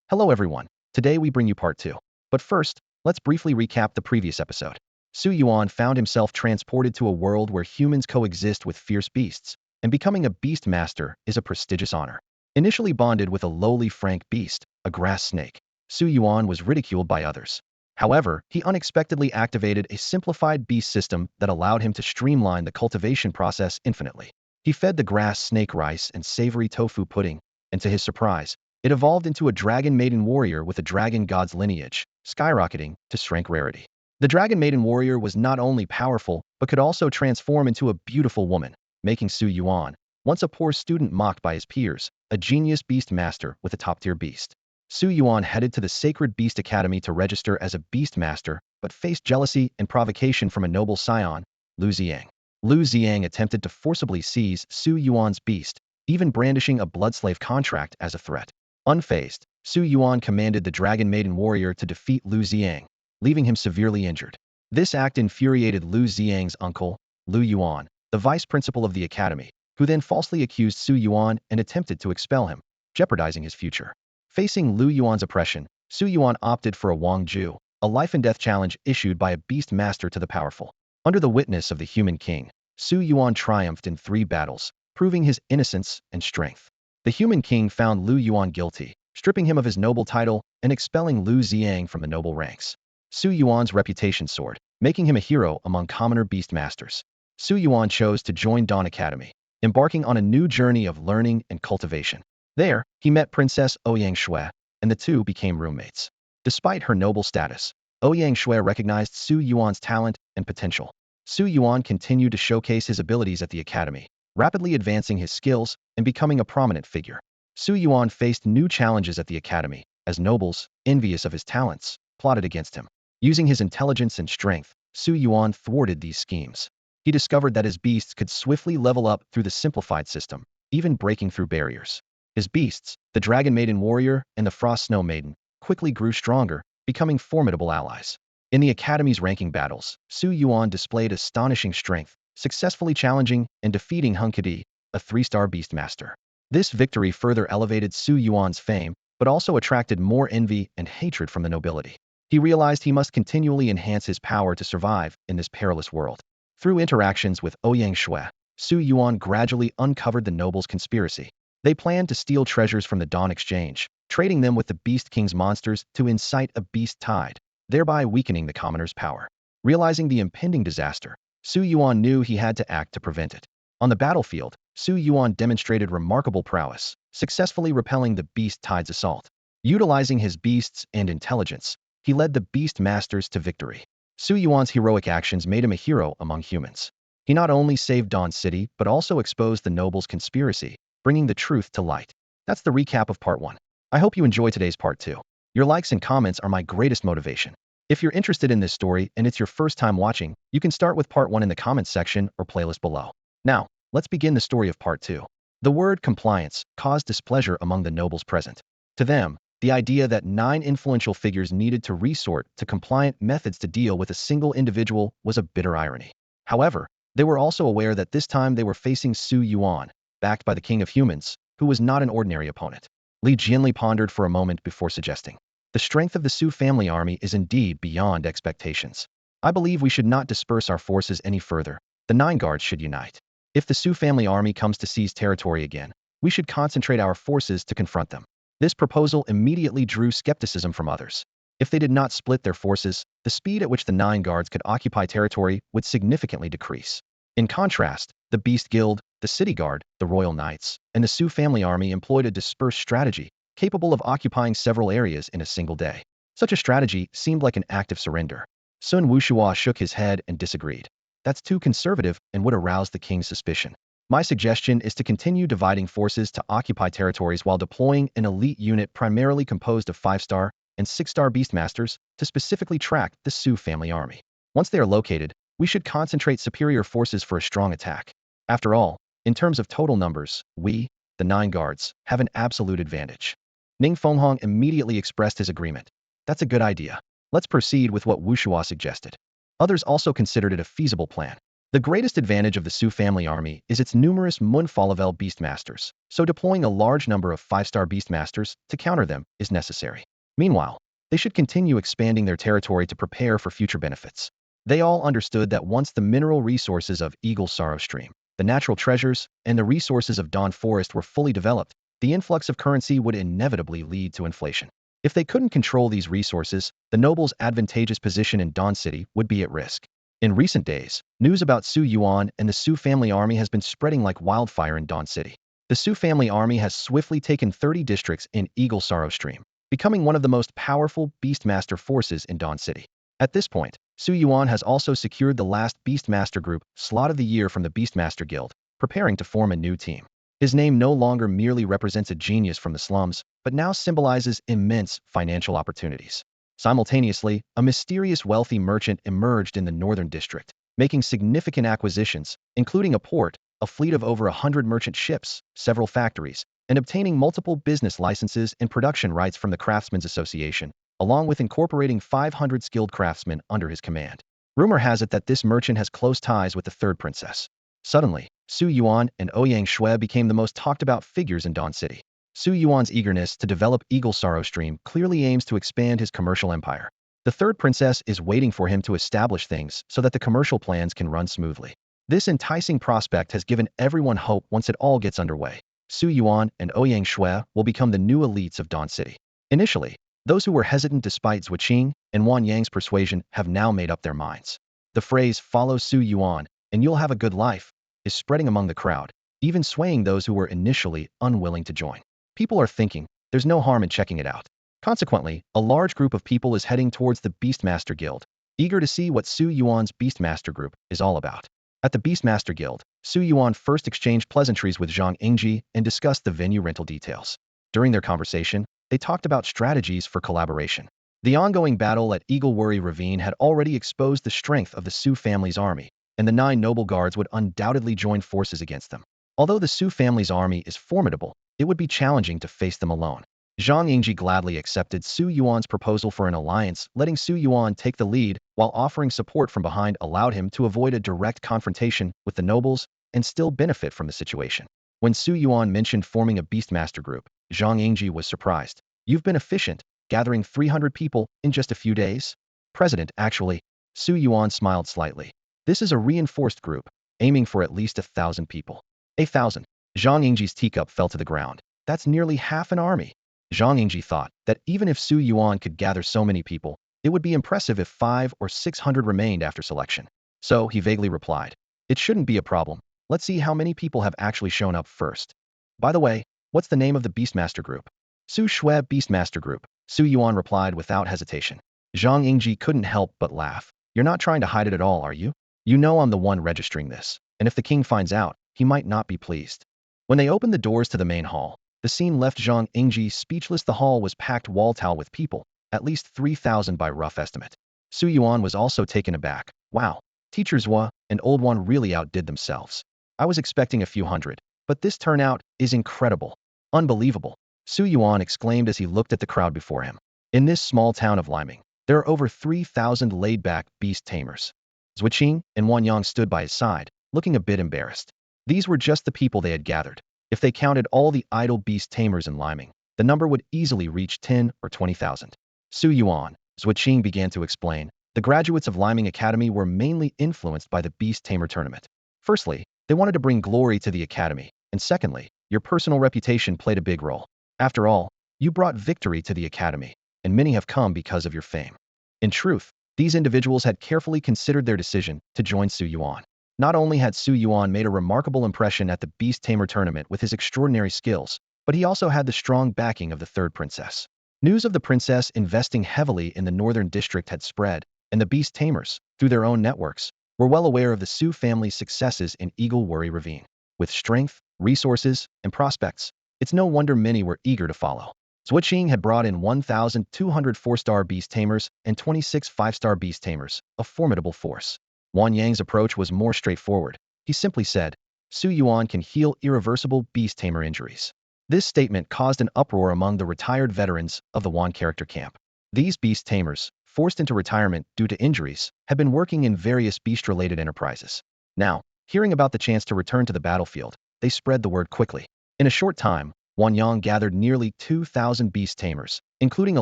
Hello everyone. Today we bring you part 2. But first, let's briefly recap the previous episode. Su Yuan found himself transported to a world where humans coexist with fierce beasts, and becoming a beast master is a prestigious honor. Initially bonded with a lowly frank beast, a grass snake, Su Yuan was ridiculed by others. However, he unexpectedly activated a simplified beast system that allowed him to streamline the cultivation process infinitely. He fed the grass snake rice and savory tofu pudding, and to his surprise, it evolved into a dragon maiden warrior with a dragon god's lineage, skyrocketing to strength rarity. The dragon maiden warrior was not only powerful, but could also transform into a beautiful woman, making Su Yuan, once a poor student mocked by his peers, a genius beast master with a top-tier beast. Su Yuan headed to the Sacred Beast Academy to register as a beast master, but faced jealousy and provocation from a noble scion, Lu Xiang. Lu Xiang attempted to forcibly seize Su Yuan's beast, even brandishing a bloodslave contract as a threat. Unfazed, Su Yuan commanded the Dragon Maiden warrior to defeat Lu Xiang, leaving him severely injured. This act infuriated Lu Xiang's uncle, Lu Yuan, the vice principal of the academy, who then falsely accused Su Yuan and attempted to expel him, jeopardizing his future. Facing Lu Yuan's oppression, Su Yuan opted for a Wang Ju, a life-and-death challenge issued by a beast master to the powerful. Under the witness of the human king, Su Yuan triumphed in 3 battles, proving his innocence and strength. The human king found Lu Yuan guilty, stripping him of his noble title and expelling Lu Xiang from the noble ranks. Su Yuan's reputation soared, making him a hero among commoner beast masters. Su Yuan chose to join Dawn Academy, embarking on a new journey of learning and cultivation. There, he met Princess Ouyang Shui, and the two became roommates. Despite her noble status, Ouyang Shui recognized Su Yuan's talent and potential. Su Yuan continued to showcase his abilities at the academy, rapidly advancing his skills and becoming a prominent figure. Su Yuan faced new challenges at the academy, as nobles, envious of his talents, plotted against him. Using his intelligence and strength, Su Yuan thwarted these schemes. He discovered that his beasts could swiftly level up through the simplified system, even breaking through barriers. His beasts, the Dragon Maiden warrior and the Frost Snow Maiden, quickly grew stronger, becoming formidable allies. In the academy's ranking battles, Su Yuan displayed astonishing strength, successfully challenging and defeating Hun Kadi, a 3-star beastmaster. This victory further elevated Su Yuan's fame, but also attracted more envy and hatred from the nobility. He realized he must continually enhance his power to survive in this perilous world. Through interactions with Ouyang Shui, Su Yuan gradually uncovered the nobles' conspiracy. They planned to steal treasures from the Dawn Exchange, trading them with the Beast King's monsters to incite a beast tide, thereby weakening the commoner's power. Realizing the impending disaster, Su Yuan knew he had to act to prevent it. On the battlefield, Su Yuan demonstrated remarkable prowess, successfully repelling the beast tide's assault. Utilizing his beasts and intelligence, he led the beast masters to victory. Su Yuan's heroic actions made him a hero among humans. He not only saved Dawn City, but also exposed the nobles' conspiracy, bringing the truth to light. That's the recap of part 1. I hope you enjoy today's part 2. Your likes and comments are my greatest motivation. If you're interested in this story and it's your first time watching, you can start with part 1 in the comments section or playlist below. Now, let's begin the story of part 2. The word compliance caused displeasure among the nobles present. To them, the idea that 9 influential figures needed to resort to compliant methods to deal with a single individual was a bitter irony. However, they were also aware that this time they were facing Su Yuan, backed by the King of Humans, who was not an ordinary opponent. Li Jianli pondered for a moment before suggesting, "The strength of the Su family army is indeed beyond expectations. I believe we should not disperse our forces any further. The 9 guards should unite. If the Su family army comes to seize territory again, we should concentrate our forces to confront them." This proposal immediately drew skepticism from others. If they did not split their forces, the speed at which the 9 guards could occupy territory would significantly decrease. In contrast, the Beast Guild, the City Guard, the Royal Knights, and the Su family army employed a dispersed strategy, capable of occupying several areas in a single day. Such a strategy seemed like an act of surrender. Sun Wushua shook his head and disagreed. That's too conservative and would arouse the king's suspicion. My suggestion is to continue dividing forces to occupy territories while deploying an elite unit primarily composed of 5-star and 6-star beastmasters to specifically track the Su family army. Once they are located, we should concentrate superior forces for a strong attack. After all, in terms of total numbers, we, the 9 guards, have an absolute advantage. Ning Fenghong immediately expressed his agreement. That's a good idea. Let's proceed with what Wushua suggested. Others also considered it a feasible plan. The greatest advantage of the Sioux family army is its numerous Munfalavel beastmasters, so deploying a large number of 5-star beastmasters to counter them is necessary. Meanwhile, they should continue expanding their territory to prepare for future benefits. They all understood that once the mineral resources of Eagle Sorrow Stream, the natural treasures, and the resources of Dawn Forest were fully developed, the influx of currency would inevitably lead to inflation. If they couldn't control these resources, the nobles' advantageous position in Dawn City would be at risk. In recent days, news about Su Yuan and the Su family army has been spreading like wildfire in Dawn City. The Su family army has swiftly taken 30 districts in Eagle Sorrow Stream, becoming one of the most powerful Beastmaster forces in Dawn City. At this point, Su Yuan has also secured the last Beastmaster group slot of the year from the Beastmaster Guild, preparing to form a new team. His name no longer merely represents a genius from the slums, but now symbolizes immense financial opportunities. Simultaneously, a mysterious wealthy merchant emerged in the northern district, making significant acquisitions, including a port, a fleet of over 100 merchant ships, several factories, and obtaining multiple business licenses and production rights from the Craftsmen's Association, along with incorporating 500 skilled craftsmen under his command. Rumor has it that this merchant has close ties with the third princess. Suddenly, Su Yuan and Ouyang Shui became the most talked about figures in Dawn City. Su Yuan's eagerness to develop Eagle Sorrow Stream clearly aims to expand his commercial empire. The third princess is waiting for him to establish things so that the commercial plans can run smoothly. This enticing prospect has given everyone hope once it all gets underway. Su Yuan and Ouyang Shui will become the new elites of Dawn City. Initially, those who were hesitant despite Zhuqing and Wan Yang's persuasion have now made up their minds. The phrase, "Follow Su Yuan, and you'll have a good life," is spreading among the crowd, even swaying those who were initially unwilling to join. People are thinking, there's no harm in checking it out. Consequently, a large group of people is heading towards the Beastmaster Guild, eager to see what Su Yuan's Beastmaster group is all about. At the Beastmaster Guild, Su Yuan first exchanged pleasantries with Zhang Yingji and discussed the venue rental details. During their conversation, they talked about strategies for collaboration. The ongoing battle at Eagle Worry Ravine had already exposed the strength of the Su family's army, and the 9 noble guards would undoubtedly join forces against them. Although the Su family's army is formidable, it would be challenging to face them alone. Zhang Yingji gladly accepted Su Yuan's proposal for an alliance, letting Su Yuan take the lead, while offering support from behind allowed him to avoid a direct confrontation with the nobles and still benefit from the situation. When Su Yuan mentioned forming a Beastmaster group, Zhang Yingji was surprised. "You've been efficient, gathering 300 people in just a few days?" "President, actually." Su Yuan smiled slightly. "This is a reinforced group, aiming for at least 1,000 people." 1,000. Zhang Yingji's teacup fell to the ground. That's nearly half an army. Zhang Yingji thought that even if Su Yuan could gather so many people, it would be impressive if 500 or 600 remained after selection. So he vaguely replied, "It shouldn't be a problem. Let's see how many people have actually shown up first. By the way, what's the name of the Beastmaster group?" "Su Shui Beastmaster Group," Su Yuan replied without hesitation. Zhang Yingji couldn't help but laugh. "You're not trying to hide it at all, are you? You know I'm the one registering this, and if the king finds out, he might not be pleased." When they opened the doors to the main hall, the scene left Zhang Yingji speechless. The hall was packed wall-to-wall with people, at least 3,000 by rough estimate. Su Yuan was also taken aback. "Wow, teachers Hua and Old One really outdid themselves. I was expecting a few hundred, but this turnout is incredible. Unbelievable." Su Yuan exclaimed as he looked at the crowd before him. In this small town of Liming, there are over 3,000 laid-back beast tamers. Zhuqing and Wan Yang stood by his side, looking a bit embarrassed. These were just the people they had gathered. If they counted all the idle beast tamers in Liming, the number would easily reach 10 or 20,000. "Su Yuan," Zhuqing began to explain, "the graduates of Liming Academy were mainly influenced by the Beast Tamer tournament. Firstly, they wanted to bring glory to the academy, and secondly, your personal reputation played a big role. After all, you brought victory to the academy, and many have come because of your fame." In truth, these individuals had carefully considered their decision to join Su Yuan. Not only had Su Yuan made a remarkable impression at the Beast Tamer tournament with his extraordinary skills, but he also had the strong backing of the third princess. News of the princess investing heavily in the northern district had spread, and the Beast Tamers, through their own networks, were well aware of the Su family's successes in Eagle Worry Ravine. With strength, resources, and prospects, it's no wonder many were eager to follow. Zhuqing had brought in 1,200 4-star Beast Tamers and 26 5-star Beast Tamers, a formidable force. Wan Yang's approach was more straightforward. He simply said, "Su Yuan can heal irreversible Beast Tamer injuries." This statement caused an uproar among the retired veterans of the Wan character camp. These Beast Tamers, forced into retirement due to injuries, had been working in various beast-related enterprises. Now, hearing about the chance to return to the battlefield, they spread the word quickly. In a short time, Wanyang gathered nearly 2,000 beast tamers, including a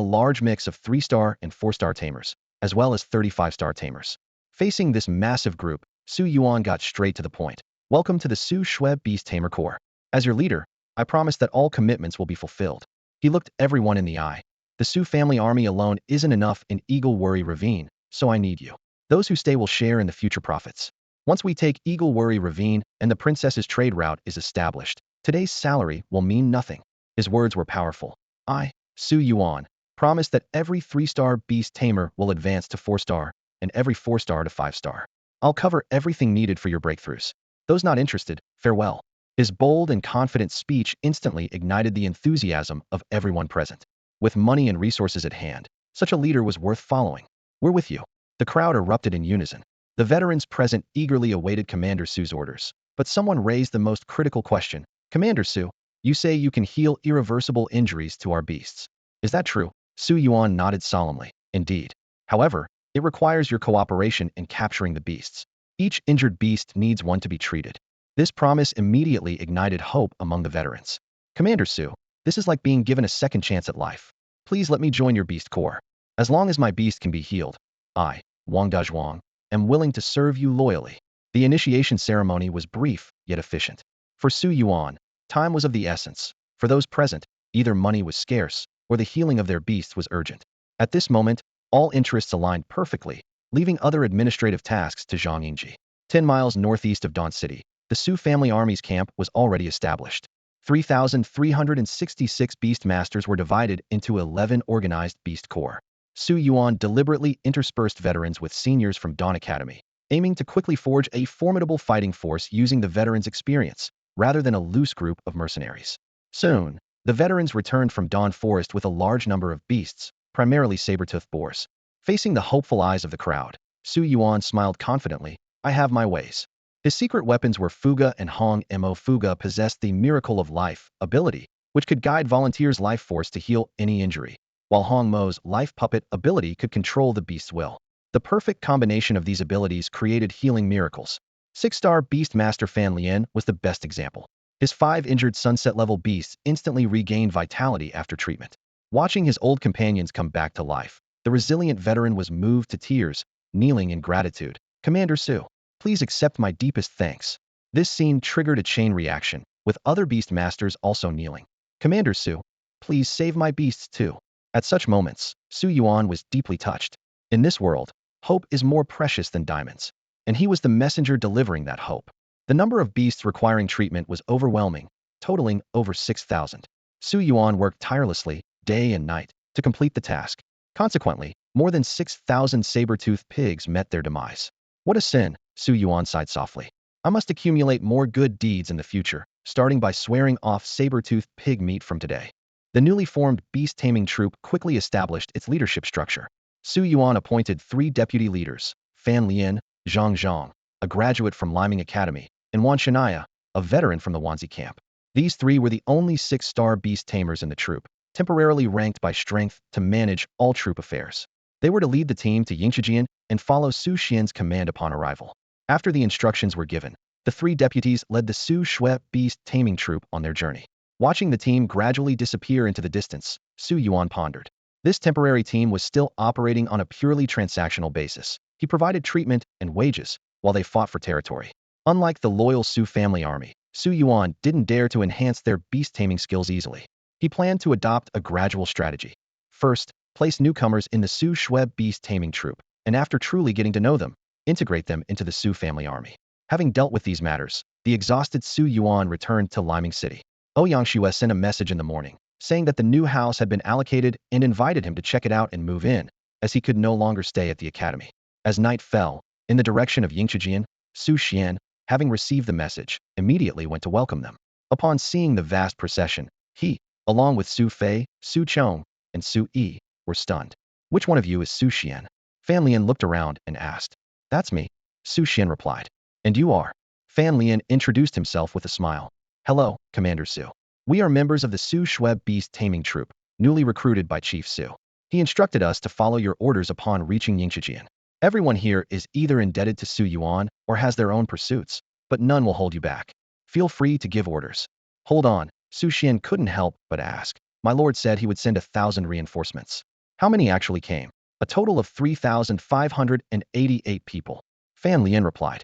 large mix of 3-star and 4-star tamers, as well as 35-star tamers. Facing this massive group, Su Yuan got straight to the point. Welcome to the Su Shui Beast Tamer Corps. As your leader, I promise that all commitments will be fulfilled. He looked everyone in the eye. The Su family army alone isn't enough in Eagle Worry Ravine, so I need you. Those who stay will share in the future profits. Once we take Eagle Worry Ravine and the princess's trade route is established, today's salary will mean nothing. His words were powerful. I, Su Yuan, promise that every 3-star beast tamer will advance to 4-star, and every 4-star to 5-star. I'll cover everything needed for your breakthroughs. Those not interested, farewell. His bold and confident speech instantly ignited the enthusiasm of everyone present. With money and resources at hand, such a leader was worth following. We're with you. The crowd erupted in unison. The veterans present eagerly awaited Commander Su's orders. But someone raised the most critical question. Commander Su, you say you can heal irreversible injuries to our beasts. Is that true? Su Yuan nodded solemnly. Indeed. However, it requires your cooperation in capturing the beasts. Each injured beast needs one to be treated. This promise immediately ignited hope among the veterans. Commander Su, this is like being given a second chance at life. Please let me join your beast corps. As long as my beast can be healed, I, Wang Dazhuang, am willing to serve you loyally. The initiation ceremony was brief, yet efficient. For Su Yuan, time was of the essence. For those present, either money was scarce, or the healing of their beasts was urgent. At this moment, all interests aligned perfectly, leaving other administrative tasks to Zhang Yingji. 10 miles northeast of Dawn City, the Su family army's camp was already established. 3,366 beast masters were divided into 11 organized beast corps. Su Yuan deliberately interspersed veterans with seniors from Dawn Academy, aiming to quickly forge a formidable fighting force using the veterans' experience, rather than a loose group of mercenaries. Soon, the veterans returned from Dawn Forest with a large number of beasts, primarily saber-toothed boars. Facing the hopeful eyes of the crowd, Su Yuan smiled confidently. I have my ways. His secret weapons were Fuga and Hong Mo. Fuga possessed the Miracle of Life ability, which could guide volunteers' life force to heal any injury, while Hong Mo's Life Puppet ability could control the beast's will. The perfect combination of these abilities created healing miracles. 6-star Beast Master Fan Lian was the best example. His 5 injured sunset-level beasts instantly regained vitality after treatment. Watching his old companions come back to life, the resilient veteran was moved to tears, kneeling in gratitude. Commander Su, please accept my deepest thanks. This scene triggered a chain reaction, with other beast masters also kneeling. Commander Su, please save my beasts too. At such moments, Su Yuan was deeply touched. In this world, hope is more precious than diamonds, and he was the messenger delivering that hope. The number of beasts requiring treatment was overwhelming, totaling over 6,000. Su Yuan worked tirelessly, day and night, to complete the task. Consequently, more than 6,000 saber-toothed pigs met their demise. What a sin, Su Yuan sighed softly. I must accumulate more good deeds in the future, starting by swearing off saber-toothed pig meat from today. The newly formed beast-taming troop quickly established its leadership structure. Su Yuan appointed 3 deputy leaders, Fan Lian, Zhang Zhang, a graduate from Liming Academy, and Wan Shanaya, a veteran from the Wanzi camp. These 3 were the only 6-star beast tamers in the troop, temporarily ranked by strength to manage all troop affairs. They were to lead the team to Yingqijian and follow Su Xian's command upon arrival. After the instructions were given, the 3 deputies led the Su Shui beast taming troop on their journey. Watching the team gradually disappear into the distance, Su Yuan pondered. This temporary team was still operating on a purely transactional basis. He provided treatment and wages while they fought for territory. Unlike the loyal Su family army, Su Yuan didn't dare to enhance their beast-taming skills easily. He planned to adopt a gradual strategy. First, place newcomers in the Su Shui beast-taming troop, and after truly getting to know them, integrate them into the Su family army. Having dealt with these matters, the exhausted Su Yuan returned to Liming City. Ouyang Shue sent a message in the morning, saying that the new house had been allocated and invited him to check it out and move in, as he could no longer stay at the academy. As night fell, in the direction of Yingqijian, Su Xian, having received the message, immediately went to welcome them. Upon seeing the vast procession, he, along with Su Fei, Su Chong, and Su Yi, were stunned. Which one of you is Su Xian? Fan Lian looked around and asked. That's me, Su Xian replied. And you are? Fan Lian introduced himself with a smile. Hello, Commander Su. We are members of the Su Shui beast taming troop, newly recruited by Chief Su. He instructed us to follow your orders upon reaching Yingqijian. Everyone here is either indebted to Su Yuan or has their own pursuits, but none will hold you back. Feel free to give orders. Hold on, Su Xian couldn't help but ask. My lord said he would send 1,000 reinforcements. How many actually came? A total of 3,588 people. Fan Lian replied.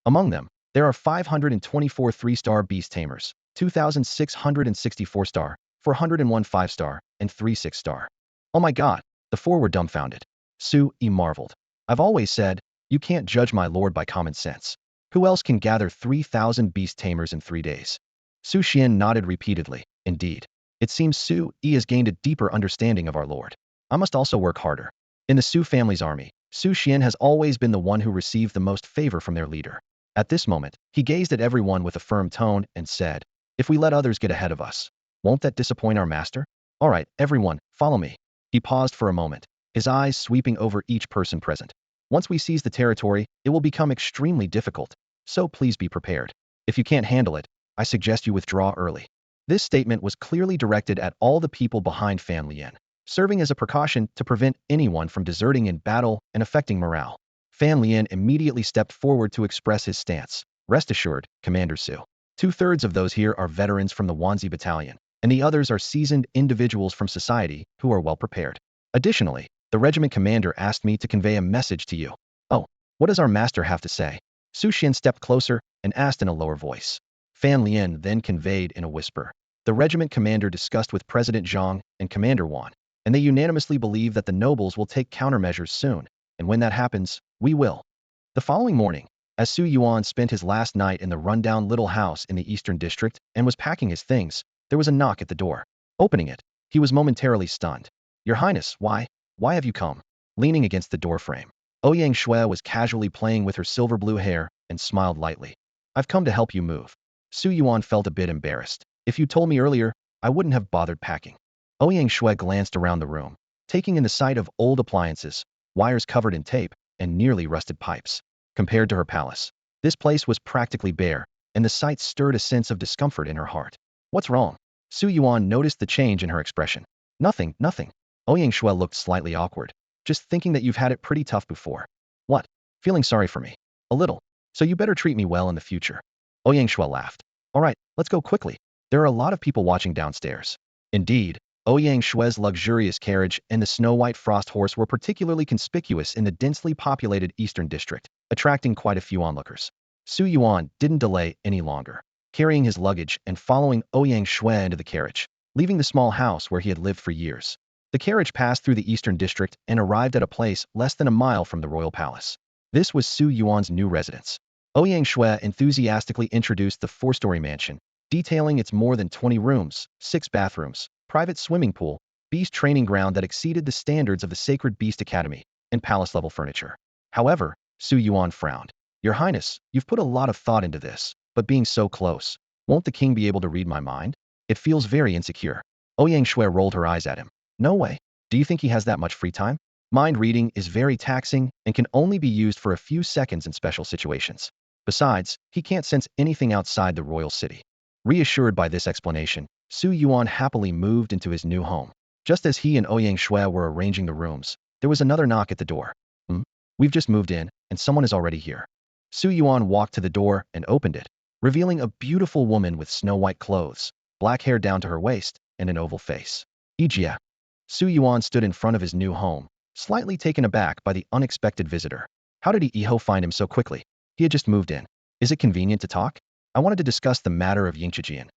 Among them, there are 524 3-star beast tamers, 2,664 star, 401 5-star, and 3 6-star. Oh my god, the four were dumbfounded. Su Yi marveled. I've always said, you can't judge my lord by common sense. Who else can gather 3,000 beast tamers in 3 days? Su Xian nodded repeatedly. Indeed. It seems Su Yi has gained a deeper understanding of our lord. I must also work harder. In the Su family's army, Su Xian has always been the one who received the most favor from their leader. At this moment, he gazed at everyone with a firm tone and said, if we let others get ahead of us, won't that disappoint our master? All right, everyone, follow me. He paused for a moment, his eyes sweeping over each person present. Once we seize the territory, it will become extremely difficult, so please be prepared. If you can't handle it, I suggest you withdraw early. This statement was clearly directed at all the people behind Fan Lian, serving as a precaution to prevent anyone from deserting in battle and affecting morale. Fan Lian immediately stepped forward to express his stance. Rest assured, Commander Su. 2/3 of those here are veterans from the Wanzi Battalion, and the others are seasoned individuals from society who are well prepared. Additionally, the regiment commander asked me to convey a message to you. Oh, what does our master have to say? Su Xian stepped closer and asked in a lower voice. Fan Lian then conveyed in a whisper. The regiment commander discussed with President Zhang and Commander Wan, and they unanimously believe that the nobles will take countermeasures soon, and when that happens, we will. The following morning, as Su Yuan spent his last night in the rundown little house in the Eastern District and was packing his things, there was a knock at the door. Opening it, he was momentarily stunned. Your Highness, why have you come? Leaning against the doorframe, Ouyang Shui was casually playing with her silver blue hair and smiled lightly. I've come to help you move. Su Yuan felt a bit embarrassed. If you told me earlier, I wouldn't have bothered packing. Ouyang Shui glanced around the room, taking in the sight of old appliances, wires covered in tape, and nearly rusted pipes. Compared to her palace, this place was practically bare, and the sight stirred a sense of discomfort in her heart. What's wrong? Su Yuan noticed the change in her expression. Nothing. Ouyang Shui looked slightly awkward. Just thinking that you've had it pretty tough before. What? Feeling sorry for me? A little. So you better treat me well in the future. Ouyang Shui laughed. All right, let's go quickly. There are a lot of people watching downstairs. Indeed, Ouyang Shui's luxurious carriage and the snow-white frost horse were particularly conspicuous in the densely populated Eastern District, attracting quite a few onlookers. Su Yuan didn't delay any longer, carrying his luggage and following Ouyang Shui into the carriage, leaving the small house where he had lived for years. The carriage passed through the Eastern District and arrived at a place less than a mile from the royal palace. This was Su Yuan's new residence. Ouyang Shui enthusiastically introduced the 4-story mansion, detailing its more than 20 rooms, 6 bathrooms, private swimming pool, beast training ground that exceeded the standards of the Sacred Beast Academy, and palace-level furniture. However, Su Yuan frowned. Your Highness, you've put a lot of thought into this, but being so close, won't the king be able to read my mind? It feels very insecure. Ouyang Shui rolled her eyes at him. No way. Do you think he has that much free time? Mind reading is very taxing and can only be used for a few seconds in special situations. Besides, he can't sense anything outside the royal city. Reassured by this explanation, Su Yuan happily moved into his new home. Just as he and Ouyang Shui were arranging the rooms, there was another knock at the door. We've just moved in, and someone is already here. Su Yuan walked to the door and opened it, revealing a beautiful woman with snow-white clothes, black hair down to her waist, and an oval face. Ijia. Su Yuan stood in front of his new home, slightly taken aback by the unexpected visitor. How did Iho find him so quickly? He had just moved in. Is it convenient to talk? I wanted to discuss the matter of Yingqijian.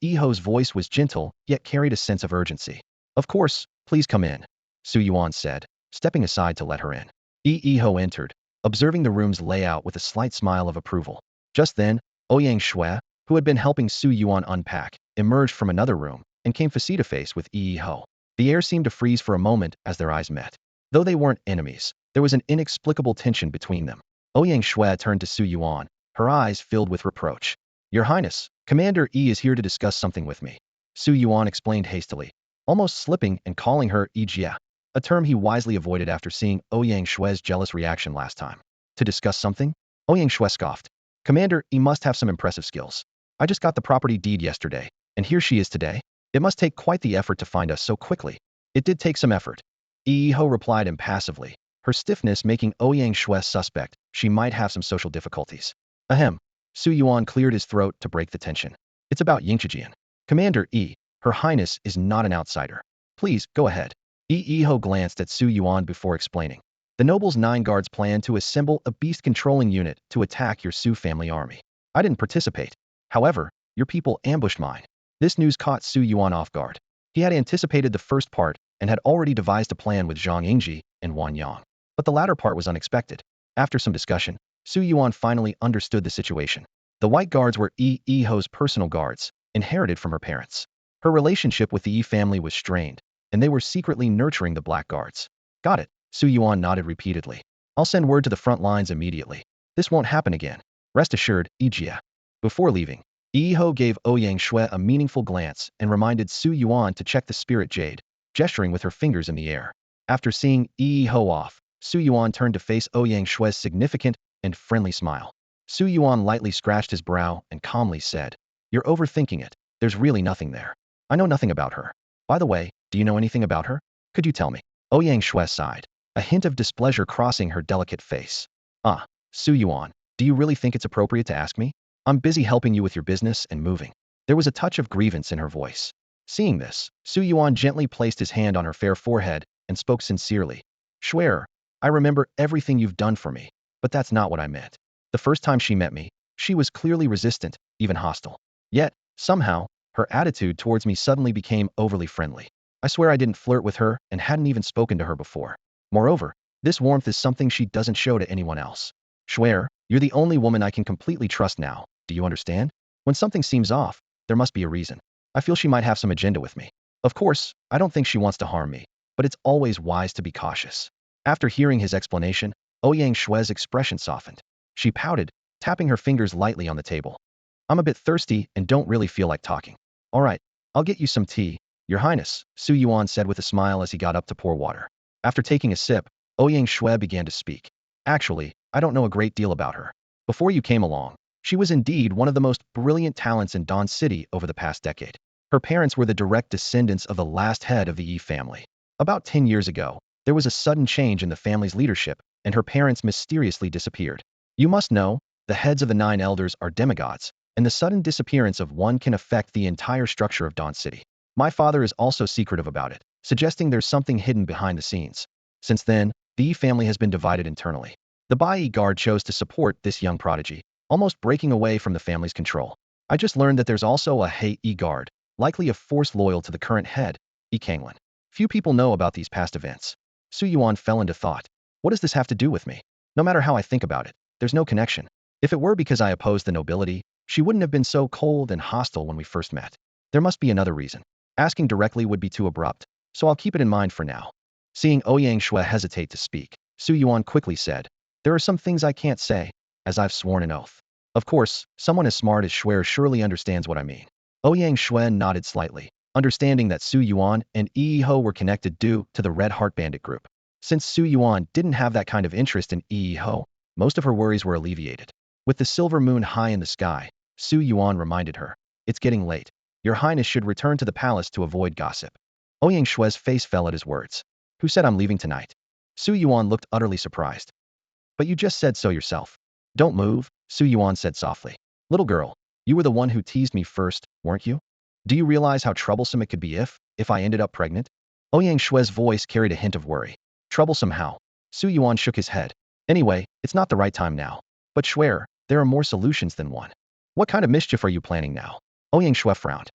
Iho's voice was gentle, yet carried a sense of urgency. Of course, please come in, Su Yuan said, stepping aside to let her in. Iho entered, observing the room's layout with a slight smile of approval. Just then, Ouyang Shui, who had been helping Su Yuan unpack, emerged from another room and came face-to-face with Iho. The air seemed to freeze for a moment as their eyes met. Though they weren't enemies, there was an inexplicable tension between them. Ouyang Shui turned to Su Yuan, her eyes filled with reproach. Your Highness, Commander Yi is here to discuss something with me, Su Yuan explained hastily, almost slipping and calling her Ijia, a term he wisely avoided after seeing Ouyang Shui's jealous reaction last time. To discuss something? Ouyang Shui scoffed. Commander Yi must have some impressive skills. I just got the property deed yesterday, and here she is today. It must take quite the effort to find us so quickly. It did take some effort. Iho replied impassively, her stiffness making Ouyang Shui suspect she might have some social difficulties. Ahem. Su Yuan cleared his throat to break the tension. It's about Yingqijian. Commander Yi, Her Highness is not an outsider. Please, go ahead. Yi glanced at Su Yuan before explaining. The noble's 9 guards plan to assemble a beast-controlling unit to attack your Su family army. I didn't participate. However, your people ambushed mine. This news caught Su Yuan off guard. He had anticipated the first part and had already devised a plan with Zhang Yingji and Wan Yang. But the latter part was unexpected. After some discussion, Su Yuan finally understood the situation. The white guards were Yiho's personal guards, inherited from her parents. Her relationship with the Yi family was strained, and they were secretly nurturing the black guards. Got it, Su Yuan nodded repeatedly. I'll send word to the front lines immediately. This won't happen again. Rest assured, Yijia. Before leaving, Yiho gave Ouyang Shui a meaningful glance and reminded Su Yuan to check the spirit jade, gesturing with her fingers in the air. After seeing Yiho off, Su Yuan turned to face Ouyang Shui's significant and friendly smile. Su Yuan lightly scratched his brow and calmly said, You're overthinking it. There's really nothing there. I know nothing about her. By the way, do you know anything about her? Could you tell me? Ouyang Shui sighed, a hint of displeasure crossing her delicate face. Su Yuan, do you really think it's appropriate to ask me? I'm busy helping you with your business and moving. There was a touch of grievance in her voice. Seeing this, Su Yuan gently placed his hand on her fair forehead and spoke sincerely. Shuer, I remember everything you've done for me, but that's not what I meant. The first time she met me, she was clearly resistant, even hostile. Yet, somehow, her attitude towards me suddenly became overly friendly. I swear I didn't flirt with her and hadn't even spoken to her before. Moreover, this warmth is something she doesn't show to anyone else. Shuer, you're the only woman I can completely trust now, do you understand? When something seems off, there must be a reason. I feel she might have some agenda with me. Of course, I don't think she wants to harm me, but it's always wise to be cautious. After hearing his explanation, Ouyang Shui's expression softened. She pouted, tapping her fingers lightly on the table. I'm a bit thirsty and don't really feel like talking. All right, I'll get you some tea, Your Highness, Su Yuan said with a smile as he got up to pour water. After taking a sip, Ouyang Shui began to speak. Actually, I don't know a great deal about her. Before you came along, she was indeed one of the most brilliant talents in Dawn City over the past decade. Her parents were the direct descendants of the last head of the Yi family. About 10 years ago, there was a sudden change in the family's leadership, and her parents mysteriously disappeared. You must know, the heads of the 9 elders are demigods, and the sudden disappearance of one can affect the entire structure of Dawn City. My father is also secretive about it, suggesting there's something hidden behind the scenes. Since then, the Yi family has been divided internally. The Bai Guard chose to support this young prodigy, almost breaking away from the family's control. I just learned that there's also a Hei Yi Guard, likely a force loyal to the current head, Yi Kanglin. Few people know about these past events. Su Yuan fell into thought. What does this have to do with me? No matter how I think about it, there's no connection. If it were because I opposed the nobility, she wouldn't have been so cold and hostile when we first met. There must be another reason. Asking directly would be too abrupt, so I'll keep it in mind for now. Seeing Ouyang Shui hesitate to speak, Su Yuan quickly said, There are some things I can't say, as I've sworn an oath. Of course, someone as smart as Shuer surely understands what I mean. Ouyang Shui nodded slightly, understanding that Su Yuan and Yiho were connected due to the Red Heart Bandit group. Since Su Yuan didn't have that kind of interest in Yiho, most of her worries were alleviated. With the silver moon high in the sky, Su Yuan reminded her, It's getting late. Your Highness should return to the palace to avoid gossip. Ouyang Shui's face fell at his words. Who said I'm leaving tonight? Su Yuan looked utterly surprised. But you just said so yourself. Don't move, Su Yuan said softly. Little girl, you were the one who teased me first, weren't you? Do you realize how troublesome it could be if I ended up pregnant? Ouyang Shui's voice carried a hint of worry. Troublesome how? Su Yuan shook his head. Anyway, it's not the right time now. But Shuer, there are more solutions than one. What kind of mischief are you planning now? Ouyang Shui frowned.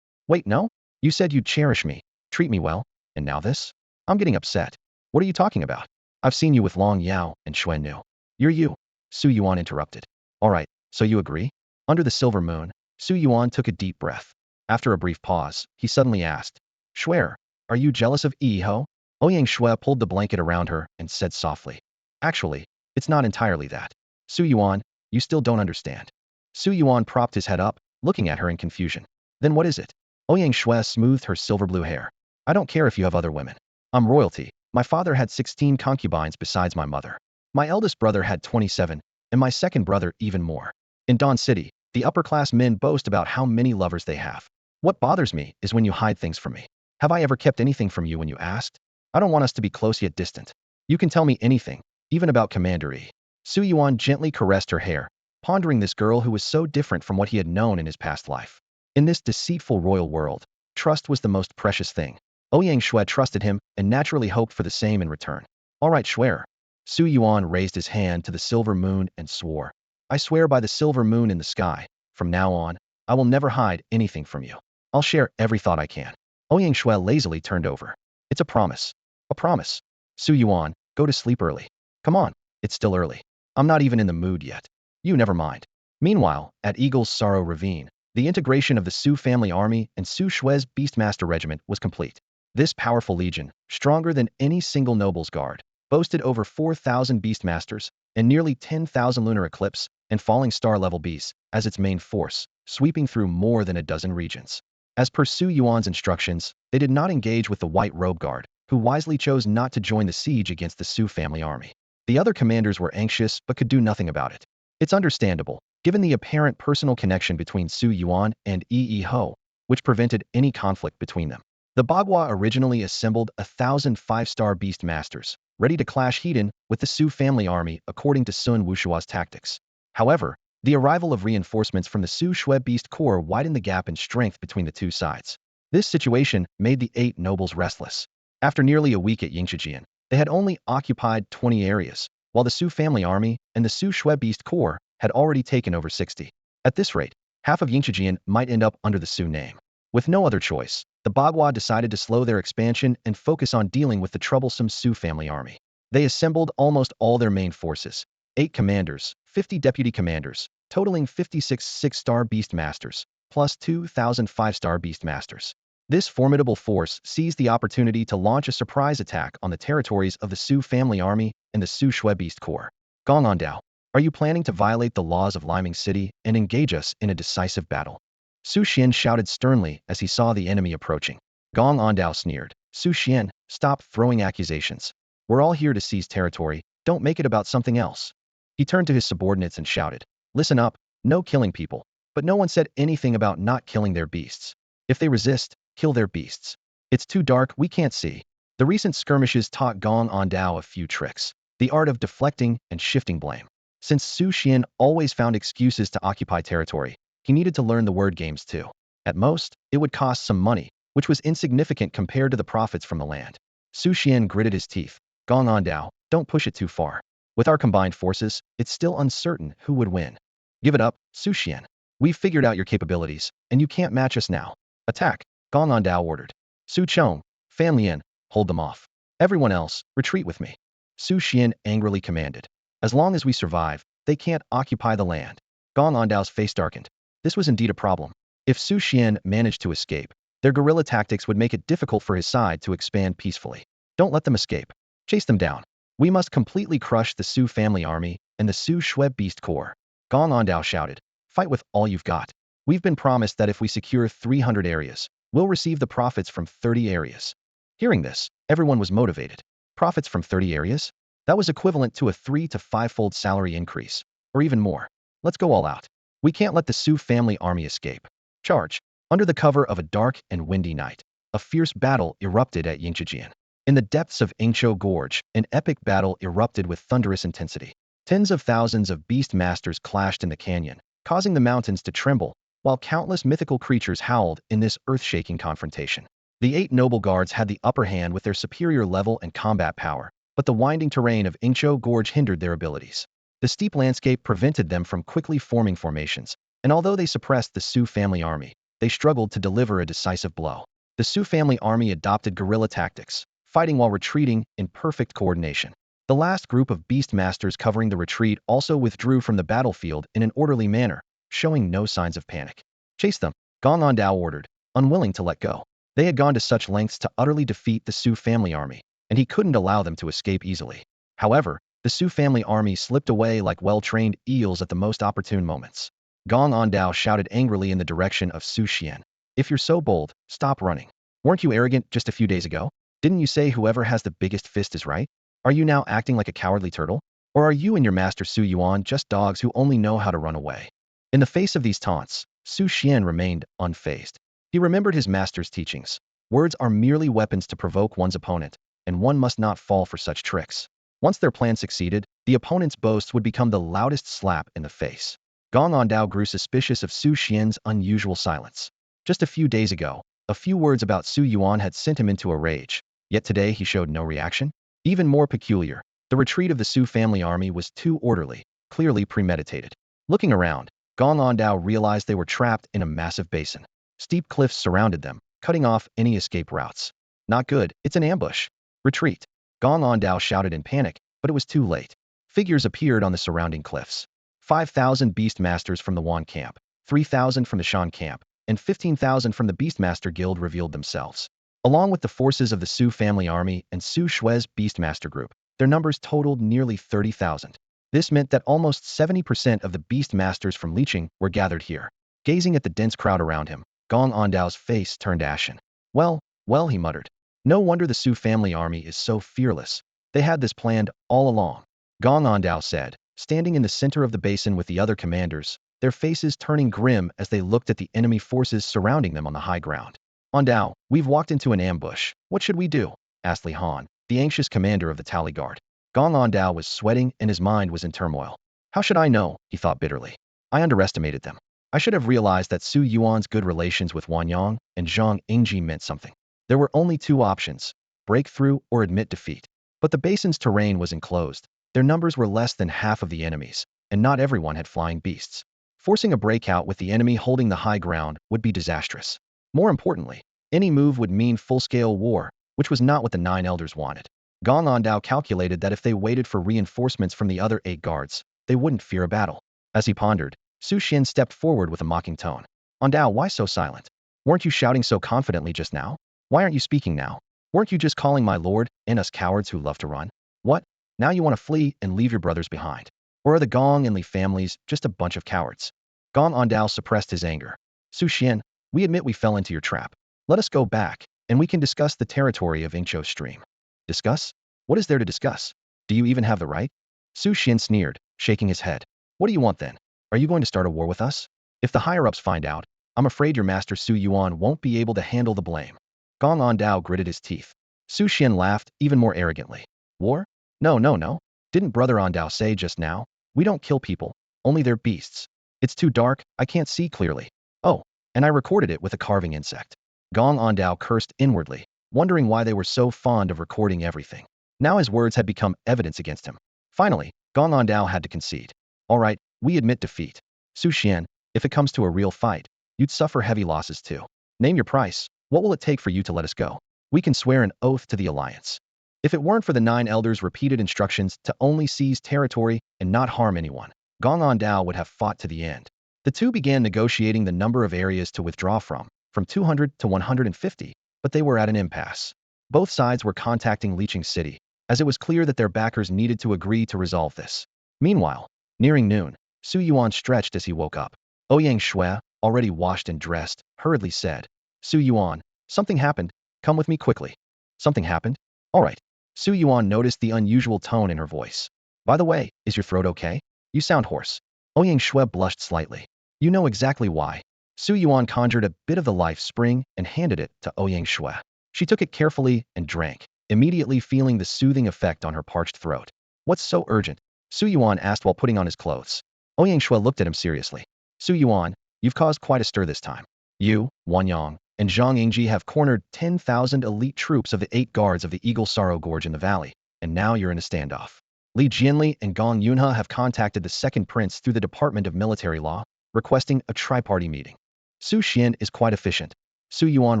Wait, no? You said you'd cherish me, treat me well, and now this? I'm getting upset. What are you talking about? I've seen you with Long Yao and Shui Nu. You're you. Su Yuan interrupted. All right, so you agree? Under the silver moon, Su Yuan took a deep breath. After a brief pause, he suddenly asked, Shuer, are you jealous of Yiho? Ouyang Shui pulled the blanket around her and said softly. Actually, it's not entirely that. Su Yuan, you still don't understand. Su Yuan propped his head up, looking at her in confusion. Then what is it? Ouyang Shui smoothed her silver blue hair. I don't care if you have other women. I'm royalty. My father had 16 concubines besides my mother. My eldest brother had 27, and my second brother even more. In Dawn City, the upper-class men boast about how many lovers they have. What bothers me is when you hide things from me. Have I ever kept anything from you when you asked? I don't want us to be close yet distant. You can tell me anything, even about Commander Yi. Su Yuan gently caressed her hair, pondering this girl who was so different from what he had known in his past life. In this deceitful royal world, trust was the most precious thing. Ouyang Shui trusted him and naturally hoped for the same in return. All right, swear. Su Yuan raised his hand to the silver moon and swore. I swear by the silver moon in the sky, from now on, I will never hide anything from you. I'll share every thought I can. Ouyang Shui lazily turned over. It's a promise. A promise. Su Yuan, go to sleep early. Come on, it's still early. I'm not even in the mood yet. You never mind. Meanwhile, at Eagle's Sorrow Ravine, the integration of the Su family army and Su Shui's Beastmaster regiment was complete. This powerful legion, stronger than any single noble's guard, boasted over 4,000 Beastmasters and nearly 10,000 lunar eclipse and falling star-level beasts as its main force, sweeping through more than a dozen regions. As per Su Yuan's instructions, they did not engage with the White Robe Guard, who wisely chose not to join the siege against the Su family army. The other commanders were anxious but could do nothing about it. It's understandable, given the apparent personal connection between Su Yuan and Yi Ho, which prevented any conflict between them. The Bagua originally assembled 1,000 5-star beast masters, ready to clash head-on with the Su family army according to Sun Wushua's tactics. However, the arrival of reinforcements from the Su Shui Beast Corps widened the gap in strength between the two sides. This situation made the 8 nobles restless. After nearly a week at Yingzhijian, they had only occupied 20 areas, while the Su family army and the Su Shui Beast Corps had already taken over 60. At this rate, half of Yingzhijian might end up under the Su name. With no other choice, the Bagua decided to slow their expansion and focus on dealing with the troublesome Su family army. They assembled almost all their main forces, 8 commanders, 50 deputy commanders, totaling 56 6-star Beastmasters, plus 2,000 5-star Beastmasters. This formidable force seized the opportunity to launch a surprise attack on the territories of the Su family army and the Su Shui Beast Corps. Gong Ondao, are you planning to violate the laws of Liming City and engage us in a decisive battle? Su Xian shouted sternly as he saw the enemy approaching. Gong Ondao sneered. Su Xian, stop throwing accusations. We're all here to seize territory, don't make it about something else. He turned to his subordinates and shouted, listen up, no killing people. But no one said anything about not killing their beasts. If they resist, kill their beasts. It's too dark, we can't see. The recent skirmishes taught Gong Ondao a few tricks. The art of deflecting and shifting blame. Since Su Xian always found excuses to occupy territory, he needed to learn the word games too. At most, it would cost some money, which was insignificant compared to the profits from the land. Su Xian gritted his teeth. Gong Ondao, don't push it too far. With our combined forces, it's still uncertain who would win. Give it up, Su Xian. We've figured out your capabilities, and you can't match us now. Attack, Gong Ondao ordered. Su Chong, Fan Lian, hold them off. Everyone else, retreat with me. Su Xian angrily commanded. As long as we survive, they can't occupy the land. Gong Ondao's face darkened. This was indeed a problem. If Su Xian managed to escape, their guerrilla tactics would make it difficult for his side to expand peacefully. Don't let them escape. Chase them down. We must completely crush the Su family army and the Su Shui Beast Corps. Gong Ondao shouted. Fight with all you've got. We've been promised that if we secure 300 areas, we'll receive the profits from 30 areas. Hearing this, everyone was motivated. Profits from 30 areas? That was equivalent to a 3 to 5-fold salary increase, or even more. Let's go all out. We can't let the Su family army escape. Charge. Under the cover of a dark and windy night, a fierce battle erupted at Yingzhijian. In the depths of Ingqiu Gorge, an epic battle erupted with thunderous intensity. Tens of thousands of beast masters clashed in the canyon, causing the mountains to tremble, while countless mythical creatures howled in this earth-shaking confrontation. The 8 noble guards had the upper hand with their superior level and combat power, but the winding terrain of Ingqiu Gorge hindered their abilities. The steep landscape prevented them from quickly forming formations, and although they suppressed the Su family army, they struggled to deliver a decisive blow. The Su family army adopted guerrilla tactics, fighting while retreating in perfect coordination. The last group of beast masters covering the retreat also withdrew from the battlefield in an orderly manner, showing no signs of panic. Chase them, Gong Ondao ordered, unwilling to let go. They had gone to such lengths to utterly defeat the Su family army, and he couldn't allow them to escape easily. However, the Su family army slipped away like well-trained eels at the most opportune moments. Gong Ondao shouted angrily in the direction of Su Xian. If you're so bold, stop running. Weren't you arrogant just a few days ago? Didn't you say whoever has the biggest fist is right? Are you now acting like a cowardly turtle? Or are you and your master Su Yuan just dogs who only know how to run away? In the face of these taunts, Su Xian remained unfazed. He remembered his master's teachings. Words are merely weapons to provoke one's opponent, and one must not fall for such tricks. Once their plan succeeded, the opponent's boasts would become the loudest slap in the face. Gong Ondao grew suspicious of Su Xian's unusual silence. Just a few days ago, a few words about Su Yuan had sent him into a rage, yet today he showed no reaction. Even more peculiar, the retreat of the Su family army was too orderly, clearly premeditated. Looking around, Gong Ondao realized they were trapped in a massive basin. Steep cliffs surrounded them, cutting off any escape routes. Not good, it's an ambush. Retreat. Gong Ondao shouted in panic, but it was too late. Figures appeared on the surrounding cliffs. 5,000 Beastmasters from the Wan camp, 3,000 from the Shan camp, and 15,000 from the Beastmaster Guild revealed themselves. Along with the forces of the Su family army and Su Shui's Beastmaster group, their numbers totaled nearly 30,000. This meant that almost 70% of the Beastmasters from Liqing were gathered here. Gazing at the dense crowd around him, Gong Ondao's face turned ashen. Well, he muttered. No wonder the Su family army is so fearless. They had this planned all along. Gong Ondao said, standing in the center of the basin with the other commanders, their faces turning grim as they looked at the enemy forces surrounding them on the high ground. Ondao, we've walked into an ambush. What should we do? Asked Li Han, the anxious commander of the Tally Guard. Gong Ondao was sweating and his mind was in turmoil. How should I know? He thought bitterly. I underestimated them. I should have realized that Su Yuan's good relations with Wanyang and Zhang Yingji meant something. There were only two options, break through or admit defeat. But the basin's terrain was enclosed. Their numbers were less than half of the enemy's, and not everyone had flying beasts. Forcing a breakout with the enemy holding the high ground would be disastrous. More importantly, any move would mean full-scale war, which was not what the 9 elders wanted. Gong Ondao calculated that if they waited for reinforcements from the other 8 guards, they wouldn't fear a battle. As he pondered, Su Xian stepped forward with a mocking tone. Ondao, why so silent? Weren't you shouting so confidently just now? Why aren't you speaking now? Weren't you just calling my lord and us cowards who love to run? What? Now you want to flee and leave your brothers behind? Or are the Gong and Li families just a bunch of cowards? Gong Ondao suppressed his anger. Su Xian, we admit we fell into your trap. Let us go back, and we can discuss the territory of Ingqiu stream. Discuss? What is there to discuss? Do you even have the right? Su Xian sneered, shaking his head. What do you want then? Are you going to start a war with us? If the higher-ups find out, I'm afraid your master Su Yuan won't be able to handle the blame. Gong Ondao gritted his teeth. Su Xian laughed even more arrogantly. War? No. Didn't Brother Ondao say just now? We don't kill people, only their beasts. It's too dark, I can't see clearly. Oh, and I recorded it with a carving insect. Gong Ondao cursed inwardly, wondering why they were so fond of recording everything. Now his words had become evidence against him. Finally, Gong Ondao had to concede. All right, we admit defeat. Su Xian, if it comes to a real fight, you'd suffer heavy losses too. Name your price. What will it take for you to let us go? We can swear an oath to the alliance. If it weren't for the 9 elders' repeated instructions to only seize territory and not harm anyone, Gong Ondao would have fought to the end. The two began negotiating the number of areas to withdraw from 200 to 150, but they were at an impasse. Both sides were contacting Liqing City, as it was clear that their backers needed to agree to resolve this. Meanwhile, nearing noon, Su Yuan stretched as he woke up. Ouyang Shui, already washed and dressed, hurriedly said, Su Yuan, something happened, come with me quickly. Something happened? All right. Su Yuan noticed the unusual tone in her voice. By the way, is your throat okay? You sound hoarse. Ouyang Shui blushed slightly. You know exactly why. Su Yuan conjured a bit of the life spring and handed it to Ouyang Shui. She took it carefully and drank, immediately feeling the soothing effect on her parched throat. What's so urgent? Su Yuan asked while putting on his clothes. Ouyang Shui looked at him seriously. Su Yuan, you've caused quite a stir this time. You, Wanyang, and Zhang Yingji have cornered 10,000 elite troops of the 8 guards of the Eagle Sorrow Gorge in the valley, and now you're in a standoff. Li Jianli and Gong Yunhe have contacted the second prince through the Department of Military Law, requesting a tri-party meeting. Su Xian is quite efficient, Su Yuan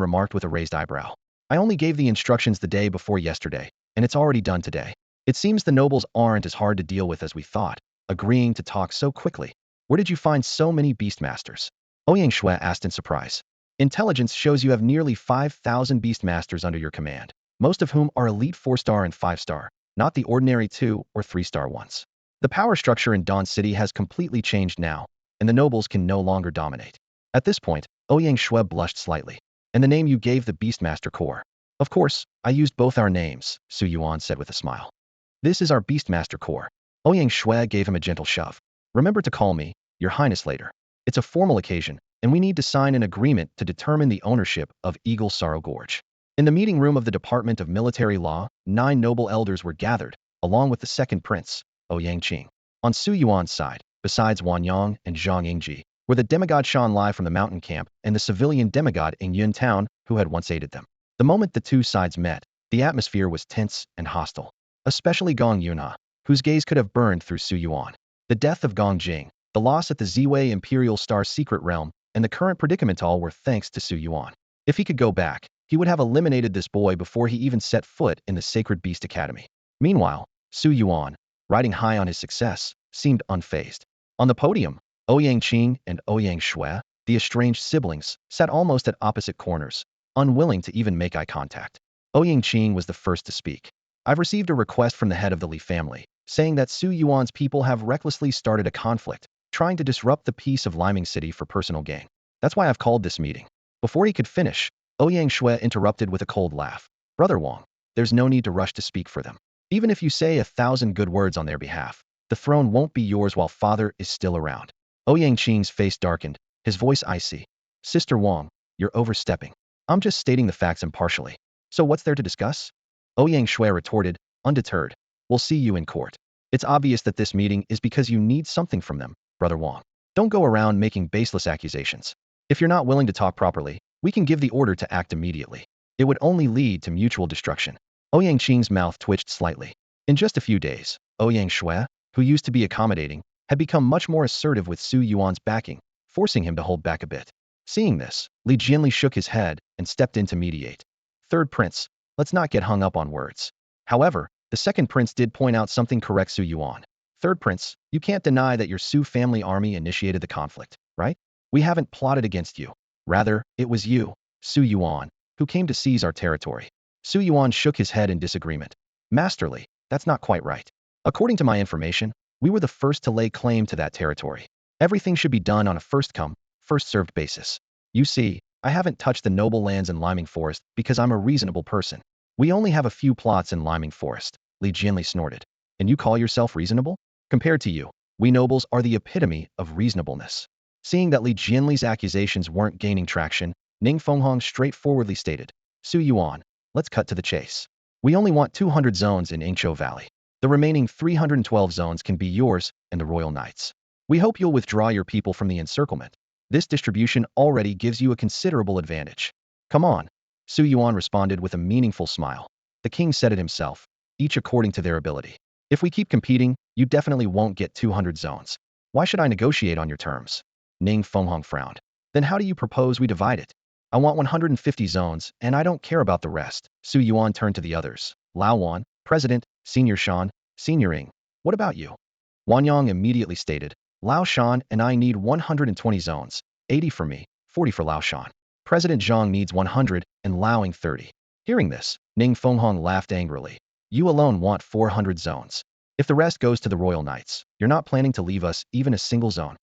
remarked with a raised eyebrow. I only gave the instructions the day before yesterday, and it's already done today. It seems the nobles aren't as hard to deal with as we thought, agreeing to talk so quickly. Where did you find so many Beastmasters? Ouyang Shui asked in surprise. Intelligence shows you have nearly 5,000 Beastmasters under your command, most of whom are elite 4-star and 5-star, not the ordinary 2 or 3-star ones. The power structure in Dawn City has completely changed now, and the nobles can no longer dominate. At this point, Ouyang Shui blushed slightly. And the name you gave the Beastmaster Corps? Of course, I used both our names, Su Yuan said with a smile. This is our Beastmaster Corps. Ouyang Shui gave him a gentle shove. Remember to call me, Your Highness later. It's a formal occasion, and we need to sign an agreement to determine the ownership of Eagle Sorrow Gorge. In the meeting room of the Department of Military Law, 9 noble elders were gathered, along with the second prince, Ouyang Qing. On Su Yuan's side, besides Wan Yang and Zhang Yingji, were the demigod Shan Lai from the mountain camp and the civilian demigod in Yun Town who had once aided them. The moment the two sides met, the atmosphere was tense and hostile. Especially Gong Yunha, whose gaze could have burned through Su Yuan. The death of Gong Jing, the loss at the Ziwei Imperial Star Secret Realm, and the current predicament all were thanks to Su Yuan. If he could go back, he would have eliminated this boy before he even set foot in the Sacred Beast Academy. Meanwhile, Su Yuan, riding high on his success, seemed unfazed. On the podium, Ouyang Qing and Ouyang Shui, the estranged siblings, sat almost at opposite corners, unwilling to even make eye contact. Ouyang Qing was the first to speak. I've received a request from the head of the Li family, saying that Su Yuan's people have recklessly started a conflict, trying to disrupt the peace of Liming City for personal gain. That's why I've called this meeting. Before he could finish, Ouyang Shui interrupted with a cold laugh. Brother Wang, there's no need to rush to speak for them. Even if you say 1,000 good words on their behalf, the throne won't be yours while father is still around. Ouyang Qing's face darkened, his voice icy. Sister Wang, you're overstepping. I'm just stating the facts impartially. So what's there to discuss? Ouyang Shui retorted, undeterred. We'll see you in court. It's obvious that this meeting is because you need something from them, Brother Wang. Don't go around making baseless accusations. If you're not willing to talk properly, we can give the order to act immediately. It would only lead to mutual destruction. Ouyang Qing's mouth twitched slightly. In just a few days, Ouyang Shui, who used to be accommodating, had become much more assertive with Su Yuan's backing, forcing him to hold back a bit. Seeing this, Li Jianli shook his head and stepped in to mediate. Third prince, let's not get hung up on words. However, the second prince did point out something correct Su Yuan. Third prince, you can't deny that your Su family army initiated the conflict, right? We haven't plotted against you. Rather, it was you, Su Yuan, who came to seize our territory. Su Yuan shook his head in disagreement. Masterly, that's not quite right. According to my information, we were the first to lay claim to that territory. Everything should be done on a first-come, first-served basis. You see, I haven't touched the noble lands in Liming Forest because I'm a reasonable person. We only have a few plots in Liming Forest, Li Jianli snorted. And you call yourself reasonable? Compared to you, we nobles are the epitome of reasonableness. Seeing that Li Jianli's accusations weren't gaining traction, Ning Fenghong straightforwardly stated, Su Yuan, let's cut to the chase. We only want 200 zones in Yingqiu Valley. The remaining 312 zones can be yours and the Royal Knights. We hope you'll withdraw your people from the encirclement. This distribution already gives you a considerable advantage. Come on. Su Yuan responded with a meaningful smile. The king said it himself, each according to their ability. If we keep competing, you definitely won't get 200 zones. Why should I negotiate on your terms? Ning Fenghong frowned. Then how do you propose we divide it? I want 150 zones, and I don't care about the rest. Su Yuan turned to the others. Lao Wan, President, Senior Shan, Senior Ing. What about you? Wan Yang immediately stated, Lao Shan and I need 120 zones, 80 for me, 40 for Lao Shan. President Zhang needs 100 and Lao Ing 30. Hearing this, Ning Fenghong laughed angrily. You alone want 400 zones. If the rest goes to the Royal Knights, you're not planning to leave us even a single zone.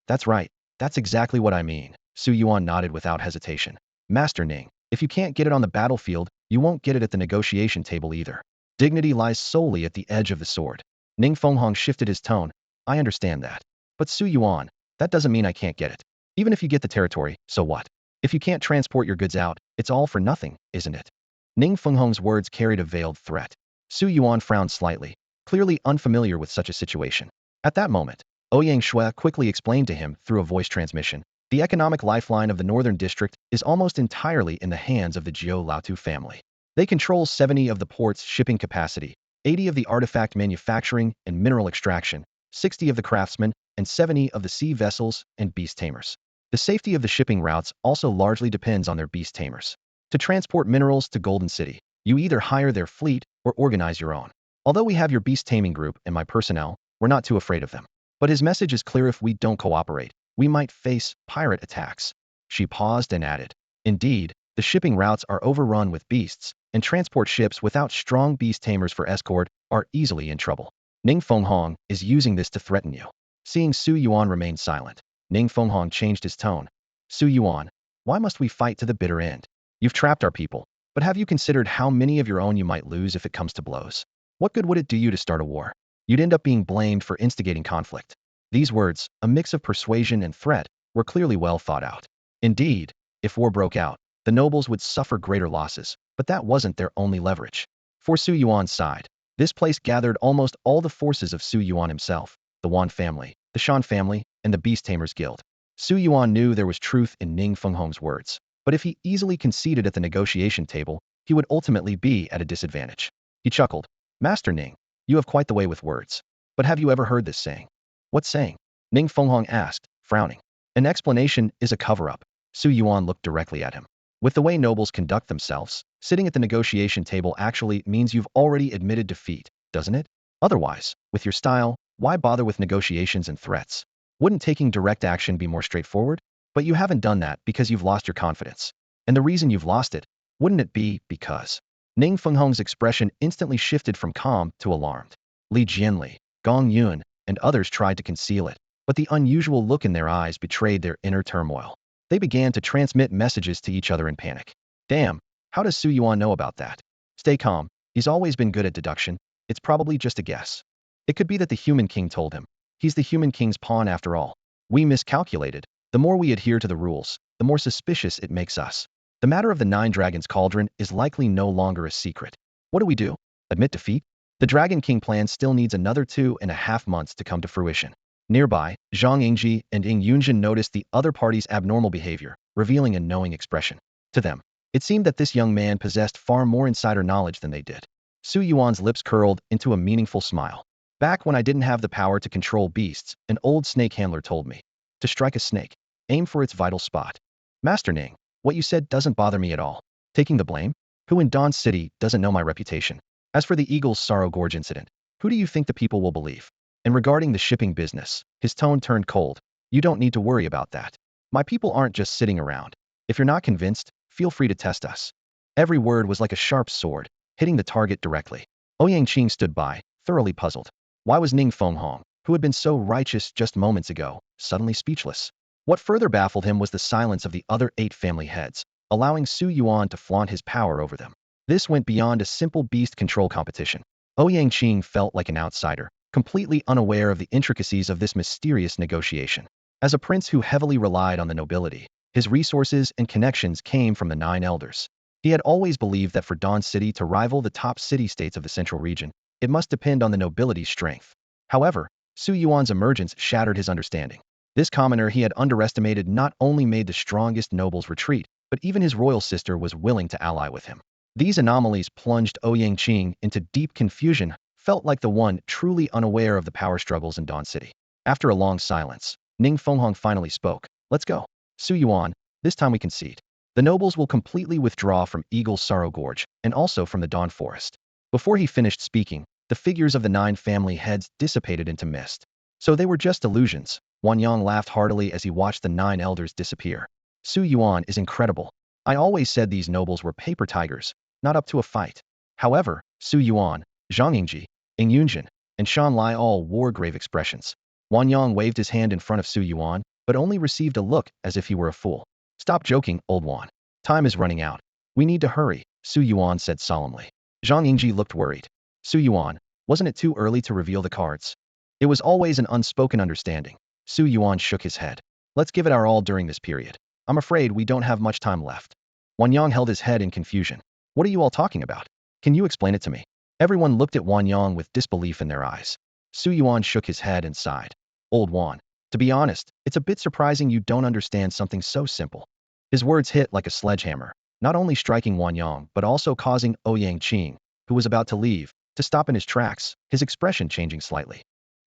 That's right. That's exactly what I mean. Su Yuan nodded without hesitation. Master Ning, if you can't get it on the battlefield, you won't get it at the negotiation table either. Dignity lies solely at the edge of the sword. Ning Fenghong shifted his tone. I understand that. But Su Yuan, that doesn't mean I can't get it. Even if you get the territory, so what? If you can't transport your goods out, it's all for nothing, isn't it? Ning Fenghong's words carried a veiled threat. Su Yuan frowned slightly, clearly unfamiliar with such a situation. At that moment, Ouyang Shui quickly explained to him through a voice transmission, the economic lifeline of the Northern District is almost entirely in the hands of the Jiao Laotu family. They control 70 of the port's shipping capacity, 80 of the artifact manufacturing and mineral extraction, 60 of the craftsmen, and 70 of the sea vessels and beast tamers. The safety of the shipping routes also largely depends on their beast tamers. To transport minerals to Golden City, you either hire their fleet or organize your own. Although we have your beast taming group and my personnel, we're not too afraid of them. But his message is clear: if we don't cooperate, we might face pirate attacks. She paused and added, indeed, the shipping routes are overrun with beasts, and transport ships without strong beast tamers for escort are easily in trouble. Ning Fenghong is using this to threaten you. Seeing Su Yuan remain silent, Ning Fenghong changed his tone. Su Yuan, why must we fight to the bitter end? You've trapped our people, but have you considered how many of your own you might lose if it comes to blows? What good would it do you to start a war? You'd end up being blamed for instigating conflict. These words, a mix of persuasion and threat, were clearly well thought out. Indeed, if war broke out, the nobles would suffer greater losses, but that wasn't their only leverage. For Su Yuan's side, This place gathered almost all the forces of Su Yuan himself, the Wan family, the Shan family, and the Beast Tamers Guild. Su Yuan knew there was truth in Ning Fenghong's words, but if he easily conceded at the negotiation table, he would ultimately be at a disadvantage. He chuckled. Master Ning, you have quite the way with words. But have you ever heard this saying? What saying? Ning Fenghong asked, frowning. An explanation is a cover-up. Su Yuan looked directly at him. With the way nobles conduct themselves, sitting at the negotiation table actually means you've already admitted defeat, doesn't it? Otherwise, with your style, why bother with negotiations and threats? Wouldn't taking direct action be more straightforward? But you haven't done that because you've lost your confidence. And the reason you've lost it, wouldn't it be because? Ning Fenghong's expression instantly shifted from calm to alarmed. Li Jianli, Gong Yun, and others tried to conceal it, but the unusual look in their eyes betrayed their inner turmoil. They began to transmit messages to each other in panic. Damn, how does Su Yuan know about that? Stay calm, he's always been good at deduction. It's probably just a guess. It could be that the human king told him. He's the human king's pawn after all. We miscalculated. The more we adhere to the rules, the more suspicious it makes us. The matter of the 9 Dragons Cauldron is likely no longer a secret. What do? Admit defeat? The Dragon King plan still needs another 2.5 months to come to fruition. Nearby, Zhang Yingji and Ying Yunjin noticed the other party's abnormal behavior, revealing a knowing expression. To them, it seemed that this young man possessed far more insider knowledge than they did. Su Yuan's lips curled into a meaningful smile. Back when I didn't have the power to control beasts, an old snake handler told me. To strike a snake, aim for its vital spot. Master Ning, what you said doesn't bother me at all. Taking the blame? Who in Dawn City doesn't know my reputation? As for the Eagle's Sorrow Gorge incident, who do you think the people will believe? And regarding the shipping business, his tone turned cold. You don't need to worry about that. My people aren't just sitting around. If you're not convinced, feel free to test us. Every word was like a sharp sword, hitting the target directly. Ouyang Qing stood by, thoroughly puzzled. Why was Ning Fenghong, who had been so righteous just moments ago, suddenly speechless? What further baffled him was the silence of the other 8 family heads, allowing Su Yuan to flaunt his power over them. This went beyond a simple beast control competition. Ouyang Qing felt like an outsider, completely unaware of the intricacies of this mysterious negotiation. As a prince who heavily relied on the nobility, his resources and connections came from the 9 elders. He had always believed that for Dawn City to rival the top city-states of the central region, it must depend on the nobility's strength. However, Su Yuan's emergence shattered his understanding. This commoner he had underestimated not only made the strongest nobles retreat, but even his royal sister was willing to ally with him. These anomalies plunged Ouyang Qing into deep confusion, felt like the one truly unaware of the power struggles in Dawn City. After a long silence, Ning Fenghong finally spoke. Let's go. Su Yuan, this time we concede. The nobles will completely withdraw from Eagle's Sorrow Gorge, and also from the Dawn Forest. Before he finished speaking, the figures of the 9 family heads dissipated into mist. So they were just illusions. Wanyang laughed heartily as he watched the 9 elders disappear. Su Yuan is incredible. I always said these nobles were paper tigers, not up to a fight. However, Su Yuan, Zhang Yingji, Ying Yunjin, and Shan Lai all wore grave expressions. Wanyang waved his hand in front of Su Yuan, but only received a look as if he were a fool. Stop joking, old Wan. Time is running out. We need to hurry, Su Yuan said solemnly. Zhang Yingji looked worried. Su Yuan, wasn't it too early to reveal the cards? It was always an unspoken understanding. Su Yuan shook his head. Let's give it our all during this period. I'm afraid we don't have much time left. Wanyang held his head in confusion. What are you all talking about? Can you explain it to me? Everyone looked at Wanyang with disbelief in their eyes. Su Yuan shook his head and sighed. Old Wan, to be honest, it's a bit surprising you don't understand something so simple. His words hit like a sledgehammer, not only striking Wanyang but also causing Ouyang Qing, who was about to leave, to stop in his tracks, his expression changing slightly.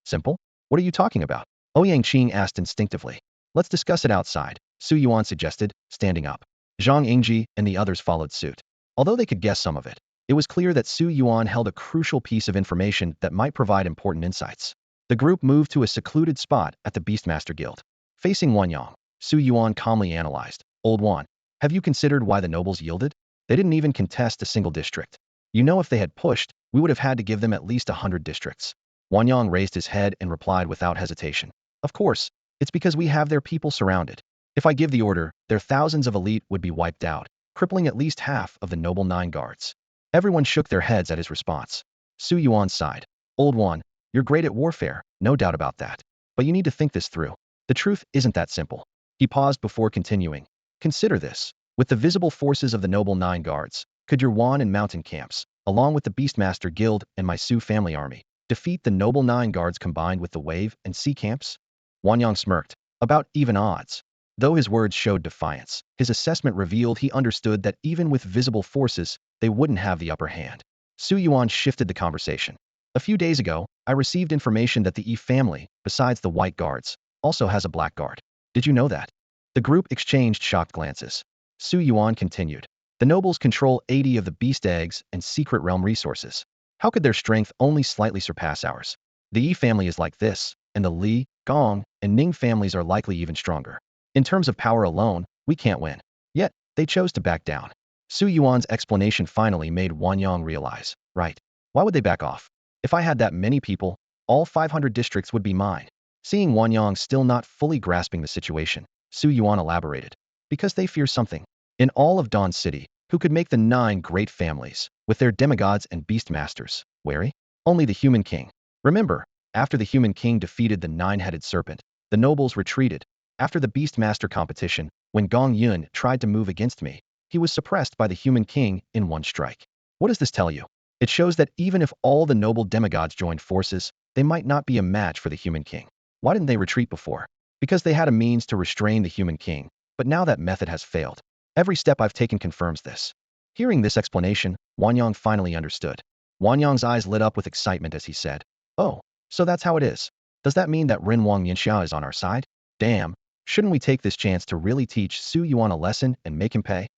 Simple? What are you talking about? Ouyang Qing asked instinctively. Let's discuss it outside, Su Yuan suggested, standing up. Zhang Yingji and the others followed suit. Although they could guess some of it, it was clear that Su Yuan held a crucial piece of information that might provide important insights. The group moved to a secluded spot at the Beastmaster Guild. Facing Wanyang, Su Yuan calmly analyzed. Old Wan, have you considered why the nobles yielded? They didn't even contest a single district. You know, if they had pushed, we would have had to give them at least 100 districts. Wanyang raised his head and replied without hesitation. Of course, it's because we have their people surrounded. If I give the order, their thousands of elite would be wiped out, crippling at least half of the noble 9 guards. Everyone shook their heads at his response. Su Yuan sighed. Old Wan, you're great at warfare, no doubt about that. But you need to think this through. The truth isn't that simple. He paused before continuing. Consider this. With the visible forces of the noble 9 guards, could your Wan and mountain camps, along with the Beastmaster Guild and my Sioux family army, defeat the noble 9 guards combined with the wave and sea camps? Wanyang smirked. About even odds. Though his words showed defiance, his assessment revealed he understood that even with visible forces, they wouldn't have the upper hand. Su Yuan shifted the conversation. A few days ago, I received information that the Yi family, besides the white guards, also has a black guard. Did you know that? The group exchanged shocked glances. Su Yuan continued. The nobles control 80 of the beast eggs and secret realm resources. How could their strength only slightly surpass ours? The Yi family is like this, and the Li, Gong, and Ning families are likely even stronger. In terms of power alone, we can't win. Yet, they chose to back down. Su Yuan's explanation finally made Wanyang realize, right? Why would they back off? If I had that many people, all 500 districts would be mine. Seeing Wanyang still not fully grasping the situation, Su Yuan elaborated. Because they fear something. In all of Dawn City, who could make the 9 great families, with their demigods and beastmasters, wary? Only the human king. Remember, after the human king defeated the 9-headed serpent, the nobles retreated. After the beastmaster competition, when Gong Yun tried to move against me, he was suppressed by the human king in one strike. What does this tell you? It shows that even if all the noble demigods joined forces, they might not be a match for the human king. Why didn't they retreat before? Because they had a means to restrain the human king, but now that method has failed. Every step I've taken confirms this. Hearing this explanation, Wanyang finally understood. Wanyang's eyes lit up with excitement as he said, "Oh, so that's how it is. Does that mean that Ren Wang Yinxia is on our side? Damn, shouldn't we take this chance to really teach Su Yuan a lesson and make him pay?"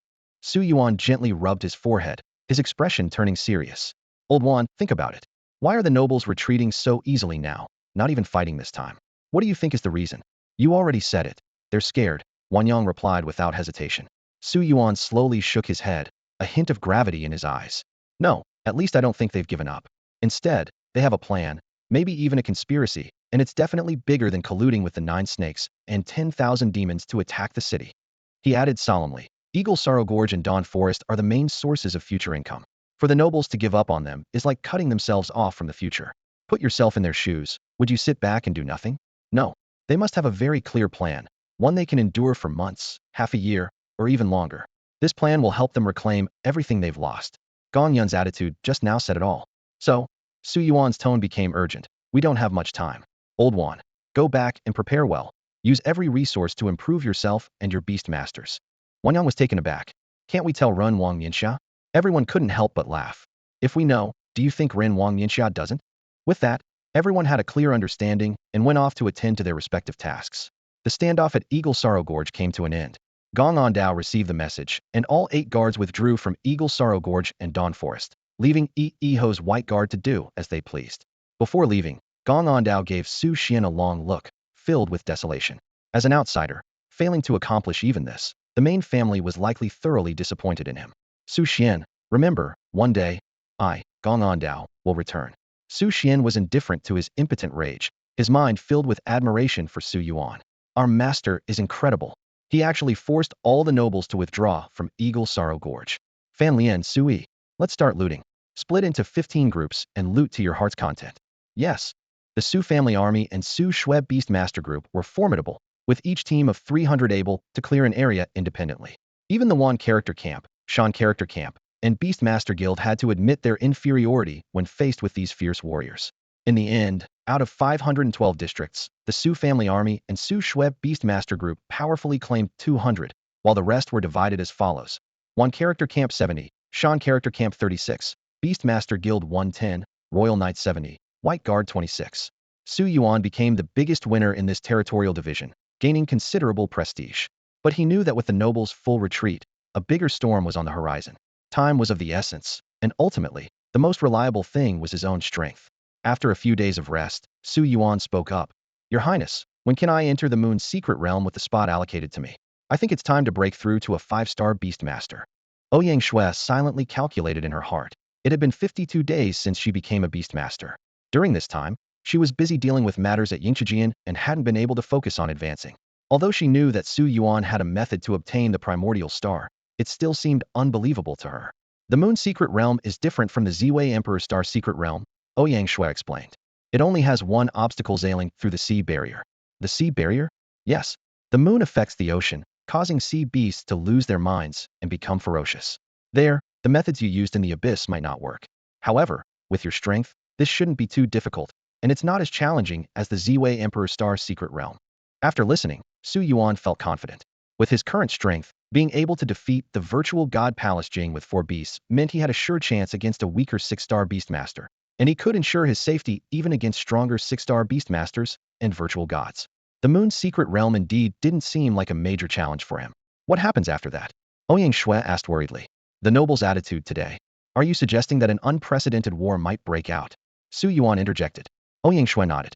Su Yuan gently rubbed his forehead, his expression turning serious. "Old Wan, think about it. Why are the nobles retreating so easily now, not even fighting this time? What do you think is the reason?" "You already said it. They're scared," Wanyang replied without hesitation. Su Yuan slowly shook his head, a hint of gravity in his eyes. "No, at least I don't think they've given up. Instead, they have a plan, maybe even a conspiracy, and it's definitely bigger than colluding with the 9 snakes and 10,000 demons to attack the city." He added solemnly, "Eagle Sorrow Gorge and Dawn Forest are the main sources of future income. For the nobles to give up on them is like cutting themselves off from the future. Put yourself in their shoes. Would you sit back and do nothing? No. They must have a very clear plan, one they can endure for months, half a year, or even longer. This plan will help them reclaim everything they've lost." Gong Yun's attitude just now said it all. "So," Su Yuan's tone became urgent, "we don't have much time. Old Wan, go back and prepare well. Use every resource to improve yourself and your beast masters." Wanyang was taken aback. "Can't we tell Ren Wang Yinxia?" Everyone couldn't help but laugh. "If we know, do you think Ren Wang Yinxia doesn't?" With that, everyone had a clear understanding and went off to attend to their respective tasks. The standoff at Eagle Sorrow Gorge came to an end. Gong Ondao received the message, and all 8 guards withdrew from Eagle Sorrow Gorge and Dawn Forest, leaving Iho's white guard to do as they pleased. Before leaving, Gong Ondao gave Su Xian a long look, filled with desolation. As an outsider, failing to accomplish even this, the main family was likely thoroughly disappointed in him. "Su Xian, remember, one day, I, Gong Ondao, will return." Su Xian was indifferent to his impotent rage, his mind filled with admiration for Su Yuan. "Our master is incredible. He actually forced all the nobles to withdraw from Eagle Sorrow Gorge. Fan Lian Sui, let's start looting. Split into 15 groups and loot to your heart's content." Yes. The Su family army and Su Shui Beastmaster group were formidable, with each team of 300 able to clear an area independently. Even the Wan character camp, Shan character camp, and Beastmaster Guild had to admit their inferiority when faced with these fierce warriors. In the end, out of 512 districts, the Su family army and Su Shui Beastmaster group powerfully claimed 200, while the rest were divided as follows. Wan character camp 70, Shan character camp 36, Beastmaster Guild 110, Royal Knight 70, White Guard 26. Su Yuan became the biggest winner in this territorial division, gaining considerable prestige. But he knew that with the nobles' full retreat, a bigger storm was on the horizon. Time was of the essence, and ultimately, the most reliable thing was his own strength. After a few days of rest, Su Yuan spoke up. "Your Highness, when can I enter the Moon's secret realm with the spot allocated to me? I think it's time to break through to a 5-star Beastmaster." Ouyang Shui silently calculated in her heart. It had been 52 days since she became a Beastmaster. During this time, she was busy dealing with matters at Yingqijian and hadn't been able to focus on advancing. Although she knew that Su Yuan had a method to obtain the primordial star, it still seemed unbelievable to her. "The Moon's secret realm is different from the Ziwei Emperor Star secret realm," Ouyang Shui explained. "It only has one obstacle sailing through the sea barrier." "The sea barrier?" "Yes. The moon affects the ocean, causing sea beasts to lose their minds and become ferocious. There, the methods you used in the abyss might not work. However, with your strength, this shouldn't be too difficult, and it's not as challenging as the Ziwei Emperor Star's secret realm. After listening, Su Yuan felt confident. With his current strength, being able to defeat the virtual god Palace Jing with 4 beasts meant he had a sure chance against a weaker 6-star Beastmaster, and he could ensure his safety even against stronger 6-star Beastmasters and virtual gods. The Moon's secret realm indeed didn't seem like a major challenge for him. What happens after that? Ouyang Shui asked worriedly. The noble's attitude today. Are you suggesting that an unprecedented war might break out? Su Yuan interjected. Ouyang Shui nodded.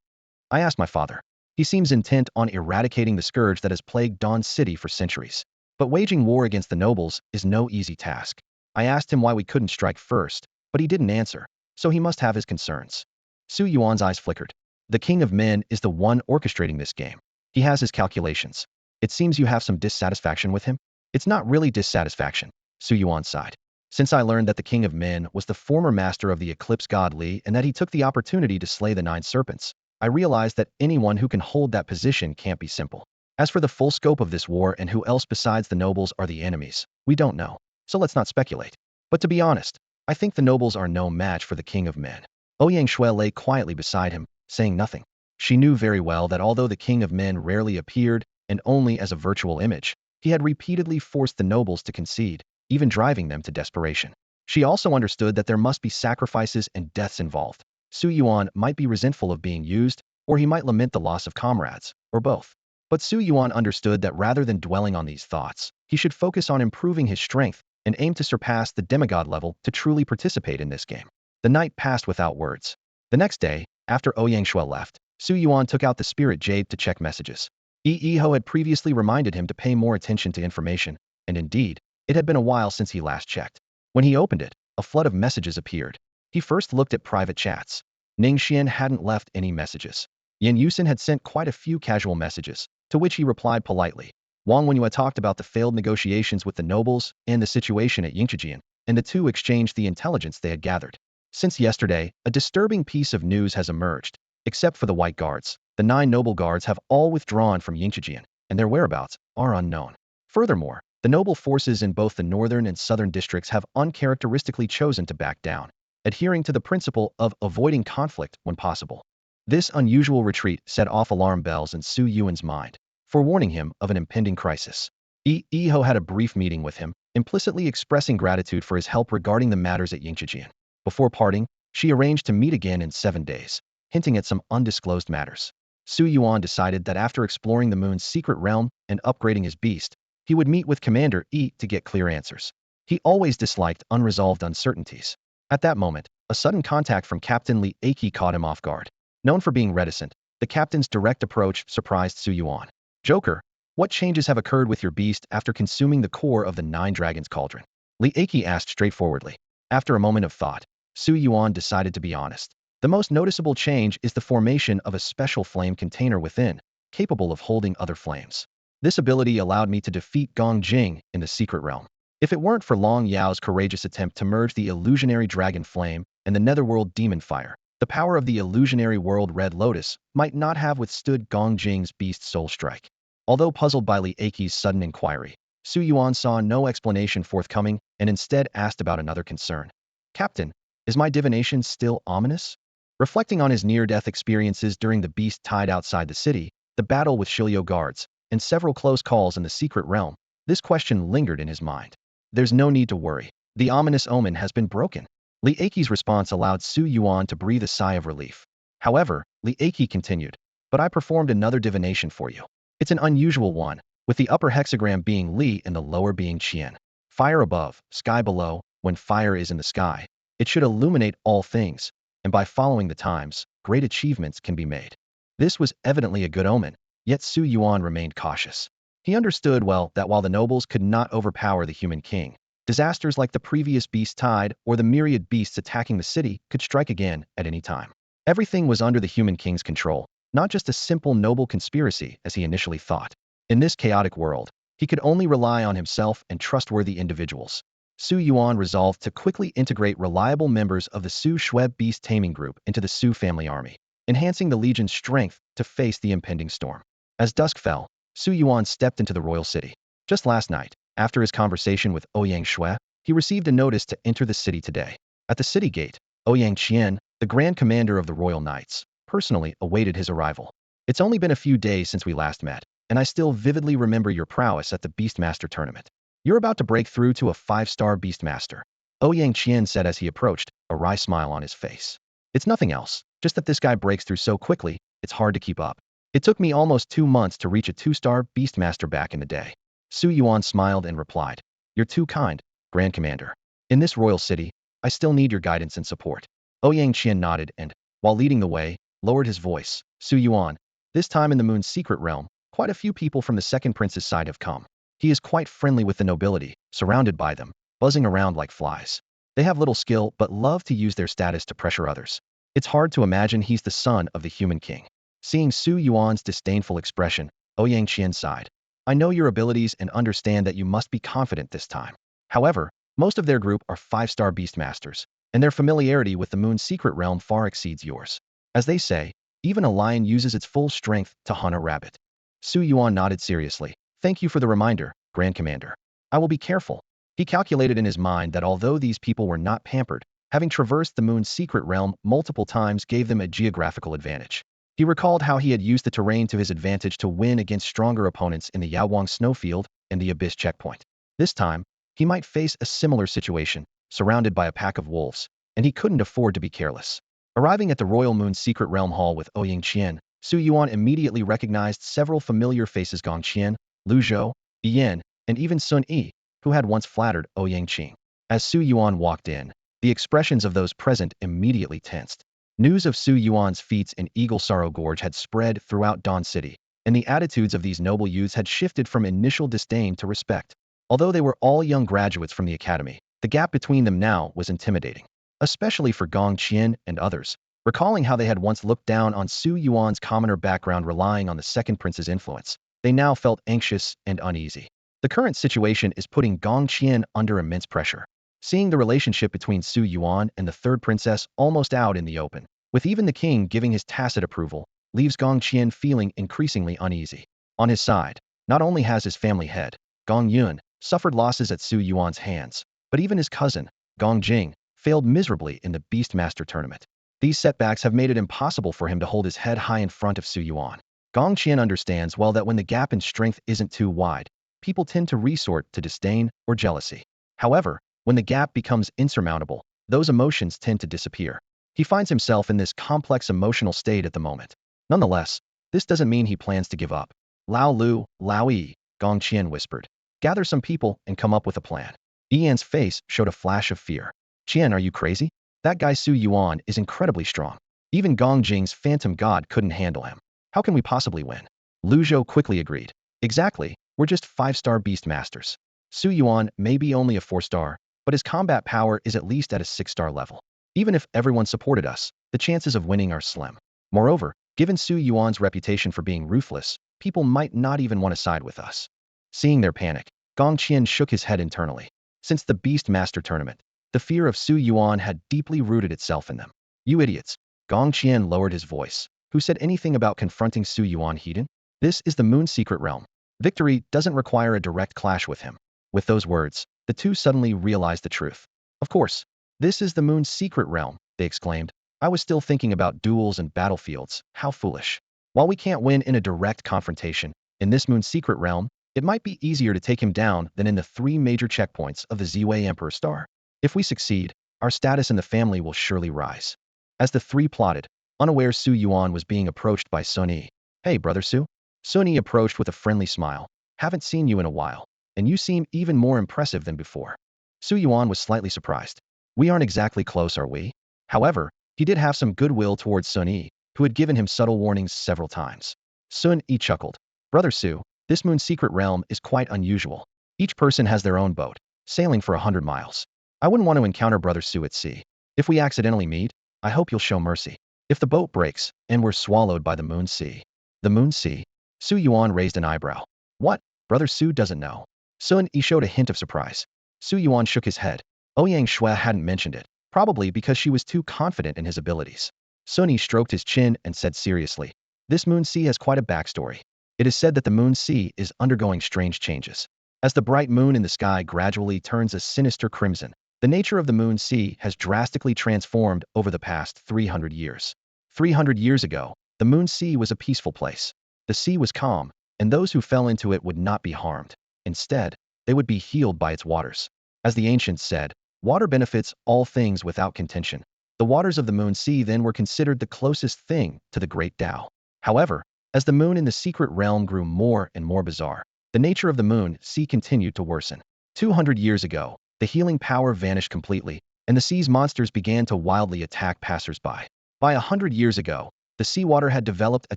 I asked my father. He seems intent on eradicating the scourge that has plagued Dawn City for centuries. But waging war against the nobles is no easy task. I asked him why we couldn't strike first, but he didn't answer, so he must have his concerns. Su Yuan's eyes flickered. The King of Men is the one orchestrating this game. He has his calculations. It seems you have some dissatisfaction with him? It's not really dissatisfaction, Su Yuan sighed. Since I learned that the King of Men was the former master of the Eclipse God Li and that he took the opportunity to slay the 9 serpents, I realized that anyone who can hold that position can't be simple. As for the full scope of this war and who else besides the nobles are the enemies, we don't know, so let's not speculate. But to be honest, I think the nobles are no match for the King of Men. Ouyang Shui lay quietly beside him, saying nothing. She knew very well that although the King of Men rarely appeared, and only as a virtual image, he had repeatedly forced the nobles to concede, even driving them to desperation. She also understood that there must be sacrifices and deaths involved. Su Yuan might be resentful of being used, or he might lament the loss of comrades, or both. But Su Yuan understood that rather than dwelling on these thoughts, he should focus on improving his strength and aim to surpass the demigod level to truly participate in this game. The night passed without words. The next day, after Ouyang Shui left, Su Yuan took out the spirit jade to check messages. Yi Ho had previously reminded him to pay more attention to information, and indeed, it had been a while since he last checked. When he opened it, a flood of messages appeared. He first looked at private chats. Ning Xian hadn't left any messages. Yin Yusin had sent quite a few casual messages, to which he replied politely. Wang Wenyue talked about the failed negotiations with the nobles and the situation at Yingqijian, and the two exchanged the intelligence they had gathered. Since yesterday, a disturbing piece of news has emerged. Except for the White Guards, the 9 noble guards have all withdrawn from Yingqijian, and their whereabouts are unknown. Furthermore, the noble forces in both the northern and southern districts have uncharacteristically chosen to back down, adhering to the principle of avoiding conflict when possible. This unusual retreat set off alarm bells in Su Yuan's mind, forewarning him of an impending crisis. Yi Ho had a brief meeting with him, implicitly expressing gratitude for his help regarding the matters at Yingqijian. Before parting, she arranged to meet again in 7 days, hinting at some undisclosed matters. Su Yuan decided that after exploring the Moon's secret realm and upgrading his beast, he would meet with Commander Yi to get clear answers. He always disliked unresolved uncertainties. At that moment, a sudden contact from Captain Li Aki caught him off guard. Known for being reticent, the captain's direct approach surprised Su Yuan. Joker, what changes have occurred with your beast after consuming the core of the 9 Dragons Cauldron? Li Aki asked straightforwardly. After a moment of thought, Su Yuan decided to be honest. The most noticeable change is the formation of a special flame container within, capable of holding other flames. This ability allowed me to defeat Gong Jing in the secret realm. If it weren't for Long Yao's courageous attempt to merge the illusionary dragon flame and the netherworld demon fire, the power of the illusionary world Red Lotus might not have withstood Gong Jing's beast soul strike. Although puzzled by Li Aki's sudden inquiry, Su Yuan saw no explanation forthcoming and instead asked about another concern. Captain, is my divination still ominous? Reflecting on his near-death experiences during the beast tide outside the city, the battle with Shilio guards, and several close calls in the secret realm, this question lingered in his mind. There's no need to worry. The ominous omen has been broken. Li Aki's response allowed Su Yuan to breathe a sigh of relief. However, Li Aki continued, but I performed another divination for you. It's an unusual one, with the upper hexagram being Li and the lower being Qian. Fire above, sky below, when fire is in the sky, it should illuminate all things, and by following the times, great achievements can be made. This was evidently a good omen, yet Su Yuan remained cautious. He understood well that while the nobles could not overpower the human king, disasters like the previous beast tide or the myriad beasts attacking the city could strike again at any time. Everything was under the human king's control, not just a simple noble conspiracy as he initially thought. In this chaotic world, he could only rely on himself and trustworthy individuals. Su Yuan resolved to quickly integrate reliable members of the Su Shui beast taming group into the Su family army, enhancing the legion's strength to face the impending storm. As dusk fell, Su Yuan stepped into the royal city. Just last night, after his conversation with Ouyang Shui, he received a notice to enter the city today. At the city gate, Ouyang Qian, the Grand Commander of the Royal Knights, personally awaited his arrival. It's only been a few days since we last met, and I still vividly remember your prowess at the Beastmaster tournament. You're about to break through to a 5-star Beastmaster, Ouyang Qian said as he approached, a wry smile on his face. It's nothing else, just that this guy breaks through so quickly, it's hard to keep up. It took me almost 2 months to reach a 2-star Beastmaster back in the day. Su Yuan smiled and replied, You're too kind, Grand Commander. In this royal city, I still need your guidance and support. Ouyang Qian nodded and, while leading the way, lowered his voice. Su Yuan, this time in the Moon's secret realm, quite a few people from the second prince's side have come. He is quite friendly with the nobility, surrounded by them, buzzing around like flies. They have little skill but love to use their status to pressure others. It's hard to imagine he's the son of the human king. Seeing Su Yuan's disdainful expression, Ouyang Qian sighed. I know your abilities and understand that you must be confident this time. However, most of their group are 5-star Beastmasters, and their familiarity with the Moon's secret realm far exceeds yours. As they say, even a lion uses its full strength to hunt a rabbit. Su Yuan nodded seriously. Thank you for the reminder, Grand Commander. I will be careful. He calculated in his mind that although these people were not pampered, having traversed the Moon's secret realm multiple times gave them a geographical advantage. He recalled how he had used the terrain to his advantage to win against stronger opponents in the Yaowang snowfield and the Abyss checkpoint. This time, he might face a similar situation, surrounded by a pack of wolves, and he couldn't afford to be careless. Arriving at the Royal Moon's secret realm hall with Ouyang Qian, Su Yuan immediately recognized several familiar faces: Gong Qian, Lu Zhou, Yan, and even Sun Yi, who had once flattered Ouyang Qing. As Su Yuan walked in, the expressions of those present immediately tensed. News of Su Yuan's feats in Eagle Sorrow Gorge had spread throughout Dawn City, and the attitudes of these noble youths had shifted from initial disdain to respect. Although they were all young graduates from the academy, the gap between them now was intimidating, especially for Gong Qian and others. Recalling how they had once looked down on Su Yuan's commoner background relying on the second prince's influence, they now felt anxious and uneasy. The current situation is putting Gong Qian under immense pressure. Seeing the relationship between Su Yuan and the third princess almost out in the open, with even the king giving his tacit approval, leaves Gong Qian feeling increasingly uneasy. On his side, not only has his family head, Gong Yun, suffered losses at Su Yuan's hands, but even his cousin, Gong Jing, failed miserably in the Beastmaster tournament. These setbacks have made it impossible for him to hold his head high in front of Su Yuan. Gong Qian understands well that when the gap in strength isn't too wide, people tend to resort to disdain or jealousy. However, when the gap becomes insurmountable, those emotions tend to disappear. He finds himself in this complex emotional state at the moment. Nonetheless, this doesn't mean he plans to give up. Lao Lu, Lao Yi, Gong Qian whispered. Gather some people and come up with a plan. Yan's face showed a flash of fear. Qian, are you crazy? That guy Su Yuan is incredibly strong. Even Gong Jing's phantom god couldn't handle him. How can we possibly win? Lu Zhou quickly agreed. Exactly, we're just 5-star Beastmasters. Su Yuan may be only a 4-star, but his combat power is at least at a 6-star level. Even if everyone supported us, the chances of winning are slim. Moreover, given Su Yuan's reputation for being ruthless, people might not even want to side with us. Seeing their panic, Gong Qian shook his head internally. Since the Beastmaster tournament, the fear of Su Yuan had deeply rooted itself in them. You idiots! Gong Qian lowered his voice. Who said anything about confronting Su Yuan Heiden? This is the Moon's secret realm. Victory doesn't require a direct clash with him. With those words, the two suddenly realized the truth. Of course, this is the Moon's secret realm, they exclaimed. I was still thinking about duels and battlefields. How foolish. While we can't win in a direct confrontation, in this Moon's secret realm, it might be easier to take him down than in the 3 major checkpoints of the Ziwei Emperor Star. If we succeed, our status in the family will surely rise. As the three plotted, unaware Su Yuan was being approached by Sun Yi. Hey, brother Su? Sun Yi approached with a friendly smile. Haven't seen you in a while, and you seem even more impressive than before. Su Yuan was slightly surprised. We aren't exactly close, are we? However, he did have some goodwill towards Sun Yi, who had given him subtle warnings several times. Sun Yi chuckled. Brother Su, this Moon's secret realm is quite unusual. Each person has their own boat, sailing for 100 miles. I wouldn't want to encounter Brother Su at sea. If we accidentally meet, I hope you'll show mercy. If the boat breaks, and we're swallowed by the Moon Sea. The Moon Sea? Su Yuan raised an eyebrow. What? Brother Su doesn't know. Sun Yi showed a hint of surprise. Su Yuan shook his head. Ouyang Shui hadn't mentioned it, probably because she was too confident in his abilities. Sun Yi stroked his chin and said seriously, this Moon Sea has quite a backstory. It is said that the Moon Sea is undergoing strange changes. As the bright moon in the sky gradually turns a sinister crimson, The nature of the Moon Sea has drastically transformed over the past 300 years. 300 years ago, the Moon Sea was a peaceful place. The sea was calm, and those who fell into it would not be harmed. Instead, they would be healed by its waters. As the ancients said, water benefits all things without contention. The waters of the Moon Sea then were considered the closest thing to the great Tao. However, as the moon in the secret realm grew more and more bizarre, the nature of the Moon Sea continued to worsen. 200 years ago, the healing power vanished completely, and the sea's monsters began to wildly attack passers-by. By 100 years ago, the seawater had developed a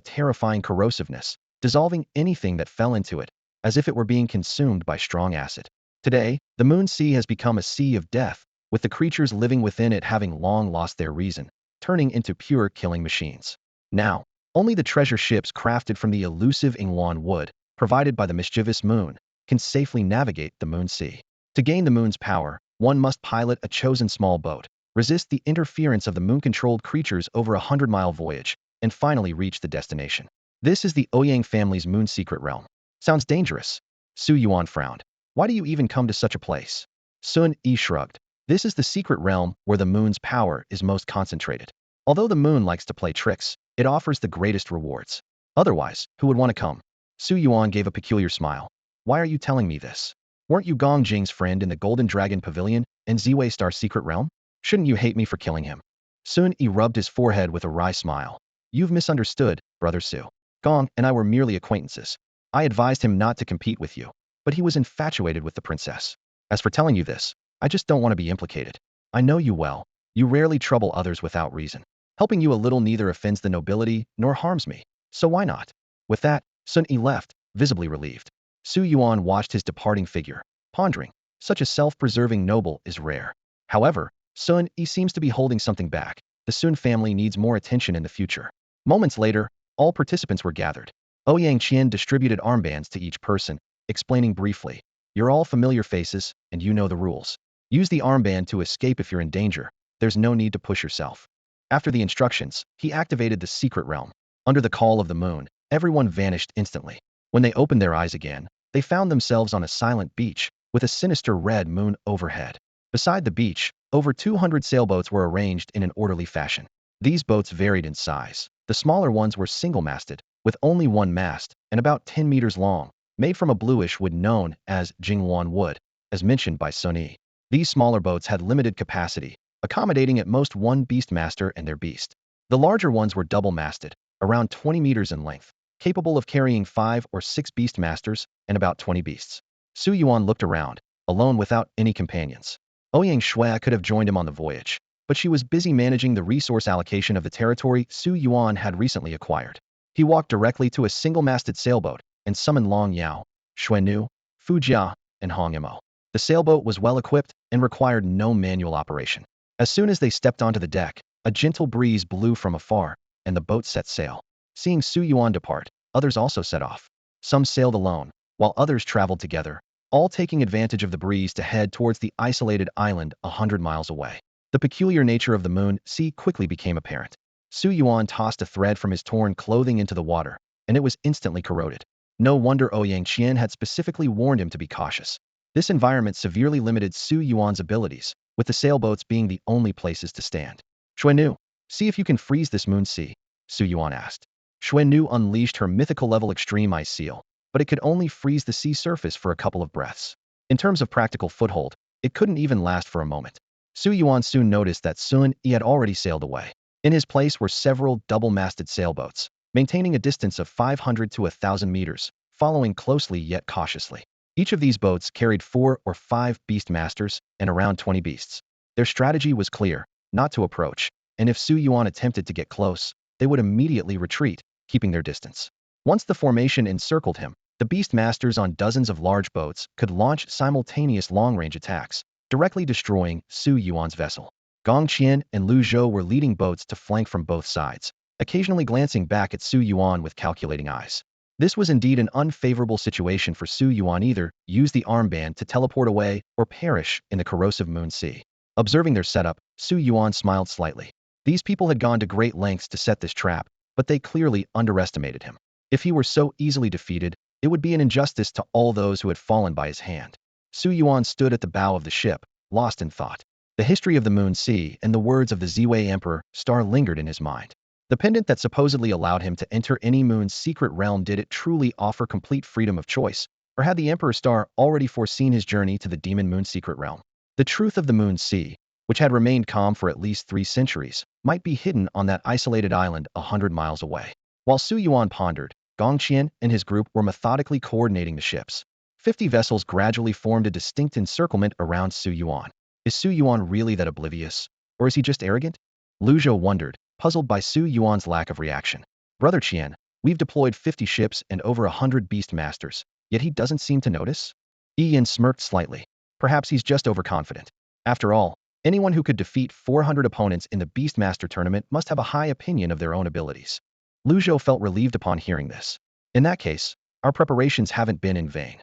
terrifying corrosiveness, dissolving anything that fell into it, as if it were being consumed by strong acid. Today, the Moon Sea has become a sea of death, with the creatures living within it having long lost their reason, turning into pure killing machines. Now, only the treasure ships crafted from the elusive Ingwan wood, provided by the mischievous moon, can safely navigate the Moon Sea. To gain the moon's power, one must pilot a chosen small boat, resist the interference of the moon-controlled creatures over a 100-mile voyage, and finally reach the destination. This is the Ouyang family's moon secret realm. Sounds dangerous. Su Yuan frowned. Why do you even come to such a place? Sun Yi shrugged. This is the secret realm where the moon's power is most concentrated. Although the moon likes to play tricks, it offers the greatest rewards. Otherwise, who would want to come? Su Yuan gave a peculiar smile. Why are you telling me this? Weren't you Gong Jing's friend in the Golden Dragon Pavilion and Ziwei Star's secret realm? Shouldn't you hate me for killing him? Sun Yi rubbed his forehead with a wry smile. You've misunderstood, Brother Su. Gong and I were merely acquaintances. I advised him not to compete with you, but he was infatuated with the princess. As for telling you this, I just don't want to be implicated. I know you well. You rarely trouble others without reason. Helping you a little neither offends the nobility nor harms me, so why not? With that, Sun Yi left, visibly relieved. Su Yuan watched his departing figure, pondering. Such a self-preserving noble is rare. However, Sun Yi seems to be holding something back. The Sun family needs more attention in the future. Moments later, all participants were gathered. Ouyang Qian distributed armbands to each person, explaining briefly. You're all familiar faces, and you know the rules. Use the armband to escape if you're in danger. There's no need to push yourself. After the instructions, he activated the secret realm. Under the call of the moon, everyone vanished instantly. When they opened their eyes again, they found themselves on a silent beach, with a sinister red moon overhead. Beside the beach, over 200 sailboats were arranged in an orderly fashion. These boats varied in size. The smaller ones were single-masted, with only one mast, and about 10 meters long, made from a bluish wood known as Jingwan wood, as mentioned by Sun Yi. These smaller boats had limited capacity, accommodating at most one beastmaster and their beast. The larger ones were double-masted, around 20 meters in length, capable of carrying 5 or 6 beastmasters and about 20 beasts. Su Yuan looked around, alone without any companions. Ouyang Shui could have joined him on the voyage, but she was busy managing the resource allocation of the territory Su Yuan had recently acquired. He walked directly to a single-masted sailboat and summoned Long Yao, Xuannu, Fu Jia, and Hong Imo. The sailboat was well-equipped and required no manual operation. As soon as they stepped onto the deck, a gentle breeze blew from afar, and the boat set sail. Seeing Su Yuan depart, others also set off. Some sailed alone, while others traveled together, all taking advantage of the breeze to head towards the isolated island 100 miles away. The peculiar nature of the Moon Sea quickly became apparent. Su Yuan tossed a thread from his torn clothing into the water, and it was instantly corroded. No wonder Ouyang Qian had specifically warned him to be cautious. This environment severely limited Su Yuan's abilities, with the sailboats being the only places to stand. Xuannu, see if you can freeze this Moon Sea, Su Yuan asked. Xuannu unleashed her mythical-level extreme ice seal, but it could only freeze the sea surface for a couple of breaths. In terms of practical foothold, it couldn't even last for a moment. Su Yuan soon noticed that Sun Yi had already sailed away. In his place were several double-masted sailboats, maintaining a distance of 500 to 1,000 meters, following closely yet cautiously. Each of these boats carried 4 or 5 beastmasters and around 20 beasts. Their strategy was clear, not to approach, and if Su Yuan attempted to get close, they would immediately retreat, keeping their distance. Once the formation encircled him, the beastmasters on dozens of large boats could launch simultaneous long-range attacks, directly destroying Su Yuan's vessel. Gong Qian and Lu Zhou were leading boats to flank from both sides, occasionally glancing back at Su Yuan with calculating eyes. This was indeed an unfavorable situation for Su Yuan, either use the armband to teleport away or perish in the corrosive Moon Sea. Observing their setup, Su Yuan smiled slightly. These people had gone to great lengths to set this trap, but they clearly underestimated him. If he were so easily defeated, it would be an injustice to all those who had fallen by his hand. Su Yuan stood at the bow of the ship, lost in thought. The history of the Moon Sea and the words of the Ziwei Emperor Star lingered in his mind. The pendant that supposedly allowed him to enter any moon's secret realm, did it truly offer complete freedom of choice, or had the Emperor Star already foreseen his journey to the demon moon secret realm? The truth of the Moon Sea, which had remained calm for at least 3 centuries, might be hidden on that isolated island 100 miles away. While Su Yuan pondered, Gong Qian and his group were methodically coordinating the ships. 50 vessels gradually formed a distinct encirclement around Su Yuan. Is Su Yuan really that oblivious? Or is he just arrogant? Lu Zhou wondered, puzzled by Su Yuan's lack of reaction. Brother Qian, we've deployed 50 ships and over 100 beast masters, yet he doesn't seem to notice? Ian smirked slightly. Perhaps he's just overconfident. After all, anyone who could defeat 400 opponents in the Beastmaster tournament must have a high opinion of their own abilities. Lu Zhou felt relieved upon hearing this. In that case, our preparations haven't been in vain.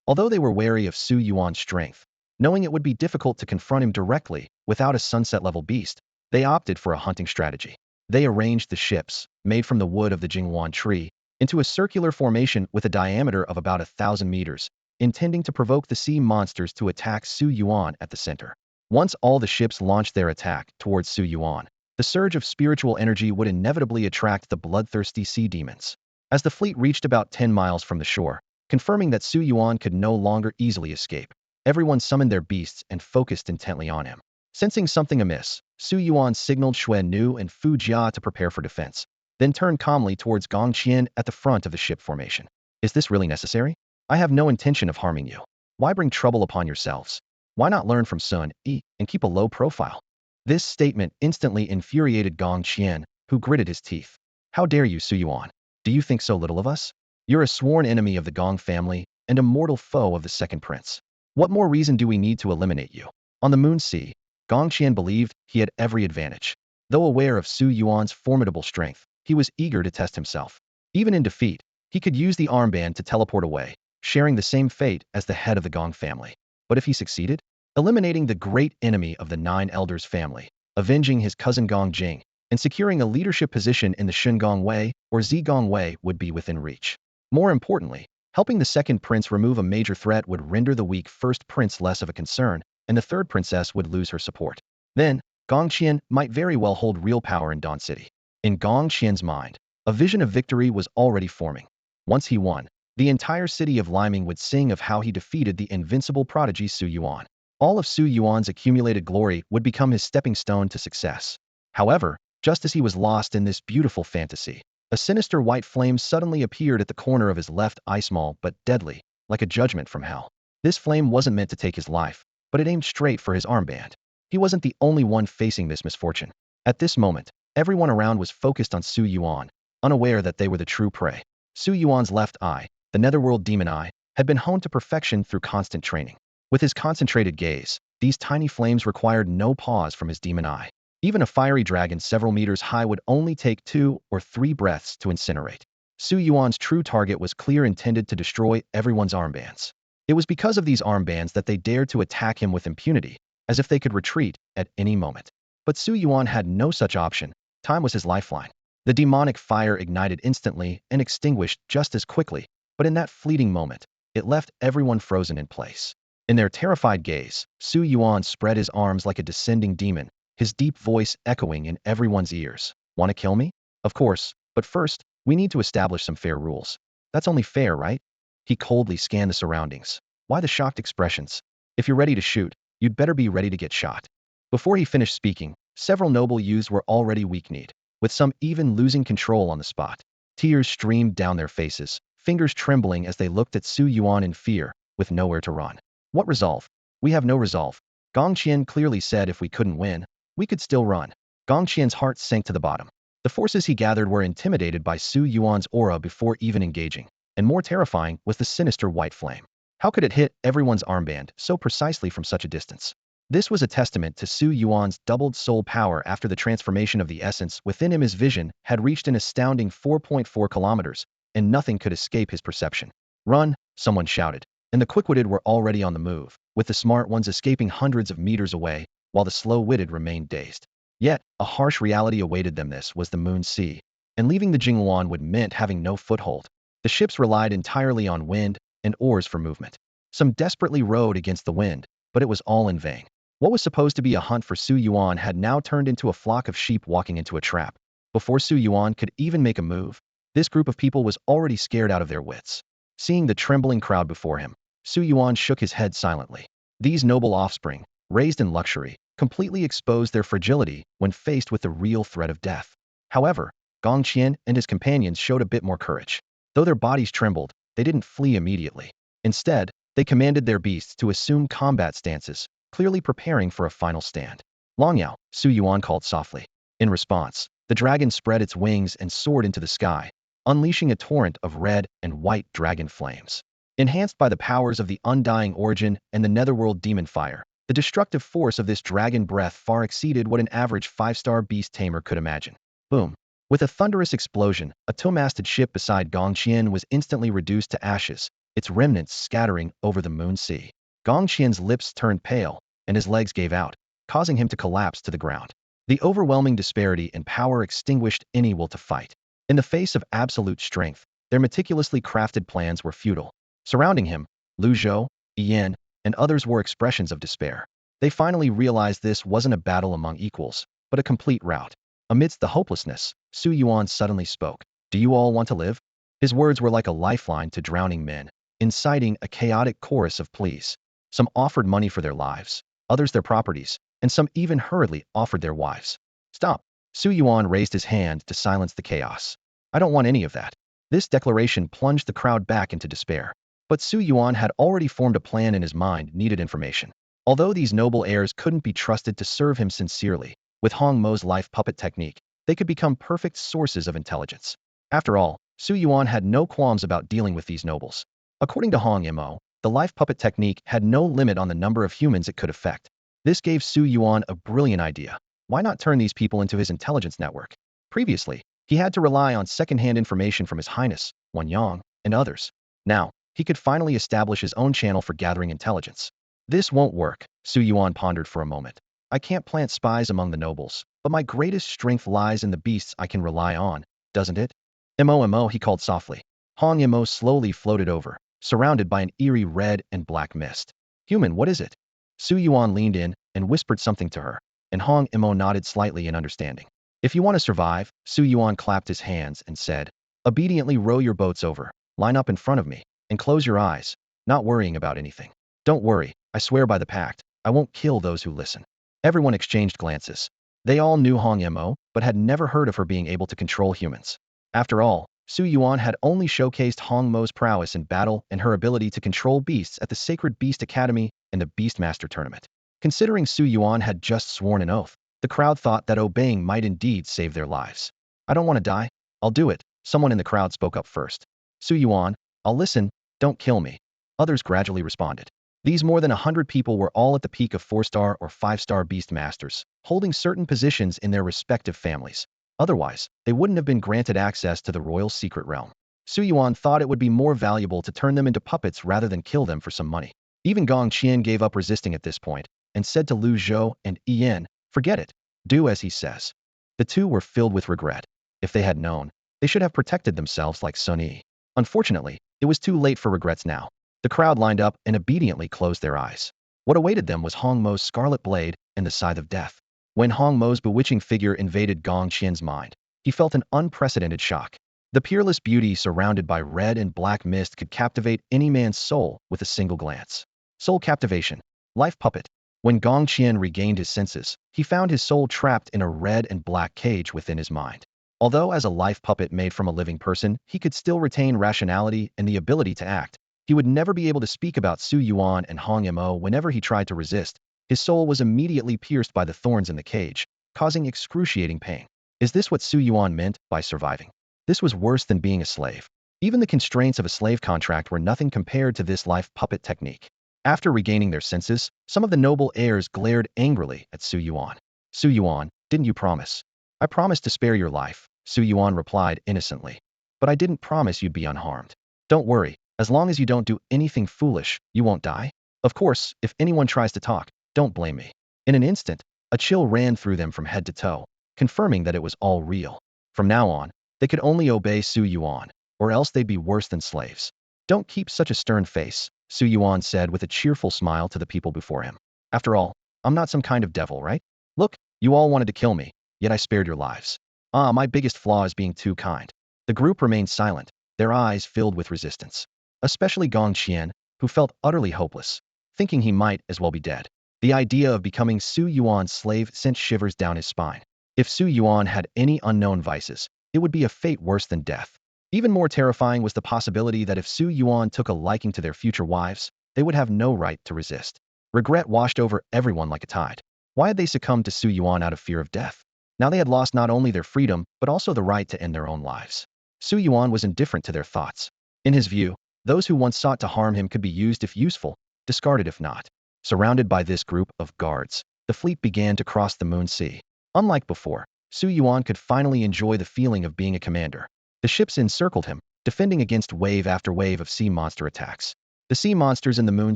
Although they were wary of Su Yuan's strength, knowing it would be difficult to confront him directly without a sunset-level beast, they opted for a hunting strategy. They arranged the ships, made from the wood of the Jinghuan tree, into a circular formation with a diameter of about 1,000 meters, intending to provoke the sea monsters to attack Su Yuan at the center. Once all the ships launched their attack towards Su Yuan, the surge of spiritual energy would inevitably attract the bloodthirsty sea demons. As the fleet reached about 10 miles from the shore, confirming that Su Yuan could no longer easily escape, everyone summoned their beasts and focused intently on him. Sensing something amiss, Su Yuan signaled Xuan Nu and Fu Jia to prepare for defense, then turned calmly towards Gong Qian at the front of the ship formation. Is this really necessary? I have no intention of harming you. Why bring trouble upon yourselves? Why not learn from Sun Yi and keep a low profile? This statement instantly infuriated Gong Qian, who gritted his teeth. How dare you, Su Yuan? Do you think so little of us? You're a sworn enemy of the Gong family and a mortal foe of the second prince. What more reason do we need to eliminate you? On the Moon Sea, Gong Qian believed he had every advantage. Though aware of Su Yuan's formidable strength, he was eager to test himself. Even in defeat, he could use the armband to teleport away, sharing the same fate as the head of the Gong family. But if he succeeded, eliminating the great enemy of the 9 Elders family, avenging his cousin Gong Jing, and securing a leadership position in the Shengong Wei or Zigong Wei would be within reach. More importantly, helping the second prince remove a major threat would render the weak first prince less of a concern, and the third princess would lose her support. Then, Gong Qian might very well hold real power in Dawn City. In Gong Qian's mind, a vision of victory was already forming. Once he won, the entire city of Liming would sing of how he defeated the invincible prodigy Su Yuan. All of Su Yuan's accumulated glory would become his stepping stone to success. However, just as he was lost in this beautiful fantasy, a sinister white flame suddenly appeared at the corner of his left eye, small but deadly, like a judgment from hell. This flame wasn't meant to take his life, but it aimed straight for his armband. He wasn't the only one facing this misfortune. At this moment, everyone around was focused on Su Yuan, unaware that they were the true prey. Su Yuan's left eye, the netherworld demon eye, had been honed to perfection through constant training. With his concentrated gaze, these tiny flames required no pause from his demon eye. Even a fiery dragon several meters high would only take 2 or 3 breaths to incinerate. Su Yuan's true target was clear, intended to destroy everyone's armbands. It was because of these armbands that they dared to attack him with impunity, as if they could retreat at any moment. But Su Yuan had no such option. Time was his lifeline. The demonic fire ignited instantly and extinguished just as quickly, but in that fleeting moment, it left everyone frozen in place. In their terrified gaze, Su Yuan spread his arms like a descending demon, his deep voice echoing in everyone's ears. Want to kill me? Of course, but first, we need to establish some fair rules. That's only fair, right? He coldly scanned the surroundings. Why the shocked expressions? If you're ready to shoot, you'd better be ready to get shot. Before he finished speaking, several noble youths were already weak-kneed, with some even losing control on the spot. Tears streamed down their faces, fingers trembling as they looked at Su Yuan in fear, with nowhere to run. What resolve? We have no resolve. Gong Qian clearly said if we couldn't win, we could still run. Gong Qian's heart sank to the bottom. The forces he gathered were intimidated by Su Yuan's aura before even engaging, and more terrifying was the sinister white flame. How could it hit everyone's armband so precisely from such a distance? This was a testament to Su Yuan's doubled soul power after the transformation of the essence within him. His vision had reached an astounding 4.4 kilometers, and nothing could escape his perception. Run, someone shouted, and the quick-witted were already on the move, with the smart ones escaping hundreds of meters away, while the slow-witted remained dazed. Yet, a harsh reality awaited them. This was the Moon Sea, and leaving the Jinghuan would meant having no foothold. The ships relied entirely on wind and oars for movement. Some desperately rowed against the wind, but it was all in vain. What was supposed to be a hunt for Su Yuan had now turned into a flock of sheep walking into a trap. Before Su Yuan could even make a move, this group of people was already scared out of their wits. Seeing the trembling crowd before him, Su Yuan shook his head silently. These noble offspring, raised in luxury, completely exposed their fragility when faced with the real threat of death. However, Gong Qian and his companions showed a bit more courage. Though their bodies trembled, they didn't flee immediately. Instead, they commanded their beasts to assume combat stances, clearly preparing for a final stand. Longyao, Su Yuan called softly. In response, the dragon spread its wings and soared into the sky, unleashing a torrent of red and white dragon flames. Enhanced by the powers of the Undying Origin and the Netherworld Demon Fire, the destructive force of this dragon breath far exceeded what an average 5-star beast tamer could imagine. Boom. With a thunderous explosion, a two-masted ship beside Gong Qian was instantly reduced to ashes, its remnants scattering over the moon sea. Gong Qian's lips turned pale, and his legs gave out, causing him to collapse to the ground. The overwhelming disparity in power extinguished any will to fight. In the face of absolute strength, their meticulously crafted plans were futile. Surrounding him, Lu Zhou, Yan, and others wore expressions of despair. They finally realized this wasn't a battle among equals, but a complete rout. Amidst the hopelessness, Su Yuan suddenly spoke. Do you all want to live? His words were like a lifeline to drowning men, inciting a chaotic chorus of pleas. Some offered money for their lives, others their properties, and some even hurriedly offered their wives. Stop! Su Yuan raised his hand to silence the chaos. I don't want any of that. This declaration plunged the crowd back into despair. But Su Yuan had already formed a plan in his mind, needed information. Although these noble heirs couldn't be trusted to serve him sincerely, with Hong Mo's life puppet technique, they could become perfect sources of intelligence. After all, Su Yuan had no qualms about dealing with these nobles. According to Hong Mo, the life puppet technique had no limit on the number of humans it could affect. This gave Su Yuan a brilliant idea. Why not turn these people into his intelligence network? Previously, he had to rely on second-hand information from His Highness, Wan Yang, and others. Now, he could finally establish his own channel for gathering intelligence. This won't work, Su Yuan pondered for a moment. I can't plant spies among the nobles, but my greatest strength lies in the beasts I can rely on, doesn't it? Mo, he called softly. Hong Mo slowly floated over, surrounded by an eerie red and black mist. Human, what is it? Su Yuan leaned in and whispered something to her, and Hong Mo nodded slightly in understanding. If you want to survive, Su Yuan clapped his hands and said, obediently row your boats over, line up in front of me, and close your eyes, not worrying about anything. Don't worry, I swear by the pact, I won't kill those who listen. Everyone exchanged glances. They all knew Hong Mo, but had never heard of her being able to control humans. After all, Su Yuan had only showcased Hong Mo's prowess in battle and her ability to control beasts at the Sacred Beast Academy and the Beastmaster Tournament. Considering Su Yuan had just sworn an oath, the crowd thought that obeying might indeed save their lives. I don't want to die. I'll do it, someone in the crowd spoke up first. Su Yuan, I'll listen, don't kill me. Others gradually responded. These more than 100 people were all at the peak of 4-star or 5-star beast masters, holding certain positions in their respective families. Otherwise, they wouldn't have been granted access to the royal secret realm. Su Yuan thought it would be more valuable to turn them into puppets rather than kill them for some money. Even Gong Qian gave up resisting at this point, and said to Lu Zhou and Yan, forget it, do as he says. The two were filled with regret. If they had known, they should have protected themselves like Sun Yi. Unfortunately, it was too late for regrets now. The crowd lined up and obediently closed their eyes. What awaited them was Hong Mo's scarlet blade and the scythe of death. When Hong Mo's bewitching figure invaded Gong Qian's mind, he felt an unprecedented shock. The peerless beauty surrounded by red and black mist could captivate any man's soul with a single glance. Soul captivation. Life puppet. When Gong Qian regained his senses, he found his soul trapped in a red and black cage within his mind. Although as a life puppet made from a living person, he could still retain rationality and the ability to act. He would never be able to speak about Su Yuan and Hong Mo whenever he tried to resist. His soul was immediately pierced by the thorns in the cage, causing excruciating pain. Is this what Su Yuan meant by surviving? This was worse than being a slave. Even the constraints of a slave contract were nothing compared to this life puppet technique. After regaining their senses, some of the noble heirs glared angrily at Su Yuan. Su Yuan, didn't you promise? I promised to spare your life, Su Yuan replied innocently. But I didn't promise you'd be unharmed. Don't worry, as long as you don't do anything foolish, you won't die. Of course, if anyone tries to talk, don't blame me. In an instant, a chill ran through them from head to toe, confirming that it was all real. From now on, they could only obey Su Yuan, or else they'd be worse than slaves. Don't keep such a stern face, Su Yuan said with a cheerful smile to the people before him. After all, I'm not some kind of devil, right? Look, you all wanted to kill me, yet I spared your lives. Ah, my biggest flaw is being too kind. The group remained silent, their eyes filled with resistance. Especially Gong Qian, who felt utterly hopeless, thinking he might as well be dead. The idea of becoming Su Yuan's slave sent shivers down his spine. If Su Yuan had any unknown vices, it would be a fate worse than death. Even more terrifying was the possibility that if Su Yuan took a liking to their future wives, they would have no right to resist. Regret washed over everyone like a tide. Why had they succumbed to Su Yuan out of fear of death? Now they had lost not only their freedom, but also the right to end their own lives. Su Yuan was indifferent to their thoughts. In his view, those who once sought to harm him could be used if useful, discarded if not. Surrounded by this group of guards, the fleet began to cross the Moon Sea. Unlike before, Su Yuan could finally enjoy the feeling of being a commander. The ships encircled him, defending against wave after wave of sea monster attacks. The sea monsters in the Moon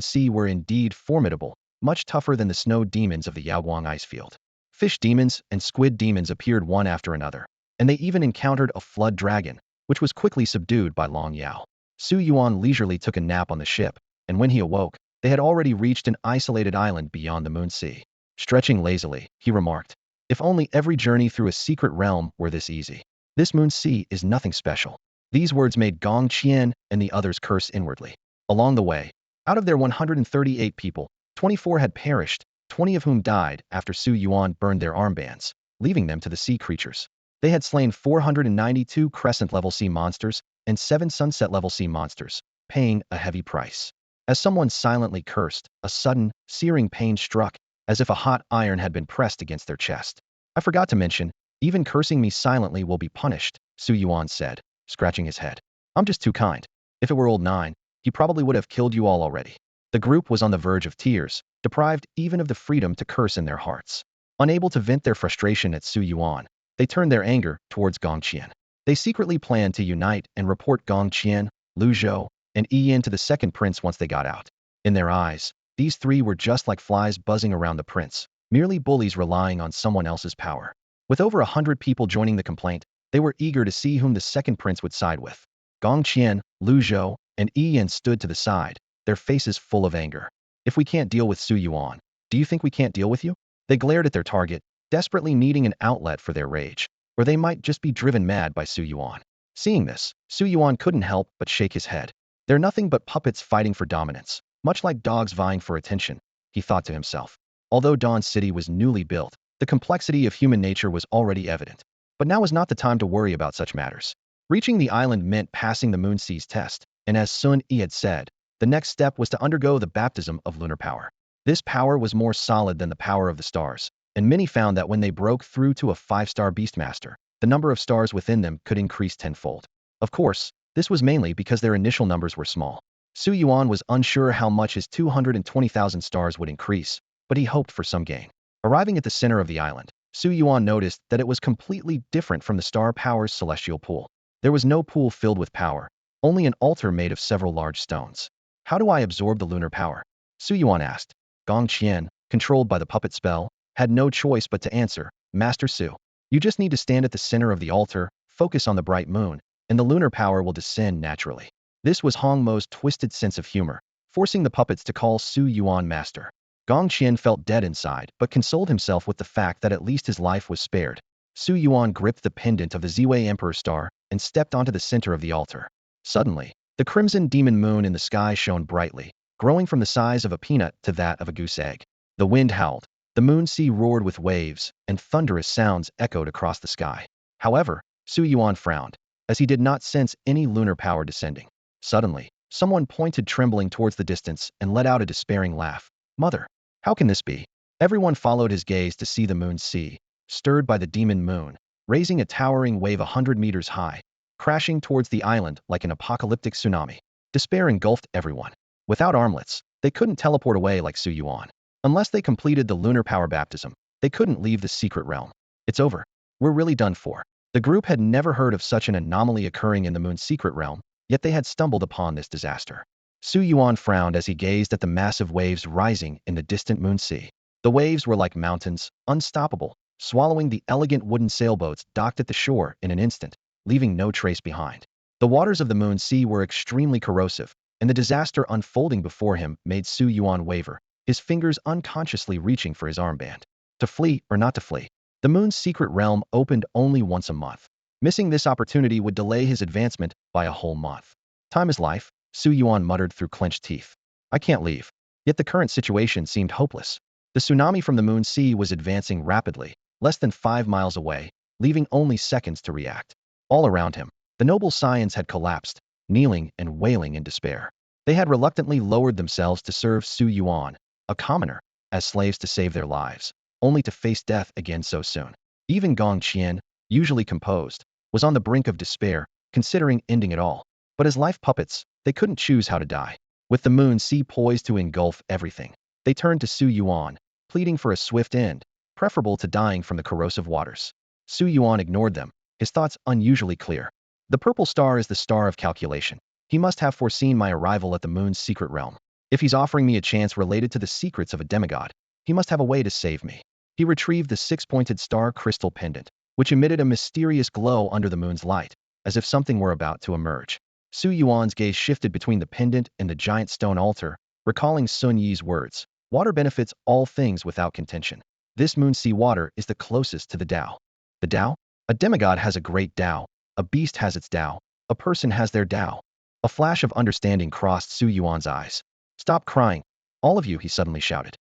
Sea were indeed formidable, much tougher than the snow demons of the Yaoguang icefield. Fish demons and squid demons appeared one after another, and they even encountered a flood dragon, which was quickly subdued by Long Yao. Su Yuan leisurely took a nap on the ship, and when he awoke, they had already reached an isolated island beyond the Moon Sea. Stretching lazily, he remarked, "If only every journey through a secret realm were this easy. This Moon Sea is nothing special." These words made Gong Qian and the others curse inwardly. Along the way, out of their 138 people, 24 had perished, 20 of whom died after Su Yuan burned their armbands, leaving them to the sea creatures. They had slain 492 crescent-level sea monsters and 7 sunset-level sea monsters, paying a heavy price. As someone silently cursed, a sudden, searing pain struck, as if a hot iron had been pressed against their chest. "I forgot to mention, even cursing me silently will be punished," Su Yuan said, scratching his head. "I'm just too kind. If it were old Nine, he probably would have killed you all already." The group was on the verge of tears, deprived even of the freedom to curse in their hearts. Unable to vent their frustration at Su Yuan, they turned their anger towards Gong Qian. They secretly planned to unite and report Gong Qian, Lu Zhou, and Yi to the second prince once they got out. In their eyes, these three were just like flies buzzing around the prince, merely bullies relying on someone else's power. With over 100 people joining the complaint, they were eager to see whom the second prince would side with. Gong Qian, Lu Zhou, and Yi stood to the side, their faces full of anger. "If we can't deal with Su Yuan, do you think we can't deal with you?" They glared at their target, desperately needing an outlet for their rage, or they might just be driven mad by Su Yuan. Seeing this, Su Yuan couldn't help but shake his head. "They're nothing but puppets fighting for dominance, much like dogs vying for attention," he thought to himself. Although Dawn City was newly built, the complexity of human nature was already evident. But now was not the time to worry about such matters. Reaching the island meant passing the Moon Sea's test, and as Sun Yi had said, the next step was to undergo the baptism of lunar power. This power was more solid than the power of the stars, and many found that when they broke through to a 5-star Beastmaster, the number of stars within them could increase tenfold. Of course, this was mainly because their initial numbers were small. Su Yuan was unsure how much his 220,000 stars would increase, but he hoped for some gain. Arriving at the center of the island, Su Yuan noticed that it was completely different from the star power's celestial pool. There was no pool filled with power, only an altar made of several large stones. "How do I absorb the lunar power?" Su Yuan asked. Gong Qian, controlled by the puppet spell, had no choice but to answer, "Master Su, you just need to stand at the center of the altar, focus on the bright moon, and the lunar power will descend naturally." This was Hong Mo's twisted sense of humor, forcing the puppets to call Su Yuan master. Gong Qian felt dead inside, but consoled himself with the fact that at least his life was spared. Su Yuan gripped the pendant of the Ziwei Emperor star and stepped onto the center of the altar. Suddenly, the crimson demon moon in the sky shone brightly, growing from the size of a peanut to that of a goose egg. The wind howled, the Moon Sea roared with waves, and thunderous sounds echoed across the sky. However, Su Yuan frowned, as he did not sense any lunar power descending. Suddenly, someone pointed trembling towards the distance and let out a despairing laugh. "Mother, how can this be?" Everyone followed his gaze to see the Moon Sea, stirred by the demon moon, raising a towering wave 100 meters high, crashing towards the island like an apocalyptic tsunami. Despair engulfed everyone. Without armlets, they couldn't teleport away like Su Yuan. Unless they completed the lunar power baptism, they couldn't leave the secret realm. "It's over. We're really done for." The group had never heard of such an anomaly occurring in the Moon's secret realm, yet they had stumbled upon this disaster. Su Yuan frowned as he gazed at the massive waves rising in the distant Moon Sea. The waves were like mountains, unstoppable, swallowing the elegant wooden sailboats docked at the shore in an instant, leaving no trace behind. The waters of the Moon Sea were extremely corrosive, and the disaster unfolding before him made Su Yuan waver, his fingers unconsciously reaching for his armband. To flee or not to flee? The moon's secret realm opened only once a month. Missing this opportunity would delay his advancement by a whole month. Time is life, Su Yuan muttered through clenched teeth. I can't leave. Yet the current situation seemed hopeless. The tsunami from the moon sea was advancing rapidly, less than 5 miles away, leaving only seconds to react. All around him, the noble scions had collapsed, kneeling and wailing in despair. They had reluctantly lowered themselves to serve Su Yuan, a commoner, as slaves to save their lives, only to face death again so soon. Even Gong Qian, usually composed, was on the brink of despair, considering ending it all. But as life puppets, they couldn't choose how to die. With the moon sea poised to engulf everything, they turned to Su Yuan, pleading for a swift end, preferable to dying from the corrosive waters. Su Yuan ignored them, his thoughts unusually clear. The purple star is the star of calculation. He must have foreseen my arrival at the moon's secret realm. If he's offering me a chance related to the secrets of a demigod, he must have a way to save me. He retrieved the 6-pointed star crystal pendant, which emitted a mysterious glow under the moon's light, as if something were about to emerge. Su Yuan's gaze shifted between the pendant and the giant stone altar, recalling Sun Yi's words. Water benefits all things without contention. This moon sea water is the closest to the Tao. The Tao? A demigod has a great Tao. A beast has its Tao. A person has their Tao. A flash of understanding crossed Su Yuan's eyes. Stop crying, all of you, he suddenly shouted.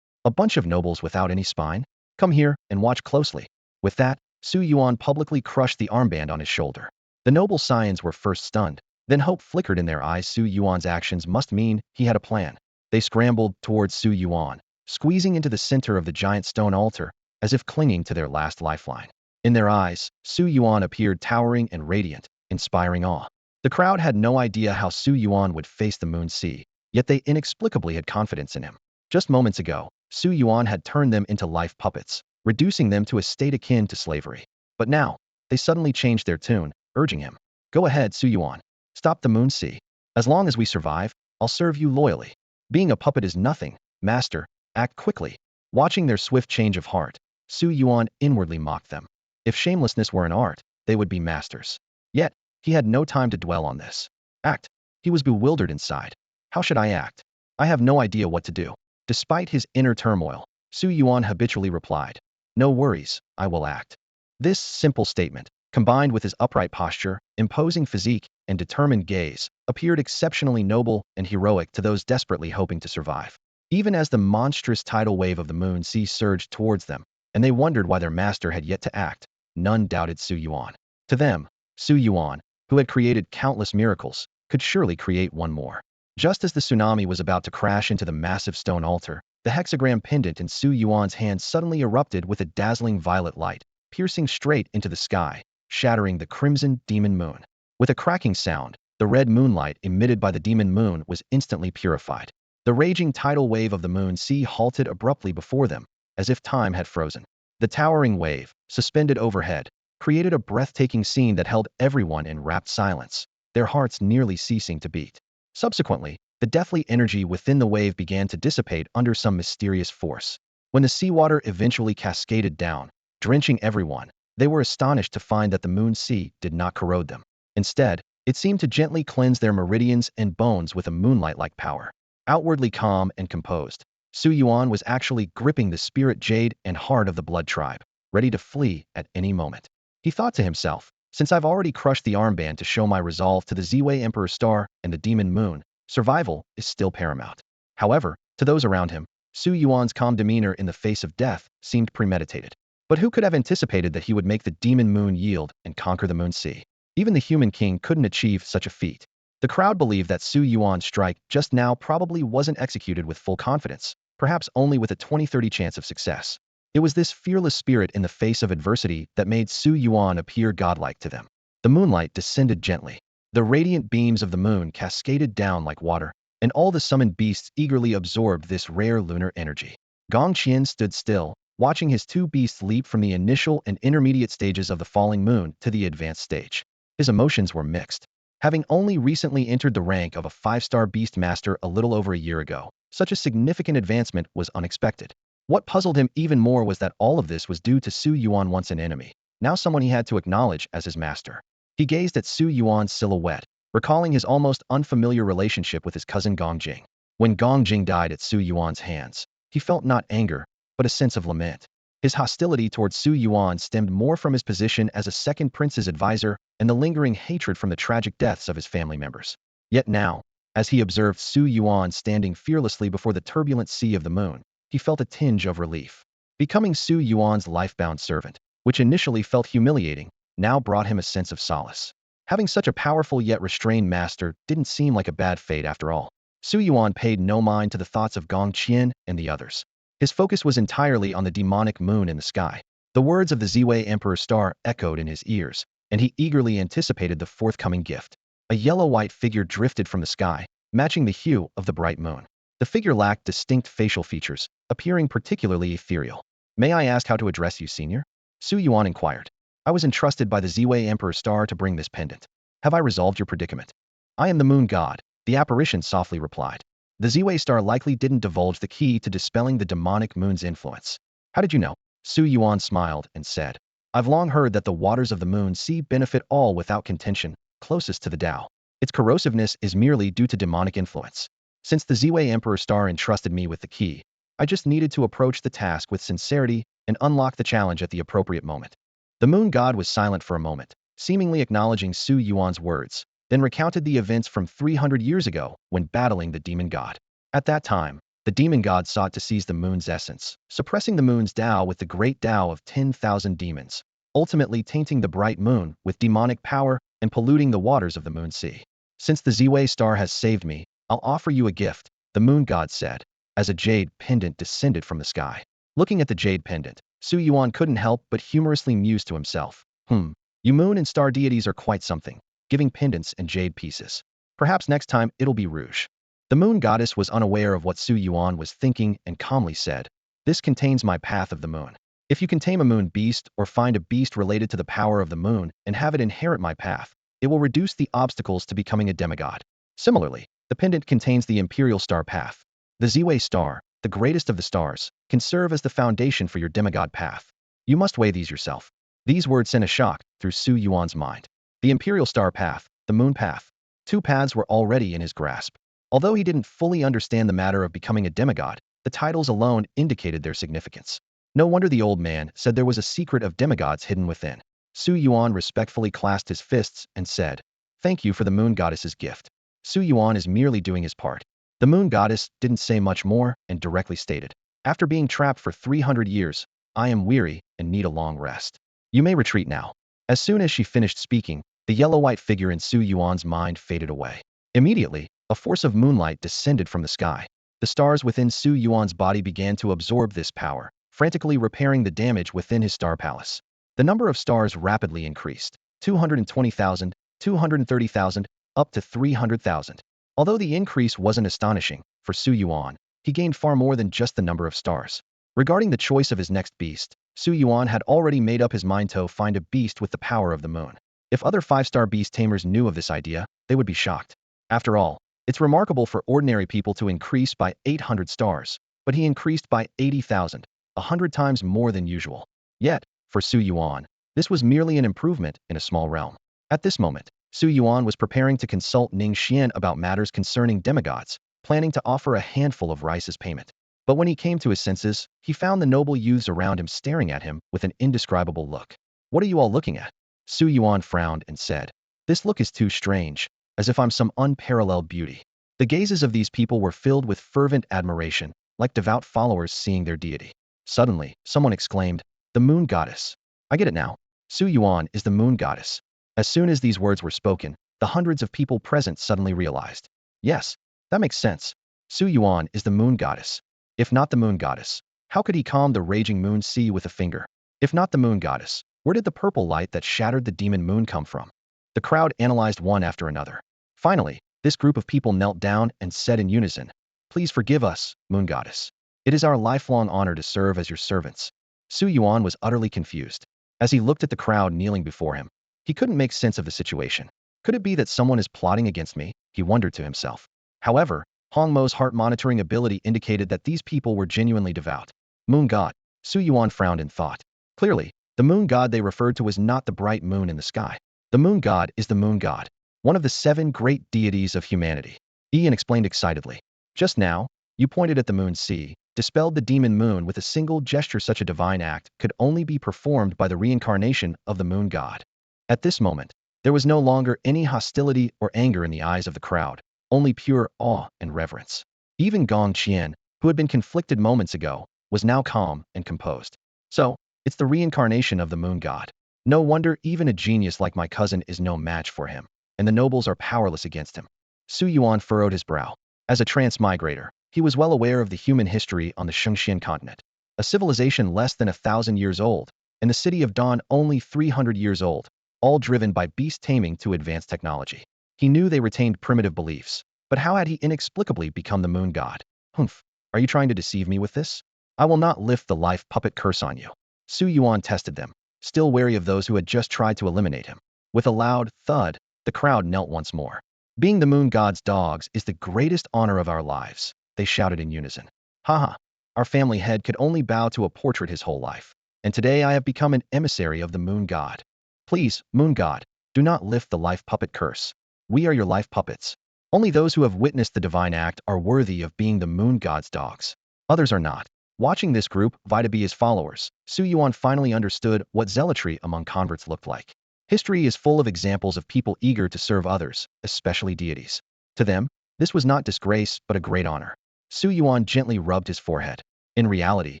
A bunch of nobles without any spine? Come here and watch closely. With that, Su Yuan publicly crushed the armband on his shoulder. The noble scions were first stunned, then hope flickered in their eyes. Su Yuan's actions must mean he had a plan. They scrambled towards Su Yuan, squeezing into the center of the giant stone altar, as if clinging to their last lifeline. In their eyes, Su Yuan appeared towering and radiant, inspiring awe. The crowd had no idea how Su Yuan would face the moon sea, yet they inexplicably had confidence in him. Just moments ago, Su Yuan had turned them into life puppets, reducing them to a state akin to slavery. But now, they suddenly changed their tune, urging him. Go ahead, Su Yuan. Stop the moon sea. As long as we survive, I'll serve you loyally. Being a puppet is nothing, master. Act quickly. Watching their swift change of heart, Su Yuan inwardly mocked them. If shamelessness were an art, they would be masters. Yet, he had no time to dwell on this. Act. He was bewildered inside. How should I act? I have no idea what to do. Despite his inner turmoil, Su Yuan habitually replied, No worries, I will act. This simple statement, combined with his upright posture, imposing physique, and determined gaze, appeared exceptionally noble and heroic to those desperately hoping to survive. Even as the monstrous tidal wave of the moon sea surged towards them, and they wondered why their master had yet to act, none doubted Su Yuan. To them, Su Yuan, who had created countless miracles, could surely create one more. Just as the tsunami was about to crash into the massive stone altar, the hexagram pendant in Su Yuan's hand suddenly erupted with a dazzling violet light, piercing straight into the sky, shattering the crimson demon moon. With a cracking sound, the red moonlight emitted by the demon moon was instantly purified. The raging tidal wave of the moon sea halted abruptly before them, as if time had frozen. The towering wave, suspended overhead, created a breathtaking scene that held everyone in rapt silence, their hearts nearly ceasing to beat. Subsequently, the deathly energy within the wave began to dissipate under some mysterious force. When the seawater eventually cascaded down, drenching everyone, they were astonished to find that the moon sea did not corrode them. Instead, it seemed to gently cleanse their meridians and bones with a moonlight-like power. Outwardly calm and composed, Su Yuan was actually gripping the spirit jade and heart of the blood tribe, ready to flee at any moment. He thought to himself, since I've already crushed the armband to show my resolve to the Ziwei Emperor Star and the Demon Moon, survival is still paramount. However, to those around him, Su Yuan's calm demeanor in the face of death seemed premeditated. But who could have anticipated that he would make the Demon Moon yield and conquer the Moon Sea? Even the human king couldn't achieve such a feat. The crowd believed that Su Yuan's strike just now probably wasn't executed with full confidence, perhaps only with a 20-30 chance of success. It was this fearless spirit in the face of adversity that made Su Yuan appear godlike to them. The moonlight descended gently. The radiant beams of the moon cascaded down like water, and all the summoned beasts eagerly absorbed this rare lunar energy. Gong Qian stood still, watching his two beasts leap from the initial and intermediate stages of the falling moon to the advanced stage. His emotions were mixed. Having only recently entered the rank of a 5-star beast master a little over a year ago, such a significant advancement was unexpected. What puzzled him even more was that all of this was due to Su Yuan, once an enemy, now someone he had to acknowledge as his master. He gazed at Su Yuan's silhouette, recalling his almost unfamiliar relationship with his cousin Gong Jing. When Gong Jing died at Su Yuan's hands, he felt not anger, but a sense of lament. His hostility towards Su Yuan stemmed more from his position as a second prince's advisor and the lingering hatred from the tragic deaths of his family members. Yet now, as he observed Su Yuan standing fearlessly before the turbulent sea of the moon, he felt a tinge of relief. Becoming Su Yuan's lifebound servant, which initially felt humiliating, now brought him a sense of solace. Having such a powerful yet restrained master didn't seem like a bad fate after all. Su Yuan paid no mind to the thoughts of Gong Qian and the others. His focus was entirely on the demonic moon in the sky. The words of the Ziwei Emperor Star echoed in his ears, and he eagerly anticipated the forthcoming gift. A yellow-white figure drifted from the sky, matching the hue of the bright moon. The figure lacked distinct facial features, appearing particularly ethereal. "May I ask how to address you, senior?" Su Yuan inquired. "I was entrusted by the Ziwei Emperor Star to bring this pendant. Have I resolved your predicament?" "I am the moon god," the apparition softly replied. The Ziwei Star likely didn't divulge the key to dispelling the demonic moon's influence. "How did you know?" Su Yuan smiled and said, "I've long heard that the waters of the moon sea benefit all without contention, closest to the Tao. Its corrosiveness is merely due to demonic influence. Since the Ziwei Emperor Star entrusted me with the key, I just needed to approach the task with sincerity and unlock the challenge at the appropriate moment." The moon god was silent for a moment, seemingly acknowledging Su Yuan's words, then recounted the events from 300 years ago when battling the demon god. At that time, the demon god sought to seize the moon's essence, suppressing the moon's Tao with the great Tao of 10,000 demons, ultimately tainting the bright moon with demonic power and polluting the waters of the moon sea. "Since the Ziwei Star has saved me, I'll offer you a gift," the moon god said, as a jade pendant descended from the sky. Looking at the jade pendant, Su Yuan couldn't help but humorously muse to himself. You moon and star deities are quite something, giving pendants and jade pieces. Perhaps next time it'll be rouge." The moon goddess was unaware of what Su Yuan was thinking and calmly said, "This contains my path of the moon. If you can tame a moon beast or find a beast related to the power of the moon and have it inherit my path, it will reduce the obstacles to becoming a demigod." Similarly, the pendant contains the imperial star path. The Ziwei Star, the greatest of the stars, can serve as the foundation for your demigod path. You must weigh these yourself. These words sent a shock through Su Yuan's mind. The imperial star path, the moon path. Two paths were already in his grasp. Although he didn't fully understand the matter of becoming a demigod, the titles alone indicated their significance. No wonder the old man said there was a secret of demigods hidden within. Su Yuan respectfully clasped his fists and said, "Thank you for the moon goddess's gift." Su Yuan is merely doing his part. The moon goddess didn't say much more and directly stated, "After being trapped for 300 years, I am weary and need a long rest. You may retreat now." As soon as she finished speaking, the yellow-white figure in Su Yuan's mind faded away. Immediately, a force of moonlight descended from the sky. The stars within Su Yuan's body began to absorb this power, frantically repairing the damage within his star palace. The number of stars rapidly increased, 220,000, 230,000, up to 300,000. Although the increase wasn't astonishing, for Su Yuan, he gained far more than just the number of stars. Regarding the choice of his next beast, Su Yuan had already made up his mind to find a beast with the power of the moon. If other 5-star beast tamers knew of this idea, they would be shocked. After all, it's remarkable for ordinary people to increase by 800 stars, but he increased by 80,000, 100 times more than usual. Yet, for Su Yuan, this was merely an improvement in a small realm. At this moment, Su Yuan was preparing to consult Ning Xian about matters concerning demigods, planning to offer a handful of rice as payment. But when he came to his senses, he found the noble youths around him staring at him with an indescribable look. "What are you all looking at?" Su Yuan frowned and said, "This look is too strange, as if I'm some unparalleled beauty." The gazes of these people were filled with fervent admiration, like devout followers seeing their deity. Suddenly, someone exclaimed, "The moon goddess. I get it now. Su Yuan is the moon goddess." As soon as these words were spoken, the hundreds of people present suddenly realized, "Yes, that makes sense. Su Yuan is the moon goddess. If not the moon goddess, how could he calm the raging moon sea with a finger? If not the moon goddess, where did the purple light that shattered the demon moon come from?" The crowd analyzed one after another. Finally, this group of people knelt down and said in unison, "Please forgive us, moon goddess. It is our lifelong honor to serve as your servants." Su Yuan was utterly confused. As he looked at the crowd kneeling before him, he couldn't make sense of the situation. Could it be that someone is plotting against me? He wondered to himself. However, Hong Mo's heart monitoring ability indicated that these people were genuinely devout. Moon god. Su Yuan frowned in thought. Clearly, the moon god they referred to was not the bright moon in the sky. The moon god is the moon god, one of the 7 great deities of humanity. Ian explained excitedly. Just now, you pointed at the moon sea, dispelled the demon moon with a single gesture. Such a divine act could only be performed by the reincarnation of the moon god. At this moment, there was no longer any hostility or anger in the eyes of the crowd, only pure awe and reverence. Even Gong Qian, who had been conflicted moments ago, was now calm and composed. So, it's the reincarnation of the moon god. No wonder even a genius like my cousin is no match for him, and the nobles are powerless against him. Su Yuan furrowed his brow. As a transmigrator, he was well aware of the human history on the Shengxian continent, a civilization less than 1,000 years old, and the city of Dawn only 300 years old, all driven by beast taming to advanced technology. He knew they retained primitive beliefs, but how had he inexplicably become the moon god? Humph, are you trying to deceive me with this? I will not lift the life puppet curse on you. Su Yuan tested them, still wary of those who had just tried to eliminate him. With a loud thud, the crowd knelt once more. Being the moon god's dogs is the greatest honor of our lives, they shouted in unison. Haha, our family head could only bow to a portrait his whole life, and today I have become an emissary of the moon god. Please, moon god, do not lift the life puppet curse. We are your life puppets. Only those who have witnessed the divine act are worthy of being the moon god's dogs. Others are not. Watching this group vie to be his followers, Su Yuan finally understood what zealotry among converts looked like. History is full of examples of people eager to serve others, especially deities. To them, this was not disgrace but a great honor. Su Yuan gently rubbed his forehead. In reality,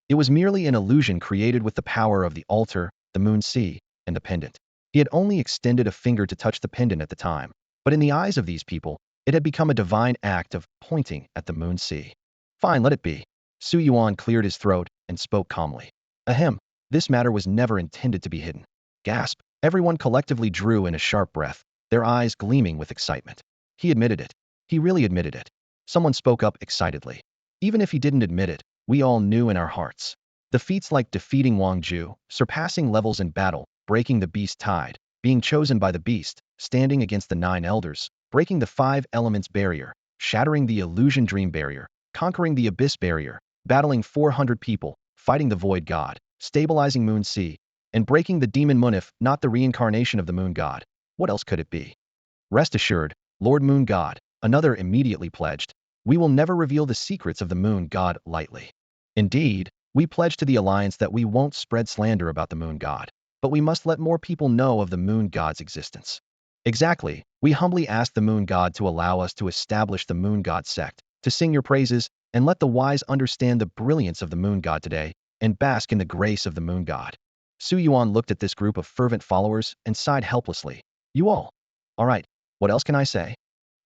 it was merely an illusion created with the power of the altar, the moon sea, and the pendant. He had only extended a finger to touch the pendant at the time, but in the eyes of these people, it had become a divine act of pointing at the moon sea. Fine, let it be. Su Yuan cleared his throat and spoke calmly. Ahem, this matter was never intended to be hidden. Gasp. Everyone collectively drew in a sharp breath, their eyes gleaming with excitement. He admitted it. He really admitted it. Someone spoke up excitedly. Even if he didn't admit it, we all knew in our hearts. The feats like defeating Wang Ju, surpassing levels in battle, breaking the beast tide, being chosen by the beast, standing against the 9 elders, breaking the 5 elements barrier, shattering the illusion dream barrier, conquering the abyss barrier, battling 400 people, fighting the void god, stabilizing moon sea, and breaking the demon munif, not the reincarnation of the moon god. What else could it be? Rest assured, Lord Moon God, another immediately pledged, we will never reveal the secrets of the moon god lightly. Indeed, we pledge to the alliance that we won't spread slander about the moon god, but we must let more people know of the moon god's existence. Exactly, we humbly ask the moon god to allow us to establish the moon god sect, to sing your praises, and let the wise understand the brilliance of the moon god today, and bask in the grace of the moon god. Su Yuan looked at this group of fervent followers and sighed helplessly. You all. All right, what else can I say?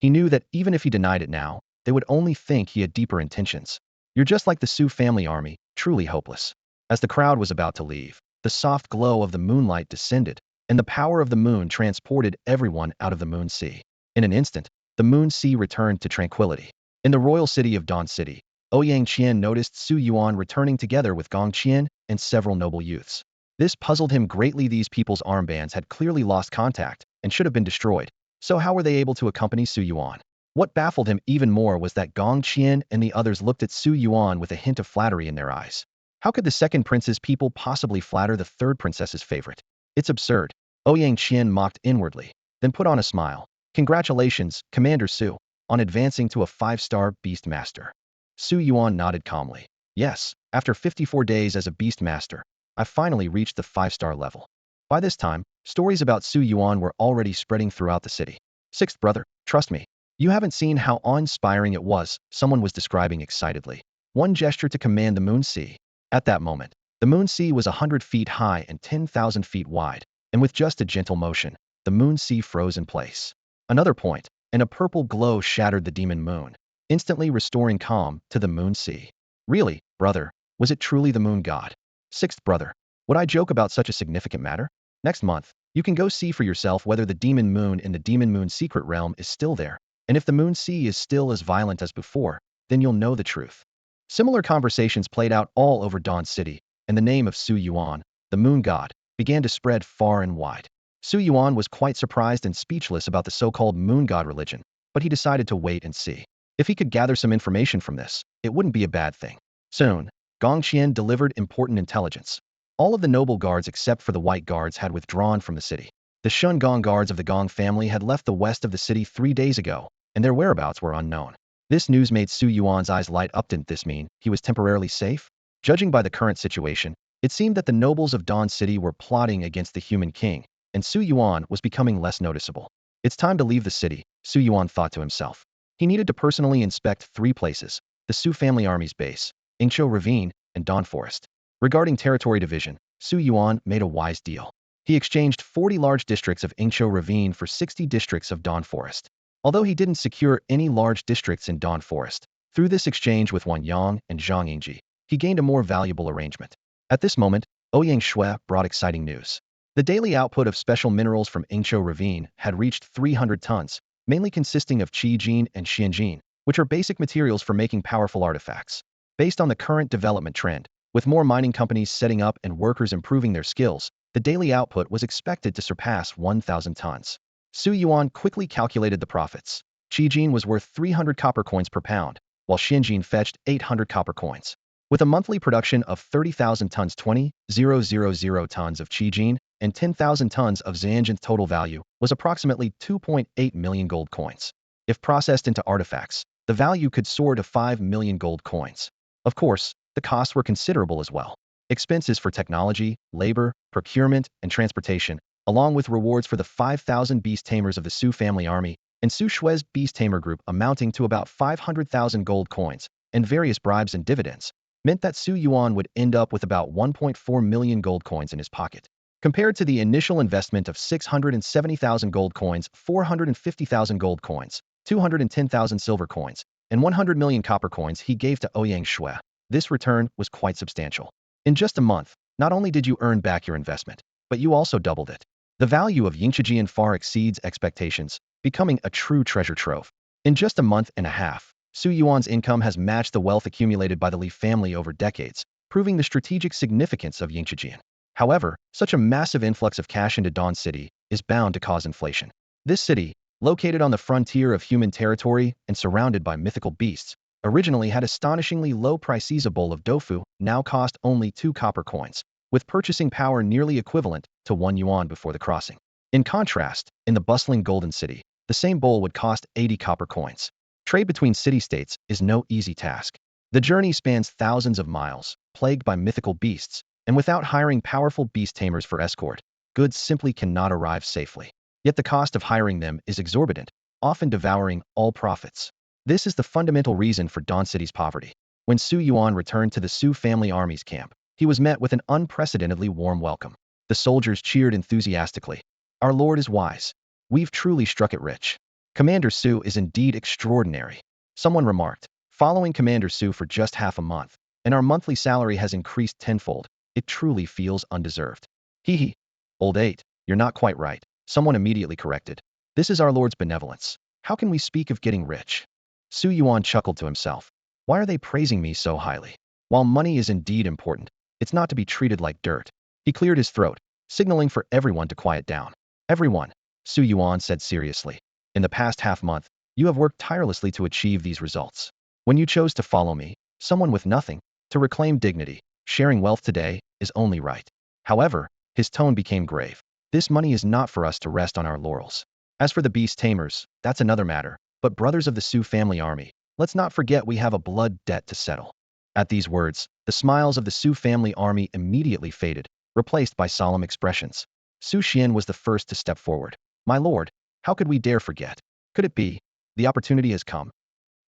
He knew that even if he denied it now, they would only think he had deeper intentions. You're just like the Su family army, truly hopeless. As the crowd was about to leave, the soft glow of the moonlight descended, and the power of the moon transported everyone out of the moon sea. In an instant, the moon sea returned to tranquility. In the royal city of Dawn City, Ouyang Qian noticed Su Yuan returning together with Gong Qian and several noble youths. This puzzled him greatly. These people's armbands had clearly lost contact and should have been destroyed. So how were they able to accompany Su Yuan? What baffled him even more was that Gong Qian and the others looked at Su Yuan with a hint of flattery in their eyes. How could the second prince's people possibly flatter the third princess's favorite? It's absurd. Ouyang Qian mocked inwardly, then put on a smile. Congratulations, Commander Su, on advancing to a 5-star beast master. Su Yuan nodded calmly. Yes, after 54 days as a beast master, I finally reached the 5-star level. By this time, stories about Su Yuan were already spreading throughout the city. Sixth brother, trust me. You haven't seen how awe-inspiring it was, someone was describing excitedly. One gesture to command the moon sea. At that moment, the moon sea was 100 feet high and 10,000 feet wide, and with just a gentle motion, the moon sea froze in place. Another point, and a purple glow shattered the demon moon, instantly restoring calm to the moon sea. Really, brother, was it truly the moon god? Sixth brother, would I joke about such a significant matter? Next month, you can go see for yourself whether the demon moon in the demon moon secret realm is still there, and if the moon sea is still as violent as before, then you'll know the truth. Similar conversations played out all over Dawn City, and the name of Su Yuan, the moon god, began to spread far and wide. Su Yuan was quite surprised and speechless about the so-called moon god religion, but he decided to wait and see. If he could gather some information from this, it wouldn't be a bad thing. Soon, Gong Qian delivered important intelligence. All of the noble guards except for the white guards had withdrawn from the city. The Shun Gong guards of the Gong family had left the west of the city 3 days ago, and their whereabouts were unknown. This news made Su Yuan's eyes light up. Didn't this mean he was temporarily safe? Judging by the current situation, it seemed that the nobles of Dawn City were plotting against the human king, and Su Yuan was becoming less noticeable. It's time to leave the city, Su Yuan thought to himself. He needed to personally inspect 3 places: the Su family army's base, Ingqiu Ravine, and Dawn Forest. Regarding territory division, Su Yuan made a wise deal. He exchanged 40 large districts of Ingqiu Ravine for 60 districts of Dawn Forest. Although he didn't secure any large districts in Dawn Forest, through this exchange with Wanyang and Zhang, he gained a more valuable arrangement. At this moment, Ouyang Shui brought exciting news. The daily output of special minerals from Ingqiu Ravine had reached 300 tons, mainly consisting of qijin and xianjin, which are basic materials for making powerful artifacts. Based on the current development trend, with more mining companies setting up and workers improving their skills, the daily output was expected to surpass 1,000 tons. Su Yuan quickly calculated the profits. Qijin was worth 300 copper coins per pound, while xianjin fetched 800 copper coins. With a monthly production of 30,000 tons, 20,000 tons of qijin and 10,000 tons of xianjin's total value was approximately 2.8 million gold coins. If processed into artifacts, the value could soar to 5 million gold coins. Of course, the costs were considerable as well. Expenses for technology, labor, procurement, and transportation, along with rewards for the 5,000 beast tamers of the Su family army and Su Shui's beast tamer group amounting to about 500,000 gold coins, and various bribes and dividends, meant that Su Yuan would end up with about 1.4 million gold coins in his pocket. Compared to the initial investment of 670,000 gold coins, 450,000 gold coins, 210,000 silver coins, and 100 million copper coins he gave to Ouyang Shui, this return was quite substantial. In just a month, not only did you earn back your investment, but you also doubled it. The value of Yingqijian far exceeds expectations, becoming a true treasure trove. In just a month and a half, Su Yuan's income has matched the wealth accumulated by the Li family over decades, proving the strategic significance of Yingqijian. However, such a massive influx of cash into Dawn City is bound to cause inflation. This city, located on the frontier of human territory and surrounded by mythical beasts, originally had astonishingly low prices. A bowl of tofu now cost only 2 copper coins, with purchasing power nearly equivalent to 1 yuan before the crossing. In contrast, in the bustling Golden City, the same bowl would cost 80 copper coins. Trade between city-states is no easy task. The journey spans thousands of miles, plagued by mythical beasts, and without hiring powerful beast tamers for escort, goods simply cannot arrive safely. Yet the cost of hiring them is exorbitant, often devouring all profits. This is the fundamental reason for Dawn City's poverty. When Su Yuan returned to the Su family army's camp, he was met with an unprecedentedly warm welcome. The soldiers cheered enthusiastically. "Our lord is wise. We've truly struck it rich. Commander Su is indeed extraordinary," someone remarked. "Following Commander Su for just half a month, and our monthly salary has increased tenfold. It truly feels undeserved." "Hee. Old 8, you're not quite right," someone immediately corrected. "This is our lord's benevolence. How can we speak of getting rich?" Su Yuan chuckled to himself. "Why are they praising me so highly? While money is indeed important, it's not to be treated like dirt." He cleared his throat, signaling for everyone to quiet down. "Everyone," Su Yuan said seriously. "In the past half-month, you have worked tirelessly to achieve these results. When you chose to follow me, someone with nothing, to reclaim dignity, sharing wealth today is only right." However, his tone became grave. "This money is not for us to rest on our laurels. As for the beast tamers, that's another matter. But brothers of the Su family army, let's not forget we have a blood debt to settle." At these words, the smiles of the Su family army immediately faded, replaced by solemn expressions. Su Xian was the first to step forward. "My lord, how could we dare forget? Could it be? The opportunity has come."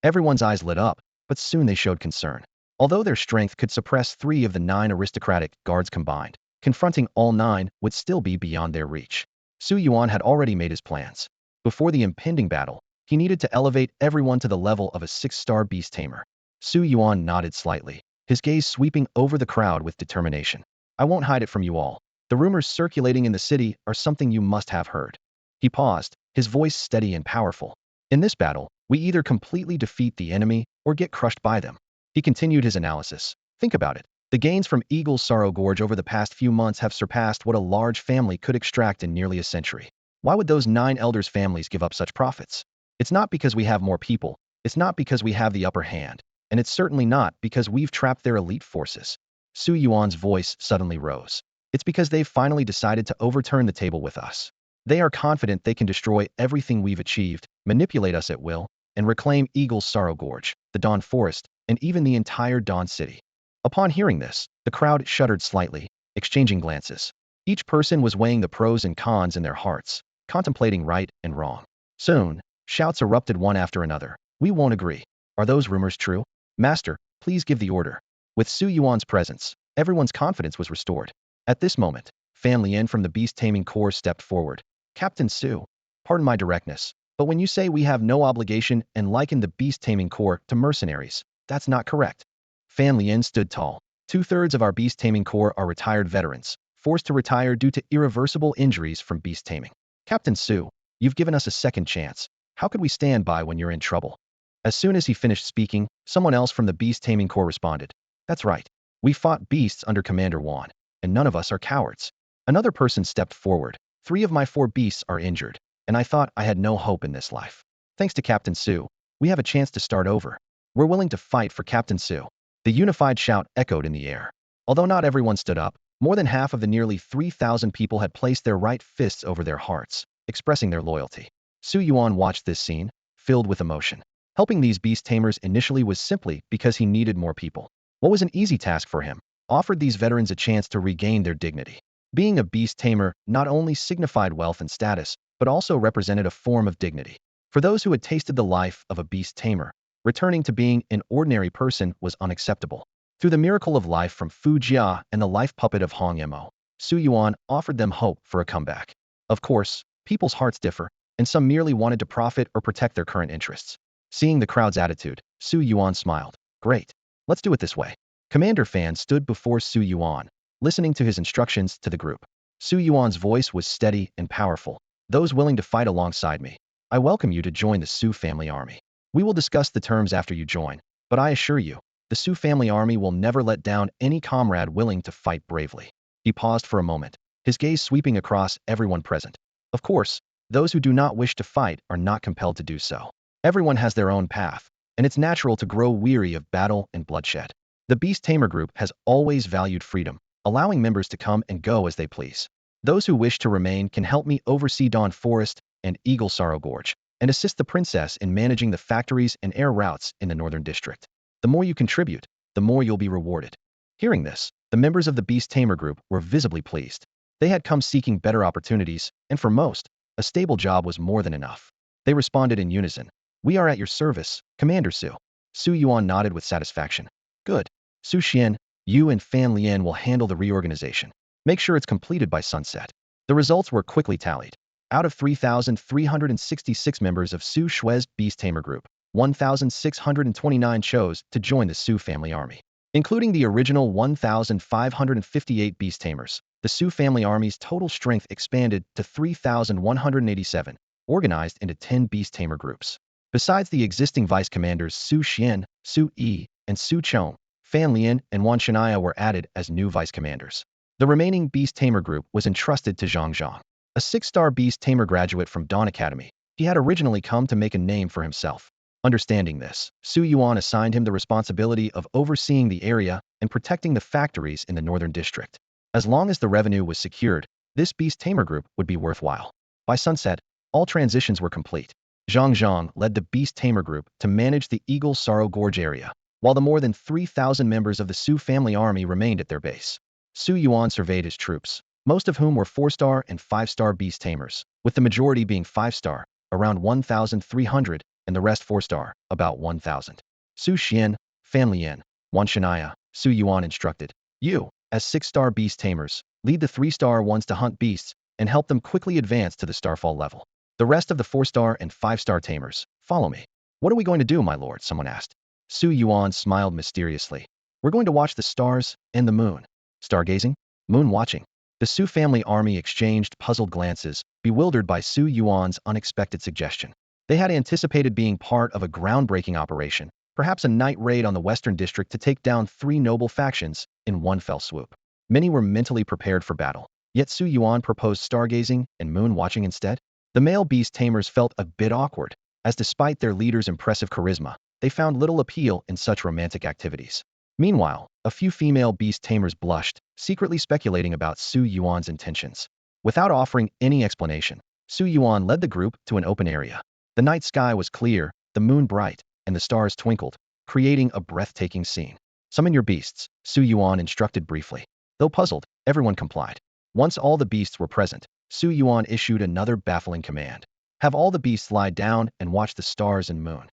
Everyone's eyes lit up, but soon they showed concern. Although their strength could suppress 3 of the 9 aristocratic guards combined, confronting all 9 would still be beyond their reach. Su Yuan had already made his plans. Before the impending battle, he needed to elevate everyone to the level of a 6-star beast tamer. Su Yuan nodded slightly, his gaze sweeping over the crowd with determination. "I won't hide it from you all. The rumors circulating in the city are something you must have heard." He paused, his voice steady and powerful. "In this battle, we either completely defeat the enemy or get crushed by them." He continued his analysis. "Think about it. The gains from Eagle's Sorrow Gorge over the past few months have surpassed what a large family could extract in nearly a century. Why would those 9 elders' families give up such profits? It's not because we have more people, it's not because we have the upper hand, and it's certainly not because we've trapped their elite forces." Su Yuan's voice suddenly rose. "It's because they've finally decided to overturn the table with us. They are confident they can destroy everything we've achieved, manipulate us at will, and reclaim Eagle's Sorrow Gorge, the Dawn Forest, and even the entire Dawn City. Upon hearing this, the crowd shuddered slightly, exchanging glances. Each person was weighing the pros and cons in their hearts, contemplating right and wrong. Soon, shouts erupted one after another. We won't agree. Are those rumors true? Master, please give the order. With Su Yuan's presence, everyone's confidence was restored. At this moment, Fan Lien from the Beast Taming Corps stepped forward. Captain Su, pardon my directness, but when you say we have no obligation and liken the Beast Taming Corps to mercenaries, that's not correct. Fan Lien stood tall. 2/3 of our Beast Taming Corps are retired veterans, forced to retire due to irreversible injuries from beast taming. Captain Su, you've given us a second chance. How could we stand by when you're in trouble? As soon as he finished speaking, someone else from the Beast Taming Corps responded. That's right. We fought beasts under Commander Wan, and none of us are cowards. Another person stepped forward. 3 of my 4 beasts are injured, and I thought I had no hope in this life. Thanks to Captain Su, we have a chance to start over. We're willing to fight for Captain Su. The unified shout echoed in the air. Although not everyone stood up, more than half of the nearly 3,000 people had placed their right fists over their hearts, expressing their loyalty. Su Yuan watched this scene, filled with emotion. Helping these beast tamers initially was simply because he needed more people. What was an easy task for him offered these veterans a chance to regain their dignity. Being a beast tamer not only signified wealth and status, but also represented a form of dignity. For those who had tasted the life of a beast tamer, returning to being an ordinary person was unacceptable. Through the miracle of life from Fu Jia and the life puppet of Hong Yemo, Su Yuan offered them hope for a comeback. Of course, people's hearts differ, and some merely wanted to profit or protect their current interests. Seeing the crowd's attitude, Su Yuan smiled. Great. Let's do it this way. Commander Fan stood before Su Yuan, listening to his instructions to the group. Su Yuan's voice was steady and powerful. Those willing to fight alongside me, I welcome you to join the Su family army. We will discuss the terms after you join, but I assure you, the Su family army will never let down any comrade willing to fight bravely. He paused for a moment, his gaze sweeping across everyone present. Of course, those who do not wish to fight are not compelled to do so. Everyone has their own path, and it's natural to grow weary of battle and bloodshed. The Beast Tamer group has always valued freedom, allowing members to come and go as they please. Those who wish to remain can help me oversee Dawn Forest and Eagle Sorrow Gorge, and assist the princess in managing the factories and air routes in the Northern District. The more you contribute, the more you'll be rewarded. Hearing this, the members of the Beast Tamer group were visibly pleased. They had come seeking better opportunities, and for most, a stable job was more than enough. They responded in unison. We are at your service, Commander Su. Su Yuan nodded with satisfaction. Good. Su Xian, you and Fan Lien will handle the reorganization. Make sure it's completed by sunset. The results were quickly tallied. Out of 3,366 members of Su Shui's Beast Tamer group, 1,629 chose to join the Su family army. Including the original 1,558 Beast Tamers, the Su family army's total strength expanded to 3,187, organized into 10 Beast Tamer groups. Besides the existing vice commanders Su Xian, Su Yi, and Su Chong, Fan Lien and Wan Shania were added as new vice commanders. The remaining Beast Tamer group was entrusted to Zhang Zhang, a 6-star Beast Tamer graduate from Dawn Academy. He had originally come to make a name for himself. Understanding this, Su Yuan assigned him the responsibility of overseeing the area and protecting the factories in the Northern District. As long as the revenue was secured, this Beast Tamer group would be worthwhile. By sunset, all transitions were complete. Zhang Zhang led the Beast Tamer group to manage the Eagle Sorrow Gorge area, while the more than 3,000 members of the Su family army remained at their base. Su Yuan surveyed his troops, most of whom were 4-star and 5-star Beast Tamers, with the majority being 5-star, around 1,300, and the rest 4-star, about 1,000. Su Xian, Fan Lien, Wan Shania, Su Yuan instructed, you, as 6-star Beast Tamers, lead the 3-star ones to hunt beasts and help them quickly advance to the Starfall level. The rest of the 4-star and 5-star Tamers, follow me. What are we going to do, my lord? Someone asked. Su Yuan smiled mysteriously. We're going to watch the stars and the moon. Stargazing? Moon watching. The Su family army exchanged puzzled glances, bewildered by Su Yuan's unexpected suggestion. They had anticipated being part of a groundbreaking operation, perhaps a night raid on the Western District to take down 3 noble factions in one fell swoop. Many were mentally prepared for battle, yet Su Yuan proposed stargazing and moon watching instead. The male Beast Tamers felt a bit awkward, as despite their leader's impressive charisma, they found little appeal in such romantic activities. Meanwhile, a few female Beast Tamers blushed, secretly speculating about Su Yuan's intentions. Without offering any explanation, Su Yuan led the group to an open area. The night sky was clear, the moon bright, and the stars twinkled, creating a breathtaking scene. Summon your beasts, Su Yuan instructed briefly. Though puzzled, everyone complied. Once all the beasts were present, Su Yuan issued another baffling command. Have all the beasts lie down and watch the stars and moon.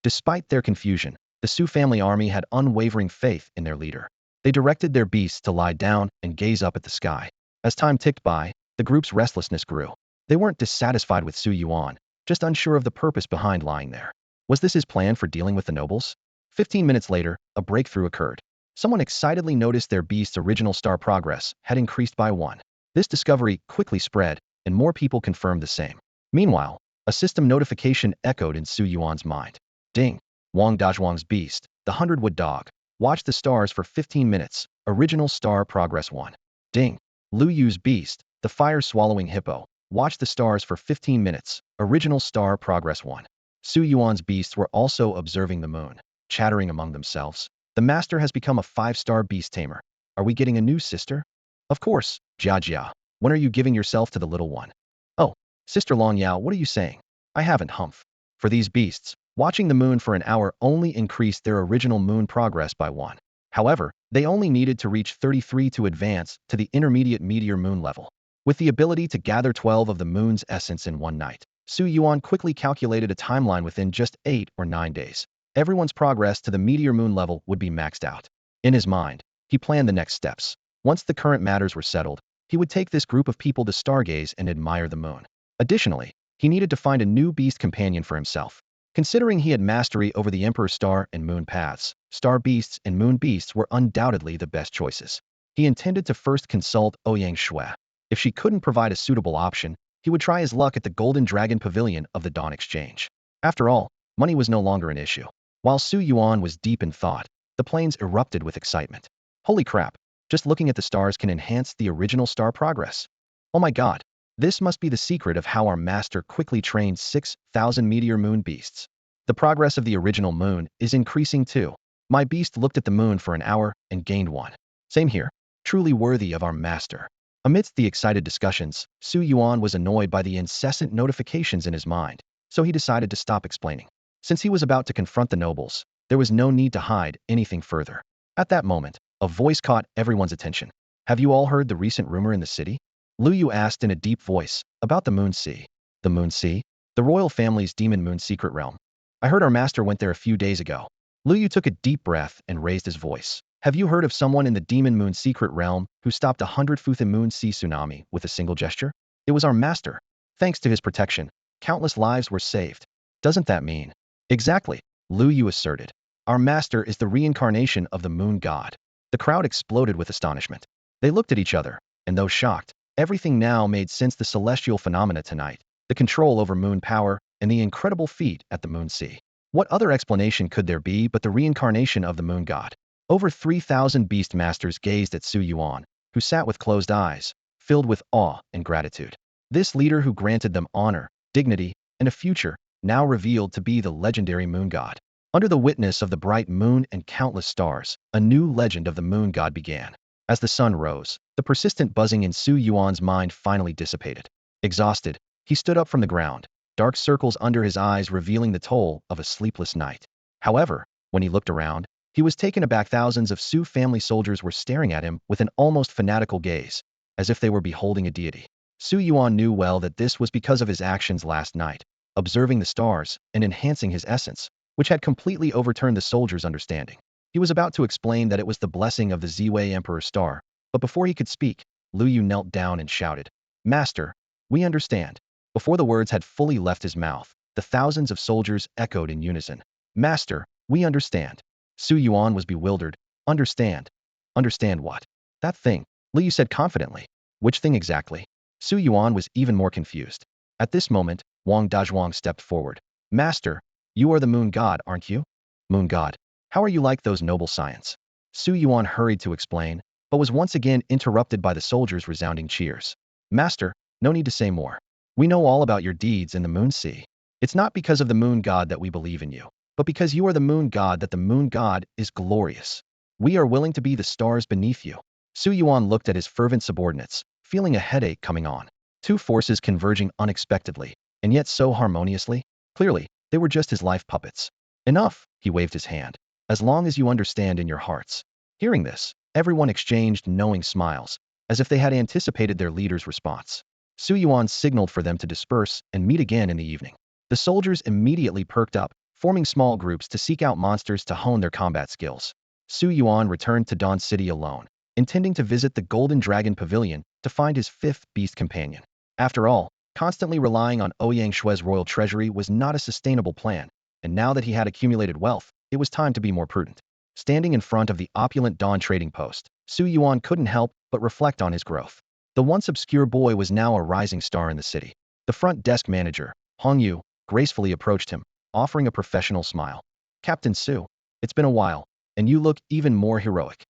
Despite their confusion, the Su family army had unwavering faith in their leader. They directed their beasts to lie down and gaze up at the sky. As time ticked by, the group's restlessness grew. They weren't dissatisfied with Su Yuan, just unsure of the purpose behind lying there. Was this his plan for dealing with the nobles? 15 minutes later, a breakthrough occurred. Someone excitedly noticed their beast's original star progress had increased by 1. This discovery quickly spread, and more people confirmed the same. Meanwhile, a system notification echoed in Su Yuan's mind. Ding! Wang Dazhuang's beast, the 100-wood dog. Watch the stars for 15 minutes. Original star progress 1. Ding! Lu Yu's beast, the fire-swallowing hippo. Watch the stars for 15 minutes. Original star progress 1. Su Yuan's beasts were also observing the moon, chattering among themselves. The master has become a 5-star beast tamer. Are we getting a new sister? Of course, Jia Jia. When are you giving yourself to the little one? Oh, Sister Long Yao, what are you saying? I haven't, humph. For these beasts, watching the moon for an hour only increased their original moon progress by 1. However, they only needed to reach 33 to advance to the intermediate meteor moon level. With the ability to gather 12 of the moon's essence in one night, Su Yuan quickly calculated a timeline within just 8 or 9 days. Everyone's progress to the meteor moon level would be maxed out. In his mind, he planned the next steps. Once the current matters were settled, he would take this group of people to stargaze and admire the moon. Additionally, he needed to find a new beast companion for himself. Considering he had mastery over the Emperor Star and Moon paths, Star Beasts and Moon Beasts were undoubtedly the best choices. He intended to first consult Ouyang Shui. If she couldn't provide a suitable option, he would try his luck at the Golden Dragon Pavilion of the Dawn Exchange. After all, money was no longer an issue. While Su Yuan was deep in thought, the plains erupted with excitement. Holy crap, just looking at the stars can enhance the original star progress. Oh my god, this must be the secret of how our master quickly trained 6,000 meteor moon beasts. The progress of the original moon is increasing too. My beast looked at the moon for an hour and gained 1. Same here, truly worthy of our master. Amidst the excited discussions, Su Yuan was annoyed by the incessant notifications in his mind, so he decided to stop explaining. Since he was about to confront the nobles, there was no need to hide anything further. At that moment, a voice caught everyone's attention. Have you all heard the recent rumor in the city? Lu Yu asked in a deep voice, about the Moon Sea. The Moon Sea? The royal family's demon moon secret realm. I heard our master went there a few days ago. Lu Yu took a deep breath and raised his voice. Have you heard of someone in the demon moon secret realm who stopped 100 Futhan Moon Sea tsunami with a single gesture? It was our master. Thanks to his protection, countless lives were saved. Doesn't that mean? Exactly, Lu Yu asserted. Our master is the reincarnation of the moon god. The crowd exploded with astonishment. They looked at each other, and though shocked, everything now made sense. The celestial phenomena tonight, the control over moon power, and the incredible feat at the Moon Sea. What other explanation could there be but the reincarnation of the moon god? Over 3,000 beast masters gazed at Su Yuan, who sat with closed eyes, filled with awe and gratitude. This leader who granted them honor, dignity, and a future, now revealed to be the legendary moon god. Under the witness of the bright moon and countless stars, a new legend of the moon god began. As the sun rose, the persistent buzzing in Su Yuan's mind finally dissipated. Exhausted, he stood up from the ground, dark circles under his eyes revealing the toll of a sleepless night. However, when he looked around, he was taken aback. Thousands of Su family soldiers were staring at him with an almost fanatical gaze, as if they were beholding a deity. Su Yuan knew well that this was because of his actions last night, observing the stars and enhancing his essence, which had completely overturned the soldiers' understanding. He was about to explain that it was the blessing of the Ziwei Emperor Star, but before he could speak, Lu Yu knelt down and shouted, Master, we understand. Before the words had fully left his mouth, the thousands of soldiers echoed in unison, Master, we understand. Su Yuan was bewildered. Understand? Understand what? That thing, Lu Yu said confidently. Which thing exactly? Su Yuan was even more confused. At this moment, Wang Dazhuang stepped forward. Master, you are the moon god, aren't you? Moon god. How are you like those noble science? Su Yuan hurried to explain, but was once again interrupted by the soldiers' resounding cheers. Master, no need to say more. We know all about your deeds in the Moon Sea. It's not because of the moon god that we believe in you, but because you are the moon god that the moon god is glorious. We are willing to be the stars beneath you. Su Yuan looked at his fervent subordinates, feeling a headache coming on. Two forces converging unexpectedly, and yet so harmoniously. Clearly, They were just his life puppets. Enough, he waved his hand. As long as you understand in your hearts. Hearing this, everyone exchanged knowing smiles, as if they had anticipated their leader's response. Su Yuan signaled for them to disperse and meet again in the evening. The soldiers immediately perked up, forming small groups to seek out monsters to hone their combat skills. Su Yuan returned to Dawn City alone, intending to visit the Golden Dragon Pavilion to find his fifth beast companion. After all, constantly relying on Ouyang Shue's royal treasury was not a sustainable plan, and now that he had accumulated wealth, it was time to be more prudent. Standing in front of the opulent Dawn trading post, Su Yuan couldn't help but reflect on his growth. The once obscure boy was now a rising star in the city. The front desk manager, Hong Yu, gracefully approached him, offering a professional smile. Captain Su, it's been a while, and you look even more heroic.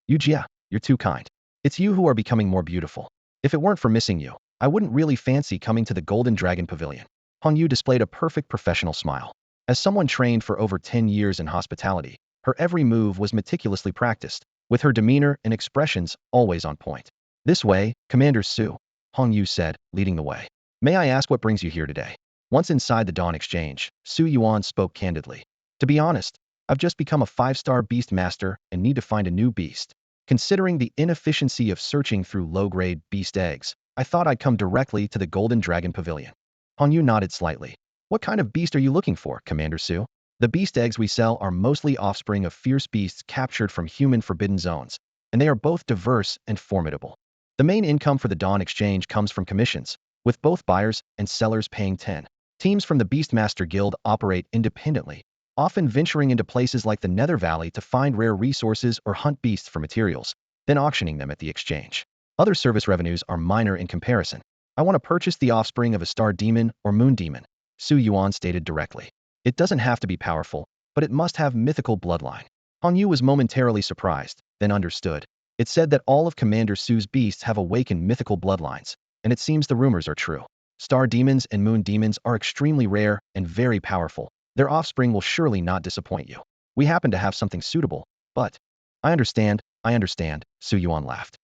Yujia, you're too kind. It's you who are becoming more beautiful. If it weren't for missing you, I wouldn't really fancy coming to the Golden Dragon Pavilion. Hong Yu displayed a perfect professional smile. As someone trained for over 10 years in hospitality, her every move was meticulously practiced, with her demeanor and expressions always on point. This way, Commander Su, Hong Yu said, leading the way. May I ask what brings you here today? Once inside the Dawn Exchange, Su Yuan spoke candidly. To be honest, I've just become a 5-star beast master and need to find a new beast. Considering the inefficiency of searching through low-grade beast eggs, I thought I'd come directly to the Golden Dragon Pavilion. Hong Yu nodded slightly. What kind of beast are you looking for, Commander Su? The beast eggs we sell are mostly offspring of fierce beasts captured from human forbidden zones, and they are both diverse and formidable. The main income for the Dawn Exchange comes from commissions, with both buyers and sellers paying 10. Teams from the Beastmaster Guild operate independently, often venturing into places like the Nether Valley to find rare resources or hunt beasts for materials, then auctioning them at the exchange. Other service revenues are minor in comparison. I want to purchase the offspring of a star demon or moon demon, Su Yuan stated directly. It doesn't have to be powerful, but it must have mythical bloodline. Hong Yu was momentarily surprised, then understood. It said that all of Commander Su's beasts have awakened mythical bloodlines, and it seems the rumors are true. Star demons and moon demons are extremely rare and very powerful. Their offspring will surely not disappoint you. We happen to have something suitable, but… I understand, Su Yuan laughed.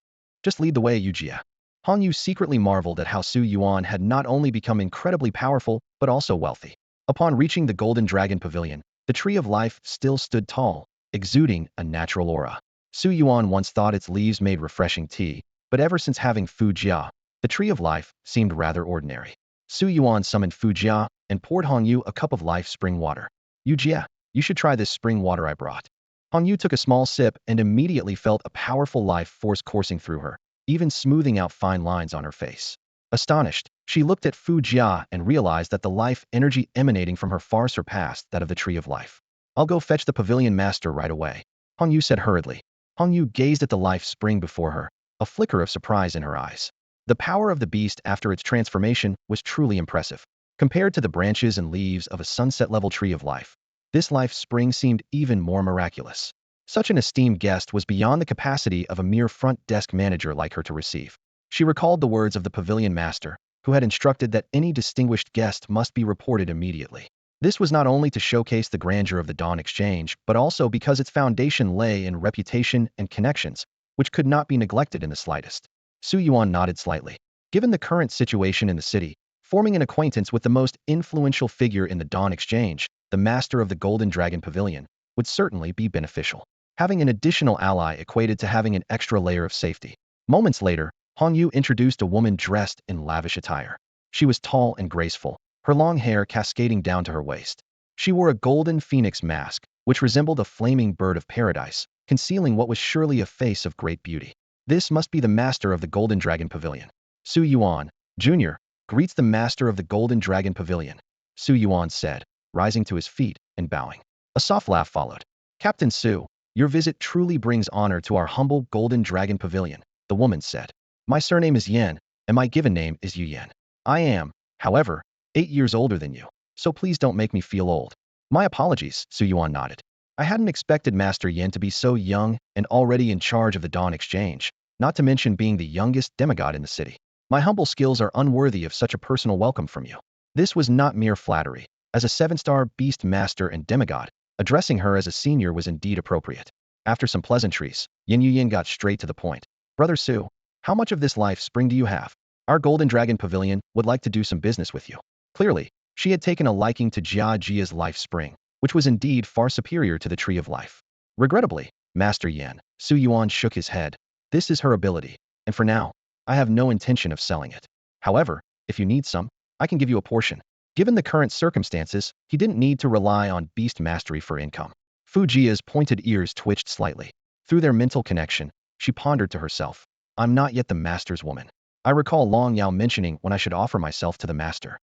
Just lead the way, Yujia. Hong Yu secretly marveled at how Su Yuan had not only become incredibly powerful, but also wealthy. Upon reaching the Golden Dragon Pavilion, the Tree of Life still stood tall, exuding a natural aura. Su Yuan once thought its leaves made refreshing tea, but ever since having Fu Jia, the Tree of Life seemed rather ordinary. Su Yuan summoned Fu Jia and poured Hong Yu a cup of life spring water. Yujia, you should try this spring water I brought. Hong Yu took a small sip and immediately felt a powerful life force coursing through her, even smoothing out fine lines on her face. Astonished, she looked at Fu Jia and realized that the life energy emanating from her far surpassed that of the Tree of Life. I'll go fetch the pavilion master right away, Hong Yu said hurriedly. Hong Yu gazed at the life spring before her, a flicker of surprise in her eyes. The power of the beast after its transformation was truly impressive. Compared to the branches and leaves of a sunset-level Tree of Life, this life spring seemed even more miraculous. Such an esteemed guest was beyond the capacity of a mere front desk manager like her to receive. She recalled the words of the pavilion master, who had instructed that any distinguished guest must be reported immediately. This was not only to showcase the grandeur of the Dawn Exchange, but also because its foundation lay in reputation and connections, which could not be neglected in the slightest. Su Yuan nodded slightly. Given the current situation in the city, forming an acquaintance with the most influential figure in the Dawn Exchange, the master of the Golden Dragon Pavilion, would certainly be beneficial. Having an additional ally equated to having an extra layer of safety. Moments later, Hong Yu introduced a woman dressed in lavish attire. She was tall and graceful, her long hair cascading down to her waist. She wore a golden phoenix mask, which resembled a flaming bird of paradise, concealing what was surely a face of great beauty. This must be the master of the Golden Dragon Pavilion. Su Yuan, Jr., greets the master of the Golden Dragon Pavilion, Su Yuan said, rising to his feet and bowing. A soft laugh followed. Captain Su, your visit truly brings honor to our humble Golden Dragon Pavilion, the woman said. My surname is Yen, and my given name is Yu Yen. I am, however, 8 years older than you, so please don't make me feel old. My apologies, Su Yuan nodded. I hadn't expected Master Yen to be so young and already in charge of the Dawn Exchange, not to mention being the youngest demigod in the city. My humble skills are unworthy of such a personal welcome from you. This was not mere flattery. As a 7-star beast master and demigod, addressing her as a senior was indeed appropriate. After some pleasantries, Yin Yin got straight to the point. Brother Su, how much of this life spring do you have? Our Golden Dragon Pavilion would like to do some business with you. Clearly, She had taken a liking to Jia's life spring, which was indeed far superior to the tree of life. Regrettably, Master Yan, Su Yuan shook his head. This is her ability, and for now, I have no intention of selling it. However, if you need some, I can give you a portion. Given the current circumstances, he didn't need to rely on beast mastery for income. Fu Jia's pointed ears twitched slightly. Through their mental connection, she pondered to herself, I'm not yet the master's woman. I recall Long Yao mentioning when I should offer myself to the master.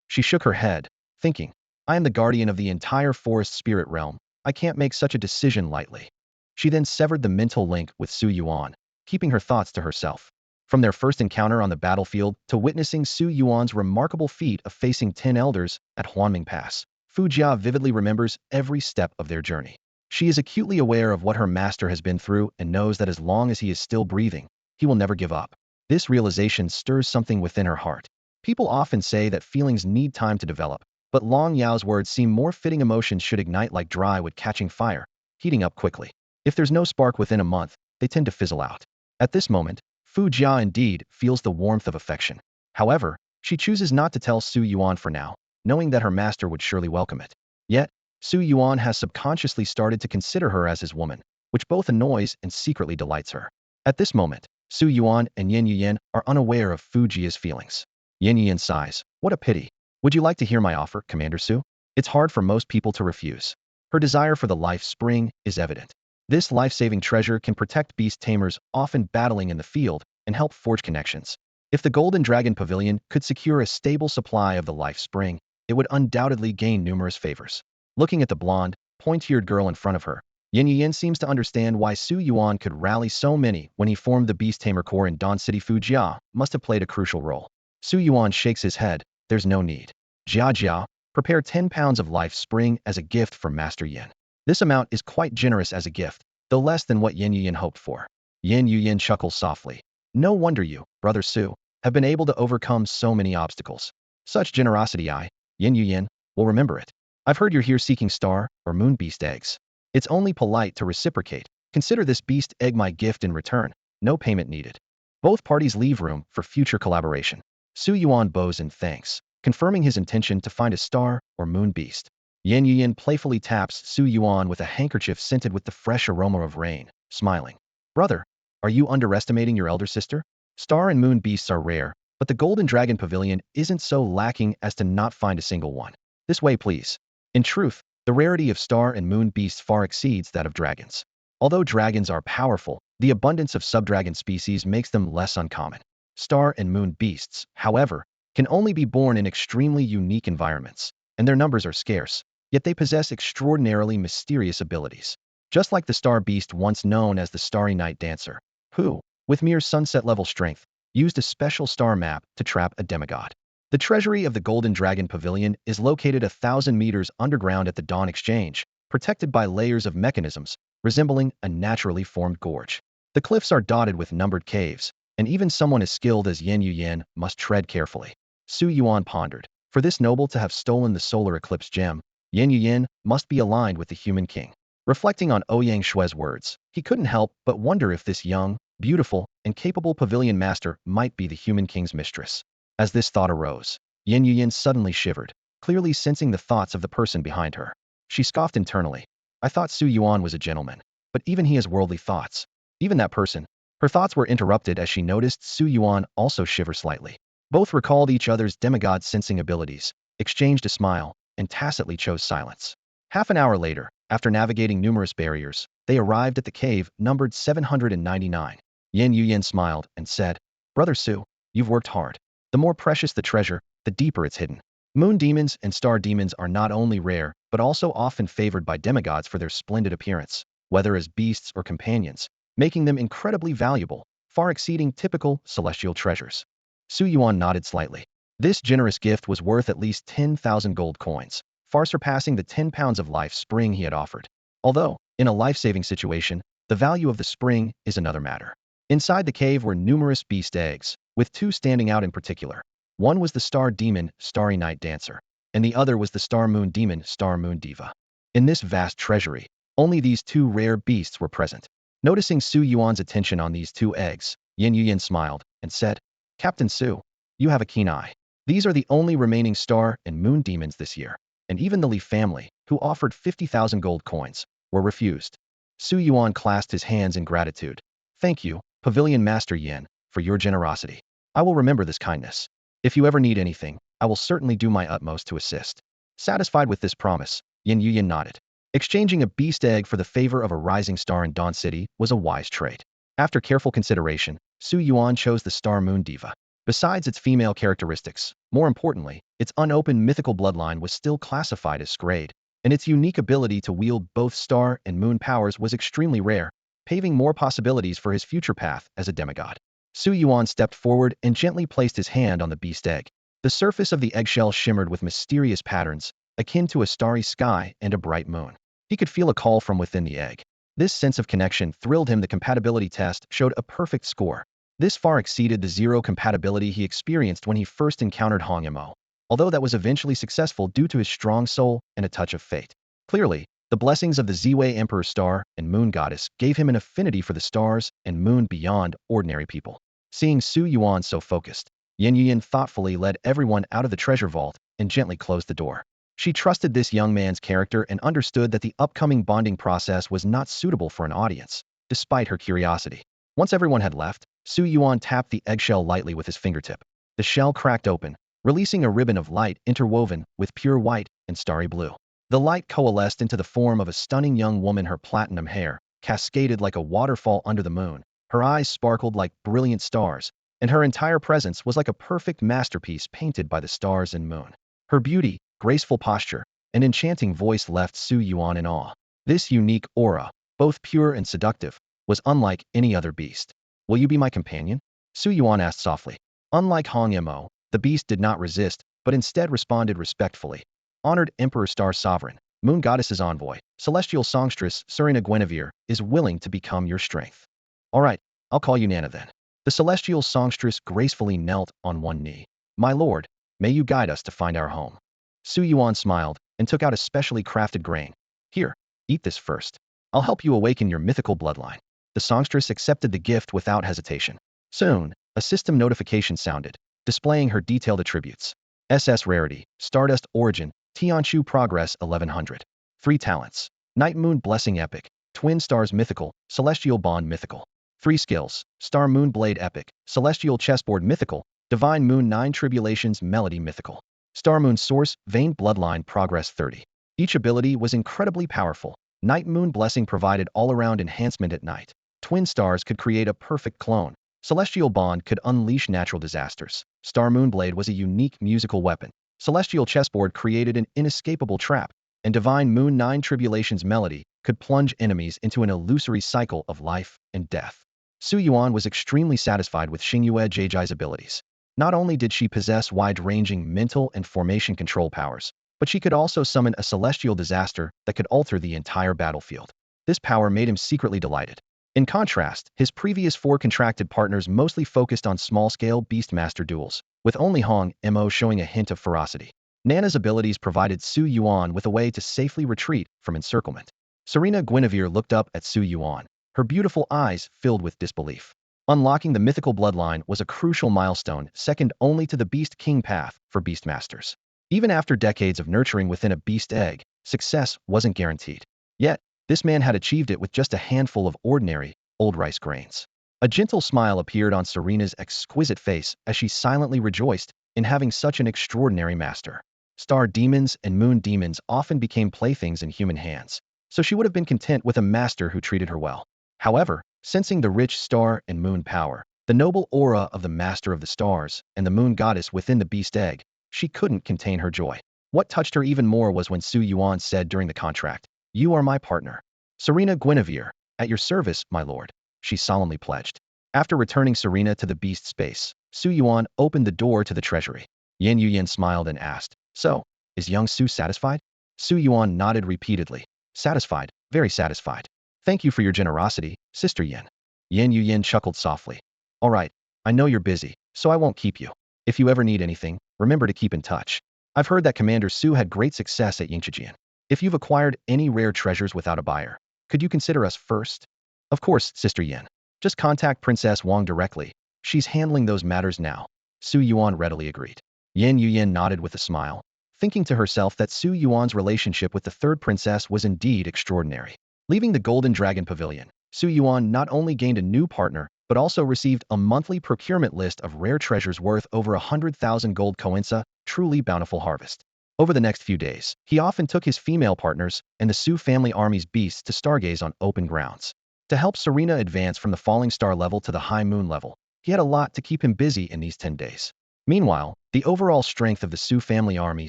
She shook her head, thinking, I am the guardian of the entire forest spirit realm. I can't make such a decision lightly. She then severed the mental link with Su Yuan, keeping her thoughts to herself. From their first encounter on the battlefield to witnessing Su Yuan's remarkable feat of facing 10 elders at Huanming Pass, Fu Jia vividly remembers every step of their journey. She is acutely aware of what her master has been through and knows that as long as he is still breathing, he will never give up. This realization stirs something within her heart. People often say that feelings need time to develop, but Long Yao's words seem more fitting. Emotions should ignite like dry wood catching fire, heating up quickly. If there's no spark within a month, they tend to fizzle out. At this moment, Fu Jia indeed feels the warmth of affection. However, she chooses not to tell Su Yuan for now, knowing that her master would surely welcome it. Yet, Su Yuan has subconsciously started to consider her as his woman, which both annoys and secretly delights her. At this moment, Su Yuan and Yen Yuyen are unaware of Fu Jia's feelings. Yen Yuyen sighs, what a pity. Would you like to hear my offer, Commander Su? It's hard for most people to refuse. Her desire for the life spring is evident. This life-saving treasure can protect beast tamers often battling in the field and help forge connections. If the Golden Dragon Pavilion could secure a stable supply of the life spring, it would undoubtedly gain numerous favors. Looking at the blonde, point-eared girl in front of her, Yen Yuyen seems to understand why Su Yuan could rally so many when he formed the Beast Tamer Corps in Dawn City. Fu Jia must have played a crucial role. Su Yuan shakes his head, there's no need. Jia, prepare 10 pounds of life spring as a gift from Master Yin. This amount is quite generous as a gift, though less than what Yen Yuyen hoped for. Yen Yuyen chuckles softly. No wonder you, Brother Su, have been able to overcome so many obstacles. Such generosity Yen Yuyen, will remember it. I've heard you're here seeking star or moon beast eggs. It's only polite to reciprocate. Consider this beast egg my gift in return. No payment needed. Both parties leave room for future collaboration. Su Yuan bows in thanks, confirming his intention to find a star or moon beast. Yen Yuyen playfully taps Su Yuan with a handkerchief scented with the fresh aroma of rain, smiling. Brother, are you underestimating your elder sister? Star and moon beasts are rare, but the Golden Dragon Pavilion isn't so lacking as to not find a single one. This way, please. In truth, the rarity of star and moon beasts far exceeds that of dragons. Although dragons are powerful, the abundance of subdragon species makes them less uncommon. Star and moon beasts, however, can only be born in extremely unique environments, and their numbers are scarce, yet they possess extraordinarily mysterious abilities. Just like the star beast once known as the Starry Night Dancer, who, with mere sunset-level strength, used a special star map to trap a demigod. The treasury of the Golden Dragon Pavilion is located 1,000 meters underground at the Dawn Exchange, protected by layers of mechanisms, resembling a naturally formed gorge. The cliffs are dotted with numbered caves, and even someone as skilled as Yen Yuyen must tread carefully. Su Yuan pondered. For this noble to have stolen the solar eclipse gem, Yen Yuyen must be aligned with the human king. Reflecting on Ouyang Shue's words, he couldn't help but wonder if this young, beautiful, and capable pavilion master might be the human king's mistress. As this thought arose, Yen Yuyen suddenly shivered, clearly sensing the thoughts of the person behind her. She scoffed internally. I thought Su Yuan was a gentleman, but even he has worldly thoughts. Even that person. Her thoughts were interrupted as she noticed Su Yuan also shiver slightly. Both recalled each other's demigod sensing abilities, exchanged a smile, and tacitly chose silence. Half an hour later, after navigating numerous barriers, they arrived at the cave numbered 799. Yen Yuyen smiled and said, Brother Su, you've worked hard. The more precious the treasure, the deeper it's hidden. Moon demons and star demons are not only rare, but also often favored by demigods for their splendid appearance, whether as beasts or companions, making them incredibly valuable, far exceeding typical celestial treasures. Su Yuan nodded slightly. This generous gift was worth at least 10,000 gold coins, far surpassing the 10 pounds of life spring he had offered. Although, in a life-saving situation, the value of the spring is another matter. Inside the cave were numerous beast eggs, with two standing out in particular. One was the star demon, Starry Night Dancer, and the other was the star moon demon, Star Moon Diva. In this vast treasury, only these two rare beasts were present. Noticing Su Yuan's attention on these two eggs, Yen Yuyen smiled and said, Captain Su, you have a keen eye. These are the only remaining star and moon demons this year, and even the Li family, who offered 50,000 gold coins, were refused. Su Yuan clasped his hands in gratitude. Thank you, Pavilion Master Yin, for your generosity. I will remember this kindness. If you ever need anything, I will certainly do my utmost to assist. Satisfied with this promise, Yin Yuyin nodded. Exchanging a beast egg for the favor of a rising star in Dawn City was a wise trade. After careful consideration, Su Yuan chose the Star Moon Diva. Besides its female characteristics, more importantly, its unopened mythical bloodline was still classified as Scrade, and its unique ability to wield both star and moon powers was extremely rare, paving more possibilities for his future path as a demigod. Su Yuan stepped forward and gently placed his hand on the beast egg. The surface of the eggshell shimmered with mysterious patterns, akin to a starry sky and a bright moon. He could feel a call from within the egg. This sense of connection thrilled him. The compatibility test showed a perfect score. This far exceeded the zero compatibility he experienced when he first encountered Hong Yamo, although that was eventually successful due to his strong soul and a touch of fate. Clearly, the blessings of the Ziwei Emperor Star and Moon Goddess gave him an affinity for the stars and moon beyond ordinary people. Seeing Su Yuan so focused, Yin Yuyin thoughtfully led everyone out of the treasure vault and gently closed the door. She trusted this young man's character and understood that the upcoming bonding process was not suitable for an audience, despite her curiosity. Once everyone had left, Su Yuan tapped the eggshell lightly with his fingertip. The shell cracked open, releasing a ribbon of light interwoven with pure white and starry blue. The light coalesced into the form of a stunning young woman. Her platinum hair cascaded like a waterfall under the moon. Her eyes sparkled like brilliant stars, and her entire presence was like a perfect masterpiece painted by the stars and moon. Her beauty, graceful posture, and enchanting voice left Su Yuan in awe. This unique aura, both pure and seductive, was unlike any other beast. Will you be my companion? Su Yuan asked softly. Unlike Hong Yamo, the beast did not resist, but instead responded respectfully. Honored Emperor Star Sovereign, Moon Goddess's envoy, Celestial Songstress Serena Guinevere, is willing to become your strength. All right, I'll call you Nana then. The Celestial Songstress gracefully knelt on one knee. My lord, may you guide us to find our home. Su Yuan smiled and took out a specially crafted grain. Here, eat this first. I'll help you awaken your mythical bloodline. The songstress accepted the gift without hesitation. Soon, a system notification sounded, displaying her detailed attributes. SS Rarity, Stardust Origin, Tianshu Progress 1100. 3 Talents. Night Moon Blessing Epic, Twin Stars Mythical, Celestial Bond Mythical. 3 Skills. Star Moon Blade Epic, Celestial Chessboard Mythical, Divine Moon 9 Tribulations Melody Mythical. Star Moon Source, Vein Bloodline Progress 30. Each ability was incredibly powerful. Night Moon Blessing provided all-around enhancement at night. Twin Stars could create a perfect clone. Celestial Bond could unleash natural disasters. Star Moonblade was a unique musical weapon. Celestial Chessboard created an inescapable trap. And Divine Moon 9 Tribulations Melody could plunge enemies into an illusory cycle of life and death. Su Yuan was extremely satisfied with Xingyue Jai's abilities. Not only did she possess wide-ranging mental and formation control powers, but she could also summon a celestial disaster that could alter the entire battlefield. This power made him secretly delighted. In contrast, his previous 4 contracted partners mostly focused on small-scale Beastmaster duels, with only Hong Mo showing a hint of ferocity. Nana's abilities provided Su Yuan with a way to safely retreat from encirclement. Serena Guinevere looked up at Su Yuan, her beautiful eyes filled with disbelief. Unlocking the mythical bloodline was a crucial milestone, second only to the Beast King path for Beastmasters. Even after decades of nurturing within a beast egg, success wasn't guaranteed. Yet, this man had achieved it with just a handful of ordinary, old rice grains. A gentle smile appeared on Serena's exquisite face as she silently rejoiced in having such an extraordinary master. Star demons and moon demons often became playthings in human hands, so she would have been content with a master who treated her well. However, sensing the rich star and moon power, the noble aura of the Master of the Stars, and the Moon Goddess within the beast egg, she couldn't contain her joy. What touched her even more was when Su Yuan said during the contract, "You are my partner. Serena Guinevere, at your service, my lord," she solemnly pledged. After returning Serena to the beast space, Su Yuan opened the door to the treasury. Yin Yuyin smiled and asked, "So, is young Su satisfied?" Su Yuan nodded repeatedly. "Satisfied, very satisfied. Thank you for your generosity, Sister Yin." Yin Yuyin chuckled softly. "All right, I know you're busy, so I won't keep you. If you ever need anything, remember to keep in touch. I've heard that Commander Su had great success at Yingqijian. If you've acquired any rare treasures without a buyer, could you consider us first?" "Of course, Sister Yin. Just contact Princess Wang directly. She's handling those matters now." Su Yuan readily agreed. Yin Yuyan nodded with a smile, thinking to herself that Su Yuan's relationship with the third princess was indeed extraordinary. Leaving the Golden Dragon Pavilion, Su Yuan not only gained a new partner, but also received a monthly procurement list of rare treasures worth over 100,000 gold coins, a truly bountiful harvest. Over the next few days, he often took his female partners and the Su family army's beasts to stargaze on open grounds. To help Serena advance from the falling star level to the high moon level, he had a lot to keep him busy in these 10 days. Meanwhile, the overall strength of the Su family army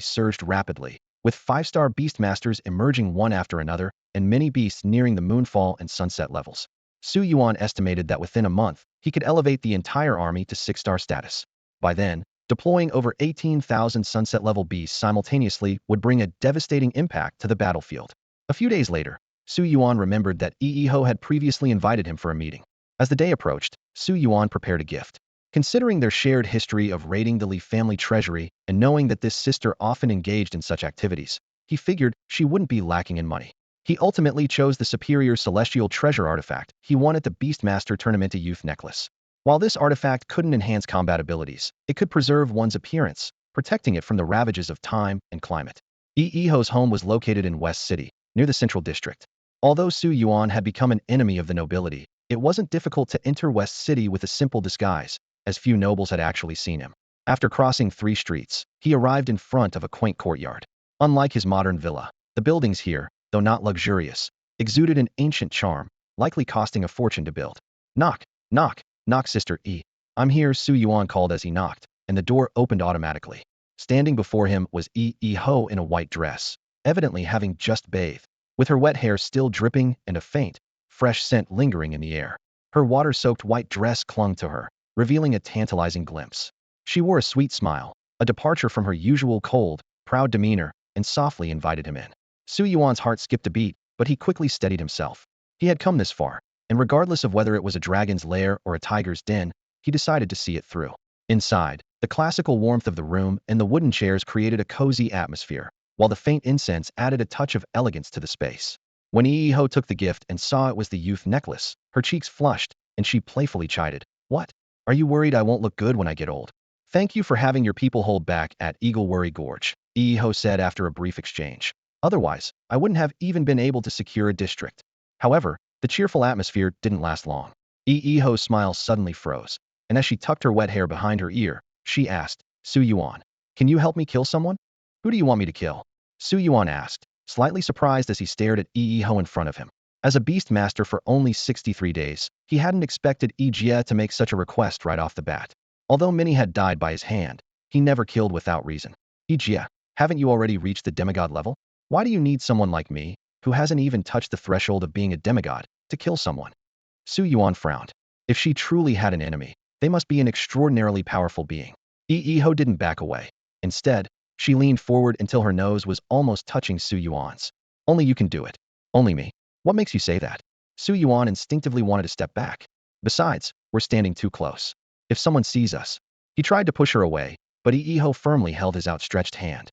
surged rapidly, with 5-star beastmasters emerging one after another and many beasts nearing the moonfall and sunset levels. Su Yuan estimated that within a month, he could elevate the entire army to 6-star status. By then, deploying over 18,000 sunset-level beasts simultaneously would bring a devastating impact to the battlefield. A few days later, Su Yuan remembered that Iiho had previously invited him for a meeting. As the day approached, Su Yuan prepared a gift. Considering their shared history of raiding the Li family treasury and knowing that this sister often engaged in such activities, he figured she wouldn't be lacking in money. He ultimately chose the superior celestial treasure artifact he won at the Beastmaster Tournament Youth Necklace. While this artifact couldn't enhance combat abilities, it could preserve one's appearance, protecting it from the ravages of time and climate. Iiho's home was located in West City, near the Central District. Although Su Yuan had become an enemy of the nobility, it wasn't difficult to enter West City with a simple disguise, as few nobles had actually seen him. After crossing 3 streets, he arrived in front of a quaint courtyard. Unlike his modern villa, the buildings here, though not luxurious, exuded an ancient charm, likely costing a fortune to build. Knock, knock, knock, Sister E. I'm here, Su Yuan called as he knocked, and the door opened automatically. Standing before him was Ho in a white dress, evidently having just bathed, with her wet hair still dripping and a faint, fresh scent lingering in the air. Her water-soaked white dress clung to her, revealing a tantalizing glimpse. She wore a sweet smile, a departure from her usual cold, proud demeanor, and softly invited him in. Su Yuan's heart skipped a beat, but he quickly steadied himself. He had come this far, and regardless of whether it was a dragon's lair or a tiger's den, he decided to see it through. Inside, the classical warmth of the room and the wooden chairs created a cozy atmosphere, while the faint incense added a touch of elegance to the space. When Iiho took the gift and saw it was the youth necklace, her cheeks flushed, and she playfully chided, "What? Are you worried I won't look good when I get old?" "Thank you for having your people hold back at Eagle Worry Gorge," Iiho said after a brief exchange. "Otherwise, I wouldn't have even been able to secure a district." However, the cheerful atmosphere didn't last long. Iiho's smile suddenly froze, and as she tucked her wet hair behind her ear, she asked, "Su Yuan, can you help me kill someone?" "Who do you want me to kill?" Su Yuan asked, slightly surprised as he stared at Iiho in front of him. As a beast master for only 63 days, he hadn't expected Ijie to make such a request right off the bat. Although many had died by his hand, he never killed without reason. "Ijie, haven't you already reached the demigod level? Why do you need someone like me, who hasn't even touched the threshold of being a demigod, to kill someone?" Su Yuan frowned. If she truly had an enemy, they must be an extraordinarily powerful being. Iiho didn't back away. Instead, she leaned forward until her nose was almost touching Su Yuan's. "Only you can do it. Only me. What makes you say that?" Su Yuan instinctively wanted to step back. "Besides, we're standing too close. If someone sees us..." He tried to push her away, but Iiho firmly held his outstretched hand.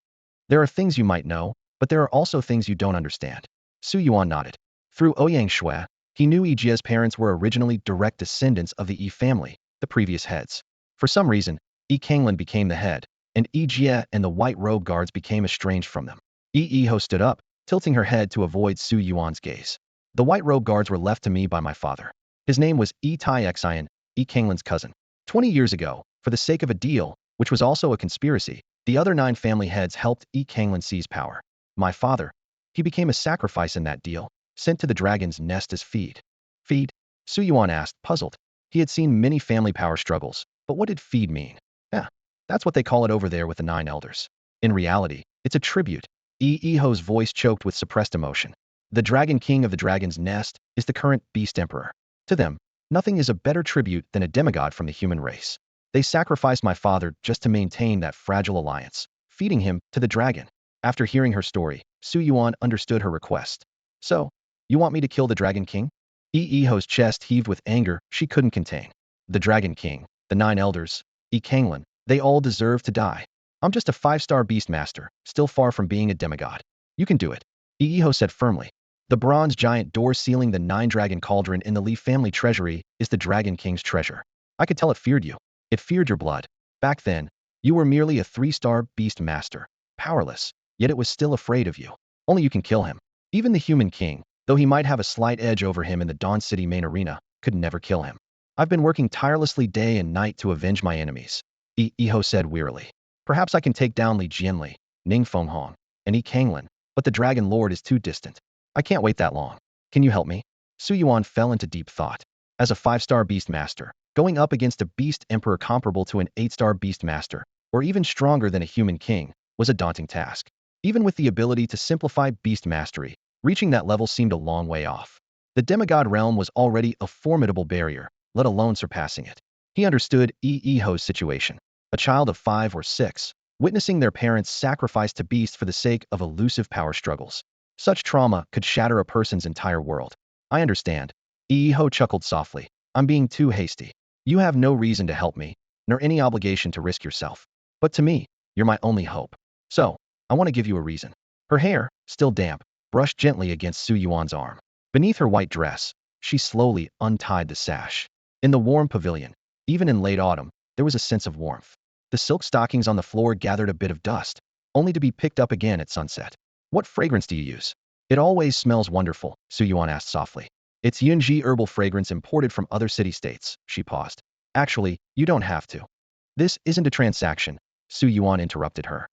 "There are things you might know, but there are also things you don't understand." Su Yuan nodded. Through Ouyang Shui, he knew Ijie's parents were originally direct descendants of the Yi family, the previous heads. For some reason, Yi Kanglin became the head, and Ijie and the white robe guards became estranged from them. Iiho stood up, tilting her head to avoid Su Yuan's gaze. "The white robe guards were left to me by my father. His name was Yi Tai Xian, Yi Kanglin's cousin. 20 years ago, for the sake of a deal, which was also a conspiracy, the other 9 family heads helped Yi Kanglin seize power. My father, he became a sacrifice in that deal, sent to the dragon's nest as feed." "Feed?" Su Yuan asked, puzzled. He had seen many family power struggles, but what did feed mean? That's what they call it over there with the 9 elders. In reality, it's a tribute. Iiho's voice choked with suppressed emotion. The Dragon King of the Dragon's Nest is the current Beast Emperor. To them, nothing is a better tribute than a demigod from the human race. They sacrificed my father just to maintain that fragile alliance, feeding him to the dragon. After hearing her story, Su Yuan understood her request. "So, you want me to kill the Dragon King?" Iiho's chest heaved with anger she couldn't contain. The Dragon King, the 9 elders, Yi Kanglin, they all deserve to die. I'm just a 5-star beastmaster, still far from being a demigod. You can do it, Iiho said firmly. The bronze giant door sealing the 9-dragon cauldron in the Li family treasury is the Dragon King's treasure. I could tell it feared you. It feared your blood. Back then, You were merely a 3-star beast master, powerless, yet it was still afraid of you. Only you can kill him. Even the human king, though he might have a slight edge over him in the Dawn City main arena, could never kill him. I've been working tirelessly day and night to avenge my enemies, Iho said wearily. Perhaps I can take down Li Jianli, Ning Fenghong, and Yi Kanglin, but the Dragon Lord is too distant. I can't wait that long. Can you help me? Su Yuan fell into deep thought. As a 5-star beast master, going up against a beast emperor comparable to an 8-star beast master, or even stronger than a human king, was a daunting task. Even with the ability to simplify beast mastery, reaching that level seemed a long way off. The demigod realm was already a formidable barrier, let alone surpassing it. He understood Iho's situation. A child of 5 or 6, witnessing their parents sacrifice to beasts for the sake of elusive power struggles. Such trauma could shatter a person's entire world. I understand. Iho chuckled softly. I'm being too hasty. You have no reason to help me, nor any obligation to risk yourself. But to me, you're my only hope. So, I want to give you a reason. Her hair, still damp, brushed gently against Su Yuan's arm. Beneath her white dress, she slowly untied the sash. In the warm pavilion, even in late autumn, there was a sense of warmth. The silk stockings on the floor gathered a bit of dust, only to be picked up again at sunset. What fragrance do you use? It always smells wonderful, Su Yuan asked softly. It's Yunji herbal fragrance imported from other city-states, she paused. Actually, you don't have to. This isn't a transaction, Su Yuan interrupted her.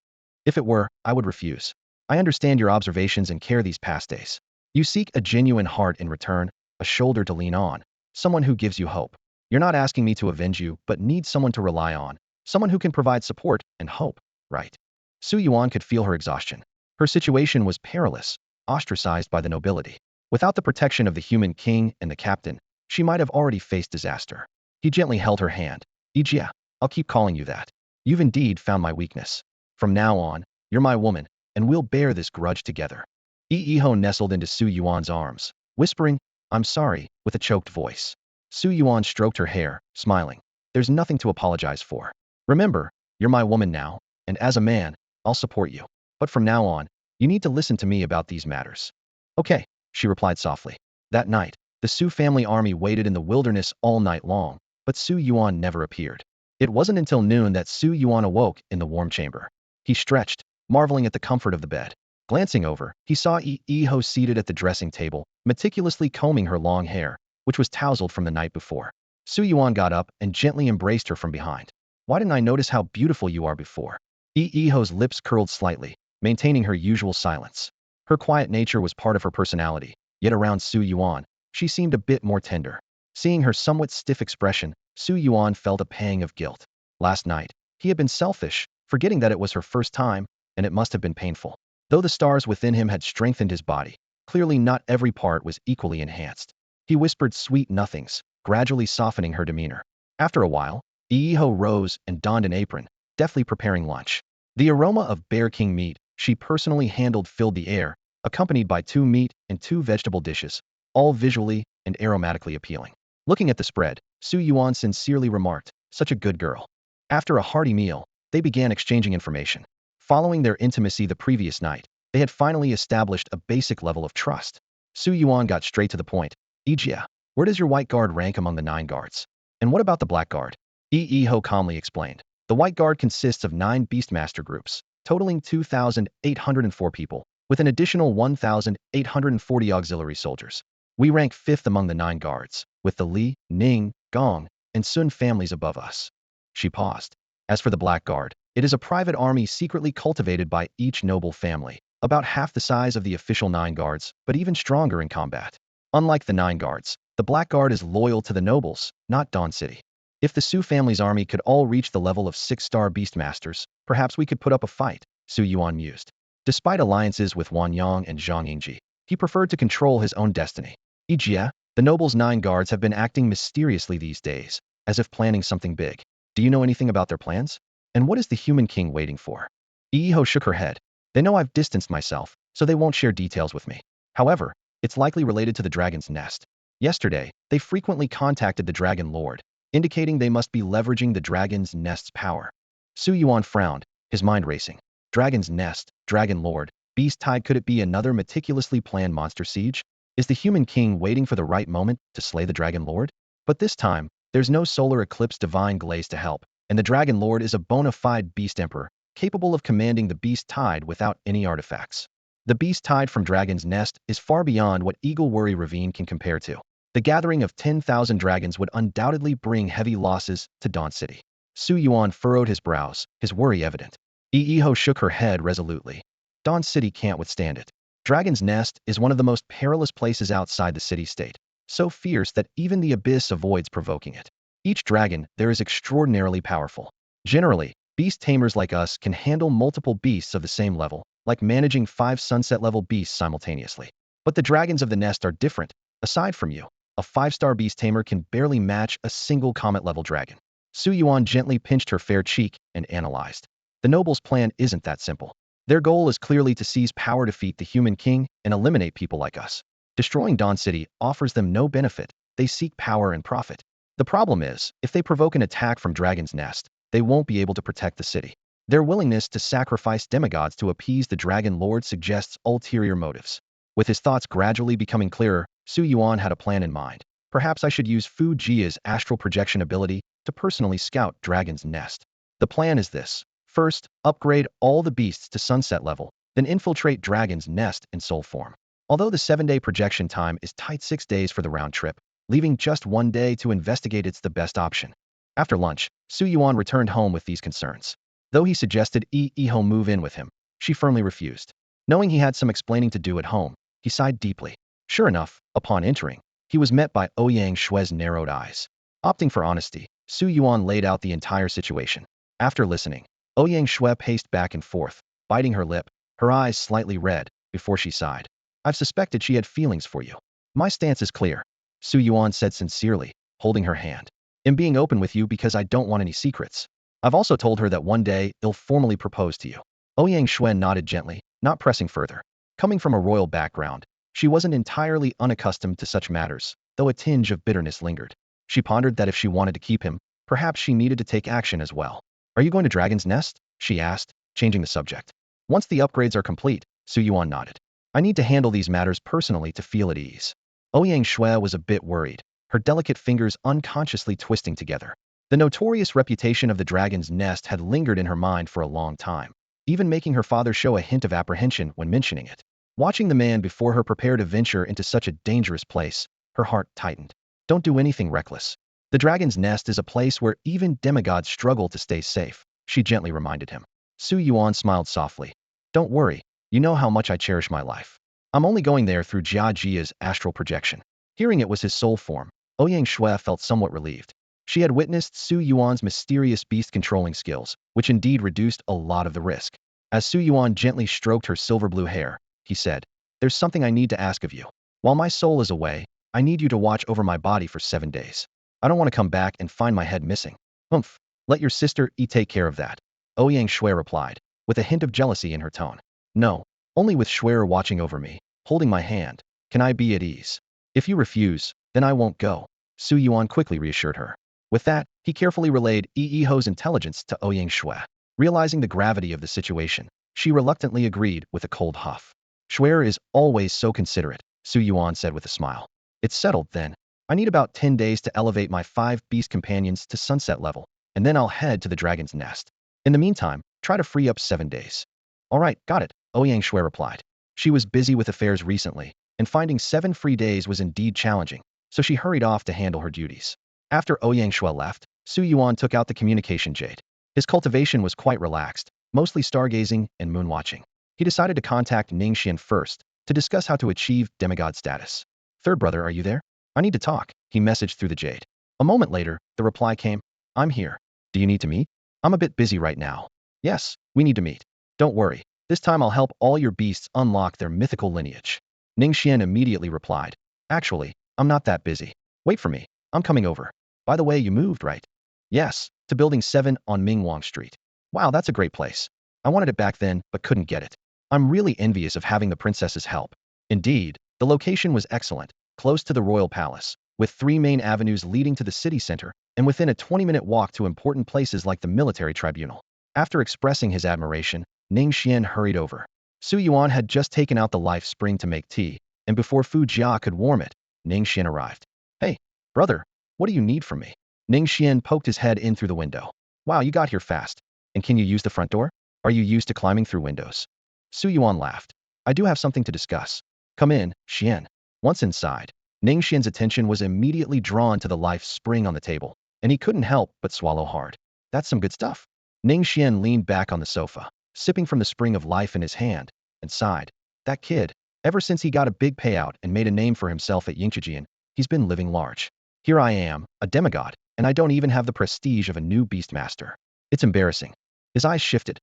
If it were, I would refuse. I understand your observations and care these past days. You seek a genuine heart in return, a shoulder to lean on, someone who gives you hope. You're not asking me to avenge you, but need someone to rely on, someone who can provide support and hope, right? Su Yuan could feel her exhaustion. Her situation was perilous, ostracized by the nobility. Without the protection of the human king and the captain, she might have already faced disaster. He gently held her hand. Ijia, I'll keep calling you that. You've indeed found my weakness. From now on, you're my woman, and we'll bear this grudge together. Iho nestled into Su Yuan's arms, whispering, I'm sorry, with a choked voice. Su Yuan stroked her hair, smiling. There's nothing to apologize for. Remember, you're my woman now, and as a man, I'll support you. But from now on, you need to listen to me about these matters. Okay, she replied softly. That night, the Su family army waited in the wilderness all night long, but Su Yuan never appeared. It wasn't until noon that Su Yuan awoke in the warm chamber. He stretched, marveling at the comfort of the bed. Glancing over, he saw Iho seated at the dressing table, meticulously combing her long hair, which was tousled from the night before. Su Yuan got up and gently embraced her from behind. Why didn't I notice how beautiful you are before? Iho's lips curled slightly, maintaining her usual silence. Her quiet nature was part of her personality, yet around Su Yuan, she seemed a bit more tender. Seeing her somewhat stiff expression, Su Yuan felt a pang of guilt. Last night, he had been selfish, forgetting that it was her first time, and it must have been painful. Though the stars within him had strengthened his body, clearly not every part was equally enhanced. He whispered sweet nothings, gradually softening her demeanor. After a while, Iho rose and donned an apron, deftly preparing lunch. The aroma of Bear King meat she personally handled filled the air, accompanied by 2 meat and 2 vegetable dishes, all visually and aromatically appealing. Looking at the spread, Su Yuan sincerely remarked, such a good girl. After a hearty meal, they began exchanging information. Following their intimacy the previous night, they had finally established a basic level of trust. Su Yuan got straight to the point. Ijia, where does your white guard rank among the 9 guards? And what about the black guard? Iho calmly explained. The white guard consists of 9 beastmaster groups, totaling 2,804 people, with an additional 1,840 auxiliary soldiers. We rank 5th among the 9 guards, with the Li, Ning, Gong, and Sun families above us. She paused. As for the Black Guard, it is a private army secretly cultivated by each noble family, about half the size of the official 9 guards, but even stronger in combat. Unlike the 9 guards, the Black Guard is loyal to the nobles, not Dawn City. If the Su family's army could all reach the level of 6-star beastmasters, perhaps we could put up a fight, Su Yuan mused. Despite alliances with Wan Yang and Zhang Yingji, he preferred to control his own destiny. Ijia, the nobles' 9 guards have been acting mysteriously these days, as if planning something big. Do you know anything about their plans? And what is the human king waiting for? Iho shook her head. They know I've distanced myself, so they won't share details with me. However, it's likely related to the dragon's nest. Yesterday, they frequently contacted the Dragon Lord, indicating they must be leveraging the dragon's nest's power. Su Yuan frowned, his mind racing. Dragon's nest, Dragon Lord, beast tide, could it be another meticulously planned monster siege? Is the human king waiting for the right moment to slay the Dragon Lord? But this time, there's no solar eclipse divine glaze to help, and the Dragon Lord is a bona fide beast emperor, capable of commanding the beast tide without any artifacts. The beast tide from Dragon's Nest is far beyond what Eagle Worry Ravine can compare to. The gathering of 10,000 dragons would undoubtedly bring heavy losses to Dawn City. Su Yuan furrowed his brows, his worry evident. Iiho shook her head resolutely. Dawn City can't withstand it. Dragon's Nest is one of the most perilous places outside the city-state, so fierce that even the abyss avoids provoking it. Each dragon there is extraordinarily powerful. Generally, beast tamers like us can handle multiple beasts of the same level, like managing 5 sunset-level beasts simultaneously. But the dragons of the nest are different. Aside from you, a 5-star beast tamer can barely match a single comet-level dragon. Su Yuan gently pinched her fair cheek and analyzed. The nobles' plan isn't that simple. Their goal is clearly to seize power, defeat the human king, and eliminate people like us. Destroying Dawn City offers them no benefit. They seek power and profit. The problem is, if they provoke an attack from Dragon's Nest, they won't be able to protect the city. Their willingness to sacrifice demigods to appease the Dragon Lord suggests ulterior motives. With his thoughts gradually becoming clearer, Su Yuan had a plan in mind. Perhaps I should use Fu Jia's astral projection ability to personally scout Dragon's Nest. The plan is this. First, upgrade all the beasts to sunset level, then infiltrate Dragon's Nest in soul form. Although the 7-day projection time is tight, 6 days for the round trip, leaving just 1 day to investigate, it's the best option. After lunch, Su Yuan returned home with these concerns. Though he suggested Iiho move in with him, she firmly refused. Knowing he had some explaining to do at home, he sighed deeply. Sure enough, upon entering, he was met by Ouyang Shue's narrowed eyes. Opting for honesty, Su Yuan laid out the entire situation. After listening, Ouyang Shue paced back and forth, biting her lip, her eyes slightly red, before she sighed. I've suspected she had feelings for you. My stance is clear, Su Yuan said sincerely, holding her hand. I'm being open with you because I don't want any secrets. I've also told her that one day I'll formally propose to you. Ouyang Shue nodded gently, not pressing further. Coming from a royal background, she wasn't entirely unaccustomed to such matters, though a tinge of bitterness lingered. She pondered that if she wanted to keep him, perhaps she needed to take action as well. Are you going to Dragon's Nest? She asked, changing the subject. Once the upgrades are complete, Su Yuan nodded. I need to handle these matters personally to feel at ease. Ouyang Shue was a bit worried, her delicate fingers unconsciously twisting together. The notorious reputation of the Dragon's Nest had lingered in her mind for a long time, even making her father show a hint of apprehension when mentioning it. Watching the man before her prepare to venture into such a dangerous place, her heart tightened. Don't do anything reckless. The Dragon's Nest is a place where even demigods struggle to stay safe, she gently reminded him. Su Yuan smiled softly. Don't worry, you know how much I cherish my life. I'm only going there through Jia Jia's astral projection. Hearing it was his soul form, Ouyang Shue felt somewhat relieved. She had witnessed Su Yuan's mysterious beast-controlling skills, which indeed reduced a lot of the risk. As Su Yuan gently stroked her silver-blue hair, he said, there's something I need to ask of you. While my soul is away, I need you to watch over my body for 7 days. I don't want to come back and find my head missing. Humph, let your sister take care of that, Ouyang Shue replied, with a hint of jealousy in her tone. No, only with Shue watching over me, holding my hand, can I be at ease. If you refuse, then I won't go, Su Yuan quickly reassured her. With that, he carefully relayed Iiho's intelligence to Ouyang Shue. Realizing the gravity of the situation, she reluctantly agreed with a cold huff. Shue is always so considerate, Su Yuan said with a smile. It's settled then. I need about 10 days to elevate my 5 beast companions to sunset level, and then I'll head to the Dragon's Nest. In the meantime, try to free up 7 days. All right, got it, Ouyang Shue replied. She was busy with affairs recently, and finding 7 free days was indeed challenging, so she hurried off to handle her duties. After Ouyang Shue left, Su Yuan took out the communication jade. His cultivation was quite relaxed, mostly stargazing and moonwatching. He decided to contact Ningxian first, to discuss how to achieve demigod status. Third brother, are you there? I need to talk, he messaged through the jade. A moment later, the reply came. I'm here. Do you need to meet? I'm a bit busy right now. Yes, we need to meet. Don't worry, this time I'll help all your beasts unlock their mythical lineage. Ningxian immediately replied. Actually, I'm not that busy. Wait for me, I'm coming over. By the way, you moved, right? Yes, to Building 7 on Mingwang Street. Wow, that's a great place. I wanted it back then, but couldn't get it. I'm really envious of having the princess's help. Indeed, the location was excellent, close to the royal palace, with 3 main avenues leading to the city center, and within a 20-minute walk to important places like the military tribunal. After expressing his admiration, Ningxian hurried over. Su Yuan had just taken out the life spring to make tea, and before Fu Jia could warm it, Ningxian arrived. Hey, brother, what do you need from me? Ningxian poked his head in through the window. Wow, you got here fast. And can you use the front door? Are you used to climbing through windows? Su Yuan laughed. I do have something to discuss. Come in, Xian. Once inside, Ning Xian's attention was immediately drawn to the life spring on the table, and he couldn't help but swallow hard. That's some good stuff. Ning Xian leaned back on the sofa, sipping from the spring of life in his hand, and sighed. That kid, ever since he got a big payout and made a name for himself at Yingqijian, he's been living large. Here I am, a demigod, and I don't even have the prestige of a new beastmaster. It's embarrassing. His eyes shifted.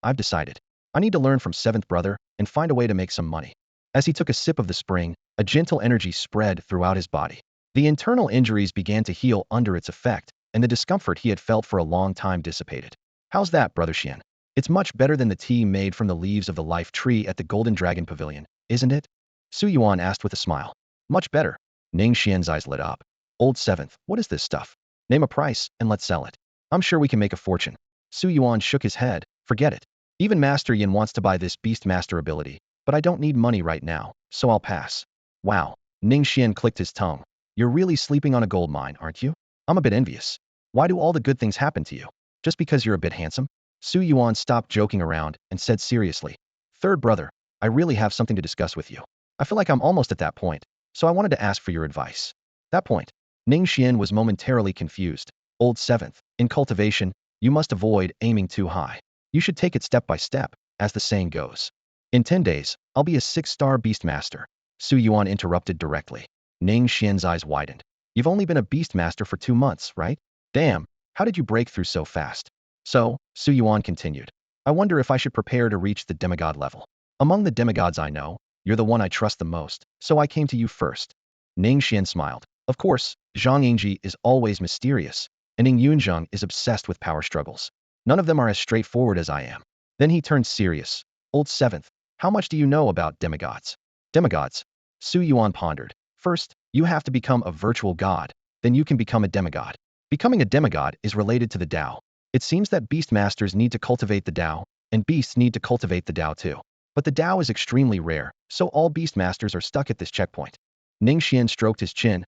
I've decided. I need to learn from seventh brother and find a way to make some money. As he took a sip of the spring, a gentle energy spread throughout his body. The internal injuries began to heal under its effect, and the discomfort he had felt for a long time dissipated. How's that, Brother Xian? It's much better than the tea made from the leaves of the life tree at the Golden Dragon Pavilion, isn't it? Su Yuan asked with a smile. Much better. Ning Xian's eyes lit up. Old seventh, what is this stuff? Name a price, and let's sell it. I'm sure we can make a fortune. Su Yuan shook his head. Forget it. Even Master Yin wants to buy this Beastmaster ability, but I don't need money right now, so I'll pass. Wow. Ning Xian clicked his tongue. You're really sleeping on a gold mine, aren't you? I'm a bit envious. Why do all the good things happen to you? Just because you're a bit handsome? Su Yuan stopped joking around and said seriously. Third brother, I really have something to discuss with you. I feel like I'm almost at that point, so I wanted to ask for your advice. That point. Ning Xian was momentarily confused. Old seventh, in cultivation, you must avoid aiming too high. You should take it step by step, as the saying goes. In 10 days, I'll be a 6-star Beastmaster. Su Yuan interrupted directly. Ning Xian's eyes widened. You've only been a Beastmaster for 2 months, right? Damn, how did you break through so fast? So, Su Yuan continued. I wonder if I should prepare to reach the demigod level. Among the demigods I know, you're the one I trust the most, so I came to you first. Ning Xian smiled. Of course, Zhang Yingji is always mysterious, and Ning Yunzheng is obsessed with power struggles. None of them are as straightforward as I am. Then he turned serious. Old seventh, how much do you know about demigods? Demigods? Su Yuan pondered. First, you have to become a virtual god, then you can become a demigod. Becoming a demigod is related to the Tao. It seems that beastmasters need to cultivate the Tao, and beasts need to cultivate the Tao too. But the Tao is extremely rare, so all beastmasters are stuck at this checkpoint. Ning Xian stroked his chin.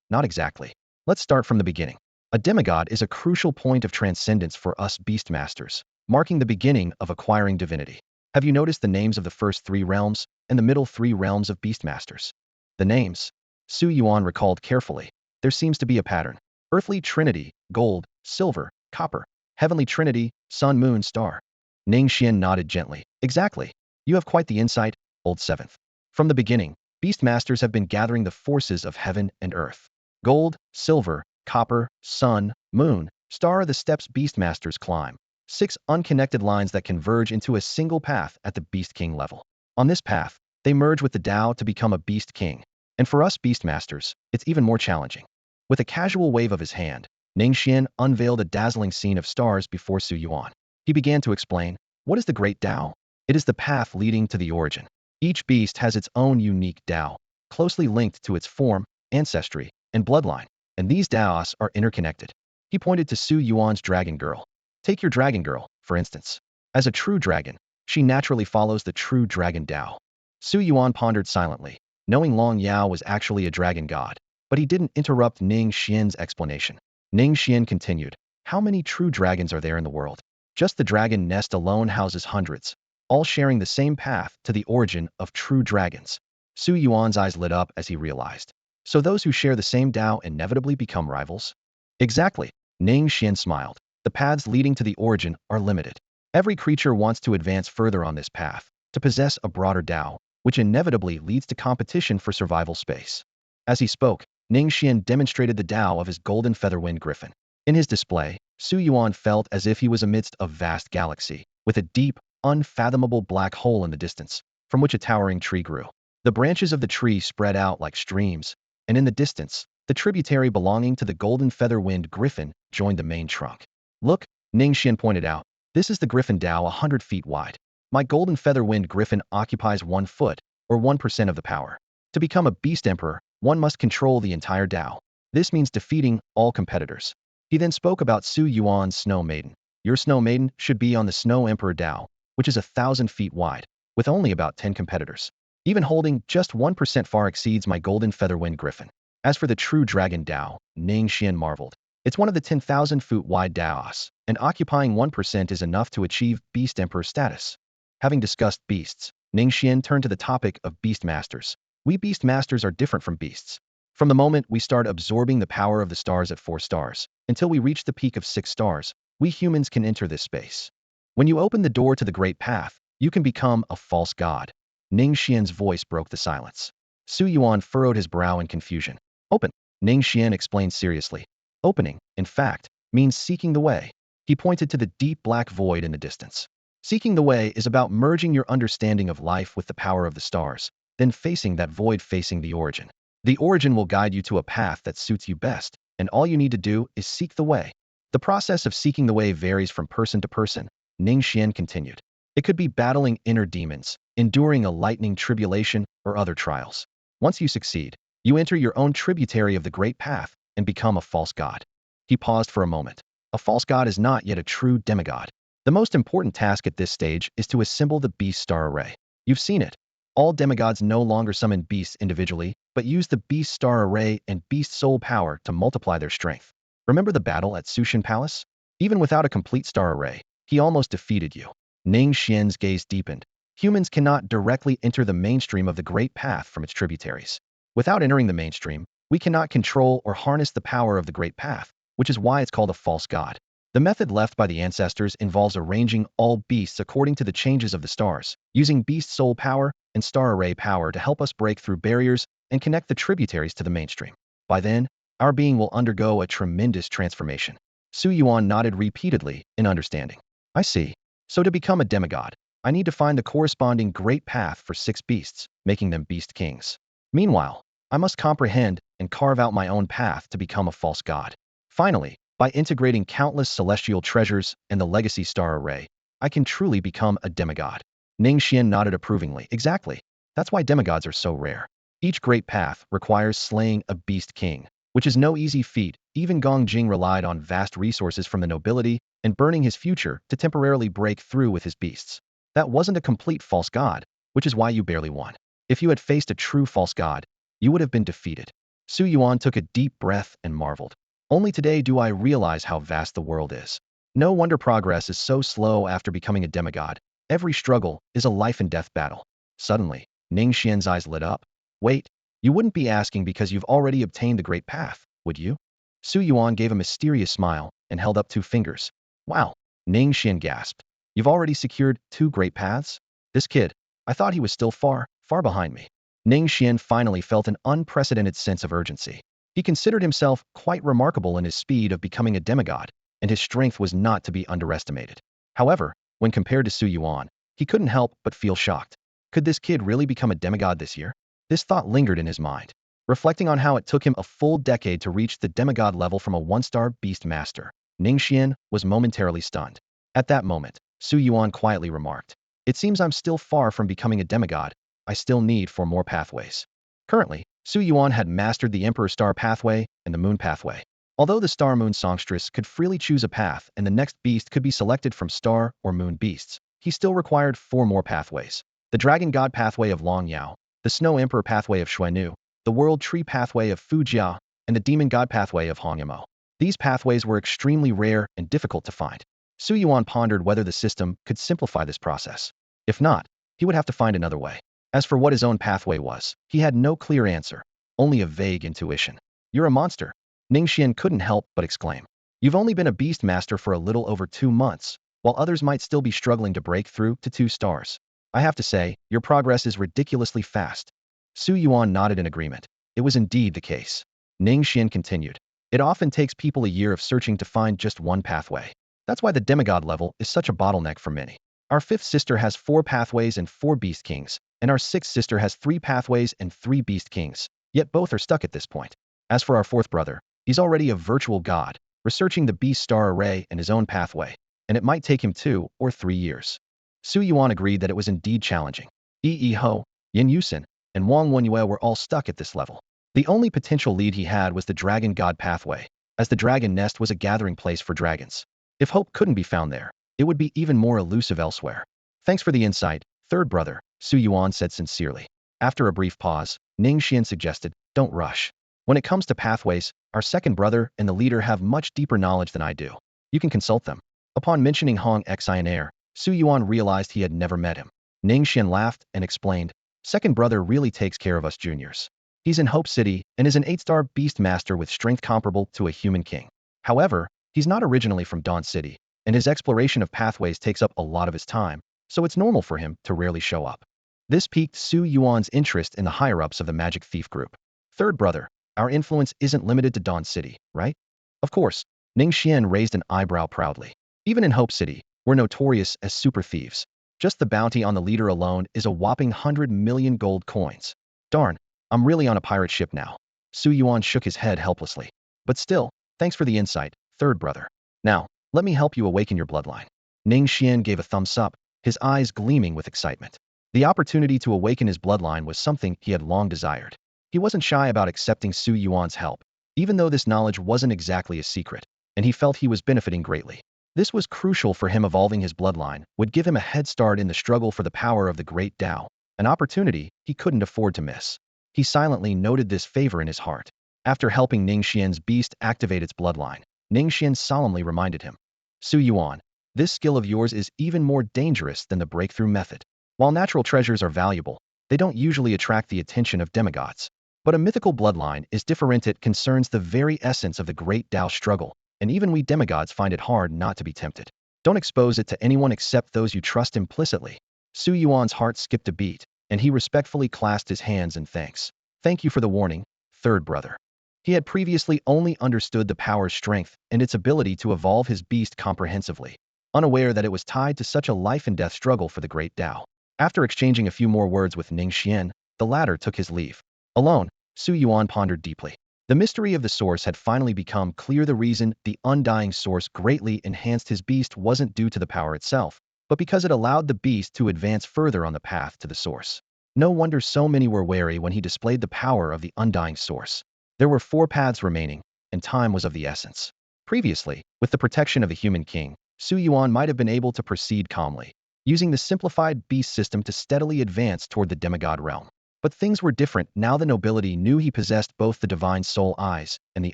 Not exactly. Let's start from the beginning. A demigod is a crucial point of transcendence for us beastmasters, marking the beginning of acquiring divinity. Have you noticed the names of the first 3 realms and the middle 3 realms of beastmasters? The names. Su Yuan recalled carefully. There seems to be a pattern. Earthly Trinity, gold, silver, copper. Heavenly Trinity, sun, moon, star. Ning Xian nodded gently. Exactly. You have quite the insight, old seventh. From the beginning, beastmasters have been gathering the forces of heaven and earth. Gold, silver, copper, sun, moon, star are the steps beastmasters climb. 6 unconnected lines that converge into a single path at the Beast King level. On this path, they merge with the Tao to become a Beast King. And for us beastmasters, it's even more challenging. With a casual wave of his hand, Ning Xian unveiled a dazzling scene of stars before Su Yuan. He began to explain, what is the Great Tao? It is the path leading to the origin. Each beast has its own unique Tao, closely linked to its form, ancestry, and bloodline, and these Taos are interconnected. He pointed to Su Yuan's dragon girl. Take your dragon girl, for instance. As a true dragon, she naturally follows the true dragon Tao. Su Yuan pondered silently, knowing Long Yao was actually a dragon god, but he didn't interrupt Ning Xian's explanation. Ning Xian continued, how many true dragons are there in the world? Just the dragon nest alone houses hundreds, all sharing the same path to the origin of true dragons. Su Yuan's eyes lit up as he realized. So those who share the same Tao inevitably become rivals? Exactly. Ning Xian smiled. The paths leading to the origin are limited. Every creature wants to advance further on this path, to possess a broader Tao, which inevitably leads to competition for survival space. As he spoke, Ning Xian demonstrated the Tao of his golden feather-winged griffin. In his display, Su Yuan felt as if he was amidst a vast galaxy, with a deep, unfathomable black hole in the distance, from which a towering tree grew. The branches of the tree spread out like streams, and in the distance, the tributary belonging to the golden feather-winged griffin joined the main trunk. Look, Ning Xian pointed out, this is the griffin Tao 100 feet wide. My golden feather-winged griffin occupies 1 foot, or 1% of the power. To become a beast emperor, one must control the entire Tao. This means defeating all competitors. He then spoke about Su Yuan's snow maiden. Your snow maiden should be on the snow emperor Tao, which is 1,000 feet wide, with only about 10 competitors. Even holding just 1% far exceeds my golden feather-winged griffin. As for the true dragon Tao, Ning Xian marveled. It's one of the 10,000 foot wide Taos, and occupying 1% is enough to achieve Beast Emperor status. Having discussed beasts, Ningxian turned to the topic of Beast Masters. We Beast Masters are different from beasts. From the moment we start absorbing the power of the stars at 4 stars, until we reach the peak of 6 stars, we humans can enter this space. When you open the door to the Great Path, you can become a false god. Ningxian's voice broke the silence. Su Yuan furrowed his brow in confusion. Open, Ningxian explained seriously. Opening, in fact, means seeking the way. He pointed to the deep black void in the distance. Seeking the way is about merging your understanding of life with the power of the stars, then facing that void, facing the origin. The origin will guide you to a path that suits you best, and all you need to do is seek the way. The process of seeking the way varies from person to person, Ningxian continued. It could be battling inner demons, enduring a lightning tribulation, or other trials. Once you succeed, you enter your own tributary of the Great Path and become a false god. He paused for a moment. A false god is not yet a true demigod. The most important task at this stage is to assemble the beast star array. You've seen it. All demigods no longer summon beasts individually, but use the beast star array and beast soul power to multiply their strength. Remember the battle at Sushin Palace? Even without a complete star array, he almost defeated you. Ningxian's gaze deepened. Humans cannot directly enter the mainstream of the Great Path from its tributaries. Without entering the mainstream, we cannot control or harness the power of the Great Path, which is why it's called a false god. The method left by the ancestors involves arranging all beasts according to the changes of the stars, using beast soul power and star array power to help us break through barriers and connect the tributaries to the mainstream. By then, our being will undergo a tremendous transformation. Su Yuan nodded repeatedly in understanding. I see. So to become a demigod, I need to find the corresponding great path for 6 beasts, making them beast kings. Meanwhile, I must comprehend and carve out my own path to become a false god. Finally, by integrating countless celestial treasures and the legacy star array, I can truly become a demigod. Ningxian nodded approvingly. Exactly. That's why demigods are so rare. Each great path requires slaying a beast king, which is no easy feat. Even Gong Jing relied on vast resources from the nobility and burning his future to temporarily break through with his beasts. That wasn't a complete false god, which is why you barely won. If you had faced a true false god, you would have been defeated. Su Yuan took a deep breath and marveled. Only today do I realize how vast the world is. No wonder progress is so slow after becoming a demigod. Every struggle is a life and death battle. Suddenly, Ningxian's eyes lit up. Wait, you wouldn't be asking because you've already obtained the great path, would you? Su Yuan gave a mysterious smile and held up 2 fingers. Wow, Ningxian gasped. You've already secured 2 great paths? This kid, I thought he was still far, far behind me. Ningxian finally felt an unprecedented sense of urgency. He considered himself quite remarkable in his speed of becoming a demigod, and his strength was not to be underestimated. However, when compared to Su Yuan, he couldn't help but feel shocked. Could this kid really become a demigod this year? This thought lingered in his mind. Reflecting on how it took him a full decade to reach the demigod level from a 1-star beast master, Ningxian was momentarily stunned. At that moment, Su Yuan quietly remarked, "It seems I'm still far from becoming a demigod. I still need 4 more pathways." Currently, Su Yuan had mastered the Emperor Star pathway and the Moon pathway. Although the Star Moon songstress could freely choose a path and the next beast could be selected from Star or Moon beasts, he still required 4 more pathways. The Dragon God pathway of Long Yao, the Snow Emperor pathway of Xuanu, the World Tree pathway of Fujia, and the Demon God pathway of Hongyamo. These pathways were extremely rare and difficult to find. Su Yuan pondered whether the system could simplify this process. If not, he would have to find another way. As for what his own pathway was, he had no clear answer, only a vague intuition. You're a monster. Ningxian couldn't help but exclaim. You've only been a beast master for a little over 2 months, while others might still be struggling to break through to 2 stars. I have to say, your progress is ridiculously fast. Su Yuan nodded in agreement. It was indeed the case. Ningxian continued. It often takes people a year of searching to find just one pathway. That's why the demigod level is such a bottleneck for many. Our 5th sister has 4 pathways and 4 beast kings, and our 6th sister has 3 pathways and 3 beast kings, yet both are stuck at this point. As for our 4th brother, he's already a virtual god, researching the beast star array and his own pathway, and it might take him 2 or 3 years. Su Yuan agreed that it was indeed challenging. Yi Ho, Yin Yusin, and Wang Wenyue were all stuck at this level. The only potential lead he had was the Dragon God pathway, as the Dragon Nest was a gathering place for dragons. If hope couldn't be found there, it would be even more elusive elsewhere. Thanks for the insight, 3rd brother, Su Yuan said sincerely. After a brief pause, Ningxian suggested, don't rush. When it comes to pathways, our 2nd brother and the leader have much deeper knowledge than I do. You can consult them. Upon mentioning Hong Xianair, Su Yuan realized he had never met him. Ning Xian laughed and explained, "Second brother really takes care of us juniors. He's in Hope City and is an 8-star beast master with strength comparable to a human king. However, he's not originally from Dawn City, and his exploration of pathways takes up a lot of his time, so it's normal for him to rarely show up." This piqued Su Yuan's interest in the higher-ups of the Magic Thief group. "Third brother, our influence isn't limited to Dawn City, right?" "Of course." Ning Xian raised an eyebrow proudly. "Even in Hope City, we're notorious as super thieves. Just the bounty on the leader alone is a whopping 100 million gold coins. Darn, I'm really on a pirate ship now." Su Yuan shook his head helplessly. "But still, thanks for the insight, third brother. Now, let me help you awaken your bloodline." Ning Xian gave a thumbs up, his eyes gleaming with excitement. The opportunity to awaken his bloodline was something he had long desired. He wasn't shy about accepting Su Yuan's help, even though this knowledge wasn't exactly a secret, and he felt he was benefiting greatly. This was crucial for him. Evolving his bloodline would give him a head start in the struggle for the power of the Great Tao, an opportunity he couldn't afford to miss. He silently noted this favor in his heart. After helping Ning Xian's beast activate its bloodline, Ning Xian solemnly reminded him, "Su Yuan, this skill of yours is even more dangerous than the breakthrough method. While natural treasures are valuable, they don't usually attract the attention of demigods. But a mythical bloodline is different. It concerns the very essence of the Great Tao struggle, and even we demigods find it hard not to be tempted. Don't expose it to anyone except those you trust implicitly." Su Yuan's heart skipped a beat, and he respectfully clasped his hands in thanks. "Thank you for the warning, third brother." He had previously only understood the power's strength and its ability to evolve his beast comprehensively, unaware that it was tied to such a life-and-death struggle for the Great Tao. After exchanging a few more words with Ning Xian, the latter took his leave. Alone, Su Yuan pondered deeply. The mystery of the source had finally become clear. The reason the undying source greatly enhanced his beast wasn't due to the power itself, but because it allowed the beast to advance further on the path to the source. No wonder so many were wary when he displayed the power of the undying source. There were 4 paths remaining, and time was of the essence. Previously, with the protection of the human king, Su Yuan might have been able to proceed calmly, using the simplified beast system to steadily advance toward the demigod realm. But things were different now. The nobility knew he possessed both the divine soul eyes and the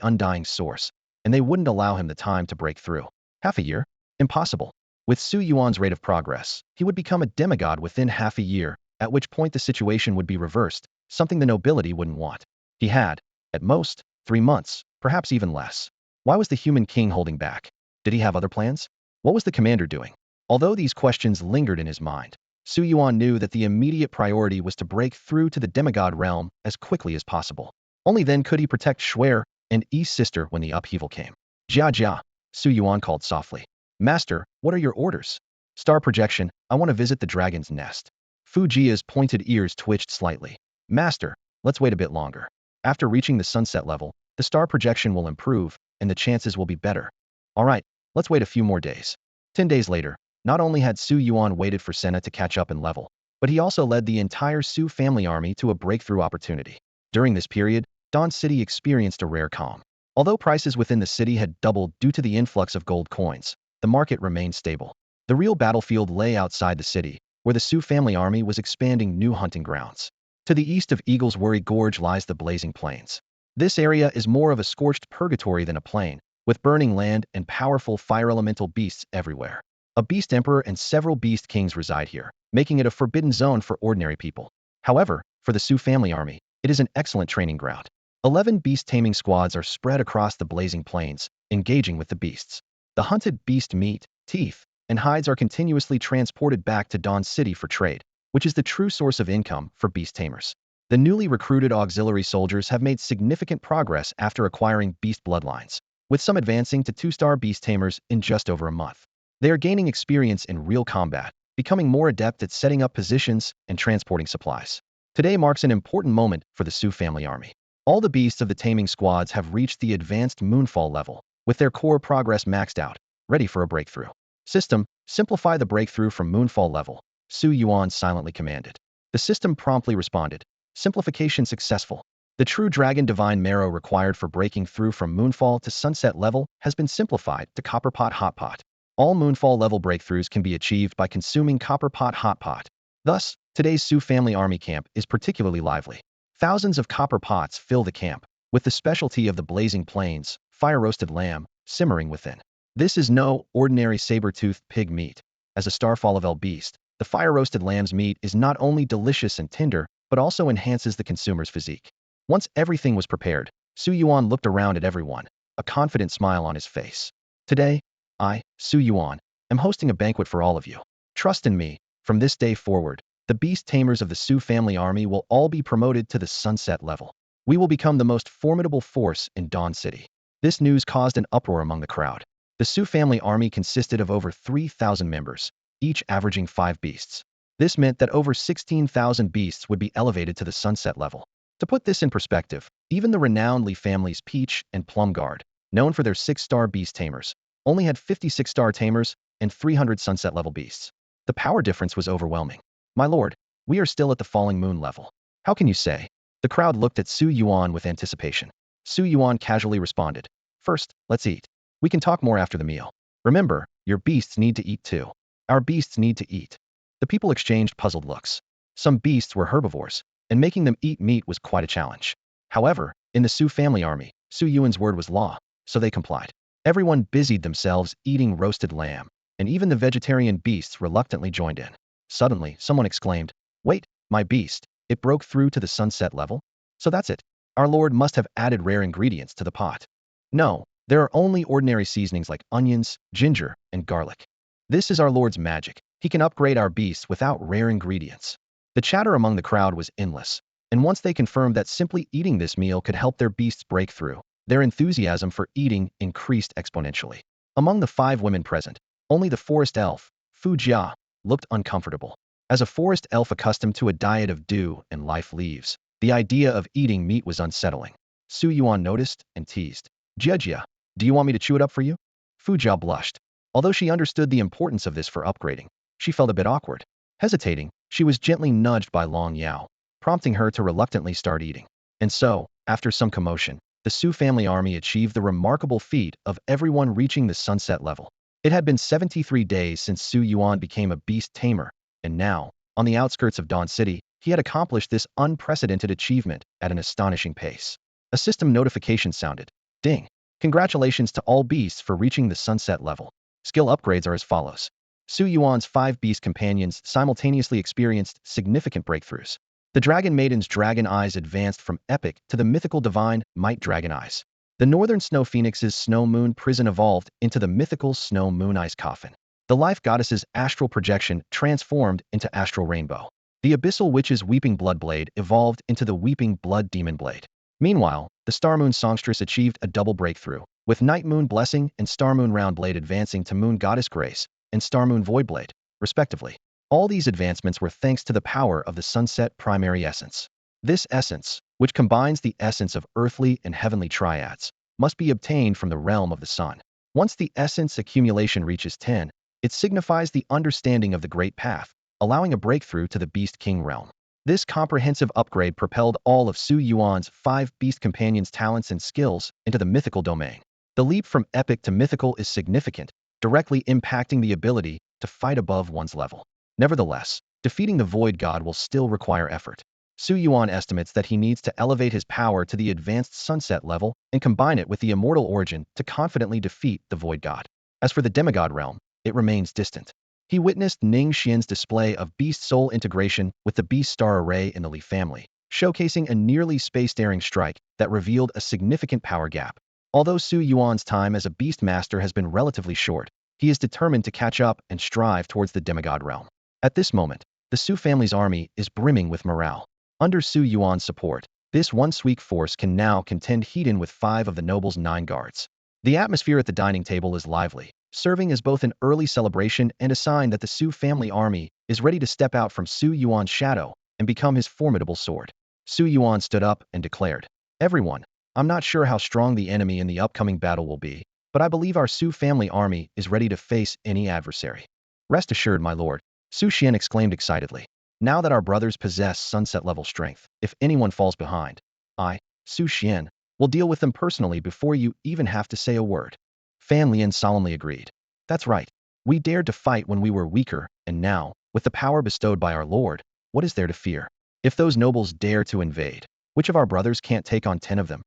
undying source, and they wouldn't allow him the time to break through. Half a year? Impossible. With Su Yuan's rate of progress, he would become a demigod within half a year, at which point the situation would be reversed, something the nobility wouldn't want. He had, at most, 3 months, perhaps even less. Why was the human king holding back? Did he have other plans? What was the commander doing? Although these questions lingered in his mind, Su Yuan knew that the immediate priority was to break through to the demigod realm as quickly as possible. Only then could he protect Shuer and Yi's sister when the upheaval came. "Jia Jia," Su Yuan called softly. "Master, what are your orders?" "Star projection, I want to visit the dragon's nest." Fu Jia's pointed ears twitched slightly. "Master, let's wait a bit longer. After reaching the sunset level, the star projection will improve, and the chances will be better." "All right, let's wait a few more days." 10 days later, not only had Su Yuan waited for Senna to catch up in level, but he also led the entire Su family army to a breakthrough opportunity. During this period, Dawn City experienced a rare calm. Although prices within the city had doubled due to the influx of gold coins, the market remained stable. The real battlefield lay outside the city, where the Su family army was expanding new hunting grounds. To the east of Eagle's Worry Gorge lies the Blazing Plains. This area is more of a scorched purgatory than a plain, with burning land and powerful fire elemental beasts everywhere. A beast emperor and several beast kings reside here, making it a forbidden zone for ordinary people. However, for the Su family army, it is an excellent training ground. 11 beast taming squads are spread across the Blazing Plains, engaging with the beasts. The hunted beast meat, teeth, and hides are continuously transported back to Dawn City for trade, which is the true source of income for beast tamers. The newly recruited auxiliary soldiers have made significant progress after acquiring beast bloodlines, with some advancing to 2-star beast tamers in just over a month. They are gaining experience in real combat, becoming more adept at setting up positions and transporting supplies. Today marks an important moment for the Su family army. All the beasts of the taming squads have reached the advanced Moonfall level, with their core progress maxed out, ready for a breakthrough. "System, simplify the breakthrough from Moonfall level," Su Yuan silently commanded. The system promptly responded. "Simplification successful. The true dragon divine marrow required for breaking through from Moonfall to Sunset level has been simplified to Copperpot Hotpot. All Moonfall level breakthroughs can be achieved by consuming Copperpot Hotpot. Thus, today's Su family army camp is particularly lively. Thousands of copper pots fill the camp, with the specialty of the Blazing Plains, fire-roasted lamb, simmering within. This is no ordinary saber-toothed pig meat. As a Starfall beast, the fire-roasted lamb's meat is not only delicious and tender, but also enhances the consumer's physique. Once everything was prepared, Su Yuan looked around at everyone, a confident smile on his face. Today, I, Su Yuan, am hosting a banquet for all of you. Trust in me, from this day forward, the beast tamers of the Su family army will all be promoted to the sunset level. We will become the most formidable force in Dawn City. This news caused an uproar among the crowd. The Su family army consisted of over 3,000 members, each averaging 5 beasts. This meant that over 16,000 beasts would be elevated to the sunset level. To put this in perspective, even the renowned Li families Peach and Plum Guard, known for their 6-star beast tamers, only had 56-star tamers and 300 sunset level beasts. The power difference was overwhelming. My lord, we are still at the falling moon level. How can you say? The crowd looked at Su Yuan with anticipation. Su Yuan casually responded, "First, let's eat. We can talk more after the meal. Remember, your beasts need to eat too. Our beasts need to eat." The people exchanged puzzled looks. Some beasts were herbivores, and making them eat meat was quite a challenge. However, in the Su family army, Su Yuan's word was law, so they complied. Everyone busied themselves eating roasted lamb, and even the vegetarian beasts reluctantly joined in. Suddenly, someone exclaimed, "Wait, my beast, it broke through to the sunset level? So that's it. Our lord must have added rare ingredients to the pot." "No, there are only ordinary seasonings like onions, ginger, and garlic. This is our lord's magic. He can upgrade our beasts without rare ingredients." The chatter among the crowd was endless, and once they confirmed that simply eating this meal could help their beasts break through, their enthusiasm for eating increased exponentially. Among the 5 women present, only the forest elf, Fu Jia, looked uncomfortable. As a forest elf accustomed to a diet of dew and life leaves, the idea of eating meat was unsettling. Su Yuan noticed and teased, "Jia, do you want me to chew it up for you?" Fu Jia blushed. Although she understood the importance of this for upgrading, she felt a bit awkward. Hesitating, she was gently nudged by Long Yao, prompting her to reluctantly start eating. And so, after some commotion, the Su family army achieved the remarkable feat of everyone reaching the sunset level. It had been 73 days since Su Yuan became a beast tamer, and now, on the outskirts of Dawn City, he had accomplished this unprecedented achievement at an astonishing pace. A system notification sounded. Ding! Congratulations to all beasts for reaching the sunset level. Skill upgrades are as follows. Su Yuan's 5 beast companions simultaneously experienced significant breakthroughs. The Dragon Maiden's dragon eyes advanced from epic to the mythical divine Might Dragon Eyes. The Northern Snow Phoenix's Snow Moon Prison evolved into the mythical Snow Moon Ice Coffin. The Life Goddess's astral projection transformed into Astral Rainbow. The Abyssal Witch's Weeping Blood Blade evolved into the Weeping Blood Demon Blade. Meanwhile, the Star Moon Songstress achieved a double breakthrough, with Night Moon Blessing and Star Moon Round Blade advancing to Moon Goddess Grace and Star Moon Void Blade, respectively. All these advancements were thanks to the power of the Sunset Primary Essence. This essence, which combines the essence of earthly and heavenly triads, must be obtained from the realm of the sun. Once the essence accumulation reaches 10, it signifies the understanding of the Great Path, allowing a breakthrough to the Beast King realm. This comprehensive upgrade propelled all of Su Yuan's 5 beast companions' talents and skills into the mythical domain. The leap from epic to mythical is significant, directly impacting the ability to fight above one's level. Nevertheless, defeating the Void God will still require effort. Su Yuan estimates that he needs to elevate his power to the advanced sunset level and combine it with the immortal origin to confidently defeat the Void God. As for the demigod realm, it remains distant. He witnessed Ning Xian's display of beast soul integration with the beast star array in the Li family, showcasing a nearly space-daring strike that revealed a significant power gap. Although Su Yuan's time as a beast master has been relatively short, he is determined to catch up and strive towards the demigod realm. At this moment, the Su family's army is brimming with morale. Under Su Yuan's support, this once weak force can now contend head-in with 5 of the noble's 9 guards. The atmosphere at the dining table is lively, serving as both an early celebration and a sign that the Su family army is ready to step out from Su Yuan's shadow and become his formidable sword. Su Yuan stood up and declared, "Everyone, I'm not sure how strong the enemy in the upcoming battle will be, but I believe our Su family army is ready to face any adversary." "Rest assured, my lord," Su Xian exclaimed excitedly. "Now that our brothers possess sunset-level strength, if anyone falls behind, I, Su Xian, will deal with them personally before you even have to say a word." Fan Lian solemnly agreed. "That's right. We dared to fight when we were weaker, and now, with the power bestowed by our lord, what is there to fear? If those nobles dare to invade, which of our brothers can't take on 10 of them?"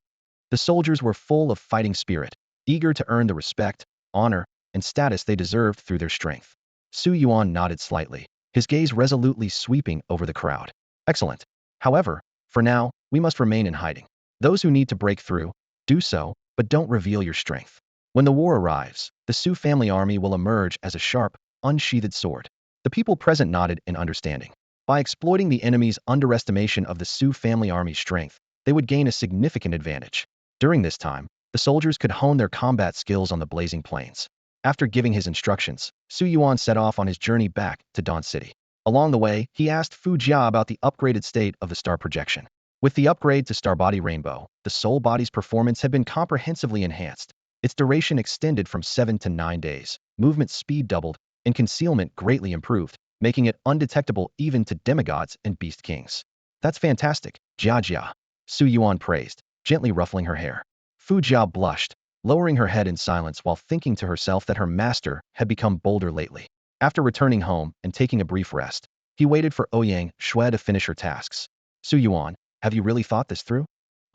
The soldiers were full of fighting spirit, eager to earn the respect, honor, and status they deserved through their strength. Su Yuan nodded slightly, his gaze resolutely sweeping over the crowd. Excellent. However, for now, we must remain in hiding. Those who need to break through, do so, but don't reveal your strength. When the war arrives, the Su family army will emerge as a sharp, unsheathed sword. The people present nodded in understanding. By exploiting the enemy's underestimation of the Su family army's strength, they would gain a significant advantage. During this time, the soldiers could hone their combat skills on the blazing plains. After giving his instructions, Su Yuan set off on his journey back to Dawn City. Along the way, he asked Fu Jia about the upgraded state of the star projection. With the upgrade to Starbody Rainbow, the soul body's performance had been comprehensively enhanced. Its duration extended from 7 to 9 days, movement speed doubled, and concealment greatly improved, making it undetectable even to demigods and beast kings. That's fantastic, Jia Jia, Su Yuan praised, gently ruffling her hair. Fu Jia blushed, lowering her head in silence while thinking to herself that her master had become bolder lately. After returning home and taking a brief rest, he waited for Ouyang Shui to finish her tasks. Su Yuan, have you really thought this through?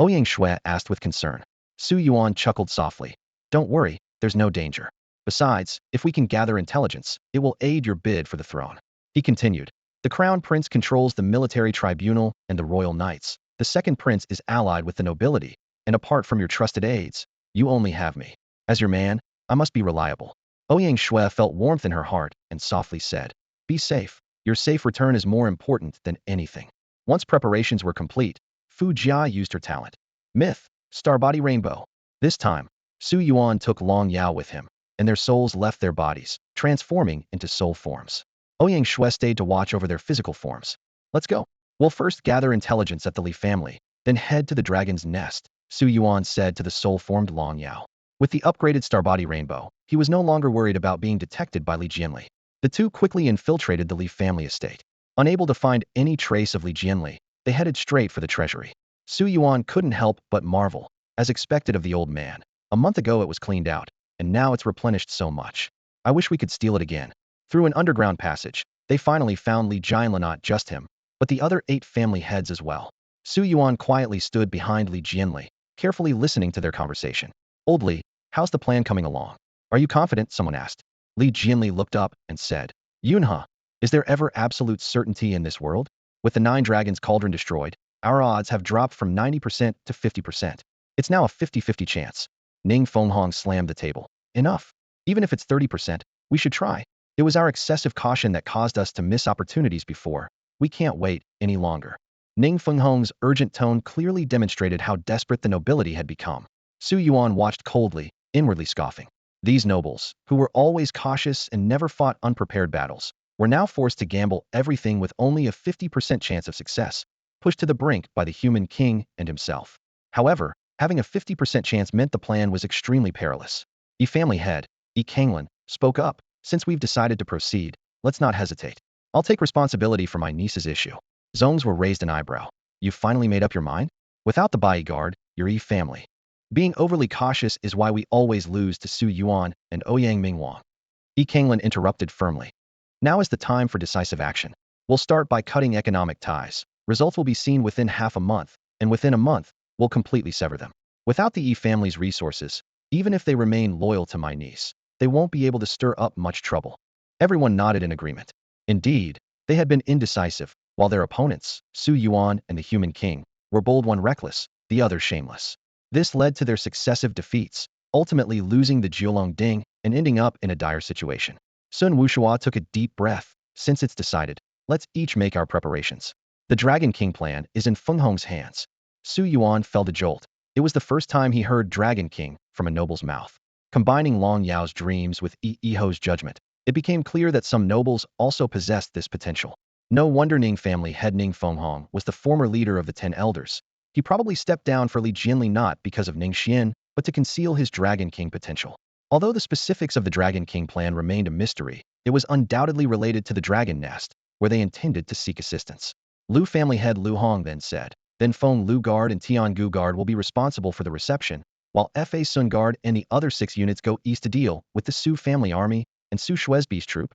Ouyang Shui asked with concern. Su Yuan chuckled softly. Don't worry, there's no danger. Besides, if we can gather intelligence, it will aid your bid for the throne. He continued. The Crown Prince controls the military tribunal and the royal knights. The second prince is allied with the nobility, and apart from your trusted aides, you only have me. As your man, I must be reliable. Ouyang Shui felt warmth in her heart and softly said, Be safe. Your safe return is more important than anything. Once preparations were complete, Fu Jia used her talent. Myth, Starbody Rainbow. This time, Su Yuan took Long Yao with him, and their souls left their bodies, transforming into soul forms. Ouyang Shui stayed to watch over their physical forms. Let's go. We'll first gather intelligence at the Li family, then head to the dragon's nest, Su Yuan said to the soul-formed Long Yao. With the upgraded Starbody Rainbow, he was no longer worried about being detected by Li Jianli. The two quickly infiltrated the Li family estate. Unable to find any trace of Li Jianli, they headed straight for the treasury. Su Yuan couldn't help but marvel, as expected of the old man. A month ago it was cleaned out, and now it's replenished so much. I wish we could steal it again. Through an underground passage, they finally found Li Jianli, not just him, but the other 8 family heads as well. Su Yuan quietly stood behind Li Jianli, carefully listening to their conversation. Old Li, how's the plan coming along? Are you confident? Someone asked. Li Jianli looked up and said, Yunhe, is there ever absolute certainty in this world? With the 9 dragons cauldron destroyed, our odds have dropped from 90% to 50%. It's now a 50-50 chance. Ning Fenghong slammed the table. Enough. Even if it's 30%, we should try. It was our excessive caution that caused us to miss opportunities before. We can't wait any longer. Ning Fenghong's urgent tone clearly demonstrated how desperate the nobility had become. Su Yuan watched coldly, inwardly scoffing. These nobles, who were always cautious and never fought unprepared battles, were now forced to gamble everything with only a 50% chance of success, pushed to the brink by the human king and himself. However, having a 50% chance meant the plan was extremely perilous. E family head, E Kanglin, spoke up. Since we've decided to proceed, let's not hesitate. I'll take responsibility for my niece's issue. Zongs were raised an eyebrow. You finally made up your mind? Without the bodyguard, your E family. Being overly cautious is why we always lose to Su Yuan and Ouyang Mingwang. E Kanglin interrupted firmly. Now is the time for decisive action. We'll start by cutting economic ties. Results will be seen within half a month, and within a month, we'll completely sever them. Without the E family's resources, even if they remain loyal to my niece, they won't be able to stir up much trouble. Everyone nodded in agreement. Indeed, they had been indecisive, while their opponents, Su Yuan and the Human King, were bold, one reckless, the other shameless. This led to their successive defeats, ultimately losing the Jiulong Ding and ending up in a dire situation. Sun Wushua took a deep breath. Since it's decided, let's each make our preparations. The Dragon King plan is in Fenghong's hands. Su Yuan felt a jolt. It was the first time he heard Dragon King from a noble's mouth. Combining Long Yao's dreams with Iho's judgment, it became clear that some nobles also possessed this potential. No wonder Ning family head Ning Fenghong was the former leader of the 10 elders. He probably stepped down for Li Jianli not because of Ning Xian, but to conceal his Dragon King potential. Although the specifics of the Dragon King plan remained a mystery, it was undoubtedly related to the Dragon Nest, where they intended to seek assistance. Lu family head Lu Hong then said, then Feng Lu Guard and Tiangu Guard will be responsible for the reception, while Fa Sun Guard and the other 6 units go east to deal with the Su family army and Su Shui's beast troop.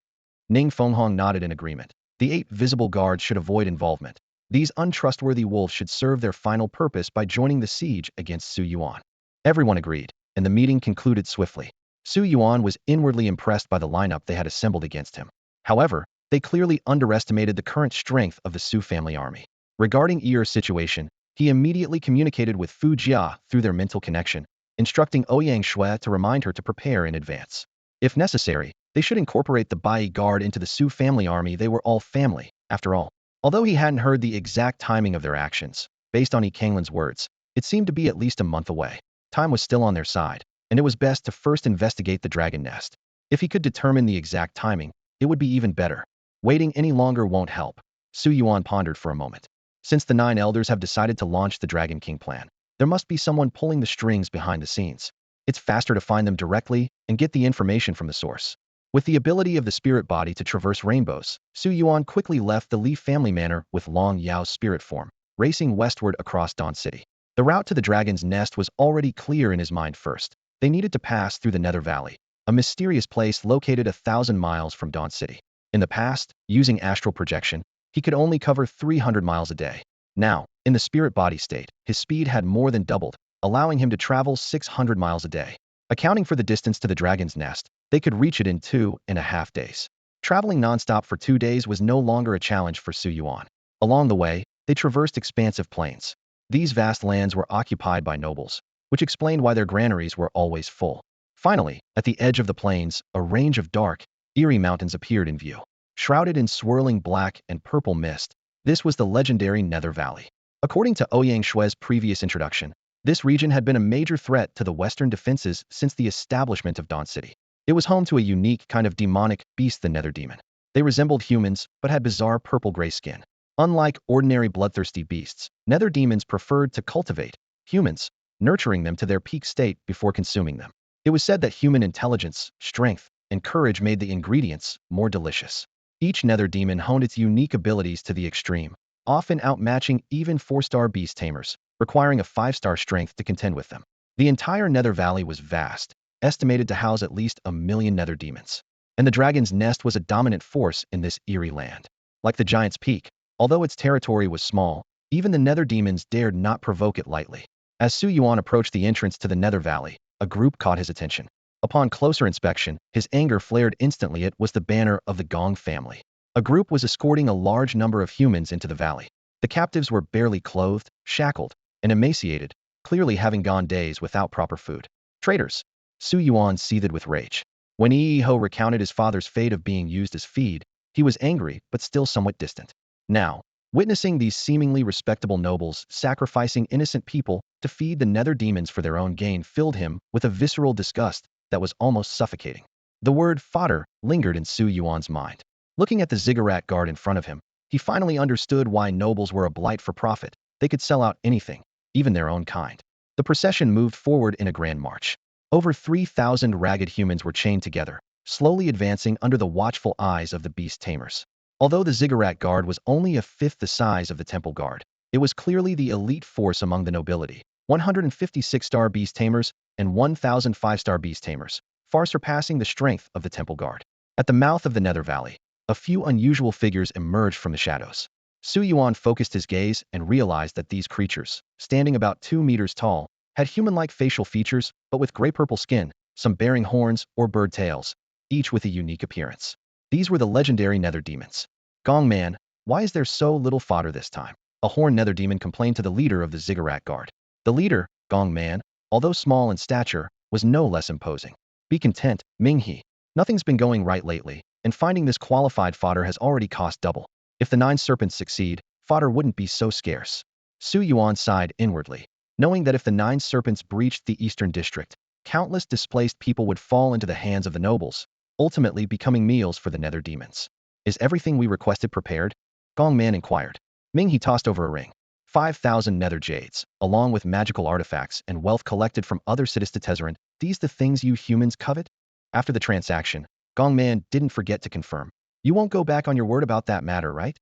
Ning Fenghong nodded in agreement. The 8 visible guards should avoid involvement. These untrustworthy wolves should serve their final purpose by joining the siege against Su Yuan. Everyone agreed, and the meeting concluded swiftly. Su Yuan was inwardly impressed by the lineup they had assembled against him. However, they clearly underestimated the current strength of the Su family army. Regarding Yi's situation, he immediately communicated with Fu Jia through their mental connection, instructing Ouyang Shui to remind her to prepare in advance. If necessary, they should incorporate the Bai Guard into the Su family army. They were all family, after all. Although he hadn't heard the exact timing of their actions, based on Kanglin's words, it seemed to be at least a month away. Time was still on their side, and it was best to first investigate the dragon nest. If he could determine the exact timing, it would be even better. Waiting any longer won't help. Su Yuan pondered for a moment. Since the 9 elders have decided to launch the Dragon King plan, there must be someone pulling the strings behind the scenes. It's faster to find them directly and get the information from the source. With the ability of the spirit body to traverse rainbows, Su Yuan quickly left the Li family manor with Long Yao's spirit form, racing westward across Dawn City. The route to the dragon's nest was already clear in his mind first. They needed to pass through the Nether Valley, a mysterious place located 1,000 miles from Dawn City. In the past, using astral projection, he could only cover 300 miles a day. Now, in the spirit body state, his speed had more than doubled, allowing him to travel 600 miles a day. Accounting for the distance to the dragon's nest, they could reach it in 2.5 days. Traveling nonstop for 2 days was no longer a challenge for Su Yuan. Along the way, they traversed expansive plains. These vast lands were occupied by nobles, which explained why their granaries were always full. Finally, at the edge of the plains, a range of dark, eerie mountains appeared in view. Shrouded in swirling black and purple mist, this was the legendary Nether Valley. According to Ouyang Shui's previous introduction, this region had been a major threat to the western defenses since the establishment of Dawn City. It was home to a unique kind of demonic beast, the Nether Demon. They resembled humans, but had bizarre purple-gray skin. Unlike ordinary bloodthirsty beasts, Nether Demons preferred to cultivate humans, nurturing them to their peak state before consuming them. It was said that human intelligence, strength, and courage made the ingredients more delicious. Each Nether Demon honed its unique abilities to the extreme, often outmatching even 4-star beast tamers, requiring a 5-star strength to contend with them. The entire Nether Valley was vast, estimated to house at least 1 million Nether Demons. And the Dragon's Nest was a dominant force in this eerie land. Like the Giant's Peak, although its territory was small, even the Nether Demons dared not provoke it lightly. As Su Yuan approached the entrance to the Nether Valley, a group caught his attention. Upon closer inspection, his anger flared instantly. It was the banner of the Gong family. A group was escorting a large number of humans into the valley. The captives were barely clothed, shackled, and emaciated, clearly having gone days without proper food. Traitors! Su Yuan seethed with rage. When Yi Ho recounted his father's fate of being used as feed, he was angry but still somewhat distant. Now, witnessing these seemingly respectable nobles sacrificing innocent people to feed the Nether Demons for their own gain filled him with a visceral disgust that was almost suffocating. The word fodder lingered in Su Yuan's mind. Looking at the ziggurat guard in front of him, he finally understood why nobles were a blight for profit. They could sell out anything, even their own kind. The procession moved forward in a grand march. Over 3,000 ragged humans were chained together, slowly advancing under the watchful eyes of the beast tamers. Although the ziggurat guard was only a fifth the size of the temple guard, it was clearly the elite force among the nobility. 156-star beast tamers and 1,000 5-star beast tamers, far surpassing the strength of the temple guard. At the mouth of the Nether Valley, a few unusual figures emerged from the shadows. Su Yuan focused his gaze and realized that these creatures, standing about 2 meters tall, had human-like facial features, but with gray-purple skin, some bearing horns or bird tails, each with a unique appearance. These were the legendary Nether Demons. Gong Man, why is there so little fodder this time? A horned Nether Demon complained to the leader of the ziggurat guard. The leader, Gong Man, although small in stature, was no less imposing. Be content, Ming He. Nothing's been going right lately, and finding this qualified fodder has already cost double. If the 9 serpents succeed, fodder wouldn't be so scarce. Su Yuan sighed inwardly, knowing that if the 9 serpents breached the eastern district, countless displaced people would fall into the hands of the nobles, ultimately becoming meals for the Nether Demons. Is everything we requested prepared? Gong Man inquired. Ming He tossed over a ring. 5,000 nether jades, along with magical artifacts and wealth collected from other cities to Tezzeret, these the things you humans covet? After the transaction, Gong Man didn't forget to confirm. You won't go back on your word about that matter, right?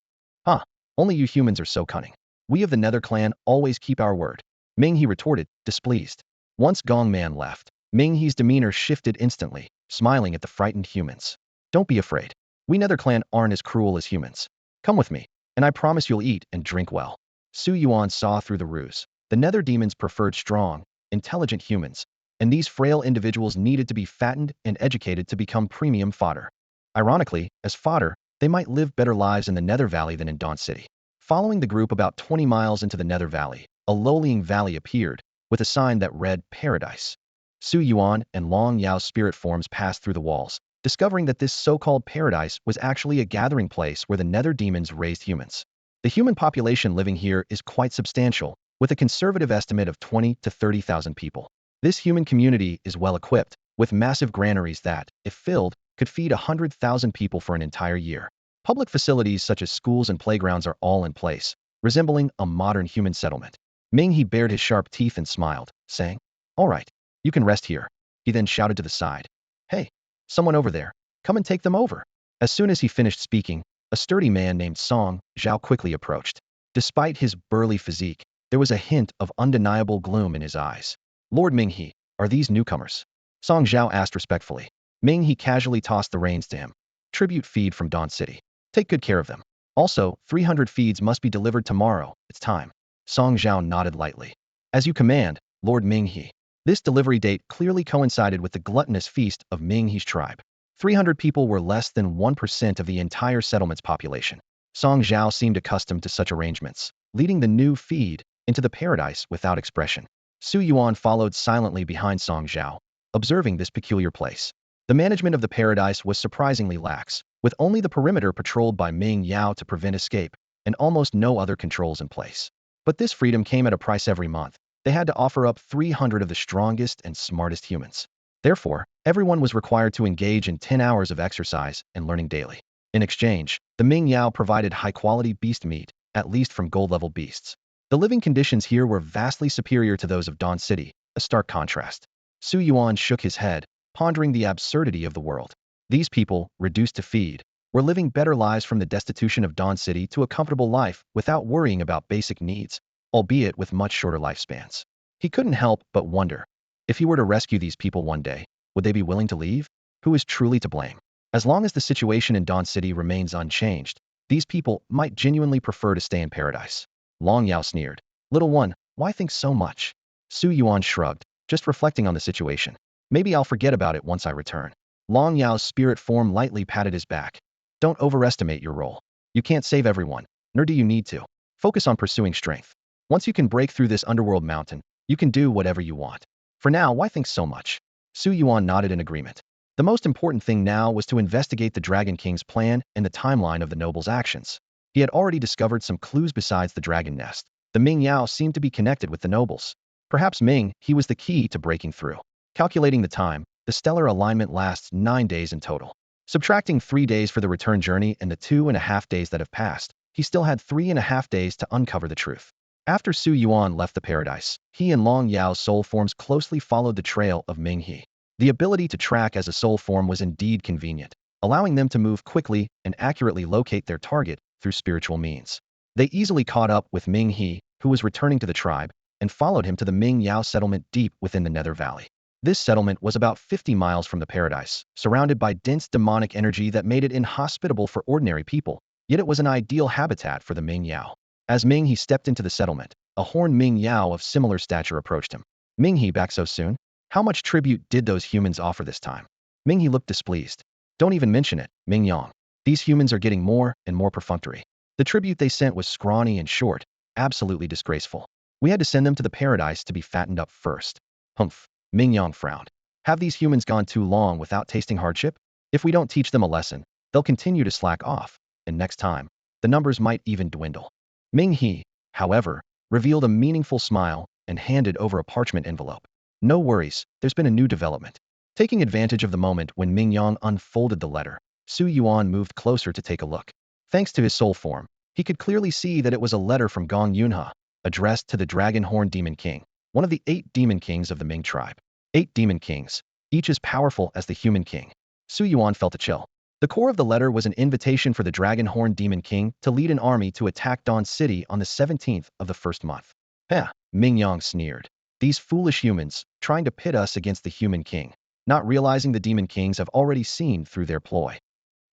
Huh, only you humans are so cunning. We of the Nether clan always keep our word. Ming He retorted, displeased. Once Gong Man left, Ming He's demeanor shifted instantly, smiling at the frightened humans. Don't be afraid. We Nether clan aren't as cruel as humans. Come with me, and I promise you'll eat and drink well. Su Yuan saw through the ruse. The Nether Demons preferred strong, intelligent humans, and these frail individuals needed to be fattened and educated to become premium fodder. Ironically, as fodder, they might live better lives in the Nether Valley than in Dawn City. Following the group about 20 miles into the Nether Valley, a lowlying valley appeared, with a sign that read Paradise. Su Yuan and Long Yao's spirit forms passed through the walls, discovering that this so-called paradise was actually a gathering place where the Nether demons raised humans. The human population living here is quite substantial, with a conservative estimate of 20 to 30,000 people. This human community is well equipped, with massive granaries that, if filled, could feed 100,000 people for an entire year. Public facilities such as schools and playgrounds are all in place, resembling a modern human settlement. Ming He bared his sharp teeth and smiled, saying, "All right, you can rest here." He then shouted to the side, "Hey, someone over there, come and take them over." As soon as he finished speaking, a sturdy man named Song Zhao quickly approached. Despite his burly physique, there was a hint of undeniable gloom in his eyes. "Lord Ming He, are these newcomers?" Song Zhao asked respectfully. Ming He casually tossed the reins to him. "Tribute feed from Dawn City. Take good care of them. Also, 300 feeds must be delivered tomorrow. It's time." Song Zhao nodded lightly. "As you command, Lord Ming He." This delivery date clearly coincided with the gluttonous feast of Ming He's tribe. 300 people were less than 1% of the entire settlement's population. Song Zhao seemed accustomed to such arrangements, leading the new feed into the paradise without expression. Su Yuan followed silently behind Song Zhao, observing this peculiar place. The management of the paradise was surprisingly lax, with only the perimeter patrolled by Ming Yao to prevent escape, and almost no other controls in place. But this freedom came at a price every month. They had to offer up 300 of the strongest and smartest humans. Therefore, everyone was required to engage in 10 hours of exercise and learning daily. In exchange, the Ming Yao provided high-quality beast meat, at least from gold-level beasts. The living conditions here were vastly superior to those of Dawn City, a stark contrast. Su Yuan shook his head, pondering the absurdity of the world. These people, reduced to feed, were living better lives from the destitution of Dawn City to a comfortable life without worrying about basic needs, albeit with much shorter lifespans. He couldn't help but wonder, if he were to rescue these people one day, would they be willing to leave? Who is truly to blame? As long as the situation in Dawn City remains unchanged, these people might genuinely prefer to stay in paradise. Long Yao sneered. "Little one, why think so much?" Su Yuan shrugged, just reflecting on the situation. "Maybe I'll forget about it once I return." Long Yao's spirit form lightly patted his back. "Don't overestimate your role. You can't save everyone, nor do you need to. Focus on pursuing strength. Once you can break through this underworld mountain, you can do whatever you want. For now, why think so much?" Su Yuan nodded in agreement. The most important thing now was to investigate the Dragon King's plan and the timeline of the noble's actions. He had already discovered some clues besides the dragon nest. The Ming Yao seemed to be connected with the nobles. Perhaps Ming He was the key to breaking through. Calculating the time, the stellar alignment lasts 9 days in total. Subtracting 3 days for the return journey and the 2.5 days that have passed, he still had 3.5 days to uncover the truth. After Su Yuan left the paradise, he and Long Yao's soul forms closely followed the trail of Ming He. The ability to track as a soul form was indeed convenient, allowing them to move quickly and accurately locate their target through spiritual means. They easily caught up with Ming He, who was returning to the tribe, and followed him to the Ming Yao settlement deep within the Nether Valley. This settlement was about 50 miles from the paradise, surrounded by dense demonic energy that made it inhospitable for ordinary people, yet it was an ideal habitat for the Ming Yao. As Ming He stepped into the settlement, a horned Ming Yao of similar stature approached him. "Ming He, back so soon? How much tribute did those humans offer this time?" Ming He looked displeased. "Don't even mention it, Ming Yang. These humans are getting more and more perfunctory. The tribute they sent was scrawny and short, absolutely disgraceful. We had to send them to the paradise to be fattened up first." "Humph," Ming Yang frowned. "Have these humans gone too long without tasting hardship? If we don't teach them a lesson, they'll continue to slack off, and next time, the numbers might even dwindle." Ming He, however, revealed a meaningful smile and handed over a parchment envelope. "No worries, there's been a new development." Taking advantage of the moment when Ming Yang unfolded the letter, Su Yuan moved closer to take a look. Thanks to his soul form, he could clearly see that it was a letter from Gong Yunhe, addressed to the Dragon Horn Demon King, one of the 8 demon kings of the Ming tribe. 8 demon kings, each as powerful as the human king. Su Yuan felt a chill. The core of the letter was an invitation for the Dragon Horn Demon King to lead an army to attack Dawn City on the 17th of the first month. "Heh," Ming Yang sneered. "These foolish humans, trying to pit us against the human king, not realizing the demon kings have already seen through their ploy."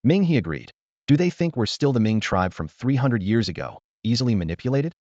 Ming He agreed. "Do they think we're still the Ming tribe from 300 years ago, easily manipulated?"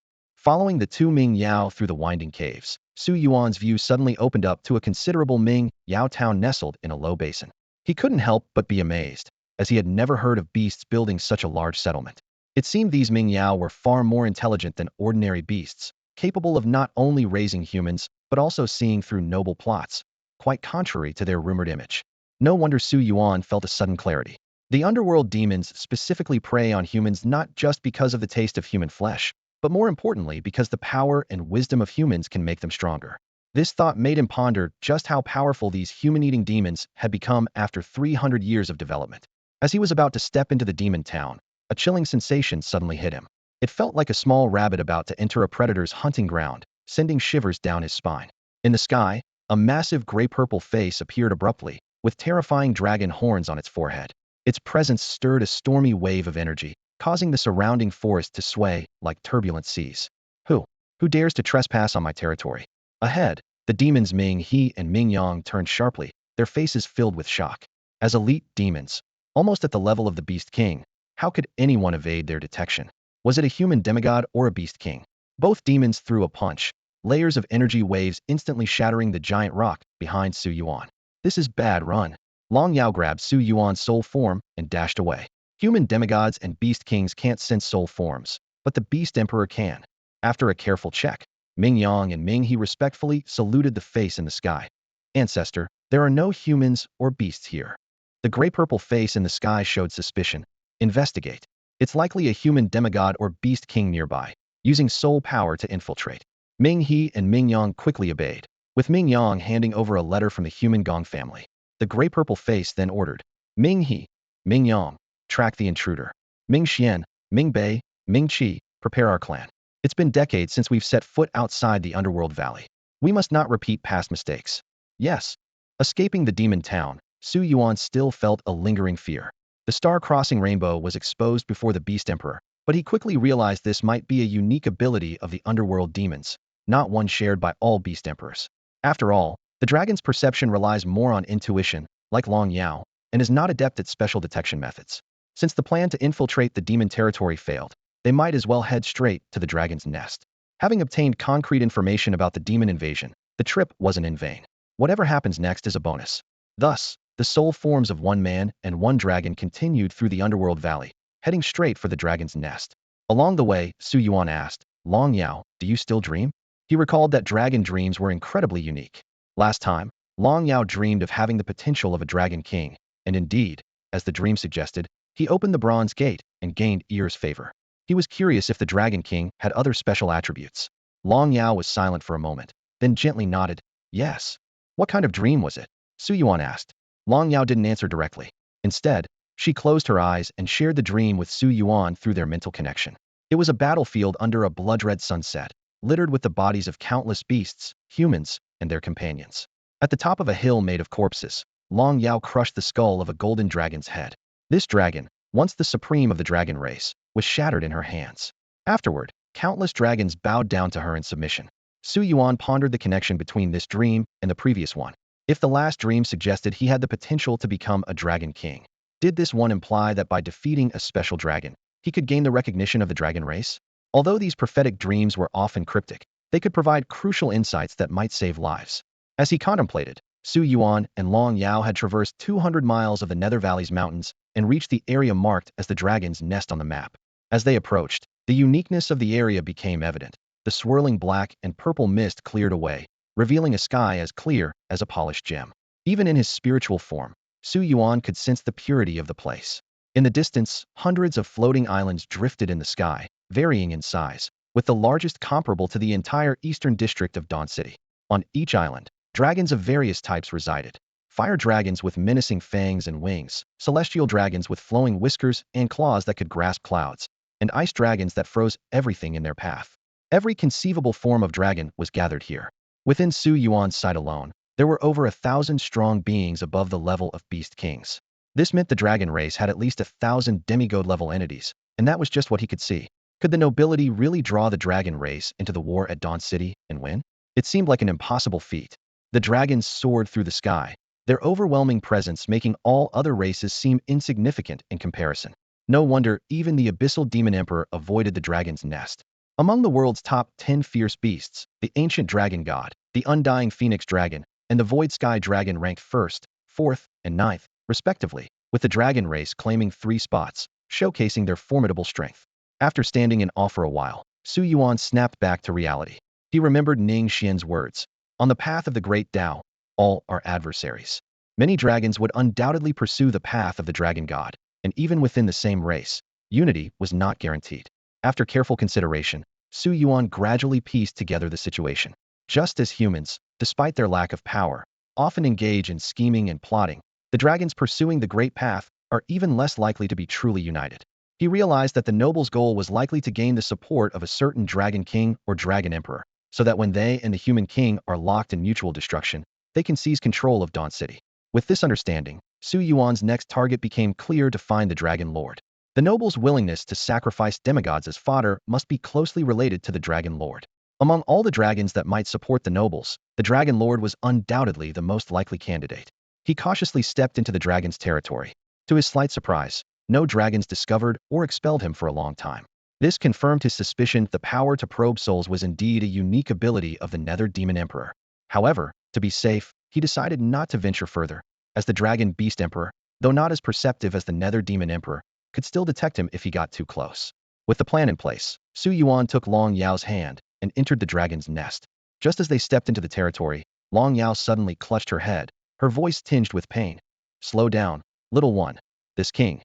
Following the two Ming Yao through the winding caves, Su Yuan's view suddenly opened up to a considerable Ming Yao town nestled in a low basin. He couldn't help but be amazed, as he had never heard of beasts building such a large settlement. It seemed these Ming Yao were far more intelligent than ordinary beasts, capable of not only raising humans, but also seeing through noble plots, quite contrary to their rumored image. No wonder Su Yuan felt a sudden clarity. The underworld demons specifically prey on humans not just because of the taste of human flesh, but more importantly because the power and wisdom of humans can make them stronger. This thought made him ponder just how powerful these human-eating demons had become after 300 years of development. As he was about to step into the demon town, a chilling sensation suddenly hit him. It felt like a small rabbit about to enter a predator's hunting ground, sending shivers down his spine. In the sky, a massive gray-purple face appeared abruptly, with terrifying dragon horns on its forehead. Its presence stirred a stormy wave of energy, causing the surrounding forest to sway like turbulent seas. Who? Who dares to trespass on my territory? Ahead, the demons Ming He and Ming Yang turned sharply, their faces filled with shock. As elite demons, almost at the level of the Beast King, how could anyone evade their detection? Was it a human demigod or a Beast King? Both demons threw a punch, layers of energy waves instantly shattering the giant rock behind Su Yuan. This is bad run. Long Yao grabbed Su Yuan's soul form and dashed away. Human demigods and beast kings can't sense soul forms, but the beast emperor can. After a careful check, Ming Yang and Ming He respectfully saluted the face in the sky. Ancestor, there are no humans or beasts here. The gray-purple face in the sky showed suspicion. Investigate. It's likely a human demigod or beast king nearby, using soul power to infiltrate. Ming He and Ming Yang quickly obeyed, with Ming Yang handing over a letter from the human Gong family. The gray-purple face then ordered, Ming He, Ming Yang, track the intruder. Ming Xian, Ming Bei, Ming Qi, prepare our clan. It's been decades since we've set foot outside the underworld valley. We must not repeat past mistakes. Yes. Escaping the demon town, Su Yuan still felt a lingering fear. The star-crossing rainbow was exposed before the Beast Emperor, but he quickly realized this might be a unique ability of the underworld demons, not one shared by all Beast Emperors. After all, the dragon's perception relies more on intuition, like Long Yao, and is not adept at special detection methods. Since the plan to infiltrate the demon territory failed, they might as well head straight to the dragon's nest. Having obtained concrete information about the demon invasion, the trip wasn't in vain. Whatever happens next is a bonus. Thus, the soul forms of one man and one dragon continued through the underworld valley, heading straight for the dragon's nest. Along the way, Su Yuan asked, Long Yao, do you still dream? He recalled that dragon dreams were incredibly unique. Last time, Long Yao dreamed of having the potential of a dragon king, and indeed, as the dream suggested, he opened the bronze gate and gained Ear's favor. He was curious if the Dragon King had other special attributes. Long Yao was silent for a moment, then gently nodded, yes. What kind of dream was it? Su Yuan asked. Long Yao didn't answer directly. Instead, she closed her eyes and shared the dream with Su Yuan through their mental connection. It was a battlefield under a blood-red sunset, littered with the bodies of countless beasts, humans, and their companions. At the top of a hill made of corpses, Long Yao crushed the skull of a golden dragon's head. This dragon, once the supreme of the dragon race, was shattered in her hands. Afterward, countless dragons bowed down to her in submission. Su Yuan pondered the connection between this dream and the previous one. If the last dream suggested he had the potential to become a dragon king, did this one imply that by defeating a special dragon, he could gain the recognition of the dragon race? Although these prophetic dreams were often cryptic, they could provide crucial insights that might save lives. As he contemplated, Su Yuan and Long Yao had traversed 200 miles of the Nether Valley's mountains and reached the area marked as the dragon's nest on the map. As they approached, the uniqueness of the area became evident. The swirling black and purple mist cleared away, revealing a sky as clear as a polished gem. Even in his spiritual form, Su Yuan could sense the purity of the place. In the distance, hundreds of floating islands drifted in the sky, varying in size, with the largest comparable to the entire eastern district of Dawn City. On each island, dragons of various types resided. Fire dragons with menacing fangs and wings, celestial dragons with flowing whiskers and claws that could grasp clouds, and ice dragons that froze everything in their path. Every conceivable form of dragon was gathered here. Within Su Yuan's sight alone, there were over 1,000 strong beings above the level of beast kings. This meant the dragon race had at least 1,000 demigod-level entities, and that was just what he could see. Could the nobility really draw the dragon race into the war at Dawn City and win? It seemed like an impossible feat. The dragons soared through the sky, their overwhelming presence making all other races seem insignificant in comparison. No wonder even the abyssal demon emperor avoided the dragon's nest. Among the world's top 10 fierce beasts, the ancient dragon god, the undying phoenix dragon, and the void sky dragon ranked first, fourth, and ninth, respectively, with the dragon race claiming 3 spots, showcasing their formidable strength. After standing in awe for a while, Su Yuan snapped back to reality. He remembered Ning Xian's words. On the path of the great Tao, all are adversaries. Many dragons would undoubtedly pursue the path of the dragon god, and even within the same race, unity was not guaranteed. After careful consideration, Su Yuan gradually pieced together the situation. Just as humans, despite their lack of power, often engage in scheming and plotting, the dragons pursuing the great path are even less likely to be truly united. He realized that the noble's goal was likely to gain the support of a certain dragon king or dragon emperor, so that when they and the human king are locked in mutual destruction, they can seize control of Dawn City. With this understanding, Su Yuan's next target became clear: to find the Dragon Lord. The noble's willingness to sacrifice demigods as fodder must be closely related to the Dragon Lord. Among all the dragons that might support the nobles, the Dragon Lord was undoubtedly the most likely candidate. He cautiously stepped into the dragon's territory. To his slight surprise, no dragons discovered or expelled him for a long time. This confirmed his suspicion: the power to probe souls was indeed a unique ability of the Nether Demon Emperor. However, to be safe, he decided not to venture further, as the Dragon Beast Emperor, though not as perceptive as the Nether Demon Emperor, could still detect him if he got too close. With the plan in place, Su Yuan took Long Yao's hand and entered the dragon's nest. Just as they stepped into the territory, Long Yao suddenly clutched her head, her voice tinged with pain. "Slow down, little one. This king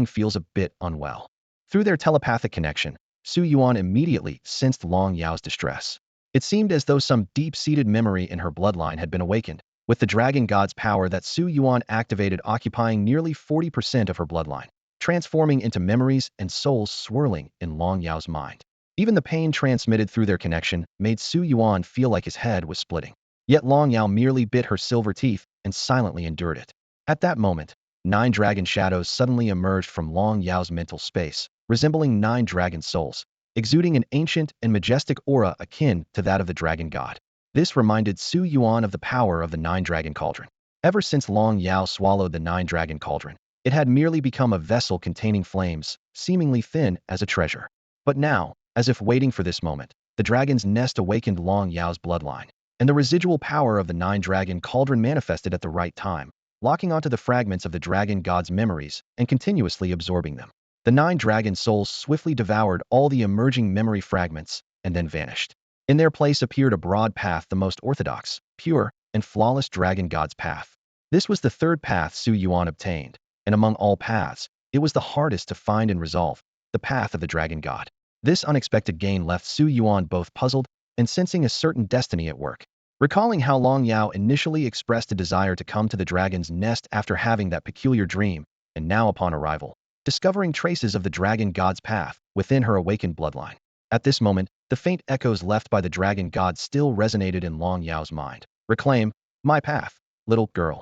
feels a bit unwell." Through their telepathic connection, Su Yuan immediately sensed Long Yao's distress. It seemed as though some deep-seated memory in her bloodline had been awakened, with the dragon god's power that Su Yuan activated occupying nearly 40% of her bloodline, transforming into memories and souls swirling in Long Yao's mind. Even the pain transmitted through their connection made Su Yuan feel like his head was splitting. Yet Long Yao merely bit her silver teeth and silently endured it. At that moment, 9 dragon shadows suddenly emerged from Long Yao's mental space, resembling 9 dragon souls, exuding an ancient and majestic aura akin to that of the dragon god. This reminded Su Yuan of the power of the 9 dragon cauldron. Ever since Long Yao swallowed the 9 dragon cauldron, it had merely become a vessel containing flames, seemingly thin as a treasure. But now, as if waiting for this moment, the dragon's nest awakened Long Yao's bloodline, and the residual power of the 9 dragon cauldron manifested at the right time, locking onto the fragments of the dragon god's memories and continuously absorbing them. The 9 dragon souls swiftly devoured all the emerging memory fragments and then vanished. In their place appeared a broad path, the most orthodox, pure, and flawless dragon god's path. This was the 3rd path Su Yuan obtained, and among all paths, it was the hardest to find and resolve: the path of the dragon god. This unexpected gain left Su Yuan both puzzled and sensing a certain destiny at work. Recalling how Long Yao initially expressed a desire to come to the dragon's nest after having that peculiar dream, and now upon arrival, discovering traces of the dragon god's path within her awakened bloodline. At this moment, the faint echoes left by the dragon god still resonated in Long Yao's mind. "Reclaim my path, little girl.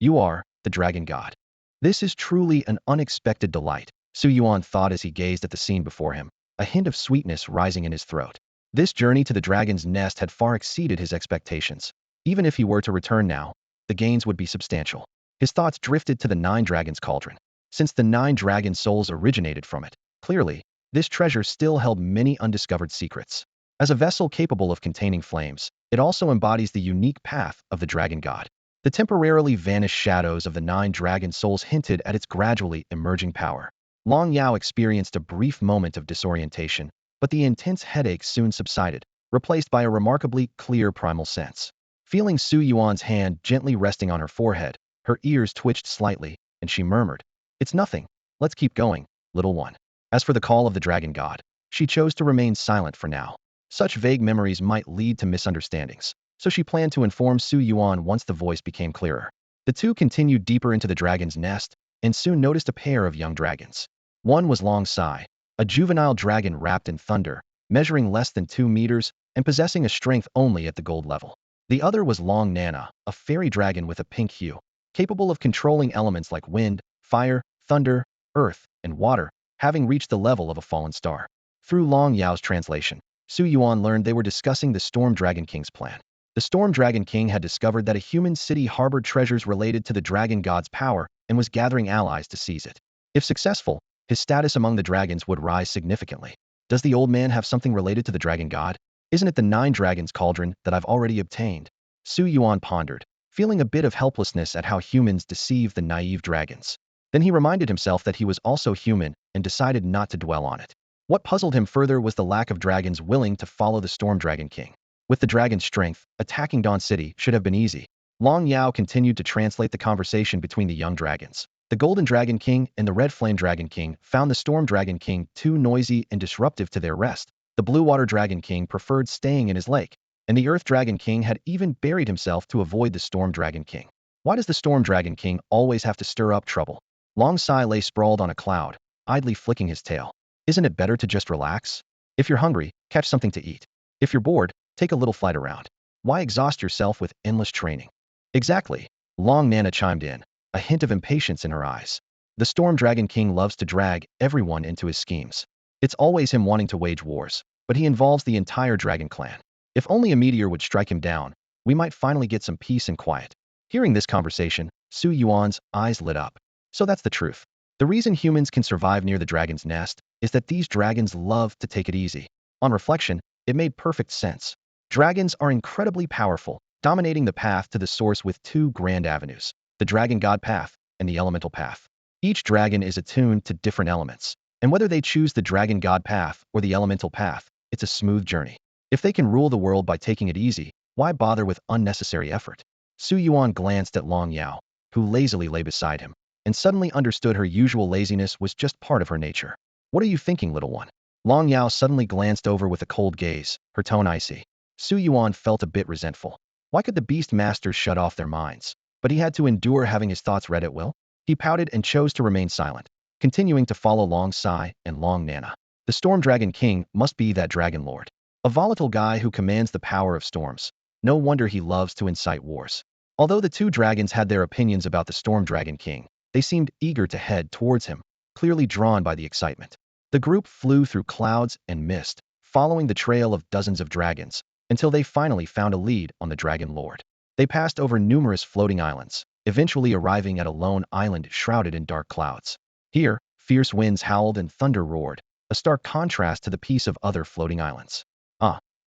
You are the dragon god." This is truly an unexpected delight, Su Yuan thought as he gazed at the scene before him, a hint of sweetness rising in his throat. This journey to the dragon's nest had far exceeded his expectations. Even if he were to return now, the gains would be substantial. His thoughts drifted to the 9 dragons cauldron. Since the 9 dragon souls originated from it, clearly, this treasure still held many undiscovered secrets. As a vessel capable of containing flames, it also embodies the unique path of the dragon god. The temporarily vanished shadows of the 9 dragon souls hinted at its gradually emerging power. Long Yao experienced a brief moment of disorientation, but the intense headache soon subsided, replaced by a remarkably clear primal sense. Feeling Su Yuan's hand gently resting on her forehead, her ears twitched slightly, and she murmured, "It's nothing. Let's keep going, little one." As for the call of the dragon god, she chose to remain silent for now. Such vague memories might lead to misunderstandings, so she planned to inform Su Yuan once the voice became clearer. The two continued deeper into the dragon's nest, and soon noticed a pair of young dragons. One was Long Sai, a juvenile dragon wrapped in thunder, measuring less than 2 meters and possessing a strength only at the gold level. The other was Long Nana, a fairy dragon with a pink hue, capable of controlling elements like wind, fire, thunder, earth, and water, having reached the level of a fallen star. Through Long Yao's translation, Su Yuan learned they were discussing the Storm Dragon King's plan. The Storm Dragon King had discovered that a human city harbored treasures related to the dragon god's power and was gathering allies to seize it. If successful, his status among the dragons would rise significantly. Does the old man have something related to the dragon god? Isn't it the 9 dragons cauldron that I've already obtained? Su Yuan pondered, feeling a bit of helplessness at how humans deceive the naive dragons. Then he reminded himself that he was also human and decided not to dwell on it. What puzzled him further was the lack of dragons willing to follow the Storm Dragon King. With the dragon's strength, attacking Dawn City should have been easy. Long Yao continued to translate the conversation between the young dragons. The Golden Dragon King and the Red Flame Dragon King found the Storm Dragon King too noisy and disruptive to their rest. The Blue Water Dragon King preferred staying in his lake, and the Earth Dragon King had even buried himself to avoid the Storm Dragon King. Why does the Storm Dragon King always have to stir up trouble? Long Sai lay sprawled on a cloud, idly flicking his tail. Isn't it better to just relax? If you're hungry, catch something to eat. If you're bored, take a little flight around. Why exhaust yourself with endless training? Exactly, Long Nana chimed in, a hint of impatience in her eyes. The Storm Dragon King loves to drag everyone into his schemes. It's always him wanting to wage wars, but he involves the entire dragon clan. If only a meteor would strike him down, we might finally get some peace and quiet. Hearing this conversation, Su Yuan's eyes lit up. So that's the truth. The reason humans can survive near the dragon's nest is that these dragons love to take it easy. On reflection, it made perfect sense. Dragons are incredibly powerful, dominating the path to the source with 2 grand avenues, the Dragon God path and the Elemental path. Each dragon is attuned to different elements, and whether they choose the Dragon God path or the Elemental path, it's a smooth journey. If they can rule the world by taking it easy, why bother with unnecessary effort? Su Yuan glanced at Long Yao, who lazily lay beside him, and suddenly understood her usual laziness was just part of her nature. What are you thinking, little one? Long Yao suddenly glanced over with a cold gaze, her tone icy. Su Yuan felt a bit resentful. Why could the beast masters shut off their minds? But he had to endure having his thoughts read at will. He pouted and chose to remain silent, continuing to follow Long Sai and Long Nana. The Storm Dragon King must be that dragon lord. A volatile guy who commands the power of storms. No wonder he loves to incite wars. Although the 2 dragons had their opinions about the Storm Dragon King, they seemed eager to head towards him, clearly drawn by the excitement. The group flew through clouds and mist, following the trail of dozens of dragons, until they finally found a lead on the Dragon Lord. They passed over numerous floating islands, eventually arriving at a lone island shrouded in dark clouds. Here, fierce winds howled and thunder roared, a stark contrast to the peace of other floating islands.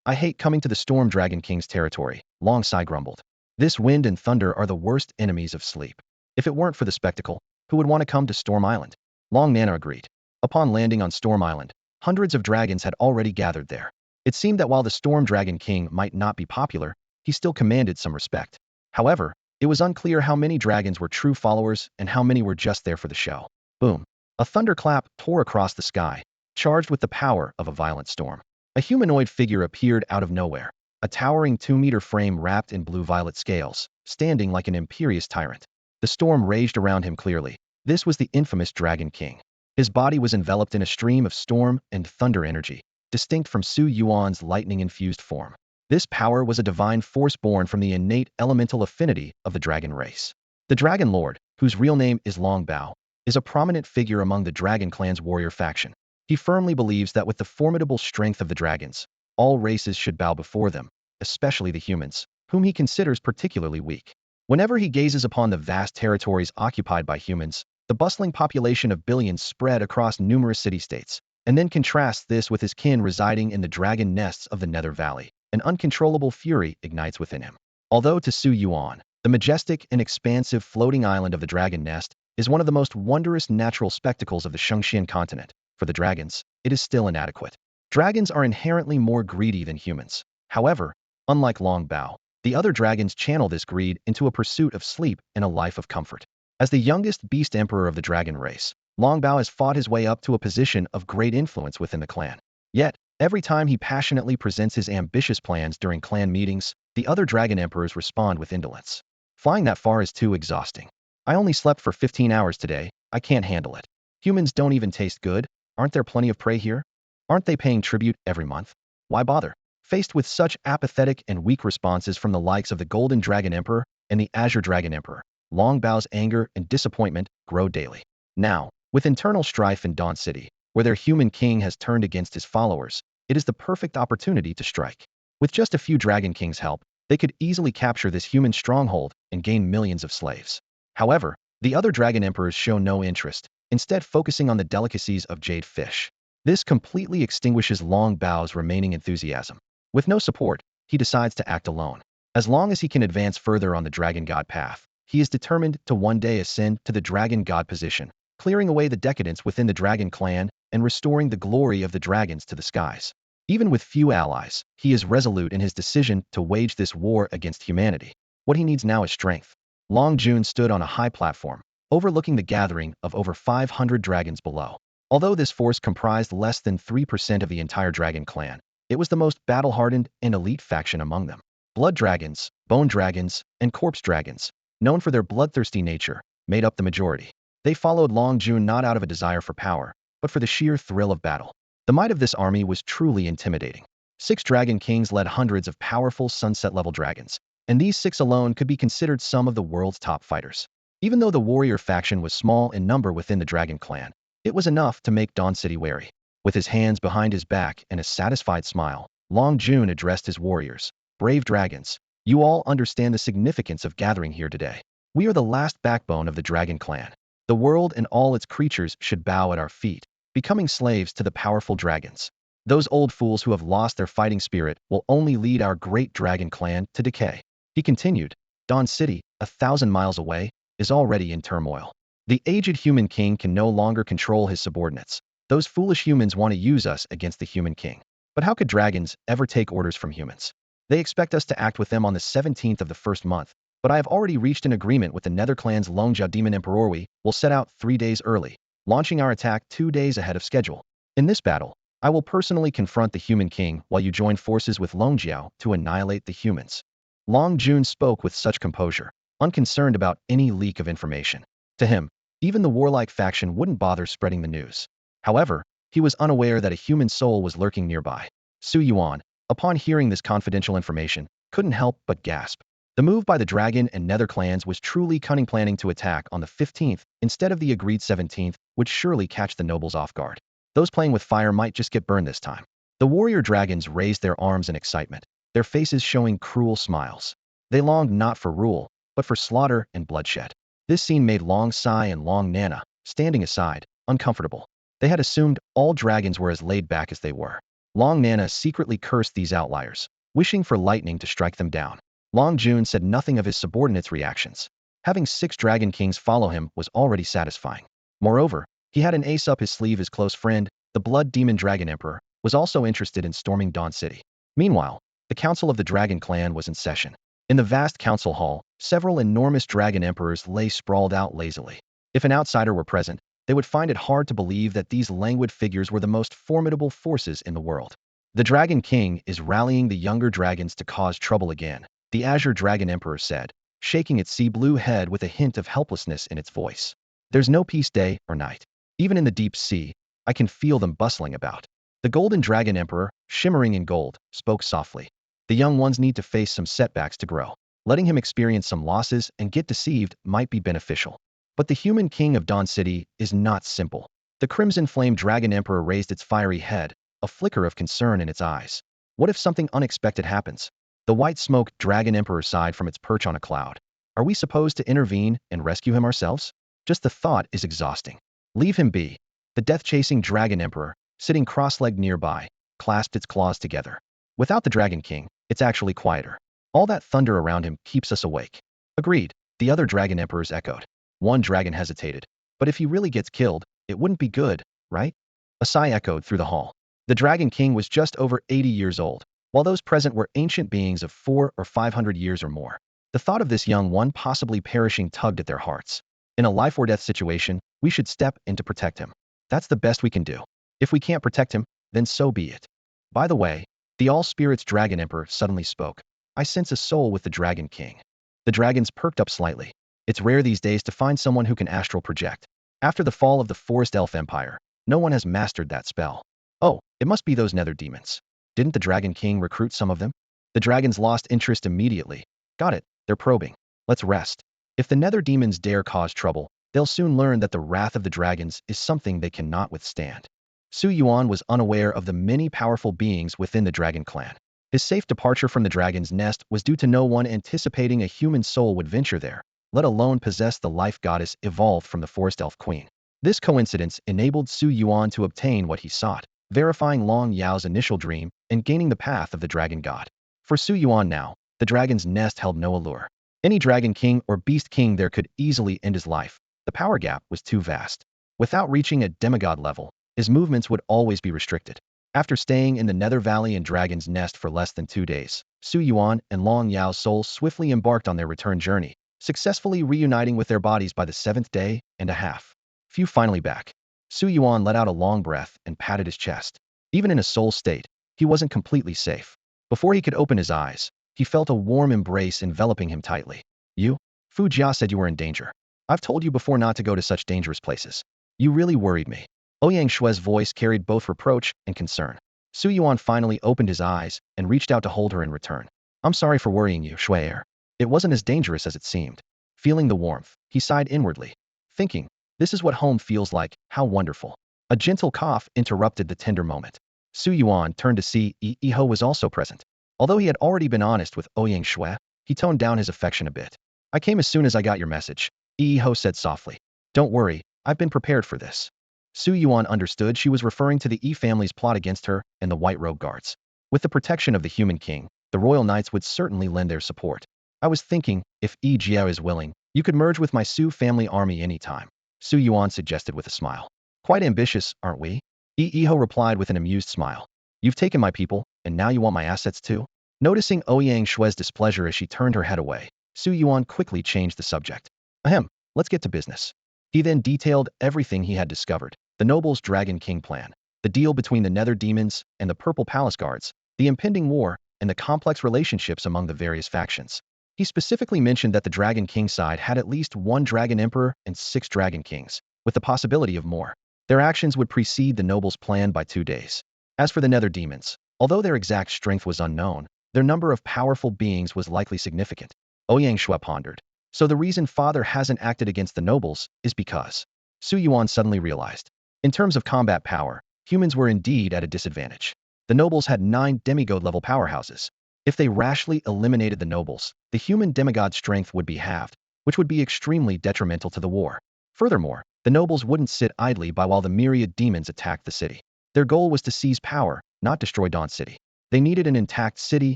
I hate coming to the Storm Dragon King's territory, Long Sai grumbled. This wind and thunder are the worst enemies of sleep. If it weren't for the spectacle, who would want to come to Storm Island? Long Nana agreed. Upon landing on Storm Island, hundreds of dragons had already gathered there. It seemed that while the Storm Dragon King might not be popular, he still commanded some respect. However, it was unclear how many dragons were true followers and how many were just there for the show. Boom. A thunderclap tore across the sky, charged with the power of a violent storm. A humanoid figure appeared out of nowhere, a towering 2-meter frame wrapped in blue-violet scales, standing like an imperious tyrant. The storm raged around him clearly. This was the infamous Dragon King. His body was enveloped in a stream of storm and thunder energy, distinct from Su Yuan's lightning-infused form. This power was a divine force born from the innate elemental affinity of the dragon race. The Dragon Lord, whose real name is Long Bao, is a prominent figure among the Dragon Clan's warrior faction. He firmly believes that with the formidable strength of the dragons, all races should bow before them, especially the humans, whom he considers particularly weak. Whenever he gazes upon the vast territories occupied by humans, the bustling population of billions spread across numerous city-states, and then contrasts this with his kin residing in the dragon nests of the Nether Valley, an uncontrollable fury ignites within him. Although to Su Yuan, the majestic and expansive floating island of the dragon nest is one of the most wondrous natural spectacles of the Shengxian continent, for the dragons, it is still inadequate. Dragons are inherently more greedy than humans. However, unlike Long Bao, the other dragons channel this greed into a pursuit of sleep and a life of comfort. As the youngest beast emperor of the dragon race, Long Bao has fought his way up to a position of great influence within the clan. Yet, every time he passionately presents his ambitious plans during clan meetings, the other dragon emperors respond with indolence. Flying that far is too exhausting. I only slept for 15 hours today, I can't handle it. Humans don't even taste good, aren't there plenty of prey here? Aren't they paying tribute every month? Why bother? Faced with such apathetic and weak responses from the likes of the Golden Dragon Emperor and the Azure Dragon Emperor, Long Bao's anger and disappointment grow daily. Now, with internal strife in Dawn City, where their human king has turned against his followers, it is the perfect opportunity to strike. With just a few Dragon King's help, they could easily capture this human stronghold and gain millions of slaves. However, the other Dragon Emperors show no interest, instead focusing on the delicacies of jade fish. This completely extinguishes Long Bao's remaining enthusiasm. With no support, he decides to act alone. As long as he can advance further on the dragon god path, he is determined to one day ascend to the dragon god position, clearing away the decadence within the dragon clan and restoring the glory of the dragons to the skies. Even with few allies, he is resolute in his decision to wage this war against humanity. What he needs now is strength. Long Jun stood on a high platform, overlooking the gathering of over 500 dragons below. Although this force comprised less than 3% of the entire dragon clan, it was the most battle-hardened and elite faction among them. Blood dragons, bone dragons, and corpse dragons, known for their bloodthirsty nature, made up the majority. They followed Long Jun not out of a desire for power, but for the sheer thrill of battle. The might of this army was truly intimidating. 6 dragon kings led hundreds of powerful sunset-level dragons, and these 6 alone could be considered some of the world's top fighters. Even though the warrior faction was small in number within the dragon clan, it was enough to make Dawn City wary. With his hands behind his back and a satisfied smile, Long Jun addressed his warriors. Brave dragons, you all understand the significance of gathering here today. We are the last backbone of the dragon clan. The world and all its creatures should bow at our feet, becoming slaves to the powerful dragons. Those old fools who have lost their fighting spirit will only lead our great dragon clan to decay. He continued, Dawn City, 1,000 miles away, is already in turmoil. The aged human king can no longer control his subordinates. Those foolish humans want to use us against the human king. But how could dragons ever take orders from humans? They expect us to act with them on the 17th of the first month, but I have already reached an agreement with the Nether Clan's Longjiao Demon Emperor. We will set out 3 days early, launching our attack 2 days ahead of schedule. In this battle, I will personally confront the human king while you join forces with Longjiao to annihilate the humans. Long Jun spoke with such composure, unconcerned about any leak of information. To him, even the warlike faction wouldn't bother spreading the news. However, he was unaware that a human soul was lurking nearby. Su Yuan, upon hearing this confidential information, couldn't help but gasp. The move by the dragon and nether clans was truly cunning, planning to attack on the 15th instead of the agreed 17th would surely catch the nobles off guard. Those playing with fire might just get burned this time. The warrior dragons raised their arms in excitement, their faces showing cruel smiles. They longed not for rule, but for slaughter and bloodshed. This scene made Long Sai and Long Nana, standing aside, uncomfortable. They had assumed all dragons were as laid back as they were. Long Nana secretly cursed these outliers, wishing for lightning to strike them down. Long Jun said nothing of his subordinates' reactions. Having 6 dragon kings follow him was already satisfying. Moreover, he had an ace up his sleeve. His close friend, the Blood Demon Dragon Emperor, was also interested in storming Dawn City. Meanwhile, the Council of the Dragon Clan was in session. In the vast council hall, several enormous dragon emperors lay sprawled out lazily. If an outsider were present, they would find it hard to believe that these languid figures were the most formidable forces in the world. The Dragon King is rallying the younger dragons to cause trouble again, the Azure Dragon Emperor said, shaking its sea blue head with a hint of helplessness in its voice. There's no peace day or night. Even in the deep sea, I can feel them bustling about. The Golden Dragon Emperor, shimmering in gold, spoke softly. The young ones need to face some setbacks to grow. Letting him experience some losses and get deceived might be beneficial. But the human king of Dawn City is not simple. The Crimson Flame Dragon Emperor raised its fiery head, a flicker of concern in its eyes. What if something unexpected happens? The White Smoke Dragon Emperor sighed from its perch on a cloud. Are we supposed to intervene and rescue him ourselves? Just the thought is exhausting. Leave him be. The death-chasing Dragon Emperor, sitting cross-legged nearby, clasped its claws together. Without the Dragon King, it's actually quieter. All that thunder around him keeps us awake. Agreed, the other Dragon Emperors echoed. One dragon hesitated. But if he really gets killed, it wouldn't be good, right? A sigh echoed through the hall. The Dragon King was just over 80 years old, while those present were ancient beings of 400 or 500 years or more. The thought of this young one possibly perishing tugged at their hearts. In a life-or-death situation, we should step in to protect him. That's the best we can do. If we can't protect him, then so be it. By the way, the All-Spirits Dragon Emperor suddenly spoke. I sense a soul with the Dragon King. The dragons perked up slightly. It's rare these days to find someone who can astral project. After the fall of the Forest Elf Empire, no one has mastered that spell. Oh, it must be those nether demons. Didn't the Dragon King recruit some of them? The dragons lost interest immediately. Got it, they're probing. Let's rest. If the nether demons dare cause trouble, they'll soon learn that the wrath of the dragons is something they cannot withstand. Su Yuan was unaware of the many powerful beings within the Dragon Clan. His safe departure from the dragon's nest was due to no one anticipating a human soul would venture there, let alone possess the life goddess evolved from the Forest Elf Queen. This coincidence enabled Su Yuan to obtain what he sought. verifying Long Yao's initial dream and gaining the path of the dragon god. For Su Yuan now, the dragon's nest held no allure. Any dragon king or beast king there could easily end his life. The power gap was too vast. Without reaching a demigod level, his movements would always be restricted. After staying in the Nether Valley and Dragon's Nest for less than 2 days, Su Yuan and Long Yao's souls swiftly embarked on their return journey, successfully reuniting with their bodies by the 7th day and a half. Few finally back. Su Yuan let out a long breath and patted his chest. Even in a soul state, he wasn't completely safe. Before he could open his eyes, he felt a warm embrace enveloping him tightly. You? Fu Jia said you were in danger. I've told you before not to go to such dangerous places. You really worried me. Ouyang Shue's voice carried both reproach and concern. Su Yuan finally opened his eyes and reached out to hold her in return. I'm sorry for worrying you, Shui. It wasn't as dangerous as it seemed. Feeling the warmth, he sighed inwardly, thinking, this is what home feels like, how wonderful. A gentle cough interrupted the tender moment. Su Yuan turned to see Yi Ho was also present. Although he had already been honest with Ouyang Shui, he toned down his affection a bit. I came as soon as I got your message, Yi Ho said softly. Don't worry, I've been prepared for this. Su Yuan understood she was referring to the Yi family's plot against her and the White Robe Guards. With the protection of the Human King, the Royal Knights would certainly lend their support. I was thinking, if Yi Jiao is willing, you could merge with my Su family army anytime, Su Yuan suggested with a smile. Quite ambitious, aren't we? Yi Ho replied with an amused smile. You've taken my people, and now you want my assets too? Noticing Ouyang Shue's displeasure as she turned her head away, Su Yuan quickly changed the subject. Ahem, let's get to business. He then detailed everything he had discovered. The Noble's Dragon King plan, the deal between the Nether Demons and the Purple Palace Guards, the impending war, and the complex relationships among the various factions. He specifically mentioned that the Dragon King side had at least 1 Dragon Emperor and 6 Dragon Kings, with the possibility of more. Their actions would precede the Noble's plan by 2 days. As for the Nether Demons, although their exact strength was unknown, their number of powerful beings was likely significant. Ouyang Shui pondered. So the reason Father hasn't acted against the Nobles is because. Su Yuan suddenly realized. In terms of combat power, humans were indeed at a disadvantage. The Nobles had 9 demigod-level powerhouses. If they rashly eliminated the Nobles, the human demigod strength would be halved, which would be extremely detrimental to the war. Furthermore, the Nobles wouldn't sit idly by while the myriad demons attacked the city. Their goal was to seize power, not destroy Dawn City. They needed an intact city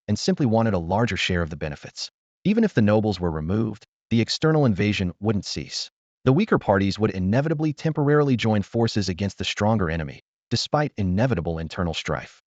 and simply wanted a larger share of the benefits. Even if the Nobles were removed, the external invasion wouldn't cease. The weaker parties would inevitably temporarily join forces against the stronger enemy, despite inevitable internal strife.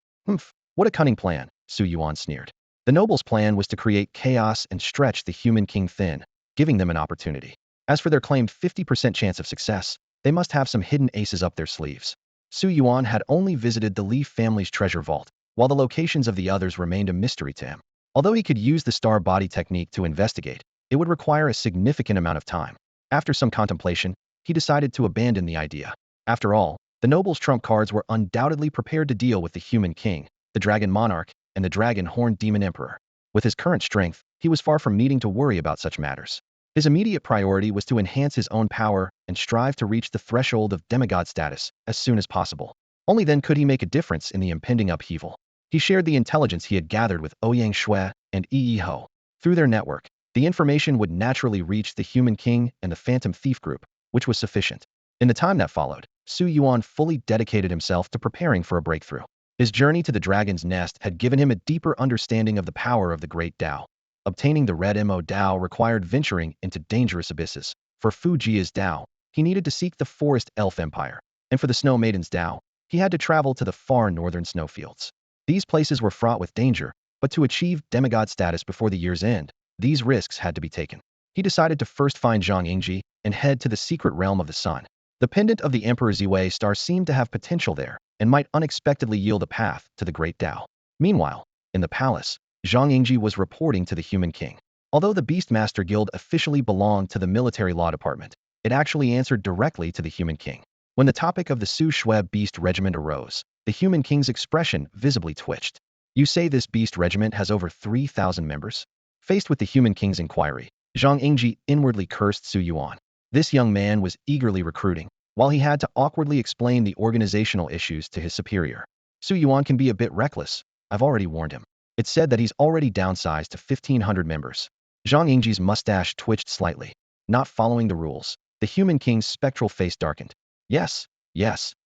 What a cunning plan, Su Yuan sneered. The Nobles' plan was to create chaos and stretch the Human King thin, giving them an opportunity. As for their claimed 50% chance of success, they must have some hidden aces up their sleeves. Su Yuan had only visited the Leaf family's treasure vault, while the locations of the others remained a mystery to him. Although he could use the star body technique to investigate, it would require a significant amount of time. After some contemplation, he decided to abandon the idea. After all, the Nobles' trump cards were undoubtedly prepared to deal with the Human King, the Dragon Monarch, and the Dragon-Horned Demon Emperor. With his current strength, he was far from needing to worry about such matters. His immediate priority was to enhance his own power and strive to reach the threshold of demigod status as soon as possible. Only then could he make a difference in the impending upheaval. He shared the intelligence he had gathered with Ouyang Shui and Yi Ho. Through their network, the information would naturally reach the Human King and the Phantom Thief group, which was sufficient. In the time that followed, Su Yuan fully dedicated himself to preparing for a breakthrough. His journey to the Dragon's Nest had given him a deeper understanding of the power of the Great Tao. Obtaining the Red Mo Tao required venturing into dangerous abysses. For Fu Jia's Tao, he needed to seek the Forest Elf Empire, and for the Snow Maiden's Tao, he had to travel to the far northern snowfields. These places were fraught with danger, but to achieve demigod status before the year's end, these risks had to be taken. He decided to first find Zhang Yingji and head to the secret realm of the sun. The pendant of the Emperor Ziwei star seemed to have potential there, and might unexpectedly yield a path to the Great Tao. Meanwhile, in the palace, Zhang Yingji was reporting to the Human King. Although the Beastmaster Guild officially belonged to the Military Law Department, it actually answered directly to the Human King. When the topic of the Su Shui Beast Regiment arose, the Human King's expression visibly twitched. You say this Beast Regiment has over 3,000 members? Faced with the Human King's inquiry, Zhang Yingji inwardly cursed Su Yuan. This young man was eagerly recruiting, while he had to awkwardly explain the organizational issues to his superior. Su Yuan can be a bit reckless, I've already warned him. It's said that he's already downsized to 1,500 members. Zhang Yingji's mustache twitched slightly. Not following the rules, the Human King's spectral face darkened. Yes,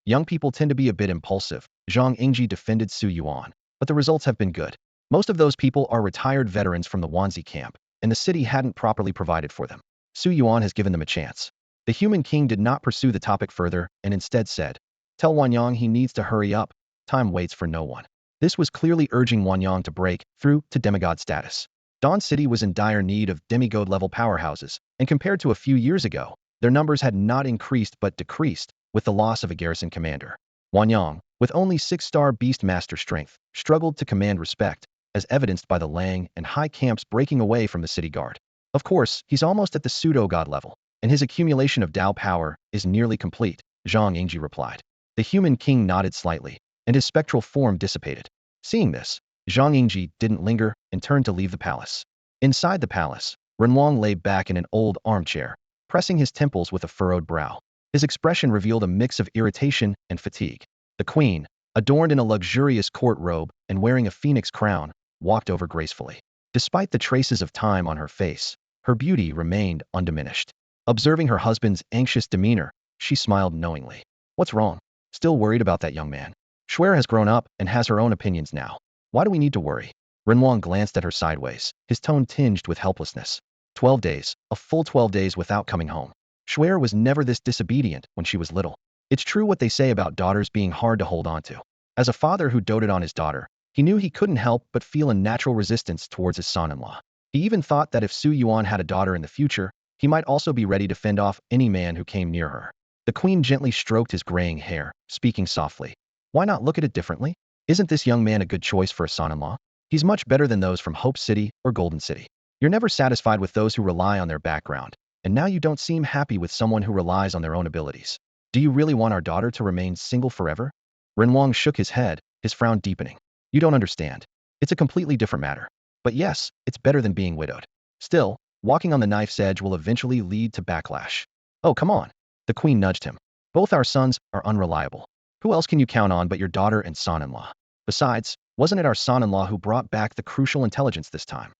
young people tend to be a bit impulsive, Zhang Yingji defended Su Yuan, but the results have been good. Most of those people are retired veterans from the Wanzi camp, and the city hadn't properly provided for them. Su Yuan has given them a chance. The human king did not pursue the topic further and instead said, "Tell Wanyang he needs to hurry up. Time waits for no one." This was clearly urging Wanyang to break through to demigod status. Dawn City was in dire need of demigod-level powerhouses, and compared to a few years ago, their numbers had not increased but decreased with the loss of a garrison commander. Wanyang, with only 6-star Beastmaster strength, struggled to command respect, as evidenced by the Lang and High camps breaking away from the city guard. Of course, he's almost at the pseudo-god level, and his accumulation of Dao power is nearly complete, Zhang Yingji replied. The human king nodded slightly, and his spectral form dissipated. Seeing this, Zhang Yingji didn't linger and turned to leave the palace. Inside the palace, Renwang lay back in an old armchair, pressing his temples with a furrowed brow. His expression revealed a mix of irritation and fatigue. The queen, adorned in a luxurious court robe and wearing a phoenix crown, walked over gracefully. Despite the traces of time on her face, her beauty remained undiminished. Observing her husband's anxious demeanor, she smiled knowingly. What's wrong? Still worried about that young man? Shuer has grown up and has her own opinions now. Why do we need to worry? Renwang glanced at her sideways, his tone tinged with helplessness. 12 days, a full 12 days without coming home. Shuer was never this disobedient when she was little. It's true what they say about daughters being hard to hold on to. As a father who doted on his daughter, he knew he couldn't help but feel a natural resistance towards his son-in-law. He even thought that if Su Yuan had a daughter in the future, he might also be ready to fend off any man who came near her. The queen gently stroked his graying hair, speaking softly. Why not look at it differently? Isn't this young man a good choice for a son-in-law? He's much better than those from Hope City or Golden City. You're never satisfied with those who rely on their background, and now you don't seem happy with someone who relies on their own abilities. Do you really want our daughter to remain single forever? Renwang shook his head, his frown deepening. You don't understand. It's a completely different matter. But yes, it's better than being widowed. Still, walking on the knife's edge will eventually lead to backlash. Oh, come on. The queen nudged him. Both our sons are unreliable. Who else can you count on but your daughter and son-in-law? Besides, wasn't it our son-in-law who brought back the crucial intelligence this time?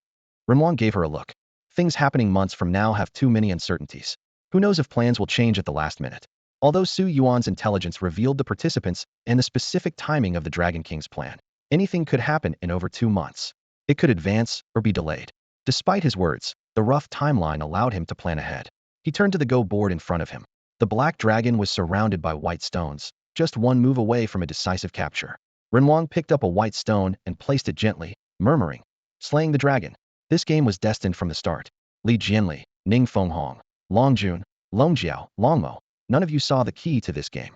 Renwang gave her a look. Things happening months from now have too many uncertainties. Who knows if plans will change at the last minute? Although Su Yuan's intelligence revealed the participants and the specific timing of the Dragon King's plan, anything could happen in over 2 months. It could advance or be delayed. Despite his words, the rough timeline allowed him to plan ahead. He turned to the go board in front of him. The black dragon was surrounded by white stones, just one move away from a decisive capture. Renwang picked up a white stone and placed it gently, murmuring, "Slaying the dragon." This game was destined from the start. Li Jianli, Ning Fenghong, Long Jun, Long Jiao, Long Mo. None of you saw the key to this game.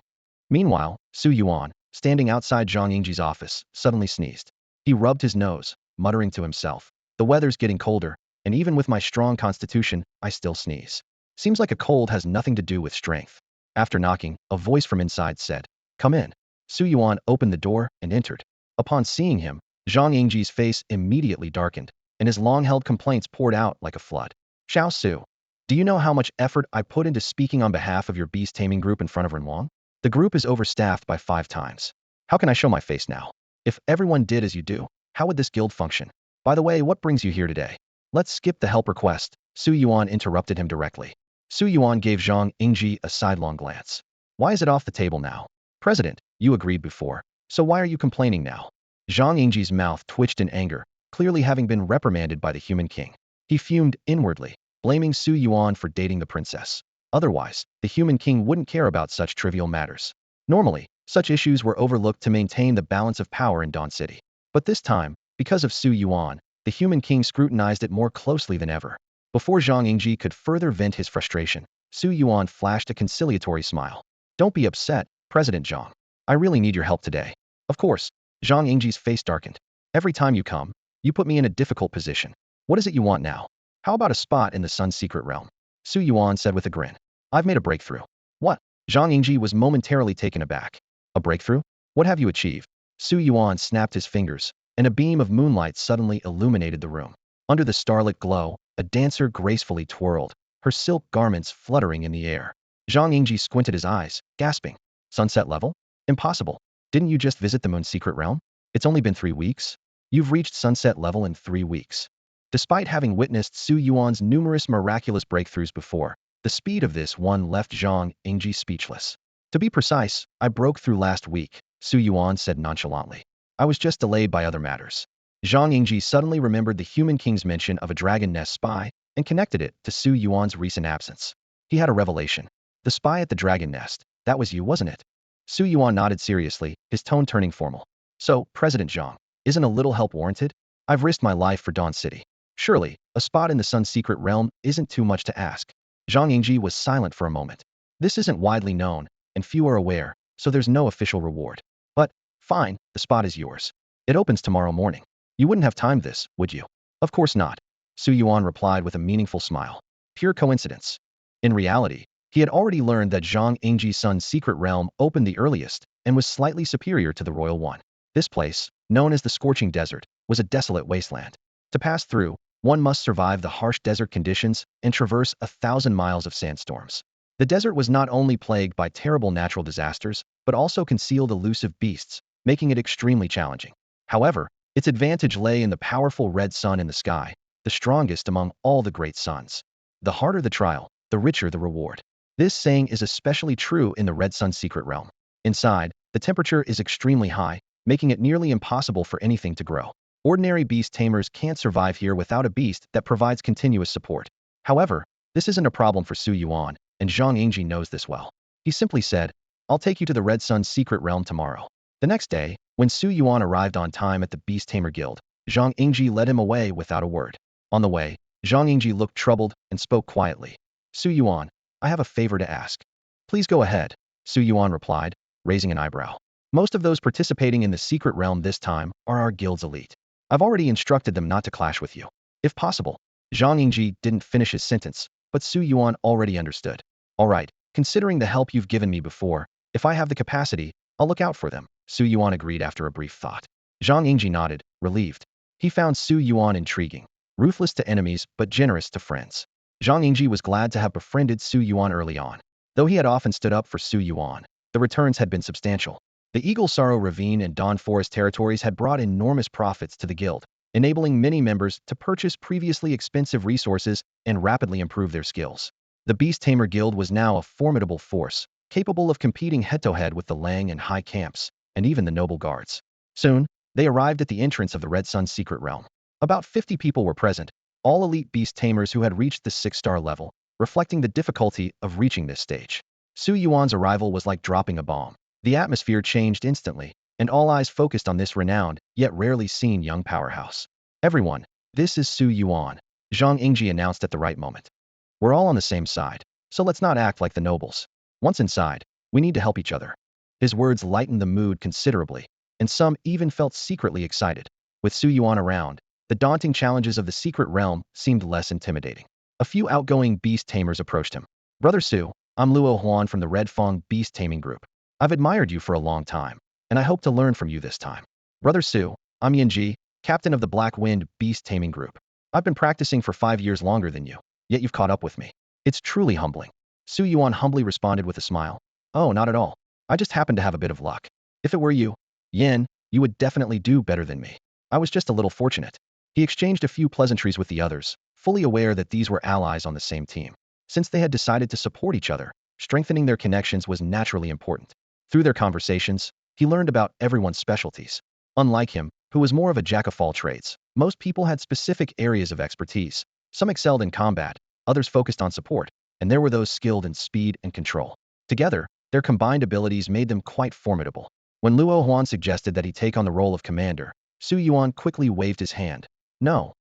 Meanwhile, Su Yuan, standing outside Zhang Yingji's office, suddenly sneezed. He rubbed his nose, muttering to himself, "The weather's getting colder, and even with my strong constitution, I still sneeze. Seems like a cold has nothing to do with strength." After knocking, a voice from inside said, "Come in." Su Yuan opened the door and entered. Upon seeing him, Zhang Yingji's face immediately darkened, and his long-held complaints poured out like a flood. "Xiao Su, do you know how much effort I put into speaking on behalf of your beast taming group in front of Renwang? The group is overstaffed by 5 times. How can I show my face now? If everyone did as you do, how would this guild function? By the way, what brings you here today?" "Let's skip the help request," Su Yuan interrupted him directly. Su Yuan gave Zhang Yingji a sidelong glance. "Why is it off the table now? President, you agreed before, so why are you complaining now?" Zhang Yingji's mouth twitched in anger, clearly having been reprimanded by the human king. He fumed inwardly, blaming Su Yuan for dating the princess. Otherwise, the human king wouldn't care about such trivial matters. Normally, such issues were overlooked to maintain the balance of power in Dawn City. But this time, because of Su Yuan, the human king scrutinized it more closely than ever. Before Zhang Yingji could further vent his frustration, Su Yuan flashed a conciliatory smile. "Don't be upset, President Zhang. I really need your help today." "Of course." Zhang Yingji's face darkened. "Every time you come, you put me in a difficult position. What is it you want now? How about a spot in the Sun's secret realm?" Su Yuan said with a grin. "I've made a breakthrough." "What?" Zhang Yingji was momentarily taken aback. "A breakthrough? What have you achieved?" Su Yuan snapped his fingers, and a beam of moonlight suddenly illuminated the room. Under the starlit glow, a dancer gracefully twirled, her silk garments fluttering in the air. Zhang Yingji squinted his eyes, gasping. "Sunset level? Impossible. Didn't you just visit the Moon's secret realm? It's only been 3 weeks. You've reached sunset level in 3 weeks." Despite having witnessed Su Yuan's numerous miraculous breakthroughs before, the speed of this one left Zhang Yingji speechless. "To be precise, I broke through last week," Su Yuan said nonchalantly. I was just delayed by other matters. Zhang Yingji suddenly remembered the human king's mention of a dragon nest spy and connected it to Su Yuan's recent absence. He had a revelation. The spy at the dragon nest, that was you, wasn't it? Su Yuan nodded seriously, his tone turning formal. So, President Zhang, isn't a little help warranted? I've risked my life for Dawn City. Surely, a spot in the Sun's secret realm isn't too much to ask. Zhang Yingji was silent for a moment. This isn't widely known, and few are aware, so there's no official reward. But, fine, the spot is yours. It opens tomorrow morning. You wouldn't have timed this, would you? Of course not. Su Yuan replied with a meaningful smile. Pure coincidence. In reality, he had already learned that Zhang Yingji's Sun's secret realm opened the earliest and was slightly superior to the royal one. This place, known as the Scorching Desert, was a desolate wasteland. To pass through, one must survive the harsh desert conditions and traverse 1,000 miles of sandstorms. The desert was not only plagued by terrible natural disasters, but also concealed elusive beasts, making it extremely challenging. However, its advantage lay in the powerful red sun in the sky, the strongest among all the great suns. The harder the trial, the richer the reward. This saying is especially true in the red sun's secret realm. Inside, the temperature is extremely high, making it nearly impossible for anything to grow. Ordinary beast tamers can't survive here without a beast that provides continuous support. However, this isn't a problem for Su Yuan, and Zhang Yingji knows this well. He simply said, I'll take you to the Red Sun's secret realm tomorrow. The next day, when Su Yuan arrived on time at the Beast Tamer Guild, Zhang Yingji led him away without a word. On the way, Zhang Yingji looked troubled and spoke quietly. Su Yuan, I have a favor to ask. Please go ahead, Su Yuan replied, raising an eyebrow. Most of those participating in the secret realm this time are our guild's elite. I've already instructed them not to clash with you. If possible. Zhang Yingji didn't finish his sentence, but Su Yuan already understood. All right, considering the help you've given me before, if I have the capacity, I'll look out for them, Su Yuan agreed after a brief thought. Zhang Yingji nodded, relieved. He found Su Yuan intriguing, ruthless to enemies but generous to friends. Zhang Yingji was glad to have befriended Su Yuan early on. Though he had often stood up for Su Yuan, the returns had been substantial. The Eagle Sorrow Ravine and Dawn Forest territories had brought enormous profits to the guild, enabling many members to purchase previously expensive resources and rapidly improve their skills. The Beast Tamer Guild was now a formidable force, capable of competing head-to-head with the Lang and High Camps, and even the Noble Guards. Soon, they arrived at the entrance of the Red Sun's secret realm. About 50 people were present, all elite beast tamers who had reached the 6-star level, reflecting the difficulty of reaching this stage. Su Yuan's arrival was like dropping a bomb. The atmosphere changed instantly, and all eyes focused on this renowned, yet rarely seen young powerhouse. Everyone, this is Su Yuan, Zhang Yingji announced at the right moment. We're all on the same side, so let's not act like the nobles. Once inside, we need to help each other. His words lightened the mood considerably, and some even felt secretly excited. With Su Yuan around, the daunting challenges of the secret realm seemed less intimidating. A few outgoing beast tamers approached him. Brother Su, I'm Luo Huan from the Red Fong Beast Taming Group. I've admired you for a long time, and I hope to learn from you this time. Brother Su, I'm Yanji, captain of the Black Wind Beast Taming Group. I've been practicing for 5 years longer than you, yet you've caught up with me. It's truly humbling. Su Yuan humbly responded with a smile. Oh, not at all. I just happen to have a bit of luck. If it were you, Yin, you would definitely do better than me. I was just a little fortunate. He exchanged a few pleasantries with the others, fully aware that these were allies on the same team. Since they had decided to support each other, strengthening their connections was naturally important. Through their conversations, he learned about everyone's specialties. Unlike him, who was more of a jack-of-all trades, most people had specific areas of expertise. Some excelled in combat, others focused on support, and there were those skilled in speed and control. Together, their combined abilities made them quite formidable. When Luo Huan suggested that he take on the role of commander, Su Yuan quickly waved his hand. No,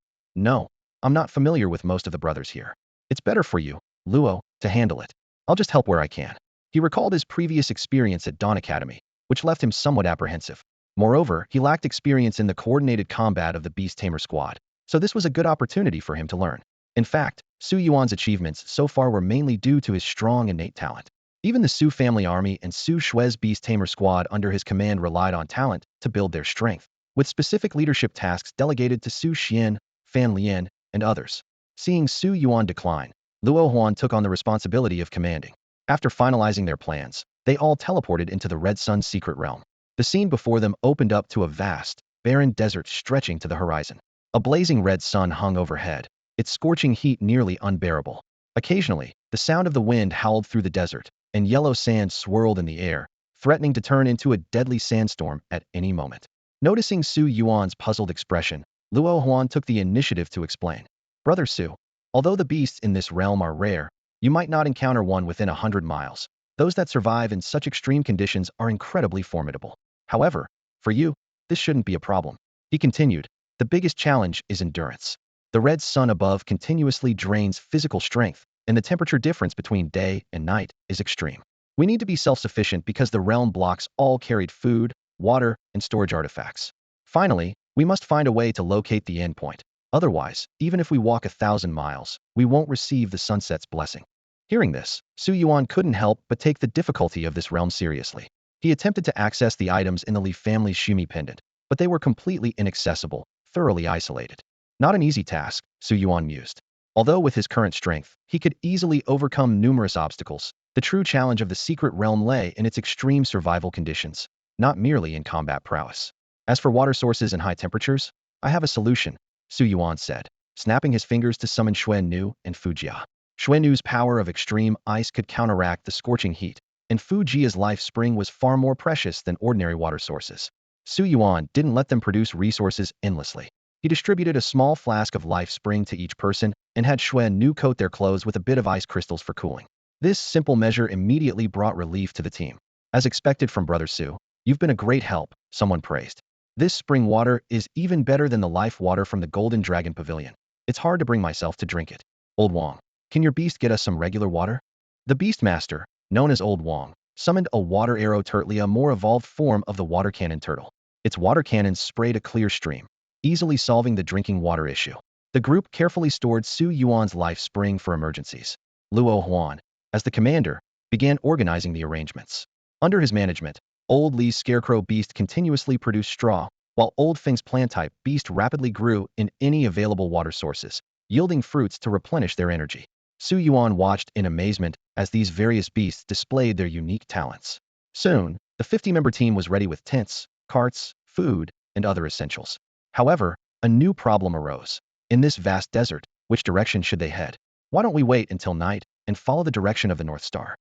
I'm not familiar with most of the brothers here. It's better for you, Luo, to handle it. I'll just help where I can. He recalled his previous experience at Dawn Academy, which left him somewhat apprehensive. Moreover, he lacked experience in the coordinated combat of the Beast Tamer squad, so this was a good opportunity for him to learn. In fact, Su Yuan's achievements so far were mainly due to his strong innate talent. Even the Su family army and Su Shue's Beast Tamer squad under his command relied on talent to build their strength, with specific leadership tasks delegated to Su Xian, Fan Lian, and others. Seeing Su Yuan decline, Luo Huan took on the responsibility of commanding. After finalizing their plans, they all teleported into the Red Sun's secret realm. The scene before them opened up to a vast, barren desert stretching to the horizon. A blazing red sun hung overhead, its scorching heat nearly unbearable. Occasionally, the sound of the wind howled through the desert, and yellow sand swirled in the air, threatening to turn into a deadly sandstorm at any moment. Noticing Su Yuan's puzzled expression, Luo Huan took the initiative to explain. Brother Su, although the beasts in this realm are rare, you might not encounter one within 100 miles. Those that survive in such extreme conditions are incredibly formidable. However, for you, this shouldn't be a problem. He continued, the biggest challenge is endurance. The red sun above continuously drains physical strength, and the temperature difference between day and night is extreme. We need to be self-sufficient because the realm blocks all carried food, water, and storage artifacts. Finally, we must find a way to locate the endpoint. Otherwise, even if we walk 1,000 miles, we won't receive the sunset's blessing. Hearing this, Su Yuan couldn't help but take the difficulty of this realm seriously. He attempted to access the items in the Li family's Shumi pendant, but they were completely inaccessible, thoroughly isolated. Not an easy task, Su Yuan mused. Although with his current strength, he could easily overcome numerous obstacles, the true challenge of the secret realm lay in its extreme survival conditions, not merely in combat prowess. As for water sources and high temperatures, I have a solution, Su Yuan said, snapping his fingers to summon Xuan Nu and Fujia. Xuan Nu's power of extreme ice could counteract the scorching heat, and Fujia's life spring was far more precious than ordinary water sources. Su Yuan didn't let them produce resources endlessly. He distributed a small flask of life spring to each person and had Xuan Nu coat their clothes with a bit of ice crystals for cooling. This simple measure immediately brought relief to the team. As expected from Brother Su, you've been a great help, someone praised. This spring water is even better than the life water from the Golden Dragon Pavilion. It's hard to bring myself to drink it. Old Wong, can your beast get us some regular water? The Beastmaster, known as Old Wong, summoned a water arrow turtle, a more evolved form of the water cannon turtle. Its water cannons sprayed a clear stream, easily solving the drinking water issue. The group carefully stored Su Yuan's life spring for emergencies. Luo Huan, as the commander, began organizing the arrangements. Under his management, Old Li's scarecrow beast continuously produced straw, while Old Feng's plant-type beast rapidly grew in any available water sources, yielding fruits to replenish their energy. Su Yuan watched in amazement as these various beasts displayed their unique talents. Soon, the 50-member team was ready with tents, carts, food, and other essentials. However, a new problem arose. In this vast desert, which direction should they head? Why don't we wait until night and follow the direction of the North Star?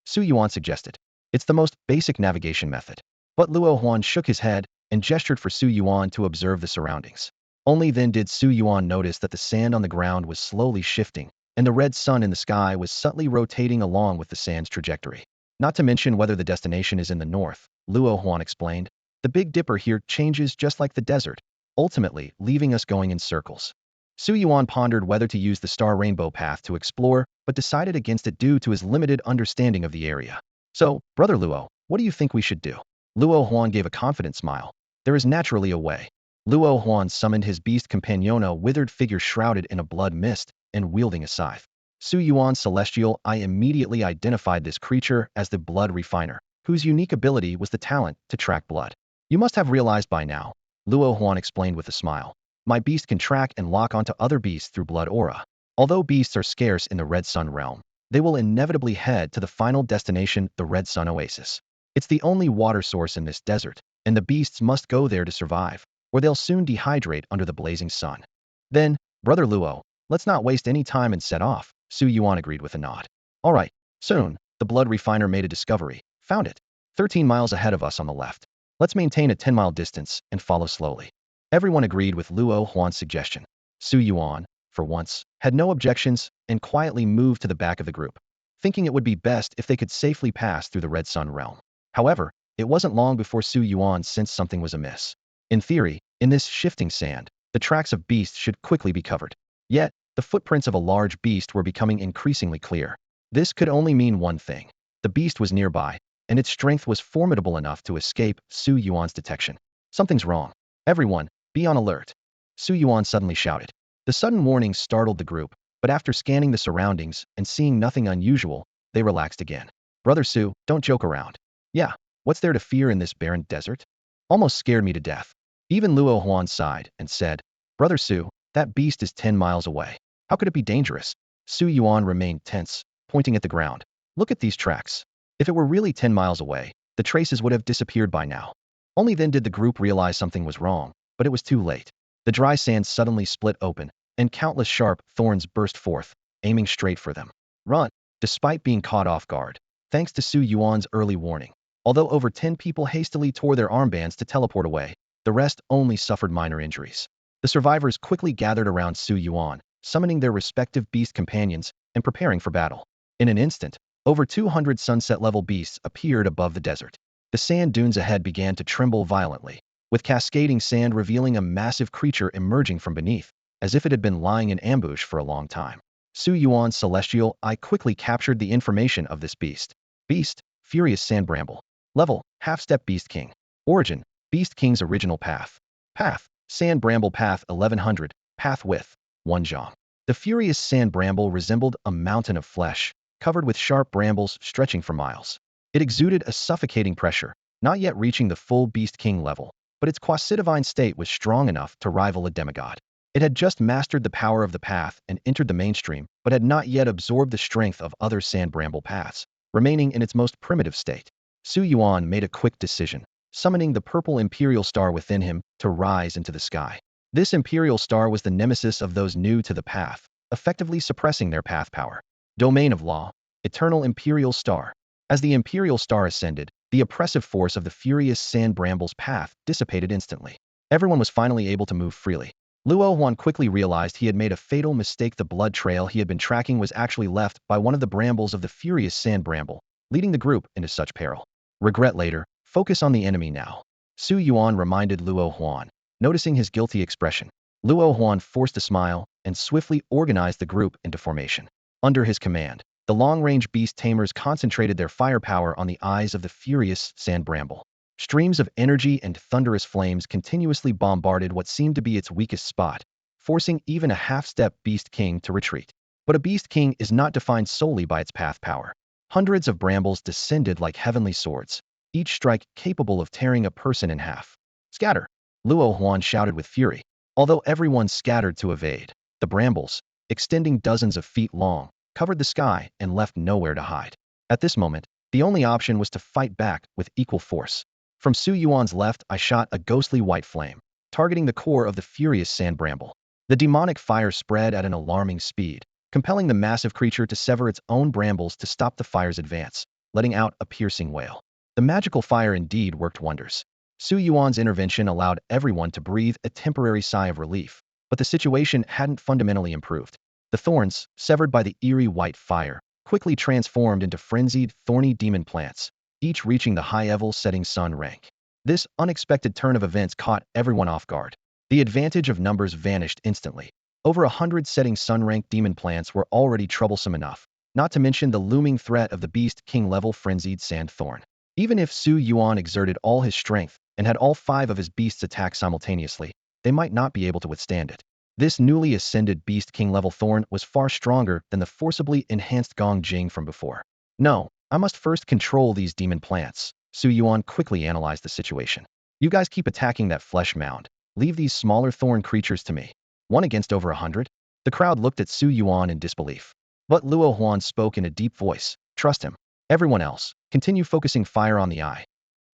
Su Yuan suggested. It's the most basic navigation method. But Luo Huan shook his head and gestured for Su Yuan to observe the surroundings. Only then did Su Yuan notice that the sand on the ground was slowly shifting, and the red sun in the sky was subtly rotating along with the sand's trajectory. Not to mention whether the destination is in the north, Luo Huan explained. The Big Dipper here changes just like the desert, ultimately leaving us going in circles. Su Yuan pondered whether to use the Star Rainbow path to explore, but decided against it due to his limited understanding of the area. So, Brother Luo, what do you think we should do? Luo Huan gave a confident smile. There is naturally a way. Luo Huan summoned his beast companion, a withered figure shrouded in a blood mist and wielding a scythe. Su Yuan's celestial eye immediately identified this creature as the blood refiner, whose unique ability was the talent to track blood. You must have realized by now, Luo Huan explained with a smile. My beast can track and lock onto other beasts through blood aura. Although beasts are scarce in the Red Sun realm, they will inevitably head to the final destination, the Red Sun Oasis. It's the only water source in this desert, and the beasts must go there to survive, or they'll soon dehydrate under the blazing sun. Then, Brother Luo, let's not waste any time and set off, Su Yuan agreed with a nod. All right, soon, the blood refiner made a discovery. Found it. 13 miles ahead of us on the left. Let's maintain a 10-mile distance and follow slowly. Everyone agreed with Luo Huan's suggestion. Su Yuan, for once, had no objections and quietly moved to the back of the group, thinking it would be best if they could safely pass through the Red Sun realm. However, it wasn't long before Su Yuan sensed something was amiss. In theory, in this shifting sand, the tracks of beasts should quickly be covered. Yet, the footprints of a large beast were becoming increasingly clear. This could only mean one thing. The beast was nearby, and its strength was formidable enough to escape Su Yuan's detection. Something's wrong. Everyone, be on alert. Su Yuan suddenly shouted. The sudden warning startled the group, but after scanning the surroundings and seeing nothing unusual, they relaxed again. Brother Su, don't joke around. Yeah, what's there to fear in this barren desert? Almost scared me to death. Even Luo Huan sighed and said, Brother Su, that beast is 10 miles away. How could it be dangerous? Su Yuan remained tense, pointing at the ground. Look at these tracks. If it were really 10 miles away, the traces would have disappeared by now. Only then did the group realize something was wrong, but it was too late. The dry sand suddenly split open, and countless sharp thorns burst forth, aiming straight for them. Run! Despite being caught off guard, thanks to Su Yuan's early warning, Although over 10 people hastily tore their armbands to teleport away, the rest only suffered minor injuries. The survivors quickly gathered around Su Yuan, summoning their respective beast companions and preparing for battle. In an instant, over 200 sunset-level beasts appeared above the desert. The sand dunes ahead began to tremble violently, with cascading sand revealing a massive creature emerging from beneath, as if it had been lying in ambush for a long time. Su Yuan's celestial eye quickly captured the information of this beast. Beast, Furious Sand Bramble. Level, Half-Step Beast King. Origin, Beast King's original path. Path, Sand Bramble Path 1100, path width, 1 jong. The furious sand bramble resembled a mountain of flesh, covered with sharp brambles stretching for miles. It exuded a suffocating pressure, not yet reaching the full Beast King level, but its quasi-divine state was strong enough to rival a demigod. It had just mastered the power of the path and entered the mainstream, but had not yet absorbed the strength of other sand bramble paths, remaining in its most primitive state. Su Yuan made a quick decision, summoning the purple imperial star within him to rise into the sky. This imperial star was the nemesis of those new to the path, effectively suppressing their path power. Domain of Law, Eternal Imperial Star. As the imperial star ascended, the oppressive force of the furious sand bramble's path dissipated instantly. Everyone was finally able to move freely. Luo Huan quickly realized he had made a fatal mistake. The blood trail he had been tracking was actually left by one of the brambles of the furious sand bramble, leading the group into such peril. Regret later, focus on the enemy now. Su Yuan reminded Luo Huan, noticing his guilty expression. Luo Huan forced a smile and swiftly organized the group into formation. Under his command, the long-range beast tamers concentrated their firepower on the eyes of the furious sand bramble. Streams of energy and thunderous flames continuously bombarded what seemed to be its weakest spot, forcing even a half-step Beast King to retreat. But a Beast King is not defined solely by its path power. Hundreds of brambles descended like heavenly swords, each strike capable of tearing a person in half. Scatter! Luo Huan shouted with fury. Although everyone scattered to evade, the brambles, extending dozens of feet long, covered the sky and left nowhere to hide. At this moment, the only option was to fight back with equal force. From Su Yuan's left, I shot a ghostly white flame, targeting the core of the furious sand bramble. The demonic fire spread at an alarming speed, compelling the massive creature to sever its own brambles to stop the fire's advance, letting out a piercing wail. The magical fire indeed worked wonders. Su Yuan's intervention allowed everyone to breathe a temporary sigh of relief, but the situation hadn't fundamentally improved. The thorns, severed by the eerie white fire, quickly transformed into frenzied, thorny demon plants, each reaching the high-level setting sun rank. This unexpected turn of events caught everyone off guard. The advantage of numbers vanished instantly. Over 100 setting sun rank demon plants were already troublesome enough, not to mention the looming threat of the Beast King level frenzied sand thorn. Even if Su Yuan exerted all his strength and had all 5 of his beasts attack simultaneously, they might not be able to withstand it. This newly ascended Beast King level thorn was far stronger than the forcibly enhanced Gong Jing from before. No, I must first control these demon plants. Su Yuan quickly analyzed the situation. You guys keep attacking that flesh mound. Leave these smaller thorn creatures to me. 1 against over 100? The crowd looked at Su Yuan in disbelief. But Luo Huan spoke in a deep voice. Trust him. Everyone else, continue focusing fire on the eye.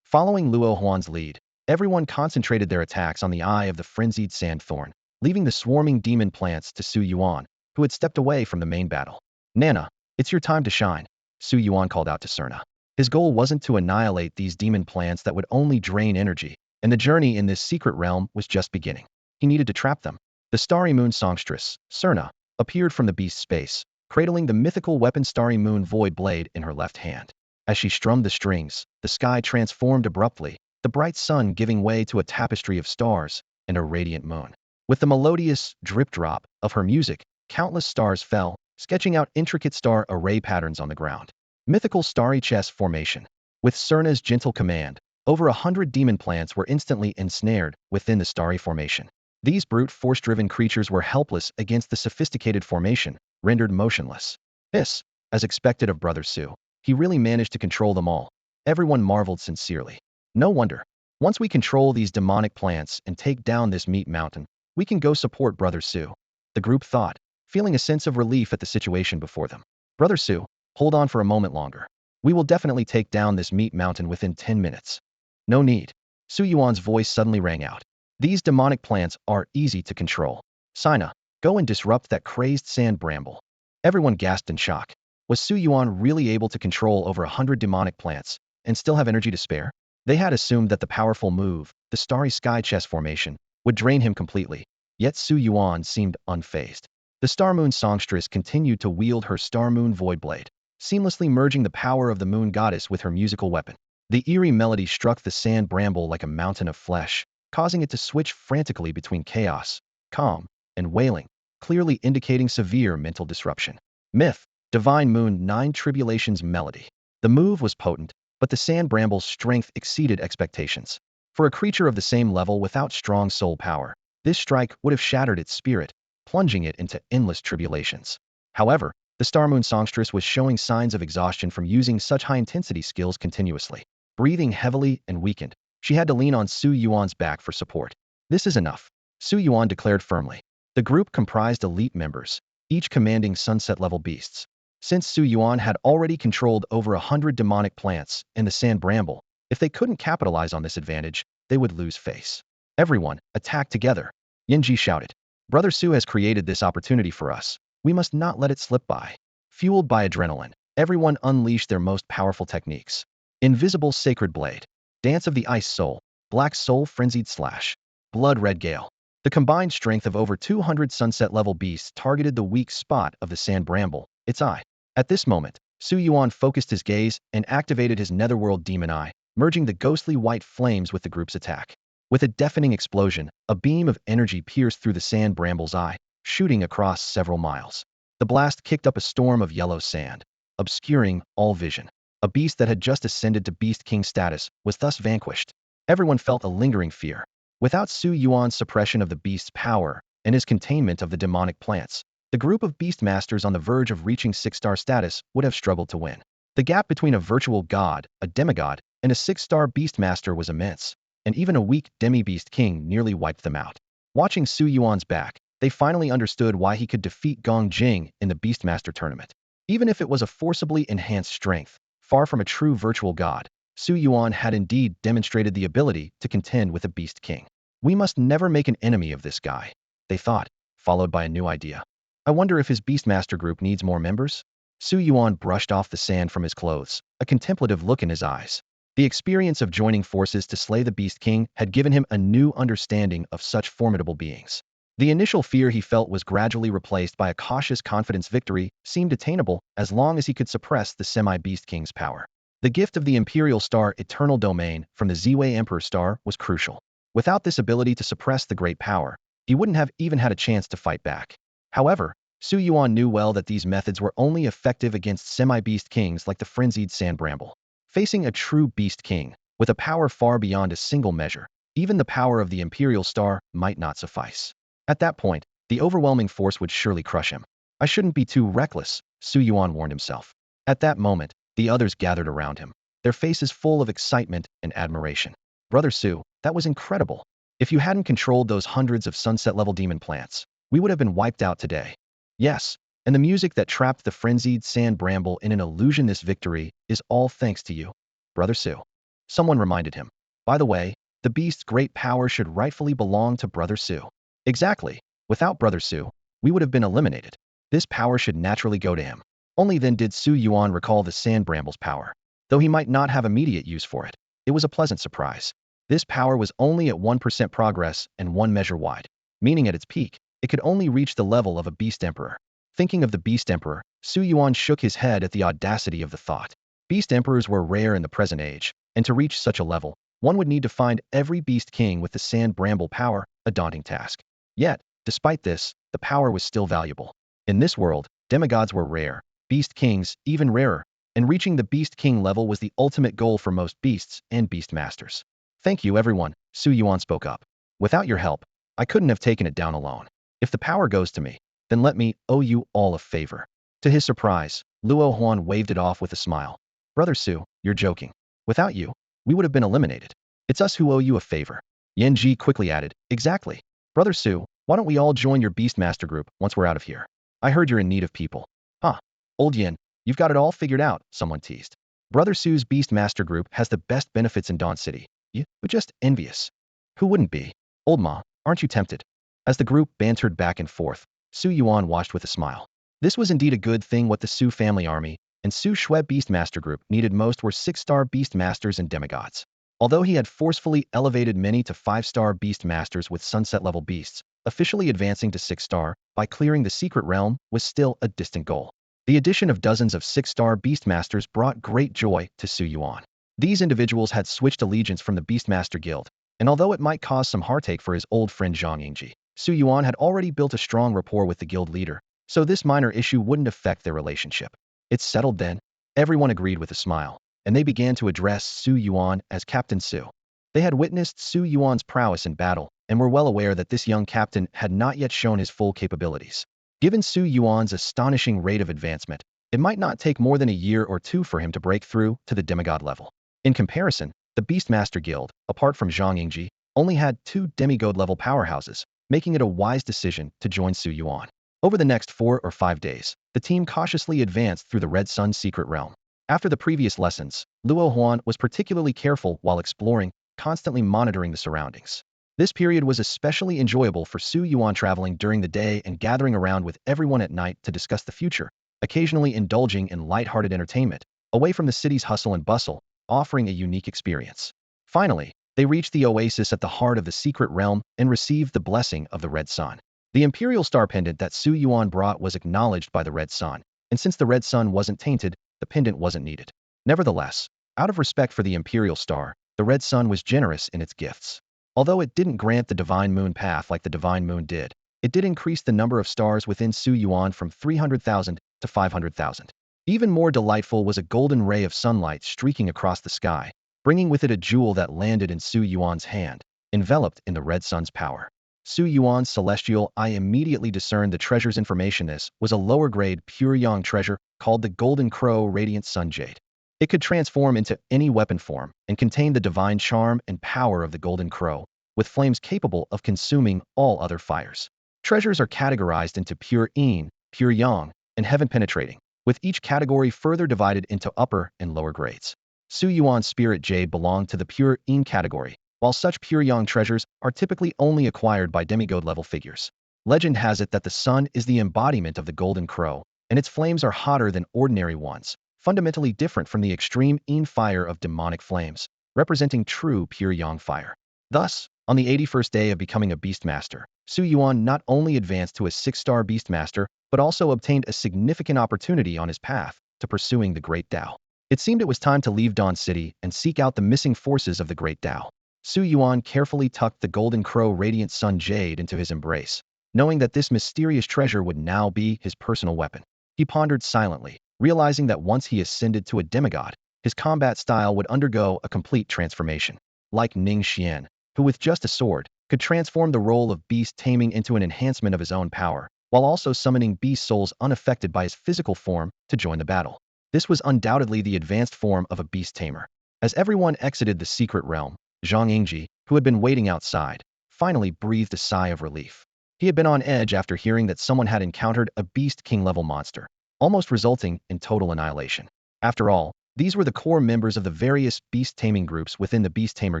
Following Luo Huan's lead, everyone concentrated their attacks on the eye of the frenzied sand thorn, leaving the swarming demon plants to Su Yuan, who had stepped away from the main battle. Nana, it's your time to shine, Su Yuan called out to Serna. His goal wasn't to annihilate these demon plants that would only drain energy, and the journey in this secret realm was just beginning. He needed to trap them. The Starry Moon songstress, Serna, appeared from the beast's space, cradling the mythical weapon Starry Moon Void Blade in her left hand. As she strummed the strings, the sky transformed abruptly, the bright sun giving way to a tapestry of stars and a radiant moon. With the melodious drip-drop of her music, countless stars fell, sketching out intricate star array patterns on the ground. Mythical starry chess formation. With Serna's gentle command, over 100 demon plants were instantly ensnared within the starry formation. These brute force-driven creatures were helpless against the sophisticated formation, rendered motionless. This, as expected of Brother Su, he really managed to control them all. Everyone marveled sincerely. No wonder. Once we control these demonic plants and take down this meat mountain, we can go support Brother Su. The group thought, feeling a sense of relief at the situation before them. Brother Su, hold on for a moment longer. We will definitely take down this meat mountain within 10 minutes. No need. Su Yuan's voice suddenly rang out. These demonic plants are easy to control. Sina, go and disrupt that crazed sand bramble. Everyone gasped in shock. Was Su Yuan really able to control over 100 demonic plants, and still have energy to spare? They had assumed that the powerful move, the Starry Sky chess formation, would drain him completely, yet Su Yuan seemed unfazed. The Star Moon songstress continued to wield her Star Moon Void Blade, seamlessly merging the power of the Moon Goddess with her musical weapon. The eerie melody struck the sand bramble like a mountain of flesh, causing it to switch frantically between chaos, calm, and wailing, clearly indicating severe mental disruption. Myth, Divine Moon 9 Tribulations Melody. The move was potent, but the sand bramble's strength exceeded expectations. For a creature of the same level without strong soul power, this strike would have shattered its spirit, plunging it into endless tribulations. However, the Star Moon songstress was showing signs of exhaustion from using such high-intensity skills continuously. Breathing heavily and weakened, she had to lean on Su Yuan's back for support. This is enough, Su Yuan declared firmly. The group comprised elite members, each commanding sunset-level beasts. Since Su Yuan had already controlled over 100 demonic plants and the sand bramble, if they couldn't capitalize on this advantage, they would lose face. Everyone, attack together, Yanji shouted. Brother Su has created this opportunity for us. We must not let it slip by. Fueled by adrenaline, everyone unleashed their most powerful techniques. Invisible Sacred Blade, Dance of the Ice Soul, Black Soul Frenzied Slash, Blood Red Gale. The combined strength of over 200 sunset-level beasts targeted the weak spot of the sand bramble, its eye. At this moment, Su Yuan focused his gaze and activated his netherworld demon eye, merging the ghostly white flames with the group's attack. With a deafening explosion, a beam of energy pierced through the sand bramble's eye, shooting across several miles. The blast kicked up a storm of yellow sand, obscuring all vision. A beast that had just ascended to Beast King status was thus vanquished. Everyone felt a lingering fear. Without Su Yuan's suppression of the beast's power and his containment of the demonic plants, the group of Beastmasters on the verge of reaching 6-star status would have struggled to win. The gap between a virtual god, a demigod, and a 6-star Beastmaster was immense, and even a weak demi-beast king nearly wiped them out. Watching Su Yuan's back, they finally understood why he could defeat Gong Jing in the Beastmaster tournament. Even if it was a forcibly enhanced strength, far from a true virtual god, Su Yuan had indeed demonstrated the ability to contend with a Beast King. We must never make an enemy of this guy, they thought, followed by a new idea. I wonder if his Beastmaster group needs more members? Su Yuan brushed off the sand from his clothes, a contemplative look in his eyes. The experience of joining forces to slay the Beast King had given him a new understanding of such formidable beings. The initial fear he felt was gradually replaced by a cautious confidence. Victory seemed attainable as long as he could suppress the semi-Beast King's power. The gift of the Imperial Star Eternal Domain from the Ziwei Emperor Star was crucial. Without this ability to suppress the great power, he wouldn't have even had a chance to fight back. However, Su Yuan knew well that these methods were only effective against semi-beast kings like the frenzied sand bramble. Facing a true beast king, with a power far beyond a single measure, even the power of the Imperial Star might not suffice. At that point, the overwhelming force would surely crush him. I shouldn't be too reckless, Su Yuan warned himself. At that moment, the others gathered around him, their faces full of excitement and admiration. Brother Su, that was incredible. If you hadn't controlled those hundreds of sunset-level demon plants, we would have been wiped out today. Yes, and the music that trapped the frenzied sand bramble in an illusion. This victory is all thanks to you, Brother Su. Someone reminded him. By the way, the beast's great power should rightfully belong to Brother Su. Exactly. Without Brother Su, we would have been eliminated. This power should naturally go to him. Only then did Su Yuan recall the sand bramble's power. Though he might not have immediate use for it, it was a pleasant surprise. This power was only at 1% progress and 1 measure wide, meaning at its peak, it could only reach the level of a Beast Emperor. Thinking of the Beast Emperor, Su Yuan shook his head at the audacity of the thought. Beast Emperors were rare in the present age, and to reach such a level, one would need to find every Beast King with the sand bramble power, a daunting task. Yet, despite this, the power was still valuable. In this world, demigods were rare, Beast Kings even rarer, and reaching the Beast King level was the ultimate goal for most beasts and Beastmasters. Thank you everyone, Su Yuan spoke up. Without your help, I couldn't have taken it down alone. If the power goes to me, then let me owe you all a favor. To his surprise, Luo Huan waved it off with a smile. Brother Su, you're joking. Without you, we would have been eliminated. It's us who owe you a favor. Yan Ji quickly added, exactly. Brother Su, why don't we all join your Beastmaster group once we're out of here? I heard you're in need of people. Huh. Old Yin, you've got it all figured out, someone teased. Brother Su's Beastmaster group has the best benefits in Dawn City. You were just envious. Who wouldn't be? Old Ma, aren't you tempted? As the group bantered back and forth, Su Yuan watched with a smile. This was indeed a good thing what the Su family army and Su Shui Beastmaster group needed most were 6-star Beastmasters and demigods. Although he had forcefully elevated many to 5-star Beastmasters with sunset-level beasts, officially advancing to 6-star by clearing the secret realm was still a distant goal. The addition of dozens of 6-star Beastmasters brought great joy to Su Yuan. These individuals had switched allegiance from the Beastmaster Guild, and although it might cause some heartache for his old friend Zhang Yingji, Su Yuan had already built a strong rapport with the guild leader, so this minor issue wouldn't affect their relationship. It's settled then. Everyone agreed with a smile, and they began to address Su Yuan as Captain Su. They had witnessed Su Yuan's prowess in battle, and were well aware that this young captain had not yet shown his full capabilities. Given Su Yuan's astonishing rate of advancement, it might not take more than a year or two for him to break through to the demigod level. In comparison, the Beastmaster Guild, apart from Zhang Yingji, only had 2 demigod-level powerhouses, making it a wise decision to join Su Yuan. Over the next 4 or 5 days, the team cautiously advanced through the Red Sun's secret realm. After the previous lessons, Luo Huan was particularly careful while exploring, constantly monitoring the surroundings. This period was especially enjoyable for Su Yuan, traveling during the day and gathering around with everyone at night to discuss the future, occasionally indulging in light-hearted entertainment, away from the city's hustle and bustle, offering a unique experience. Finally, they reached the oasis at the heart of the secret realm and received the blessing of the Red Sun. The Imperial Star pendant that Su Yuan brought was acknowledged by the Red Sun, and since the Red Sun wasn't tainted, the pendant wasn't needed. Nevertheless, out of respect for the Imperial Star, the Red Sun was generous in its gifts. Although it didn't grant the Divine Moon path like the Divine Moon did, it did increase the number of stars within Su Yuan from 300,000 to 500,000. Even more delightful was a golden ray of sunlight streaking across the sky, bringing with it a jewel that landed in Su Yuan's hand, enveloped in the Red Sun's power. Su Yuan's celestial eye immediately discerned the treasure's information. This was a lower-grade pure yang treasure called the Golden Crow Radiant Sun Jade. It could transform into any weapon form and contain the divine charm and power of the Golden Crow, with flames capable of consuming all other fires. Treasures are categorized into pure yin, pure yang, and heaven-penetrating, with each category further divided into upper and lower grades. Su Yuan's Spirit Jade belonged to the pure yin category, while such pure yang treasures are typically only acquired by demigod-level figures. Legend has it that the sun is the embodiment of the Golden Crow, and its flames are hotter than ordinary ones, fundamentally different from the extreme yin fire of demonic flames, representing true pure yang fire. Thus, on the 81st day of becoming a Beastmaster, Su Yuan not only advanced to a 6-star Beastmaster, but also obtained a significant opportunity on his path to pursuing the Great Tao. It seemed it was time to leave Dawn City and seek out the missing forces of the Great Tao. Su Yuan carefully tucked the Golden Crow Radiant Sun Jade into his embrace, knowing that this mysterious treasure would now be his personal weapon. He pondered silently, realizing that once he ascended to a demigod, his combat style would undergo a complete transformation. Like Ning Xian, who with just a sword, could transform the role of beast taming into an enhancement of his own power, while also summoning beast souls unaffected by his physical form to join the battle. This was undoubtedly the advanced form of a beast tamer. As everyone exited the secret realm, Zhang Yingji, who had been waiting outside, finally breathed a sigh of relief. He had been on edge after hearing that someone had encountered a Beast King-level monster, almost resulting in total annihilation. After all, these were the core members of the various beast-taming groups within the Beast Tamer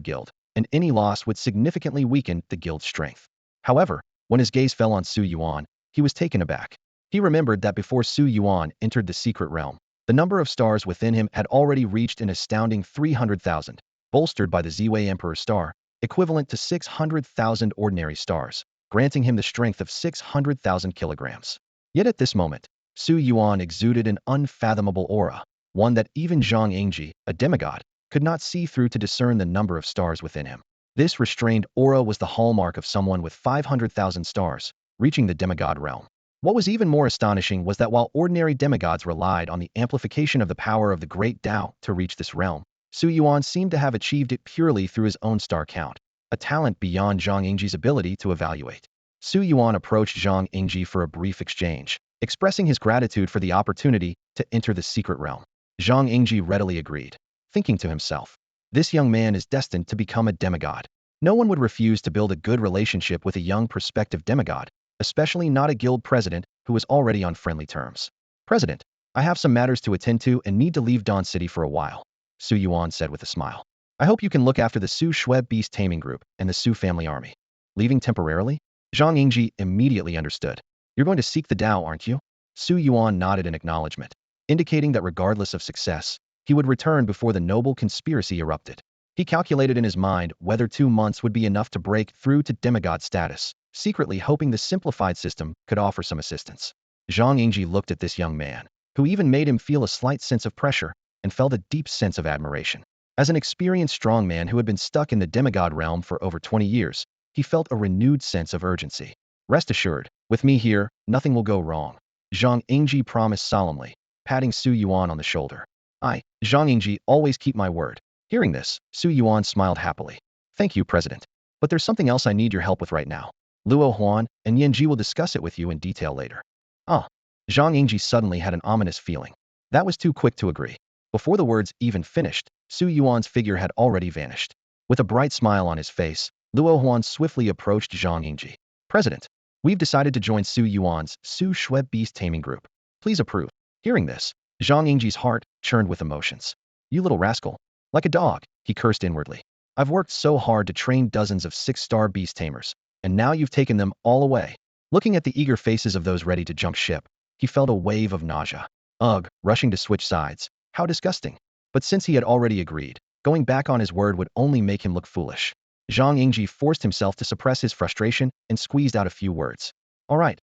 Guild, and any loss would significantly weaken the guild's strength. However, when his gaze fell on Su Yuan, he was taken aback. He remembered that before Su Yuan entered the secret realm, the number of stars within him had already reached an astounding 300,000, bolstered by the Ziwei Emperor Star, equivalent to 600,000 ordinary stars, granting him the strength of 600,000 kilograms. Yet at this moment, Su Yuan exuded an unfathomable aura, one that even Zhang Yingji, a demigod, could not see through to discern the number of stars within him. This restrained aura was the hallmark of someone with 500,000 stars, reaching the demigod realm. What was even more astonishing was that while ordinary demigods relied on the amplification of the power of the Great Tao to reach this realm, Su Yuan seemed to have achieved it purely through his own star count, a talent beyond Zhang Yingji's ability to evaluate. Su Yuan approached Zhang Yingji for a brief exchange, expressing his gratitude for the opportunity to enter the secret realm. Zhang Yingji readily agreed, thinking to himself, this young man is destined to become a demigod. No one would refuse to build a good relationship with a young prospective demigod, especially not a guild president who was already on friendly terms. President, I have some matters to attend to and need to leave Dawn City for a while, Su Yuan said with a smile. I hope you can look after the Su Shui Beast Taming Group and the Su family army. Leaving temporarily? Zhang Yingji immediately understood. You're going to seek the Tao, aren't you? Su Yuan nodded in acknowledgement. indicating that regardless of success, he would return before the noble conspiracy erupted. He calculated in his mind whether 2 months would be enough to break through to demigod status, secretly hoping the simplified system could offer some assistance. Zhang Yingji looked at this young man, who even made him feel a slight sense of pressure, and felt a deep sense of admiration. As an experienced strongman who had been stuck in the demigod realm for over 20 years, he felt a renewed sense of urgency. Rest assured, with me here, nothing will go wrong, Zhang Yingji promised solemnly, patting Su Yuan on the shoulder. I, Zhang Yingji, always keep my word. Hearing this, Su Yuan smiled happily. Thank you, President. But there's something else I need your help with right now. Luo Huan and Yanji will discuss it with you in detail later. Ah. Zhang Yingji suddenly had an ominous feeling. That was too quick to agree. Before the words even finished, Su Yuan's figure had already vanished. With a bright smile on his face, Luo Huan swiftly approached Zhang Yingji. President, we've decided to join Su Yuan's Su Shui Beast Taming Group. Please approve. Hearing this, Zhang Yingji's heart churned with emotions. You little rascal. Like a dog, he cursed inwardly. I've worked so hard to train dozens of 6-star beast tamers, and now you've taken them all away. Looking at the eager faces of those ready to jump ship, he felt a wave of nausea. Ugh, rushing to switch sides. How disgusting. But since he had already agreed, going back on his word would only make him look foolish. Zhang Yingji forced himself to suppress his frustration and squeezed out a few words. All right,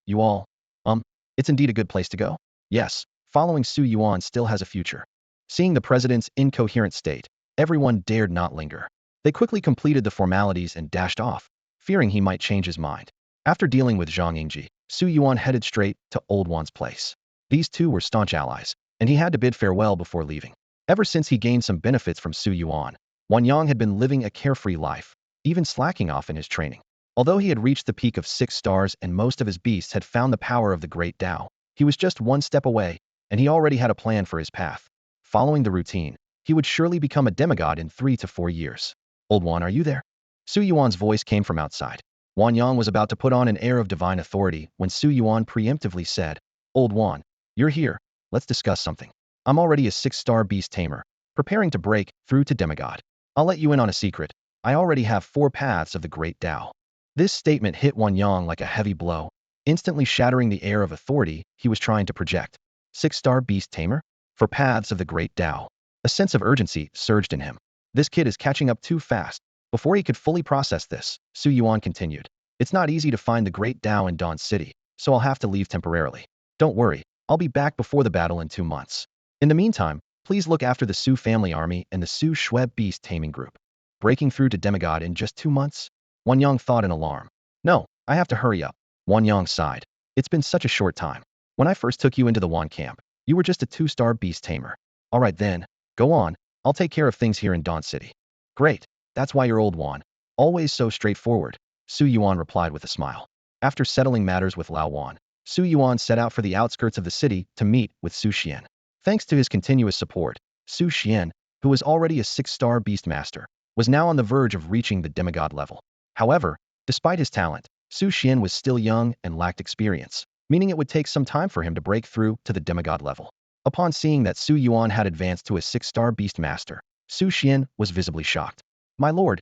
you all. It's indeed a good place to go. Yes, following Su Yuan still has a future. Seeing the president's incoherent state, everyone dared not linger. They quickly completed the formalities and dashed off, fearing he might change his mind. After dealing with Zhang Yingji, Su Yuan headed straight to Old Wan's place. These two were staunch allies, and he had to bid farewell before leaving. Ever since he gained some benefits from Su Yuan, Wan Yang had been living a carefree life, even slacking off in his training. Although he had reached the peak of 6 stars and most of his beasts had found the power of the Great Tao, he was just one step away, and he already had a plan for his path. Following the routine, he would surely become a demigod in 3 to 4 years. Old Wan, are you there? Su Yuan's voice came from outside. Wan Yang was about to put on an air of divine authority when Su Yuan preemptively said, Old Wan, you're here. Let's discuss something. I'm already a 6-star beast tamer, preparing to break through to demigod. I'll let you in on a secret. I already have 4 paths of the Great Tao. This statement hit Wan Yang like a heavy blow, instantly shattering the air of authority he was trying to project. 6-star beast tamer? 4 paths of the Great Tao. A sense of urgency surged in him. This kid is catching up too fast. Before he could fully process this, Su Yuan continued. It's not easy to find the Great Tao in Dawn City, so I'll have to leave temporarily. Don't worry, I'll be back before the battle in 2 months. In the meantime, please look after the Su family army and the Su Shui Beast Taming Group. Breaking through to demigod in just 2 months? Wan Yang thought in alarm. No, I have to hurry up. Wan Yang sighed. It's been such a short time. When I first took you into the Wan camp, you were just a 2-star beast tamer. All right then, go on. I'll take care of things here in Dawn City. Great. That's why you're Old Wan. Always so straightforward, Su Yuan replied with a smile. After settling matters with Lao Wan, Su Yuan set out for the outskirts of the city to meet with Su Xian. Thanks to his continuous support, Su Xian, who was already a 6-star beastmaster, was now on the verge of reaching the demigod level. However, despite his talent, Su Xian was still young and lacked experience, meaning it would take some time for him to break through to the demigod level. Upon seeing that Su Yuan had advanced to a 6-star beastmaster, Su Xian was visibly shocked. My lord,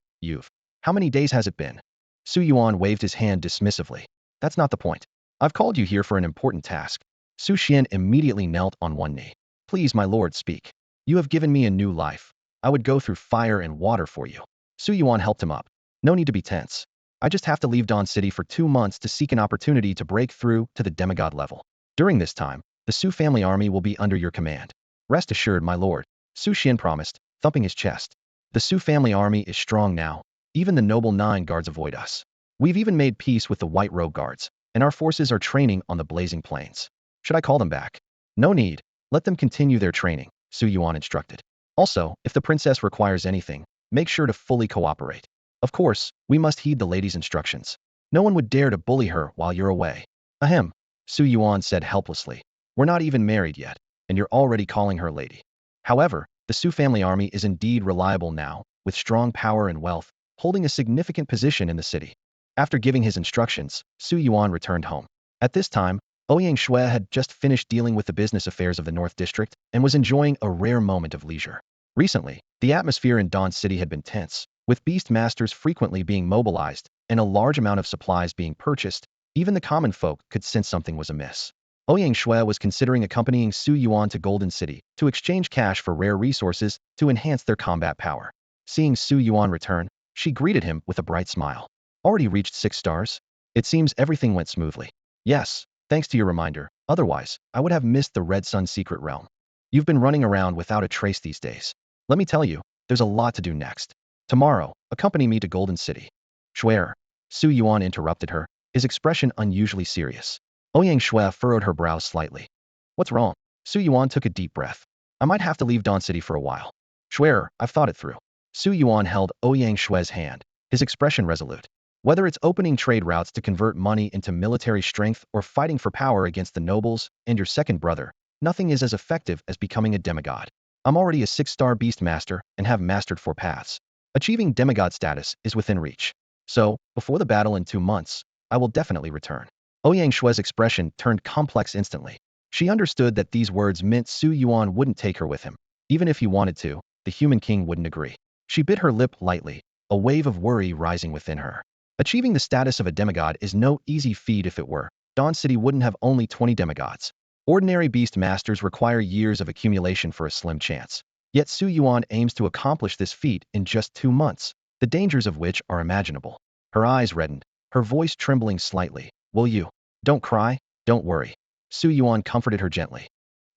how many days has it been? Su Yuan waved his hand dismissively. That's not the point. I've called you here for an important task. Su Xian immediately knelt on one knee. Please, my lord, speak. You have given me a new life. I would go through fire and water for you. Su Yuan helped him up. No need to be tense. I just have to leave Dawn City for 2 months to seek an opportunity to break through to the demigod level. During this time, the Su family army will be under your command. Rest assured, my lord, Su Xian promised, thumping his chest. The Su family army is strong now. Even the noble 9 guards avoid us. We've even made peace with the White Robe guards, and our forces are training on the blazing plains. Should I call them back? No need. Let them continue their training, Su Yuan instructed. Also, if the princess requires anything, make sure to fully cooperate. Of course, we must heed the lady's instructions. No one would dare to bully her while you're away. Ahem, Su Yuan said helplessly. We're not even married yet, and you're already calling her lady. However, the Su family army is indeed reliable now, with strong power and wealth, holding a significant position in the city. After giving his instructions, Su Yuan returned home. At this time, Ouyang Shui had just finished dealing with the business affairs of the North District and was enjoying a rare moment of leisure. Recently, the atmosphere in Dawn City had been tense, with beast masters frequently being mobilized and a large amount of supplies being purchased. Even the common folk could sense something was amiss. Ouyang Shui was considering accompanying Su Yuan to Golden City to exchange cash for rare resources to enhance their combat power. Seeing Su Yuan return, she greeted him with a bright smile. Already reached 6 stars? It seems everything went smoothly. Yes, thanks to your reminder. Otherwise, I would have missed the Red Sun secret realm. You've been running around without a trace these days. Let me tell you, there's a lot to do next. Tomorrow, accompany me to Golden City. Shuer. Su Yuan interrupted her, his expression unusually serious. Ouyang Shui furrowed her brows slightly. What's wrong? Su Yuan took a deep breath. I might have to leave Dawn City for a while. Shuer, I've thought it through. Su Yuan held Ouyang Shui's hand, his expression resolute. Whether it's opening trade routes to convert money into military strength or fighting for power against the nobles and your second brother, nothing is as effective as becoming a demigod. I'm already a 6-star beast master and have mastered 4 paths. Achieving demigod status is within reach. So, before the battle in 2 months, I will definitely return. Ouyang Shui's expression turned complex instantly. She understood that these words meant Su Yuan wouldn't take her with him. Even if he wanted to, the human king wouldn't agree. She bit her lip lightly, a wave of worry rising within her. Achieving the status of a demigod is no easy feat. If it were, Dawn City wouldn't have only 20 demigods. Ordinary beast masters require years of accumulation for a slim chance. Yet Su Yuan aims to accomplish this feat in just 2 months, the dangers of which are imaginable. Her eyes reddened, her voice trembling slightly. Will you? Don't cry, don't worry. Su Yuan comforted her gently.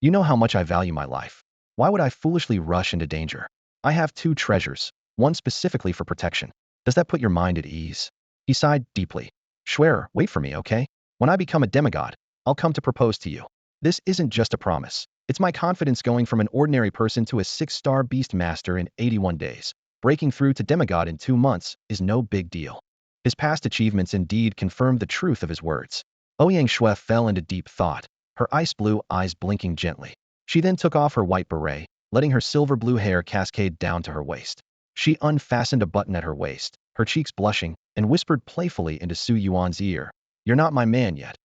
You know how much I value my life. Why would I foolishly rush into danger? I have 2 treasures, one specifically for protection. Does that put your mind at ease? He sighed deeply. Schwerer, wait for me, okay? When I become a demigod, I'll come to propose to you. This isn't just a promise. It's my confidence going from an ordinary person to a 6-star beast master in 81 days. Breaking through to demigod in 2 months is no big deal. His past achievements indeed confirmed the truth of his words. Ouyang Shui fell into deep thought, her ice blue eyes blinking gently. She then took off her white beret, letting her silver blue hair cascade down to her waist. She unfastened a button at her waist, her cheeks blushing, and whispered playfully into Su Yuan's ear. You're not my man yet.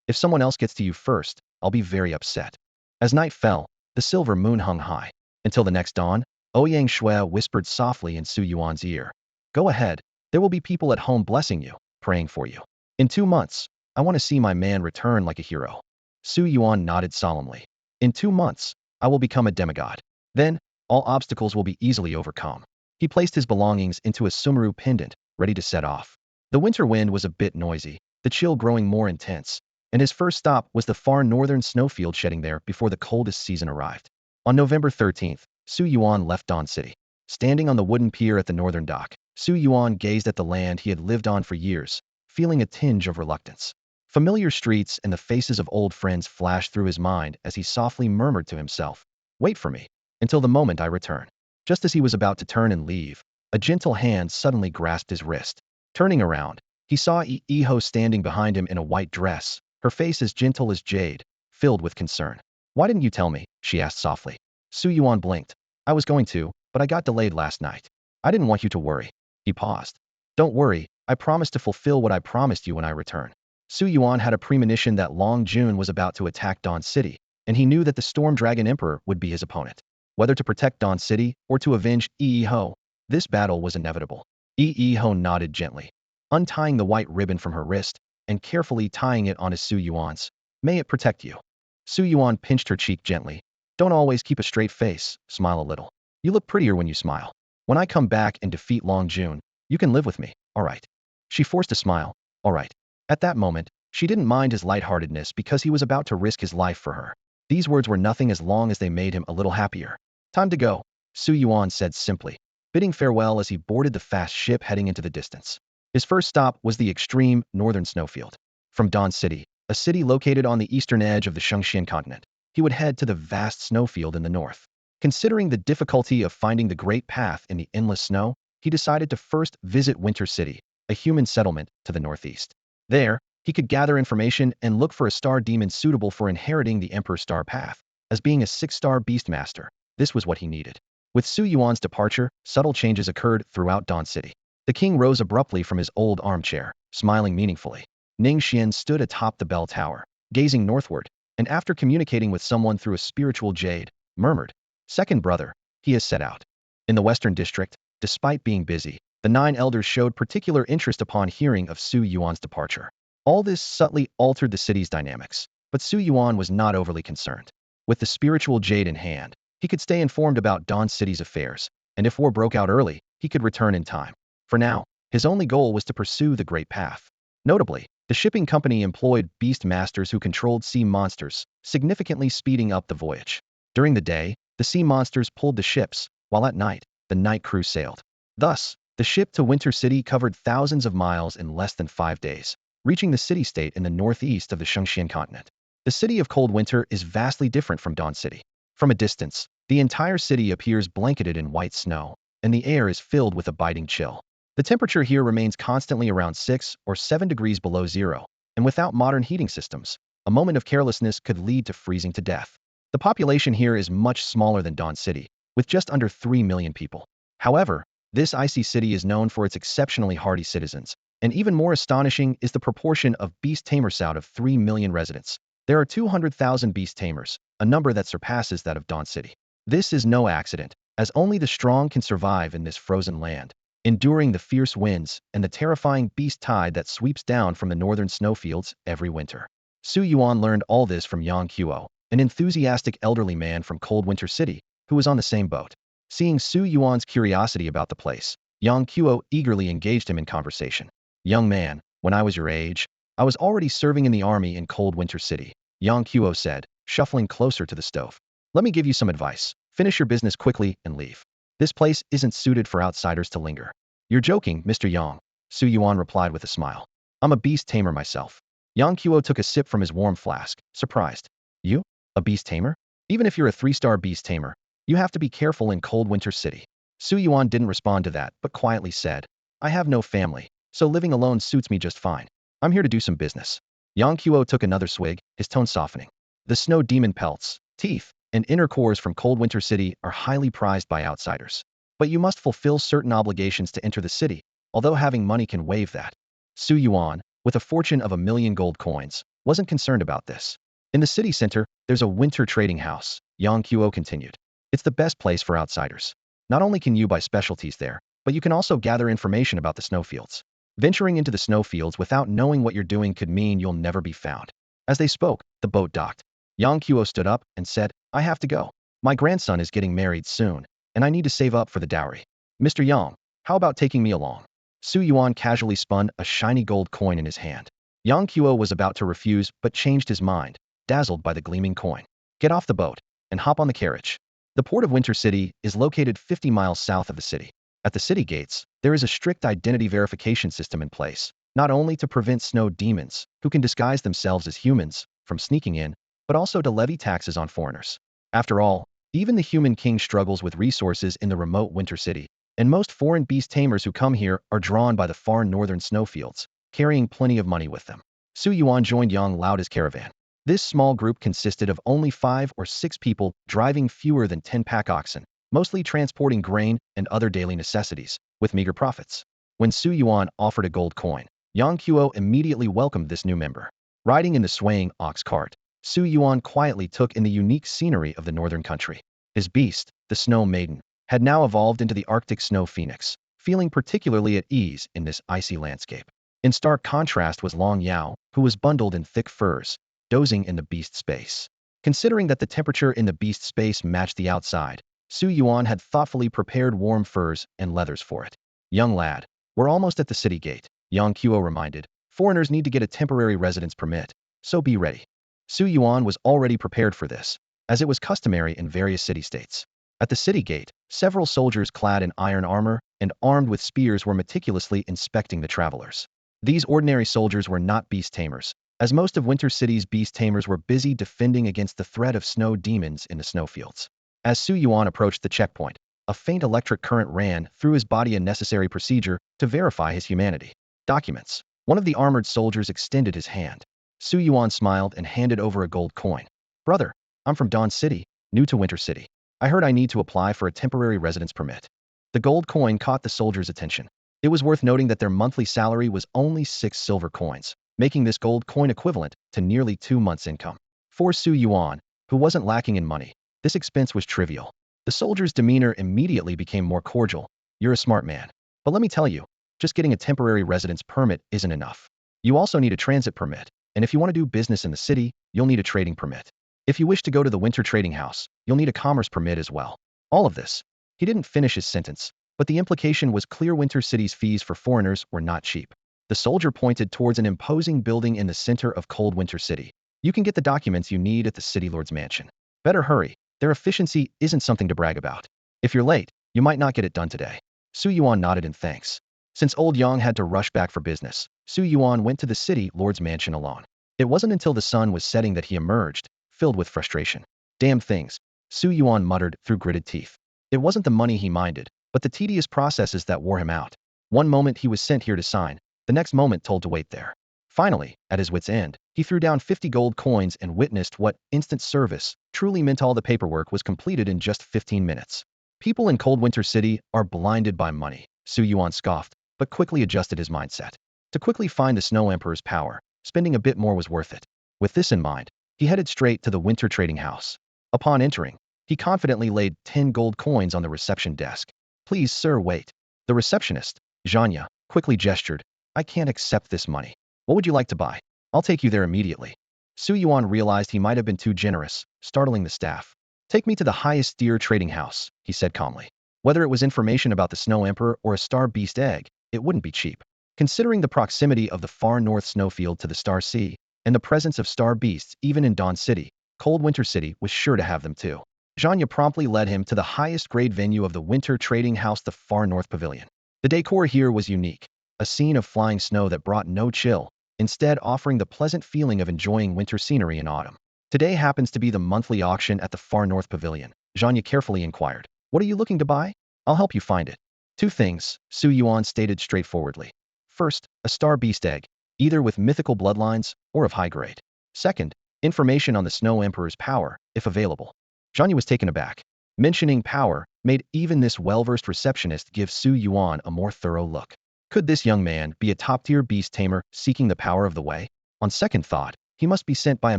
If someone else gets to you first, I'll be very upset. As night fell, the silver moon hung high. Until the next dawn, Ouyang Shui whispered softly in Su Yuan's ear. Go ahead. There will be people at home blessing you, praying for you. In 2 months, I want to see my man return like a hero. Su Yuan nodded solemnly. In 2 months, I will become a demigod. Then, all obstacles will be easily overcome. He placed his belongings into a sumaru pendant, ready to set off. The winter wind was a bit noisy, the chill growing more intense, and his first stop was the far northern snowfield shedding there before the coldest season arrived. On November 13th, Su Yuan left Dawn City. Standing on the wooden pier at the northern dock, Su Yuan gazed at the land he had lived on for years, feeling a tinge of reluctance. Familiar streets and the faces of old friends flashed through his mind as he softly murmured to himself, wait for me, until the moment I return. Just as he was about to turn and leave, a gentle hand suddenly grasped his wrist. Turning around, he saw Iho standing behind him in a white dress, her face as gentle as jade, filled with concern. Why didn't you tell me? She asked softly. Su Yuan blinked. I was going to, but I got delayed last night. I didn't want you to worry. He paused. Don't worry, I promise to fulfill what I promised you when I return. Su Yuan had a premonition that Long Jun was about to attack Dawn City, and he knew that the Storm Dragon Emperor would be his opponent. Whether to protect Dawn City or to avenge Iho, this battle was inevitable. Iho nodded gently, untying the white ribbon from her wrist and carefully tying it onto Su Yuan's. May it protect you. Su Yuan pinched her cheek gently. Don't always keep a straight face, smile a little. You look prettier when you smile. When I come back and defeat Long Jun, you can live with me, all right? She forced a smile, all right. At that moment, she didn't mind his lightheartedness because he was about to risk his life for her. These words were nothing as long as they made him a little happier. Time to go, Su Yuan said simply, bidding farewell as he boarded the fast ship heading into the distance. His first stop was the extreme northern snowfield. From Dawn City, a city located on the eastern edge of the Shengxian continent, he would head to the vast snowfield in the north. Considering the difficulty of finding the Great Path in the endless snow, he decided to first visit Winter City, a human settlement to the northeast. There, he could gather information and look for a star demon suitable for inheriting the Emperor's Star Path. As being a 6-star beastmaster, this was what he needed. With Su Yuan's departure, subtle changes occurred throughout Dawn City. The king rose abruptly from his old armchair, smiling meaningfully. Ning Xian stood atop the bell tower, gazing northward, and after communicating with someone through a spiritual jade, murmured, Second brother, he has set out. In the western district, despite being busy, the 9 elders showed particular interest upon hearing of Su Yuan's departure. All this subtly altered the city's dynamics. But Su Yuan was not overly concerned. With the spiritual jade in hand, he could stay informed about Dawn City's affairs, and if war broke out early, he could return in time. For now, his only goal was to pursue the Great Path. Notably, the shipping company employed beast masters who controlled sea monsters, significantly speeding up the voyage. During the day, the sea monsters pulled the ships, while at night, the night crew sailed. Thus, the ship to Winter City covered thousands of miles in less than 5 days, reaching the city-state in the northeast of the Shengxian continent. The city of Cold Winter is vastly different from Dawn City. From a distance, the entire city appears blanketed in white snow, and the air is filled with a biting chill. The temperature here remains constantly around 6 or 7 degrees below zero, and without modern heating systems, a moment of carelessness could lead to freezing to death. The population here is much smaller than Dawn City, with just under 3 million people. However, this icy city is known for its exceptionally hardy citizens, and even more astonishing is the proportion of beast tamers out of 3 million residents. There are 200,000 beast tamers, a number that surpasses that of Dawn City. This is no accident, as only the strong can survive in this frozen land, enduring the fierce winds and the terrifying beast tide that sweeps down from the northern snowfields every winter. Su Yuan learned all this from Yang Qiu, an enthusiastic elderly man from Cold Winter City, who was on the same boat. Seeing Su Yuan's curiosity about the place, Yang Qiu eagerly engaged him in conversation. "Young man, when I was your age, I was already serving in the army in Cold Winter City," Yang Qiu said, shuffling closer to the stove. "Let me give you some advice. Finish your business quickly and leave. This place isn't suited for outsiders to linger." "You're joking, Mr. Yang," Su Yuan replied with a smile. "I'm a beast tamer myself." Yang Qiu took a sip from his warm flask, surprised. "You? A beast tamer? Even if you're a 3-star beast tamer, you have to be careful in Cold Winter City." Su Yuan didn't respond to that, but quietly said, "I have no family, so living alone suits me just fine. I'm here to do some business." Yang Qiu took another swig, his tone softening. "The snow demon pelts, teeth, and inner cores from Cold Winter City are highly prized by outsiders. But you must fulfill certain obligations to enter the city, although having money can waive that." Su Yuan, with a fortune of 1,000,000 gold coins, wasn't concerned about this. "In the city center, there's a winter trading house," Yang Qiu continued. "It's the best place for outsiders. Not only can you buy specialties there, but you can also gather information about the snowfields. Venturing into the snowfields without knowing what you're doing could mean you'll never be found." As they spoke, the boat docked. Yang Qiu stood up and said, "I have to go. My grandson is getting married soon, and I need to save up for the dowry. Mr. Yang, how about taking me along?" Su Yuan casually spun a shiny gold coin in his hand. Yang Qiu was about to refuse but changed his mind, dazzled by the gleaming coin. "Get off the boat and hop on the carriage." The port of Winter City is located 50 miles south of the city. At the city gates, there is a strict identity verification system in place, not only to prevent snow demons, who can disguise themselves as humans, from sneaking in, but also to levy taxes on foreigners. After all, even the human king struggles with resources in the remote Winter City, and most foreign beast tamers who come here are drawn by the far northern snowfields, carrying plenty of money with them. Su Yuan joined Yang Laoda's caravan. This small group consisted of only 5 or 6 people driving fewer than 10 pack oxen, mostly transporting grain and other daily necessities, with meager profits. When Su Yuan offered a gold coin, Yang Qiu immediately welcomed this new member. Riding in the swaying ox cart, Su Yuan quietly took in the unique scenery of the northern country. His beast, the Snow Maiden, had now evolved into the Arctic Snow Phoenix, feeling particularly at ease in this icy landscape. In stark contrast was Long Yao, who was bundled in thick furs, dozing in the beast space. Considering that the temperature in the beast space matched the outside, Su Yuan had thoughtfully prepared warm furs and leathers for it. "Young lad, we're almost at the city gate," Yang Qiu reminded. "Foreigners need to get a temporary residence permit, so be ready." Su Yuan was already prepared for this, as it was customary in various city-states. At the city gate, several soldiers clad in iron armor and armed with spears were meticulously inspecting the travelers. These ordinary soldiers were not beast tamers, as most of Winter City's beast tamers were busy defending against the threat of snow demons in the snowfields. As Su Yuan approached the checkpoint, a faint electric current ran through his body, a necessary procedure to verify his humanity. "Documents." One of the armored soldiers extended his hand. Su Yuan smiled and handed over a gold coin. "Brother, I'm from Dawn City, new to Winter City. I heard I need to apply for a temporary residence permit." The gold coin caught the soldier's attention. It was worth noting that their monthly salary was only 6 silver coins, making this gold coin equivalent to nearly 2 months' income. For Su Yuan, who wasn't lacking in money, this expense was trivial. The soldier's demeanor immediately became more cordial. "You're a smart man. But let me tell you, just getting a temporary residence permit isn't enough. You also need a transit permit. And if you want to do business in the city, you'll need a trading permit. If you wish to go to the winter trading house, you'll need a commerce permit as well. All of this. He didn't finish his sentence, but the implication was clear. Winter City's fees for foreigners were not cheap. The soldier pointed towards an imposing building in the center of cold Winter City. You can get the documents you need at the city lord's mansion. Better hurry. Their efficiency isn't something to brag about. If you're late, you might not get it done today. Su Yuan nodded in thanks. Since Old Yang had to rush back for business, Su Yuan went to the city lord's mansion alone. It wasn't until the sun was setting that he emerged, filled with frustration. Damn things, Su Yuan muttered through gritted teeth. It wasn't the money he minded, but the tedious processes that wore him out. One moment he was sent here to sign, the next moment told to wait there. Finally, at his wit's end, he threw down 50 gold coins and witnessed what instant service truly meant. All the paperwork was completed in just 15 minutes. People in cold Winter City are blinded by money, Su Yuan scoffed, but quickly adjusted his mindset. To quickly find the Snow Emperor's power, spending a bit more was worth it. With this in mind, he headed straight to the winter trading house. Upon entering, he confidently laid 10 gold coins on the reception desk. Please, sir, wait. The receptionist, Zhanya, quickly gestured. I can't accept this money. What would you like to buy? I'll take you there immediately. Su Yuan realized he might have been too generous, startling the staff. Take me to the highest tier trading house, he said calmly. Whether it was information about the Snow Emperor or a star beast egg, it wouldn't be cheap. Considering the proximity of the far north snowfield to the Star Sea, and the presence of star beasts even in Dawn City, cold Winter City was sure to have them too. Zhanya promptly led him to the highest grade venue of the winter trading house, the Far North Pavilion. The decor here was unique, a scene of flying snow that brought no chill, instead offering the pleasant feeling of enjoying winter scenery in autumn. Today happens to be the monthly auction at the Far North Pavilion. Zhanya carefully inquired. What are you looking to buy? I'll help you find it. Two things, Su Yuan stated straightforwardly. First, a star beast egg, either with mythical bloodlines or of high grade. Second, information on the Snow Emperor's power, if available. Zhanya was taken aback. Mentioning power made even this well-versed receptionist give Su Yuan a more thorough look. Could this young man be a top-tier beast tamer seeking the power of the way? On second thought, he must be sent by a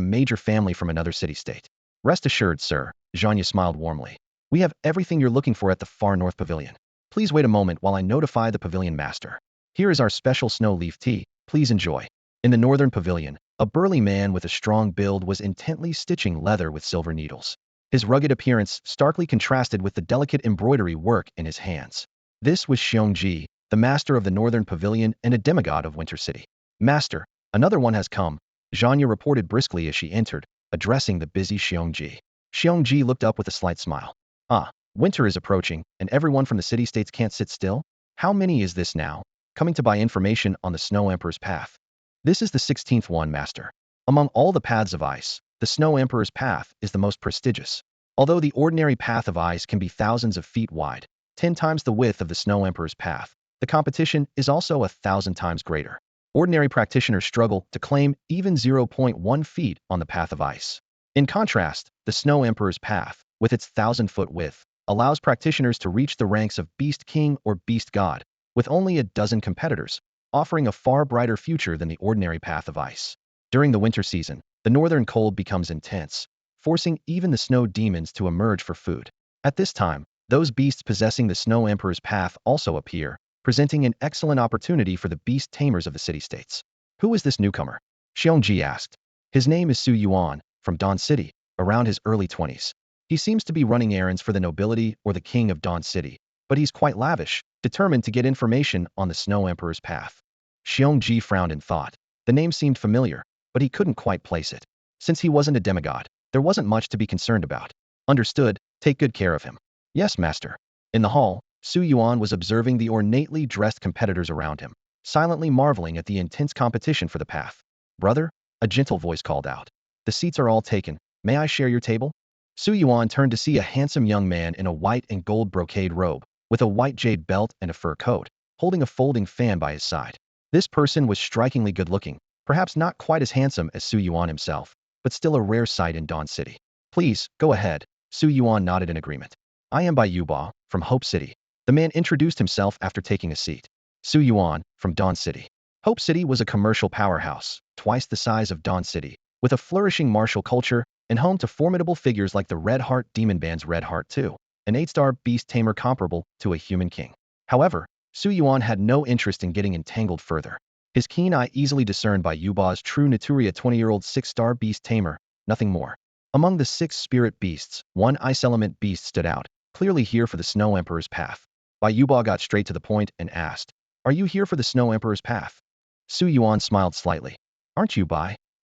major family from another city-state. Rest assured, sir, Zhanya smiled warmly. We have everything you're looking for at the Far North Pavilion. Please wait a moment while I notify the pavilion master. Here is our special snow leaf tea. Please enjoy. In the northern pavilion, a burly man with a strong build was intently stitching leather with silver needles. His rugged appearance starkly contrasted with the delicate embroidery work in his hands. This was Xiongji, the master of the northern pavilion and a demigod of Winter City. Master, another one has come, Zhanya reported briskly as she entered, addressing the busy Xiongji. Xiongji looked up with a slight smile. Ah, winter is approaching, and everyone from the city-states can't sit still? How many is this now? Coming to buy information on the Snow Emperor's path. This is the 16th one, Master. Among all the paths of ice, the Snow Emperor's path is the most prestigious. Although the ordinary path of ice can be thousands of feet wide, 10 times the width of the Snow Emperor's path, the competition is also 1,000 times greater. Ordinary practitioners struggle to claim even 0.1 feet on the path of ice. In contrast, the Snow Emperor's path, with its 1,000-foot width, allows practitioners to reach the ranks of Beast King or Beast God, with only a dozen competitors, offering a far brighter future than the ordinary path of ice. During the winter season, the northern cold becomes intense, forcing even the snow demons to emerge for food. At this time, those beasts possessing the Snow Emperor's path also appear, presenting an excellent opportunity for the beast tamers of the city-states. Who is this newcomer? Xiongji asked. His name is Su Yuan, from Dawn City, around his early 20s. He seems to be running errands for the nobility or the king of Dawn City, but he's quite lavish, determined to get information on the Snow Emperor's path. Xiongji frowned in thought. The name seemed familiar, but he couldn't quite place it. Since he wasn't a demigod, there wasn't much to be concerned about. Understood, take good care of him. Yes, master. In the hall, Su Yuan was observing the ornately dressed competitors around him, silently marveling at the intense competition for the path. Brother, a gentle voice called out. The seats are all taken. May I share your table? Su Yuan turned to see a handsome young man in a white and gold brocade robe, with a white jade belt and a fur coat, holding a folding fan by his side. This person was strikingly good-looking, perhaps not quite as handsome as Su Yuan himself, but still a rare sight in Dawn City. Please, go ahead. Su Yuan nodded in agreement. I am Bai Yuba, from Hope City. The man introduced himself after taking a seat. Su Yuan, from Dawn City. Hope City was a commercial powerhouse, twice the size of Dawn City, with a flourishing martial culture and home to formidable figures like the Red Heart Demon Band's Red Heart II, an 8-star beast tamer comparable to a human king. However, Su Yuan had no interest in getting entangled further. His keen eye easily discerned by Yuba's true Naturia 20-year-old 6-star beast tamer, nothing more. Among the 6 spirit beasts, one ice element beast stood out, clearly here for the Snow Emperor's path. Bai Yuba got straight to the point and asked, "Are you here for the Snow Emperor's path?" Su Yuan smiled slightly. "Aren't you, Bai?"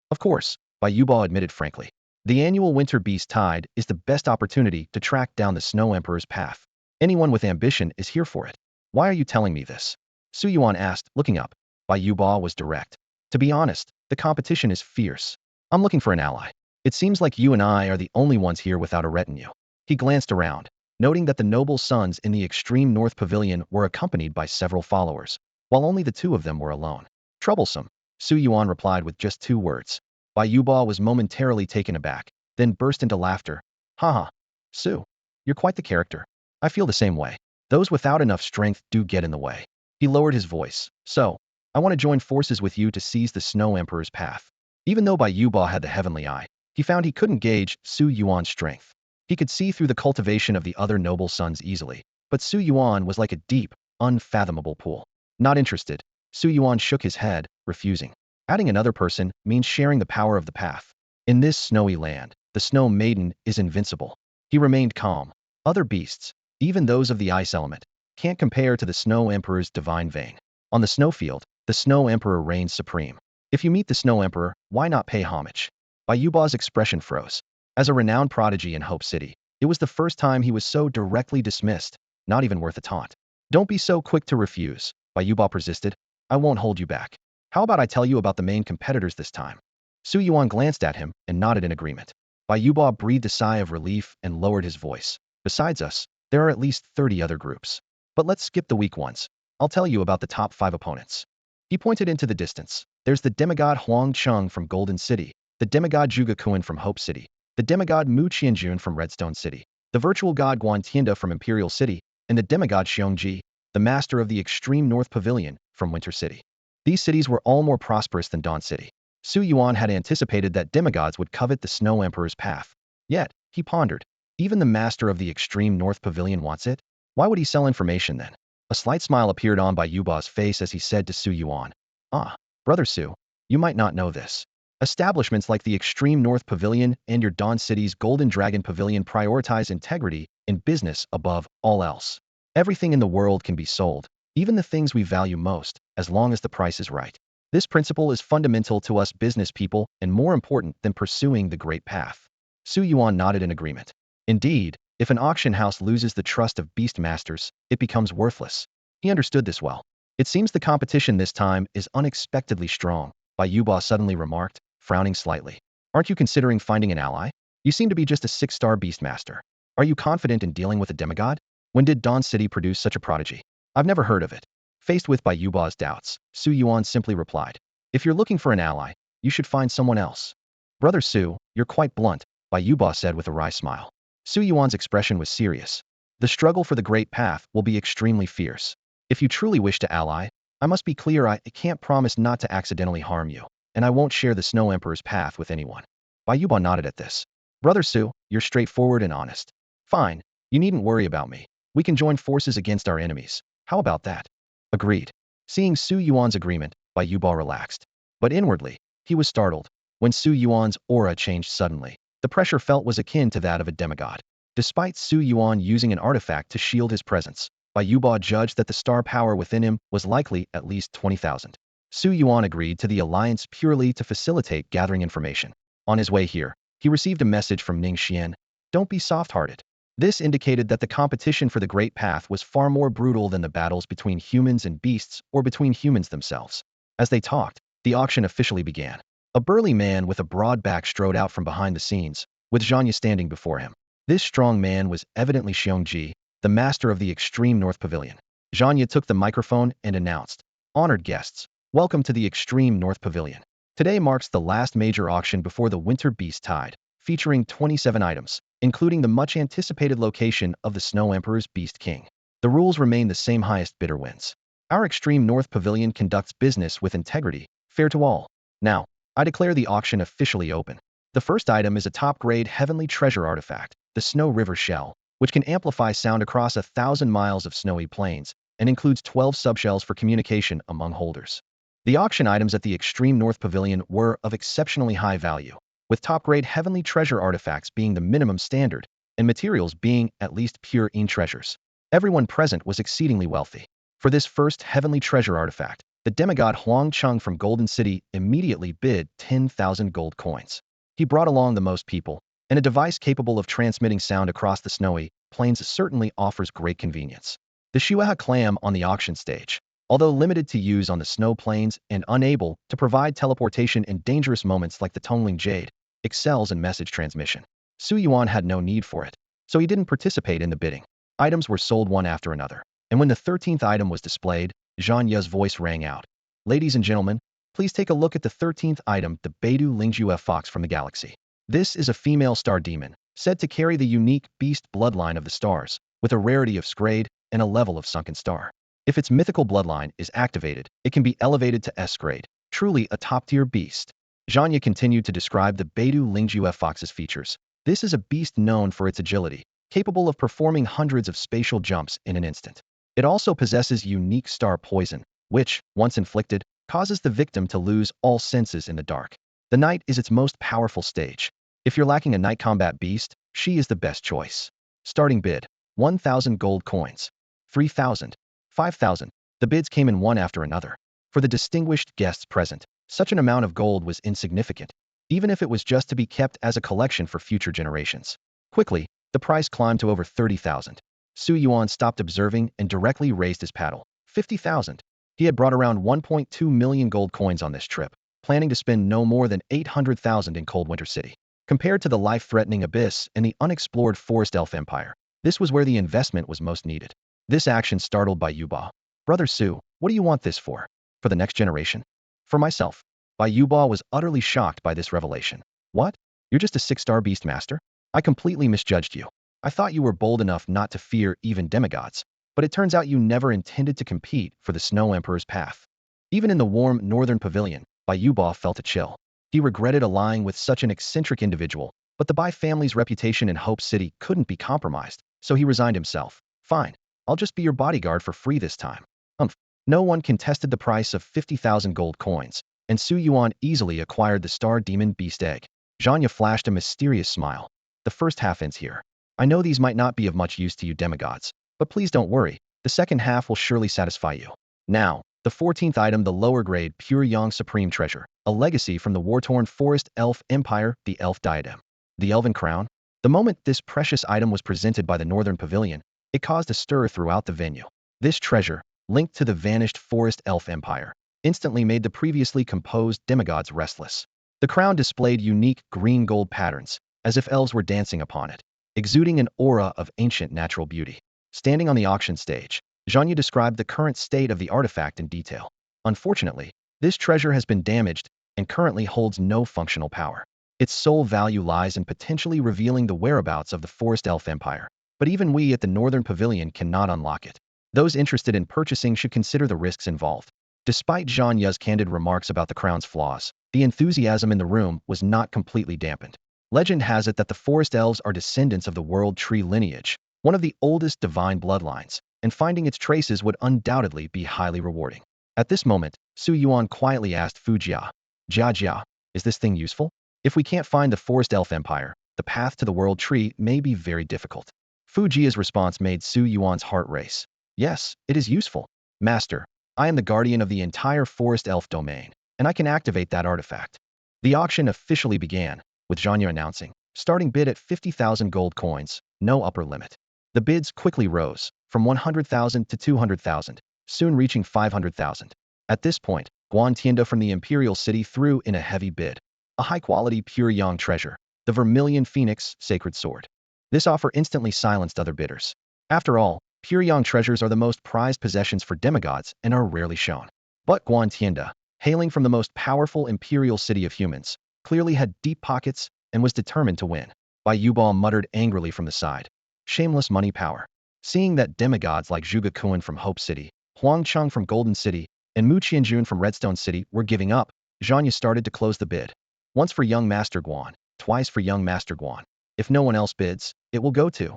"Of course," Bai Yuba admitted frankly. "The annual Winter Beast Tide is the best opportunity to track down the Snow Emperor's path. Anyone with ambition is here for it. Why are you telling me this?" Su Yuan asked, looking up. Bai Yuba was direct. "To be honest, the competition is fierce. I'm looking for an ally. It seems like you and I are the only ones here without a retinue." He glanced around, noting that the noble sons in the extreme north pavilion were accompanied by several followers, while only the 2 of them were alone. "Troublesome," Su Yuan replied with just 2 words. Bai Yuba was momentarily taken aback, then burst into laughter. "Haha, Su, you're quite the character. I feel the same way. Those without enough strength do get in the way." He lowered his voice. "So, I want to join forces with you to seize the Snow Emperor's path." Even though Bai Yuba had the heavenly eye, he found he couldn't gauge Su Yuan's strength. He could see through the cultivation of the other noble sons easily, but Su Yuan was like a deep, unfathomable pool. "Not interested." Su Yuan shook his head, refusing. Adding another person means sharing the power of the path. In this snowy land, the Snow Maiden is invincible. He remained calm. Other beasts, even those of the ice element, can't compare to the Snow Emperor's divine vein. On the snowfield, the Snow Emperor reigns supreme. If you meet the Snow Emperor, why not pay homage? Bai Yuba's expression froze. As a renowned prodigy in Hope City, it was the first time he was so directly dismissed, not even worth a taunt. "Don't be so quick to refuse," Bai Yuba persisted. "I won't hold you back. How about I tell you about the main competitors this time?" Su Yuan glanced at him and nodded in agreement. Bai Yuba breathed a sigh of relief and lowered his voice. "Besides us, there are at least 30 other groups. But let's skip the weak ones. I'll tell you about the top 5 opponents." He pointed into the distance. "There's the demigod Huang Chung from Golden City, the demigod Zhuge Kuan from Hope City, the demigod Mu Qianjun from Redstone City, the virtual god Guan Tianda from Imperial City, and the demigod Xiongji, the master of the extreme north pavilion, from Winter City." These cities were all more prosperous than Dawn City. Su Yuan had anticipated that demigods would covet the Snow Emperor's path. Yet, he pondered, even the master of the extreme north pavilion wants it? Why would he sell information then? A slight smile appeared on Bai Yuba's face as he said to Su Yuan, "Ah, Brother Su, you might not know this. Establishments like the Extreme North Pavilion and your Dawn City's Golden Dragon Pavilion prioritize integrity in business above all else. Everything in the world can be sold, even the things we value most, as long as the price is right. This principle is fundamental to us business people and more important than pursuing the great path." Su Yuan nodded in agreement. Indeed, if an auction house loses the trust of beast masters, it becomes worthless. He understood this well. "It seems the competition this time is unexpectedly strong," Bai Yuba suddenly remarked, frowning slightly. "Aren't you considering finding an ally? You seem to be just a 6-star beast master. Are you confident in dealing with a demigod? When did Dawn City produce such a prodigy? I've never heard of it." Faced with Bai Yuba's doubts, Su Yuan simply replied, "If you're looking for an ally, you should find someone else." "Brother Su, you're quite blunt," Bai Yuba said with a wry smile. Su Yuan's expression was serious. "The struggle for the great path will be extremely fierce. If you truly wish to ally, I must be clear I can't promise not to accidentally harm you, and I won't share the Snow Emperor's path with anyone." Bai Yuba nodded at this. "Brother Su, you're straightforward and honest. Fine, you needn't worry about me. We can join forces against our enemies. How about that?" "Agreed." Seeing Su Yuan's agreement, Bai Yuba relaxed. But inwardly, he was startled. When Su Yuan's aura changed suddenly, the pressure felt was akin to that of a demigod. Despite Su Yuan using an artifact to shield his presence, Bai Yuba judged that the star power within him was likely at least 20,000. Su Yuan agreed to the alliance purely to facilitate gathering information. On his way here, he received a message from Ning Xian. "Don't be soft-hearted." This indicated that the competition for the Great Path was far more brutal than the battles between humans and beasts or between humans themselves. As they talked, the auction officially began. A burly man with a broad back strode out from behind the scenes, with Zhanya standing before him. This strong man was evidently Xiongji, the master of the Extreme North Pavilion. Zhanya took the microphone and announced, "Honored guests, welcome to the Extreme North Pavilion. Today marks the last major auction before the Winter Beast Tide, featuring 27 items, including the much-anticipated location of the Snow Emperor's Beast King. The rules remain the same: highest bidder wins. Our Extreme North Pavilion conducts business with integrity, fair to all. Now, I declare the auction officially open. The first item is a top-grade heavenly treasure artifact, the Snow River Shell, which can amplify sound across 1,000 miles of snowy plains, and includes 12 subshells for communication among holders. The auction items at the extreme north pavilion were of exceptionally high value, with top-grade heavenly treasure artifacts being the minimum standard, and materials being at least pure treasures. Everyone present was exceedingly wealthy. For this first heavenly treasure artifact, the demigod Huang Chung from Golden City immediately bid 10,000 gold coins. He brought along the most people, and a device capable of transmitting sound across the snowy plains certainly offers great convenience. The Shueha clam on the auction stage, although limited to use on the snow plains and unable to provide teleportation in dangerous moments like the Tongling Jade, excels in message transmission. Su Yuan had no need for it, so he didn't participate in the bidding. Items were sold one after another, and when the 13th item was displayed, Zhang Ye's voice rang out. Ladies and gentlemen, please take a look at the 13th item, the Beidou Lingjue Fox from the galaxy. This is a female star demon, said to carry the unique beast bloodline of the stars, with a rarity of Scrade and a level of Sunken Star. If its mythical bloodline is activated, it can be elevated to S-grade, truly a top-tier beast. Zhang Ye continued to describe the Beidou Lingjue Fox's features. This is a beast known for its agility, capable of performing hundreds of spatial jumps in an instant. It also possesses unique star poison, which, once inflicted, causes the victim to lose all senses in the dark. The night is its most powerful stage. If you're lacking a night combat beast, she is the best choice. Starting bid, 1,000 gold coins. 3,000. 5,000. The bids came in one after another. For the distinguished guests present, such an amount of gold was insignificant, even if it was just to be kept as a collection for future generations. Quickly, the price climbed to over 30,000. Su Yuan stopped observing and directly raised his paddle. 50,000. He had brought around 1.2 million gold coins on this trip, planning to spend no more than 800,000 in Cold Winter City. Compared to the life-threatening abyss and the unexplored Forest Elf Empire, this was where the investment was most needed. This action startled Bai Yuba. Brother Su, what do you want this for? For the next generation? For myself. Bai Yuba was utterly shocked by this revelation. What? You're just a 6-star beast master? I completely misjudged you. I thought you were bold enough not to fear even demigods, but it turns out you never intended to compete for the Snow Emperor's path. Even in the warm northern pavilion, Bai Yuba felt a chill. He regretted allying with such an eccentric individual, but the Bai family's reputation in Hope City couldn't be compromised, so he resigned himself. Fine, I'll just be your bodyguard for free this time. No one contested the price of 50,000 gold coins, and Su Yuan easily acquired the Star Demon Beast Egg. Zhanya flashed a mysterious smile. The first half ends here. I know these might not be of much use to you demigods, but please don't worry, the second half will surely satisfy you. Now, the 14th item, the lower grade Pure Yang Supreme Treasure, a legacy from the war-torn Forest Elf Empire, the Elf Diadem. The Elven Crown? The moment this precious item was presented by the Northern Pavilion, it caused a stir throughout the venue. This treasure, linked to the vanished Forest Elf Empire, instantly made the previously composed demigods restless. The crown displayed unique green-gold patterns, as if elves were dancing upon it, exuding an aura of ancient natural beauty. Standing on the auction stage, Zhanya described the current state of the artifact in detail. Unfortunately, this treasure has been damaged and currently holds no functional power. Its sole value lies in potentially revealing the whereabouts of the Forest Elf Empire, but even we at the Northern Pavilion cannot unlock it. Those interested in purchasing should consider the risks involved. Despite Zhanya's candid remarks about the crown's flaws, the enthusiasm in the room was not completely dampened. Legend has it that the Forest Elves are descendants of the World Tree lineage, one of the oldest divine bloodlines, and finding its traces would undoubtedly be highly rewarding. At this moment, Su Yuan quietly asked Fujia, Jia, is this thing useful? If we can't find the Forest Elf Empire, the path to the World Tree may be very difficult. Fujia's response made Su Yuan's heart race. Yes, it is useful. Master, I am the guardian of the entire Forest Elf domain, and I can activate that artifact. The auction officially began, with Zhanya announcing, starting bid at 50,000 gold coins, no upper limit. The bids quickly rose, from 100,000 to 200,000, soon reaching 500,000. At this point, Guan Tienda from the Imperial City threw in a heavy bid. A high-quality Pure Yang treasure, the Vermilion Phoenix Sacred Sword. This offer instantly silenced other bidders. After all, Pure Yang treasures are the most prized possessions for demigods and are rarely shown. But Guan Tienda, hailing from the most powerful Imperial City of humans, clearly had deep pockets and was determined to win. Bai Yubal muttered angrily from the side. Shameless money power. Seeing that demigods like Zhuge Kuan from Hope City, Huang Cheng from Golden City, and Mu Qianjun from Redstone City were giving up, Zhanya started to close the bid. Once for young Master Guan, twice for young Master Guan. If no one else bids, it will go to.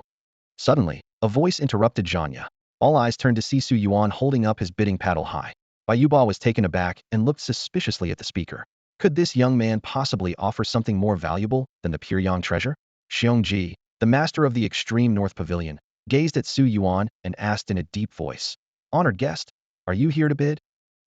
Suddenly, a voice interrupted Zhanya. All eyes turned to see Su Yuan holding up his bidding paddle high. Yuba was taken aback and looked suspiciously at the speaker. Could this young man possibly offer something more valuable than the Pyongyang treasure? Xiongji, the master of the extreme north pavilion, gazed at Su Yuan and asked in a deep voice, "Honored guest, are you here to bid?"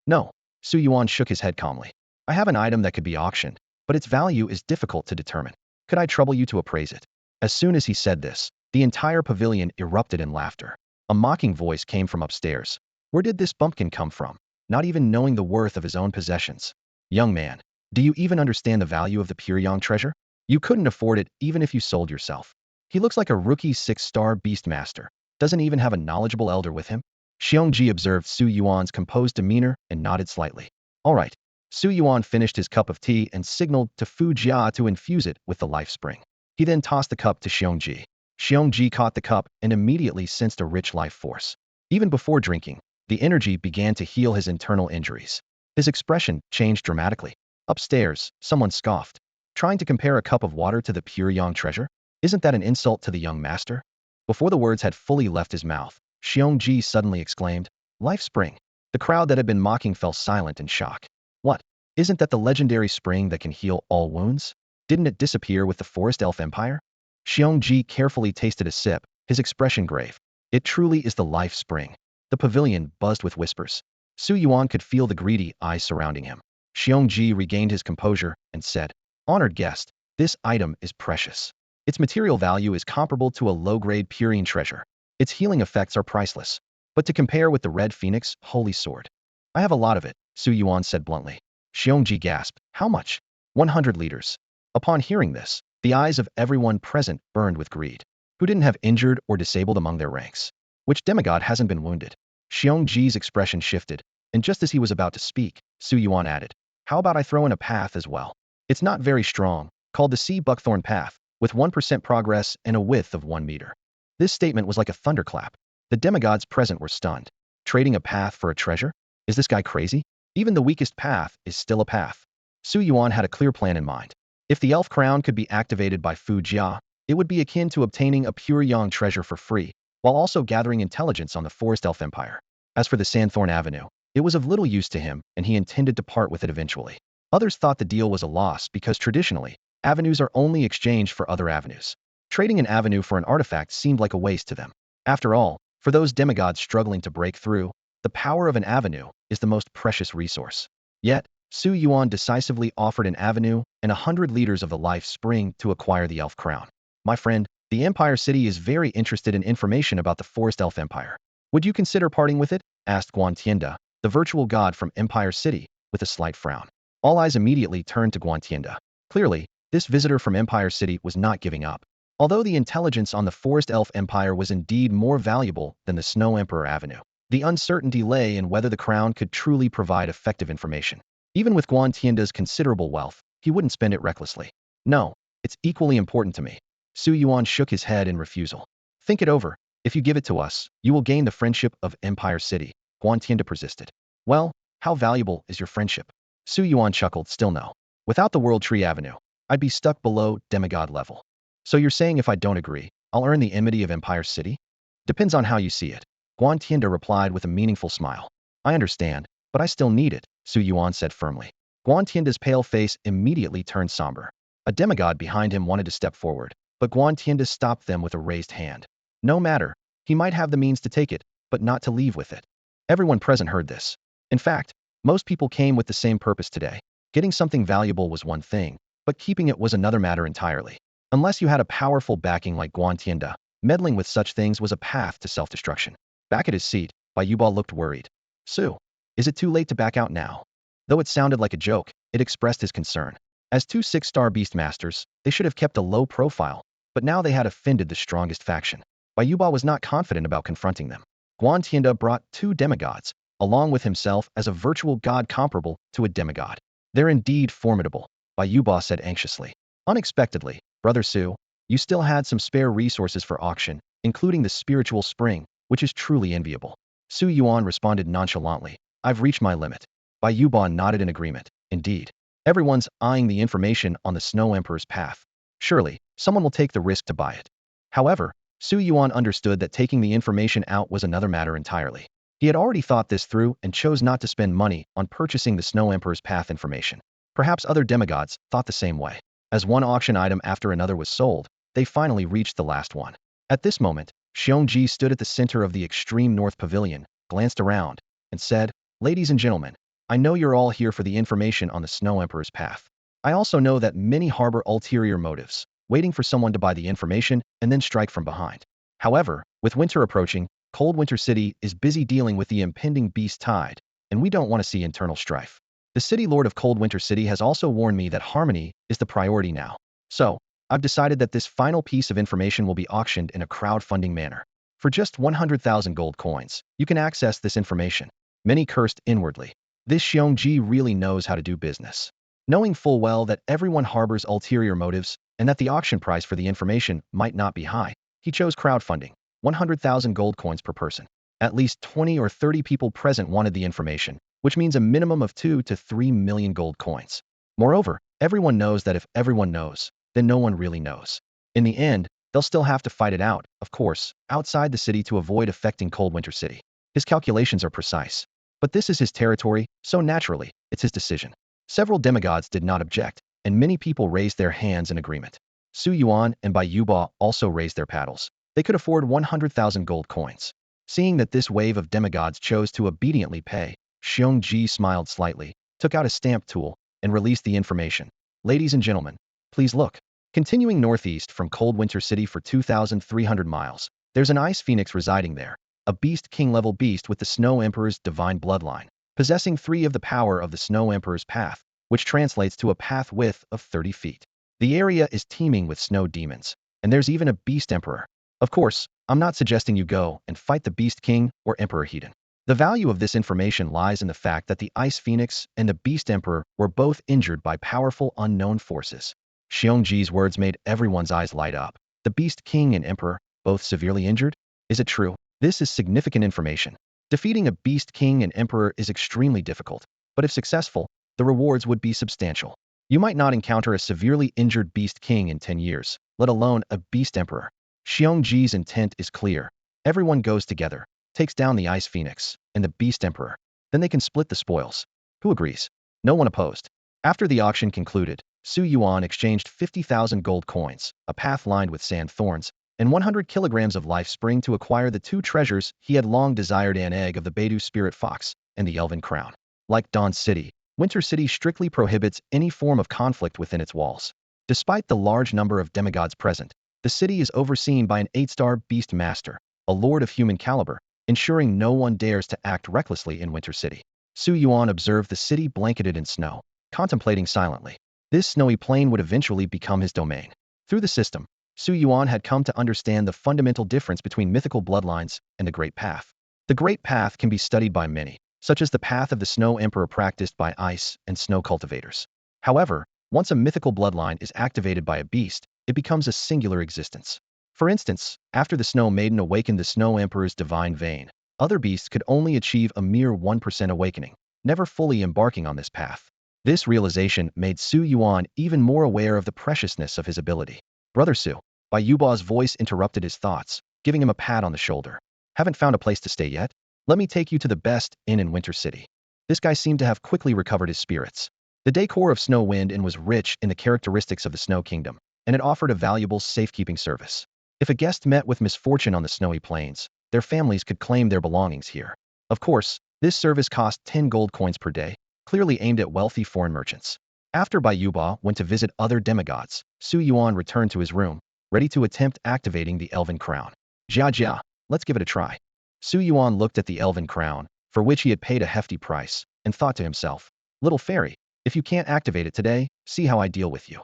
"No." Su Yuan shook his head calmly. "I have an item that could be auctioned, but its value is difficult to determine. Could I trouble you to appraise it?" As soon as he said this, the entire pavilion erupted in laughter. A mocking voice came from upstairs. Where did this bumpkin come from? Not even knowing the worth of his own possessions. Young man, do you even understand the value of the Pyongyang treasure? You couldn't afford it even if you sold yourself. He looks like a rookie 6-star beastmaster. Doesn't even have a knowledgeable elder with him. Xiongji observed Su Yuan's composed demeanor and nodded slightly. All right. Su Yuan finished his cup of tea and signaled to Fu Jia to infuse it with the life spring. He then tossed the cup to Xiongji. Xiongji caught the cup and immediately sensed a rich life force. Even before drinking, the energy began to heal his internal injuries. His expression changed dramatically. Upstairs, someone scoffed. Trying to compare a cup of water to the Pyongyang treasure? Isn't that an insult to the young master? Before the words had fully left his mouth, Xiongji suddenly exclaimed, "Life spring." The crowd that had been mocking fell silent in shock. What? Isn't that the legendary spring that can heal all wounds? Didn't it disappear with the Forest Elf Empire? Xiongji carefully tasted a sip, his expression grave. It truly is the life spring. The pavilion buzzed with whispers. Su Yuan could feel the greedy eyes surrounding him. Xiongji regained his composure and said, "Honored guest, this item is precious. Its material value is comparable to a low-grade Purine treasure. Its healing effects are priceless. But to compare with the Red Phoenix Holy Sword, I have a lot of it," Su Yuan said bluntly. Xiongji gasped, "How much?" 100 liters. Upon hearing this, the eyes of everyone present burned with greed. Who didn't have injured or disabled among their ranks? Which demigod hasn't been wounded? Xiongji's expression shifted, and just as he was about to speak, Su Yuan added, "How about I throw in a path as well? It's not very strong, called the Sea Buckthorn Path, with 1% progress and a width of 1 meter." This statement was like a thunderclap. The demigods present were stunned. Trading a path for a treasure? Is this guy crazy? Even the weakest path is still a path. Su Yuan had a clear plan in mind. If the elf crown could be activated by Fu Jia, it would be akin to obtaining a Pyongyang treasure for free, while also gathering intelligence on the Forest Elf Empire. As for the Sandthorn Avenue, it was of little use to him, and he intended to part with it eventually. Others thought the deal was a loss because traditionally, avenues are only exchanged for other avenues. Trading an avenue for an artifact seemed like a waste to them. After all, for those demigods struggling to break through, the power of an avenue is the most precious resource. Yet, Su Yuan decisively offered an avenue and 100 liters of the life spring to acquire the elf crown. "My friend, the Empire City is very interested in information about the Forest Elf Empire. Would you consider parting with it?" asked Guantienda, the virtual god from Empire City, with a slight frown. All eyes immediately turned to Guantienda. Clearly, this visitor from Empire City was not giving up. Although the intelligence on the Forest Elf Empire was indeed more valuable than the Snow Emperor Avenue, the uncertainty lay in whether the crown could truly provide effective information. Even with Guantienda's considerable wealth, he wouldn't spend it recklessly. "No, it's equally important to me." Su Yuan shook his head in refusal. "Think it over. If you give it to us, you will gain the friendship of Empire City," Guantienda persisted. "Well, how valuable is your friendship?" Su Yuan chuckled, "Still no. Without the World Tree Avenue, I'd be stuck below demigod level. So you're saying if I don't agree, I'll earn the enmity of Empire City? Depends on how you see it." Guantienda replied with a meaningful smile. "I understand, but I still need it," Su Yuan said firmly. Guantienda's pale face immediately turned somber. A demigod behind him wanted to step forward, but Guantienda stopped them with a raised hand. No matter, he might have the means to take it, but not to leave with it. Everyone present heard this. In fact, most people came with the same purpose today. Getting something valuable was one thing, but keeping it was another matter entirely. Unless you had a powerful backing like Guantienda, meddling with such things was a path to self-destruction. Back at his seat, Bayuba looked worried. "Su, is it too late to back out now?" Though it sounded like a joke, it expressed his concern. As two 6-star beastmasters, they should have kept a low profile, but now they had offended the strongest faction. Bayuba was not confident about confronting them. Guantienda brought 2 demigods, along with himself as a virtual god comparable to a demigod. "They're indeed formidable," Bayuba said anxiously. "Unexpectedly, Brother Su, you still had some spare resources for auction, including the spiritual spring, which is truly enviable." Su Yuan responded nonchalantly, "I've reached my limit." Bayuba nodded in agreement. Indeed. Everyone's eyeing the information on the Snow Emperor's path. Surely, someone will take the risk to buy it. However, Su Yuan understood that taking the information out was another matter entirely. He had already thought this through and chose not to spend money on purchasing the Snow Emperor's path information. Perhaps other demigods thought the same way. As one auction item after another was sold, they finally reached the last one. At this moment, Xiongji stood at the center of the extreme north pavilion, glanced around, and said, "Ladies and gentlemen, I know you're all here for the information on the Snow Emperor's path. I also know that many harbor ulterior motives, waiting for someone to buy the information and then strike from behind. However, with winter approaching, Cold Winter City is busy dealing with the impending beast tide, and we don't want to see internal strife. The city lord of Cold Winter City has also warned me that harmony is the priority now. So, I've decided that this final piece of information will be auctioned in a crowdfunding manner. For just 100,000 gold coins, you can access this information." Many cursed inwardly. This Xiongji really knows how to do business. Knowing full well that everyone harbors ulterior motives and that the auction price for the information might not be high, he chose crowdfunding, 100,000 gold coins per person. At least 20 or 30 people present wanted the information, which means a minimum of 2 to 3 million gold coins. Moreover, everyone knows that if everyone knows, then no one really knows. In the end, they'll still have to fight it out, of course, outside the city to avoid affecting Cold Winter City. His calculations are precise. But this is his territory, so naturally, it's his decision. Several demigods did not object, and many people raised their hands in agreement. Su Yuan and Bai Yuba also raised their paddles. They could afford 100,000 gold coins. Seeing that this wave of demigods chose to obediently pay, Xiongji smiled slightly, took out a stamp tool, and released the information. "Ladies and gentlemen, please look. Continuing northeast from Cold Winter City for 2,300 miles, there's an ice phoenix residing there, a beast king-level beast with the Snow Emperor's divine bloodline, possessing 3 of the power of the Snow Emperor's path, which translates to a path width of 30 feet. The area is teeming with snow demons, and there's even a beast emperor. Of course, I'm not suggesting you go and fight the beast king or emperor Hedon. The value of this information lies in the fact that the ice phoenix and the beast emperor were both injured by powerful unknown forces." Xiongji's words made everyone's eyes light up. The beast king and emperor, both severely injured? Is it true? This is significant information. Defeating a beast king and emperor is extremely difficult, but if successful, the rewards would be substantial. You might not encounter a severely injured beast king in 10 years, let alone a beast emperor. Xiongji's intent is clear. Everyone goes together, takes down the ice phoenix and the beast emperor. Then they can split the spoils. Who agrees? No one opposed. After the auction concluded, Su Yuan exchanged 50,000 gold coins, a path lined with sand thorns, and 100 kilograms of life spring to acquire the 2 treasures he had long desired: an egg of the Beidou spirit fox and the Elven crown. Like Dawn City, Winter City strictly prohibits any form of conflict within its walls. Despite the large number of demigods present, the city is overseen by an 8-star beast master, a lord of human caliber, ensuring no one dares to act recklessly in Winter City. Su Yuan observed the city blanketed in snow, contemplating silently. This snowy plain would eventually become his domain. Through the system, Su Yuan had come to understand the fundamental difference between mythical bloodlines and the Great Path. The Great Path can be studied by many, such as the path of the Snow Emperor practiced by ice and snow cultivators. However, once a mythical bloodline is activated by a beast, it becomes a singular existence. For instance, after the Snow Maiden awakened the Snow Emperor's divine vein, other beasts could only achieve a mere 1% awakening, never fully embarking on this path. This realization made Su Yuan even more aware of the preciousness of his ability. "Brother Su," Bai Yuba's voice interrupted his thoughts, giving him a pat on the shoulder. "Haven't found a place to stay yet? Let me take you to the best inn in Winter City." This guy seemed to have quickly recovered his spirits. The decor of Snow Wind Inn was rich in the characteristics of the Snow Kingdom, and it offered a valuable safekeeping service. If a guest met with misfortune on the snowy plains, their families could claim their belongings here. Of course, this service cost 10 gold coins per day, clearly aimed at wealthy foreign merchants. After Bai Yuba went to visit other demigods, Su Yuan returned to his room, ready to attempt activating the Elven crown. Jia, let's give it a try." Su Yuan looked at the Elven crown, for which he had paid a hefty price, and thought to himself, "Little fairy, if you can't activate it today, see how I deal with you."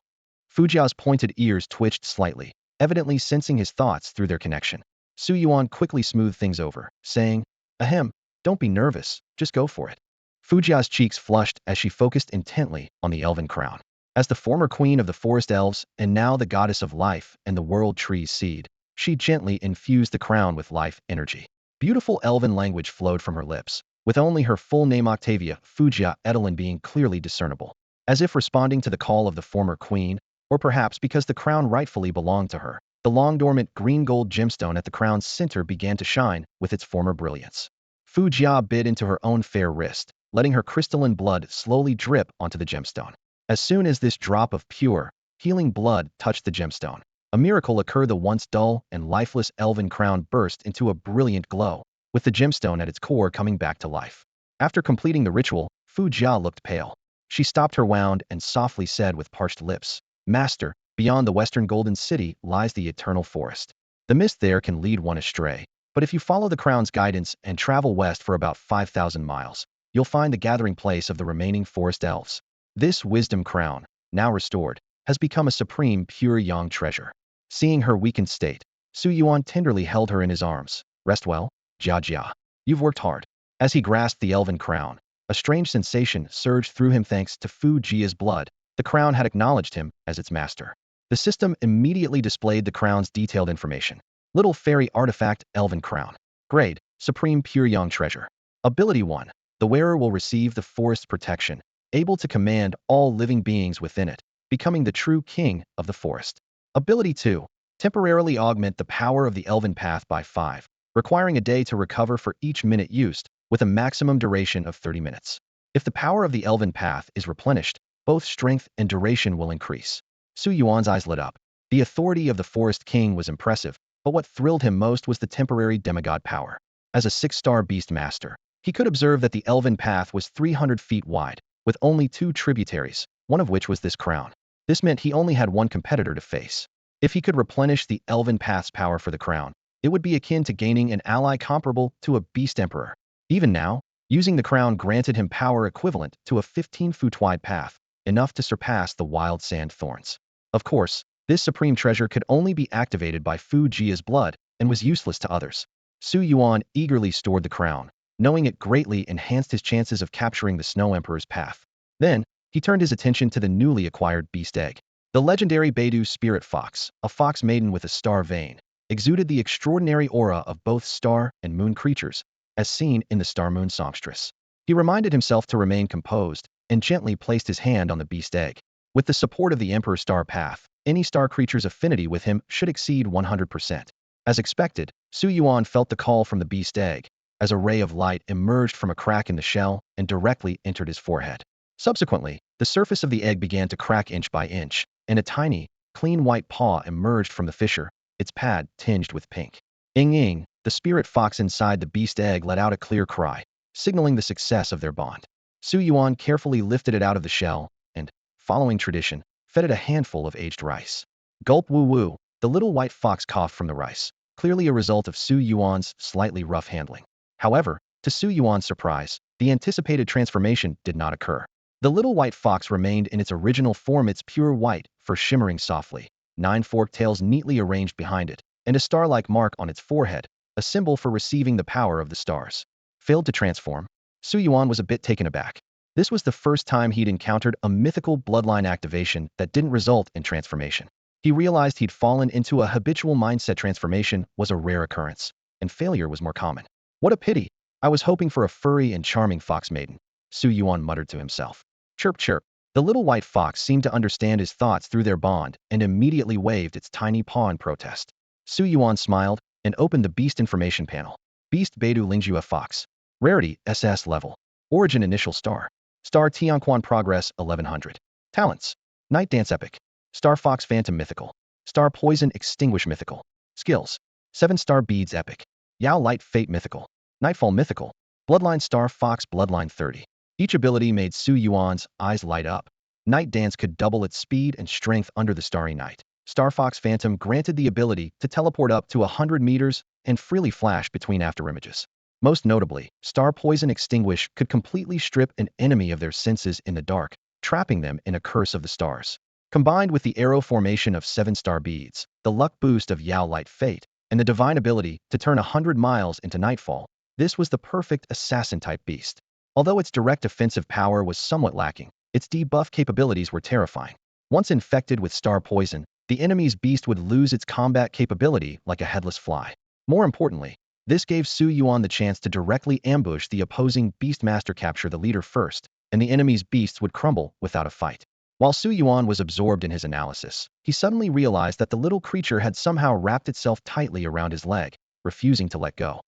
Fujia's pointed ears twitched slightly, evidently sensing his thoughts through their connection. Su Yuan quickly smoothed things over, saying, "Ahem, don't be nervous, just go for it." Fujia's cheeks flushed as she focused intently on the Elven crown. As the former queen of the forest elves and now the goddess of life and the world tree's seed, she gently infused the crown with life energy. Beautiful Elven language flowed from her lips, with only her full name Octavia Fujia Edelin being clearly discernible. As if responding to the call of the former queen, or perhaps because the crown rightfully belonged to her, the long-dormant green-gold gemstone at the crown's center began to shine with its former brilliance. Fu Jia bit into her own fair wrist, letting her crystalline blood slowly drip onto the gemstone. As soon as this drop of pure, healing blood touched the gemstone, a miracle occurred. The once dull and lifeless elven crown burst into a brilliant glow, with the gemstone at its core coming back to life. After completing the ritual, Fu Jia looked pale. She stopped her wound and softly said with parched lips, "Master, beyond the western golden city lies the eternal forest. The mist there can lead one astray, but if you follow the crown's guidance and travel west for about 5,000 miles, you'll find the gathering place of the remaining forest elves. This wisdom crown, now restored, has become a supreme pure yang treasure." Seeing her weakened state, Su Yuan tenderly held her in his arms. "Rest well, Jia Jia. You've worked hard." As he grasped the elven crown, a strange sensation surged through him. Thanks to Fu Jia's blood, the crown had acknowledged him as its master. The system immediately displayed the crown's detailed information. Little fairy artifact, elven crown. Grade, supreme pure yang treasure. Ability 1. The wearer will receive the forest's protection, able to command all living beings within it, becoming the true king of the forest. Ability 2. Temporarily augment the power of the elven path by 5, requiring a day to recover for each minute used, with a maximum duration of 30 minutes. If the power of the elven path is replenished, both strength and duration will increase. Su Yuan's eyes lit up. The authority of the Forest King was impressive, but what thrilled him most was the temporary demigod power. As a 6-star beast master, he could observe that the elven path was 300 feet wide, with only 2 tributaries, one of which was this crown. This meant he only had one competitor to face. If he could replenish the elven path's power for the crown, it would be akin to gaining an ally comparable to a beast emperor. Even now, using the crown granted him power equivalent to a 15-foot wide path, enough to surpass the wild sand thorns. Of course, this supreme treasure could only be activated by Fu Jia's blood and was useless to others. Su Yuan eagerly stored the crown, knowing it greatly enhanced his chances of capturing the Snow Emperor's path. Then, he turned his attention to the newly acquired beast egg. The legendary Beidou spirit fox, a fox maiden with a star vein, exuded the extraordinary aura of both star and moon creatures, as seen in the Star Moon songstress. He reminded himself to remain composed and gently placed his hand on the beast egg. With the support of the Emperor's star path, any star creature's affinity with him should exceed 100%. As expected, Su Yuan felt the call from the beast egg, as a ray of light emerged from a crack in the shell and directly entered his forehead. Subsequently, the surface of the egg began to crack inch by inch, and a tiny, clean white paw emerged from the fissure, its pad tinged with pink. Ing, the spirit fox inside the beast egg let out a clear cry, signaling the success of their bond. Su Yuan carefully lifted it out of the shell and, following tradition, fed it a handful of aged rice. Gulp woo woo, the little white fox coughed from the rice, clearly a result of Su Yuan's slightly rough handling. However, to Su Yuan's surprise, the anticipated transformation did not occur. The little white fox remained in its original form, its pure white fur shimmering softly, 9 forked tails neatly arranged behind it, and a star-like mark on its forehead, a symbol for receiving the power of the stars. Failed to transform? Su Yuan was a bit taken aback. This was the first time he'd encountered a mythical bloodline activation that didn't result in transformation. He realized he'd fallen into a habitual mindset. Transformation was a rare occurrence, and failure was more common. What a pity! I was hoping for a furry and charming fox maiden, Su Yuan muttered to himself. Chirp chirp. The little white fox seemed to understand his thoughts through their bond and immediately waved its tiny paw in protest. Su Yuan smiled and opened the beast information panel. Beast Beidou Lingjua Fox. Rarity, SS level. Origin initial star. Star Tianquan Progress 1100. Talents. Night Dance Epic. Star Fox Phantom Mythical. Star Poison Extinguish Mythical. Skills. 7-star Beads Epic. Yao Light Fate Mythical. Nightfall Mythical. Bloodline Star Fox Bloodline 30. Each ability made Su Yuan's eyes light up. Night Dance could double its speed and strength under the starry night. Star Fox Phantom granted the ability to teleport up to 100 meters and freely flash between afterimages. Most notably, Star Poison Extinguish could completely strip an enemy of their senses in the dark, trapping them in a curse of the stars. Combined with the arrow formation of 7-star beads, the luck boost of Yao Light Fate, and the divine ability to turn 100 miles into nightfall, this was the perfect assassin-type beast. Although its direct offensive power was somewhat lacking, its debuff capabilities were terrifying. Once infected with Star Poison, the enemy's beast would lose its combat capability like a headless fly. More importantly, this gave Su Yuan the chance to directly ambush the opposing Beastmaster, capture the leader first, and the enemy's beasts would crumble without a fight. While Su Yuan was absorbed in his analysis, he suddenly realized that the little creature had somehow wrapped itself tightly around his leg, refusing to let go.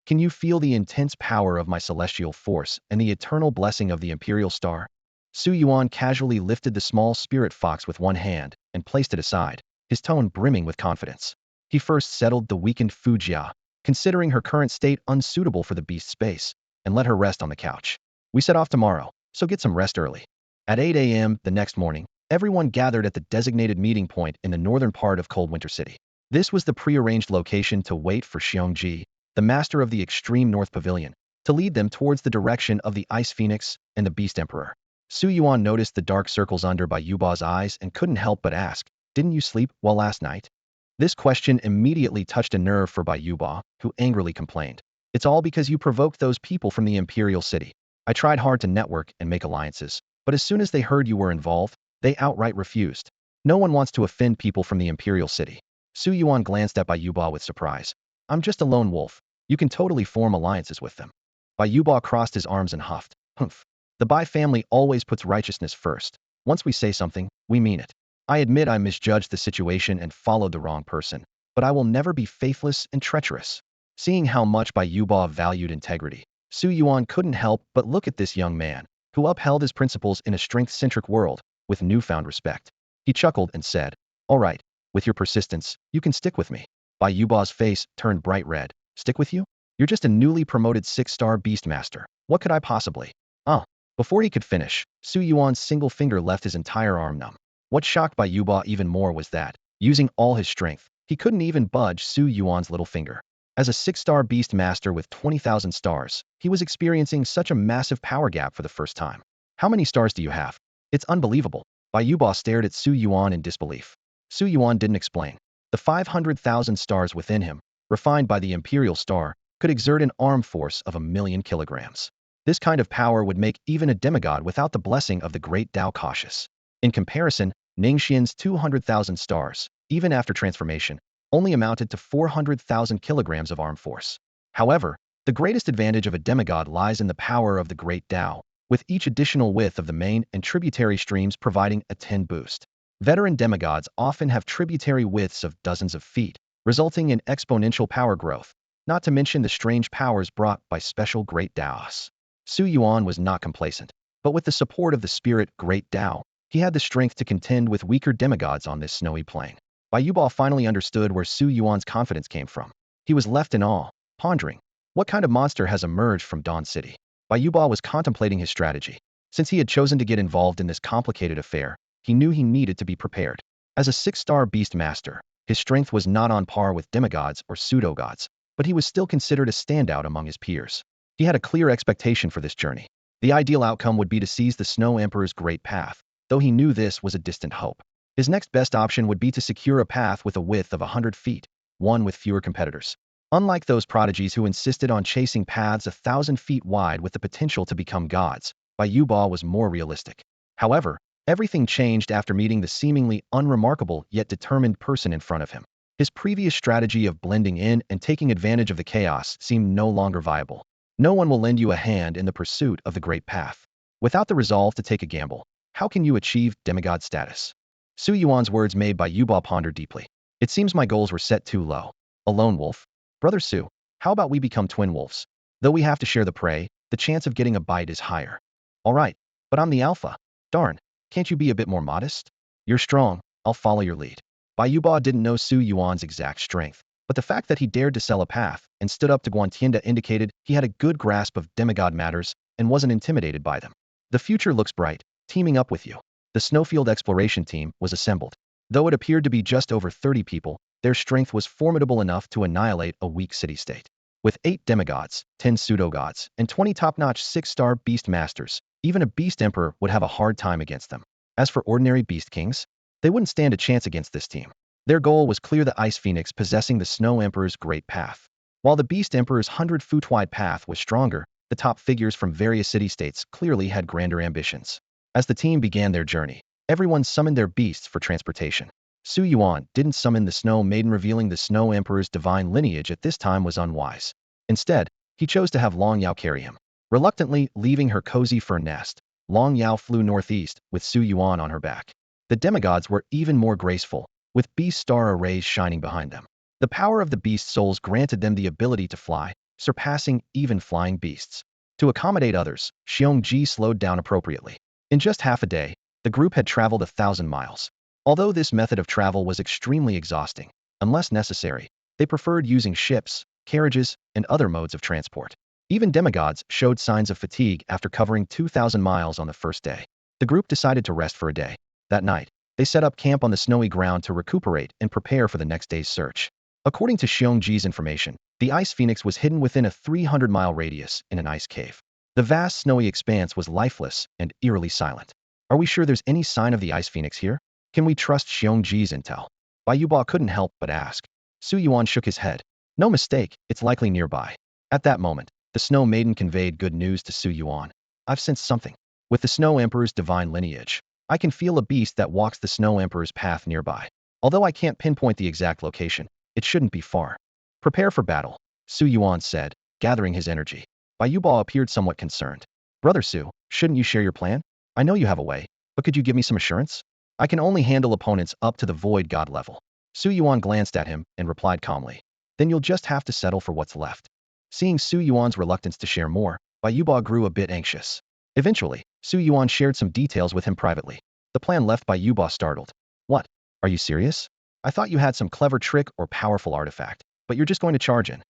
Can you feel the intense power of my celestial force and the eternal blessing of the imperial star? Su Yuan casually lifted the small spirit fox with one hand and placed it aside, his tone brimming with confidence. He first settled the weakened Fujia, considering her current state unsuitable for the beast's space, and let her rest on the couch. We set off tomorrow, so get some rest early. At 8 a.m. the next morning, everyone gathered at the designated meeting point in the northern part of Cold Winter City. This was the prearranged location to wait for Xiongji, the master of the extreme north pavilion, to lead them towards the direction of the Ice Phoenix and the Beast Emperor. Su Yuan noticed the dark circles under Bai Yuba's eyes and couldn't help but ask, "Didn't you sleep well last night?" This question immediately touched a nerve for Bai Yuba, who angrily complained. "It's all because you provoked those people from the Imperial City. I tried hard to network and make alliances, but as soon as they heard you were involved, they outright refused. No one wants to offend people from the Imperial City." Su Yuan glanced at Bai Yuba with surprise. "I'm just a lone wolf. You can totally form alliances with them." Bai Yuba crossed his arms and huffed. "Humph. The Bai family always puts righteousness first. Once we say something, we mean it. I admit I misjudged the situation and followed the wrong person, but I will never be faithless and treacherous." Seeing how much Bai Yuba valued integrity, Su Yuan couldn't help but look at this young man, who upheld his principles in a strength-centric world, with newfound respect. He chuckled and said, "All right, with your persistence, you can stick with me." Bai Yuba's face turned bright red. "Stick with you? You're just a newly promoted 6-star Beastmaster. What could I possibly?" "Ah." Before he could finish, Su Yuan's single finger left his entire arm numb. What shocked Bai Yuba even more was that, using all his strength, he couldn't even budge Su Yuan's little finger. As a 6-star Beastmaster with 20,000 stars, he was experiencing such a massive power gap for the first time. "How many stars do you have? It's unbelievable." Bai Yuba stared at Su Yuan in disbelief. Su Yuan didn't explain. The 500,000 stars within him, refined by the Imperial Star, could exert an arm force of 1,000,000 kilograms. This kind of power would make even a demigod without the blessing of the Great Tao cautious. In comparison, Ningxian's 200,000 stars, even after transformation, only amounted to 400,000 kilograms of arm force. However, the greatest advantage of a demigod lies in the power of the Great Tao, with each additional width of the main and tributary streams providing a 10 boost. Veteran demigods often have tributary widths of dozens of feet, resulting in exponential power growth, not to mention the strange powers brought by special Great Taos. Su Yuan was not complacent, but with the support of the spirit Great Tao, he had the strength to contend with weaker demigods on this snowy plain. Bai Yuba finally understood where Su Yuan's confidence came from. He was left in awe, pondering, what kind of monster has emerged from Dawn City? Bai Yuba was contemplating his strategy. Since he had chosen to get involved in this complicated affair, he knew he needed to be prepared. As a 6-star beast master, his strength was not on par with demigods or pseudo-gods, but he was still considered a standout among his peers. He had a clear expectation for this journey. The ideal outcome would be to seize the Snow Emperor's great path, though he knew this was a distant hope. His next best option would be to secure a path with a width of 100 feet, one with fewer competitors. Unlike those prodigies who insisted on chasing paths 1,000 feet wide with the potential to become gods, Bai Yuba was more realistic. However, everything changed after meeting the seemingly unremarkable yet determined person in front of him. His previous strategy of blending in and taking advantage of the chaos seemed no longer viable. No one will lend you a hand in the pursuit of the great path. Without the resolve to take a gamble, how can you achieve demigod status? Su Yuan's words made Bai Yuba ponder deeply. It seems my goals were set too low. A lone wolf? Brother Su, how about we become twin wolves? Though we have to share the prey, the chance of getting a bite is higher. All right, but I'm the alpha. Darn, can't you be a bit more modest? You're strong, I'll follow your lead. Bai Yuba didn't know Su Yuan's exact strength, but the fact that he dared to sell a path and stood up to Guantienda indicated he had a good grasp of demigod matters and wasn't intimidated by them. The future looks bright, teaming up with you. The Snowfield exploration team was assembled. Though it appeared to be just over 30 people, their strength was formidable enough to annihilate a weak city-state. With 8 demigods, 10 pseudo-gods, and 20 top-notch 6-star beast masters, even a beast emperor would have a hard time against them. As for ordinary beast kings, they wouldn't stand a chance against this team. Their goal was clear the Ice Phoenix possessing the Snow Emperor's great path. While the Beast Emperor's 100-foot-wide path was stronger, the top figures from various city-states clearly had grander ambitions. As the team began their journey, everyone summoned their beasts for transportation. Su Yuan didn't summon the Snow Maiden, revealing the Snow Emperor's divine lineage at this time was unwise. Instead, he chose to have Long Yao carry him. Reluctantly leaving her cozy fern nest, Long Yao flew northeast with Su Yuan on her back. The demigods were even more graceful, with beast star arrays shining behind them. The power of the beast souls granted them the ability to fly, surpassing even flying beasts. To accommodate others, Xiongji slowed down appropriately. In just half a day, the group had traveled 1,000 miles. Although this method of travel was extremely exhausting, unless necessary, they preferred using ships, carriages, and other modes of transport. Even demigods showed signs of fatigue after covering 2,000 miles on the first day. The group decided to rest for a day. That night, they set up camp on the snowy ground to recuperate and prepare for the next day's search. According to Xiongji's information, the ice phoenix was hidden within a 300-mile radius in an ice cave. The vast snowy expanse was lifeless and eerily silent. Are we sure there's any sign of the ice phoenix here? Can we trust Xiongji's intel? Bai Yuba couldn't help but ask. Su Yuan shook his head. No mistake, it's likely nearby. At that moment, the Snow Maiden conveyed good news to Su Yuan. I've sensed something. With the Snow Emperor's divine lineage, I can feel a beast that walks the Snow Emperor's path nearby. Although I can't pinpoint the exact location, it shouldn't be far. Prepare for battle, Su Yuan said, gathering his energy. Bai Yuba appeared somewhat concerned. Brother Su, shouldn't you share your plan? I know you have a way, but could you give me some assurance? I can only handle opponents up to the void god level. Su Yuan glanced at him and replied calmly. Then you'll just have to settle for what's left. Seeing Su Yuan's reluctance to share more, Bai Yuba grew a bit anxious. Eventually, Su Yuan shared some details with him privately. The plan left Bai Yuba startled. What? Are you serious? I thought you had some clever trick or powerful artifact, but you're just going to charge in.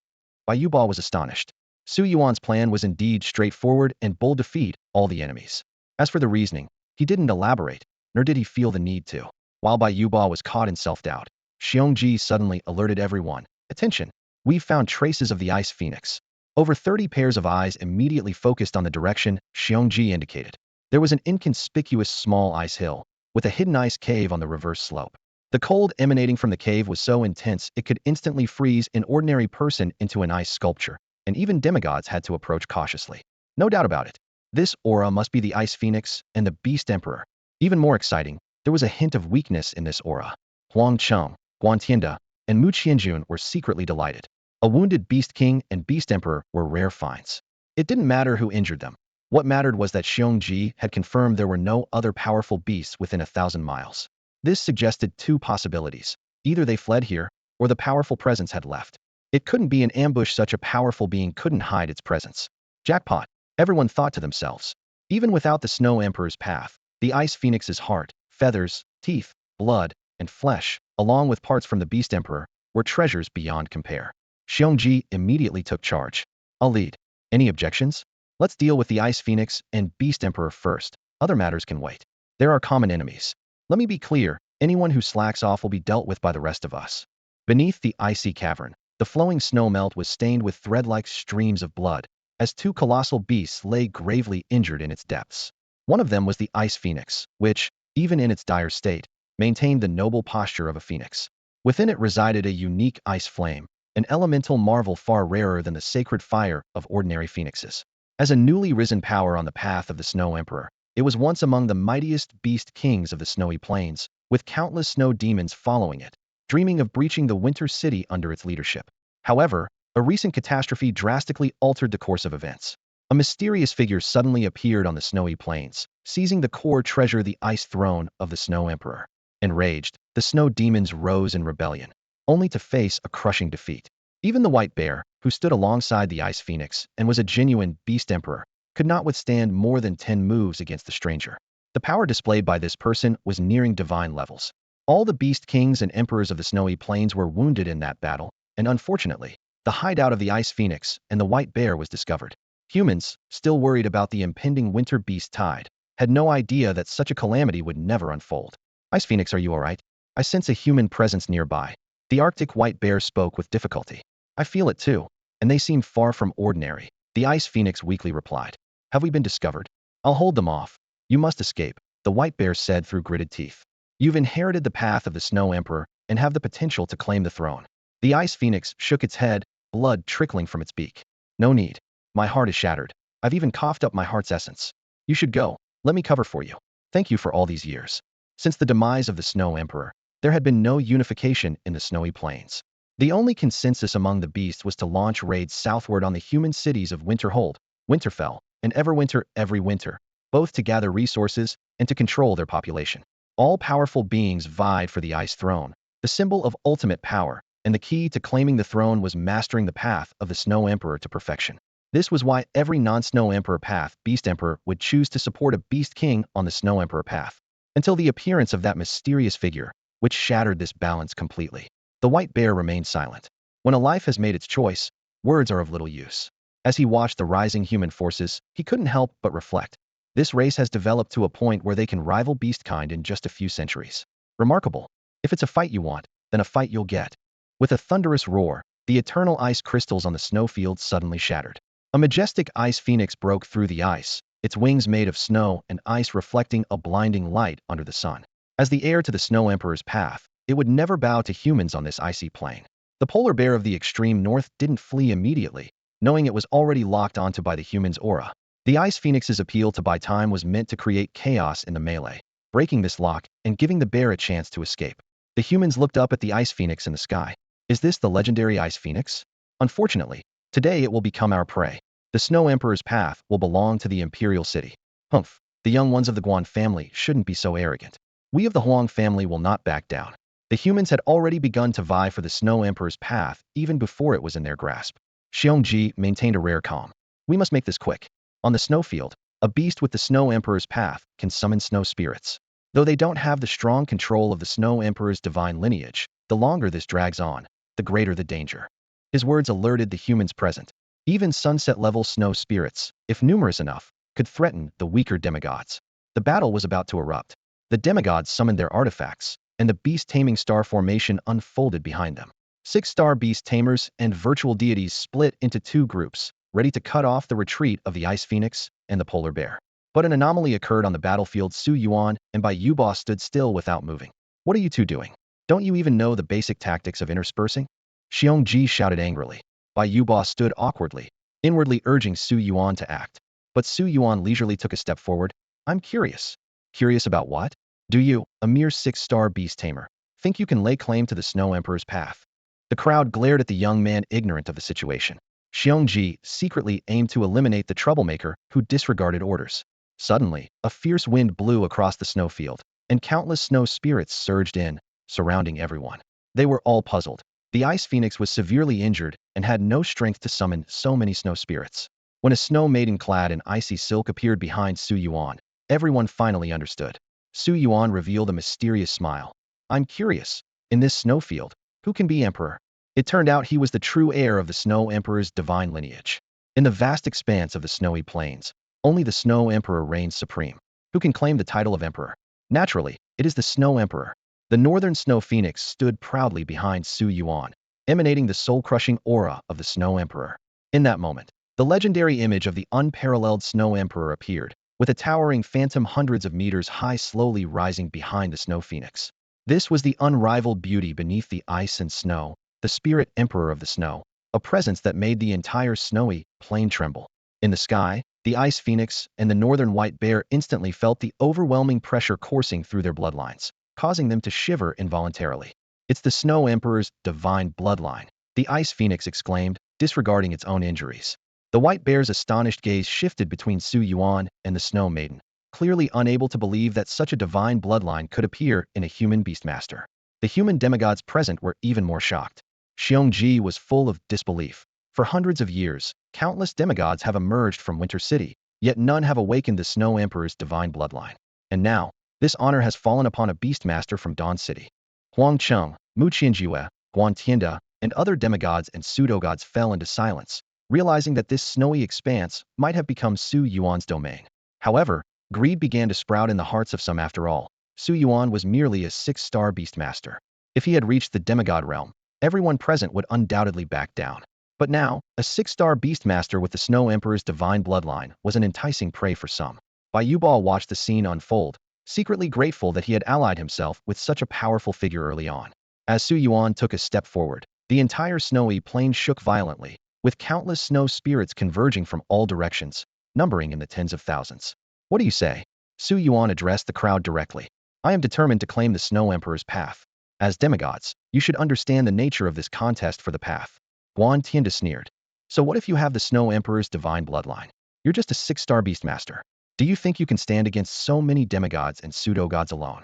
Bai Yuba was astonished. Su Yuan's plan was indeed straightforward and bold: defeat all the enemies. As for the reasoning, he didn't elaborate, nor did he feel the need to. While Bai Yuba was caught in self-doubt, Xiongji suddenly alerted everyone. Attention! We've found traces of the ice phoenix. Over 30 pairs of eyes immediately focused on the direction Xiongji indicated. There was an inconspicuous small ice hill, with a hidden ice cave on the reverse slope. The cold emanating from the cave was so intense it could instantly freeze an ordinary person into an ice sculpture, and even demigods had to approach cautiously. No doubt about it. This aura must be the ice phoenix and the beast emperor. Even more exciting, there was a hint of weakness in this aura. Huang Cheng, Guan Tianda, and Mu Qianjun were secretly delighted. A wounded beast king and beast emperor were rare finds. It didn't matter who injured them. What mattered was that Xiongji had confirmed there were no other powerful beasts within 1,000 miles. This suggested two possibilities. Either they fled here, or the powerful presence had left. It couldn't be an ambush. Such a powerful being couldn't hide its presence. Jackpot, everyone thought to themselves. Even without the Snow Emperor's path, the Ice Phoenix's heart, feathers, teeth, blood, and flesh, along with parts from the Beast Emperor, were treasures beyond compare. Xiongji immediately took charge. I'll lead. Any objections? Let's deal with the Ice Phoenix and Beast Emperor first. Other matters can wait. There are common enemies. Let me be clear, anyone who slacks off will be dealt with by the rest of us. Beneath the icy cavern, the flowing snow melt was stained with thread-like streams of blood, as two colossal beasts lay gravely injured in its depths. One of them was the Ice Phoenix, which, even in its dire state, maintained the noble posture of a phoenix. Within it resided a unique ice flame, an elemental marvel far rarer than the sacred fire of ordinary phoenixes. As a newly risen power on the path of the Snow Emperor, it was once among the mightiest beast kings of the snowy plains, with countless snow demons following it, dreaming of breaching the winter city under its leadership. However, a recent catastrophe drastically altered the course of events. A mysterious figure suddenly appeared on the snowy plains, seizing the core treasure, the ice throne of the Snow Emperor. Enraged, the snow demons rose in rebellion, only to face a crushing defeat. Even the white bear, who stood alongside the Ice Phoenix and was a genuine beast emperor, could not withstand more than 10 moves against the stranger. The power displayed by this person was nearing divine levels. All the beast kings and emperors of the snowy plains were wounded in that battle, and unfortunately, the hideout of the Ice Phoenix and the white bear was discovered. Humans, still worried about the impending winter beast tide, had no idea that such a calamity would never unfold. Ice Phoenix, are you all right? I sense a human presence nearby. The Arctic white bear spoke with difficulty. I feel it too, and they seem far from ordinary. The Ice Phoenix weakly replied. Have we been discovered? I'll hold them off. You must escape, the white bear said through gritted teeth. You've inherited the path of the Snow Emperor and have the potential to claim the throne. The Ice Phoenix shook its head, blood trickling from its beak. No need. My heart is shattered. I've even coughed up my heart's essence. You should go. Let me cover for you. Thank you for all these years. Since the demise of the Snow Emperor, there had been no unification in the snowy plains. The only consensus among the beasts was to launch raids southward on the human cities of Winterhold, Winterfell, and Everwinter every winter, both to gather resources and to control their population. All powerful beings vied for the Ice Throne, the symbol of ultimate power, and the key to claiming the throne was mastering the path of the Snow Emperor to perfection. This was why every non-Snow Emperor path Beast Emperor would choose to support a Beast King on the Snow Emperor path, until the appearance of that mysterious figure, which shattered this balance completely. The white bear remained silent. When a life has made its choice, words are of little use. As he watched the rising human forces, he couldn't help but reflect. This race has developed to a point where they can rival beastkind in just a few centuries. Remarkable. If it's a fight you want, then a fight you'll get. With a thunderous roar, the eternal ice crystals on the snowfield suddenly shattered. A majestic ice phoenix broke through the ice, its wings made of snow and ice reflecting a blinding light under the sun. As the heir to the Snow Emperor's path, it would never bow to humans on this icy plain. The polar bear of the extreme north didn't flee immediately, knowing it was already locked onto by the human's aura. The ice phoenix's appeal to buy time was meant to create chaos in the melee, breaking this lock and giving the bear a chance to escape. The humans looked up at the ice phoenix in the sky. Is this the legendary ice phoenix? Unfortunately, today it will become our prey. The Snow Emperor's path will belong to the Imperial City. Humph, the young ones of the Guan family shouldn't be so arrogant. We of the Huang family will not back down. The humans had already begun to vie for the Snow Emperor's path even before it was in their grasp. Xiongji maintained a rare calm. We must make this quick. On the snowfield, a beast with the Snow Emperor's path can summon snow spirits. Though they don't have the strong control of the Snow Emperor's divine lineage, the longer this drags on, the greater the danger. His words alerted the humans present. Even sunset-level snow spirits, if numerous enough, could threaten the weaker demigods. The battle was about to erupt. The demigods summoned their artifacts, and the beast-taming star formation unfolded behind them. 6-star beast tamers and virtual deities split into two groups, ready to cut off the retreat of the Ice Phoenix and the Polar Bear. But an anomaly occurred on the battlefield. Su Yuan and Bai Yuba stood still without moving. What are you two doing? Don't you even know the basic tactics of interspersing? Xiong Ji shouted angrily. Bai Yuba stood awkwardly, inwardly urging Su Yuan to act. But Su Yuan leisurely took a step forward. I'm curious. Curious about what? Do you, a mere 6-star beast tamer, think you can lay claim to the Snow Emperor's path? The crowd glared at the young man ignorant of the situation. Xiongji secretly aimed to eliminate the troublemaker who disregarded orders. Suddenly, a fierce wind blew across the snowfield, and countless snow spirits surged in, surrounding everyone. They were all puzzled. The Ice Phoenix was severely injured and had no strength to summon so many snow spirits. When a snow maiden clad in icy silk appeared behind Su Yuan, everyone finally understood. Su Yuan revealed a mysterious smile. I'm curious, in this snowfield, who can be emperor? It turned out he was the true heir of the Snow Emperor's divine lineage. In the vast expanse of the snowy plains, only the Snow Emperor reigns supreme. Who can claim the title of emperor? Naturally, it is the Snow Emperor. The northern Snow Phoenix stood proudly behind Su Yuan, emanating the soul-crushing aura of the Snow Emperor. In that moment, the legendary image of the unparalleled Snow Emperor appeared, with a towering phantom hundreds of meters high slowly rising behind the Snow Phoenix. This was the unrivaled beauty beneath the ice and snow, the spirit emperor of the snow, a presence that made the entire snowy plain tremble. In the sky, the Ice Phoenix and the northern white bear instantly felt the overwhelming pressure coursing through their bloodlines, causing them to shiver involuntarily. It's the Snow Emperor's divine bloodline, the Ice Phoenix exclaimed, disregarding its own injuries. The white bear's astonished gaze shifted between Su Yuan and the Snow Maiden, clearly unable to believe that such a divine bloodline could appear in a human beastmaster. The human demigods present were even more shocked. Xiongji was full of disbelief. For hundreds of years, countless demigods have emerged from Winter City, yet none have awakened the Snow Emperor's divine bloodline. And now, this honor has fallen upon a beastmaster from Dawn City. Huang Cheng, Mu Qianjue, Guan Tianda, and other demigods and pseudo-gods fell into silence, realizing that this snowy expanse might have become Su Yuan's domain. However, greed began to sprout in the hearts of some after all. Su Yuan was merely a 6-star beastmaster. If he had reached the demigod realm, everyone present would undoubtedly back down. But now, a 6-star beastmaster with the Snow Emperor's divine bloodline was an enticing prey for some. Bai Yubal watched the scene unfold, secretly grateful that he had allied himself with such a powerful figure early on. As Su Yuan took a step forward, the entire snowy plain shook violently, with countless snow spirits converging from all directions, numbering in the tens of thousands. What do you say? Su Yuan addressed the crowd directly. I am determined to claim the Snow Emperor's path. As demigods, you should understand the nature of this contest for the path. Guan Tianda sneered. So what if you have the Snow Emperor's divine bloodline? You're just a 6-star beastmaster. Do you think you can stand against so many demigods and pseudo-gods alone?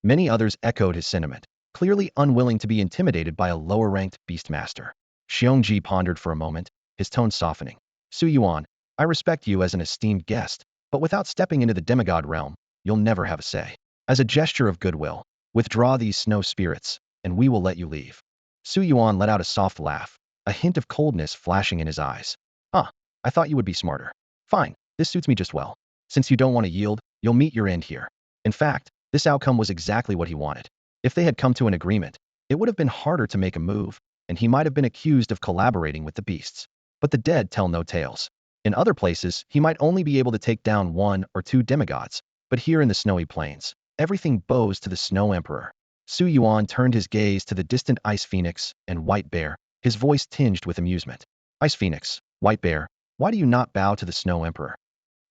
Many others echoed his sentiment. clearly unwilling to be intimidated by a lower-ranked beastmaster. Xiongji pondered for a moment, his tone softening. Su Yuan, I respect you as an esteemed guest, but without stepping into the demigod realm, you'll never have a say. As a gesture of goodwill, withdraw these snow spirits, and we will let you leave. Su Yuan let out a soft laugh, a hint of coldness flashing in his eyes. Huh, I thought you would be smarter. Fine, this suits me just well. Since you don't want to yield, you'll meet your end here. In fact, this outcome was exactly what he wanted. If they had come to an agreement, it would have been harder to make a move, and he might have been accused of collaborating with the beasts. But the dead tell no tales. In other places, he might only be able to take down 1 or 2 demigods, but here in the snowy plains, everything bows to the Snow Emperor. Su Yuan turned his gaze to the distant Ice Phoenix and White Bear, his voice tinged with amusement. Ice Phoenix, White Bear, why do you not bow to the Snow Emperor?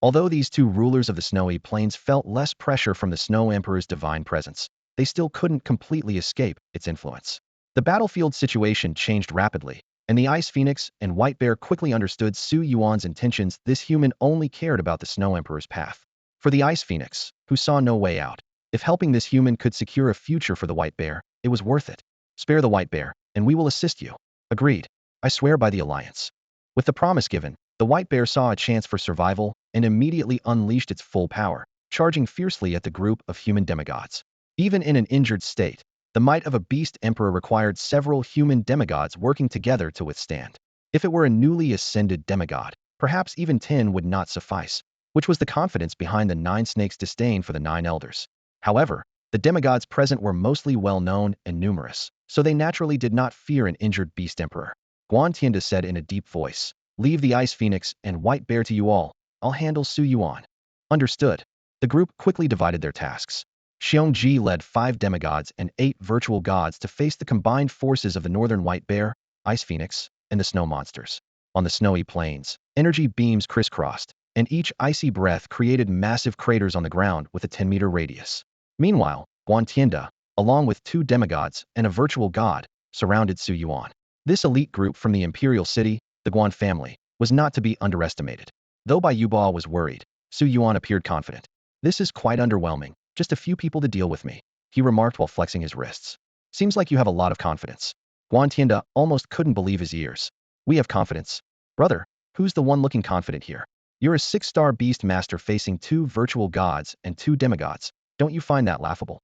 Although these two rulers of the snowy plains felt less pressure from the Snow Emperor's divine presence, they still couldn't completely escape its influence. The battlefield situation changed rapidly, and the Ice Phoenix and White Bear quickly understood Su Yuan's intentions. This human only cared about the Snow Emperor's path. For the Ice Phoenix, who saw no way out, if helping this human could secure a future for the White Bear, it was worth it. Spare the White Bear, and we will assist you. Agreed. I swear by the alliance. With the promise given, the White Bear saw a chance for survival and immediately unleashed its full power, charging fiercely at the group of human demigods. Even in an injured state, the might of a beast emperor required several human demigods working together to withstand. If it were a newly ascended demigod, perhaps even 10 would not suffice, which was the confidence behind the 9 snakes' disdain for the 9 elders. However, the demigods present were mostly well-known and numerous, so they naturally did not fear an injured beast emperor. Guan Tianda said in a deep voice, leave the Ice Phoenix and White Bear to you all. I'll handle Su Yuan. Understood. The group quickly divided their tasks. Xiongji led 5 demigods and 8 virtual gods to face the combined forces of the northern White Bear, Ice Phoenix, and the snow monsters. On the snowy plains, energy beams crisscrossed, and each icy breath created massive craters on the ground with a 10-meter radius. Meanwhile, Guan Tianda, along with 2 demigods and a virtual god, surrounded Su Yuan. This elite group from the imperial city, the Guan family, was not to be underestimated. Though Bai Yuba was worried, Su Yuan appeared confident. This is quite underwhelming, just a few people to deal with me, he remarked while flexing his wrists. Seems like you have a lot of confidence. Guan Tianda almost couldn't believe his ears. We have confidence. Brother, who's the one looking confident here? You're a 6-star beast master facing 2 virtual gods and 2 demigods. Don't you find that laughable?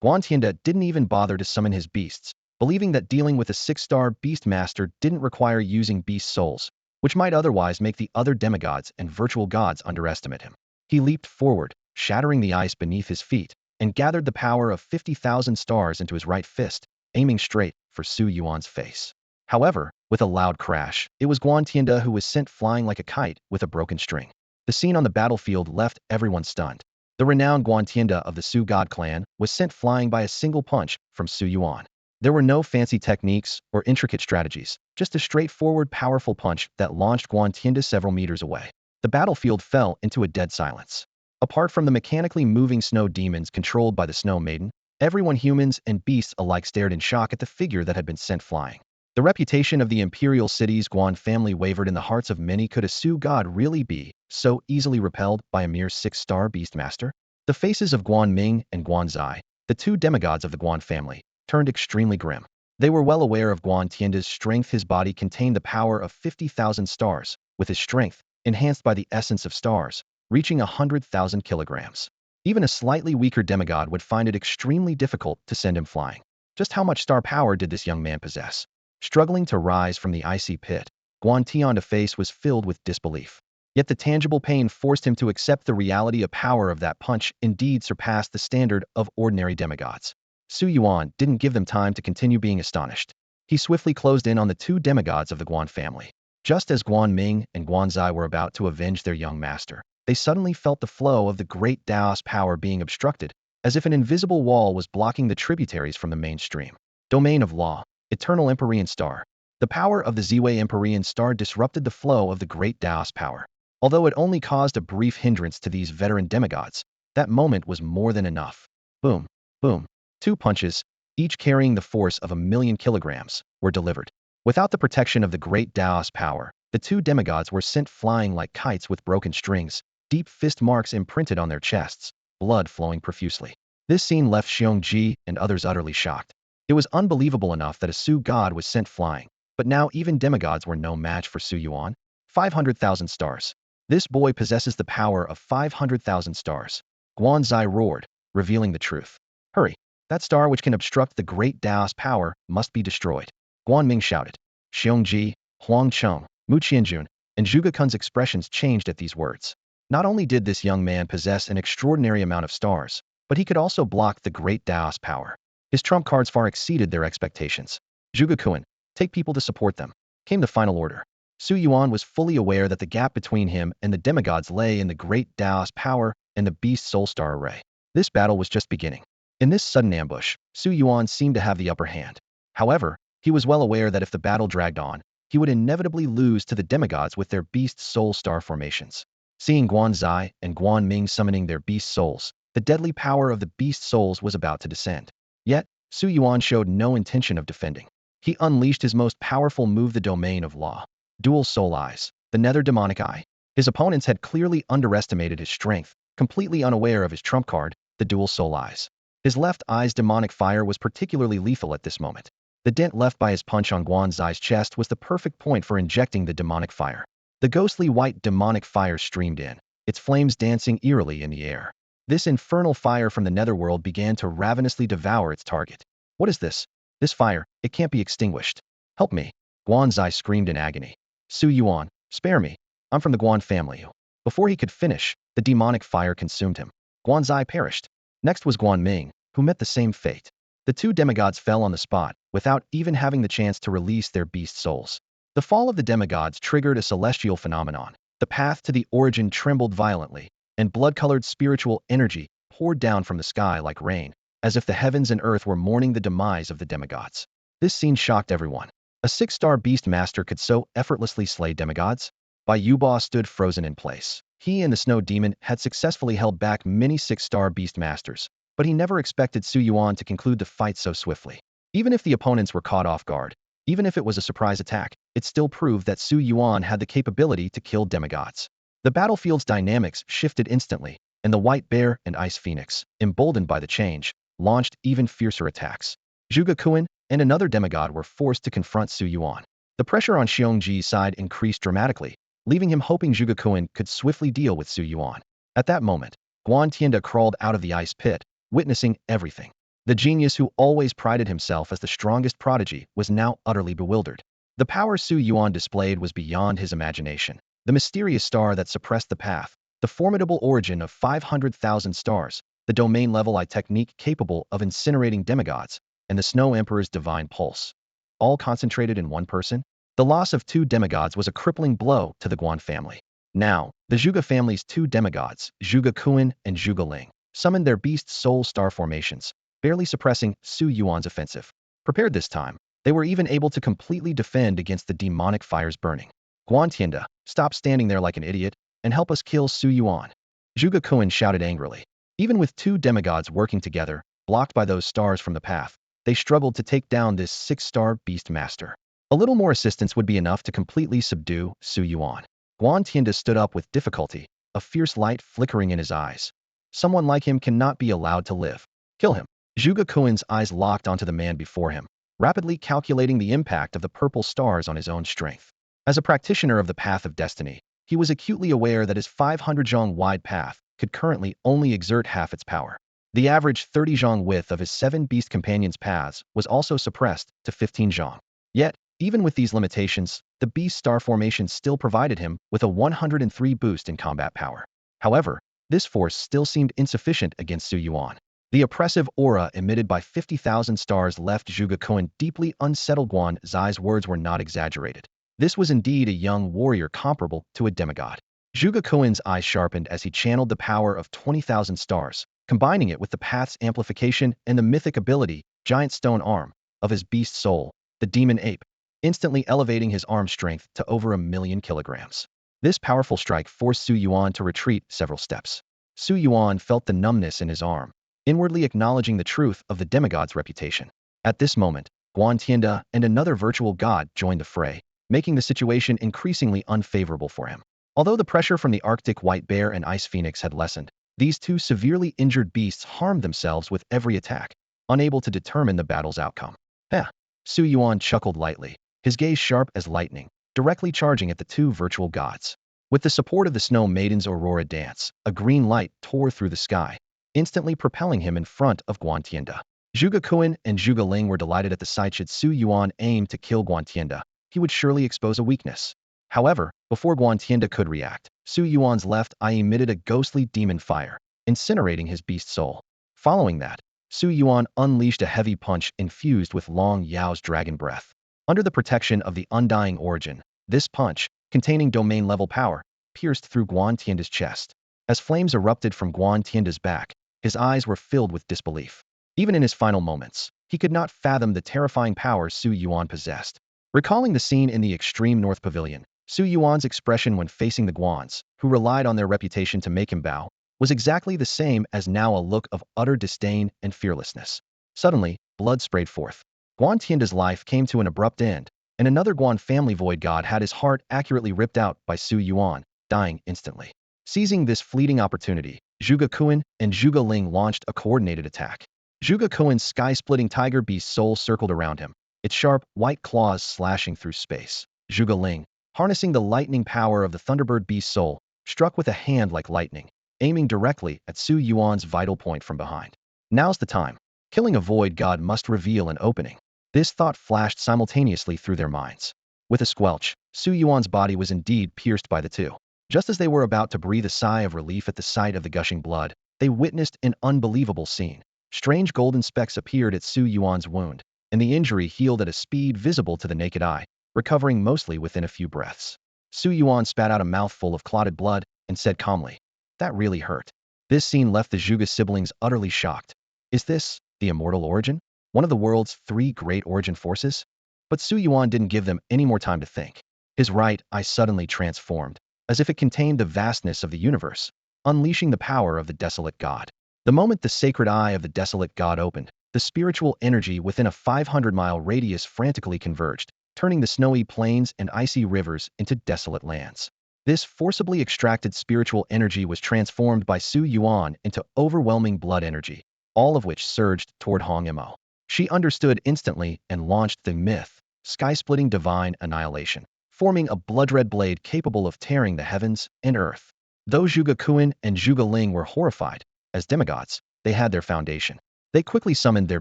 Guan Tianda didn't even bother to summon his beasts, believing that dealing with a 6-star beast master didn't require using beast souls, which might otherwise make the other demigods and virtual gods underestimate him. He leaped forward, shattering the ice beneath his feet, and gathered the power of 50,000 stars into his right fist, aiming straight for Su Yuan's face. However, with a loud crash, it was Guan Tianda who was sent flying like a kite with a broken string. The scene on the battlefield left everyone stunned. The renowned Guan Tianda of the Su God clan was sent flying by a single punch from Su Yuan. There were no fancy techniques or intricate strategies, just a straightforward, powerful punch that launched Guan Tianda several meters away. The battlefield fell into a dead silence. Apart from the mechanically moving snow demons controlled by the Snow Maiden, everyone, humans and beasts alike, stared in shock at the figure that had been sent flying. The reputation of the imperial city's Guan family wavered in the hearts of many. Could a Su God really be so easily repelled by a mere 6-star beastmaster? The faces of Guan Ming and Guan Zai, the 2 demigods of the Guan family, turned extremely grim. They were well aware of Guan Tianda's strength. His body contained the power of 50,000 stars, with his strength, enhanced by the essence of stars, reaching 100,000 kilograms. Even a slightly weaker demigod would find it extremely difficult to send him flying. Just how much star power did this young man possess? Struggling to rise from the icy pit, Guan Tianda's face was filled with disbelief. Yet the tangible pain forced him to accept the reality. Of power of that punch indeed surpassed the standard of ordinary demigods. Su Yuan didn't give them time to continue being astonished. He swiftly closed in on the 2 demigods of the Guan family. Just as Guan Ming and Guan Zai were about to avenge their young master, they suddenly felt the flow of the great Taoist power being obstructed, as if an invisible wall was blocking the tributaries from the mainstream. Domain of Law, Eternal Empyrean Star. The power of the Ziwei Empyrean Star disrupted the flow of the great Taoist power. Although it only caused a brief hindrance to these veteran demigods, that moment was more than enough. Boom, boom. 2 punches, each carrying the force of 1,000,000 kilograms, were delivered. Without the protection of the great Taoist power, the 2 demigods were sent flying like kites with broken strings, deep fist marks imprinted on their chests, blood flowing profusely. This scene left Xiongji and others utterly shocked. It was unbelievable enough that a Su god was sent flying, but now even demigods were no match for Su Yuan. 500,000 stars. This boy possesses the power of 500,000 stars. Guanzai roared, revealing the truth. Hurry! That star which can obstruct the great Tao's power must be destroyed. Guanming shouted. Xiongji, Huangcheng, Mu Qianjun, and Zhuge Kun's expressions changed at these words. Not only did this young man possess an extraordinary amount of stars, but he could also block the great Tao's power. His trump cards far exceeded their expectations. Zhuge Kun, take people to support them, came the final order. Su Yuan was fully aware that the gap between him and the demigods lay in the great Tao's power and the beast soul star array. This battle was just beginning. In this sudden ambush, Su Yuan seemed to have the upper hand. However, he was well aware that if the battle dragged on, he would inevitably lose to the demigods with their beast soul star formations. Seeing Guanzai and Guanming summoning their beast souls, the deadly power of the beast souls was about to descend. Yet, Su Yuan showed no intention of defending. He unleashed his most powerful move, the domain of law. Dual soul eyes, the nether demonic eye. His opponents had clearly underestimated his strength, completely unaware of his trump card, the dual soul eyes. His left eye's demonic fire was particularly lethal at this moment. The dent left by his punch on Guanzai's chest was the perfect point for injecting the demonic fire. The ghostly white demonic fire streamed in, its flames dancing eerily in the air. This infernal fire from the netherworld began to ravenously devour its target. What is this? This fire, it can't be extinguished. Help me! Guanzai screamed in agony. Su Yuan, spare me. I'm from the Guan family. Before he could finish, the demonic fire consumed him. Guanzai perished. Next was Guanming, who met the same fate. The two demigods fell on the spot, without even having the chance to release their beast souls. The fall of the demigods triggered a celestial phenomenon. The path to the origin trembled violently, and blood-colored spiritual energy poured down from the sky like rain, as if the heavens and earth were mourning the demise of the demigods. This scene shocked everyone. A six-star beast master could so effortlessly slay demigods? Bai Yuba stood frozen in place. He and the snow demon had successfully held back many six-star beast masters, but he never expected Su Yuan to conclude the fight so swiftly. Even if the opponents were caught off guard, even if it was a surprise attack, it still proved that Su Yuan had the capability to kill demigods. The battlefield's dynamics shifted instantly, and the White Bear and Ice Phoenix, emboldened by the change, launched even fiercer attacks. Zhuge Kun and another demigod were forced to confront Su Yuan. The pressure on Xiongji's side increased dramatically, leaving him hoping Zhuge Kun could swiftly deal with Su Yuan. At that moment, Guan Tianda crawled out of the ice pit, witnessing everything. The genius who always prided himself as the strongest prodigy was now utterly bewildered. The power Su Yuan displayed was beyond his imagination. The mysterious star that suppressed the path, the formidable origin of 500,000 stars, the domain-level eye technique capable of incinerating demigods, and the Snow Emperor's divine pulse. All concentrated in one person? The loss of two demigods was a crippling blow to the Guan family. Now, the Zhuge family's two demigods, Zhuge Kun and Zhuge Ling, summoned their beast soul star formations, barely suppressing Su Yuan's offensive. Prepared this time, they were even able to completely defend against the demonic fires burning. Guan Tianda, stop standing there like an idiot, and help us kill Su Yuan. Zhuge Kun shouted angrily. Even with two demigods working together, blocked by those stars from the path, they struggled to take down this six-star beast master. A little more assistance would be enough to completely subdue Su Yuan. Guan Tianda stood up with difficulty, a fierce light flickering in his eyes. Someone like him cannot be allowed to live. Kill him. Zhuge Kun's eyes locked onto the man before him, rapidly calculating the impact of the purple stars on his own strength. As a practitioner of the path of destiny, he was acutely aware that his 500 zhang wide path could currently only exert half its power. The average 30 zhang width of his 7 beast companions' paths was also suppressed to 15 zhang. Yet, even with these limitations, the beast star formation still provided him with a 103 boost in combat power. However, this force still seemed insufficient against Su Yuan. The oppressive aura emitted by 50,000 stars left Zhuge Kun deeply unsettled. Guan Zai's words were not exaggerated. This was indeed a young warrior comparable to a demigod. Zhuge Kun's eyes sharpened as he channeled the power of 20,000 stars, combining it with the path's amplification and the mythic ability, giant stone arm, of his beast soul, the demon ape, instantly elevating his arm strength to over 1,000,000 kilograms. This powerful strike forced Su Yuan to retreat several steps. Su Yuan felt the numbness in his arm, inwardly acknowledging the truth of the demigod's reputation. At this moment, Guan Tianda and another virtual god joined the fray, making the situation increasingly unfavorable for him. Although the pressure from the Arctic White Bear and Ice Phoenix had lessened, these two severely injured beasts harmed themselves with every attack. unable to determine the battle's outcome. Eh. Su Yuan chuckled lightly, his gaze sharp as lightning, directly charging at the two virtual gods. With the support of the Snow Maiden's Aurora dance, a green light tore through the sky, instantly propelling him in front of Guantianda. Zhuge Kun and Zhuge Ling were delighted at the sight. Should Su Yuan aim to kill Guantianda, he would surely expose a weakness. However, before Guantianda could react, Su Yuan's left eye emitted a ghostly demon fire, incinerating his beast soul. Following that, Su Yuan unleashed a heavy punch infused with Long Yao's dragon breath. Under the protection of the undying origin, this punch, containing domain-level power, pierced through Guantianda's chest. As flames erupted from Guantianda's back, his eyes were filled with disbelief. Even in his final moments, he could not fathom the terrifying power Su Yuan possessed. Recalling the scene in the extreme north pavilion, Su Yuan's expression when facing the Guans, who relied on their reputation to make him bow, was exactly the same as now, a look of utter disdain and fearlessness. Suddenly, blood sprayed forth. Guantianda's life came to an abrupt end, and another Guan family void god had his heart accurately ripped out by Su Yuan, dying instantly. Seizing this fleeting opportunity, Zhuge Kun and Zhuge Ling launched a coordinated attack. Zhuge Kun's sky-splitting tiger beast soul circled around him, its sharp, white claws slashing through space. Zhuge Ling, harnessing the lightning power of the Thunderbird beast soul, struck with a hand like lightning, aiming directly at Su Yuan's vital point from behind. Now's the time. Killing a void god must reveal an opening. This thought flashed simultaneously through their minds. With a squelch, Su Yuan's body was indeed pierced by the two. Just as they were about to breathe a sigh of relief at the sight of the gushing blood, they witnessed an unbelievable scene. Strange golden specks appeared at Su Yuan's wound, and the injury healed at a speed visible to the naked eye, recovering mostly within a few breaths. Su Yuan spat out a mouthful of clotted blood and said calmly, "That really hurt." This scene left the Zhuge siblings utterly shocked. Is this the immortal origin? One of the world's three great origin forces? But Su Yuan didn't give them any more time to think. His right eye suddenly transformed, as if it contained the vastness of the universe, unleashing the power of the desolate god. The moment the sacred eye of the desolate god opened, the spiritual energy within a 500-mile radius frantically converged, turning the snowy plains and icy rivers into desolate lands. This forcibly extracted spiritual energy was transformed by Su Yuan into overwhelming blood energy, all of which surged toward Hong Emo. She understood instantly and launched the myth, sky-splitting divine annihilation, forming a blood-red blade capable of tearing the heavens and earth. Though Zhuge Kun and Zhuge Ling were horrified, as demigods, they had their foundation. They quickly summoned their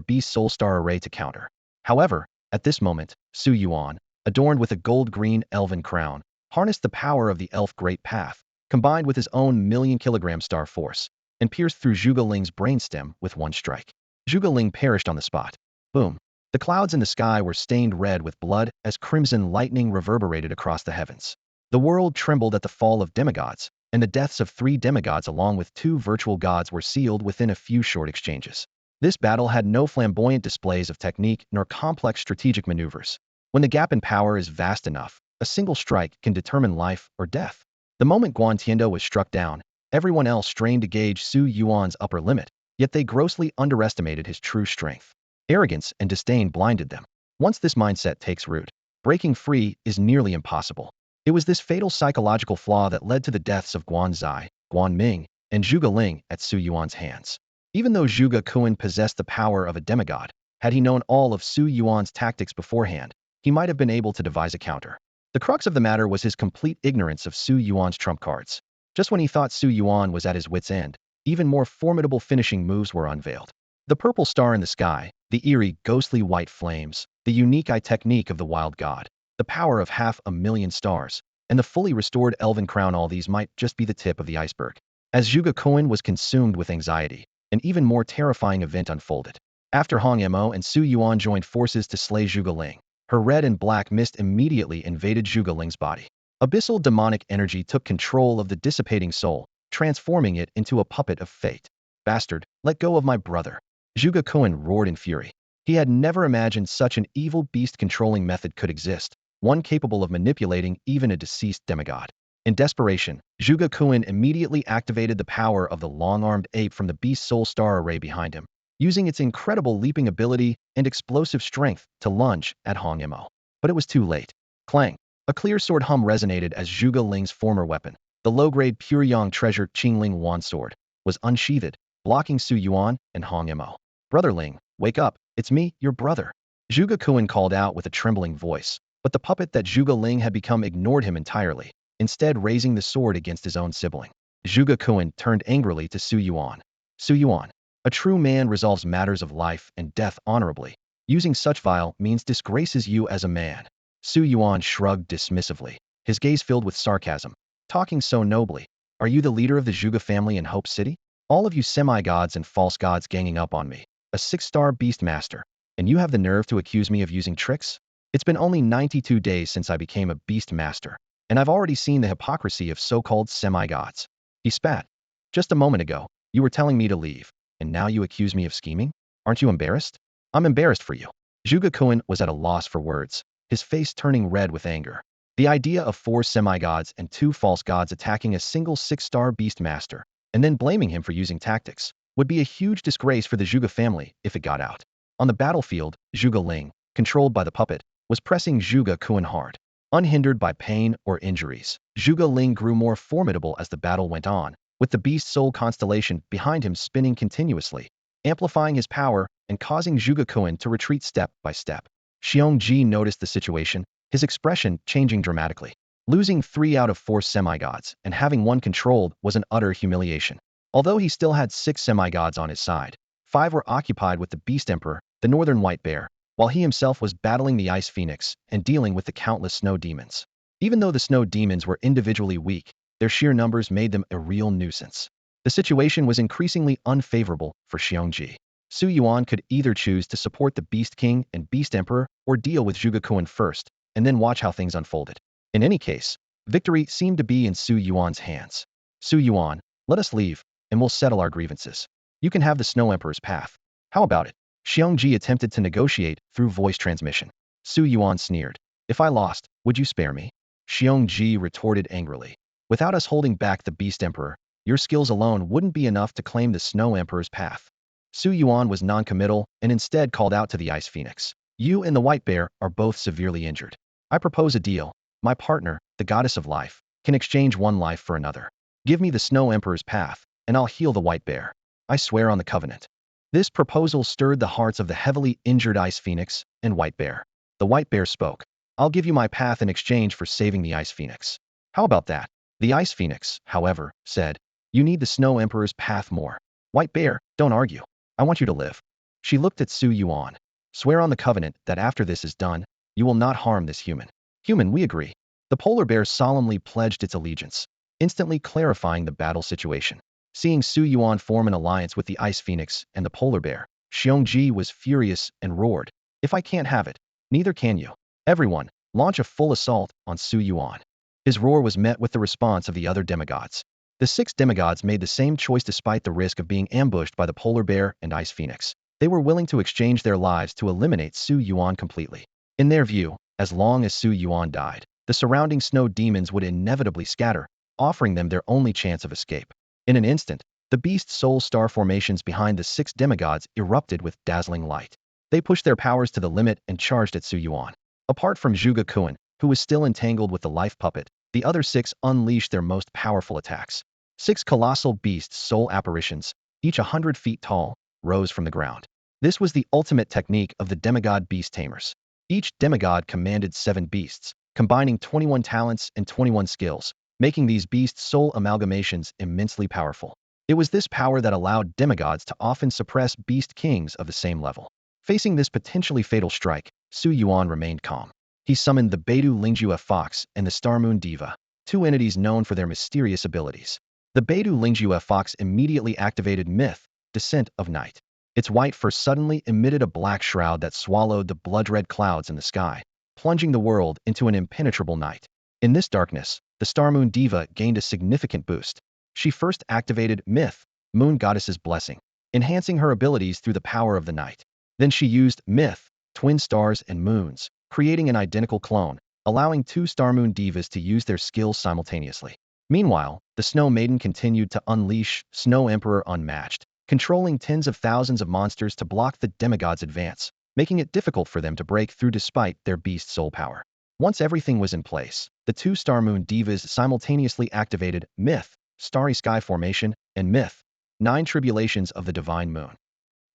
beast soul star array to counter. However, at this moment, Su Yuan, adorned with a gold-green elven crown, harnessed the power of the elf great path, combined with his own million-kilogram star force, and pierced through Zhuge Ling's brainstem with one strike. Zhuge Ling perished on the spot. Boom. The clouds in the sky were stained red with blood as crimson lightning reverberated across the heavens. The world trembled at the fall of demigods, and the deaths of 3 demigods along with 2 virtual gods were sealed within a few short exchanges. This battle had no flamboyant displays of technique nor complex strategic maneuvers. When the gap in power is vast enough, a single strike can determine life or death. The moment Guantianda was struck down, everyone else strained to gauge Su Yuan's upper limit, yet they grossly underestimated his true strength. Arrogance and disdain blinded them. Once this mindset takes root, breaking free is nearly impossible. It was this fatal psychological flaw that led to the deaths of Guan Zai, Guan Ming, and Zhuge Ling at Su Yuan's hands. Even though Zhuge Kun possessed the power of a demigod, had he known all of Su Yuan's tactics beforehand, he might have been able to devise a counter. The crux of the matter was his complete ignorance of Su Yuan's trump cards. Just when he thought Su Yuan was at his wit's end, even more formidable finishing moves were unveiled. The purple star in the sky, the eerie, ghostly white flames, the unique eye technique of the wild god, the power of 500,000 stars, and the fully restored elven crown, all these might just be the tip of the iceberg. As Zhuge Kun was consumed with anxiety, an even more terrifying event unfolded. After Hong Emo and Su Yuan joined forces to slay Zhuge Ling, her red and black mist immediately invaded Zhuge Ling's body. Abyssal demonic energy took control of the dissipating soul, transforming it into a puppet of fate. "Bastard, let go of my brother!" Zhuge Kun roared in fury. He had never imagined such an evil beast-controlling method could exist, one capable of manipulating even a deceased demigod. In desperation, Zhuge Kun immediately activated the power of the long-armed ape from the beast soul star array behind him, using its incredible leaping ability and explosive strength to lunge at Hong Emo. But it was too late. Clang! A clear sword hum resonated as Zhuge Ling's former weapon, the low-grade Pure Yang treasure Qingling Wan sword, was unsheathed, blocking Su Yuan and Hong Emo. "Brother Ling, Wake up, it's me, your brother. Zhuge Kun called out with a trembling voice, but the puppet that Zhuge Ling had become ignored him entirely, instead raising the sword against his own sibling. Zhuge Kun turned angrily to Su Yuan. Su Yuan, a true man resolves matters of life and death honorably. Using such vile means disgraces you as a man. Su Yuan shrugged dismissively, his gaze filled with sarcasm. Talking so nobly. Are you the leader of the Zhuge family in Hope City? All of you semi-gods and false gods ganging up on me. A 6-star beast master. And you have the nerve to accuse me of using tricks? It's been only 92 days since I became a beast master, and I've already seen the hypocrisy of so-called semi-gods. He spat. Just a moment ago, you were telling me to leave, and now you accuse me of scheming? Aren't you embarrassed? I'm embarrassed for you. Zhuge Kun was at a loss for words, his face turning red with anger. The idea of 4 semi-gods and 2 false gods attacking a single 6-star beast master, and then blaming him for using tactics, would be a huge disgrace for the Zhuge family if it got out. On the battlefield, Zhuge Ling, controlled by the puppet, was pressing Zhuge Kun hard. Unhindered by pain or injuries, Zhuge Ling grew more formidable as the battle went on, with the beast soul constellation behind him spinning continuously, amplifying his power and causing Zhuge Kun to retreat step by step. Xiongji noticed the situation, his expression changing dramatically. Losing 3 out of 4 semi-gods and having 1 controlled was an utter humiliation. Although he still had 6 semi-gods on his side, 5 were occupied with the Beast Emperor, the Northern White Bear, while he himself was battling the Ice Phoenix and dealing with the countless snow demons. Even though the snow demons were individually weak, their sheer numbers made them a real nuisance. The situation was increasingly unfavorable for Xiongji. Su Yuan could either choose to support the Beast King and Beast Emperor or deal with Zhuge Kun first, and then watch how things unfolded. In any case, victory seemed to be in Su Yuan's hands. Su Yuan, let us leave, and we'll settle our grievances. You can have the Snow Emperor's path. How about it? Xiongji attempted to negotiate through voice transmission. Su Yuan sneered. If I lost, would you spare me? Xiongji retorted angrily. Without us holding back the Beast Emperor, your skills alone wouldn't be enough to claim the Snow Emperor's path. Su Yuan was non-committal and instead called out to the Ice Phoenix. You and the White Bear are both severely injured. I propose a deal. My partner, the Goddess of Life, can exchange 1 life for another. Give me the Snow Emperor's path, and I'll heal the White Bear. I swear on the covenant. This proposal stirred the hearts of the heavily injured Ice Phoenix and White Bear. The White Bear spoke. I'll give you my path in exchange for saving the Ice Phoenix. How about that? The Ice Phoenix, however, said, you need the Snow Emperor's path more. White Bear, don't argue. I want you to live. She looked at Su Yuan. Swear on the covenant that after this is done, you will not harm this human. Human, we agree. The polar bear solemnly pledged its allegiance, instantly clarifying the battle situation. Seeing Su Yuan form an alliance with the Ice Phoenix and the polar bear, Xiongji was furious and roared. If I can't have it, neither can you. Everyone, launch a full assault on Su Yuan. His roar was met with the response of the other demigods. The 6 demigods made the same choice despite the risk of being ambushed by the polar bear and Ice Phoenix. They were willing to exchange their lives to eliminate Su Yuan completely. In their view, as long as Su Yuan died, the surrounding snow demons would inevitably scatter, offering them their only chance of escape. In an instant, the beast soul star formations behind the 6 demigods erupted with dazzling light. They pushed their powers to the limit and charged at Su Yuan. Apart from Zhuge Kun, who was still entangled with the life puppet, the other 6 unleashed their most powerful attacks. 6 colossal beast soul apparitions, each 100 feet tall, rose from the ground. This was the ultimate technique of the demigod beast tamers. Each demigod commanded 7 beasts, combining 21 talents and 21 skills, making these beast soul amalgamations immensely powerful. It was this power that allowed demigods to often suppress beast kings of the same level. Facing this potentially fatal strike, Su Yuan remained calm. He summoned the Beidou Lingjue Fox and the Star Moon Diva, 2 entities known for their mysterious abilities. The Beidou Lingjue Fox immediately activated Myth, Descent of Night. Its white fur suddenly emitted a black shroud that swallowed the blood-red clouds in the sky, plunging the world into an impenetrable night. In this darkness, the Star Moon Diva gained a significant boost. She first activated Myth, Moon Goddess's Blessing, enhancing her abilities through the power of the night. Then she used Myth, Twin Stars and Moons, creating an identical clone, allowing 2 Star Moon Divas to use their skills simultaneously. Meanwhile, the Snow Maiden continued to unleash Snow Emperor Unmatched, controlling tens of thousands of monsters to block the demigods' advance, making it difficult for them to break through despite their beast soul power. Once everything was in place, the 2 Star Moon Divas simultaneously activated Myth, Starry Sky Formation, and Myth, 9 Tribulations of the Divine Moon.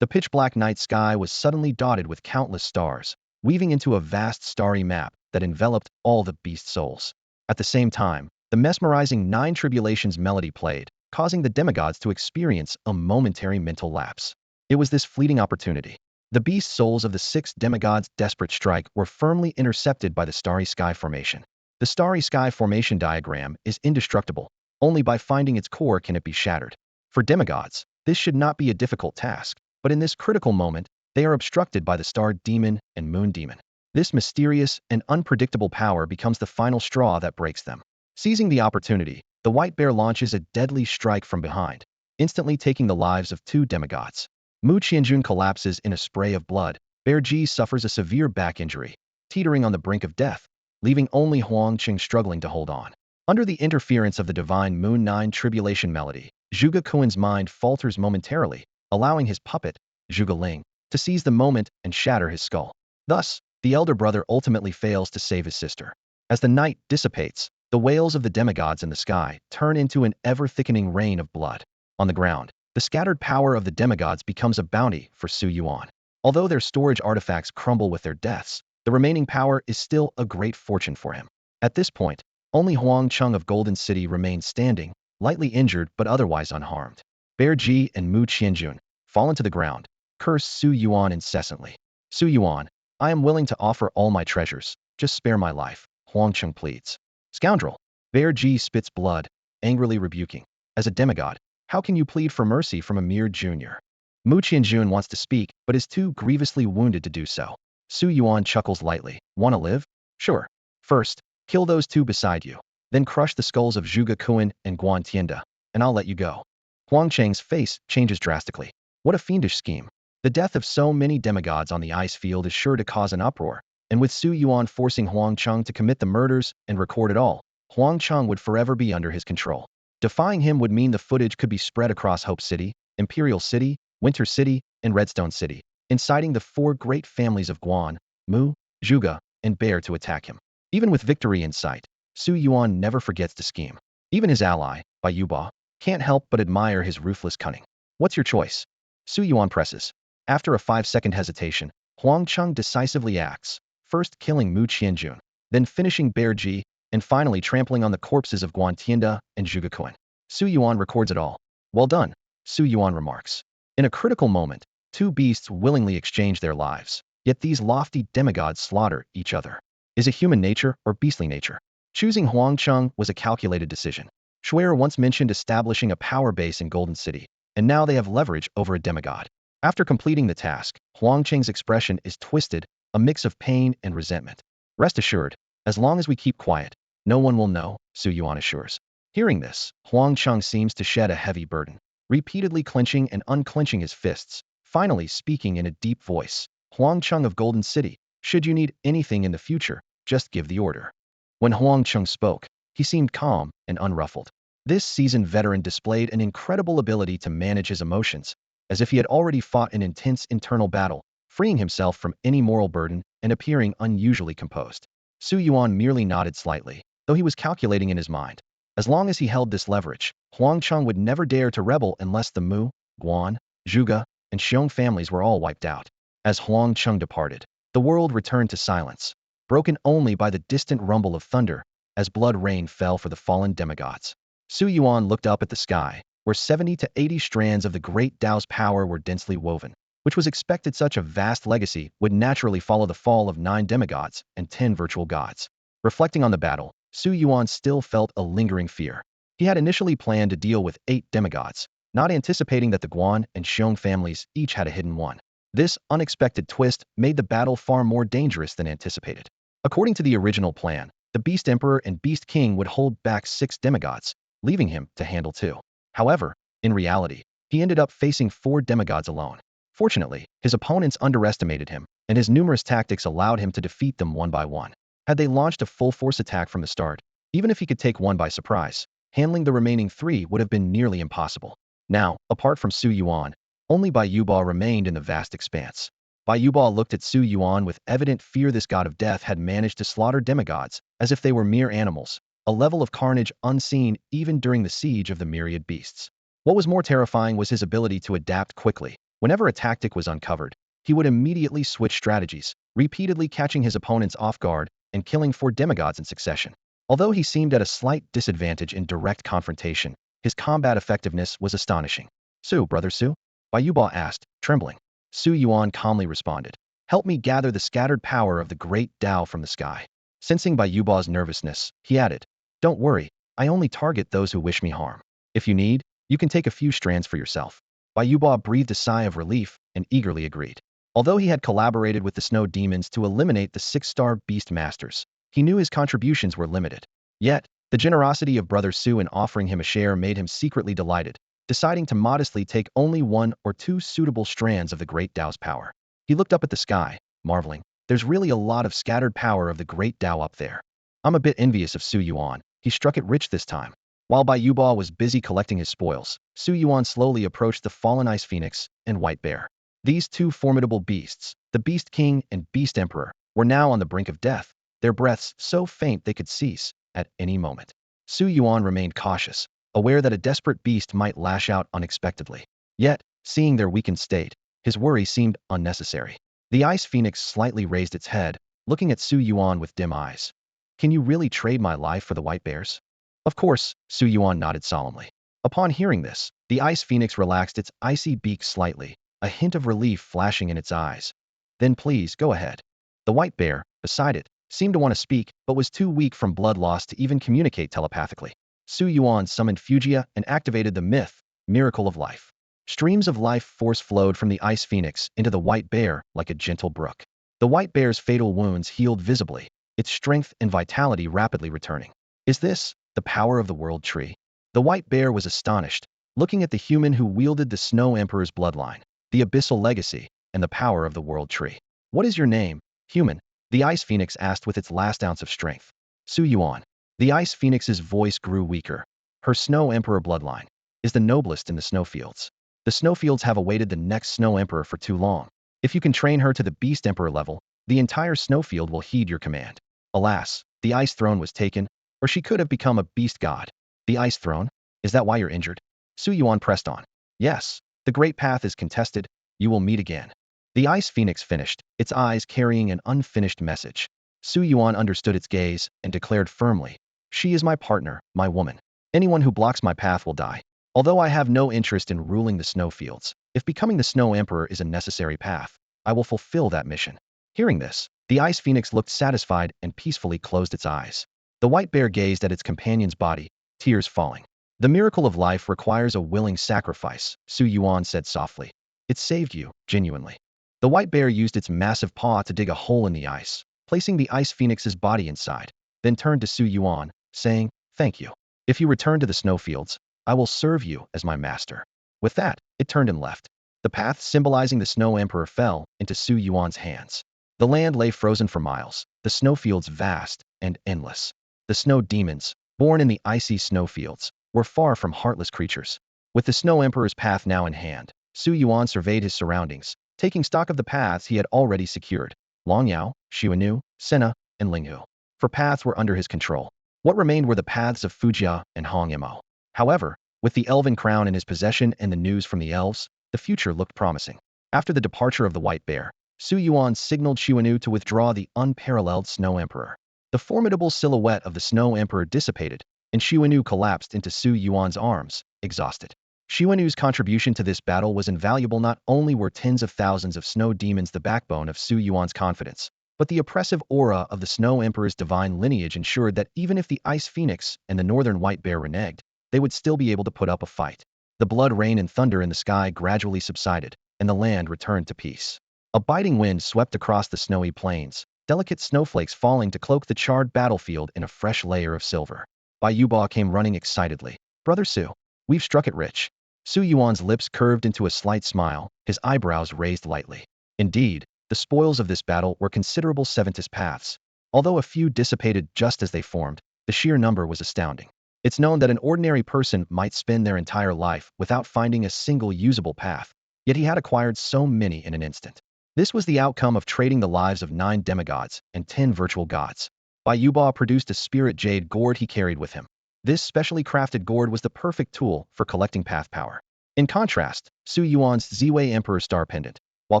The pitch-black night sky was suddenly dotted with countless stars, weaving into a vast starry map that enveloped all the beast souls. At the same time, the mesmerizing Nine Tribulations melody played, causing the demigods to experience a momentary mental lapse. It was this fleeting opportunity. The beast souls of the six demigods' desperate strike were firmly intercepted by the starry sky formation. The starry sky formation diagram is indestructible. Only by finding its core can it be shattered. For demigods, this should not be a difficult task, but in this critical moment, they are obstructed by the star demon and moon demon. This mysterious and unpredictable power becomes the final straw that breaks them. Seizing the opportunity, the white bear launches a deadly strike from behind, instantly taking the lives of two demigods. Mu Qianjun collapses in a spray of blood. Bear Ji suffers a severe back injury, teetering on the brink of death, leaving only Huang Qing struggling to hold on. Under the interference of the divine Moon Nine Tribulation melody, Zhuge Kuan's mind falters momentarily, allowing his puppet, Zhuge Ling, to seize the moment and shatter his skull. Thus, the elder brother ultimately fails to save his sister. As the night dissipates, the wails of the demigods in the sky turn into an ever-thickening rain of blood. On the ground, the scattered power of the demigods becomes a bounty for Su Yuan. Although their storage artifacts crumble with their deaths, the remaining power is still a great fortune for him. At this point, only Huang Cheng of Golden City remains standing, lightly injured but otherwise unharmed. Bear Ji and Mu Qianjun, fallen to the ground, curse Su Yuan incessantly. Su Yuan, I am willing to offer all my treasures, just spare my life, Huang Cheng pleads. Scoundrel! Bear Ji spits blood, angrily rebuking. As a demigod, how can you plead for mercy from a mere junior? Mu Qianjun wants to speak, but is too grievously wounded to do so. Su Yuan chuckles lightly. Wanna live? Sure. First, kill those two beside you. Then crush the skulls of Zhuge Kuan and Guan Tianda, and I'll let you go. Huang Cheng's face changes drastically. What a fiendish scheme. The death of so many demigods on the ice field is sure to cause an uproar, and with Su Yuan forcing Huang Cheng to commit the murders and record it all, Huang Cheng would forever be under his control. Defying him would mean the footage could be spread across Hope City, Imperial City, Winter City, and Redstone City, inciting the four great families of Guan, Mu, Zhuge, and Bear to attack him. Even with victory in sight, Su Yuan never forgets to scheme. Even his ally, Bai Yuba, can't help but admire his ruthless cunning. What's your choice? Su Yuan presses. After a 5-second hesitation, Huang Cheng decisively acts, first killing Mu Qianjun, then finishing Bear Ji, and finally trampling on the corpses of Guan Tianda and Zhuge Kuan. Su Yuan records it all. Well done, Su Yuan remarks. In a critical moment, two beasts willingly exchange their lives, yet these lofty demigods slaughter each other. Is it human nature or beastly nature? Choosing Huang Cheng was a calculated decision. Schwer once mentioned establishing a power base in Golden City, and now they have leverage over a demigod. After completing the task, Huang Cheng's expression is twisted, a mix of pain and resentment. Rest assured, as long as we keep quiet, no one will know, Su Yuan assures. Hearing this, Huang Cheng seems to shed a heavy burden, repeatedly clenching and unclenching his fists, finally speaking in a deep voice. Huang Cheng of Golden City, should you need anything in the future, just give the order. When Huang Cheng spoke, he seemed calm and unruffled. This seasoned veteran displayed an incredible ability to manage his emotions, as if he had already fought an intense internal battle, freeing himself from any moral burden and appearing unusually composed. Su Yuan merely nodded slightly, though he was calculating in his mind. As long as he held this leverage, Huang Cheng would never dare to rebel unless the Mu, Guan, Zhuge, and Xiong families were all wiped out. As Huang Cheng departed, the world returned to silence, broken only by the distant rumble of thunder, as blood rain fell for the fallen demigods. Su Yuan looked up at the sky, where 70 to 80 strands of the great Tao's power were densely woven, which was expected such a vast legacy would naturally follow the fall of 9 demigods and 10 virtual gods. Reflecting on the battle, Su Yuan still felt a lingering fear. He had initially planned to deal with 8 demigods, not anticipating that the Guan and Xiong families each had a hidden one. This unexpected twist made the battle far more dangerous than anticipated. According to the original plan, the Beast Emperor and Beast King would hold back 6 demigods, leaving him to handle 2. However, in reality, he ended up facing 4 demigods alone. Fortunately, his opponents underestimated him, and his numerous tactics allowed him to defeat them one by one. Had they launched a full-force attack from the start, even if he could take one by surprise, handling the remaining 3 would have been nearly impossible. Now, apart from Su Yuan, only Bai Yuba remained in the vast expanse. Bai Yuba looked at Su Yuan with evident fear. This god of death had managed to slaughter demigods as if they were mere animals, a level of carnage unseen even during the siege of the myriad beasts. What was more terrifying was his ability to adapt quickly. Whenever a tactic was uncovered, he would immediately switch strategies, repeatedly catching his opponents off guard and killing 4 demigods in succession. Although he seemed at a slight disadvantage in direct confrontation, his combat effectiveness was astonishing. "Su, brother Su?" Bayuba asked, trembling. Su Yuan calmly responded, "Help me gather the scattered power of the great Tao from the sky." Sensing Bayuba's nervousness, he added, "Don't worry, I only target those who wish me harm. If you need, you can take a few strands for yourself." Bayuba breathed a sigh of relief and eagerly agreed. Although he had collaborated with the snow demons to eliminate the 6-star beast masters, he knew his contributions were limited. Yet, the generosity of Brother Su in offering him a share made him secretly delighted, deciding to modestly take only 1 or 2 suitable strands of the great Tao's power. He looked up at the sky, marveling, "There's really a lot of scattered power of the great Tao up there. I'm a bit envious of Su Yuan. He struck it rich this time." While Bayuba was busy collecting his spoils, Su Yuan slowly approached the fallen Ice Phoenix and White Bear. These 2 formidable beasts, the Beast King and Beast Emperor, were now on the brink of death, their breaths so faint they could cease at any moment. Su Yuan remained cautious, aware that a desperate beast might lash out unexpectedly. Yet, seeing their weakened state, his worry seemed unnecessary. The Ice Phoenix slightly raised its head, looking at Su Yuan with dim eyes. "Can you really trade my life for the White Bears?" Of course, Su Yuan nodded solemnly. Upon hearing this, the Ice Phoenix relaxed its icy beak slightly, a hint of relief flashing in its eyes. "Then please, go ahead." The White Bear, beside it, seemed to want to speak, but was too weak from blood loss to even communicate telepathically. Su Yuan summoned Fugia and activated the miracle of life. Streams of life force flowed from the Ice Phoenix into the White Bear like a gentle brook. The White Bear's fatal wounds healed visibly, its strength and vitality rapidly returning. "Is this the power of the World Tree?" The White Bear was astonished, looking at the human who wielded the Snow Emperor's bloodline, the abyssal legacy, and the power of the World Tree. "What is your name, human?" the Ice Phoenix asked with its last ounce of strength. "Su Yuan." The Ice Phoenix's voice grew weaker. "Her Snow Emperor bloodline is the noblest in the snowfields. The snowfields have awaited the next Snow Emperor for too long. If you can train her to the Beast Emperor level, the entire snowfield will heed your command." Alas, the Ice Throne was taken, or she could have become a beast god. "The Ice Throne? Is that why you're injured?" Su Yuan pressed on. "Yes, the Great Path is contested. You will meet again." The Ice Phoenix finished, its eyes carrying an unfinished message. Su Yuan understood its gaze and declared firmly, "She is my partner, my woman. Anyone who blocks my path will die. Although I have no interest in ruling the snowfields, if becoming the Snow Emperor is a necessary path, I will fulfill that mission." Hearing this, the Ice Phoenix looked satisfied and peacefully closed its eyes. The White Bear gazed at its companion's body, tears falling. "The miracle of life requires a willing sacrifice," Su Yuan said softly. "It saved you, genuinely." The White Bear used its massive paw to dig a hole in the ice, placing the Ice Phoenix's body inside, then turned to Su Yuan, saying, "Thank you. If you return to the snowfields, I will serve you as my master." With that, it turned and left. The path symbolizing the Snow Emperor fell into Su Yuan's hands. The land lay frozen for miles, the snowfields vast and endless. The snow demons, born in the icy snowfields, were far from heartless creatures. With the Snow Emperor's path now in hand, Su Yuan surveyed his surroundings, taking stock of the paths he had already secured: Longyao, Xiuanu, Senna, and Linghu. For paths were under his control. What remained were the paths of Fujia and Hongmo. However, with the Elven crown in his possession and the news from the elves, the future looked promising. After the departure of the White Bear, Su Yuan signaled Xiuanu to withdraw the unparalleled Snow Emperor. The formidable silhouette of the Snow Emperor dissipated, and Xiuanu collapsed into Su Yuan's arms, exhausted. Xiuanu's contribution to this battle was invaluable. Not only were tens of thousands of snow demons the backbone of Su Yuan's confidence, but the oppressive aura of the Snow Emperor's divine lineage ensured that even if the Ice Phoenix and the Northern White Bear reneged, they would still be able to put up a fight. The blood rain and thunder in the sky gradually subsided, and the land returned to peace. A biting wind swept across the snowy plains, delicate snowflakes falling to cloak the charred battlefield in a fresh layer of silver. Bayuba came running excitedly. "Brother Su, we've struck it rich." Su Yuan's lips curved into a slight smile, his eyebrows raised lightly. Indeed, the spoils of this battle were considerable Seventus paths. Although a few dissipated just as they formed, the sheer number was astounding. It's known that an ordinary person might spend their entire life without finding a single usable path, yet he had acquired so many in an instant. This was the outcome of trading the lives of 9 demigods and 10 virtual gods. Bayuba produced a spirit jade gourd he carried with him. This specially crafted gourd was the perfect tool for collecting path power. In contrast, Su Yuan's Ziwei Emperor Star Pendant, while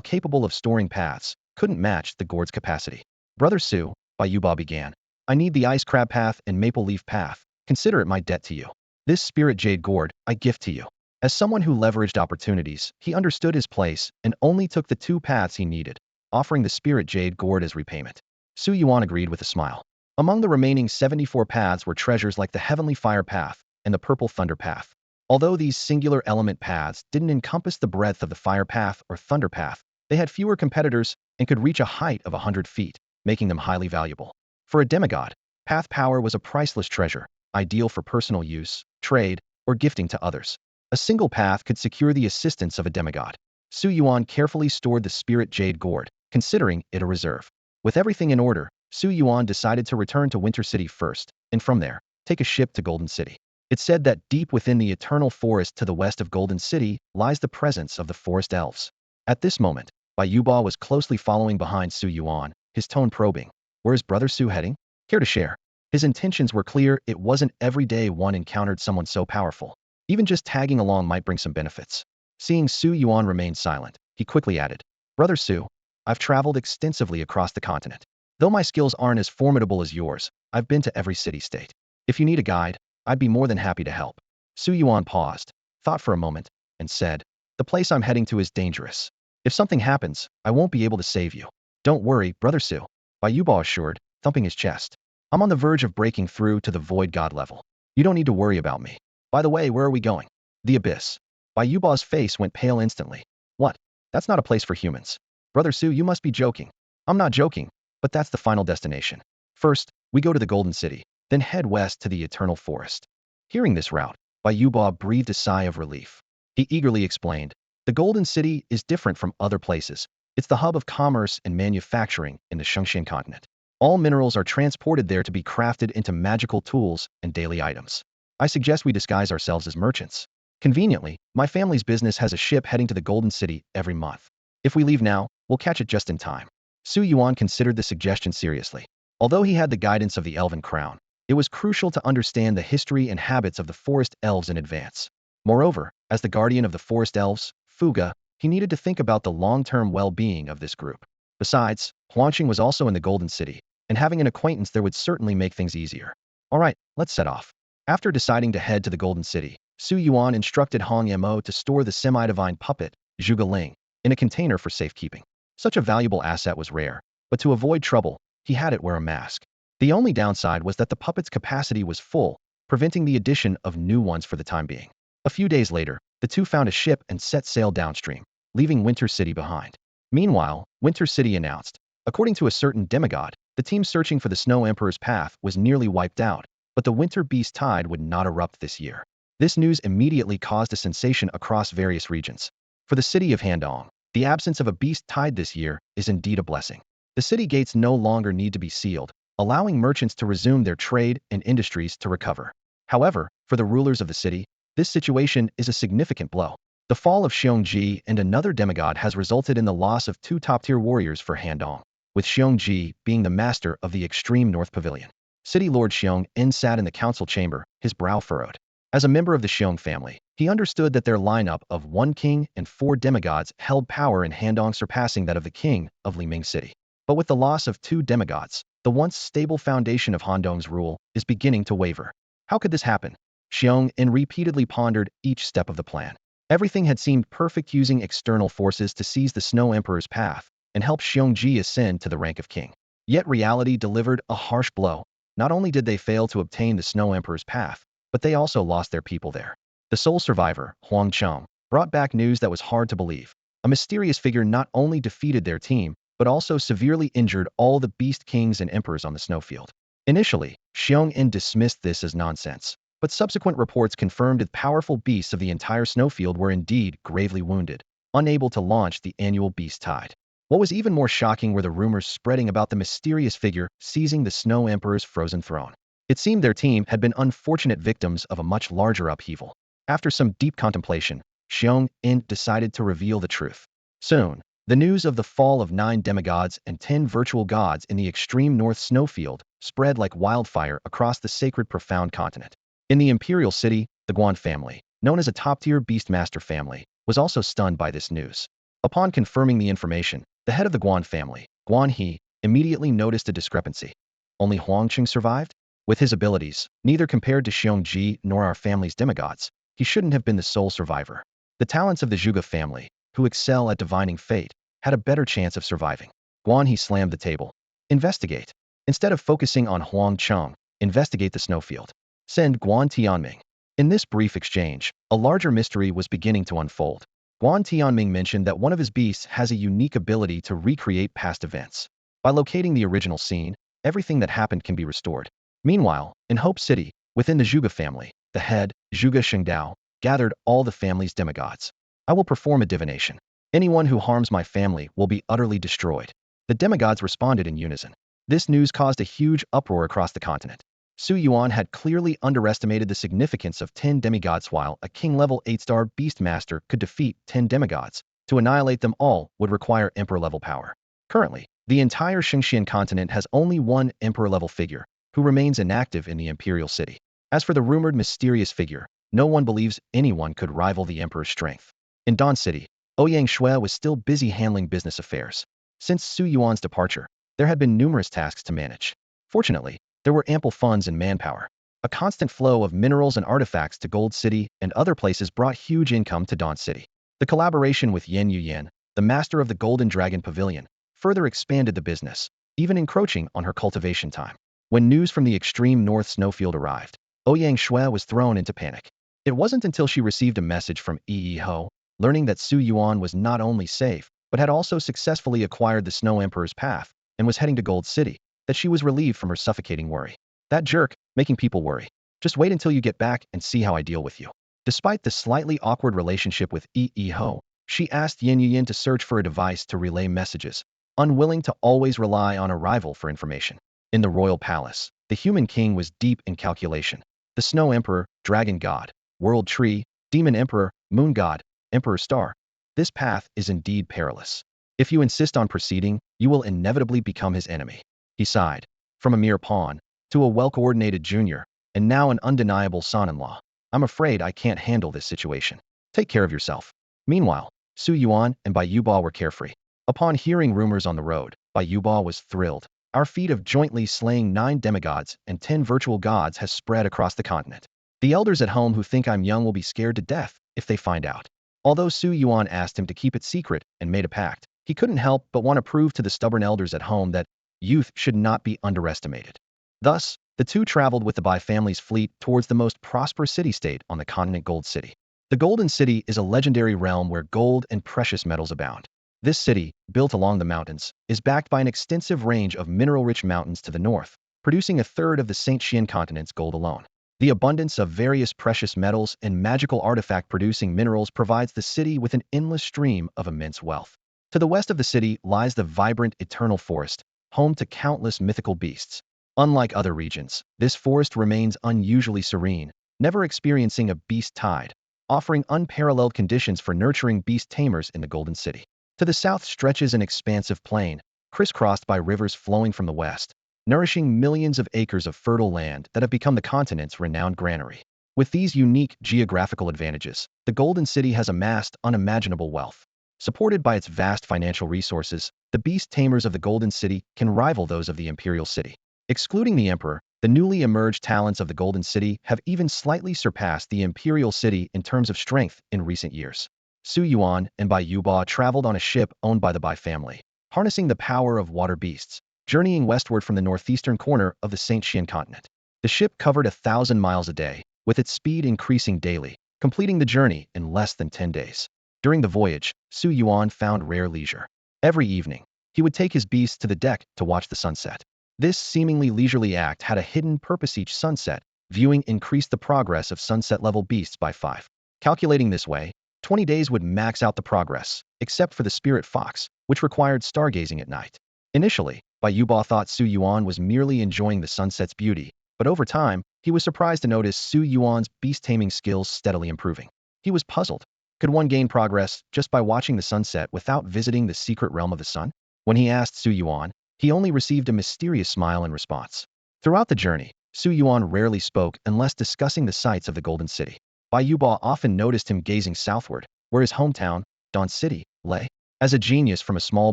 capable of storing paths, couldn't match the gourd's capacity. Brother Su, Bai Yuba began, I need the ice crab path and maple leaf path. Consider it my debt to you. This spirit jade gourd, I gift to you. As someone who leveraged opportunities, he understood his place and only took the 2 paths he needed, offering the spirit jade gourd as repayment. Su Yuan agreed with a smile. Among the remaining 74 paths were treasures like the heavenly fire path and the purple thunder path. Although these singular element paths didn't encompass the breadth of the fire path or thunder path, they had fewer competitors and could reach a height of 100 feet, making them highly valuable. For a demigod, path power was a priceless treasure, ideal for personal use, trade, or gifting to others. A single path could secure the assistance of a demigod. Su Yuan carefully stored the spirit jade gourd, considering it a reserve. With everything in order, Su Yuan decided to return to Winter City first, and from there, take a ship to Golden City. It's said that deep within the eternal forest to the west of Golden City lies the presence of the forest elves. At this moment, Bai Yuba was closely following behind Su Yuan, his tone probing. Where is Brother Su heading? Care to share? His intentions were clear. It wasn't every day one encountered someone so powerful. Even just tagging along might bring some benefits. Seeing Su Yuan remain silent, he quickly added, Brother Su, I've traveled extensively across the continent. Though my skills aren't as formidable as yours, I've been to every city-state. If you need a guide, I'd be more than happy to help. Su Yuan paused, thought for a moment, and said, the place I'm heading to is dangerous. If something happens, I won't be able to save you. Don't worry, Brother Su, Bai Yuba assured, thumping his chest. I'm on the verge of breaking through to the void god level. You don't need to worry about me. By the way, where are we going? The abyss. Bai Yuba's face went pale instantly. What? That's not a place for humans. Brother Su, you must be joking. I'm not joking, but that's the final destination. First, we go to the Golden City, then head west to the Eternal Forest. Hearing this route, Bai Yuba breathed a sigh of relief. He eagerly explained, the Golden City is different from other places. It's the hub of commerce and manufacturing in the Shengxian continent. All minerals are transported there to be crafted into magical tools and daily items. I suggest we disguise ourselves as merchants. Conveniently, my family's business has a ship heading to the Golden City every month. If we leave now, we'll catch it just in time. Su Yuan considered the suggestion seriously. Although he had the guidance of the Elven crown, it was crucial to understand the history and habits of the forest elves in advance. Moreover, as the guardian of the forest elves, Fuga, he needed to think about the long-term well-being of this group. Besides, Huangqing was also in the Golden City, and having an acquaintance there would certainly make things easier. All right, let's set off. After deciding to head to the Golden City, Su Yuan instructed Hong Mo to store the semi-divine puppet, Zhuge Ling, in a container for safekeeping. Such a valuable asset was rare, but to avoid trouble, he had it wear a mask. The only downside was that the puppet's capacity was full, preventing the addition of new ones for the time being. A few days later, the two found a ship and set sail downstream, leaving Winter City behind. Meanwhile, Winter City announced, according to a certain demigod, the team searching for the Snow Emperor's path was nearly wiped out, but the Winter Beast Tide would not erupt this year. This news immediately caused a sensation across various regions. For the city of Handong, the absence of a beast tide this year is indeed a blessing. The city gates no longer need to be sealed, allowing merchants to resume their trade and industries to recover. However, for the rulers of the city, this situation is a significant blow. The fall of Xiongji and another demigod has resulted in the loss of 2 top-tier warriors for Handong, with Xiongji being the master of the extreme north pavilion. City Lord Xiong En sat in the council chamber, his brow furrowed. As a member of the Xiong family, he understood that their lineup of 1 king and 4 demigods held power in Handong surpassing that of the king of Liming City. But with the loss of 2 demigods, the once stable foundation of Handong's rule is beginning to waver. How could this happen? Xiong En repeatedly pondered each step of the plan. Everything had seemed perfect, using external forces to seize the Snow Emperor's path and help Xiongji ascend to the rank of king. Yet reality delivered a harsh blow. Not only did they fail to obtain the Snow Emperor's path, but they also lost their people there. The sole survivor, Huang Cheng, brought back news that was hard to believe. A mysterious figure not only defeated their team, but also severely injured all the beast kings and emperors on the snowfield. Initially, Xiong En dismissed this as nonsense, but subsequent reports confirmed that powerful beasts of the entire snowfield were indeed gravely wounded, unable to launch the annual beast tide. What was even more shocking were the rumors spreading about the mysterious figure seizing the Snow Emperor's frozen throne. It seemed their team had been unfortunate victims of a much larger upheaval. After some deep contemplation, Xiong En decided to reveal the truth. Soon, the news of the fall of 9 demigods and 10 virtual gods in the extreme north snowfield spread like wildfire across the sacred profound continent. In the imperial city, the Guan family, known as a top-tier beastmaster family, was also stunned by this news. Upon confirming the information, the head of the Guan family, Guan He, immediately noticed a discrepancy. Only Huangqing survived? With his abilities, neither compared to Xiongji nor our family's demigods, he shouldn't have been the sole survivor. The talents of the Zhuge family, who excel at divining fate, had a better chance of surviving. Guan He slammed the table. Investigate. Instead of focusing on Huang Cheng, investigate the snowfield. Send Guan Tianming. In this brief exchange, a larger mystery was beginning to unfold. Guan Tianming mentioned that one of his beasts has a unique ability to recreate past events. By locating the original scene, everything that happened can be restored. Meanwhile, in Hope City, within the Zhuge family, the head, Zhuge Shengdao, gathered all the family's demigods. I will perform a divination. Anyone who harms my family will be utterly destroyed. The demigods responded in unison. This news caused a huge uproar across the continent. Su Yuan had clearly underestimated the significance of 10 demigods. While a king-level 8-star beastmaster could defeat 10 demigods, to annihilate them all would require emperor-level power. Currently, the entire Xingxian continent has only one emperor-level figure, who remains inactive in the imperial city. As for the rumored mysterious figure, no one believes anyone could rival the emperor's strength. In Dawn City, Ouyang Shui was still busy handling business affairs. Since Su Yuan's departure, there had been numerous tasks to manage. Fortunately, there were ample funds and manpower. A constant flow of minerals and artifacts to Gold City and other places brought huge income to Dawn City. The collaboration with Yan Yuyan, the master of the Golden Dragon Pavilion, further expanded the business, even encroaching on her cultivation time. When news from the extreme north snowfield arrived, Ouyang Shui was thrown into panic. It wasn't until she received a message from Yi Ho, learning that Su Yuan was not only safe, but had also successfully acquired the Snow Emperor's path and was heading to Gold City, that she was relieved from her suffocating worry. That jerk, making people worry. Just wait until you get back and see how I deal with you. Despite the slightly awkward relationship with Yi Ho, she asked Yin Yuyin to search for a device to relay messages, unwilling to always rely on a rival for information. In the royal palace, the human king was deep in calculation. The Snow Emperor, Dragon God, World Tree, Demon Emperor, Moon God, Emperor Star. This path is indeed perilous. If you insist on proceeding, you will inevitably become his enemy. He sighed. From a mere pawn, to a well-coordinated junior, and now an undeniable son-in-law. I'm afraid I can't handle this situation. Take care of yourself. Meanwhile, Su Yuan and Bai Yuba were carefree. Upon hearing rumors on the road, Bai Yuba was thrilled. Our feat of jointly slaying 9 demigods and 10 virtual gods has spread across the continent. The elders at home who think I'm young will be scared to death if they find out. Although Su Yuan asked him to keep it secret and made a pact, he couldn't help but want to prove to the stubborn elders at home that youth should not be underestimated. Thus, the two traveled with the Bai family's fleet towards the most prosperous city-state on the continent, Gold City. The Golden City is a legendary realm where gold and precious metals abound. This city, built along the mountains, is backed by an extensive range of mineral-rich mountains to the north, producing a third of the St. Xian continent's gold alone. The abundance of various precious metals and magical artifact-producing minerals provides the city with an endless stream of immense wealth. To the west of the city lies the vibrant Eternal Forest, home to countless mythical beasts. Unlike other regions, this forest remains unusually serene, never experiencing a beast tide, offering unparalleled conditions for nurturing beast tamers in the Golden City. To the south stretches an expansive plain, crisscrossed by rivers flowing from the west, nourishing millions of acres of fertile land that have become the continent's renowned granary. With these unique geographical advantages, the Golden City has amassed unimaginable wealth. Supported by its vast financial resources, the beast tamers of the Golden City can rival those of the Imperial City. Excluding the Emperor, the newly emerged talents of the Golden City have even slightly surpassed the Imperial City in terms of strength in recent years. Su Yuan and Bai Yuba traveled on a ship owned by the Bai family, harnessing the power of water beasts, journeying westward from the northeastern corner of the St. Xian continent. The ship covered 1,000 miles a day, with its speed increasing daily, completing the journey in less than 10 days. During the voyage, Su Yuan found rare leisure. Every evening, he would take his beasts to the deck to watch the sunset. This seemingly leisurely act had a hidden purpose. Each sunset viewing increased the progress of sunset-level beasts by 5. Calculating this way, 20 days would max out the progress, except for the spirit fox, which required stargazing at night. Initially, Bai Yuba thought Su Yuan was merely enjoying the sunset's beauty, but over time, he was surprised to notice Su Yuan's beast-taming skills steadily improving. He was puzzled. Could one gain progress just by watching the sunset without visiting the secret realm of the sun? When he asked Su Yuan, he only received a mysterious smile in response. Throughout the journey, Su Yuan rarely spoke unless discussing the sights of the Golden City. Bai Yuba often noticed him gazing southward, where his hometown, Dawn City, lay. As a genius from a small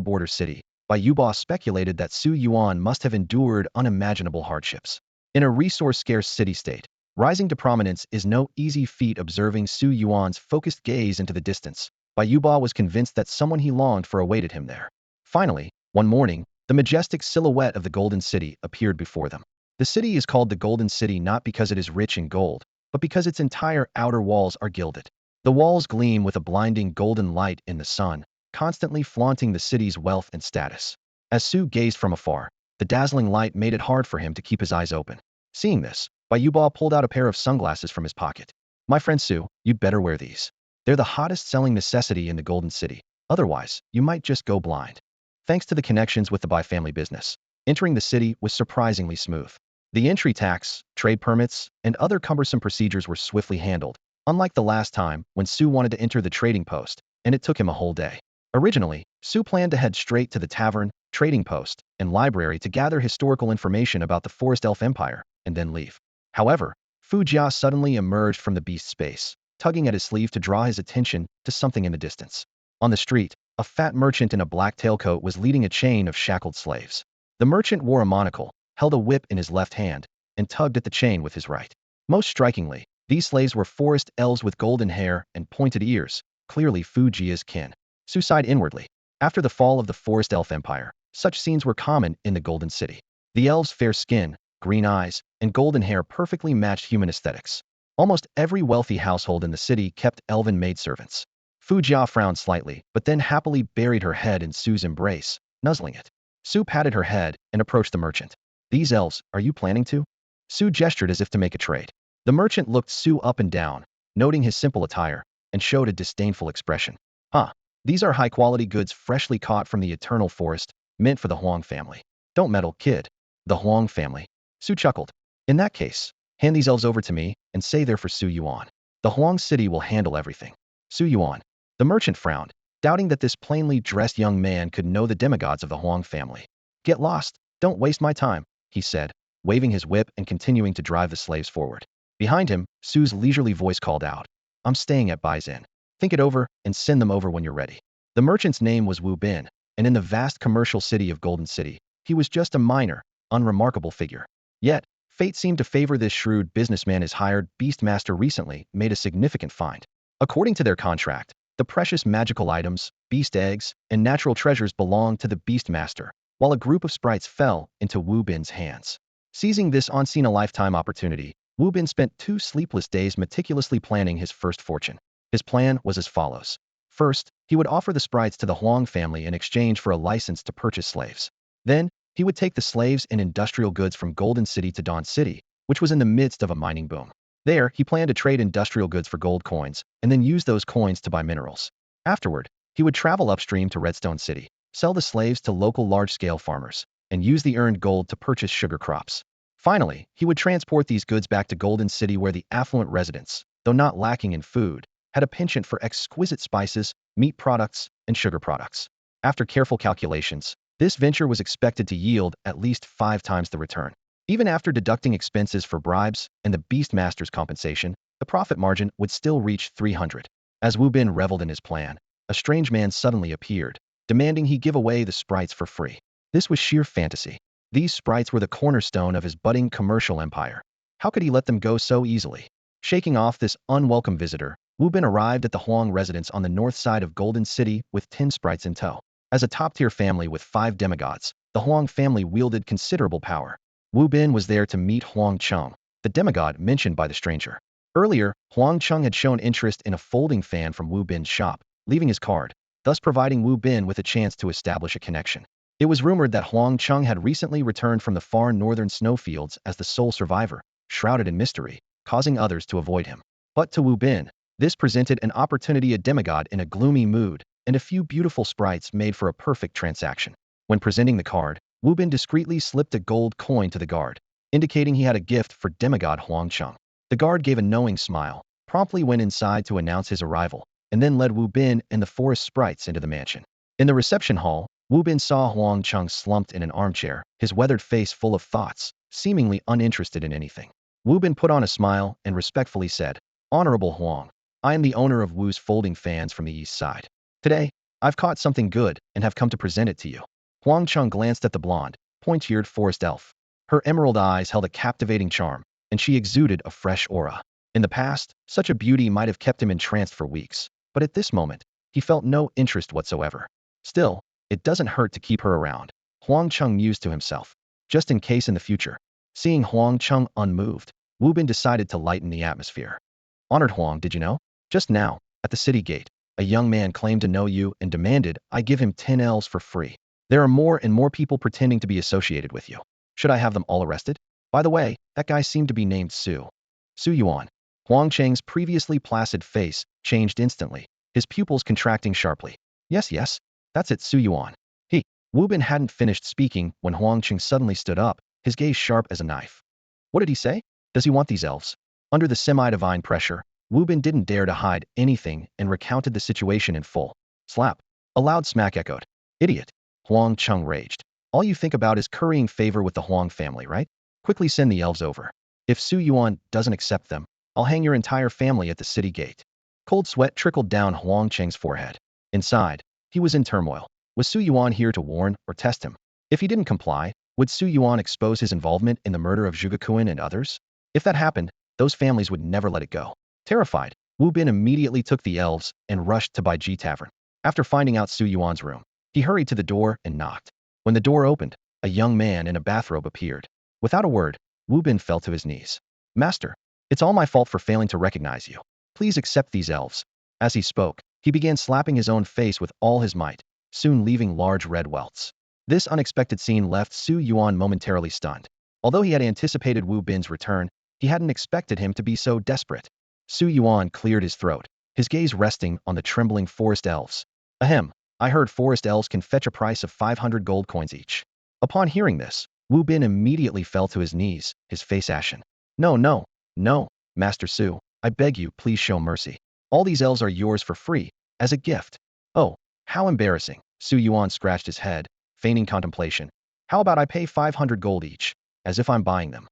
border city, Bai Yuba speculated that Su Yuan must have endured unimaginable hardships. In a resource-scarce city-state, rising to prominence is no easy feat. Observing Su Yuan's focused gaze into the distance, Bai Yuba was convinced that someone he longed for awaited him there. Finally, one morning, the majestic silhouette of the Golden City appeared before them. The city is called the Golden City not because it is rich in gold, but because its entire outer walls are gilded. The walls gleam with a blinding golden light in the sun, constantly flaunting the city's wealth and status. As Su gazed from afar, the dazzling light made it hard for him to keep his eyes open. Seeing this, Bai Yuba pulled out a pair of sunglasses from his pocket. My friend Su, you'd better wear these. They're the hottest selling necessity in the Golden City. Otherwise, you might just go blind. Thanks to the connections with the Bai family business, entering the city was surprisingly smooth. The entry tax, trade permits, and other cumbersome procedures were swiftly handled, unlike the last time when Su wanted to enter the trading post, and it took him a whole day. Originally, Su planned to head straight to the tavern, trading post, and library to gather historical information about the Forest Elf Empire, and then leave. However, Fu Jia suddenly emerged from the beast space, tugging at his sleeve to draw his attention to something in the distance. On the street, a fat merchant in a black tailcoat was leading a chain of shackled slaves. The merchant wore a monocle, held a whip in his left hand, and tugged at the chain with his right. Most strikingly, these slaves were forest elves with golden hair and pointed ears, clearly Fu Jia's kin. Su sighed inwardly. After the fall of the Forest Elf Empire, such scenes were common in the Golden City. The elves' fair skin, green eyes, and golden hair perfectly matched human aesthetics. Almost every wealthy household in the city kept elven maidservants. Fu Jia frowned slightly, but then happily buried her head in Su's embrace, nuzzling it. Su patted her head and approached the merchant. These elves, are you planning to? Su gestured as if to make a trade. The merchant looked Su up and down, noting his simple attire, and showed a disdainful expression. Huh, these are high-quality goods freshly caught from the eternal forest, meant for the Huang family. Don't meddle, kid. The Huang family. Su chuckled. In that case, hand these elves over to me and say they're for Su Yuan. The Huang city will handle everything. Su Yuan. The merchant frowned, doubting that this plainly dressed young man could know the demigods of the Huang family. Get lost. Don't waste my time, he said, waving his whip and continuing to drive the slaves forward. Behind him, Su's leisurely voice called out, I'm staying at Bai's Inn. Think it over and send them over when you're ready. The merchant's name was Wu Bin, and in the vast commercial city of Golden City, he was just a minor, unremarkable figure. Yet, fate seemed to favor this shrewd businessman. His hired beastmaster recently made a significant find. According to their contract, the precious magical items, beast eggs, and natural treasures belonged to the beastmaster, while a group of sprites fell into Wu Bin's hands. Seizing this once-in-a-lifetime opportunity, Wu Bin spent 2 sleepless days meticulously planning his first fortune. His plan was as follows. First, he would offer the sprites to the Huang family in exchange for a license to purchase slaves. Then, he would take the slaves and industrial goods from Golden City to Dawn City, which was in the midst of a mining boom. There, he planned to trade industrial goods for gold coins, and then use those coins to buy minerals. Afterward, he would travel upstream to Redstone City, sell the slaves to local large-scale farmers, and use the earned gold to purchase sugar crops. Finally, he would transport these goods back to Golden City where the affluent residents, though not lacking in food, had a penchant for exquisite spices, meat products, and sugar products. After careful calculations, this venture was expected to yield at least 5 times the return. Even after deducting expenses for bribes and the Beastmaster's compensation, the profit margin would still reach 300. As Wu Bin reveled in his plan, a strange man suddenly appeared, demanding he give away the sprites for free. This was sheer fantasy. These sprites were the cornerstone of his budding commercial empire. How could he let them go so easily? Shaking off this unwelcome visitor, Wu Bin arrived at the Huang residence on the north side of Golden City with 10 sprites in tow. As a top-tier family with 5 demigods, the Huang family wielded considerable power. Wu Bin was there to meet Huang Cheng, the demigod mentioned by the stranger. Earlier, Huang Cheng had shown interest in a folding fan from Wu Bin's shop, leaving his card, thus providing Wu Bin with a chance to establish a connection. It was rumored that Huang Cheng had recently returned from the far northern snowfields as the sole survivor, shrouded in mystery, causing others to avoid him. But to Wu Bin, this presented an opportunity. A demigod in a gloomy mood, and a few beautiful sprites made for a perfect transaction. When presenting the card, Wu Bin discreetly slipped a gold coin to the guard, indicating he had a gift for demigod Huang Cheng. The guard gave a knowing smile, promptly went inside to announce his arrival, and then led Wu Bin and the forest sprites into the mansion. In the reception hall, Wu Bin saw Huang Cheng slumped in an armchair, his weathered face full of thoughts, seemingly uninterested in anything. Wu Bin put on a smile and respectfully said, Honorable Huang, I am the owner of Wu's folding fans from the east side. Today, I've caught something good and have come to present it to you. Huang Chung glanced at the blonde, pointy-eared forest elf. Her emerald eyes held a captivating charm, and she exuded a fresh aura. In the past, such a beauty might have kept him entranced for weeks, but at this moment, he felt no interest whatsoever. Still, it doesn't hurt to keep her around, Huang Chung mused to himself, just in case in the future. Seeing Huang Chung unmoved, Wu Bin decided to lighten the atmosphere. Honored Huang, did you know? Just now, at the city gate, a young man claimed to know you and demanded I give him 10 Ls for free. There are more and more people pretending to be associated with you. Should I have them all arrested? By the way, that guy seemed to be named Su. Su Yuan. Huang Cheng's previously placid face changed instantly, his pupils contracting sharply. Yes, that's it, Su Yuan. Wu Bin hadn't finished speaking when Huang Cheng suddenly stood up, his gaze sharp as a knife. What did he say? Does he want these elves? Under the semi-divine pressure, Wu Bin didn't dare to hide anything and recounted the situation in full. Slap. A loud smack echoed. Idiot. Huang Cheng raged. All you think about is currying favor with the Huang family, right? Quickly send the elves over. If Su Yuan doesn't accept them, I'll hang your entire family at the city gate. Cold sweat trickled down Huang Cheng's forehead. Inside, he was in turmoil. Was Su Yuan here to warn or test him? If he didn't comply, would Su Yuan expose his involvement in the murder of Zhuge and others? If that happened, those families would never let it go. Terrified, Wu Bin immediately took the elves and rushed to Baiji Tavern. After finding out Su Yuan's room, he hurried to the door and knocked. When the door opened, a young man in a bathrobe appeared. Without a word, Wu Bin fell to his knees. Master, it's all my fault for failing to recognize you. Please accept these elves. As he spoke, he began slapping his own face with all his might, soon leaving large red welts. This unexpected scene left Su Yuan momentarily stunned. Although he had anticipated Wu Bin's return, he hadn't expected him to be so desperate. Su Yuan cleared his throat, his gaze resting on the trembling forest elves. Ahem, I heard forest elves can fetch a price of 500 gold coins each. Upon hearing this, Wu Bin immediately fell to his knees, his face ashen. No, Master Su, I beg you, please show mercy. All these elves are yours for free, as a gift. Oh, how embarrassing. Su Yuan scratched his head, feigning contemplation. How about I pay 500 gold each, as if I'm buying them?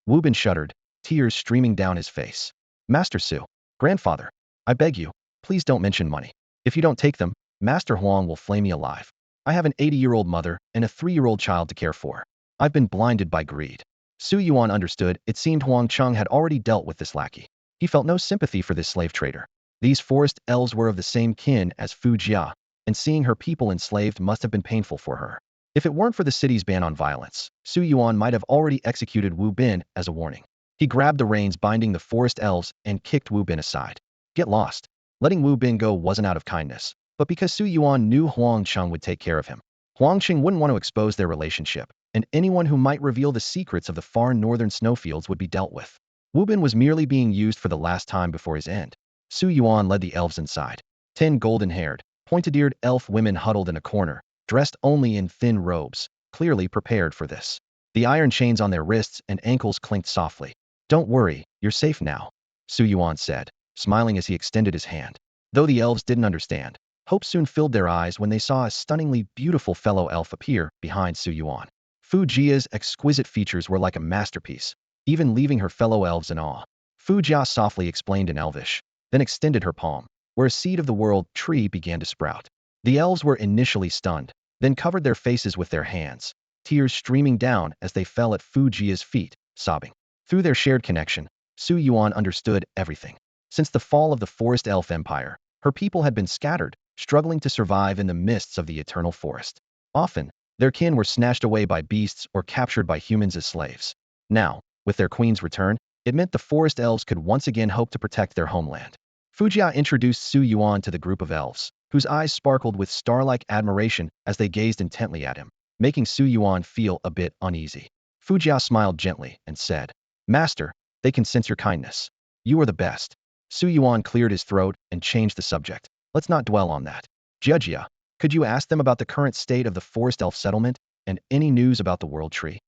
Wu Bin shuddered, tears streaming down his face. Master Su, grandfather, I beg you, please don't mention money. If you don't take them, Master Huang will flay me alive. I have an 80-year-old mother and a 3-year-old child to care for. I've been blinded by greed. Su Yuan understood it seemed Huang Cheng had already dealt with this lackey. He felt no sympathy for this slave trader. These forest elves were of the same kin as Fu Jia, and seeing her people enslaved must have been painful for her. If it weren't for the city's ban on violence, Su Yuan might have already executed Wu Bin as a warning. He grabbed the reins binding the forest elves and kicked Wu Bin aside. Get lost. Letting Wu Bin go wasn't out of kindness, but because Su Yuan knew Huang Cheng would take care of him. Huang Cheng wouldn't want to expose their relationship, and anyone who might reveal the secrets of the far northern snowfields would be dealt with. Wu Bin was merely being used for the last time before his end. Su Yuan led the elves inside. 10 golden-haired, pointed-eared elf women huddled in a corner, dressed only in thin robes, clearly prepared for this. The iron chains on their wrists and ankles clinked softly. Don't worry, you're safe now, Su Yuan said, smiling as he extended his hand. Though the elves didn't understand, hope soon filled their eyes when they saw a stunningly beautiful fellow elf appear behind Su Yuan. Fu Jia's exquisite features were like a masterpiece, even leaving her fellow elves in awe. Fu Jia softly explained in Elvish, then extended her palm, where a seed of the world tree began to sprout. The elves were initially stunned, then covered their faces with their hands, tears streaming down as they fell at Fu Jia's feet, sobbing. Through their shared connection, Su Yuan understood everything. Since the fall of the Forest Elf Empire, her people had been scattered, struggling to survive in the mists of the eternal forest. Often, their kin were snatched away by beasts or captured by humans as slaves. Now, with their queen's return, it meant the forest elves could once again hope to protect their homeland. Fu Jia introduced Su Yuan to the group of elves, whose eyes sparkled with star-like admiration as they gazed intently at him, making Su Yuan feel a bit uneasy. Fu Jia smiled gently and said, Master, they can sense your kindness. You are the best. Su Yuan cleared his throat and changed the subject. Let's not dwell on that. Jia, could you ask them about the current state of the forest elf settlement and any news about the world tree?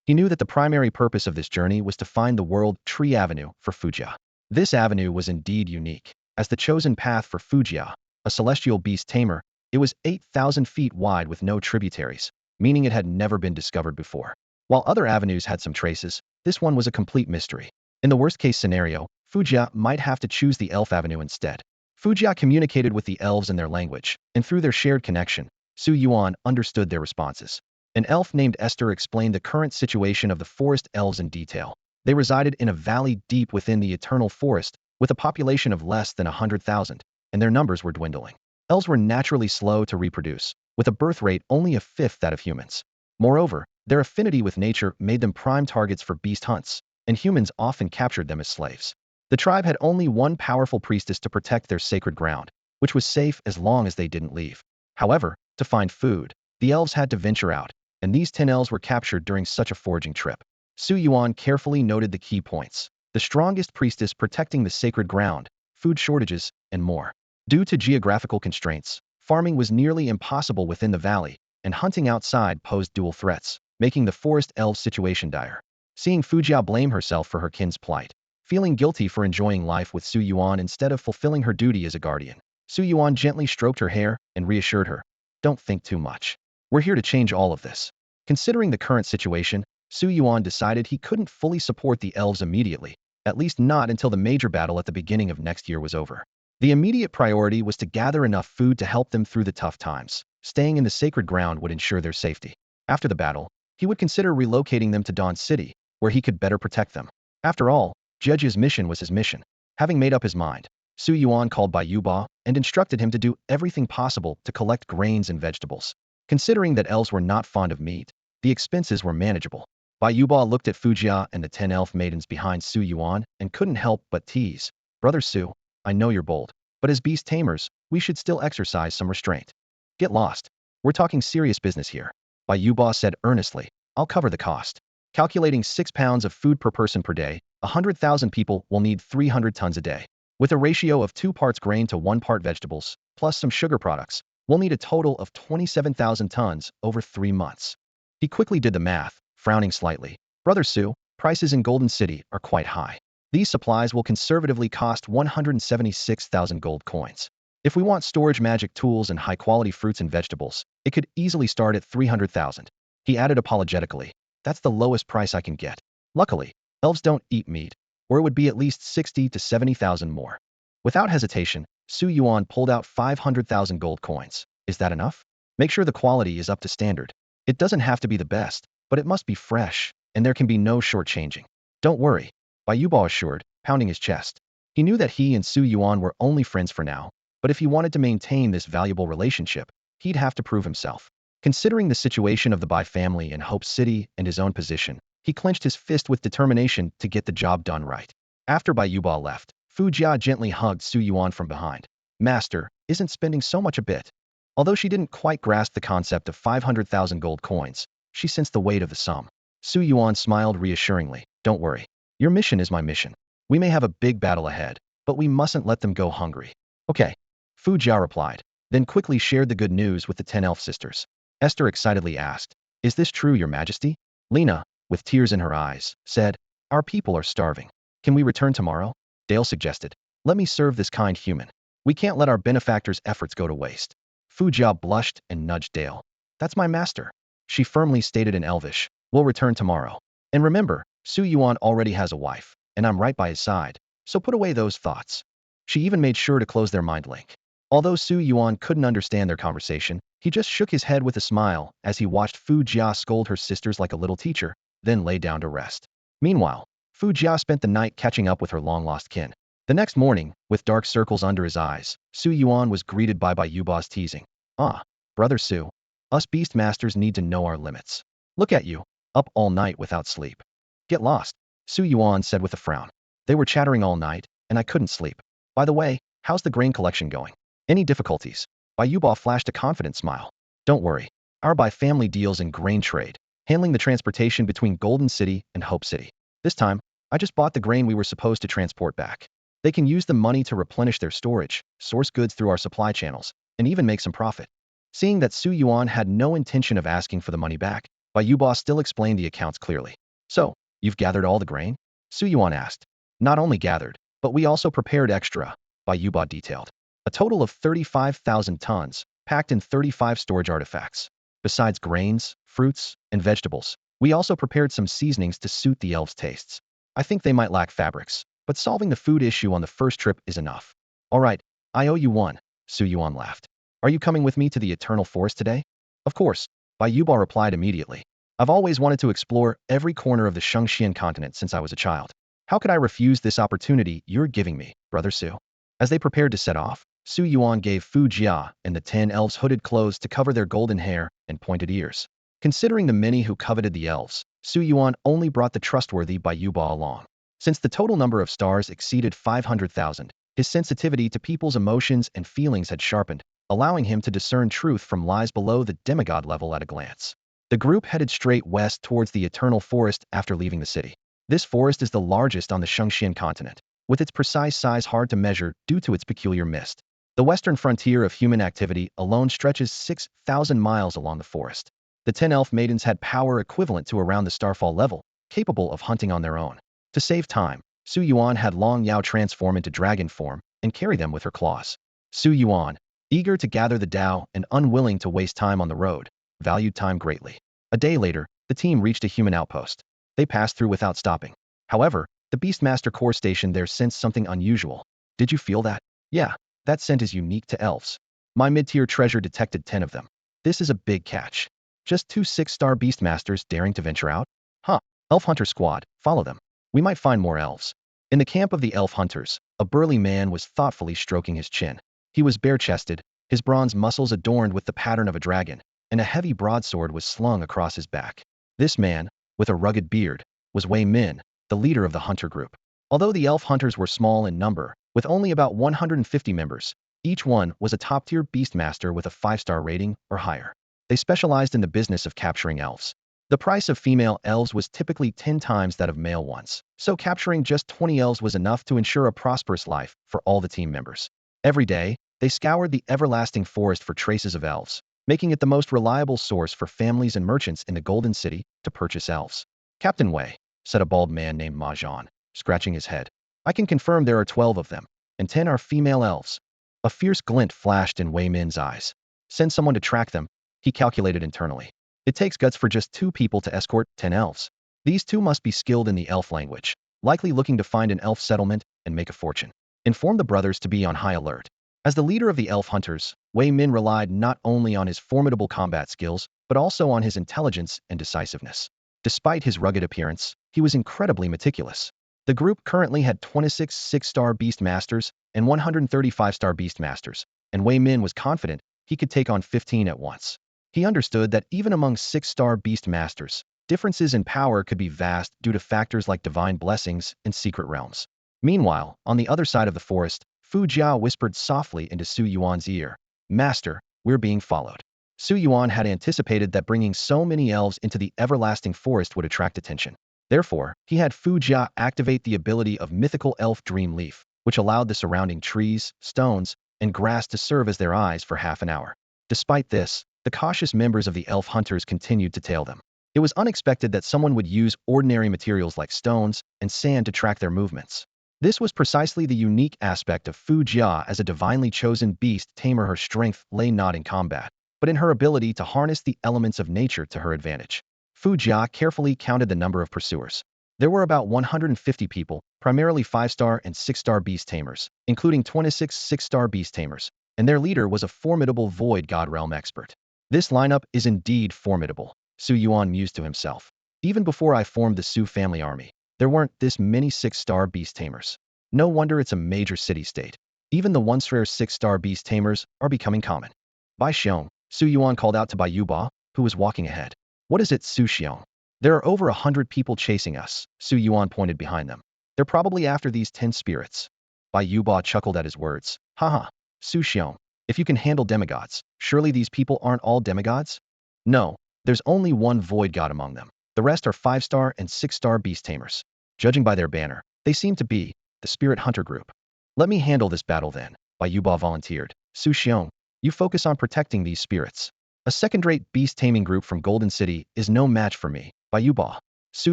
He knew that the primary purpose of this journey was to find the world tree avenue for Fu Jia. This avenue was indeed unique. As the chosen path for Fu Jia, a celestial beast tamer, it was 8,000 feet wide with no tributaries, meaning it had never been discovered before. While other avenues had some traces, this one was a complete mystery. In the worst-case scenario, Fu Fujia might have to choose the elf avenue instead. Fujia communicated with the elves in their language, and through their shared connection, Su Yuan understood their responses. An elf named Esther explained the current situation of the forest elves in detail. They resided in a valley deep within the eternal forest, with a population of less than 100,000, and their numbers were dwindling. Elves were naturally slow to reproduce, with a birth rate only a fifth that of humans. Moreover, their affinity with nature made them prime targets for beast hunts, and humans often captured them as slaves. The tribe had only one powerful priestess to protect their sacred ground, which was safe as long as they didn't leave. However, to find food, the elves had to venture out, and these 10 elves were captured during such a foraging trip. Su Yuan carefully noted the key points: the strongest priestess protecting the sacred ground, food shortages, and more. Due to geographical constraints, farming was nearly impossible within the valley, and hunting outside posed dual threats, making the forest elves' situation dire. Seeing Fujia blame herself for her kin's plight, feeling guilty for enjoying life with Su Yuan instead of fulfilling her duty as a guardian, Su Yuan gently stroked her hair and reassured her, "Don't think too much. We're here to change all of this." Considering the current situation, Su Yuan decided he couldn't fully support the elves immediately, at least not until the major battle at the beginning of next year was over. The immediate priority was to gather enough food to help them through the tough times. Staying in the sacred ground would ensure their safety. After the battle, he would consider relocating them to Dawn City, where he could better protect them. After all, Jeju's mission was his mission. Having made up his mind, Su Yuan called Bai Yuba and instructed him to do everything possible to collect grains and vegetables. Considering that elves were not fond of meat, the expenses were manageable. Bai Yuba looked at Fujia and the 10 elf maidens behind Su Yuan and couldn't help but tease, "Brother Su, I know you're bold, but as beast tamers, we should still exercise some restraint. Get lost. We're talking serious business here." Bai Yuba said earnestly, "I'll cover the cost." Calculating 6 pounds of food per person per day, 100,000 people will need 300 tons a day. With a ratio of 2 parts grain to 1 part vegetables, plus some sugar products, we'll need a total of 27,000 tons over 3 months. He quickly did the math, frowning slightly. "Brother Su, prices in Golden City are quite high. These supplies will conservatively cost 176,000 gold coins. If we want storage magic tools and high-quality fruits and vegetables, it could easily start at 300,000. He added apologetically, "That's the lowest price I can get. Luckily, elves don't eat meat, or it would be at least 60 to 70,000 more." Without hesitation, Su Yuan pulled out 500,000 gold coins. "Is that enough? Make sure the quality is up to standard. It doesn't have to be the best, but it must be fresh, and there can be no shortchanging." "Don't worry," Bai Yuba assured, pounding his chest. He knew that he and Su Yuan were only friends for now, but if he wanted to maintain this valuable relationship, he'd have to prove himself. Considering the situation of the Bai family in Hope City and his own position, he clenched his fist with determination to get the job done right. After Bai Yuba left, Fujia gently hugged Su Yuan from behind. "Master, isn't spending so much a bit?" Although she didn't quite grasp the concept of 500,000 gold coins, she sensed the weight of the sum. Su Yuan smiled reassuringly. "Don't worry. Your mission is my mission. We may have a big battle ahead, but we mustn't let them go hungry." "Okay," Fujia replied, then quickly shared the good news with the 10 elf sisters. Esther excitedly asked, "Is this true, Your Majesty?" Lena, with tears in her eyes, said, "Our people are starving. Can we return tomorrow?" Dale suggested, "Let me serve this kind human. We can't let our benefactor's efforts go to waste." Fujia blushed and nudged Dale. "That's my master," she firmly stated in Elvish. "We'll return tomorrow. And remember, Su Yuan already has a wife, and I'm right by his side, so put away those thoughts." She even made sure to close their mind link. Although Su Yuan couldn't understand their conversation, he just shook his head with a smile as he watched Fu Jia scold her sisters like a little teacher, then lay down to rest. Meanwhile, Fu Jia spent the night catching up with her long-lost kin. The next morning, with dark circles under his eyes, Su Yuan was greeted by Bai Yuba's teasing. "Ah, Brother Su, us beast masters need to know our limits. Look at you, up all night without sleep." "Get lost," Su Yuan said with a frown. "They were chattering all night, and I couldn't sleep. By the way, how's the grain collection going? Any difficulties?" Bai Yuba flashed a confident smile. "Don't worry. Our Bai family deals in grain trade, handling the transportation between Golden City and Hope City. This time, I just bought the grain we were supposed to transport back. They can use the money to replenish their storage, source goods through our supply channels, and even make some profit." Seeing that Su Yuan had no intention of asking for the money back, Bai Yuba still explained the accounts clearly. "So, you've gathered all the grain?" Su Yuan asked. "Not only gathered, but we also prepared extra," Bai Yuba detailed. "A total of 35,000 tons, packed in 35 storage artifacts. Besides grains, fruits, and vegetables, we also prepared some seasonings to suit the elves' tastes. I think they might lack fabrics. but solving the food issue on the first trip is enough. All right, I owe you one, Su Yuan laughed. Are you coming with me to the Eternal Forest today? Of course, Bai Yuba replied immediately. I've always wanted to explore every corner of the Shengxian continent since I was a child. How could I refuse this opportunity you're giving me, Brother Su? As they prepared to set off, Su Yuan gave Fu Jia and the 10 elves hooded clothes to cover their golden hair and pointed ears. Considering the many who coveted the elves, Su Yuan only brought the trustworthy Bai Yuba along. Since the total number of stars exceeded 500,000, his sensitivity to people's emotions and feelings had sharpened, allowing him to discern truth from lies below the demigod level at a glance. The group headed straight west towards the Eternal Forest after leaving the city. This forest is the largest on the Shengxian continent, with its precise size hard to measure due to its peculiar mist. The western frontier of human activity alone stretches 6,000 miles along the forest. The 10 elf maidens had power equivalent to around the starfall level, capable of hunting on their own. To save time, Su Yuan had Long Yao transform into dragon form and carry them with her claws. Su Yuan, eager to gather the Tao and unwilling to waste time on the road, valued time greatly. A day later, the team reached a human outpost. They passed through without stopping. However, the Beastmaster core station there sensed something unusual. Did you feel that? Yeah, that scent is unique to elves. My mid-tier treasure detected 10 of them. This is a big catch. Just 2 6-star Beastmasters daring to venture out? Huh. Elf Hunter Squad, follow them. We might find more elves. In the camp of the elf hunters, a burly man was thoughtfully stroking his chin. He was bare-chested, his bronze muscles adorned with the pattern of a dragon, and a heavy broadsword was slung across his back. This man, with a rugged beard, was Wei Min, the leader of the hunter group. Although the elf hunters were small in number, with only about 150 members, each one was a top-tier beastmaster with a 5-star rating or higher. They specialized in the business of capturing elves. The price of female elves was typically 10 times that of male ones, so capturing just 20 elves was enough to ensure a prosperous life for all the team members. Every day, they scoured the everlasting forest for traces of elves, making it the most reliable source for families and merchants in the Golden City to purchase elves. Captain Wei, said a bald man named Ma Zhan, scratching his head. I can confirm there are 12 of them, and 10 are female elves. A fierce glint flashed in Wei Min's eyes. Send someone to track them, he calculated internally. It takes guts for just 2 people to escort 10 elves. These 2 must be skilled in the elf language, likely looking to find an elf settlement and make a fortune. Inform the brothers to be on high alert. As the leader of the elf hunters, Wei Min relied not only on his formidable combat skills, but also on his intelligence and decisiveness. Despite his rugged appearance, he was incredibly meticulous. The group currently had 26 6-star Beastmasters and 135-star Beastmasters, and Wei Min was confident he could take on 15 at once. He understood that even among 6-star Beastmasters, differences in power could be vast due to factors like divine blessings and secret realms. Meanwhile, on the other side of the forest, Fu Jia whispered softly into Su Yuan's ear, Master, we're being followed. Su Yuan had anticipated that bringing so many elves into the everlasting forest would attract attention. Therefore, he had Fu Jia activate the ability of mythical elf Dream Leaf, which allowed the surrounding trees, stones, and grass to serve as their eyes for half an hour. Despite this, the cautious members of the elf hunters continued to tail them. It was unexpected that someone would use ordinary materials like stones and sand to track their movements. This was precisely the unique aspect of Fu Jia as a divinely chosen beast tamer. Her strength lay not in combat, but in her ability to harness the elements of nature to her advantage. Fu Jia carefully counted the number of pursuers. There were about 150 people, primarily 5-star and 6-star beast tamers, including 26 6-star beast tamers, and their leader was a formidable void god realm expert. This lineup is indeed formidable, Su Yuan mused to himself. Even before I formed the Su family army, there weren't this many 6-star beast tamers. No wonder it's a major city-state. Even the once rare 6-star beast tamers are becoming common. Bai Xiong, Su Yuan called out to Bai Yuba, who was walking ahead. What is it, Su Xiong? There are over 100 people chasing us, Su Yuan pointed behind them. They're probably after these 10 spirits. Bai Yuba chuckled at his words. Haha, Su Xiong, if you can handle demigods, surely these people aren't all demigods? No, there's only one void god among them. The rest are 5-star and 6-star beast tamers. Judging by their banner, they seem to be the spirit hunter group. Let me handle this battle then, Bai Yuba volunteered. Su Xiong, you focus on protecting these spirits. A second-rate beast-taming group from Golden City is no match for me, Bai Yuba. Su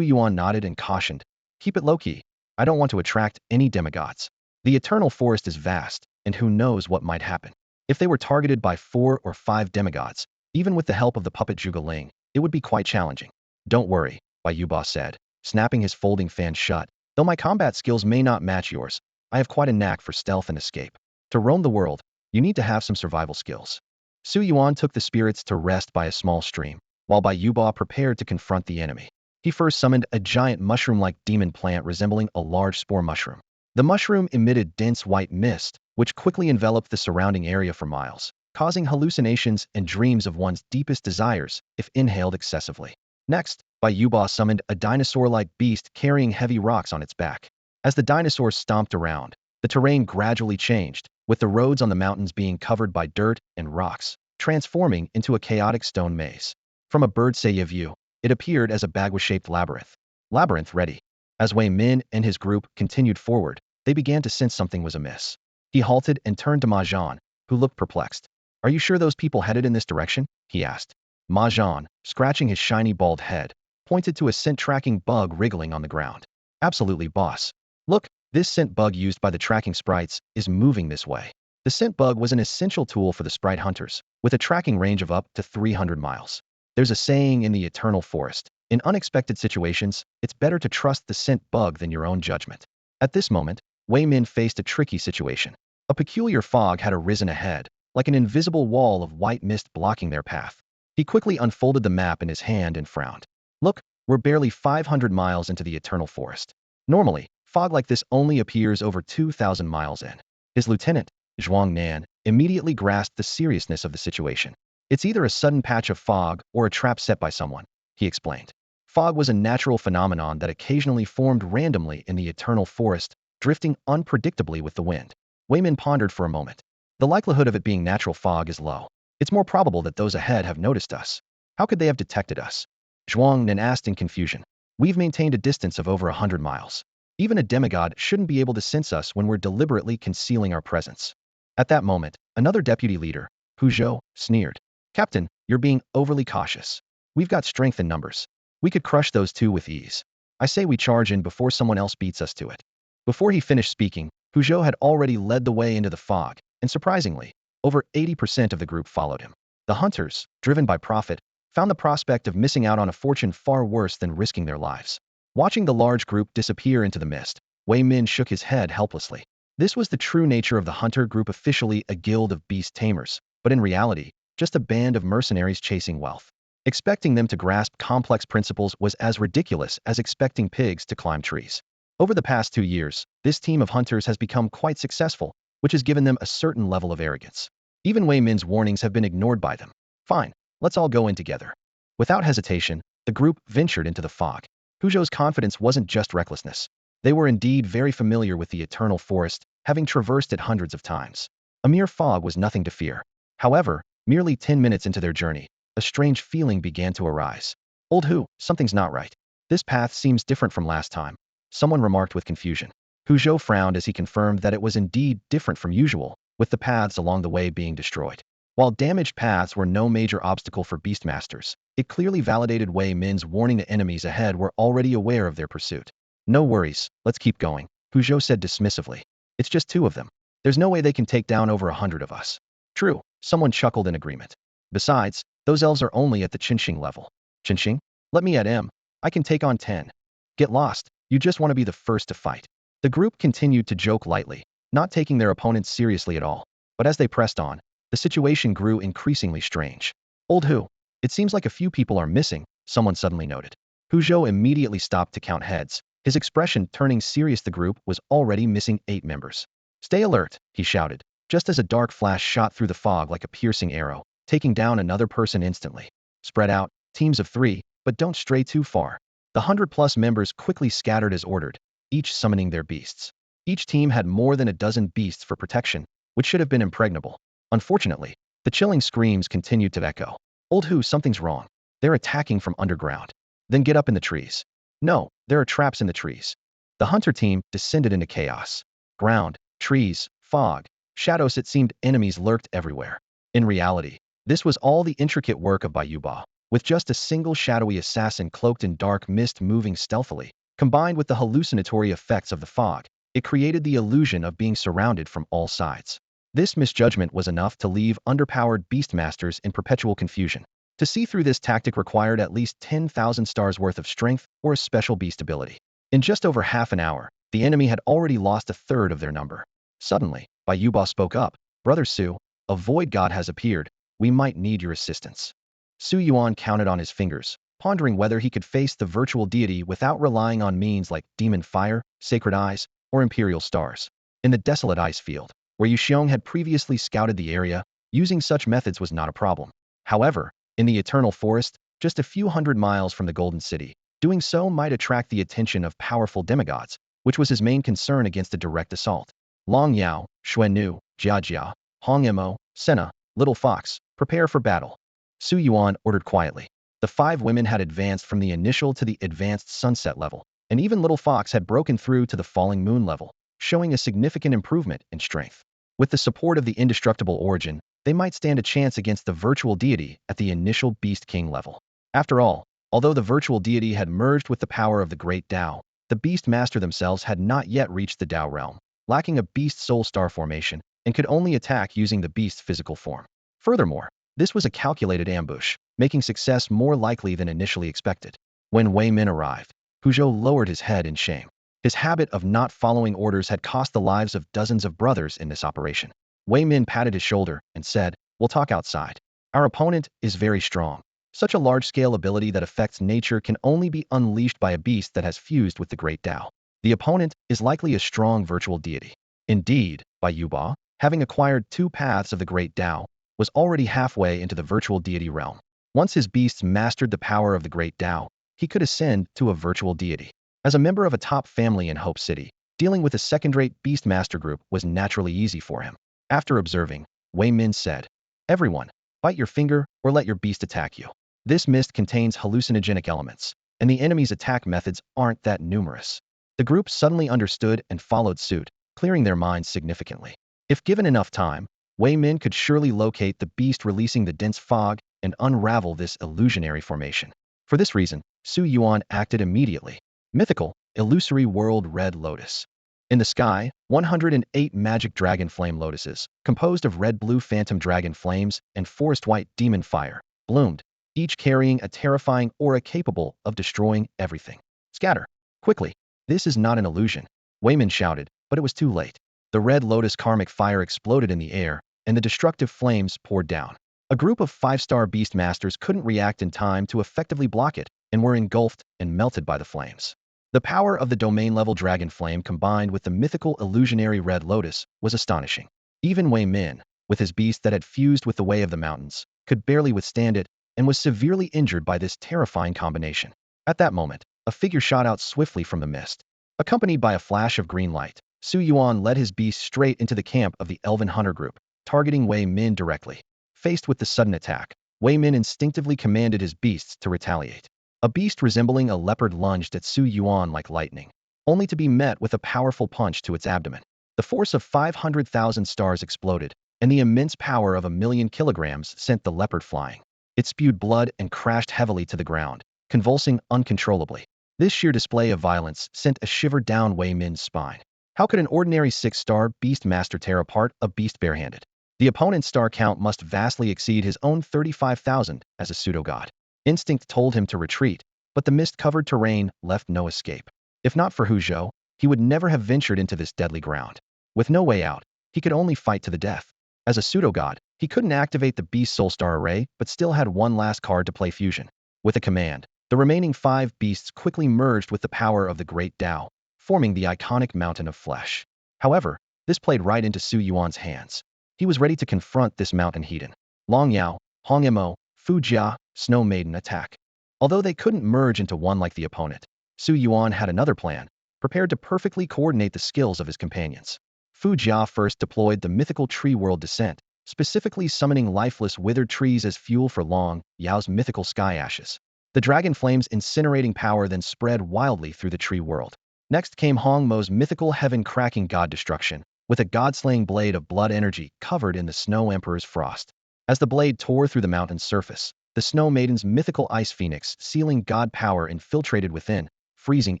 Yuan nodded and cautioned. Keep it low-key. I don't want to attract any demigods. The Eternal Forest is vast, and who knows what might happen. If they were targeted by 4 or 5 demigods, even with the help of the puppet Zhuge Ling, it would be quite challenging. Don't worry, Bai Yuba said, snapping his folding fan shut. Though my combat skills may not match yours, I have quite a knack for stealth and escape. To roam the world, you need to have some survival skills. Su Yuan took the spirits to rest by a small stream, while Bai Yuba prepared to confront the enemy. He first summoned a giant mushroom-like demon plant resembling a large spore mushroom. The mushroom emitted dense white mist, which quickly enveloped the surrounding area for miles, causing hallucinations and dreams of one's deepest desires if inhaled excessively. Next, Bai Yuba summoned a dinosaur-like beast carrying heavy rocks on its back. As the dinosaur stomped around, the terrain gradually changed, with the roads on the mountains being covered by dirt and rocks, transforming into a chaotic stone maze. From a bird's eye view, it appeared as a bagua-shaped labyrinth. Labyrinth ready. As Wei Min and his group continued forward, they began to sense something was amiss. He halted and turned to Ma Zhan, who looked perplexed. Are you sure those people headed in this direction? He asked. Ma Zhan, scratching his shiny bald head, pointed to a scent-tracking bug wriggling on the ground. Absolutely, boss. Look, this scent bug used by the tracking sprites is moving this way. The scent bug was an essential tool for the sprite hunters, with a tracking range of up to 300 miles. There's a saying in the Eternal Forest, in unexpected situations, it's better to trust the scent bug than your own judgment. At this moment, Wei Min faced a tricky situation. A peculiar fog had arisen ahead, like an invisible wall of white mist blocking their path. He quickly unfolded the map in his hand and frowned. Look, we're barely 500 miles into the Eternal Forest. Normally, fog like this only appears over 2,000 miles in. His lieutenant, Zhuang Nan, immediately grasped the seriousness of the situation. It's either a sudden patch of fog or a trap set by someone, he explained. Fog was a natural phenomenon that occasionally formed randomly in the Eternal Forest, drifting unpredictably with the wind. Wei Min pondered for a moment. The likelihood of it being natural fog is low. It's more probable that those ahead have noticed us. How could they have detected us? Zhuang Nan asked in confusion. We've maintained a distance of over 100 miles. Even a demigod shouldn't be able to sense us when we're deliberately concealing our presence. At that moment, another deputy leader, Hu Zhou, sneered. Captain, you're being overly cautious. We've got strength in numbers. We could crush those two with ease. I say we charge in before someone else beats us to it. Before he finished speaking, Hu Zhou had already led the way into the fog, and surprisingly, over 80% of the group followed him. The hunters, driven by profit, found the prospect of missing out on a fortune far worse than risking their lives. Watching the large group disappear into the mist, Wei Min shook his head helplessly. This was the true nature of the hunter group, officially a guild of beast tamers, but in reality, just a band of mercenaries chasing wealth. Expecting them to grasp complex principles was as ridiculous as expecting pigs to climb trees. Over the past 2 years, this team of hunters has become quite successful, which has given them a certain level of arrogance. Even Wei Min's warnings have been ignored by them. Fine, let's all go in together. Without hesitation, the group ventured into the fog. Hu Zhou's confidence wasn't just recklessness. They were indeed very familiar with the Eternal Forest, having traversed it hundreds of times. A mere fog was nothing to fear. However, merely 10 minutes into their journey, a strange feeling began to arise. Old Hu, something's not right. This path seems different from last time, someone remarked with confusion. Hu Zhou frowned as he confirmed that it was indeed different from usual, with the paths along the way being destroyed. While damaged paths were no major obstacle for beastmasters, it clearly validated Wei Min's warning the enemies ahead were already aware of their pursuit. No worries, let's keep going, Hu Zhou said dismissively. It's just 2 of them. There's no way they can take down over 100 of us. True, someone chuckled in agreement. Besides, those elves are only at the Qinxing level. Qinxing? Let me at M. I can take on 10. Get lost, you just want to be the first to fight. The group continued to joke lightly, not taking their opponents seriously at all. But as they pressed on, the situation grew increasingly strange. Old Hu, it seems like a few people are missing, someone suddenly noted. Hu Zhou immediately stopped to count heads. His expression turning serious. The group was already missing 8 members. Stay alert, he shouted, just as a dark flash shot through the fog like a piercing arrow, taking down another person instantly. Spread out, teams of 3, but don't stray too far. The 100+ members quickly scattered as ordered, each summoning their beasts. Each team had more than a dozen beasts for protection, which should have been impregnable. Unfortunately, the chilling screams continued to echo. Old Hu, something's wrong. They're attacking from underground. Then get up in the trees. No, there are traps in the trees. The hunter team descended into chaos. Ground, trees, fog, shadows. It seemed enemies lurked everywhere. In reality, this was all the intricate work of Bai Yuba, with just a single shadowy assassin cloaked in dark mist moving stealthily. Combined with the hallucinatory effects of the fog, it created the illusion of being surrounded from all sides. This misjudgment was enough to leave underpowered beastmasters in perpetual confusion. To see through this tactic required at least 10,000 stars worth of strength or a special beast ability. In just over half an hour, the enemy had already lost a third of their number. Suddenly, Yuba spoke up. Brother Su, a void god has appeared. We might need your assistance. Su Yuan counted on his fingers, pondering whether he could face the virtual deity without relying on means like demon fire, sacred eyes, or imperial stars. In the desolate ice field, where Yu Xiong had previously scouted the area, using such methods was not a problem. However, in the eternal forest, just a few hundred miles from the Golden City, doing so might attract the attention of powerful demigods, which was his main concern against a direct assault. Long Yao, Xuannu, Jiajia, Hong Mo, Senna, Little Fox, prepare for battle. Su Yuan ordered quietly. The 5 women had advanced from the initial to the advanced sunset level, and even Little Fox had broken through to the falling moon level, showing a significant improvement in strength. With the support of the indestructible origin, they might stand a chance against the virtual deity at the initial Beast King level. After all, although the virtual deity had merged with the power of the Great Tao, the Beast Master themselves had not yet reached the Tao realm, lacking a Beast Soul Star formation, and could only attack using the Beast's physical form. Furthermore, this was a calculated ambush, making success more likely than initially expected. When Wei Min arrived, Huzhou lowered his head in shame. His habit of not following orders had cost the lives of dozens of brothers in this operation. Wei Min patted his shoulder and said, "We'll talk outside. Our opponent is very strong. Such a large-scale ability that affects nature can only be unleashed by a beast that has fused with the Great Tao. The opponent is likely a strong virtual deity." Indeed, Yuba, having acquired 2 paths of the Great Tao, was already halfway into the virtual deity realm. Once his beasts mastered the power of the Great Tao, he could ascend to a virtual deity. As a member of a top family in Hope City, dealing with a second-rate Beastmaster group was naturally easy for him. After observing, Wei Min said, "Everyone, bite your finger or let your beast attack you. This mist contains hallucinogenic elements, and the enemy's attack methods aren't that numerous." The group suddenly understood and followed suit, clearing their minds significantly. If given enough time, Wei Min could surely locate the beast releasing the dense fog and unravel this illusionary formation. For this reason, Su Yuan acted immediately. Mythical, illusory world red lotus. In the sky, 108 magic dragon flame lotuses, composed of red-blue phantom dragon flames and forest-white demon fire, bloomed, each carrying a terrifying aura capable of destroying everything. "Scatter! Quickly! This is not an illusion," Wei Min shouted, but it was too late. The red lotus karmic fire exploded in the air, and the destructive flames poured down. A group of 5-star beast masters couldn't react in time to effectively block it, and were engulfed and melted by the flames. The power of the domain-level dragon flame combined with the mythical illusionary red lotus was astonishing. Even Wei Min, with his beast that had fused with the way of the mountains, could barely withstand it and was severely injured by this terrifying combination. At that moment, a figure shot out swiftly from the mist. Accompanied by a flash of green light, Su Yuan led his beast straight into the camp of the Elven hunter group, targeting Wei Min directly. Faced with the sudden attack, Wei Min instinctively commanded his beasts to retaliate. A beast resembling a leopard lunged at Su Yuan like lightning, only to be met with a powerful punch to its abdomen. The force of 500,000 stars exploded, and the immense power of 1,000,000 kilograms sent the leopard flying. It spewed blood and crashed heavily to the ground, convulsing uncontrollably. This sheer display of violence sent a shiver down Wei Min's spine. How could an ordinary 6-star beast master tear apart a beast barehanded? The opponent's star count must vastly exceed his own 35,000 as a pseudo-god. Instinct told him to retreat, but the mist-covered terrain left no escape. If not for Huzhou, he would never have ventured into this deadly ground. With no way out, he could only fight to the death. As a pseudo-god, he couldn't activate the Beast Soul Star array, but still had one last card to play fusion. With a command, the remaining 5 beasts quickly merged with the power of the Great Tao, forming the iconic Mountain of Flesh. However, this played right into Su Yuan's hands. He was ready to confront this mountain heathen. Long Yao, Hong Mo, Fu Jia, Snow Maiden attack. Although they couldn't merge into one like the opponent, Su Yuan had another plan, prepared to perfectly coordinate the skills of his companions. Fu Jia first deployed the mythical tree world descent, specifically summoning lifeless withered trees as fuel for Long Yao's mythical sky ashes. The dragon flame's incinerating power then spread wildly through the tree world. Next came Hong Mo's mythical heaven-cracking god destruction, with a god-slaying blade of blood energy covered in the Snow Emperor's frost. As the blade tore through the mountain's surface, the Snow Maiden's mythical ice phoenix sealing god power infiltrated within, freezing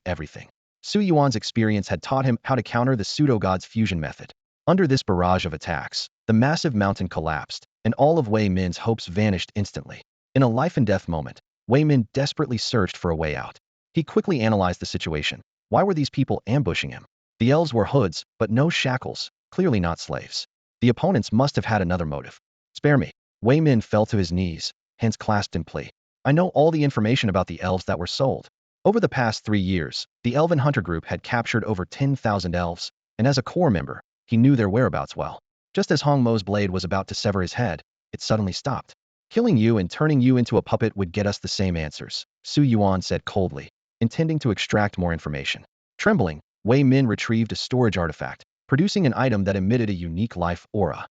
everything. Su Yuan's experience had taught him how to counter the pseudo-god's fusion method. Under this barrage of attacks, the massive mountain collapsed, and all of Wei Min's hopes vanished instantly. In a life-and-death moment, Wei Min desperately searched for a way out. He quickly analyzed the situation, Why were these people ambushing him? The elves wore hoods, but no shackles, clearly not slaves. The opponents must have had another motive. Spare me. Wei Min fell to his knees, hands clasped in plea. I know all the information about the elves that were sold. Over the past 3 years, the Elven Hunter Group had captured over 10,000 elves, and as a core member, he knew their whereabouts well. Just as Hong Mo's blade was about to sever his head, it suddenly stopped. Killing you and turning you into a puppet would get us the same answers, Su Yuan said coldly, intending to extract more information. Trembling, Wei Min retrieved a storage artifact, producing an item that emitted a unique life aura.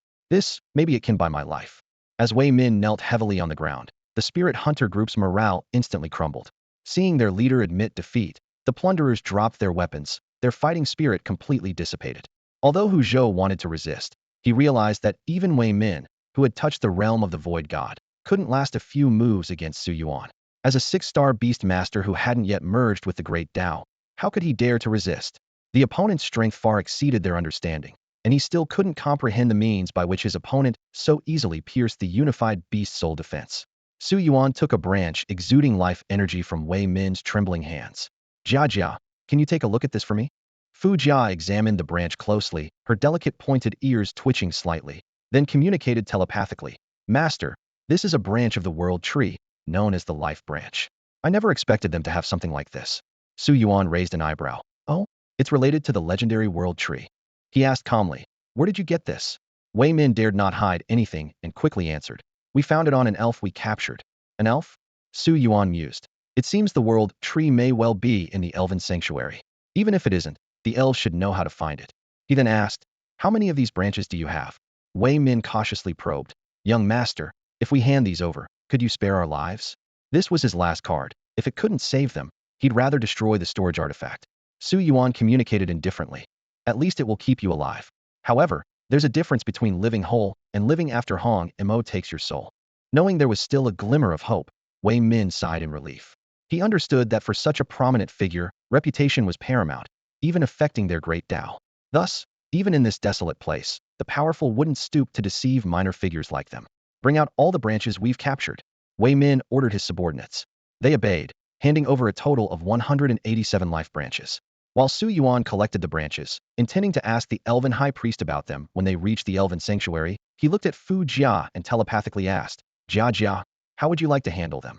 Maybe it can buy my life. As Wei Min knelt heavily on the ground, the Spirit Hunter Group's morale instantly crumbled. Seeing their leader admit defeat, the plunderers dropped their weapons, their fighting spirit completely dissipated. Although Hu Zhou wanted to resist, he realized that even Wei Min, who had touched the realm of the Void God, couldn't last a few moves against Su Yuan. As a 6-star beast master who hadn't yet merged with the Great Tao, how could he dare to resist? The opponent's strength far exceeded their understanding, and he still couldn't comprehend the means by which his opponent so easily pierced the unified beast soul defense. Su Yuan took a branch exuding life energy from Wei Min's trembling hands. Jia, can you take a look at this for me? Fu Jia examined the branch closely, her delicate pointed ears twitching slightly, then communicated telepathically. Master, this is a branch of the world tree, known as the life branch. I never expected them to have something like this. Su Yuan raised an eyebrow. Oh, it's related to the legendary world tree. He asked calmly, where did you get this? Wei Min dared not hide anything and quickly answered. We found it on an elf we captured. An elf? Su Yuan mused. It seems the world tree may well be in the Elven sanctuary. Even if it isn't, the elves should know how to find it. He then asked, how many of these branches do you have? Wei Min cautiously probed. Young master, if we hand these over, could you spare our lives? This was his last card. If it couldn't save them, he'd rather destroy the storage artifact. Su Yuan communicated indifferently. At least it will keep you alive. However, there's a difference between living whole and living after Hong Mo takes your soul. Knowing there was still a glimmer of hope, Wei Min sighed in relief. He understood that for such a prominent figure, reputation was paramount, even affecting their great Tao. Thus, even in this desolate place, the powerful wouldn't stoop to deceive minor figures like them. Bring out all the branches we've captured. Wei Min ordered his subordinates. They obeyed, handing over a total of 187 life branches. While Su Yuan collected the branches, intending to ask the Elven High Priest about them when they reached the Elven Sanctuary, he looked at Fu Jia and telepathically asked, Jia, how would you like to handle them?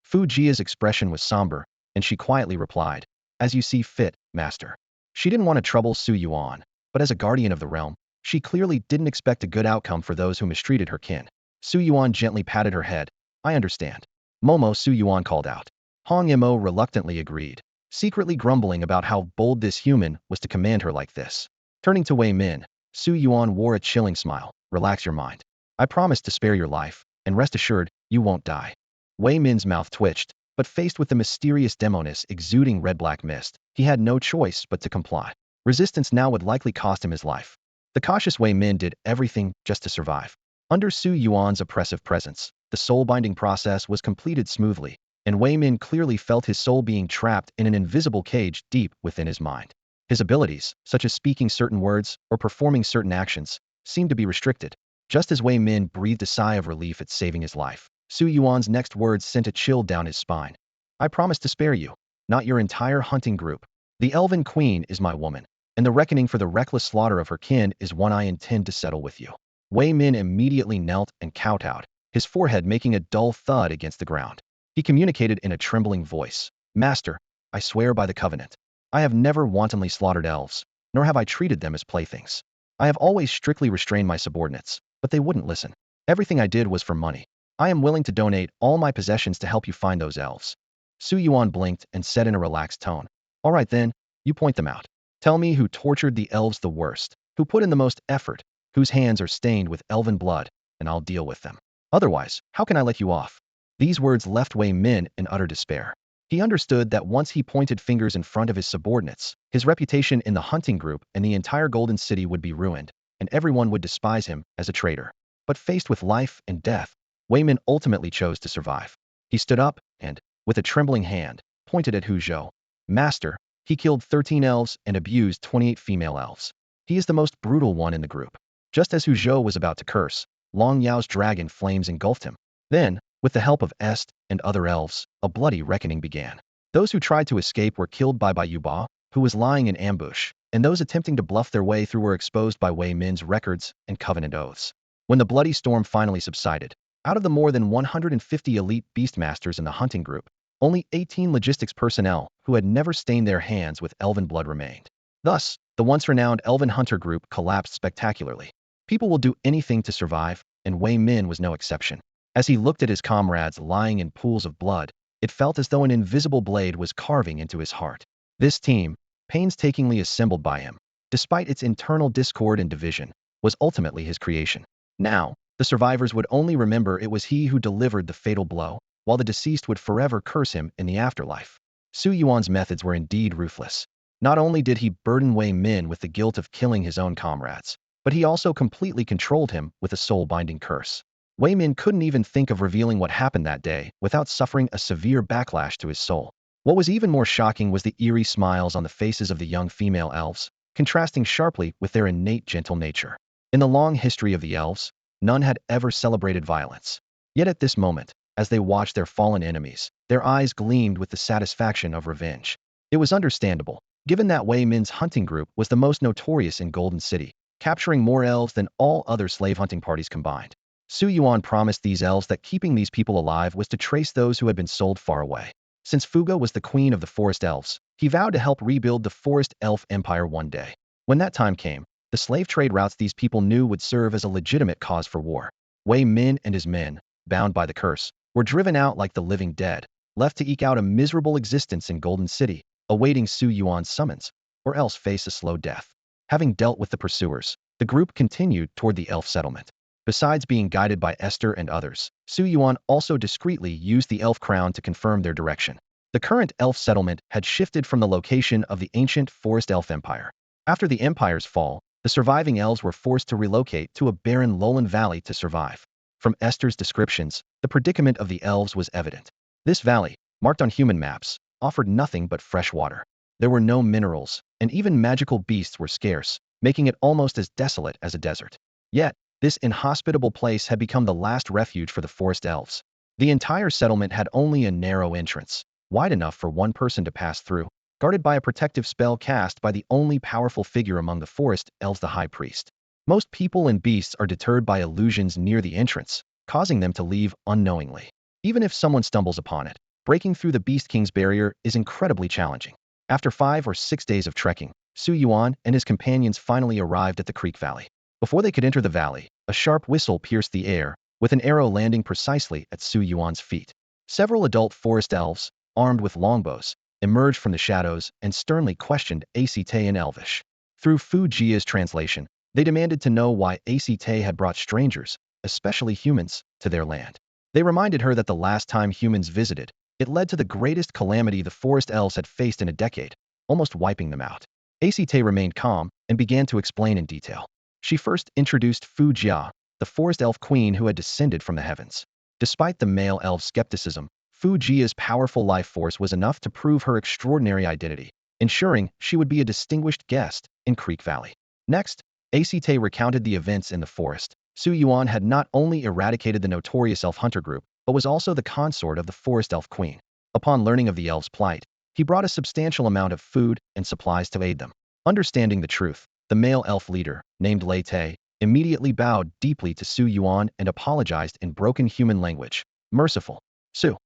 Fu Jia's expression was somber, and she quietly replied, as you see fit, master. She didn't want to trouble Su Yuan, but as a guardian of the realm, she clearly didn't expect a good outcome for those who mistreated her kin. Su Yuan gently patted her head. I understand. Momo, Su Yuan called out. Hong Mo reluctantly agreed, secretly grumbling about how bold this human was to command her like this. Turning to Wei Min, Su Yuan wore a chilling smile. Relax your mind. I promise to spare your life, and rest assured, you won't die. Wei Min's mouth twitched, but faced with the mysterious demoness exuding red-black mist, he had no choice but to comply. Resistance now would likely cost him his life. The cautious Wei Min did everything just to survive. Under Su Yuan's oppressive presence, the soul-binding process was completed smoothly, and Wei Min clearly felt his soul being trapped in an invisible cage deep within his mind. His abilities, such as speaking certain words or performing certain actions, seemed to be restricted. Just as Wei Min breathed a sigh of relief at saving his life, Su Yuan's next words sent a chill down his spine. I promise to spare you, not your entire hunting group. The Elven Queen is my woman, and the reckoning for the reckless slaughter of her kin is one I intend to settle with you. Wei Min immediately knelt and kowtowed, his forehead making a dull thud against the ground. He communicated in a trembling voice. Master, I swear by the covenant. I have never wantonly slaughtered elves, nor have I treated them as playthings. I have always strictly restrained my subordinates, but they wouldn't listen. Everything I did was for money. I am willing to donate all my possessions to help you find those elves. Su Yuan blinked and said in a relaxed tone. All right then, you point them out. Tell me who tortured the elves the worst, who put in the most effort, whose hands are stained with elven blood, and I'll deal with them. Otherwise, how can I let you off? These words left Wei Min in utter despair. He understood that once he pointed fingers in front of his subordinates, his reputation in the hunting group and the entire Golden City would be ruined, and everyone would despise him as a traitor. But faced with life and death, Wei Min ultimately chose to survive. He stood up and, with a trembling hand, pointed at Hu Zhou. Master, he killed 13 elves and abused 28 female elves. He is the most brutal one in the group. Just as Hu Zhou was about to curse, Long Yao's dragon flames engulfed him. Then, with the help of Est and other elves, a bloody reckoning began. Those who tried to escape were killed by Yu Ba, who was lying in ambush, and those attempting to bluff their way through were exposed by Wei Min's records and covenant oaths. When the bloody storm finally subsided, out of the more than 150 elite beastmasters in the hunting group, only 18 logistics personnel who had never stained their hands with elven blood remained. Thus, the once renowned elven hunter group collapsed spectacularly. People will do anything to survive, and Wei Min was no exception. As he looked at his comrades lying in pools of blood, it felt as though an invisible blade was carving into his heart. This team, painstakingly assembled by him, despite its internal discord and division, was ultimately his creation. Now, the survivors would only remember it was he who delivered the fatal blow, while the deceased would forever curse him in the afterlife. Su Yuan's methods were indeed ruthless. Not only did he burden Wei Min with the guilt of killing his own comrades, but he also completely controlled him with a soul-binding curse. Wei Min couldn't even think of revealing what happened that day without suffering a severe backlash to his soul. What was even more shocking was the eerie smiles on the faces of the young female elves, contrasting sharply with their innate gentle nature. In the long history of the elves, none had ever celebrated violence. Yet at this moment, as they watched their fallen enemies, their eyes gleamed with the satisfaction of revenge. It was understandable, given that Wei Min's hunting group was the most notorious in Golden City, capturing more elves than all other slave hunting parties combined. Su Yuan promised these elves that keeping these people alive was to trace those who had been sold far away. Since Fuga was the queen of the forest elves, he vowed to help rebuild the forest elf empire one day. When that time came, the slave trade routes these people knew would serve as a legitimate cause for war. Wei Min and his men, bound by the curse, were driven out like the living dead, left to eke out a miserable existence in Golden City, awaiting Su Yuan's summons, or else face a slow death. Having dealt with the pursuers, the group continued toward the elf settlement. Besides being guided by Esther and others, Su Yuan also discreetly used the elf crown to confirm their direction. The current elf settlement had shifted from the location of the ancient forest elf empire. After the empire's fall, the surviving elves were forced to relocate to a barren lowland valley to survive. From Esther's descriptions, the predicament of the elves was evident. This valley, marked on human maps, offered nothing but fresh water. There were no minerals, and even magical beasts were scarce, making it almost as desolate as a desert. Yet, this inhospitable place had become the last refuge for the forest elves. The entire settlement had only a narrow entrance, wide enough for one person to pass through, guarded by a protective spell cast by the only powerful figure among the forest elves, the high priest. Most people and beasts are deterred by illusions near the entrance, causing them to leave unknowingly. Even if someone stumbles upon it, breaking through the Beast King's barrier is incredibly challenging. After 5 or 6 days of trekking, Su Yuan and his companions finally arrived at the creek valley. Before they could enter the valley, a sharp whistle pierced the air, with an arrow landing precisely at Su Yuan's feet. Several adult forest elves, armed with longbows, emerged from the shadows and sternly questioned Act in Elvish. Through Fu Jia's translation, they demanded to know why Act had brought strangers, especially humans, to their land. They reminded her that the last time humans visited, it led to the greatest calamity the forest elves had faced in a decade, almost wiping them out. Act remained calm and began to explain in detail. She first introduced Fu Jia, the forest elf queen who had descended from the heavens. Despite the male elf's skepticism, Fu Jia's powerful life force was enough to prove her extraordinary identity, ensuring she would be a distinguished guest in Creek Valley. Next, Act recounted the events in the forest. Su Yuan had not only eradicated the notorious elf hunter group, but was also the consort of the forest elf queen. Upon learning of the elves' plight, he brought a substantial amount of food and supplies to aid them. Understanding the truth, the male elf leader, named Lei Te, immediately bowed deeply to Su Yuan and apologized in broken human language. Merciful. Su.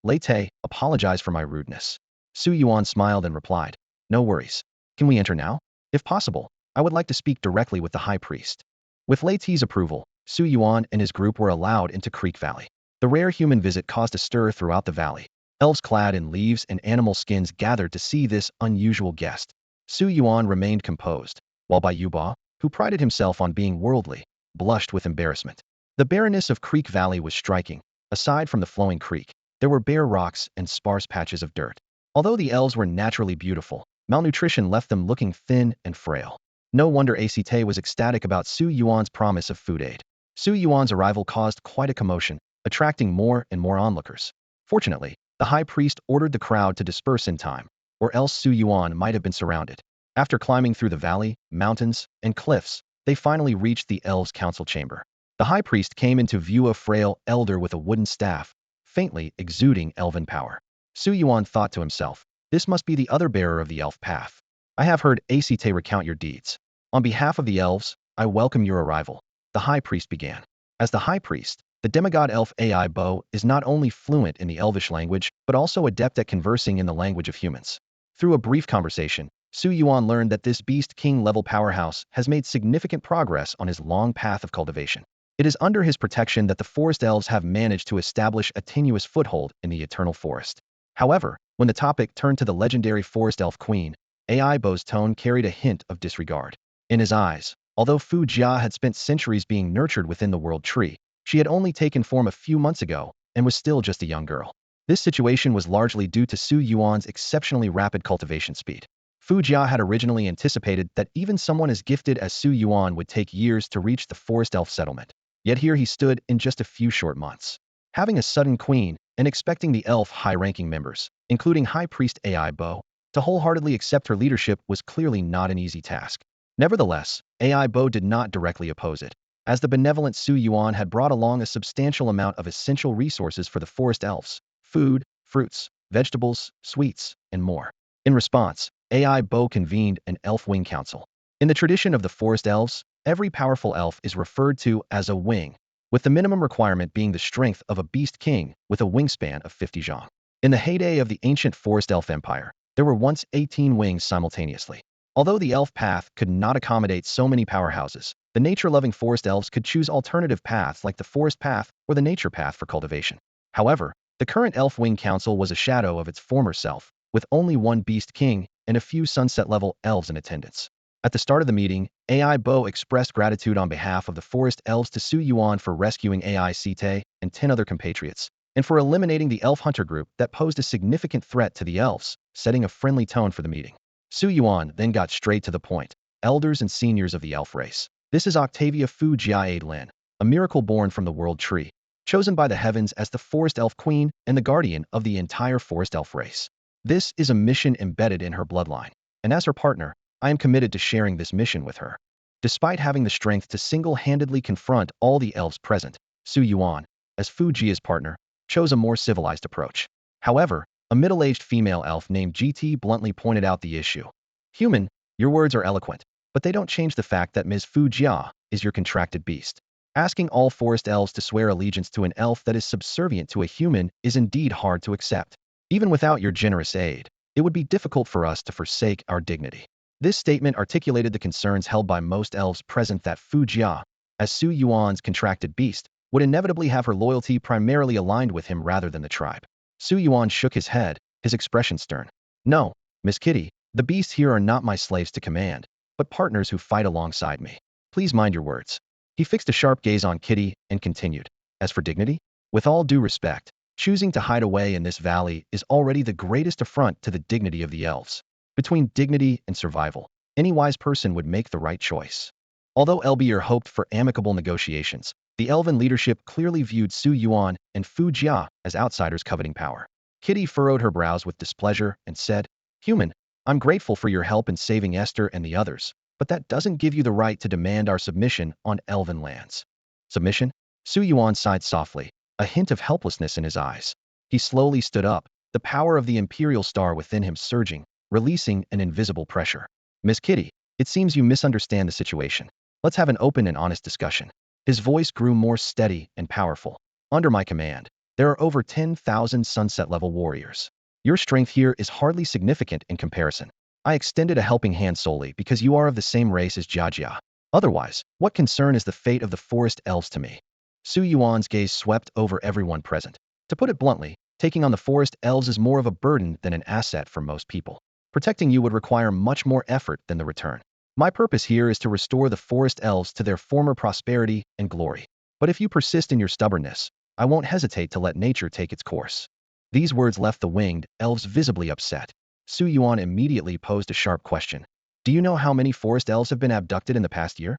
Lei Te, apologize for my rudeness. Su Yuan smiled and replied, no worries. Can we enter now? If possible, I would like to speak directly with the high priest. With Lei Te's approval, Su Yuan and his group were allowed into Creek Valley. The rare human visit caused a stir throughout the valley. Elves clad in leaves and animal skins gathered to see this unusual guest. Su Yuan remained composed, while Bai Yuba, who prided himself on being worldly, blushed with embarrassment. The barrenness of Creek Valley was striking. Aside from the flowing creek, there were bare rocks and sparse patches of dirt. Although the elves were naturally beautiful, malnutrition left them looking thin and frail. No wonder Act was ecstatic about Su Yuan's promise of food aid. Su Yuan's arrival caused quite a commotion, attracting more and more onlookers. Fortunately, the high priest ordered the crowd to disperse in time, or else Su Yuan might have been surrounded. After climbing through the valley, mountains, and cliffs, they finally reached the elves' council chamber. The high priest came into view, a frail elder with a wooden staff, faintly exuding elven power. Su Yuan thought to himself, This must be the other bearer of the elf path. I have heard Act recount your deeds. On behalf of the elves, I welcome your arrival. The high priest began. As the high priest, the demigod elf Ai Bo is not only fluent in the elvish language, but also adept at conversing in the language of humans. Through a brief conversation, Su Yuan learned that this beast king level powerhouse has made significant progress on his long path of cultivation. It is under his protection that the forest elves have managed to establish a tenuous foothold in the eternal forest. However, when the topic turned to the legendary forest elf queen, Ai Bo's tone carried a hint of disregard. In his eyes, although Fu Jia had spent centuries being nurtured within the world tree, she had only taken form a few months ago and was still just a young girl. This situation was largely due to Su Yuan's exceptionally rapid cultivation speed. Fu Jia had originally anticipated that even someone as gifted as Su Yuan would take years to reach the forest elf settlement. Yet here he stood in just a few short months. Having a sudden queen and expecting the elf high-ranking members, including High Priest Ai Bo, to wholeheartedly accept her leadership was clearly not an easy task. Nevertheless, Ai Bo did not directly oppose it, as the benevolent Su Yuan had brought along a substantial amount of essential resources for the forest elves: food, fruits, vegetables, sweets, and more. In response, Ai Bo convened an elf wing council. In the tradition of the forest elves, every powerful elf is referred to as a wing, with the minimum requirement being the strength of a beast king with a wingspan of 50 zhang. In the heyday of the ancient forest elf empire, there were once 18 wings simultaneously. Although the elf path could not accommodate so many powerhouses, the nature-loving forest elves could choose alternative paths like the forest path or the nature path for cultivation. However, the current elf wing council was a shadow of its former self, with only one beast king and a few sunset-level elves in attendance. At the start of the meeting, Ai Bo expressed gratitude on behalf of the forest elves to Su Yuan for rescuing Ai Site and 10 other compatriots, and for eliminating the elf hunter group that posed a significant threat to the elves, setting a friendly tone for the meeting. Su Yuan then got straight to the point. Elders and seniors of the elf race. This is Octavia Fu Jia Lin, a miracle born from the world tree, chosen by the heavens as the forest elf queen and the guardian of the entire forest elf race. This is a mission embedded in her bloodline, and as her partner, I am committed to sharing this mission with her. Despite having the strength to single-handedly confront all the elves present, Su Yuan, as Fu Jia's partner, chose a more civilized approach. However, a middle-aged female elf named GT bluntly pointed out the issue. Human, your words are eloquent, but they don't change the fact that Ms. Fu Jia is your contracted beast. Asking all forest elves to swear allegiance to an elf that is subservient to a human is indeed hard to accept. Even without your generous aid, it would be difficult for us to forsake our dignity. This statement articulated the concerns held by most elves present that Fu Jia, as Su Yuan's contracted beast, would inevitably have her loyalty primarily aligned with him rather than the tribe. Su Yuan shook his head, his expression stern. No, Miss Kitty, the beasts here are not my slaves to command, but partners who fight alongside me. Please mind your words. He fixed a sharp gaze on Kitty and continued. As for dignity, with all due respect, choosing to hide away in this valley is already the greatest affront to the dignity of the elves. Between dignity and survival, any wise person would make the right choice. Although Elbier hoped for amicable negotiations, the Elven leadership clearly viewed Su Yuan and Fu Jia as outsiders coveting power. Kitty furrowed her brows with displeasure and said, Human, I'm grateful for your help in saving Esther and the others, but that doesn't give you the right to demand our submission on Elven lands. Submission? Su Yuan sighed softly, a hint of helplessness in his eyes. He slowly stood up, the power of the imperial star within him surging, releasing an invisible pressure. Miss Kitty, it seems you misunderstand the situation. Let's have an open and honest discussion. His voice grew more steady and powerful. Under my command, there are over 10,000 sunset-level warriors. Your strength here is hardly significant in comparison. I extended a helping hand solely because you are of the same race as Jiajia. Otherwise, what concern is the fate of the forest elves to me? Su Yuan's gaze swept over everyone present. To put it bluntly, taking on the forest elves is more of a burden than an asset for most people. Protecting you would require much more effort than the return. My purpose here is to restore the forest elves to their former prosperity and glory. But if you persist in your stubbornness, I won't hesitate to let nature take its course. These words left the winged elves visibly upset. Su Yuan immediately posed a sharp question. Do you know how many forest elves have been abducted in the past year?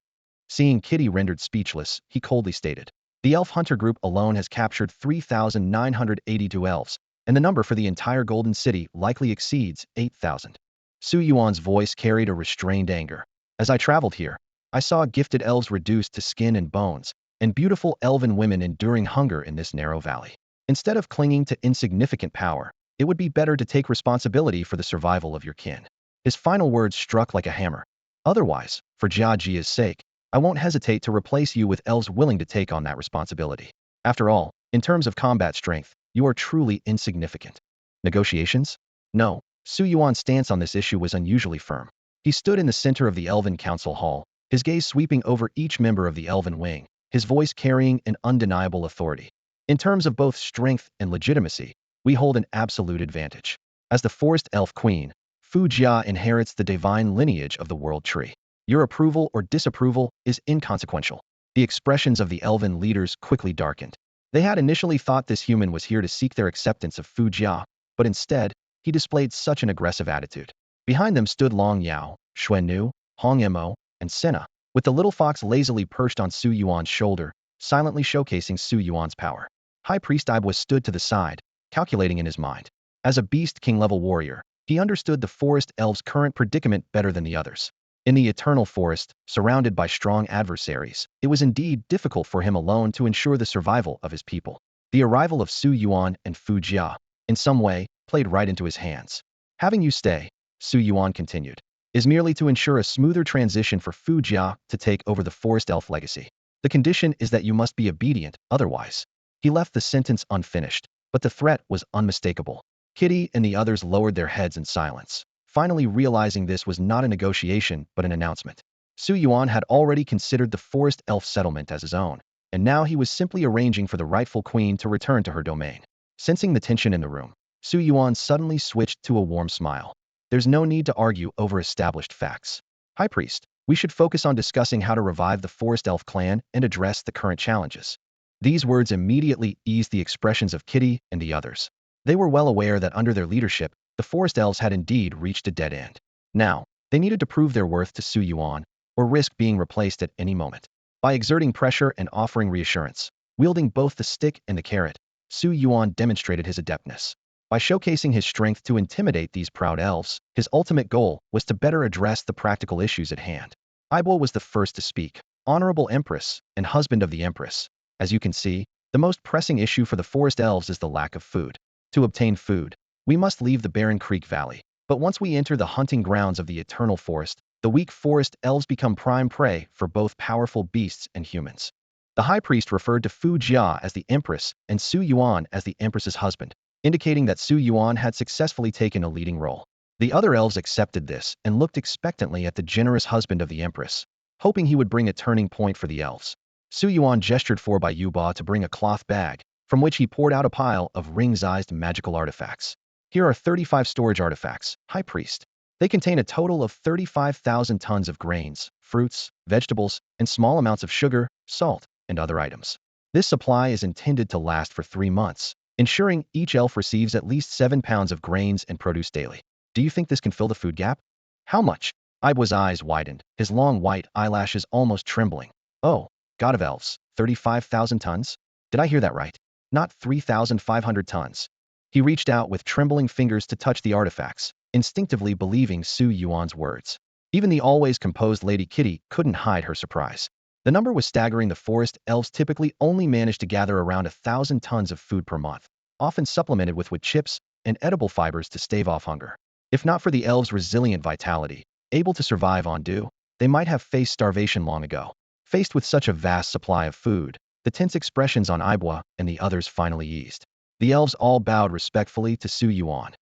Seeing Kitty rendered speechless, he coldly stated. The elf hunter group alone has captured 3,982 elves, and the number for the entire Golden City likely exceeds 8,000. Su Yuan's voice carried a restrained anger. As I traveled here, I saw gifted elves reduced to skin and bones, and beautiful elven women enduring hunger in this narrow valley. Instead of clinging to insignificant power, it would be better to take responsibility for the survival of your kin. His final words struck like a hammer. Otherwise, for Jiajia's sake, I won't hesitate to replace you with elves willing to take on that responsibility. After all, in terms of combat strength, you are truly insignificant. Negotiations? No. Su Yuan's stance on this issue was unusually firm. He stood in the center of the Elven Council Hall, his gaze sweeping over each member of the Elven wing, his voice carrying an undeniable authority. In terms of both strength and legitimacy, we hold an absolute advantage. As the Forest Elf Queen, Fu Jia inherits the divine lineage of the World Tree. Your approval or disapproval is inconsequential. The expressions of the Elven leaders quickly darkened. They had initially thought this human was here to seek their acceptance of Fu Jia, but instead, he displayed such an aggressive attitude. Behind them stood Long Yao, Xuan Nu, Hong Mo, and Senna, with the little fox lazily perched on Su Yuan's shoulder, silently showcasing Su Yuan's power. High Priest Ibwa stood to the side, calculating in his mind. As a Beast King-level warrior, he understood the Forest Elves' current predicament better than the others. In the Eternal Forest, surrounded by strong adversaries, it was indeed difficult for him alone to ensure the survival of his people. The arrival of Su Yuan and Fu Jia, in some way, played right into his hands. Having you stay, Su Yuan continued, is merely to ensure a smoother transition for Fu Jia to take over the Forest Elf legacy. The condition is that you must be obedient, otherwise. He left the sentence unfinished, but the threat was unmistakable. Kitty and the others lowered their heads in silence, finally realizing this was not a negotiation but an announcement. Su Yuan had already considered the Forest Elf settlement as his own, and now he was simply arranging for the rightful queen to return to her domain. Sensing the tension in the room, Su Yuan suddenly switched to a warm smile. There's no need to argue over established facts. High Priest, we should focus on discussing how to revive the Forest Elf clan and address the current challenges. These words immediately eased the expressions of Kitty and the others. They were well aware that under their leadership, the Forest Elves had indeed reached a dead end. Now, they needed to prove their worth to Su Yuan, or risk being replaced at any moment. By exerting pressure and offering reassurance, wielding both the stick and the carrot, Su Yuan demonstrated his adeptness. By showcasing his strength to intimidate these proud elves, his ultimate goal was to better address the practical issues at hand. Ibo was the first to speak. Honorable Empress and husband of the Empress. As you can see, the most pressing issue for the Forest Elves is the lack of food. To obtain food, we must leave the barren Creek Valley. But once we enter the hunting grounds of the Eternal Forest, the weak Forest Elves become prime prey for both powerful beasts and humans. The High Priest referred to Fu Jia as the Empress and Su Yuan as the Empress's husband, indicating that Su Yuan had successfully taken a leading role. The other elves accepted this and looked expectantly at the generous husband of the Empress, hoping he would bring a turning point for the elves. Su Yuan gestured for Bai Yuba to bring a cloth bag, from which he poured out a pile of ring-sized magical artifacts. Here are 35 storage artifacts, High Priest. They contain a total of 35,000 tons of grains, fruits, vegetables, and small amounts of sugar, salt, and other items. This supply is intended to last for 3 months, ensuring each elf receives at least 7 pounds of grains and produce daily. Do you think this can fill the food gap? How much? Ibwa's eyes widened, his long white eyelashes almost trembling. Oh, God of Elves, 35,000 tons? Did I hear that right? Not 3,500 tons. He reached out with trembling fingers to touch the artifacts, instinctively believing Su Yuan's words. Even the always composed Lady Kitty couldn't hide her surprise. The number was staggering. The Forest Elves typically only managed to gather around 1,000 tons of food per month, often supplemented with wood chips and edible fibers to stave off hunger. If not for the elves' resilient vitality, able to survive on dew, they might have faced starvation long ago. Faced with such a vast supply of food, the tense expressions on Ibwa and the others finally eased. The elves all bowed respectfully to Su Yuan.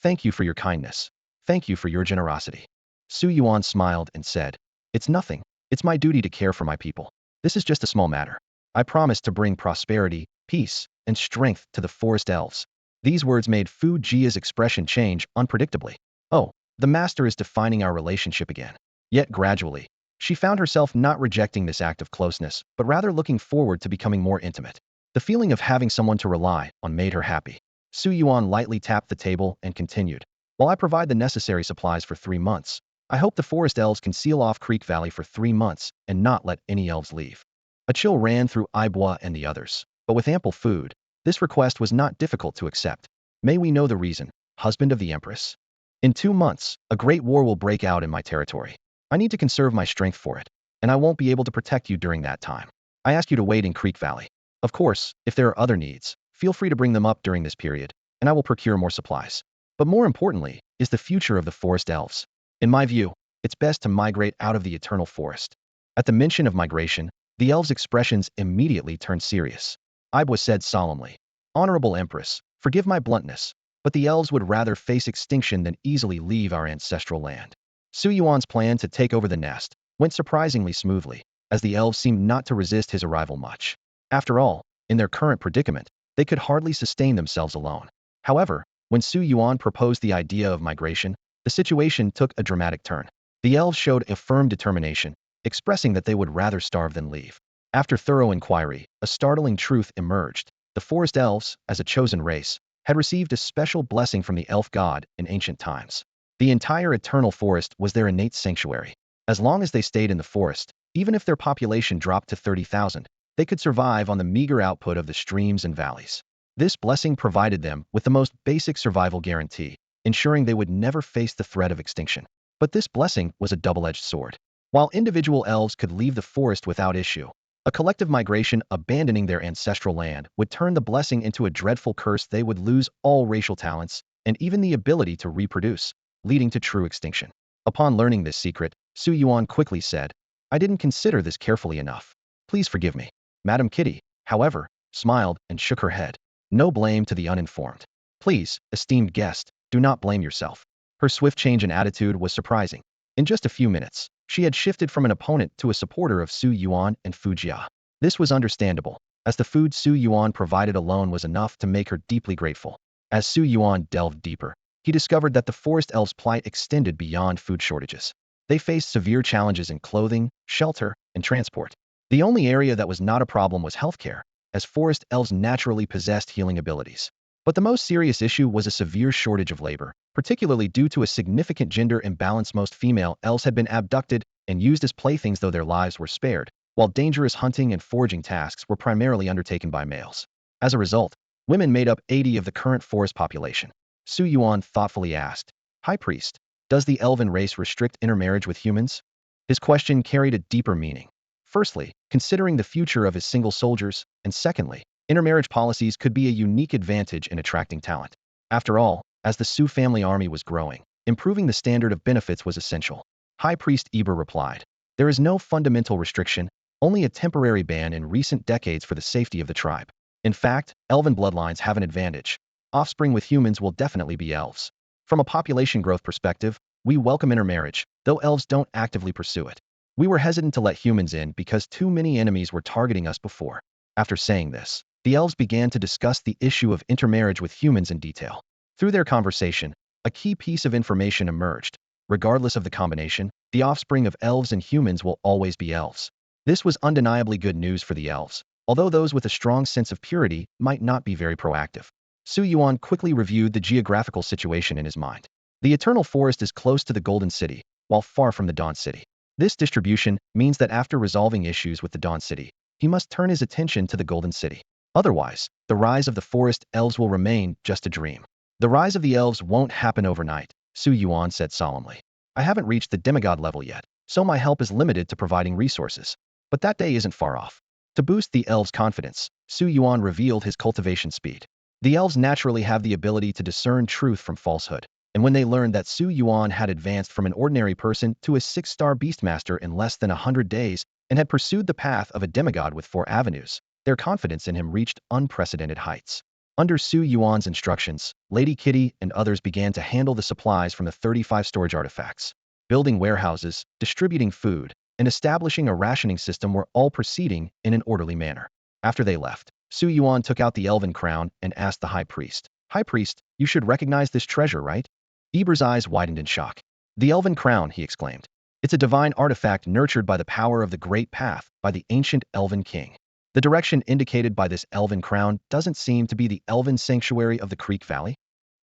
Thank you for your kindness. Thank you for your generosity. Su Yuan smiled and said, It's nothing. It's my duty to care for my people. This is just a small matter. I promise to bring prosperity, peace, and strength to the Forest Elves. These words made Fu Jia's expression change unpredictably. Oh, the master is defining our relationship again. Yet gradually, she found herself not rejecting this act of closeness, but rather looking forward to becoming more intimate. The feeling of having someone to rely on made her happy. Su Yuan lightly tapped the table and continued. While I provide the necessary supplies for 3 months, I hope the Forest Elves can seal off Creek Valley for 3 months and not let any elves leave. A chill ran through Ibwa and the others, but with ample food, this request was not difficult to accept. May we know the reason, husband of the Empress? In 2 months, a great war will break out in my territory. I need to conserve my strength for it, and I won't be able to protect you during that time. I ask you to wait in Creek Valley. Of course, if there are other needs, feel free to bring them up during this period. and I will procure more supplies. But more importantly is the future of the forest elves. In my view, it's best to migrate out of the eternal forest. At the mention of migration, the elves' expressions immediately turned serious. Ibwa said solemnly, "Honorable Empress, forgive my bluntness, but the elves would rather face extinction than easily leave our ancestral land." Su Yuan's plan to take over the nest went surprisingly smoothly, as the elves seemed not to resist his arrival much. After all, in their current predicament, they could hardly sustain themselves alone. However, when Su Yuan proposed the idea of migration, the situation took a dramatic turn. The elves showed a firm determination, expressing that they would rather starve than leave. After thorough inquiry, a startling truth emerged. The forest elves, as a chosen race, had received a special blessing from the elf god in ancient times. The entire eternal forest was their innate sanctuary. As long as they stayed in the forest, even if their population dropped to 30,000, they could survive on the meager output of the streams and valleys. This blessing provided them with the most basic survival guarantee, ensuring they would never face the threat of extinction. But this blessing was a double-edged sword. While individual elves could leave the forest without issue, a collective migration abandoning their ancestral land would turn the blessing into a dreadful curse. They would lose all racial talents and even the ability to reproduce, leading to true extinction. Upon learning this secret, Su Yuan quickly said, "I didn't consider this carefully enough. Please forgive me." Madam Kitty, however, smiled and shook her head. "No blame to the uninformed. Please, esteemed guest, do not blame yourself." Her swift change in attitude was surprising. In just a few minutes, she had shifted from an opponent to a supporter of Su Yuan and Fujia. This was understandable, as the food Su Yuan provided alone was enough to make her deeply grateful. As Su Yuan delved deeper, he discovered that the forest elves' plight extended beyond food shortages. They faced severe challenges in clothing, shelter, and transport. The only area that was not a problem was healthcare, as forest elves naturally possessed healing abilities. But the most serious issue was a severe shortage of labor, particularly due to a significant gender imbalance. Most female elves had been abducted and used as playthings, though their lives were spared, while dangerous hunting and foraging tasks were primarily undertaken by males. As a result, women made up 80% of the current forest population. Su Yuan thoughtfully asked, "High Priest, does the elven race restrict intermarriage with humans?" His question carried a deeper meaning. Firstly, considering the future of his single soldiers, and secondly, intermarriage policies could be a unique advantage in attracting talent. After all, as the Su family army was growing, improving the standard of benefits was essential. High Priest Eber replied, "There is no fundamental restriction, only a temporary ban in recent decades for the safety of the tribe. In fact, elven bloodlines have an advantage. Offspring with humans will definitely be elves. From a population growth perspective, we welcome intermarriage, though elves don't actively pursue it. We were hesitant to let humans in because too many enemies were targeting us before." After saying this, the elves began to discuss the issue of intermarriage with humans in detail. Through their conversation, a key piece of information emerged. Regardless of the combination, the offspring of elves and humans will always be elves. This was undeniably good news for the elves, although those with a strong sense of purity might not be very proactive. Su Yuan quickly reviewed the geographical situation in his mind. The Eternal Forest is close to the Golden City, while far from the Dawn City. This distribution means that after resolving issues with the Dawn City, he must turn his attention to the Golden City. Otherwise, the rise of the forest elves will remain just a dream. "The rise of the elves won't happen overnight," Su Yuan said solemnly. "I haven't reached the demigod level yet, so my help is limited to providing resources. But that day isn't far off." To boost the elves' confidence, Su Yuan revealed his cultivation speed. The elves naturally have the ability to discern truth from falsehood, and when they learned that Su Yuan had advanced from an ordinary person to a 6-star beastmaster in less than 100 days and had pursued the path of a demigod with 4 avenues, their confidence in him reached unprecedented heights. Under Su Yuan's instructions, Lady Kitty and others began to handle the supplies from the 35 storage artifacts. Building warehouses, distributing food, and establishing a rationing system were all proceeding in an orderly manner. After they left, Su Yuan took out the elven crown and asked the High Priest, "High Priest, you should recognize this treasure, right?" Eber's eyes widened in shock. "The elven crown," he exclaimed. "It's a divine artifact nurtured by the power of the Great Path by the ancient elven king. The direction indicated by this elven crown doesn't seem to be the elven sanctuary of the Creek Valley?"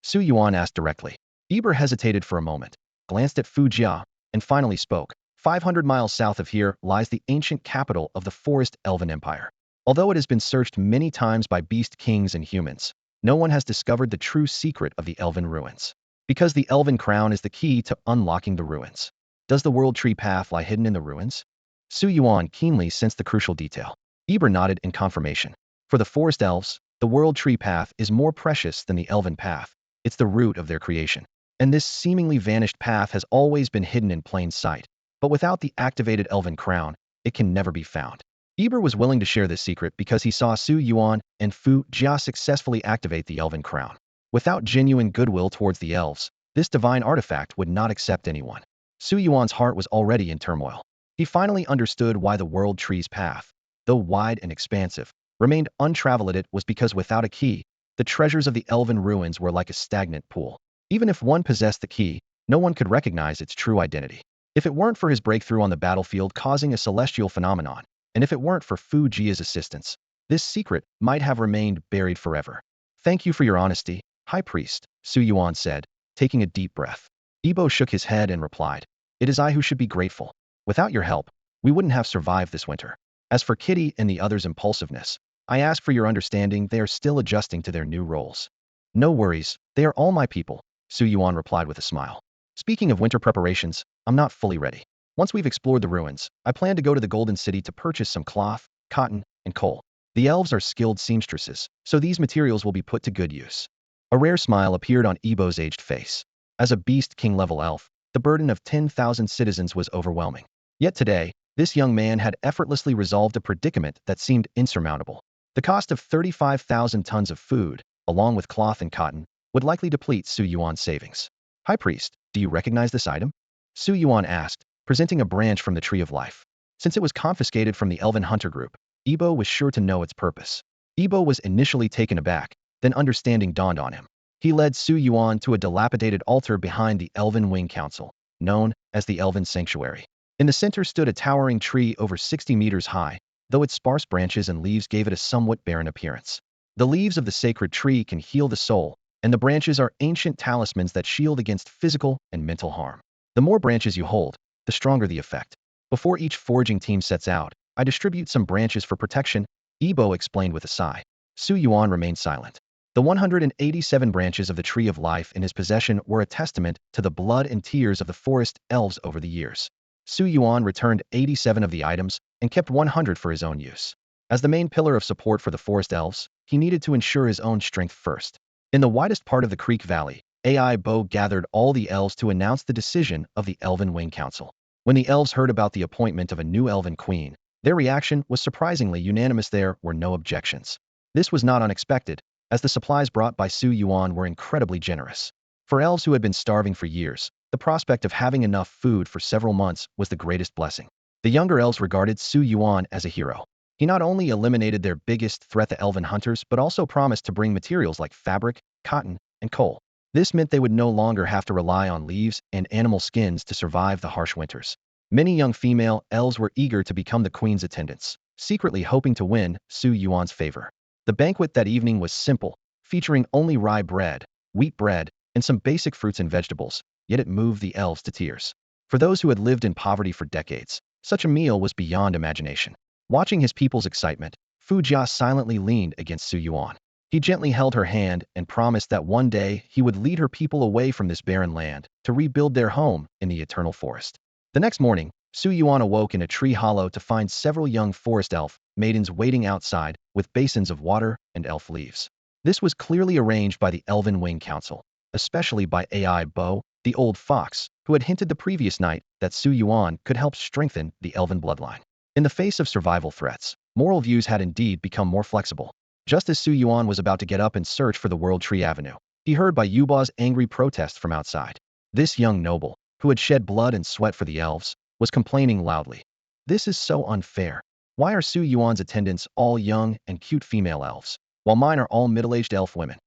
Su Yuan asked directly. Eber hesitated for a moment, glanced at Fujia, and finally spoke. 500 miles south of here lies the ancient capital of the Forest Elven Empire. Although it has been searched many times by beast kings and humans, no one has discovered the true secret of the elven ruins. Because the elven crown is the key to unlocking the ruins. Does the world tree path lie hidden in the ruins? Su Yuan keenly sensed the crucial detail. Eber nodded in confirmation. For the forest elves, The world tree path is more precious than the elven path. It's the root of their creation. And this seemingly vanished path has always been hidden in plain sight. But without the activated elven crown, it can never be found. Eber was willing to share this secret because he saw Su Yuan and Fu Jia successfully activate the elven crown. Without genuine goodwill towards the elves, this divine artifact would not accept anyone. Su Yuan's heart was already in turmoil. He finally understood why the world tree's path, though wide and expansive, remained untraveled. It was because without a key, the treasures of the elven ruins were like a stagnant pool. Even if one possessed the key, no one could recognize its true identity. If it weren't for his breakthrough on the battlefield causing a celestial phenomenon, and if it weren't for Fu Jia's assistance, this secret might have remained buried forever. Thank you for your honesty, High Priest, Su Yuan said, taking a deep breath. Ebo shook his head and replied, "It is I who should be grateful. Without your help, we wouldn't have survived this winter. As for Kitty and the others' impulsiveness, I ask for your understanding. They are still adjusting to their new roles." "No worries, they are all my people," Su Yuan replied with a smile. "Speaking of winter preparations, I'm not fully ready. Once we've explored the ruins, I plan to go to the Golden City to purchase some cloth, cotton, and coal. The elves are skilled seamstresses, so these materials will be put to good use." A rare smile appeared on Ebo's aged face. As a Beast King-level elf, the burden of 10,000 citizens was overwhelming. Yet today, this young man had effortlessly resolved a predicament that seemed insurmountable. The cost of 35,000 tons of food, along with cloth and cotton, would likely deplete Su Yuan's savings. "High Priest, do you recognize this item?" Su Yuan asked, presenting a branch from the Tree of Life. Since it was confiscated from the Elven hunter group, Ebo was sure to know its purpose. Ebo was initially taken aback, then understanding dawned on him. He led Su Yuan to a dilapidated altar behind the Elven Wing Council, known as the Elven Sanctuary. In the center stood a towering tree over 60 meters high, though its sparse branches and leaves gave it a somewhat barren appearance. The leaves of the sacred tree can heal the soul, and the branches are ancient talismans that shield against physical and mental harm. The more branches you hold, the stronger the effect. Before each foraging team sets out, I distribute some branches for protection, Ebo explained with a sigh. Su Yuan remained silent. The 187 branches of the Tree of Life in his possession were a testament to the blood and tears of the forest elves over the years. Su Yuan returned 87 of the items and kept 100 for his own use. As the main pillar of support for the forest elves, he needed to ensure his own strength first. In the widest part of the Creek Valley, AI Bo gathered all the elves to announce the decision of the Elven Wing Council. When the elves heard about the appointment of a new elven queen, their reaction was surprisingly unanimous. There were no objections. This was not unexpected, as the supplies brought by Su Yuan were incredibly generous. For elves who had been starving for years, the prospect of having enough food for several months was the greatest blessing. The younger elves regarded Su Yuan as a hero. He not only eliminated their biggest threat, the elven hunters, but also promised to bring materials like fabric, cotton, and coal. This meant they would no longer have to rely on leaves and animal skins to survive the harsh winters. Many young female elves were eager to become the queen's attendants, secretly hoping to win Su Yuan's favor. The banquet that evening was simple, featuring only rye bread, wheat bread, and some basic fruits and vegetables, yet it moved the elves to tears. For those who had lived in poverty for decades, such a meal was beyond imagination. Watching his people's excitement, Fu Jia silently leaned against Su Yuan. He gently held her hand and promised that one day he would lead her people away from this barren land to rebuild their home in the eternal forest. The next morning, Su Yuan awoke in a tree hollow to find several young forest elf maidens waiting outside with basins of water and elf leaves. This was clearly arranged by the Elven Wing Council, especially by AI Bo, the old fox, who had hinted the previous night that Su Yuan could help strengthen the elven bloodline. In the face of survival threats, moral views had indeed become more flexible. Just as Su Yuan was about to get up and search for the World Tree Avenue, he heard Bai Yuba's angry protest from outside. This young noble, who had shed blood and sweat for the elves, was complaining loudly. "This is so unfair. Why are Su Yuan's attendants all young and cute female elves, while mine are all middle-aged elf women?"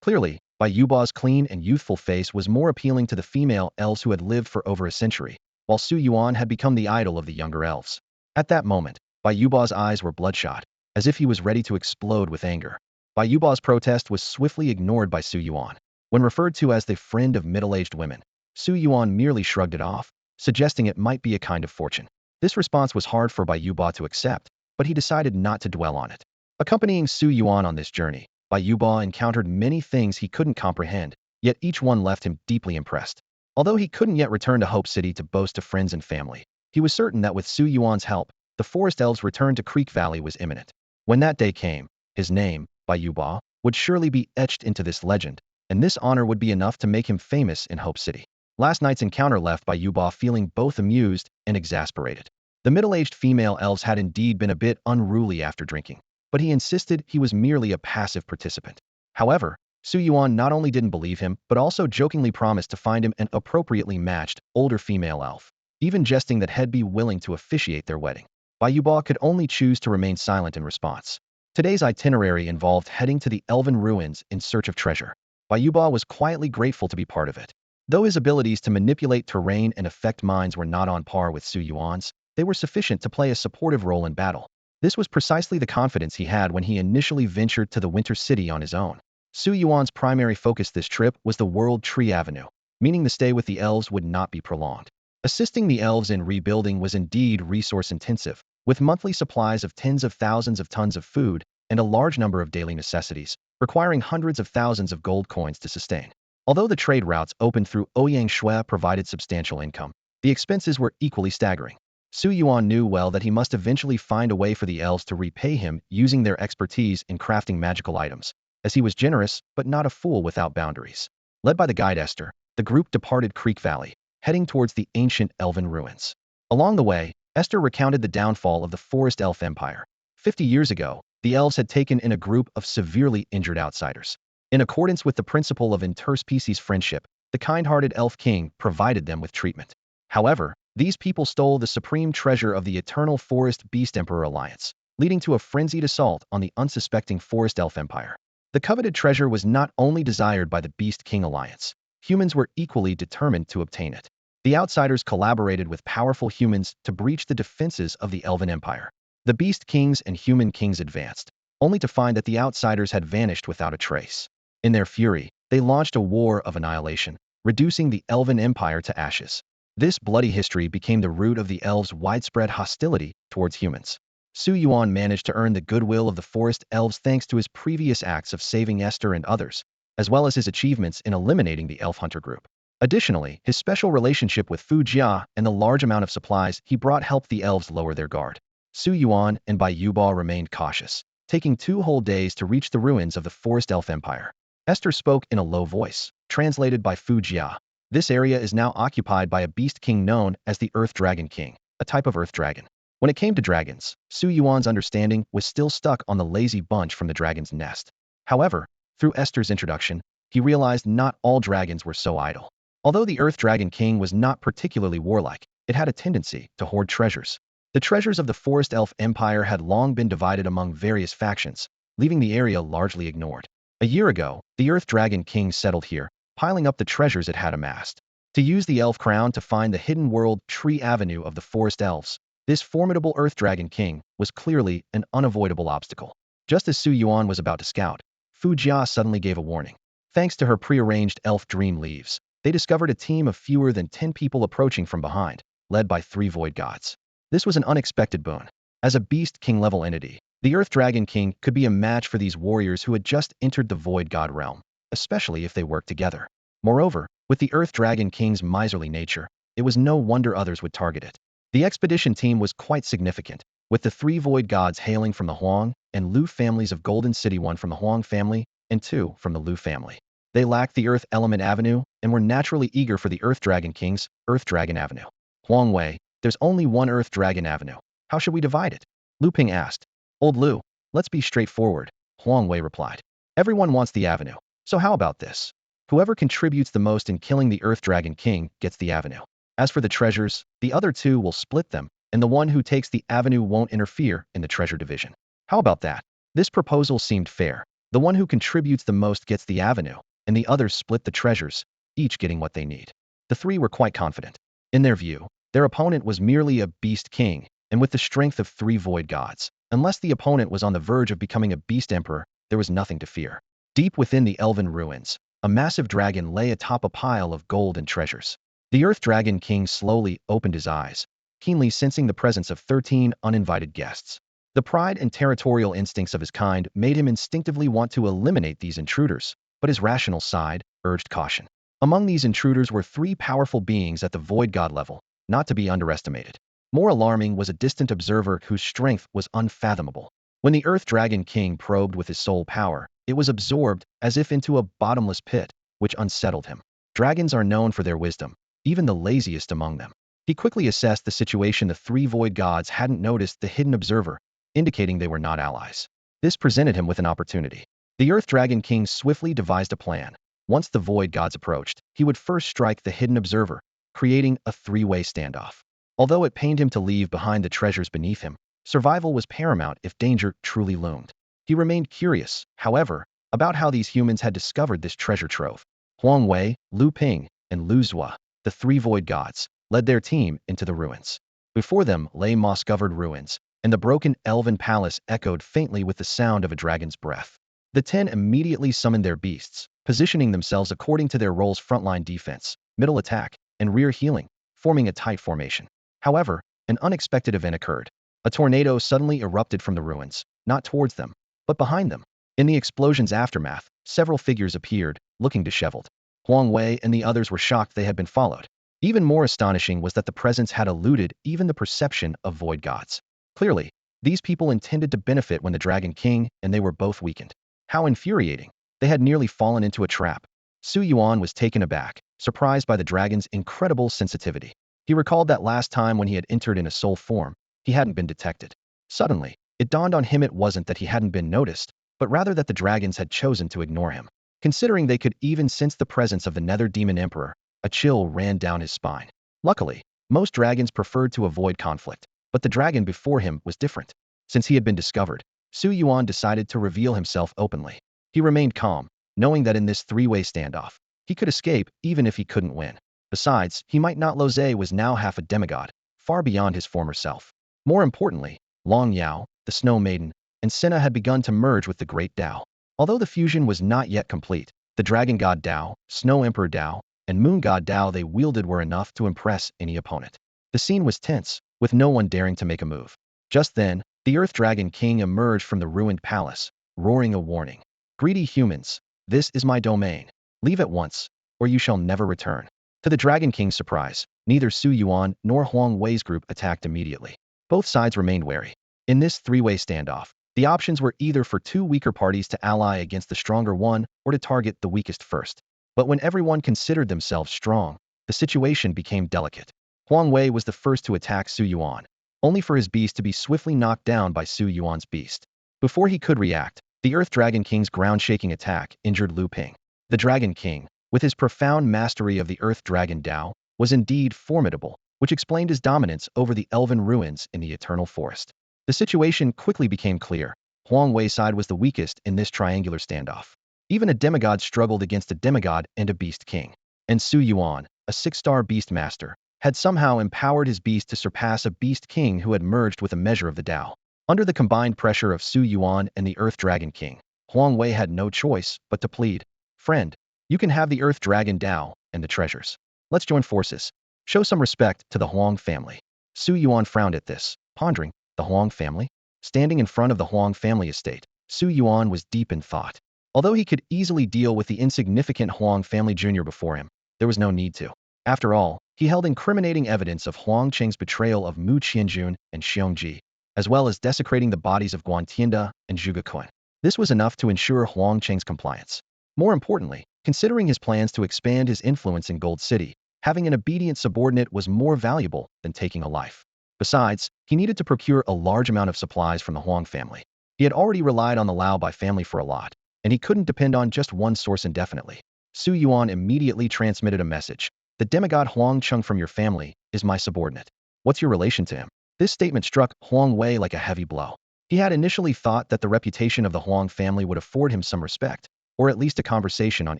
Clearly, Bai Yuba's clean and youthful face was more appealing to the female elves who had lived for over a century, while Su Yuan had become the idol of the younger elves. At that moment, Bai Yuba's eyes were bloodshot, as if he was ready to explode with anger. Bai Yuba's protest was swiftly ignored by Su Yuan. When referred to as the friend of middle-aged women, Su Yuan merely shrugged it off, suggesting it might be a kind of fortune. This response was hard for Bai Yuba to accept, but he decided not to dwell on it. Accompanying Su Yuan on this journey, Bai Yuba encountered many things he couldn't comprehend, yet each one left him deeply impressed. Although he couldn't yet return to Hope City to boast to friends and family, he was certain that with Su Yuan's help, the forest elves' return to Creek Valley was imminent. When that day came, his name, by Yuba would surely be etched into this legend, and this honor would be enough to make him famous in Hope City. Last night's encounter left by Yuba feeling both amused and exasperated. The middle-aged female elves had indeed been a bit unruly after drinking, but he insisted he was merely a passive participant. However, Su Yuan not only didn't believe him, but also jokingly promised to find him an appropriately matched, older female elf, even jesting that he'd be willing to officiate their wedding. Bayuba could only choose to remain silent in response. Today's itinerary involved heading to the Elven ruins in search of treasure. Bayuba was quietly grateful to be part of it. Though his abilities to manipulate terrain and affect minds were not on par with Su Yuan's, they were sufficient to play a supportive role in battle. This was precisely the confidence he had when he initially ventured to the Winter City on his own. Su Yuan's primary focus this trip was the World Tree Avenue, meaning the stay with the elves would not be prolonged. Assisting the elves in rebuilding was indeed resource-intensive, with monthly supplies of tens of thousands of tons of food and a large number of daily necessities, requiring hundreds of thousands of gold coins to sustain. Although the trade routes opened through Ouyang Shui provided substantial income, the expenses were equally staggering. Su Yuan knew well that he must eventually find a way for the elves to repay him using their expertise in crafting magical items, as he was generous but not a fool without boundaries. Led by the guide Esther, the group departed Creek Valley, heading towards the ancient Elven ruins. Along the way, Esther recounted the downfall of the Forest Elf Empire. 50 years ago, the elves had taken in a group of severely injured outsiders. In accordance with the principle of interspecies friendship, the kind-hearted Elf King provided them with treatment. However, these people stole the supreme treasure of the Eternal Forest Beast Emperor Alliance, leading to a frenzied assault on the unsuspecting Forest Elf Empire. The coveted treasure was not only desired by the Beast King Alliance, humans were equally determined to obtain it. The outsiders collaborated with powerful humans to breach the defenses of the Elven Empire. The Beast Kings and Human Kings advanced, only to find that the outsiders had vanished without a trace. In their fury, they launched a war of annihilation, reducing the Elven Empire to ashes. This bloody history became the root of the elves' widespread hostility towards humans. Su Yuan managed to earn the goodwill of the forest elves thanks to his previous acts of saving Esther and others, as well as his achievements in eliminating the elf hunter group. Additionally, his special relationship with Fu Jia and the large amount of supplies he brought helped the elves lower their guard. Su Yuan and Bai Yuba remained cautious, taking 2 whole days to reach the ruins of the Forest Elf Empire. Esther spoke in a low voice, translated by Fu Jia. This area is now occupied by a beast king known as the Earth Dragon King, a type of earth dragon. When it came to dragons, Su Yuan's understanding was still stuck on the lazy bunch from the dragon's nest. However, through Esther's introduction, he realized not all dragons were so idle. Although the Earth Dragon King was not particularly warlike, it had a tendency to hoard treasures. The treasures of the Forest Elf Empire had long been divided among various factions, leaving the area largely ignored. A year ago, the Earth Dragon King settled here, piling up the treasures it had amassed. To use the Elf Crown to find the hidden world Tree Avenue of the Forest Elves, this formidable Earth Dragon King was clearly an unavoidable obstacle. Just as Su Yuan was about to scout, Fu Jia suddenly gave a warning. Thanks to her prearranged elf dream leaves, they discovered a team of fewer than 10 people approaching from behind, led by 3 void gods. This was an unexpected boon. As a beast king-level entity, the Earth Dragon King could be a match for these warriors who had just entered the void god realm, especially if they worked together. Moreover, with the Earth Dragon King's miserly nature, it was no wonder others would target it. The expedition team was quite significant, with the 3 void gods hailing from the Huang and Lu families of Golden City, 1 from the Huang family and 2 from the Lu family. They lacked the Earth Element Avenue and were naturally eager for the Earth Dragon King's Earth Dragon Avenue. Huang Wei, there's only 1 Earth Dragon Avenue. How should we divide it? Lu Ping asked. Old Lu, let's be straightforward, Huang Wei replied. Everyone wants the avenue, so how about this? Whoever contributes the most in killing the Earth Dragon King gets the avenue. As for the treasures, the other 2 will split them, and the one who takes the avenue won't interfere in the treasure division. How about that? This proposal seemed fair. The one who contributes the most gets the avenue, and the others split the treasures, each getting what they need. The 3 were quite confident. In their view, their opponent was merely a beast king, and with the strength of 3 void gods. Unless the opponent was on the verge of becoming a beast emperor, there was nothing to fear. Deep within the Elven ruins, a massive dragon lay atop a pile of gold and treasures. The Earth Dragon King slowly opened his eyes, keenly sensing the presence of 13 uninvited guests. The pride and territorial instincts of his kind made him instinctively want to eliminate these intruders, but his rational side urged caution. Among these intruders were 3 powerful beings at the void god level, not to be underestimated. More alarming was a distant observer whose strength was unfathomable. When the Earth Dragon King probed with his soul power, it was absorbed as if into a bottomless pit, which unsettled him. Dragons are known for their wisdom, even the laziest among them. He quickly assessed the situation. The three void gods hadn't noticed the hidden observer, indicating they were not allies. This presented him with an opportunity. The Earth Dragon King swiftly devised a plan. Once the void gods approached, he would first strike the hidden observer, creating a three-way standoff. Although it pained him to leave behind the treasures beneath him, survival was paramount if danger truly loomed. He remained curious, however, about how these humans had discovered this treasure trove. Huang Wei, Lu Ping, and Lu Zhua, the three void gods, led their team into the ruins. Before them lay moss-covered ruins, and the broken elven palace echoed faintly with the sound of a dragon's breath. The 10 immediately summoned their beasts, positioning themselves according to their roles: frontline defense, middle attack, and rear healing, forming a tight formation. However, an unexpected event occurred. A tornado suddenly erupted from the ruins, not towards them, but behind them. In the explosion's aftermath, several figures appeared, looking disheveled. Huang Wei and the others were shocked they had been followed. Even more astonishing was that the presence had eluded even the perception of void gods. Clearly, these people intended to benefit when the Dragon King and they were both weakened. How infuriating. They had nearly fallen into a trap. Su Yuan was taken aback, surprised by the dragon's incredible sensitivity. He recalled that last time when he had entered in a soul form, he hadn't been detected. Suddenly, it dawned on him it wasn't that he hadn't been noticed, but rather that the dragons had chosen to ignore him. Considering they could even sense the presence of the Nether Demon Emperor, a chill ran down his spine. Luckily, most dragons preferred to avoid conflict, but the dragon before him was different. Since he had been discovered, Su Yuan decided to reveal himself openly. He remained calm, knowing that in this three-way standoff, he could escape even if he couldn't win. Besides, he might not. Lozé was now half a demigod, far beyond his former self. More importantly, Long Yao, the Snow Maiden, and Senna had begun to merge with the Great Tao. Although the fusion was not yet complete, the Dragon God Tao, Snow Emperor Tao, and Moon God Tao they wielded were enough to impress any opponent. The scene was tense, with no one daring to make a move. Just then, the Earth Dragon King emerged from the ruined palace, roaring a warning. Greedy humans, this is my domain. Leave at once, or you shall never return. To the Dragon King's surprise, neither Su Yuan nor Huang Wei's group attacked immediately. Both sides remained wary. In this three-way standoff, the options were either for two weaker parties to ally against the stronger one or to target the weakest first. But when everyone considered themselves strong, the situation became delicate. Huang Wei was the first to attack Su Yuan, only for his beast to be swiftly knocked down by Su Yuan's beast. Before he could react, the Earth Dragon King's ground-shaking attack injured Lu Ping. The Dragon King, with his profound mastery of the Earth Dragon Tao, was indeed formidable, which explained his dominance over the elven ruins in the Eternal Forest. The situation quickly became clear. Huang Wei's side was the weakest in this triangular standoff. Even a demigod struggled against a demigod and a beast king. And Su Yuan, a 6-star beast master, had somehow empowered his beast to surpass a beast king who had merged with a measure of the Tao. Under the combined pressure of Su Yuan and the Earth Dragon King, Huang Wei had no choice but to plead. Friend, you can have the Earth Dragon Tao and the treasures. Let's join forces. Show some respect to the Huang family. Su Yuan frowned at this, pondering, the Huang family? Standing in front of the Huang family estate, Su Yuan was deep in thought. Although he could easily deal with the insignificant Huang family Jr. before him, there was no need to. After all, he held incriminating evidence of Huang Cheng's betrayal of Mu Qianjun and Xiongji, as well as desecrating the bodies of Guan Tianda and Zhuge Kun. This was enough to ensure Huang Cheng's compliance. More importantly, considering his plans to expand his influence in Gold City, having an obedient subordinate was more valuable than taking a life. Besides, he needed to procure a large amount of supplies from the Huang family. He had already relied on the Lao Bai family for a lot, and he couldn't depend on just one source indefinitely. Su Yuan immediately transmitted a message. The demigod Huang Cheng from your family is my subordinate. What's your relation to him? This statement struck Huang Wei like a heavy blow. He had initially thought that the reputation of the Huang family would afford him some respect, or at least a conversation on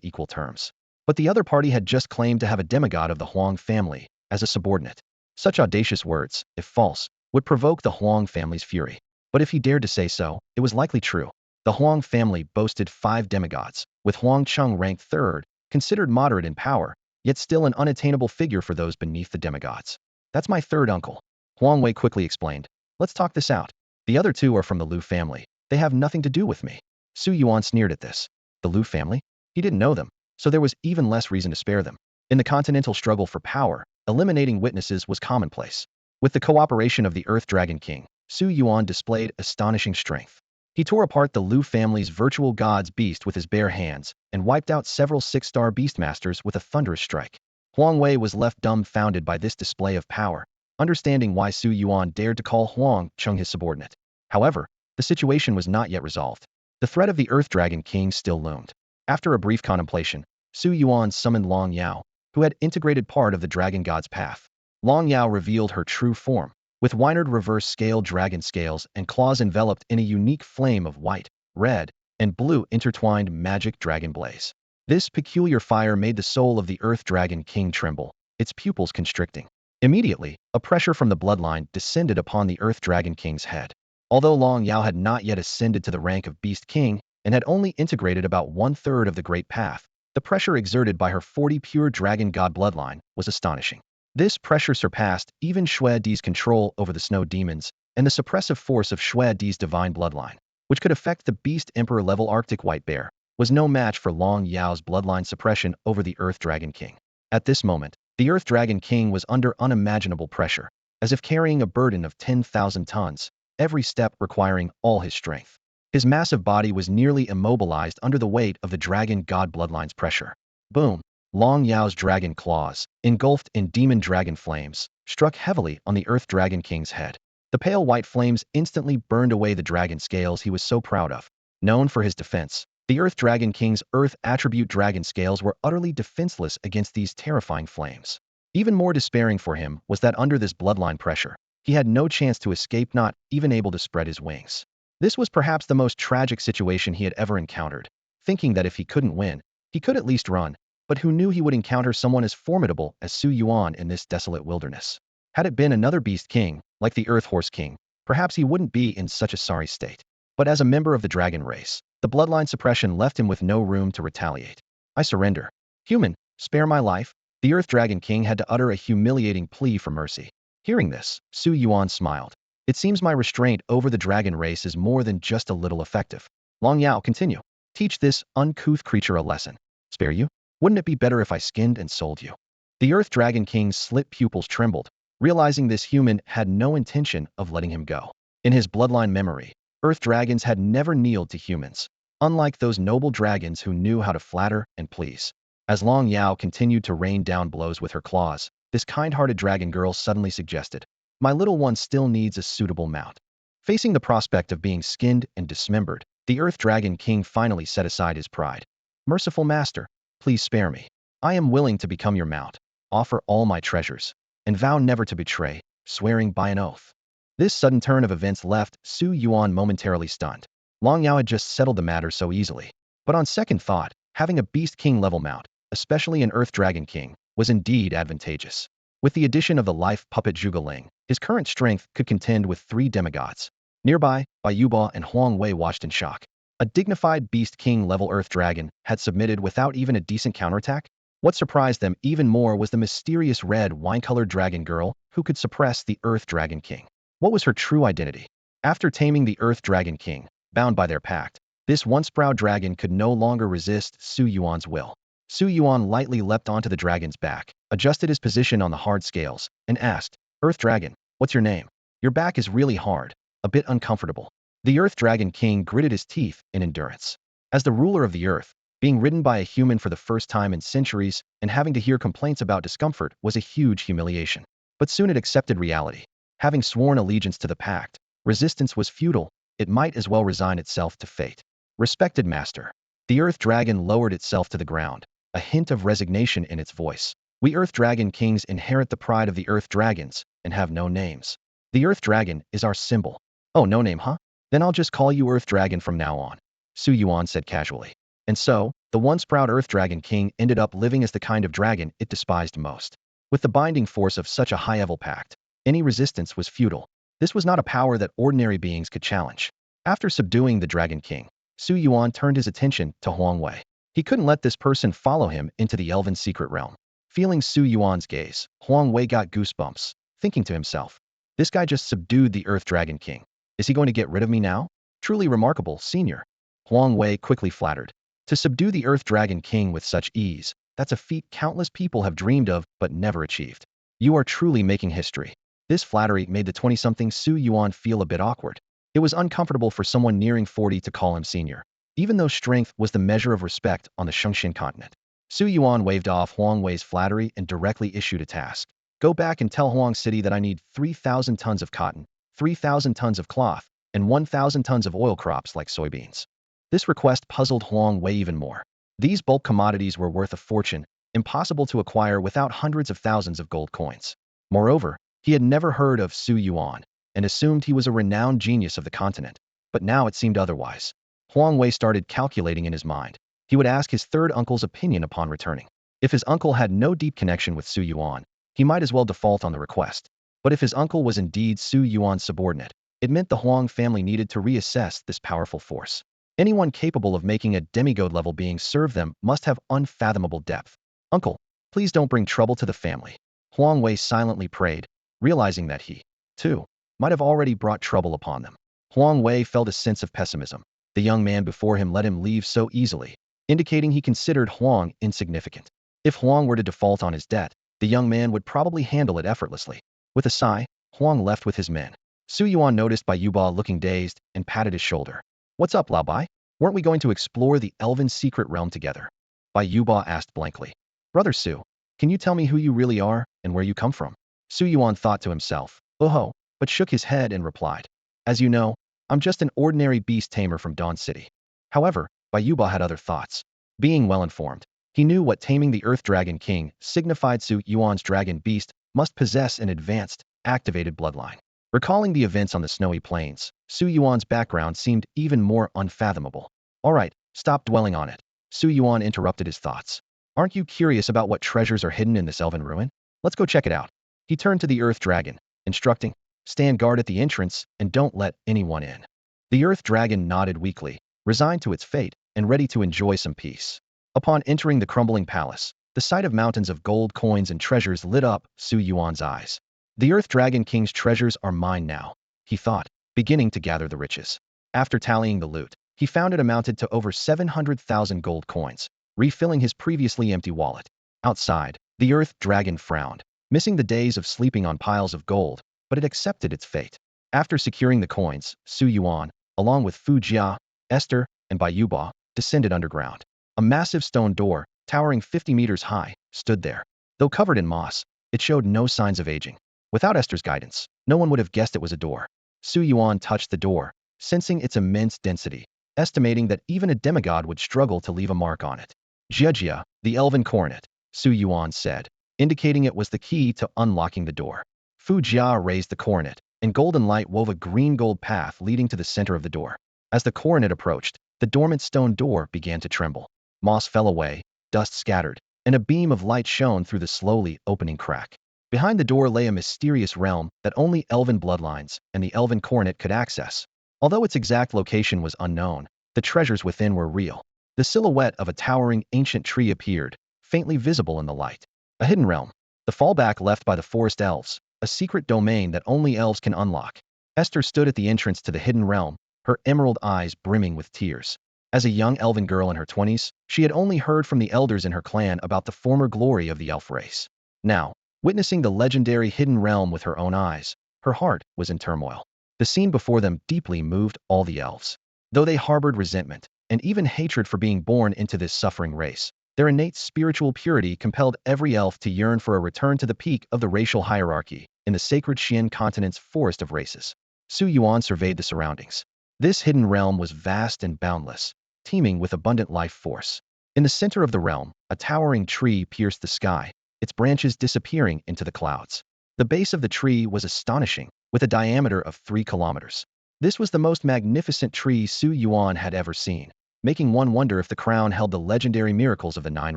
equal terms. But the other party had just claimed to have a demigod of the Huang family as a subordinate. Such audacious words, if false, would provoke the Huang family's fury. But if he dared to say so, it was likely true. The Huang family boasted 5 demigods, with Huang Cheng ranked 3rd, considered moderate in power, yet still an unattainable figure for those beneath the demigods. That's my 3rd uncle. Huang Wei quickly explained. Let's talk this out. The other 2 are from the Lu family. They have nothing to do with me. Su Yuan sneered at this. The Lu family? He didn't know them, so there was even less reason to spare them. In the continental struggle for power, eliminating witnesses was commonplace. With the cooperation of the Earth Dragon King, Su Yuan displayed astonishing strength. He tore apart the Liu family's virtual god's beast with his bare hands and wiped out several six-star beastmasters with a thunderous strike. Huang Wei was left dumbfounded by this display of power, understanding why Su Yuan dared to call Huang Cheng his subordinate. However, the situation was not yet resolved. The threat of the Earth Dragon King still loomed. After a brief contemplation, Su Yuan summoned Long Yao, who had integrated part of the dragon god's path. Long Yao revealed her true form, with wynard reverse scale dragon scales and claws enveloped in a unique flame of white, red, and blue intertwined magic dragon blaze. This peculiar fire made the soul of the Earth Dragon King tremble, its pupils constricting. Immediately, a pressure from the bloodline descended upon the Earth Dragon King's head. Although Long Yao had not yet ascended to the rank of Beast King and had only integrated about one-third of the Great Path, the pressure exerted by her 40 pure dragon god bloodline was astonishing. This pressure surpassed even Shui Di's control over the snow demons and the suppressive force of Shui Di's divine bloodline, which could affect the Beast Emperor-level Arctic White Bear, was no match for Long Yao's bloodline suppression over the Earth Dragon King. At this moment, the Earth Dragon King was under unimaginable pressure, as if carrying a burden of 10,000 tons, every step requiring all his strength. His massive body was nearly immobilized under the weight of the dragon god bloodline's pressure. Boom! Long Yao's dragon claws, engulfed in demon dragon flames, struck heavily on the Earth Dragon King's head. The pale white flames instantly burned away the dragon scales he was so proud of. Known for his defense, the Earth Dragon King's Earth attribute dragon scales were utterly defenseless against these terrifying flames. Even more despairing for him was that under this bloodline pressure, he had no chance to escape, not even able to spread his wings. This was perhaps the most tragic situation he had ever encountered, thinking that if he couldn't win, he could at least run, but who knew he would encounter someone as formidable as Su Yuan in this desolate wilderness. Had it been another Beast King, like the Earth Horse King, perhaps he wouldn't be in such a sorry state. But as a member of the dragon race, the bloodline suppression left him with no room to retaliate. I surrender. Human, spare my life. The Earth Dragon King had to utter a humiliating plea for mercy. Hearing this, Su Yuan smiled. It seems my restraint over the dragon race is more than just a little effective. Long Yao, continue. Teach this uncouth creature a lesson. Spare you? Wouldn't it be better if I skinned and sold you? The Earth Dragon King's slit pupils trembled, realizing this human had no intention of letting him go. In his bloodline memory, Earth dragons had never kneeled to humans, unlike those noble dragons who knew how to flatter and please. As Long Yao continued to rain down blows with her claws, this kind-hearted dragon girl suddenly suggested, "My little one still needs a suitable mount." Facing the prospect of being skinned and dismembered, the Earth Dragon King finally set aside his pride. "Merciful master, please spare me. I am willing to become your mount, offer all my treasures, and vow never to betray, swearing by an oath." This sudden turn of events left Su Yuan momentarily stunned. Long Yao had just settled the matter so easily. But on second thought, having a Beast King level mount, especially an Earth Dragon King, was indeed advantageous. With the addition of the life puppet Zhuge Ling, his current strength could contend with 3 demigods. Nearby, Bai Yuba and Huang Wei watched in shock. A dignified Beast King level Earth Dragon had submitted without even a decent counterattack? What surprised them even more was the mysterious red wine-colored dragon girl who could suppress the Earth Dragon King. What was her true identity? After taming the Earth Dragon King, bound by their pact, this once-proud dragon could no longer resist Su Yuan's will. Su Yuan lightly leapt onto the dragon's back, adjusted his position on the hard scales, and asked, "Earth Dragon, what's your name? Your back is really hard, a bit uncomfortable." The Earth Dragon King gritted his teeth in endurance. As the ruler of the Earth, being ridden by a human for the first time in centuries and having to hear complaints about discomfort was a huge humiliation. But soon it accepted reality. Having sworn allegiance to the pact, resistance was futile. It might as well resign itself to fate. "Respected master." The Earth Dragon lowered itself to the ground, a hint of resignation in its voice. "We Earth Dragon Kings inherit the pride of the Earth Dragons and have no names. The Earth Dragon is our symbol." "Oh, no name, huh? Then I'll just call you Earth Dragon from now on," Su Yuan said casually. And so, the once proud Earth Dragon King ended up living as the kind of dragon it despised most. With the binding force of such a high-level pact, any resistance was futile. This was not a power that ordinary beings could challenge. After subduing the Dragon King, Su Yuan turned his attention to Huang Wei. He couldn't let this person follow him into the Elven secret realm. Feeling Su Yuan's gaze, Huang Wei got goosebumps, thinking to himself, "This guy just subdued the Earth Dragon King. Is he going to get rid of me now? Truly remarkable, senior." Huang Wei quickly flattered. To subdue the Earth Dragon King with such ease, that's a feat countless people have dreamed of but never achieved. You are truly making history. This flattery made the 20-something Su Yuan feel a bit awkward. It was uncomfortable for someone nearing 40 to call him senior, even though strength was the measure of respect on the Shengxian continent. Su Yuan waved off Huang Wei's flattery and directly issued a task. Go back and tell Huang City that I need 3,000 tons of cotton, 3,000 tons of cloth, and 1,000 tons of oil crops like soybeans. This request puzzled Huang Wei even more. These bulk commodities were worth a fortune, impossible to acquire without hundreds of thousands of gold coins. Moreover, he had never heard of Su Yuan and assumed he was a renowned genius of the continent. But now it seemed otherwise. Huang Wei started calculating in his mind. He would ask his third uncle's opinion upon returning. If his uncle had no deep connection with Su Yuan, he might as well default on the request. But if his uncle was indeed Su Yuan's subordinate, it meant the Huang family needed to reassess this powerful force. Anyone capable of making a demigod-level being serve them must have unfathomable depth. Uncle, please don't bring trouble to the family. Huang Wei silently prayed, realizing that he, too, might have already brought trouble upon them. Huang Wei felt a sense of pessimism. The young man before him let him leave so easily, indicating he considered Huang insignificant. If Huang were to default on his debt, the young man would probably handle it effortlessly. With a sigh, Huang left with his men. Su Yuan noticed Bai Yuba looking dazed and patted his shoulder. What's up, Lao Bai? Weren't we going to explore the Elven secret realm together? Bai Yuba asked blankly. Brother Su, can you tell me who you really are and where you come from? Su Yuan thought to himself, oh, but shook his head and replied. As you know, I'm just an ordinary beast tamer from Dawn City. However, Bai Yuba had other thoughts. Being well-informed, he knew what taming the Earth Dragon King signified. Su Yuan's dragon beast must possess an advanced, activated bloodline. Recalling the events on the snowy plains, Su Yuan's background seemed even more unfathomable. All right, stop dwelling on it. Su Yuan interrupted his thoughts. Aren't you curious about what treasures are hidden in this elven ruin? Let's go check it out. He turned to the Earth Dragon, instructing, stand guard at the entrance and don't let anyone in. The Earth Dragon nodded weakly, resigned to its fate and ready to enjoy some peace. Upon entering the crumbling palace, the sight of mountains of gold coins and treasures lit up Su Yuan's eyes. The Earth Dragon King's treasures are mine now, he thought, beginning to gather the riches. After tallying the loot, he found it amounted to over 700,000 gold coins, refilling his previously empty wallet. Outside, the Earth Dragon frowned, missing the days of sleeping on piles of gold, but it accepted its fate. After securing the coins, Su Yuan, along with Fu Jia, Esther, and Bai Yuba, descended underground. A massive stone door, towering 50 meters high, stood there. Though covered in moss, it showed no signs of aging. Without Esther's guidance, no one would have guessed it was a door. Su Yuan touched the door, sensing its immense density, estimating that even a demigod would struggle to leave a mark on it. Jia, the elven coronet, Su Yuan said, indicating it was the key to unlocking the door. Fu Jia raised the coronet, and golden light wove a green-gold path leading to the center of the door. As the coronet approached, the dormant stone door began to tremble. Moss fell away, dust scattered, and a beam of light shone through the slowly opening crack. Behind the door lay a mysterious realm that only elven bloodlines and the elven coronet could access. Although its exact location was unknown, the treasures within were real. The silhouette of a towering ancient tree appeared, faintly visible in the light. A hidden realm. The fallback left by the forest elves, a secret domain that only elves can unlock. Esther stood at the entrance to the hidden realm, her emerald eyes brimming with tears. As a young elven girl in her 20s, she had only heard from the elders in her clan about the former glory of the elf race. Now, witnessing the legendary hidden realm with her own eyes, her heart was in turmoil. The scene before them deeply moved all the elves. Though they harbored resentment and even hatred for being born into this suffering race, their innate spiritual purity compelled every elf to yearn for a return to the peak of the racial hierarchy in the sacred Xian continent's forest of races. Su Yuan surveyed the surroundings. This hidden realm was vast and boundless, teeming with abundant life force. In the center of the realm, a towering tree pierced the sky, its branches disappearing into the clouds. The base of the tree was astonishing, with a diameter of 3 kilometers. This was the most magnificent tree Su Yuan had ever seen, making one wonder if the crown held the legendary miracles of the 9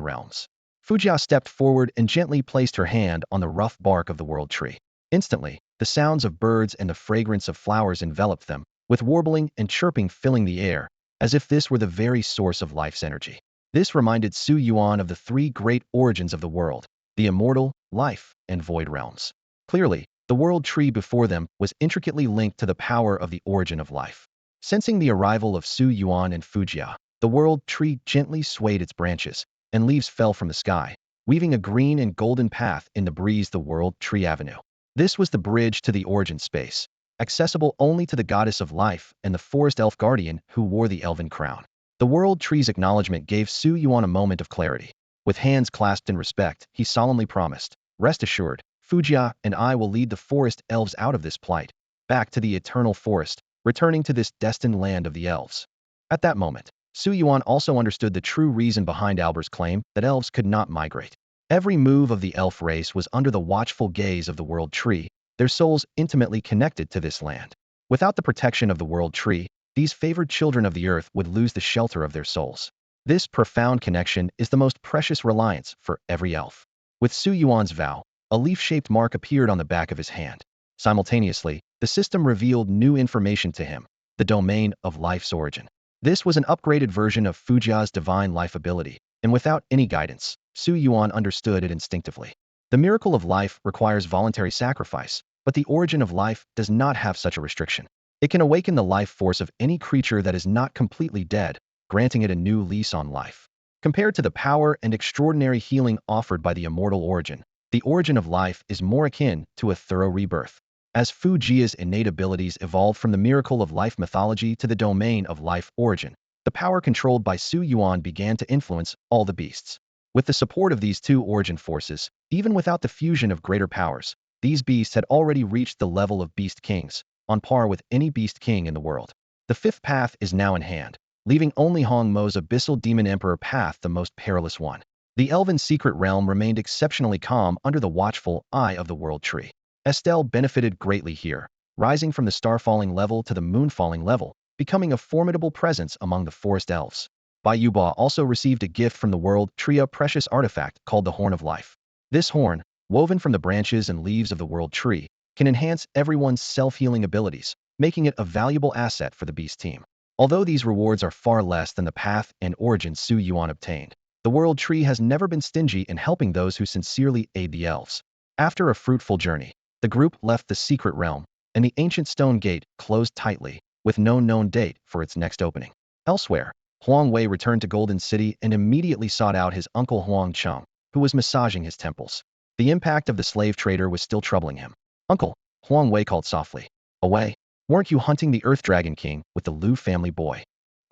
realms. Fujia stepped forward and gently placed her hand on the rough bark of the world tree. Instantly, the sounds of birds and the fragrance of flowers enveloped them, with warbling and chirping filling the air, as if this were the very source of life's energy. This reminded Su Yuan of the 3 great origins of the world, the immortal, life, and void realms. Clearly, the world tree before them was intricately linked to the power of the origin of life. Sensing the arrival of Su Yuan and Fujia, the world tree gently swayed its branches, and leaves fell from the sky, weaving a green and golden path in the breeze. The world tree avenue. This was the bridge to the origin space, accessible only to the goddess of life and the forest elf guardian who wore the elven crown. The world tree's acknowledgement gave Su Yuan a moment of clarity. With hands clasped in respect, he solemnly promised, "Rest assured, Fujia and I will lead the forest elves out of this plight, back to the eternal forest, returning to this destined land of the elves." At that moment, Su Yuan also understood the true reason behind Albert's claim that elves could not migrate. Every move of the elf race was under the watchful gaze of the world tree, their souls intimately connected to this land. Without the protection of the world tree, these favored children of the earth would lose the shelter of their souls. This profound connection is the most precious reliance for every elf. With Su Yuan's vow, a leaf-shaped mark appeared on the back of his hand. Simultaneously, the system revealed new information to him, the domain of life's origin. This was an upgraded version of Fujia's divine life ability, and without any guidance, Su Yuan understood it instinctively. The miracle of life requires voluntary sacrifice, but the origin of life does not have such a restriction. It can awaken the life force of any creature that is not completely dead, granting it a new lease on life. Compared to the power and extraordinary healing offered by the immortal origin, the origin of life is more akin to a thorough rebirth. As Fujia's innate abilities evolved from the miracle of life mythology to the domain of life origin, the power controlled by Su Yuan began to influence all the beasts. With the support of these two origin forces, even without the fusion of greater powers, these beasts had already reached the level of beast kings, on par with any beast king in the world. The fifth path is now in hand, leaving only Hong Mo's abyssal demon emperor path the most perilous one. The elven secret realm remained exceptionally calm under the watchful eye of the world tree. Estelle benefited greatly here, rising from the star-falling level to the moon-falling level, becoming a formidable presence among the forest elves. Bai Yuba also received a gift from the world tree, a precious artifact called the Horn of Life. This horn, woven from the branches and leaves of the world tree, can enhance everyone's self-healing abilities, making it a valuable asset for the beast team. Although these rewards are far less than the path and origin Su Yuan obtained, the world tree has never been stingy in helping those who sincerely aid the elves. After a fruitful journey, the group left the secret realm, and the ancient stone gate closed tightly, with no known date for its next opening. Elsewhere, Huang Wei returned to Golden City and immediately sought out his uncle Huang Cheng, who was massaging his temples. The impact of the slave trader was still troubling him. "Uncle," Huang Wei called softly. "Away? Weren't you hunting the Earth Dragon King with the Liu family boy?"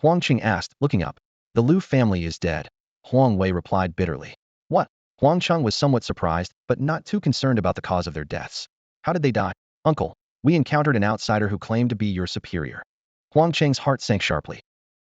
Huang Cheng asked, looking up. "The Liu family is dead," Huang Wei replied bitterly. "What?" Huang Cheng was somewhat surprised, but not too concerned about the cause of their deaths. "How did they die?" "Uncle, we encountered an outsider who claimed to be your superior." Huang Cheng's heart sank sharply.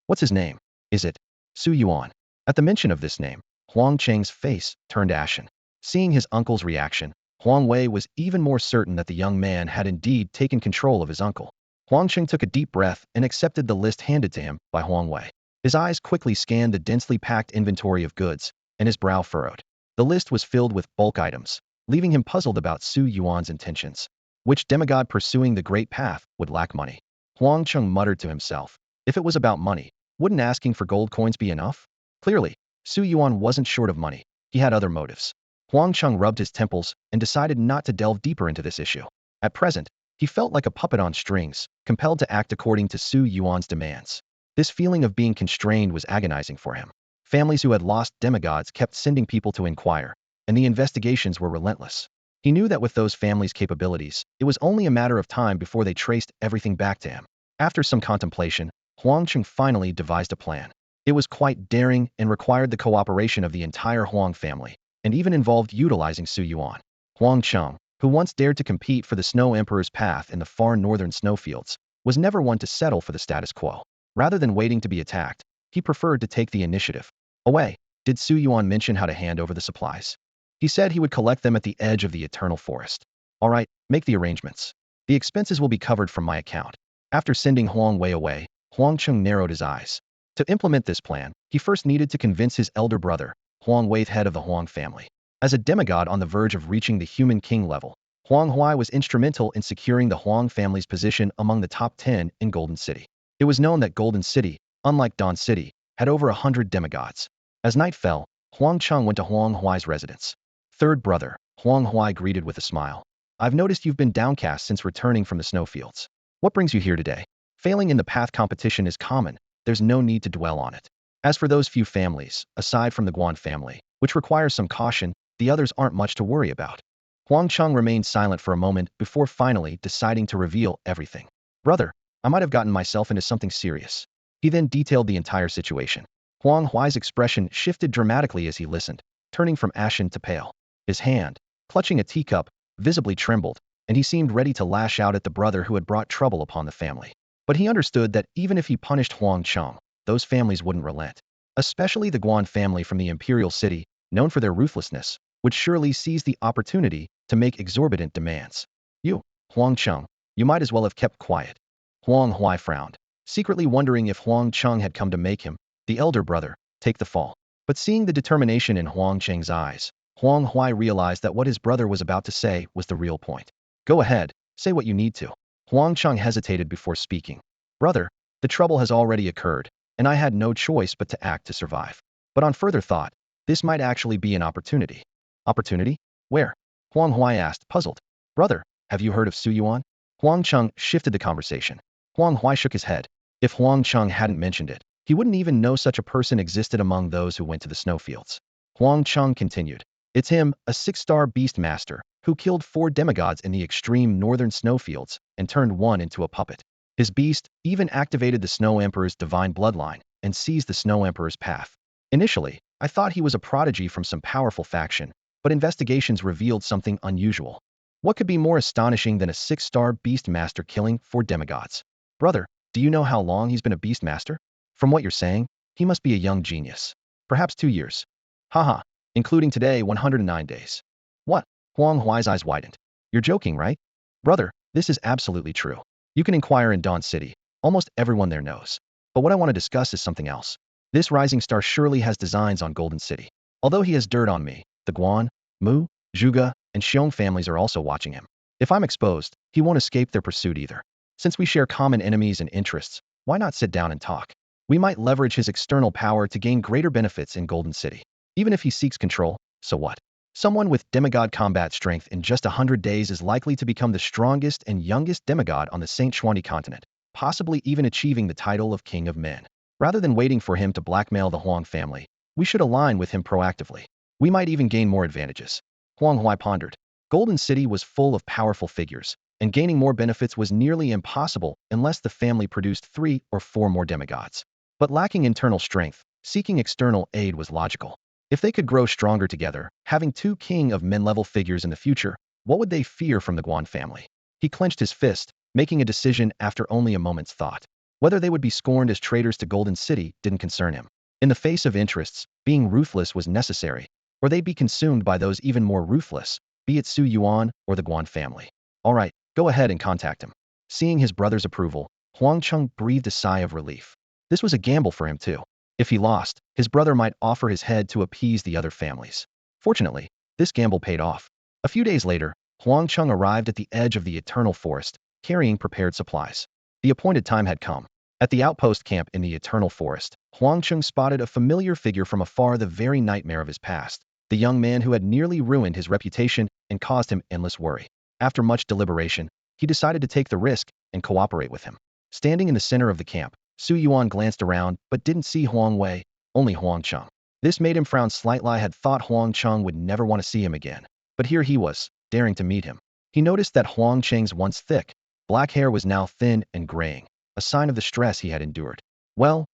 "What's his name?" "Is it Su Yuan?" At the mention of this name, Huang Cheng's face turned ashen. Seeing his uncle's reaction, Huang Wei was even more certain that the young man had indeed taken control of his uncle. Huang Cheng took a deep breath and accepted the list handed to him by Huang Wei. His eyes quickly scanned the densely packed inventory of goods, and his brow furrowed. The list was filled with bulk items, leaving him puzzled about Su Yuan's intentions. Which demigod pursuing the Great Path would lack money? Huang Cheng muttered to himself. If it was about money, wouldn't asking for gold coins be enough? Clearly, Su Yuan wasn't short of money. He had other motives. Huang Cheng rubbed his temples and decided not to delve deeper into this issue. At present, he felt like a puppet on strings, compelled to act according to Su Yuan's demands. This feeling of being constrained was agonizing for him. Families who had lost demigods kept sending people to inquire, and the investigations were relentless. He knew that with those families' capabilities, it was only a matter of time before they traced everything back to him. After some contemplation, Huang Cheng finally devised a plan. It was quite daring and required the cooperation of the entire Huang family, and even involved utilizing Su Yuan. Huang Cheng, who once dared to compete for the Snow Emperor's path in the far northern snowfields, was never one to settle for the status quo. Rather than waiting to be attacked, he preferred to take the initiative. "Away, did Su Yuan mention how to hand over the supplies?" "He said he would collect them at the edge of the eternal forest." "All right, make the arrangements. The expenses will be covered from my account." After sending Huang Wei away, Huang Cheng narrowed his eyes. To implement this plan, he first needed to convince his elder brother, Huang Wei, head of the Huang family. As a demigod on the verge of reaching the human king level, Huang Huai was instrumental in securing the Huang family's position among the top 10 in Golden City. It was known that Golden City, unlike Dawn City, had over 100 demigods. As night fell, Huang Cheng went to Huang Huai's residence. "Third brother," Huang Huai greeted with a smile. "I've noticed you've been downcast since returning from the snowfields. What brings you here today?" "Failing in the path competition is common. There's no need to dwell on it. As for those few families, aside from the Guan family, which requires some caution, the others aren't much to worry about." Huang Cheng remained silent for a moment before finally deciding to reveal everything. Brother, I might have gotten myself into something serious. He then detailed the entire situation. Huang Huai's expression shifted dramatically as he listened, turning from ashen to pale. His hand, clutching a teacup, visibly trembled, and he seemed ready to lash out at the brother who had brought trouble upon the family. But he understood that even if he punished Huang Cheng, those families wouldn't relent. Especially the Guan family from the imperial city, known for their ruthlessness, would surely seize the opportunity to make exorbitant demands. You, Huang Cheng, you might as well have kept quiet. Huang Huai frowned, secretly wondering if Huang Cheng had come to make him, the elder brother, take the fall. But seeing the determination in Huang Cheng's eyes, Huang Huai realized that what his brother was about to say was the real point. Go ahead, say what you need to. Huang Cheng hesitated before speaking. Brother, the trouble has already occurred, and I had no choice but to act to survive. But on further thought, this might actually be an opportunity. Opportunity? Where? Huang Huai asked, puzzled. Brother, have you heard of Su Yuan? Huang Cheng shifted the conversation. Huang Huai shook his head. If Huang Cheng hadn't mentioned it, he wouldn't even know such a person existed among those who went to the snowfields. Huang Cheng continued. It's him, a 6-star beast master, who killed 4 demigods in the extreme northern snowfields and turned one into a puppet. His beast even activated the Snow Emperor's divine bloodline and seized the Snow Emperor's path. Initially, I thought he was a prodigy from some powerful faction, but investigations revealed something unusual. What could be more astonishing than a 6-star beast master killing 4 demigods? Brother, do you know how long he's been a beast master? From what you're saying, he must be a young genius. Perhaps 2 years. Haha, including today 109 days. What? Huang Huai's eyes widened. You're joking, right? Brother, this is absolutely true. You can inquire in Dawn City. Almost everyone there knows. But what I want to discuss is something else. This rising star surely has designs on Golden City. Although he has dirt on me, the Guan, Mu, Zhuge, and Xiong families are also watching him. If I'm exposed, he won't escape their pursuit either. Since we share common enemies and interests, why not sit down and talk? We might leverage his external power to gain greater benefits in Golden City. Even if he seeks control, so what? Someone with demigod combat strength in just 100 days is likely to become the strongest and youngest demigod on the Saint Xuanti continent, possibly even achieving the title of King of Men. Rather than waiting for him to blackmail the Huang family, we should align with him proactively. We might even gain more advantages. Huang Huai pondered. Golden City was full of powerful figures, and gaining more benefits was nearly impossible unless the family produced 3 or 4 more demigods. But lacking internal strength, seeking external aid was logical. If they could grow stronger together, having 2 King of Men-level figures in the future, what would they fear from the Guan family? He clenched his fist, making a decision after only a moment's thought. Whether they would be scorned as traitors to Golden City didn't concern him. In the face of interests, being ruthless was necessary, or they'd be consumed by those even more ruthless, be it Su Yuan or the Guan family. All right, go ahead and contact him. Seeing his brother's approval, Huang Cheng breathed a sigh of relief. This was a gamble for him too. If he lost, his brother might offer his head to appease the other families. Fortunately, this gamble paid off. A few days later, Huang Cheng arrived at the edge of the Eternal Forest, carrying prepared supplies. The appointed time had come. At the outpost camp in the Eternal Forest, Huang Cheng spotted a familiar figure from afar, the very nightmare of his past, the young man who had nearly ruined his reputation and caused him endless worry. After much deliberation, he decided to take the risk and cooperate with him. Standing in the center of the camp, Su Yuan glanced around but didn't see Huang Wei, only Huang Cheng. This made him frown slightly. I had thought Huang Cheng would never want to see him again. But here he was, daring to meet him. He noticed that Huang Cheng's once thick, black hair was now thin and graying, a sign of the stress he had endured. Well,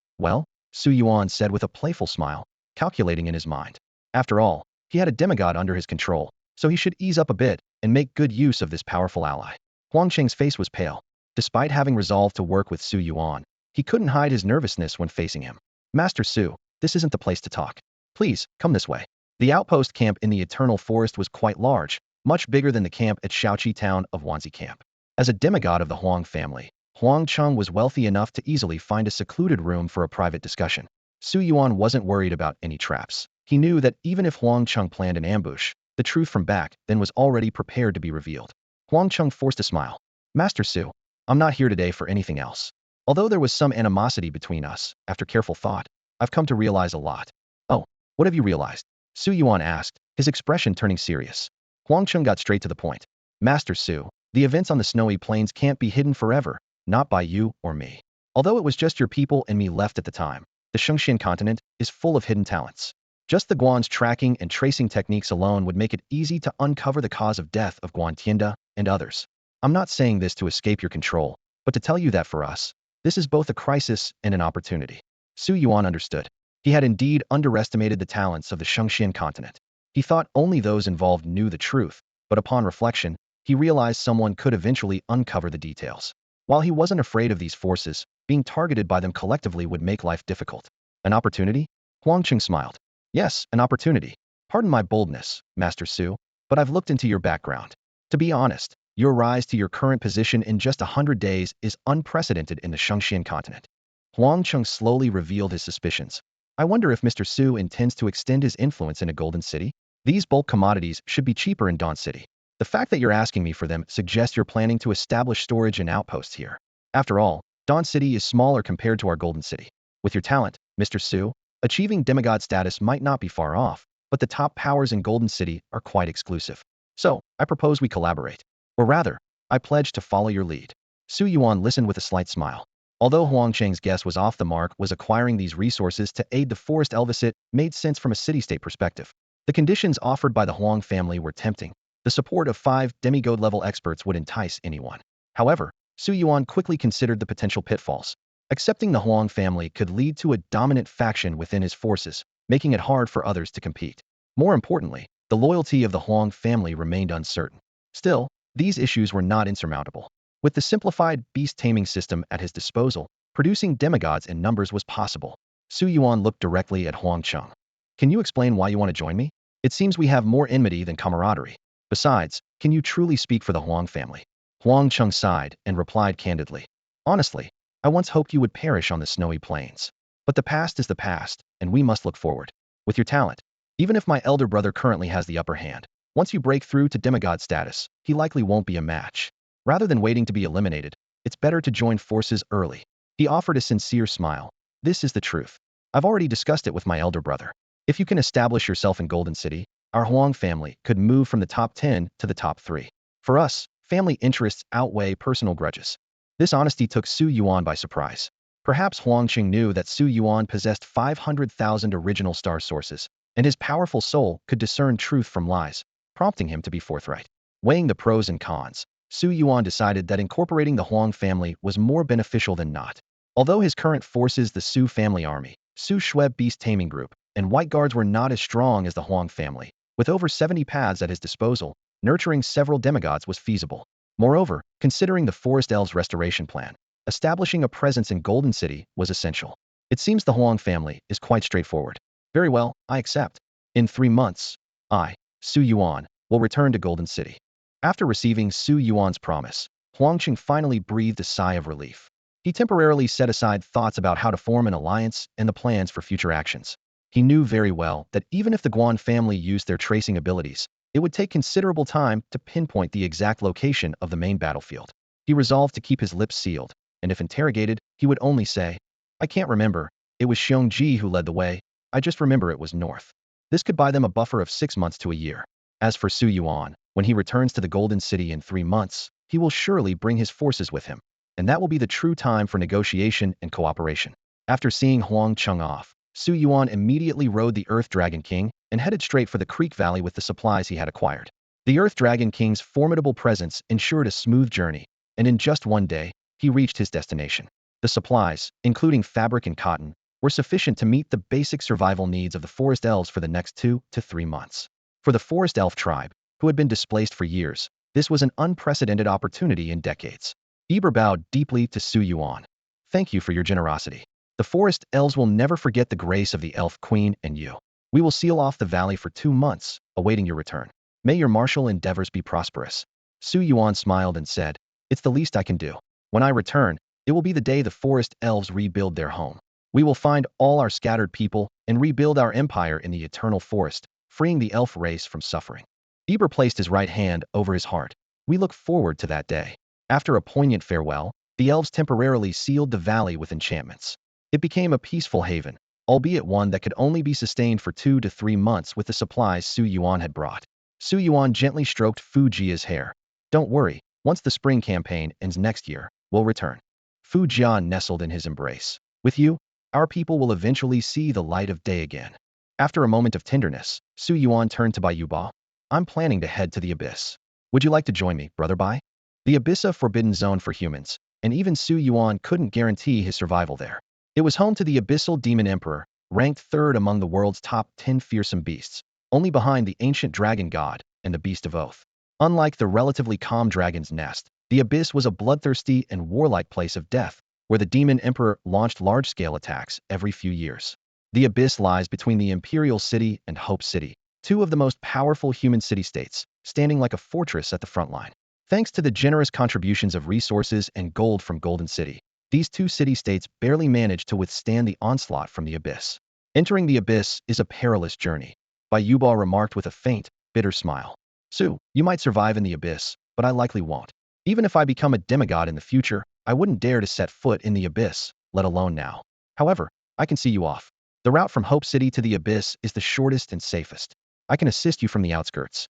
Su Yuan said with a playful smile, calculating in his mind. After all, he had a demigod under his control, so he should ease up a bit and make good use of this powerful ally. Huang Cheng's face was pale. Despite having resolved to work with Su Yuan, he couldn't hide his nervousness when facing him. Master Su, this isn't the place to talk. Please, come this way. The outpost camp in the Eternal Forest was quite large, much bigger than the camp at Shaoqi town of Wanzi Camp. As a demigod of the Huang family, Huang Cheng was wealthy enough to easily find a secluded room for a private discussion. Su Yuan wasn't worried about any traps. He knew that even if Huang Cheng planned an ambush, the truth from back then was already prepared to be revealed. Huang Cheng forced a smile. Master Su, I'm not here today for anything else. Although there was some animosity between us, after careful thought, I've come to realize a lot. Oh, what have you realized? Su Yuan asked, his expression turning serious. Huang Cheng got straight to the point. Master Su, the events on the snowy plains can't be hidden forever, not by you or me. Although it was just your people and me left at the time, the Shengxian continent is full of hidden talents. Just the Guan's tracking and tracing techniques alone would make it easy to uncover the cause of death of Guan Tienda and others. I'm not saying this to escape your control, but to tell you that for us, this is both a crisis and an opportunity. Su Yuan understood. He had indeed underestimated the talents of the Shengxian continent. He thought only those involved knew the truth, but upon reflection, he realized someone could eventually uncover the details. While he wasn't afraid of these forces, being targeted by them collectively would make life difficult. An opportunity? Huangqing smiled. Yes, an opportunity. Pardon my boldness, Master Su, but I've looked into your background. To be honest, your rise to your current position in just 100 days is unprecedented in the Shengxian continent. Huang Cheng slowly revealed his suspicions. I wonder if Mr. Su intends to extend his influence in a golden city? These bulk commodities should be cheaper in Dawn City. The fact that you're asking me for them suggests you're planning to establish storage and outposts here. After all, Dawn City is smaller compared to our golden city. With your talent, Mr. Su, achieving demigod status might not be far off, but the top powers in Golden City are quite exclusive. So, I propose we collaborate. Or rather, I pledge to follow your lead. Su Yuan listened with a slight smile. Although Huang Cheng's guess was off the mark, was acquiring these resources to aid the forest elvicate made sense from a city-state perspective. The conditions offered by the Huang family were tempting. The support of 5 demigod-level experts would entice anyone. However, Su Yuan quickly considered the potential pitfalls. Accepting the Huang family could lead to a dominant faction within his forces, making it hard for others to compete. More importantly, the loyalty of the Huang family remained uncertain. Still, these issues were not insurmountable. With the simplified beast-taming system at his disposal, producing demigods in numbers was possible. Su Yuan looked directly at Huang Cheng. Can you explain why you want to join me? It seems we have more enmity than camaraderie. Besides, can you truly speak for the Huang family? Huang Cheng sighed and replied candidly. Honestly, I once hoped you would perish on the snowy plains. But the past is the past, and we must look forward. With your talent, even if my elder brother currently has the upper hand, once you break through to demigod status, he likely won't be a match. Rather than waiting to be eliminated, it's better to join forces early. He offered a sincere smile. This is the truth. I've already discussed it with my elder brother. If you can establish yourself in Golden City, our Huang family could move from the top 10 to the top 3. For us, family interests outweigh personal grudges. This honesty took Su Yuan by surprise. Perhaps Huangqing knew that Su Yuan possessed 500,000 original star sources, and his powerful soul could discern truth from lies, prompting him to be forthright. Weighing the pros and cons, Su Yuan decided that incorporating the Huang family was more beneficial than not. Although his current forces, the Su family army, Su Shueb beast taming group, and White Guards were not as strong as the Huang family, with over 70 paths at his disposal, nurturing several demigods was feasible. Moreover, considering the Forest Elves restoration plan, establishing a presence in Golden City was essential. It seems the Huang family is quite straightforward. Very well, I accept. In 3 months, I, Su Yuan, will return to Golden City. After receiving Su Yuan's promise, Huangqing finally breathed a sigh of relief. He temporarily set aside thoughts about how to form an alliance and the plans for future actions. He knew very well that even if the Guan family used their tracing abilities, it would take considerable time to pinpoint the exact location of the main battlefield. He resolved to keep his lips sealed, and if interrogated, he would only say, I can't remember, it was Xiongji who led the way, I just remember it was north. This could buy them a buffer of 6 months to a year. As for Su Yuan, when he returns to the Golden City in 3 months, he will surely bring his forces with him, and that will be the true time for negotiation and cooperation. After seeing Huang Cheng off, Su Yuan immediately rode the Earth Dragon King and headed straight for the Creek Valley with the supplies he had acquired. The Earth Dragon King's formidable presence ensured a smooth journey, and in just 1 day, he reached his destination. The supplies, including fabric and cotton, were sufficient to meet the basic survival needs of the Forest Elves for the next 2 to 3 months. For the Forest Elf tribe, who had been displaced for years, this was an unprecedented opportunity in decades. Eber bowed deeply to Su Yuan. Thank you for your generosity. The Forest Elves will never forget the grace of the Elf Queen and you. We will seal off the valley for 2 months, awaiting your return. May your martial endeavors be prosperous. Su Yuan smiled and said, It's the least I can do. When I return, it will be the day the Forest Elves rebuild their home. We will find all our scattered people and rebuild our empire in the eternal forest, freeing the elf race from suffering. Eber placed his right hand over his heart. We look forward to that day. After a poignant farewell, the elves temporarily sealed the valley with enchantments. It became a peaceful haven, albeit one that could only be sustained for 2 to 3 months with the supplies Su Yuan had brought. Su Yuan gently stroked Fu Jia's hair. Don't worry, once the spring campaign ends next year, we'll return. Fu Jia nestled in his embrace. With you, our people will eventually see the light of day again. After a moment of tenderness, Su Yuan turned to Bai Yuba. I'm planning to head to the abyss. Would you like to join me, Brother Bai? The abyss, a forbidden zone for humans, and even Su Yuan couldn't guarantee his survival there. It was home to the abyssal demon emperor, ranked third among the world's top 10 fearsome beasts, only behind the ancient dragon god and the beast of oath. Unlike the relatively calm dragon's nest, the abyss was a bloodthirsty and warlike place of death, where the demon emperor launched large-scale attacks every few years. The abyss lies between the Imperial City and Hope City, two of the most powerful human city-states, standing like a fortress at the front line. Thanks to the generous contributions of resources and gold from Golden City, these two city-states barely managed to withstand the onslaught from the abyss. Entering the abyss is a perilous journey, Bai Yuba remarked with a faint, bitter smile. Su, you might survive in the abyss, but I likely won't. Even if I become a demigod in the future, I wouldn't dare to set foot in the abyss, let alone now. However, I can see you off. The route from Hope City to the abyss is the shortest and safest. I can assist you from the outskirts.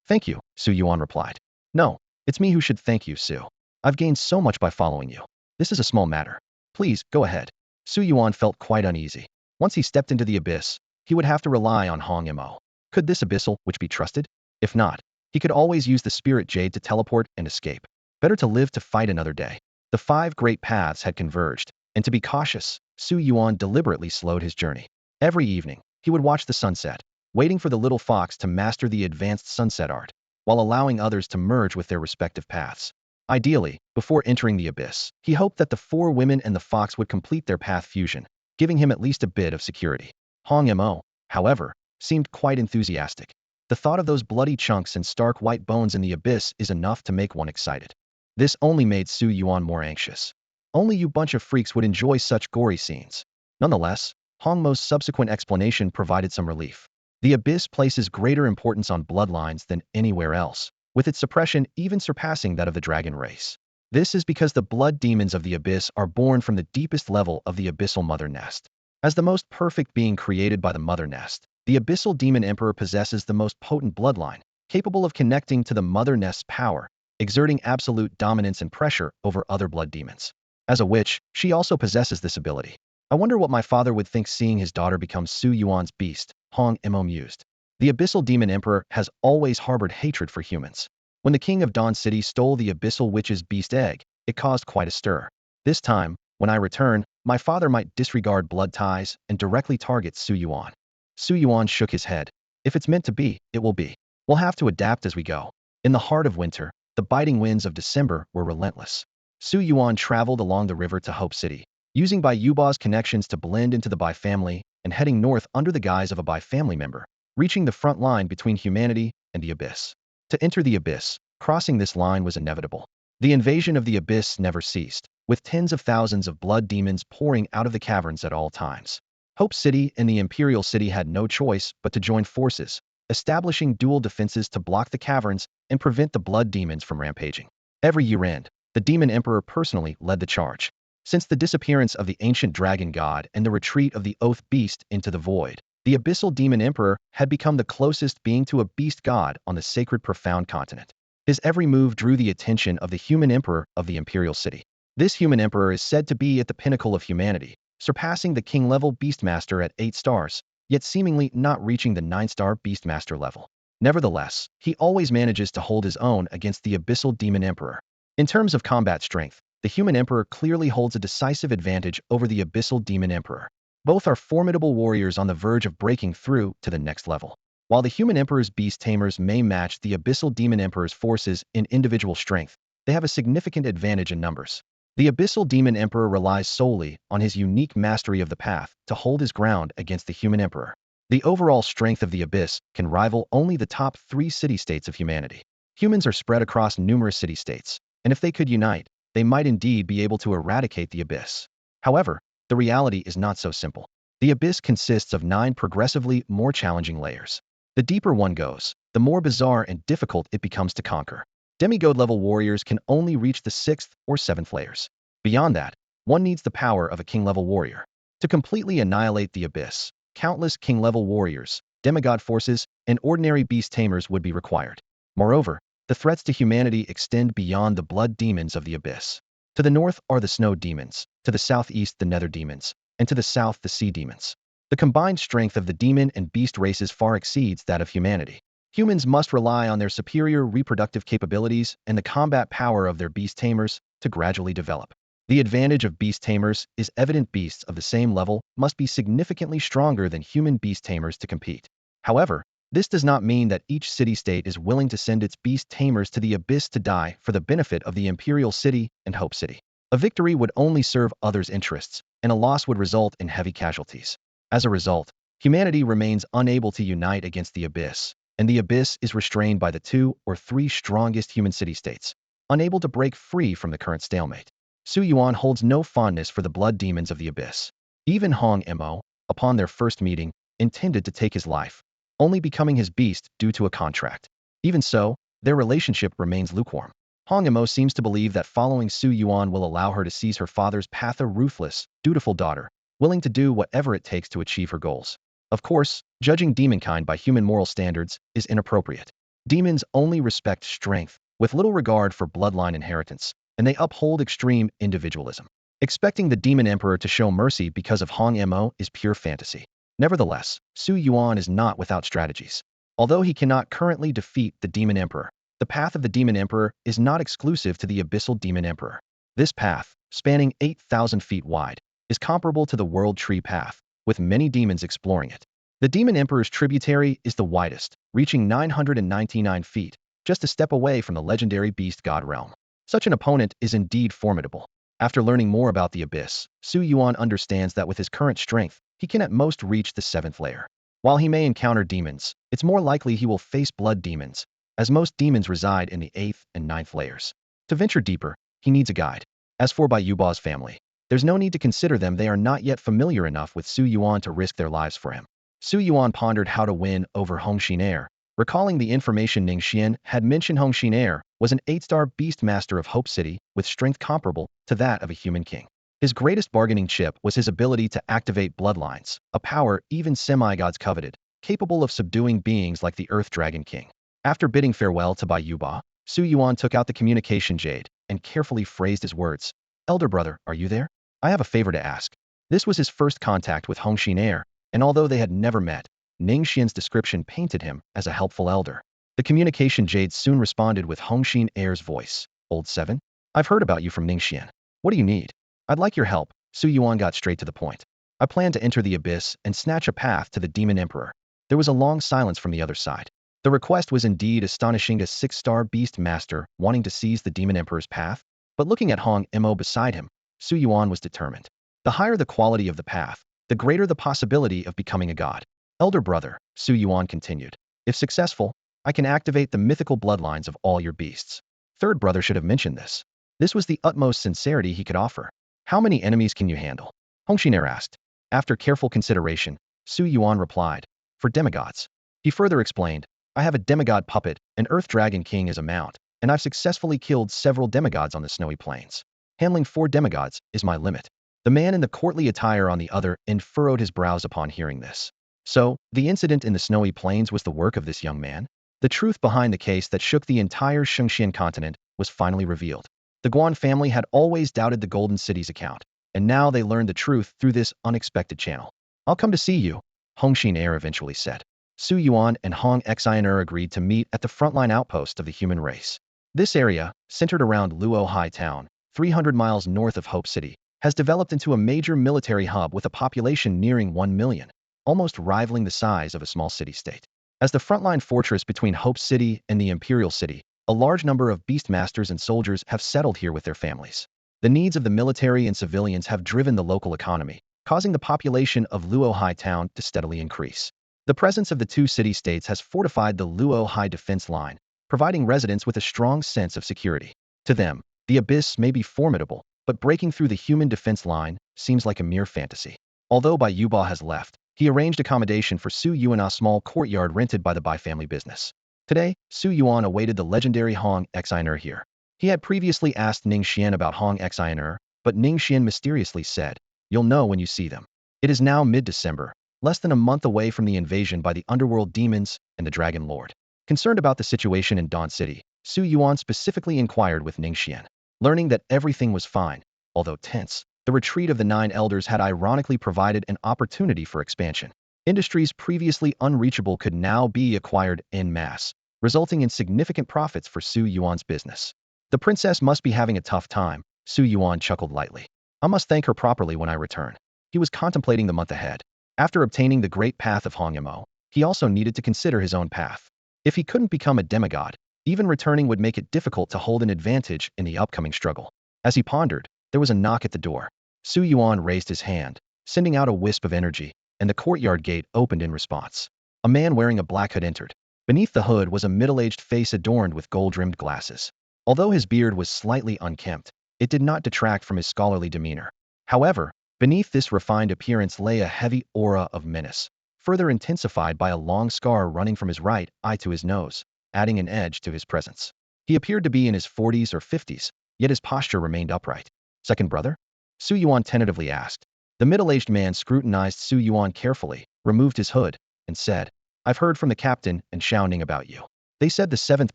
Thank you, Su Yuan replied. No, it's me who should thank you, Su. I've gained so much by following you. This is a small matter. Please, go ahead. Su Yuan felt quite uneasy. Once he stepped into the abyss, he would have to rely on Hong Mo. Could this abyssal witch be trusted? If not, he could always use the spirit jade to teleport and escape. Better to live to fight another day. The five great paths had converged, and to be cautious, Su Yuan deliberately slowed his journey. Every evening, he would watch the sunset, waiting for the little fox to master the advanced sunset art, while allowing others to merge with their respective paths. Ideally, before entering the abyss, he hoped that the four women and the fox would complete their path fusion, giving him at least a bit of security. Hong Mo, however, seemed quite enthusiastic. The thought of those bloody chunks and stark white bones in the abyss is enough to make one excited. This only made Su Yuan more anxious. Only you bunch of freaks would enjoy such gory scenes. Nonetheless, Hong Mo's subsequent explanation provided some relief. The abyss places greater importance on bloodlines than anywhere else, with its suppression even surpassing that of the dragon race. This is because the blood demons of the abyss are born from the deepest level of the abyssal mother nest. As the most perfect being created by the mother nest, the abyssal demon emperor possesses the most potent bloodline, capable of connecting to the mother nest's power, exerting absolute dominance and pressure over other blood demons. As a witch, she also possesses this ability. I wonder what my father would think seeing his daughter become Su Yuan's beast, Hong Mo mused. The abyssal demon emperor has always harbored hatred for humans. When the king of Dawn City stole the abyssal witch's beast egg, it caused quite a stir. This time, when I return, my father might disregard blood ties and directly target Su Yuan. Su Yuan shook his head. If it's meant to be, it will be. We'll have to adapt as we go. In the heart of winter, the biting winds of December were relentless. Su Yuan traveled along the river to Hope City, using Bai Yuba's connections to blend into the Bai family and heading north under the guise of a Bai family member, reaching the front line between humanity and the abyss. To enter the abyss, crossing this line was inevitable. The invasion of the abyss never ceased, with tens of thousands of blood demons pouring out of the caverns at all times. Hope City and the Imperial City had no choice but to join forces, establishing dual defenses to block the caverns and prevent the blood demons from rampaging. Every year-end, the demon emperor personally led the charge. Since the disappearance of the ancient dragon god and the retreat of the oath beast into the void, the abyssal demon emperor had become the closest being to a beast god on the sacred profound continent. His every move drew the attention of the human emperor of the Imperial City. This human emperor is said to be at the pinnacle of humanity, surpassing the king-level beastmaster at 8 stars, yet seemingly not reaching the 9-star beastmaster level. Nevertheless, he always manages to hold his own against the abyssal demon emperor. In terms of combat strength, the human emperor clearly holds a decisive advantage over the abyssal demon emperor. Both are formidable warriors on the verge of breaking through to the next level. While the human emperor's beast tamers may match the abyssal demon emperor's forces in individual strength, they have a significant advantage in numbers. The abyssal demon emperor relies solely on his unique mastery of the path to hold his ground against the human emperor. The overall strength of the abyss can rival only the top 3 city-states of humanity. Humans are spread across numerous city-states, and if they could unite, they might indeed be able to eradicate the abyss. However, the reality is not so simple. The abyss consists of 9 progressively more challenging layers. The deeper one goes, the more bizarre and difficult it becomes to conquer. Demigod-level warriors can only reach the 6th or 7th layers. Beyond that, one needs the power of a king-level warrior. To completely annihilate the abyss, countless king-level warriors, demigod forces, and ordinary beast tamers would be required. Moreover, the threats to humanity extend beyond the blood demons of the abyss. To the north are the snow demons, to the southeast the nether demons, and to the south the sea demons. The combined strength of the demon and beast races far exceeds that of humanity. Humans must rely on their superior reproductive capabilities and the combat power of their beast tamers to gradually develop. The advantage of beast tamers is evident. Beasts of the same level must be significantly stronger than human beast tamers to compete. However, this does not mean that each city-state is willing to send its beast tamers to the abyss to die for the benefit of the Imperial City and Hope City. A victory would only serve others' interests, and a loss would result in heavy casualties. As a result, humanity remains unable to unite against the abyss, and the abyss is restrained by the 2 or 3 strongest human city-states, unable to break free from the current stalemate. Su Yuan holds no fondness for the blood demons of the abyss. Even Hong Mo, upon their first meeting, intended to take his life, only becoming his beast due to a contract. Even so, their relationship remains lukewarm. Hong Mo seems to believe that following Su Yuan will allow her to seize her father's path, a ruthless, dutiful daughter, willing to do whatever it takes to achieve her goals. Of course, judging demonkind by human moral standards is inappropriate. Demons only respect strength, with little regard for bloodline inheritance, and they uphold extreme individualism. Expecting the demon emperor to show mercy because of Hong Mo is pure fantasy. Nevertheless, Su Yuan is not without strategies. Although he cannot currently defeat the demon emperor, the path of the demon emperor is not exclusive to the abyssal demon emperor. This path, spanning 8,000 feet wide, is comparable to the world tree path, with many demons exploring it. The demon emperor's tributary is the widest, reaching 999 feet, just a step away from the legendary beast god realm. Such an opponent is indeed formidable. After learning more about the abyss, Su Yuan understands that with his current strength, he can at most reach the 7th layer. While he may encounter demons, it's more likely he will face blood demons, as most demons reside in the 8th and 9th layers. To venture deeper, he needs a guide. As for Bai Yuba's family, there's no need to consider them. They are not yet familiar enough with Su Yuan to risk their lives for him. Su Yuan pondered how to win over Hong Xin, recalling the information Ning Xian had mentioned. Hong Xin was an 8-star beast master of Hope City with strength comparable to that of a human king. His greatest bargaining chip was his ability to activate bloodlines, a power even semi-gods coveted, capable of subduing beings like the Earth Dragon King. After bidding farewell to Bai Yuba, Su Yuan took out the communication jade and carefully phrased his words. "Elder brother, are you there? I have a favor to ask." This was his first contact with Hong Xin, and although they had never met, Ning Xian's description painted him as a helpful elder. The communication jade soon responded with Hong Xin's voice. "Old 7? I've heard about you from Ning Xian. What do you need?" "I'd like your help." Su Yuan got straight to the point. "I plan to enter the abyss and snatch a path to the demon emperor." There was a long silence from the other side. The request was indeed astonishing, a 6-star beast master wanting to seize the demon emperor's path. But looking at Hong Mo beside him, Su Yuan was determined. The higher the quality of the path, the greater the possibility of becoming a god. "Elder brother," Su Yuan continued, "if successful, I can activate the mythical bloodlines of all your beasts." Third brother should have mentioned this. This was the utmost sincerity he could offer. "How many enemies can you handle?" Hong Xin asked. After careful consideration, Su Yuan replied, "For demigods." He further explained, "I have a demigod puppet, an Earth Dragon King as a mount, and I've successfully killed several demigods on the snowy plains. Handling 4 demigods is my limit." The man in the courtly attire on the other end furrowed his brows upon hearing this. So, the incident in the snowy plains was the work of this young man? The truth behind the case that shook the entire Shengxian continent was finally revealed. The Guan family had always doubted the Golden City's account, and now they learned the truth through this unexpected channel. "I'll come to see you," Hong Xin eventually said. Su Yuan and Hong Xin agreed to meet at the frontline outpost of the human race. This area, centered around Luo Hai Town, 300 miles north of Hope City, has developed into a major military hub with a population nearing 1 million, almost rivaling the size of a small city-state. As the frontline fortress between Hope City and the Imperial City, a large number of beastmasters and soldiers have settled here with their families. The needs of the military and civilians have driven the local economy, causing the population of Luo Hai Town to steadily increase. The presence of the 2 city-states has fortified the Luo Hai defense line, providing residents with a strong sense of security. To them, the abyss may be formidable, but breaking through the human defense line seems like a mere fantasy. Although Bai Yuba has left, he arranged accommodation for Su Yuan in a small courtyard rented by the Bai family business. Today, Su Yuan awaited the legendary Hong Xin here. He had previously asked Ning Xian about Hong Xin, but Ning Xian mysteriously said, "You'll know when you see them." It is now mid-December, less than a month away from the invasion by the underworld demons and the Dragon Lord. Concerned about the situation in Dawn City, Su Yuan specifically inquired with Ning Xian. Learning that everything was fine, although tense, The retreat of the 9 elders had ironically provided an opportunity for expansion. Industries previously unreachable could now be acquired en masse, resulting in significant profits for Su Yuan's business. The princess must be having a tough time, Su Yuan chuckled lightly. I must thank her properly when I return. He was contemplating the month ahead. After obtaining the great path of Hongyamo, he also needed to consider his own path. If he couldn't become a demigod, even returning would make it difficult to hold an advantage in the upcoming struggle. As he pondered, there was a knock at the door. Su Yuan raised his hand, sending out a wisp of energy, and the courtyard gate opened in response. A man wearing a black hood entered. Beneath the hood was a middle-aged face adorned with gold-rimmed glasses. Although his beard was slightly unkempt, it did not detract from his scholarly demeanor. However, beneath this refined appearance lay a heavy aura of menace, further intensified by a long scar running from his right eye to his nose, adding an edge to his presence. He appeared to be in his 40s or 50s, yet his posture remained upright. Second brother? Su Yuan tentatively asked. The middle-aged man scrutinized Su Yuan carefully, removed his hood, and said, I've heard from the captain and Xiaoning about you. They said the 7th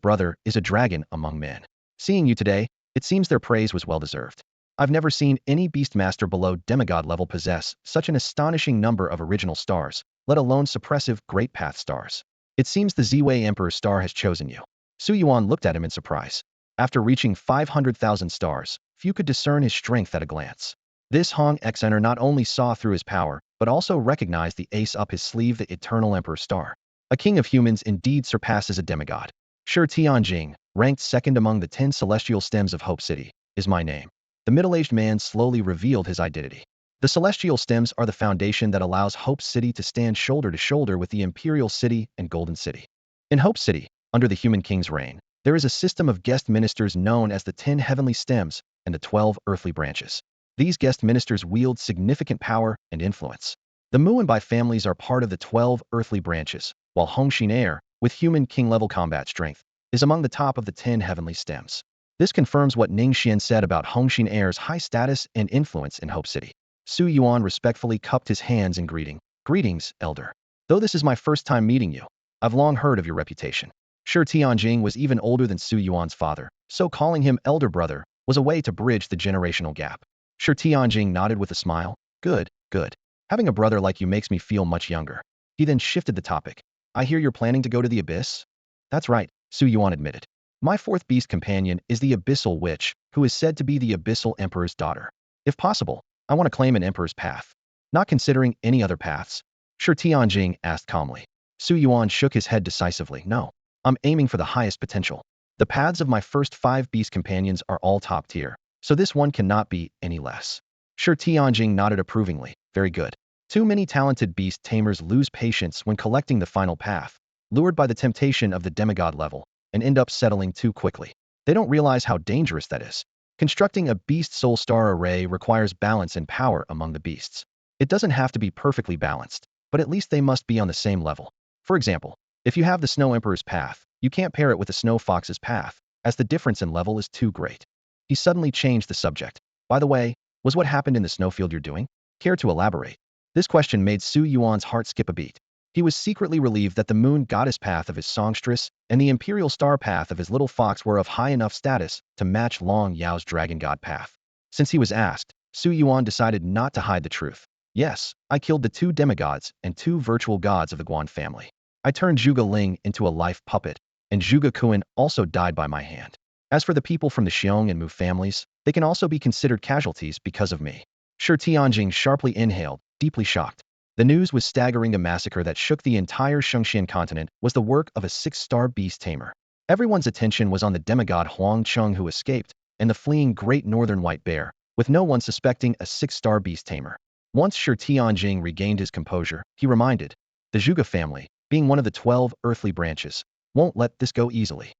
brother is a dragon among men. Seeing you today, it seems their praise was well-deserved. I've never seen any beastmaster below demigod level possess such an astonishing number of original stars, let alone suppressive great path stars. It seems the Ziwei Emperor's star has chosen you. Su Yuan looked at him in surprise. After reaching 500,000 stars, few could discern his strength at a glance. This Hong Xener not only saw through his power, but also recognized the ace up his sleeve, the Eternal Emperor's star. A king of humans indeed surpasses a demigod. Shi Tianjing, ranked second among the 10 celestial stems of Hope City, is my name. The middle-aged man slowly revealed his identity. The celestial stems are the foundation that allows Hope City to stand shoulder to shoulder with the Imperial City and Golden City. In Hope City, under the Human King's reign, there is a system of guest ministers known as the 10 heavenly stems and the 12 earthly branches. These guest ministers wield significant power and influence. The Muanbai families are part of the 12 earthly branches, while Hongxin Heir, with human king-level combat strength, is among the top of the 10 heavenly stems. This confirms what Ning Xian said about Hongxin Heir's high status and influence in Hope City. Su Yuan respectfully cupped his hands in greeting. Greetings, elder. Though this is my first time meeting you, I've long heard of your reputation. Shi Tianjing was even older than Su Yuan's father, so calling him elder brother was a way to bridge the generational gap. Shi Tianjing nodded with a smile. Good, good. Having a brother like you makes me feel much younger. He then shifted the topic. I hear you're planning to go to the abyss? That's right, Su Yuan admitted. My 4th beast companion is the Abyssal Witch, who is said to be the Abyssal Emperor's daughter. If possible, I want to claim an Emperor's path. Not considering any other paths? Shi Tianjing asked calmly. Su Yuan shook his head decisively. No, I'm aiming for the highest potential. The paths of my first 5 beast companions are all top tier, so this one cannot be any less. Shi Tianjing nodded approvingly. Very good. Too many talented beast tamers lose patience when collecting the final path, lured by the temptation of the demigod level, and end up settling too quickly. They don't realize how dangerous that is. Constructing a beast soul star array requires balance and power among the beasts. It doesn't have to be perfectly balanced, but at least they must be on the same level. For example, if you have the Snow Emperor's path, you can't pair it with the Snow Fox's path, as the difference in level is too great. He suddenly changed the subject. By the way, was what happened in the snowfield you're doing? Care to elaborate? This question made Su Yuan's heart skip a beat. He was secretly relieved that the moon goddess path of his songstress and the imperial star path of his little fox were of high enough status to match Long Yao's dragon god path. Since he was asked, Su Yuan decided not to hide the truth. Yes, I killed the 2 demigods and 2 virtual gods of the Guan family. I turned Zhuge Ling into a life puppet, and Zhuge Kuan also died by my hand. As for the people from the Xiong and Mu families, they can also be considered casualties because of me. Shi Tianjing sharply inhaled, deeply shocked. The news was staggering. The massacre that shook the entire Shengxian continent was the work of a 6-star beast tamer. Everyone's attention was on the demigod Huang Cheng who escaped, and the fleeing great northern white bear, with no one suspecting a 6-star beast tamer. Once Shi Tianjing regained his composure, he reminded, the Zhuge family, being one of the 12 earthly branches, won't let this go easily.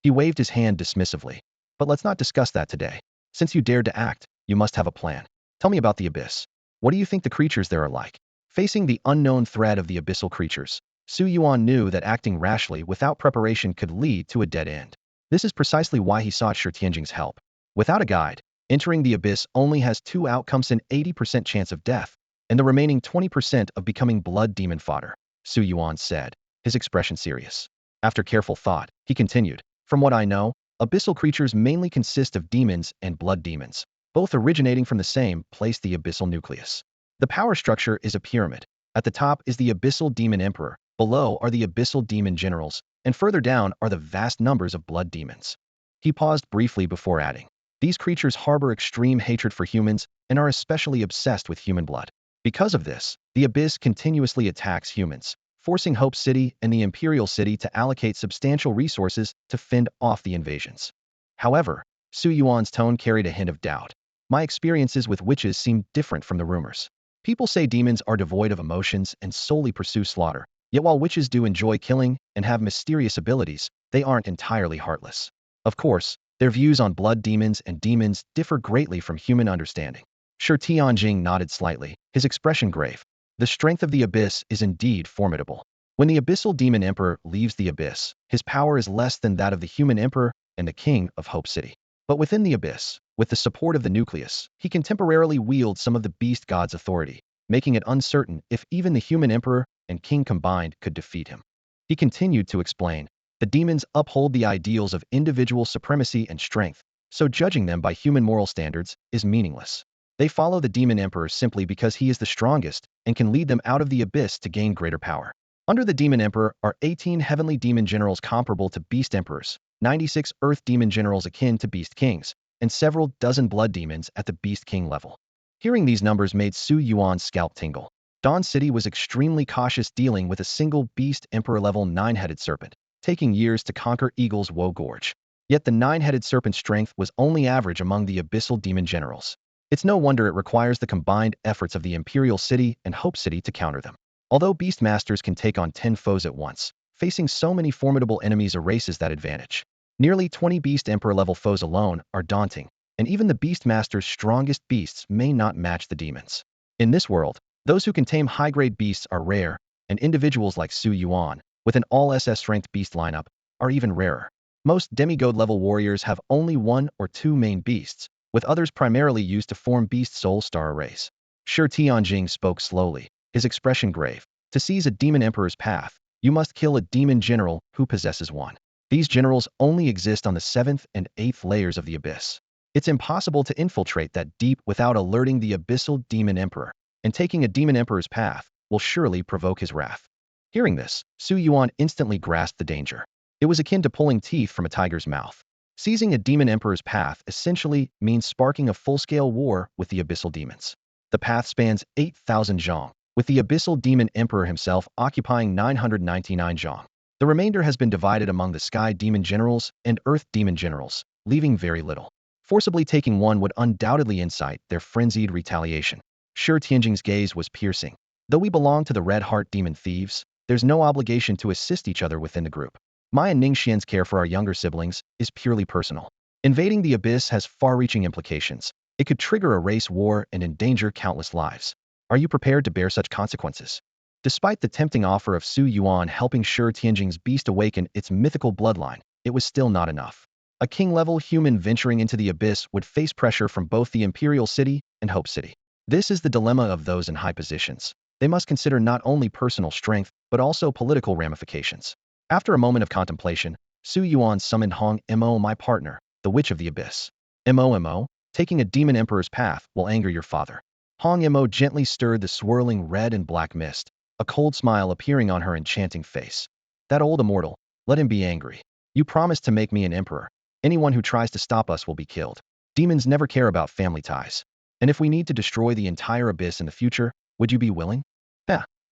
He waved his hand dismissively. But let's not discuss that today. Since you dared to act, you must have a plan. Tell me about the abyss. What do you think the creatures there are like? Facing the unknown threat of the abyssal creatures, Su Yuan knew that acting rashly without preparation could lead to a dead end. This is precisely why he sought Shi Tianjing's help. Without a guide, entering the abyss only has 2 outcomes: an 80% chance of death, and the remaining 20% of becoming blood demon fodder, Su Yuan said, his expression serious. After careful thought, he continued, from what I know, abyssal creatures mainly consist of demons and blood demons. both originating from the same place, the abyssal nucleus. The power structure is a pyramid. At the top is the abyssal demon emperor, below are the abyssal demon generals, and further down are the vast numbers of blood demons. He paused briefly before adding, these creatures harbor extreme hatred for humans and are especially obsessed with human blood. Because of this, the abyss continuously attacks humans, forcing Hope City and the Imperial City to allocate substantial resources to fend off the invasions. However, Su Yuan's tone carried a hint of doubt. My experiences with witches seem different from the rumors. People say demons are devoid of emotions and solely pursue slaughter. Yet while witches do enjoy killing and have mysterious abilities, they aren't entirely heartless. Of course, their views on blood demons and demons differ greatly from human understanding. Shi Tianjing nodded slightly, his expression grave. The strength of the abyss is indeed formidable. When the abyssal demon emperor leaves the abyss, his power is less than that of the human emperor and the king of Hope City. But within the abyss, with the support of the nucleus, he can temporarily wield some of the beast god's authority, making it uncertain if even the human emperor and king combined could defeat him. He continued to explain, the demons uphold the ideals of individual supremacy and strength, so judging them by human moral standards is meaningless. They follow the demon emperor simply because he is the strongest and can lead them out of the abyss to gain greater power. Under the demon emperor are 18 heavenly demon generals comparable to beast emperors, 96 earth demon generals akin to beast kings, and several dozen blood demons at the beast king level. Hearing these numbers made Su Yuan's scalp tingle. Dawn City was extremely cautious dealing with a single beast emperor level 9-headed serpent, taking years to conquer Eagle's Woe Gorge. Yet the 9-headed serpent's strength was only average among the abyssal demon generals. It's no wonder it requires the combined efforts of the Imperial City and Hope City to counter them. Although Beastmasters can take on 10 foes at once, facing so many formidable enemies erases that advantage. Nearly 20 Beast Emperor-level foes alone are daunting, and even the Beastmaster's strongest beasts may not match the demons. In this world, those who can tame high-grade beasts are rare, and individuals like Su Yuan, with an all-SS strength beast lineup, are even rarer. Most demigod-level warriors have only 1 or 2 main beasts, with others primarily used to form beast soul star arrays. Shi Tianjing spoke slowly, his expression grave. To seize a demon emperor's path, you must kill a demon general who possesses one. These generals only exist on the 7th and 8th layers of the abyss. It's impossible to infiltrate that deep without alerting the abyssal demon emperor, and taking a demon emperor's path will surely provoke his wrath. Hearing this, Su Yuan instantly grasped the danger. It was akin to pulling teeth from a tiger's mouth. Seizing a demon emperor's path essentially means sparking a full-scale war with the abyssal demons. The path spans 8,000 zhang, with the abyssal demon emperor himself occupying 999 zhang. The remainder has been divided among the sky demon generals and earth demon generals, leaving very little. Forcibly taking one would undoubtedly incite their frenzied retaliation. Shi Tianjing's gaze was piercing. Though we belong to the Red Heart Demon Thieves, there's no obligation to assist each other within the group. My and Ningxian's care for our younger siblings is purely personal. Invading the abyss has far-reaching implications. It could trigger a race war and endanger countless lives. Are you prepared to bear such consequences? Despite the tempting offer of Su Yuan helping Shi Tianjing's beast awaken its mythical bloodline, it was still not enough. A king-level human venturing into the abyss would face pressure from both the Imperial City and Hope City. This is the dilemma of those in high positions. They must consider not only personal strength, but also political ramifications. After a moment of contemplation, Su Yuan summoned Hong Mo, my partner, the Witch of the Abyss. Mo, taking a demon emperor's path will anger your father. Hong Mo gently stirred the swirling red and black mist, a cold smile appearing on her enchanting face. That old immortal, let him be angry. You promised to make me an emperor. Anyone who tries to stop us will be killed. Demons never care about family ties. And if we need to destroy the entire abyss in the future, would you be willing?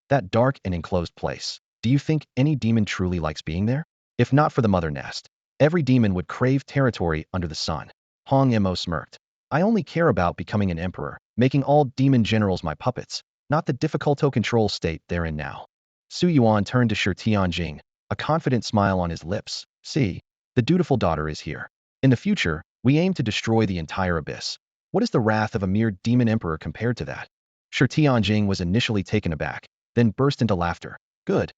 That dark and enclosed place. Do you think any demon truly likes being there? If not for the mother nest, every demon would crave territory under the sun. Hong Mo smirked. I only care about becoming an emperor, making all demon generals my puppets, not the difficult-to-control state they're in now. Su Yuan turned to Shi Tianjing, a confident smile on his lips. See, the dutiful daughter is here. In the future, we aim to destroy the entire abyss. What is the wrath of a mere demon emperor compared to that? Shi Tianjing was initially taken aback, then burst into laughter. Good.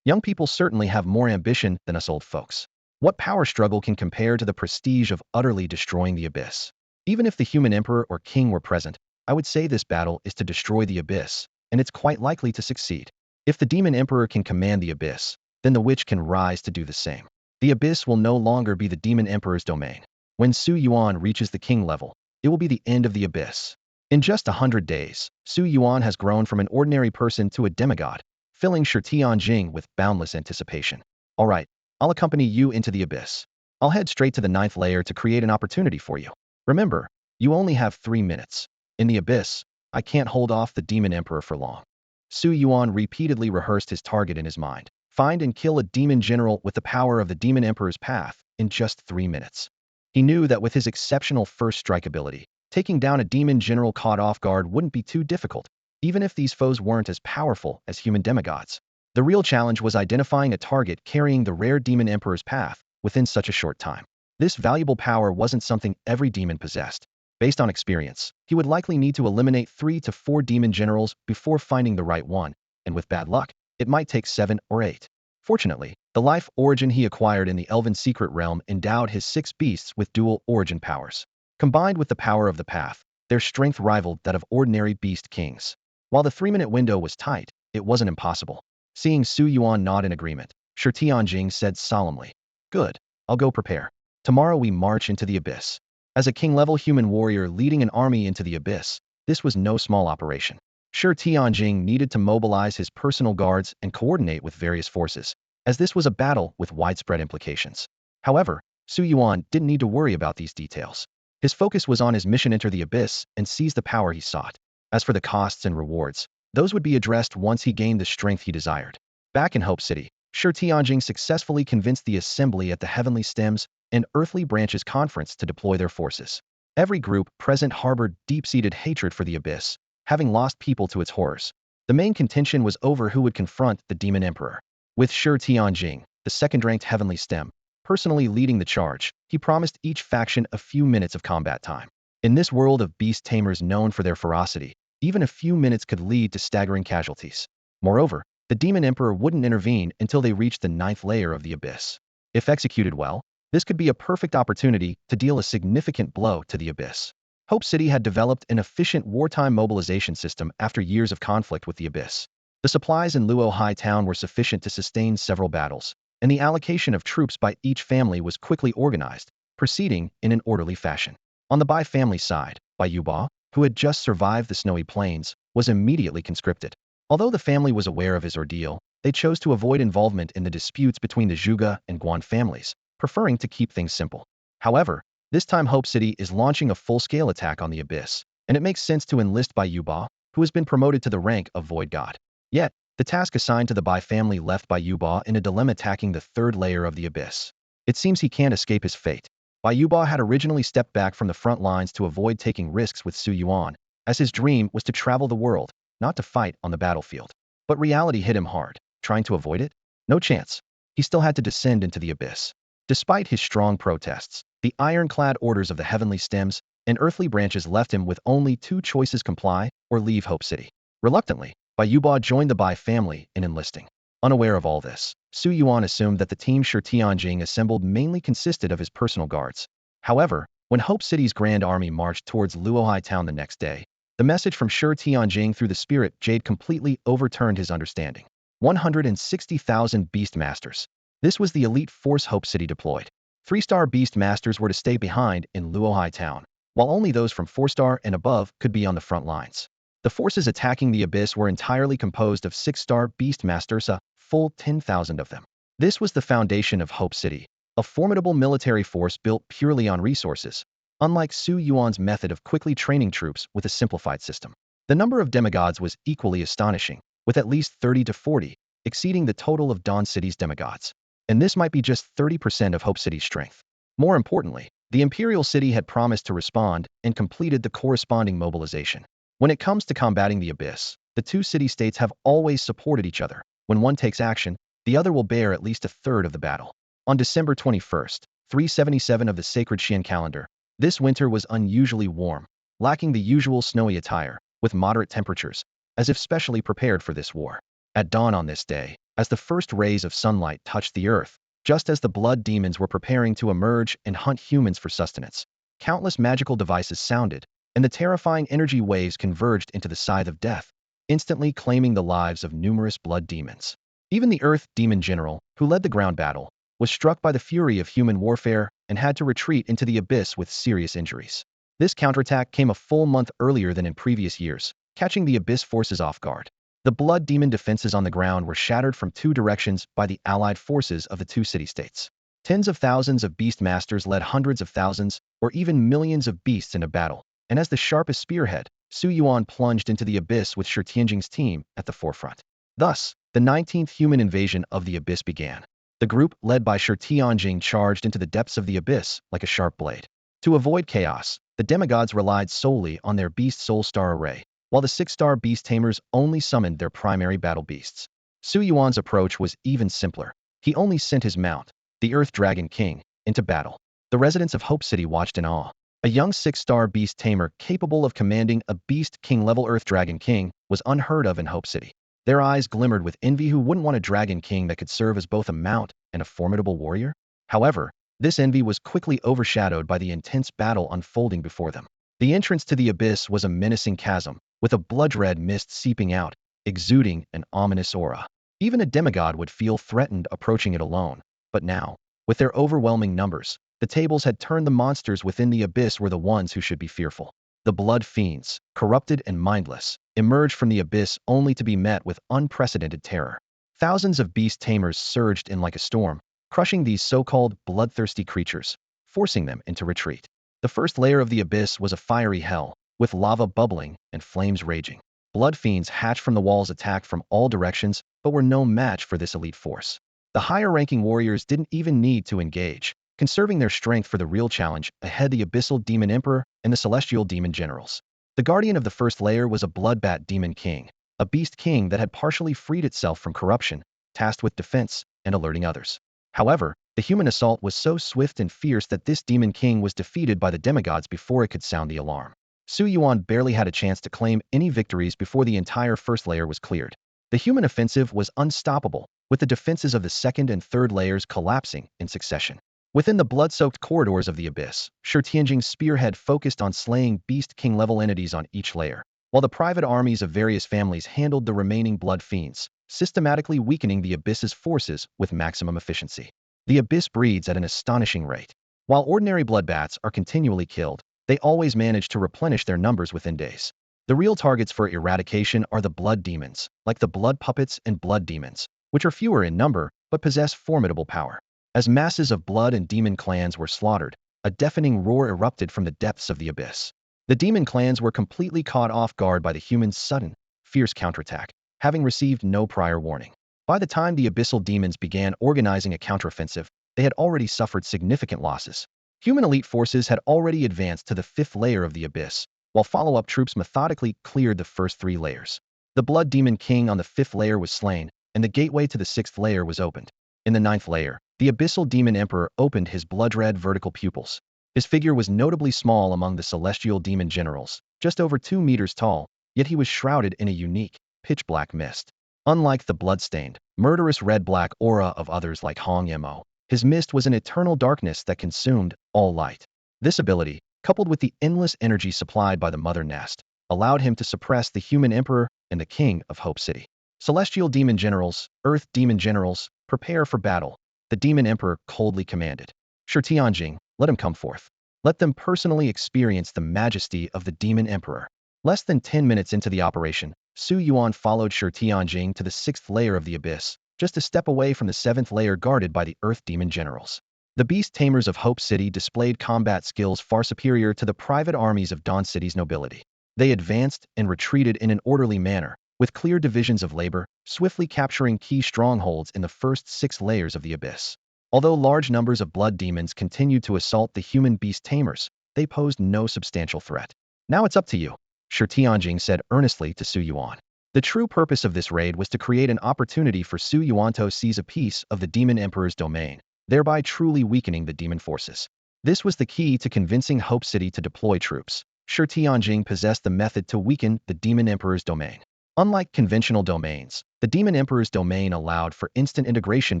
Young people certainly have more ambition than us old folks. What power struggle can compare to the prestige of utterly destroying the abyss? Even if the human emperor or king were present, I would say this battle is to destroy the abyss, and it's quite likely to succeed. If the demon emperor can command the abyss, then the witch can rise to do the same. The abyss will no longer be the demon emperor's domain. When Su Yuan reaches the king level, it will be the end of the abyss. In just 100 days, Su Yuan has grown from an ordinary person to a demigod, filling Shi Tianjing with boundless anticipation. All right, I'll accompany you into the abyss. I'll head straight to the ninth layer to create an opportunity for you. Remember, you only have 3 minutes. In the abyss, I can't hold off the Demon Emperor for long. Su Yuan repeatedly rehearsed his target in his mind. Find and kill a demon general with the power of the Demon Emperor's path in just 3 minutes. He knew that with his exceptional first strike ability, taking down a demon general caught off guard wouldn't be too difficult, even if these foes weren't as powerful as human demigods. The real challenge was identifying a target carrying the rare Demon Emperor's path within such a short time. This valuable power wasn't something every demon possessed. Based on experience, he would likely need to eliminate 3 to 4 demon generals before finding the right one, and with bad luck, it might take 7 or 8. Fortunately, the life origin he acquired in the Elven secret realm endowed his 6 beasts with dual origin powers. Combined with the power of the path, their strength rivaled that of ordinary beast kings. While the 3-minute window was tight, it wasn't impossible. Seeing Su Yuan nod in agreement, Shi Tianjing said solemnly, "Good, I'll go prepare. Tomorrow we march into the abyss." As a king-level human warrior leading an army into the abyss, this was no small operation. Shi Tianjing needed to mobilize his personal guards and coordinate with various forces, as this was a battle with widespread implications. However, Su Yuan didn't need to worry about these details. His focus was on his mission: enter the abyss and seize the power he sought. As for the costs and rewards, those would be addressed once he gained the strength he desired. Back in Hope City, Shi Tianjing successfully convinced the assembly at the Heavenly Stems and Earthly Branches Conference to deploy their forces. Every group present harbored deep-seated hatred for the abyss, having lost people to its horrors. The main contention was over who would confront the Demon Emperor. With Shi Tianjing, the second-ranked Heavenly Stem, personally leading the charge, he promised each faction a few minutes of combat time. In this world of beast tamers known for their ferocity, even a few minutes could lead to staggering casualties. Moreover, the Demon Emperor wouldn't intervene until they reached the 9th layer of the abyss. If executed well, this could be a perfect opportunity to deal a significant blow to the abyss. Hope City had developed an efficient wartime mobilization system after years of conflict with the abyss. The supplies in Luo High Town were sufficient to sustain several battles, and the allocation of troops by each family was quickly organized, proceeding in an orderly fashion. On the Bai family side, Bai Yuba, who had just survived the snowy plains, was immediately conscripted. Although the family was aware of his ordeal, they chose to avoid involvement in the disputes between the Zhuge and Guan families, preferring to keep things simple. However, this time Hope City is launching a full-scale attack on the abyss, and it makes sense to enlist Bai Yuba, who has been promoted to the rank of Void God. Yet, the task assigned to the Bai family left Bai Yuba in a dilemma attacking the 3rd layer of the abyss. It seems he can't escape his fate. Bai Yuba had originally stepped back from the front lines to avoid taking risks with Su Yuan, as his dream was to travel the world, not to fight on the battlefield. But reality hit him hard. Trying to avoid it? No chance. He still had to descend into the abyss. Despite his strong protests, the ironclad orders of the Heavenly Stems and Earthly Branches left him with only 2 choices: comply or leave Hope City. Reluctantly, Bai Yuba joined the Bai family in enlisting. Unaware of all this, Su Yuan assumed that the team Shi Tianjing assembled mainly consisted of his personal guards. However, when Hope City's grand army marched towards Luohai town the next day, the message from Shi Tianjing through the spirit Jade completely overturned his understanding. 160,000 Beastmasters. This was the elite force Hope City deployed. 3-star Beastmasters were to stay behind in Luohai town, while only those from 4-star and above could be on the front lines. The forces attacking the abyss were entirely composed of 6-star Beastmasters, a full 10,000 of them. This was the foundation of Hope City, a formidable military force built purely on resources, unlike Su Yuan's method of quickly training troops with a simplified system. The number of demigods was equally astonishing, with at least 30 to 40, exceeding the total of Dawn City's demigods. And this might be just 30% of Hope City's strength. More importantly, the Imperial City had promised to respond and completed the corresponding mobilization. When it comes to combating the abyss, the 2 city-states have always supported each other. When one takes action, the other will bear at least a third of the battle. On December 21st, 377 of the sacred Xian calendar, this winter was unusually warm, lacking the usual snowy attire, with moderate temperatures, as if specially prepared for this war. At dawn on this day, as the first rays of sunlight touched the earth, just as the blood demons were preparing to emerge and hunt humans for sustenance, countless magical devices sounded, and the terrifying energy waves converged into the scythe of death, instantly claiming the lives of numerous blood demons. Even the Earth Demon General, who led the ground battle, was struck by the fury of human warfare and had to retreat into the abyss with serious injuries. This counterattack came a full month earlier than in previous years, catching the Abyss forces off guard. The Blood Demon defenses on the ground were shattered from two directions by the allied forces of the two city-states. Tens of thousands of Beastmasters led hundreds of thousands, or even millions of beasts in a battle, and as the sharpest spearhead, Su Yuan plunged into the Abyss with Shi Tianjing's team at the forefront. Thus, the 19th human invasion of the Abyss began. The group, led by Shi Tianjing, charged into the depths of the Abyss like a sharp blade. To avoid chaos, the demigods relied solely on their Beast Soul Star array, while the 6-star Beast Tamers only summoned their primary battle beasts. Su Yuan's approach was even simpler. He only sent his mount, the Earth Dragon King, into battle. The residents of Hope City watched in awe. A young 6-star Beast Tamer capable of commanding a Beast King-level Earth Dragon King was unheard of in Hope City. Their eyes glimmered with envy. Who wouldn't want a Dragon King that could serve as both a mount and a formidable warrior? However, this envy was quickly overshadowed by the intense battle unfolding before them. The entrance to the Abyss was a menacing chasm, with a blood-red mist seeping out, exuding an ominous aura. Even a demigod would feel threatened approaching it alone. But now, with their overwhelming numbers, the tables had turned. The monsters within the Abyss were the ones who should be fearful. The blood fiends, corrupted and mindless, emerged from the Abyss only to be met with unprecedented terror. Thousands of beast tamers surged in like a storm, crushing these so-called bloodthirsty creatures, forcing them into retreat. The first layer of the Abyss was a fiery hell, with lava bubbling and flames raging. Blood fiends hatched from the walls attacked from all directions, but were no match for this elite force. The higher-ranking warriors didn't even need to engage, conserving their strength for the real challenge ahead: the Abyssal Demon Emperor and the Celestial Demon Generals. The guardian of the first layer was a Bloodbat Demon King, a beast king that had partially freed itself from corruption, tasked with defense and alerting others. However, the human assault was so swift and fierce that this Demon King was defeated by the demigods before it could sound the alarm. Su Yuan barely had a chance to claim any victories before the entire first layer was cleared. The human offensive was unstoppable, with the defenses of the second and third layers collapsing in succession. Within the blood-soaked corridors of the Abyss, Shi Tianjing's spearhead focused on slaying Beast King-level entities on each layer, while the private armies of various families handled the remaining blood fiends, systematically weakening the Abyss's forces with maximum efficiency. The Abyss breeds at an astonishing rate. While ordinary bloodbats are continually killed, they always manage to replenish their numbers within days. The real targets for eradication are the blood demons, like the blood puppets and blood demons, which are fewer in number but possess formidable power. As masses of blood and demon clans were slaughtered, a deafening roar erupted from the depths of the Abyss. The demon clans were completely caught off guard by the humans' sudden, fierce counterattack, having received no prior warning. By the time the abyssal demons began organizing a counteroffensive, they had already suffered significant losses. Human elite forces had already advanced to the 5th layer of the Abyss, while follow-up troops methodically cleared the first 3 layers. The Blood Demon King on the 5th layer was slain, and the gateway to the 6th layer was opened. In the 9th layer, the Abyssal Demon Emperor opened his blood-red vertical pupils. His figure was notably small among the celestial demon generals, just over 2 meters tall, yet he was shrouded in a unique, pitch-black mist. Unlike the blood-stained, murderous red-black aura of others like Hong Mo, his mist was an eternal darkness that consumed all light. This ability, coupled with the endless energy supplied by the Mother Nest, allowed him to suppress the human emperor and the king of Hope City. Celestial demon generals, earth demon generals, prepare for battle, the demon emperor coldly commanded. Shi Tianjing, let him come forth. Let them personally experience the majesty of the demon emperor. Less than 10 minutes into the operation, Su Yuan followed Shi Tianjing to the 6th layer of the Abyss, just a step away from the 7th layer guarded by the earth demon generals. The beast tamers of Hope City displayed combat skills far superior to the private armies of Dawn City's nobility. They advanced and retreated in an orderly manner, with clear divisions of labor, swiftly capturing key strongholds in the first 6 layers of the Abyss. Although large numbers of blood demons continued to assault the human beast tamers, they posed no substantial threat. Now it's up to you, Shi Tianjing said earnestly to Su Yuan. The true purpose of this raid was to create an opportunity for Su Yuan to seize a piece of the demon emperor's domain, thereby truly weakening the demon forces. This was the key to convincing Hope City to deploy troops. Shi Tianjing possessed the method to weaken the demon emperor's domain. Unlike conventional domains, the demon emperor's domain allowed for instant integration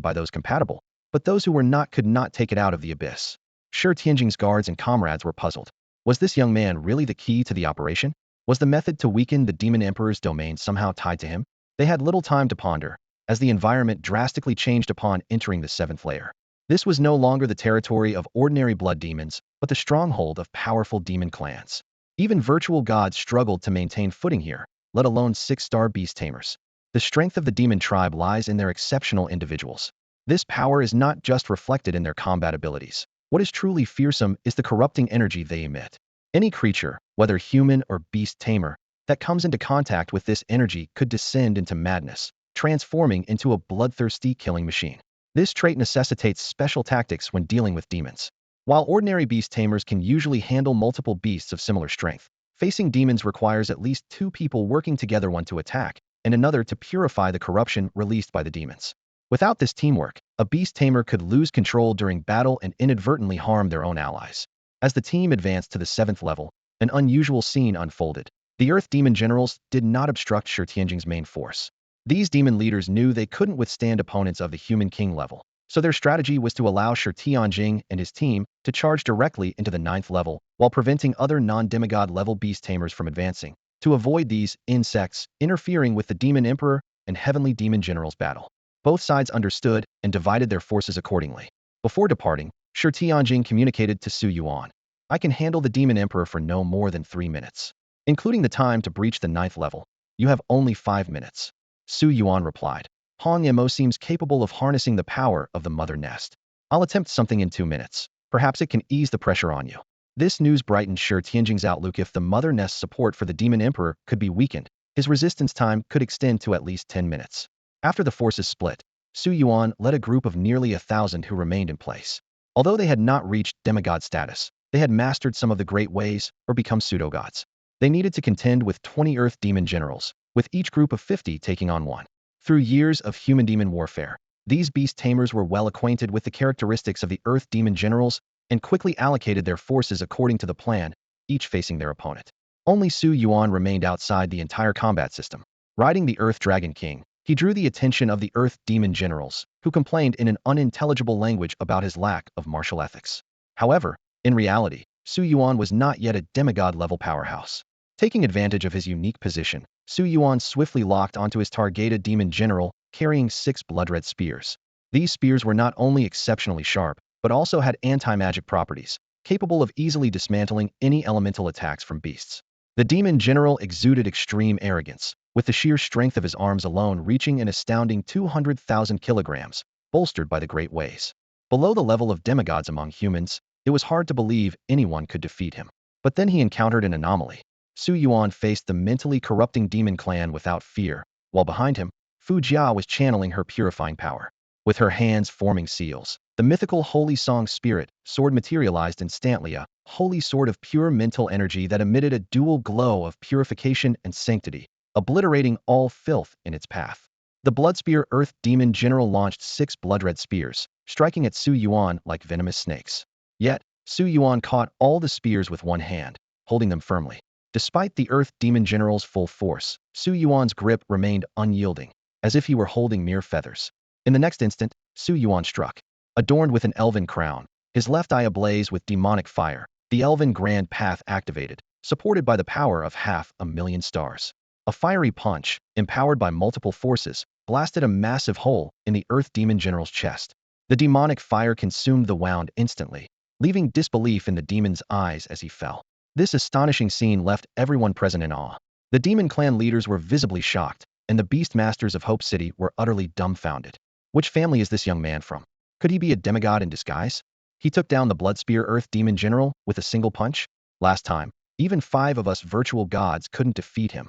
by those compatible, but those who were not could not take it out of the Abyss. Shi Tianjing's guards and comrades were puzzled. Was this young man really the key to the operation? Was the method to weaken the demon emperor's domain somehow tied to him? They had little time to ponder, as the environment drastically changed upon entering the 7th layer. This was no longer the territory of ordinary blood demons, but the stronghold of powerful demon clans. Even virtual gods struggled to maintain footing here, let alone six-star beast tamers. The strength of the demon tribe lies in their exceptional individuals. This power is not just reflected in their combat abilities. What is truly fearsome is the corrupting energy they emit. Any creature, whether human or beast tamer, that comes into contact with this energy could descend into madness, transforming into a bloodthirsty killing machine. This trait necessitates special tactics when dealing with demons. While ordinary beast tamers can usually handle multiple beasts of similar strength, facing demons requires at least two people working together, one to attack, and another to purify the corruption released by the demons. Without this teamwork, a beast tamer could lose control during battle and inadvertently harm their own allies. As the team advanced to the 7th level, an unusual scene unfolded. The Earth Demon Generals did not obstruct Shi Tianjing's main force. These demon leaders knew they couldn't withstand opponents of the Human King level, so their strategy was to allow Shi Tianjing and his team to charge directly into the 9th level while preventing other non-demigod level beast tamers from advancing. To avoid these insects interfering with the Demon Emperor and Heavenly Demon General's battle, both sides understood and divided their forces accordingly. Before departing, Shi Tianjing communicated to Su Yuan, "I can handle the Demon Emperor for no more than 3 minutes. Including the time to breach the 9th level, you have only 5 minutes." Su Yuan replied, "Hong Mo seems capable of harnessing the power of the mother nest. I'll attempt something in 2 minutes. Perhaps it can ease the pressure on you." This news brightened Shi Tianjing's outlook. If the mother nest's support for the Demon Emperor could be weakened, his resistance time could extend to at least 10 minutes. After the forces split, Su Yuan led a group of nearly 1,000 who remained in place. Although they had not reached demigod status, they had mastered some of the great ways or become pseudo-gods. They needed to contend with 20 Earth Demon Generals, with each group of 50 taking on one. Through years of human-demon warfare, these beast tamers were well acquainted with the characteristics of the Earth Demon Generals and quickly allocated their forces according to the plan, each facing their opponent. Only Su Yuan remained outside the entire combat system. Riding the Earth Dragon King, he drew the attention of the Earth Demon Generals, who complained in an unintelligible language about his lack of martial ethics. However, in reality, Su Yuan was not yet a demigod-level powerhouse. Taking advantage of his unique position, Su Yuan swiftly locked onto his targeted demon general, carrying 6 blood-red spears. These spears were not only exceptionally sharp, but also had anti-magic properties, capable of easily dismantling any elemental attacks from beasts. The demon general exuded extreme arrogance, with the sheer strength of his arms alone reaching an astounding 200,000 kilograms, bolstered by the great ways. Below the level of demigods among humans, it was hard to believe anyone could defeat him. But then he encountered an anomaly. Su Yuan faced the mentally corrupting demon clan without fear, while behind him, Fu Jia was channeling her purifying power. With her hands forming seals, the mythical Holy Song Spirit sword materialized instantly, a holy sword of pure mental energy that emitted a dual glow of purification and sanctity, obliterating all filth in its path. The Bloodspear Earth Demon General launched 6 blood-red spears, striking at Su Yuan like venomous snakes. Yet, Su Yuan caught all the spears with one hand, holding them firmly. Despite the Earth Demon General's full force, Su Yuan's grip remained unyielding, as if he were holding mere feathers. In the next instant, Su Yuan struck. Adorned with an elven crown, his left eye ablaze with demonic fire, the elven grand path activated, supported by the power of 500,000 stars. A fiery punch, empowered by multiple forces, blasted a massive hole in the Earth Demon General's chest. The demonic fire consumed the wound instantly, leaving disbelief in the demon's eyes as he fell. This astonishing scene left everyone present in awe. The demon clan leaders were visibly shocked, and the beast masters of Hope City were utterly dumbfounded. Which family is this young man from? Could he be a demigod in disguise? He took down the Bloodspear Earth Demon General with a single punch? Last time, even 5 of us virtual gods couldn't defeat him.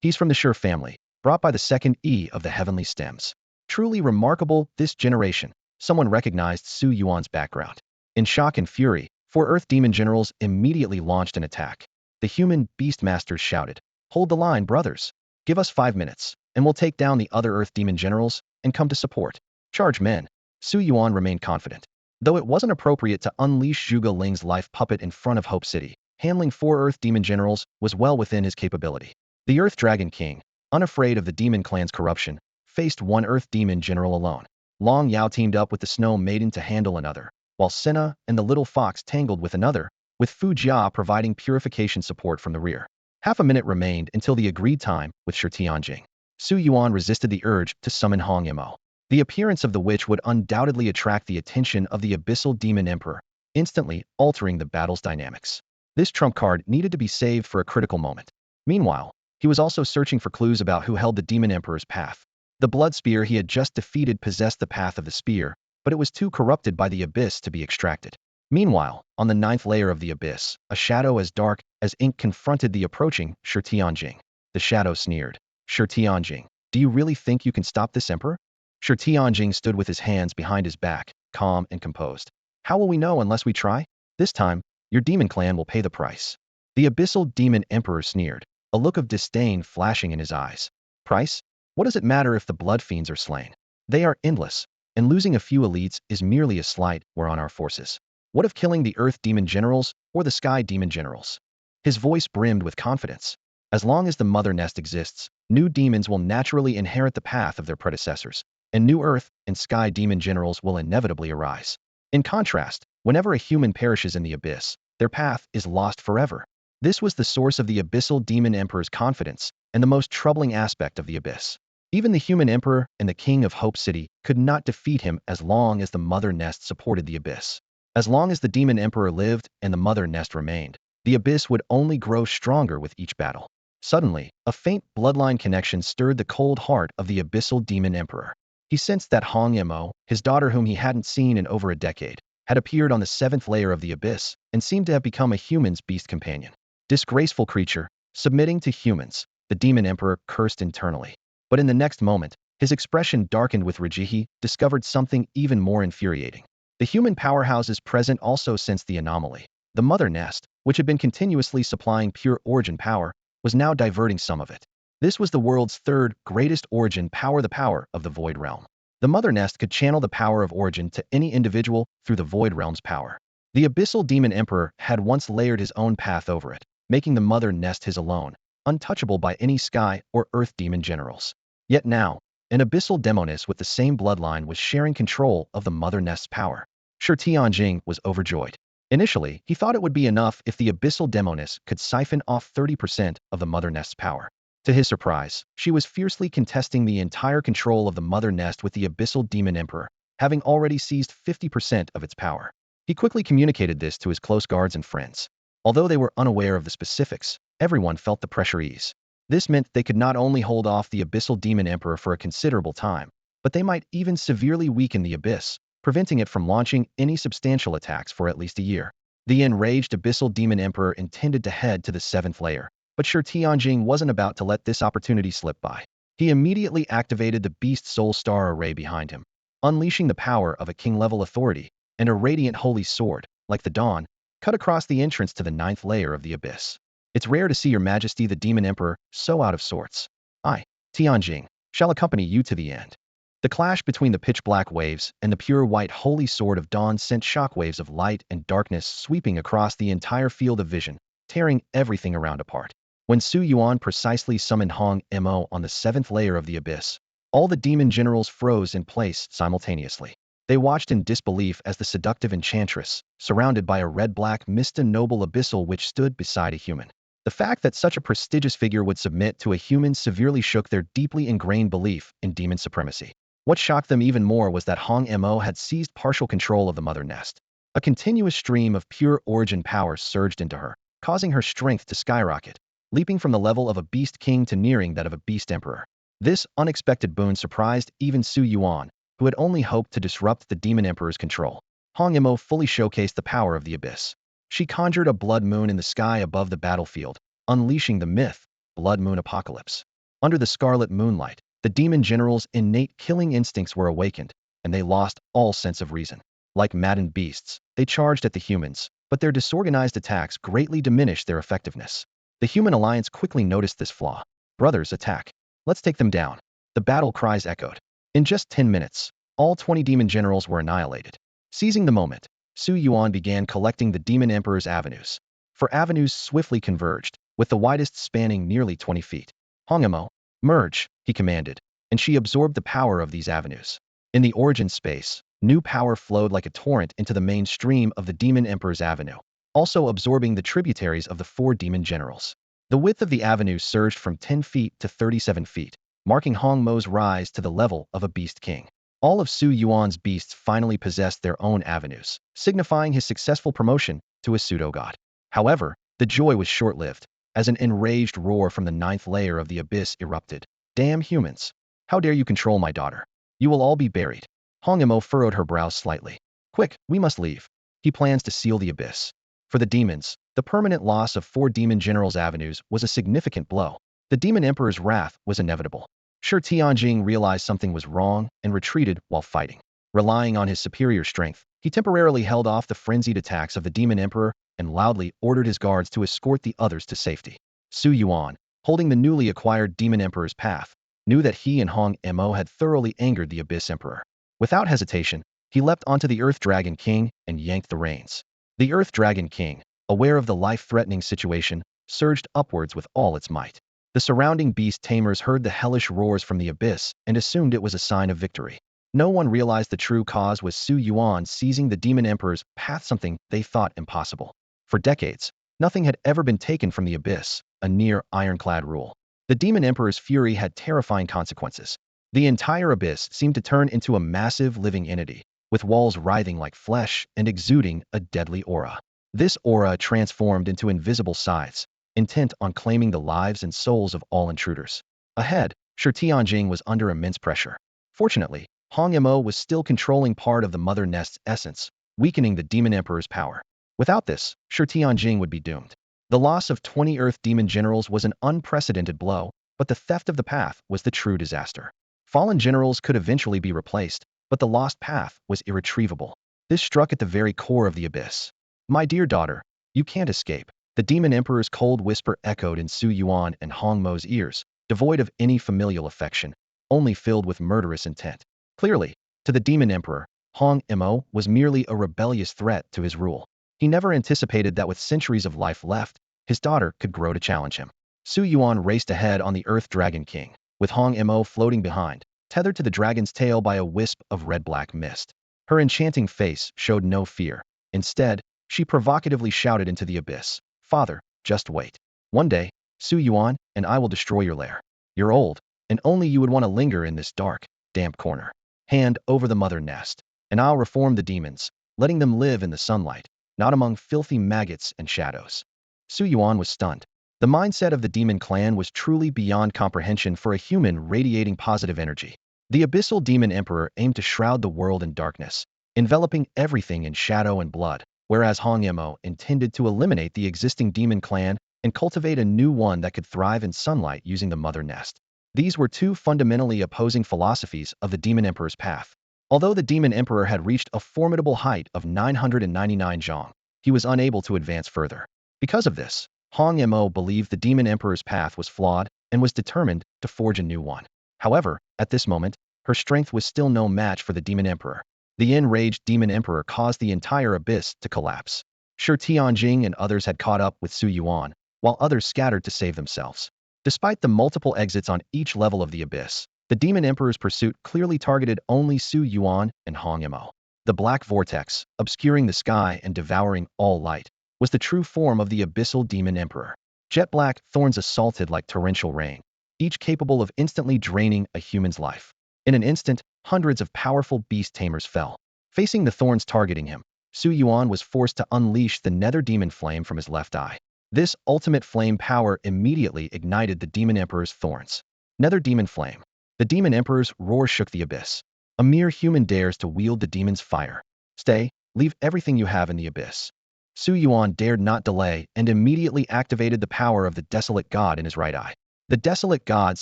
He's from the Sure family, brought by the second E of the heavenly stems. Truly remarkable this generation. Someone recognized Su Yuan's background. In shock and fury, 4 Earth Demon Generals immediately launched an attack. The human beast masters shouted, "Hold the line, brothers. Give us 5 minutes, and we'll take down the other Earth Demon Generals and come to support. Charge, men." Su Yuan remained confident. Though it wasn't appropriate to unleash Zhuge Ling's life puppet in front of Hope City, handling 4 Earth Demon Generals was well within his capability. The Earth Dragon King, unafraid of the demon clan's corruption, faced 1 Earth Demon General alone. Long Yao teamed up with the Snow Maiden to handle another, while Senna and the Little Fox tangled with another, with Fu Jia providing purification support from the rear. Half a minute remained until the agreed time with Shi Tianjing. Su Yuan resisted the urge to summon Hong Mo. The appearance of the witch would undoubtedly attract the attention of the Abyssal Demon Emperor, instantly altering the battle's dynamics. This trump card needed to be saved for a critical moment. Meanwhile, he was also searching for clues about who held the Demon Emperor's path. The blood spear he had just defeated possessed the path of the spear, but it was too corrupted by the abyss to be extracted. Meanwhile, on the ninth layer of the abyss, a shadow as dark as ink confronted the approaching Shi Tianjing. The shadow sneered. Shi Tianjing, do you really think you can stop this emperor? Shi Tianjing stood with his hands behind his back, calm and composed. How will we know unless we try? This time, your demon clan will pay the price. The abyssal demon emperor sneered, a look of disdain flashing in his eyes. Price? What does it matter if the blood fiends are slain? They are endless, and losing a few elites is merely a slight wear on our forces. What of killing the earth demon generals or the sky demon generals? His voice brimmed with confidence. As long as the mother nest exists, new demons will naturally inherit the path of their predecessors, and new earth and sky demon generals will inevitably arise. In contrast, whenever a human perishes in the abyss, their path is lost forever. This was the source of the abyssal demon emperor's confidence and the most troubling aspect of the abyss. Even the human emperor and the king of Hope City could not defeat him as long as the mother nest supported the abyss. As long as the demon emperor lived and the mother nest remained, the abyss would only grow stronger with each battle. Suddenly, a faint bloodline connection stirred the cold heart of the abyssal demon emperor. He sensed that Hong Mo, his daughter whom he hadn't seen in over a decade, had appeared on the seventh layer of the abyss and seemed to have become a human's beast companion. Disgraceful creature, submitting to humans, the demon emperor cursed internally. But in the next moment, his expression darkened with Rajihi discovered something even more infuriating. The human powerhouses present also sensed the anomaly. The mother nest, which had been continuously supplying pure origin power, was now diverting some of it. This was the world's third greatest origin power, the power of the Void Realm. The mother nest could channel the power of origin to any individual through the Void Realm's power. The abyssal demon emperor had once layered his own path over it, making the mother nest his alone, untouchable by any sky or earth demon generals. Yet now, an abyssal demoness with the same bloodline was sharing control of the mother nest's power. Shi Tianjing was overjoyed. Initially, he thought it would be enough if the abyssal demoness could siphon off 30% of the mother nest's power. To his surprise, she was fiercely contesting the entire control of the mother nest with the abyssal demon emperor, having already seized 50% of its power. He quickly communicated this to his close guards and friends. Although they were unaware of the specifics, everyone felt the pressure ease. This meant they could not only hold off the abyssal demon emperor for a considerable time, but they might even severely weaken the abyss, preventing it from launching any substantial attacks for at least a year. The enraged abyssal demon emperor intended to head to the seventh layer, but Shi Tianjing wasn't about to let this opportunity slip by. He immediately activated the Beast Soul Star Array behind him, unleashing the power of a king-level authority, and a radiant holy sword, like the dawn, cut across the entrance to the ninth layer of the abyss. It's rare to see your majesty the demon emperor so out of sorts. I, Tianjing, shall accompany you to the end. The clash between the pitch-black waves and the pure white holy sword of dawn sent shockwaves of light and darkness sweeping across the entire field of vision, tearing everything around apart. When Su Yuan precisely summoned Hong Mo on the seventh layer of the abyss, all the demon generals froze in place simultaneously. They watched in disbelief as the seductive enchantress, surrounded by a red-black Mista noble abyssal witch, stood beside a human. The fact that such a prestigious figure would submit to a human severely shook their deeply ingrained belief in demon supremacy. What shocked them even more was that Hong Mo had seized partial control of the mother nest. A continuous stream of pure origin power surged into her, causing her strength to skyrocket, leaping from the level of a beast king to nearing that of a beast emperor. This unexpected boon surprised even Su Yuan, who had only hoped to disrupt the demon emperor's control. Hong Mo fully showcased the power of the abyss. She conjured a blood moon in the sky above the battlefield, unleashing the myth, Blood Moon Apocalypse. Under the scarlet moonlight, the demon generals' innate killing instincts were awakened, and they lost all sense of reason. Like maddened beasts, they charged at the humans, but their disorganized attacks greatly diminished their effectiveness. The human alliance quickly noticed this flaw. Brothers, attack. Let's take them down. The battle cries echoed. In just 10 minutes, all 20 demon generals were annihilated. Seizing the moment, Su Yuan began collecting the demon emperor's avenues. For avenues swiftly converged, with the widest spanning nearly 20 feet. Hong Mo, merge, he commanded, and she absorbed the power of these avenues. In the origin space, new power flowed like a torrent into the main stream of the demon emperor's avenue, also absorbing the tributaries of the 4 demon generals. The width of the avenue surged from 10 feet to 37 feet, marking Hong Mo's rise to the level of a beast king. All of Su Yuan's beasts finally possessed their own avenues, signifying his successful promotion to a pseudo-god. However, the joy was short-lived, as an enraged roar from the ninth layer of the abyss erupted. Damn humans! How dare you control my daughter? You will all be buried. Hong Emo furrowed her brows slightly. Quick, we must leave. He plans to seal the abyss. For the demons, the permanent loss of 4 demon generals' avenues was a significant blow. The demon emperor's wrath was inevitable. Shi Tianjing realized something was wrong and retreated while fighting. Relying on his superior strength, he temporarily held off the frenzied attacks of the demon emperor and loudly ordered his guards to escort the others to safety. Su Yuan, holding the newly acquired demon emperor's path, knew that he and Hong Mo had thoroughly angered the abyss emperor. Without hesitation, he leapt onto the Earth Dragon King and yanked the reins. The Earth Dragon King, aware of the life-threatening situation, surged upwards with all its might. The surrounding beast tamers heard the hellish roars from the abyss and assumed it was a sign of victory. No one realized the true cause was Su Yuan seizing the demon emperor's path, something they thought impossible. For decades, nothing had ever been taken from the abyss, a near ironclad rule. The demon emperor's fury had terrifying consequences. The entire abyss seemed to turn into a massive living entity, with walls writhing like flesh and exuding a deadly aura. This aura transformed into invisible scythes, intent on claiming the lives and souls of all intruders. Ahead, Shi Tianjing was under immense pressure. Fortunately, Hong Mo was still controlling part of the mother nest's essence, weakening the demon emperor's power. Without this, Shi Tianjing would be doomed. The loss of 20 Earth demon generals was an unprecedented blow, but the theft of the path was the true disaster. Fallen generals could eventually be replaced, but the lost path was irretrievable. This struck at the very core of the abyss. My dear daughter, you can't escape. The demon emperor's cold whisper echoed in Su Yuan and Hong Mo's ears, devoid of any familial affection, only filled with murderous intent. Clearly, to the demon emperor, Hong Mo was merely a rebellious threat to his rule. He never anticipated that with centuries of life left, his daughter could grow to challenge him. Su Yuan raced ahead on the Earth Dragon King, with Hong Mo floating behind, tethered to the dragon's tail by a wisp of red-black mist. Her enchanting face showed no fear. Instead, she provocatively shouted into the abyss, "Father, just wait. One day, Su Yuan and I will destroy your lair. You're old, and only you would want to linger in this dark, damp corner. Hand over the mother nest, and I'll reform the demons, letting them live in the sunlight, not among filthy maggots and shadows." Su Yuan was stunned. The mindset of the demon clan was truly beyond comprehension for a human radiating positive energy. The abyssal demon emperor aimed to shroud the world in darkness, enveloping everything in shadow and blood, whereas Hong Mo intended to eliminate the existing demon clan and cultivate a new one that could thrive in sunlight using the mother nest. These were two fundamentally opposing philosophies of the demon emperor's path. Although the demon emperor had reached a formidable height of 999 zhong, he was unable to advance further. Because of this, Hong Mo believed the demon emperor's path was flawed and was determined to forge a new one. However, at this moment, her strength was still no match for the demon emperor. The enraged demon emperor caused the entire abyss to collapse. Shi Tianjing and others had caught up with Su Yuan, while others scattered to save themselves. Despite the multiple exits on each level of the abyss, the demon emperor's pursuit clearly targeted only Su Yuan and Hong Mo. The black vortex, obscuring the sky and devouring all light, was the true form of the abyssal demon emperor. Jet black thorns assaulted like torrential rain, each capable of instantly draining a human's life. In an instant, hundreds of powerful beast tamers fell. Facing the thorns targeting him, Su Yuan was forced to unleash the nether demon flame from his left eye. This ultimate flame power immediately ignited the demon emperor's thorns. Nether demon flame. The demon emperor's roar shook the abyss. A mere human dares to wield the demon's fire. Stay, leave everything you have in the abyss. Su Yuan dared not delay and immediately activated the power of the desolate god in his right eye. The desolate god's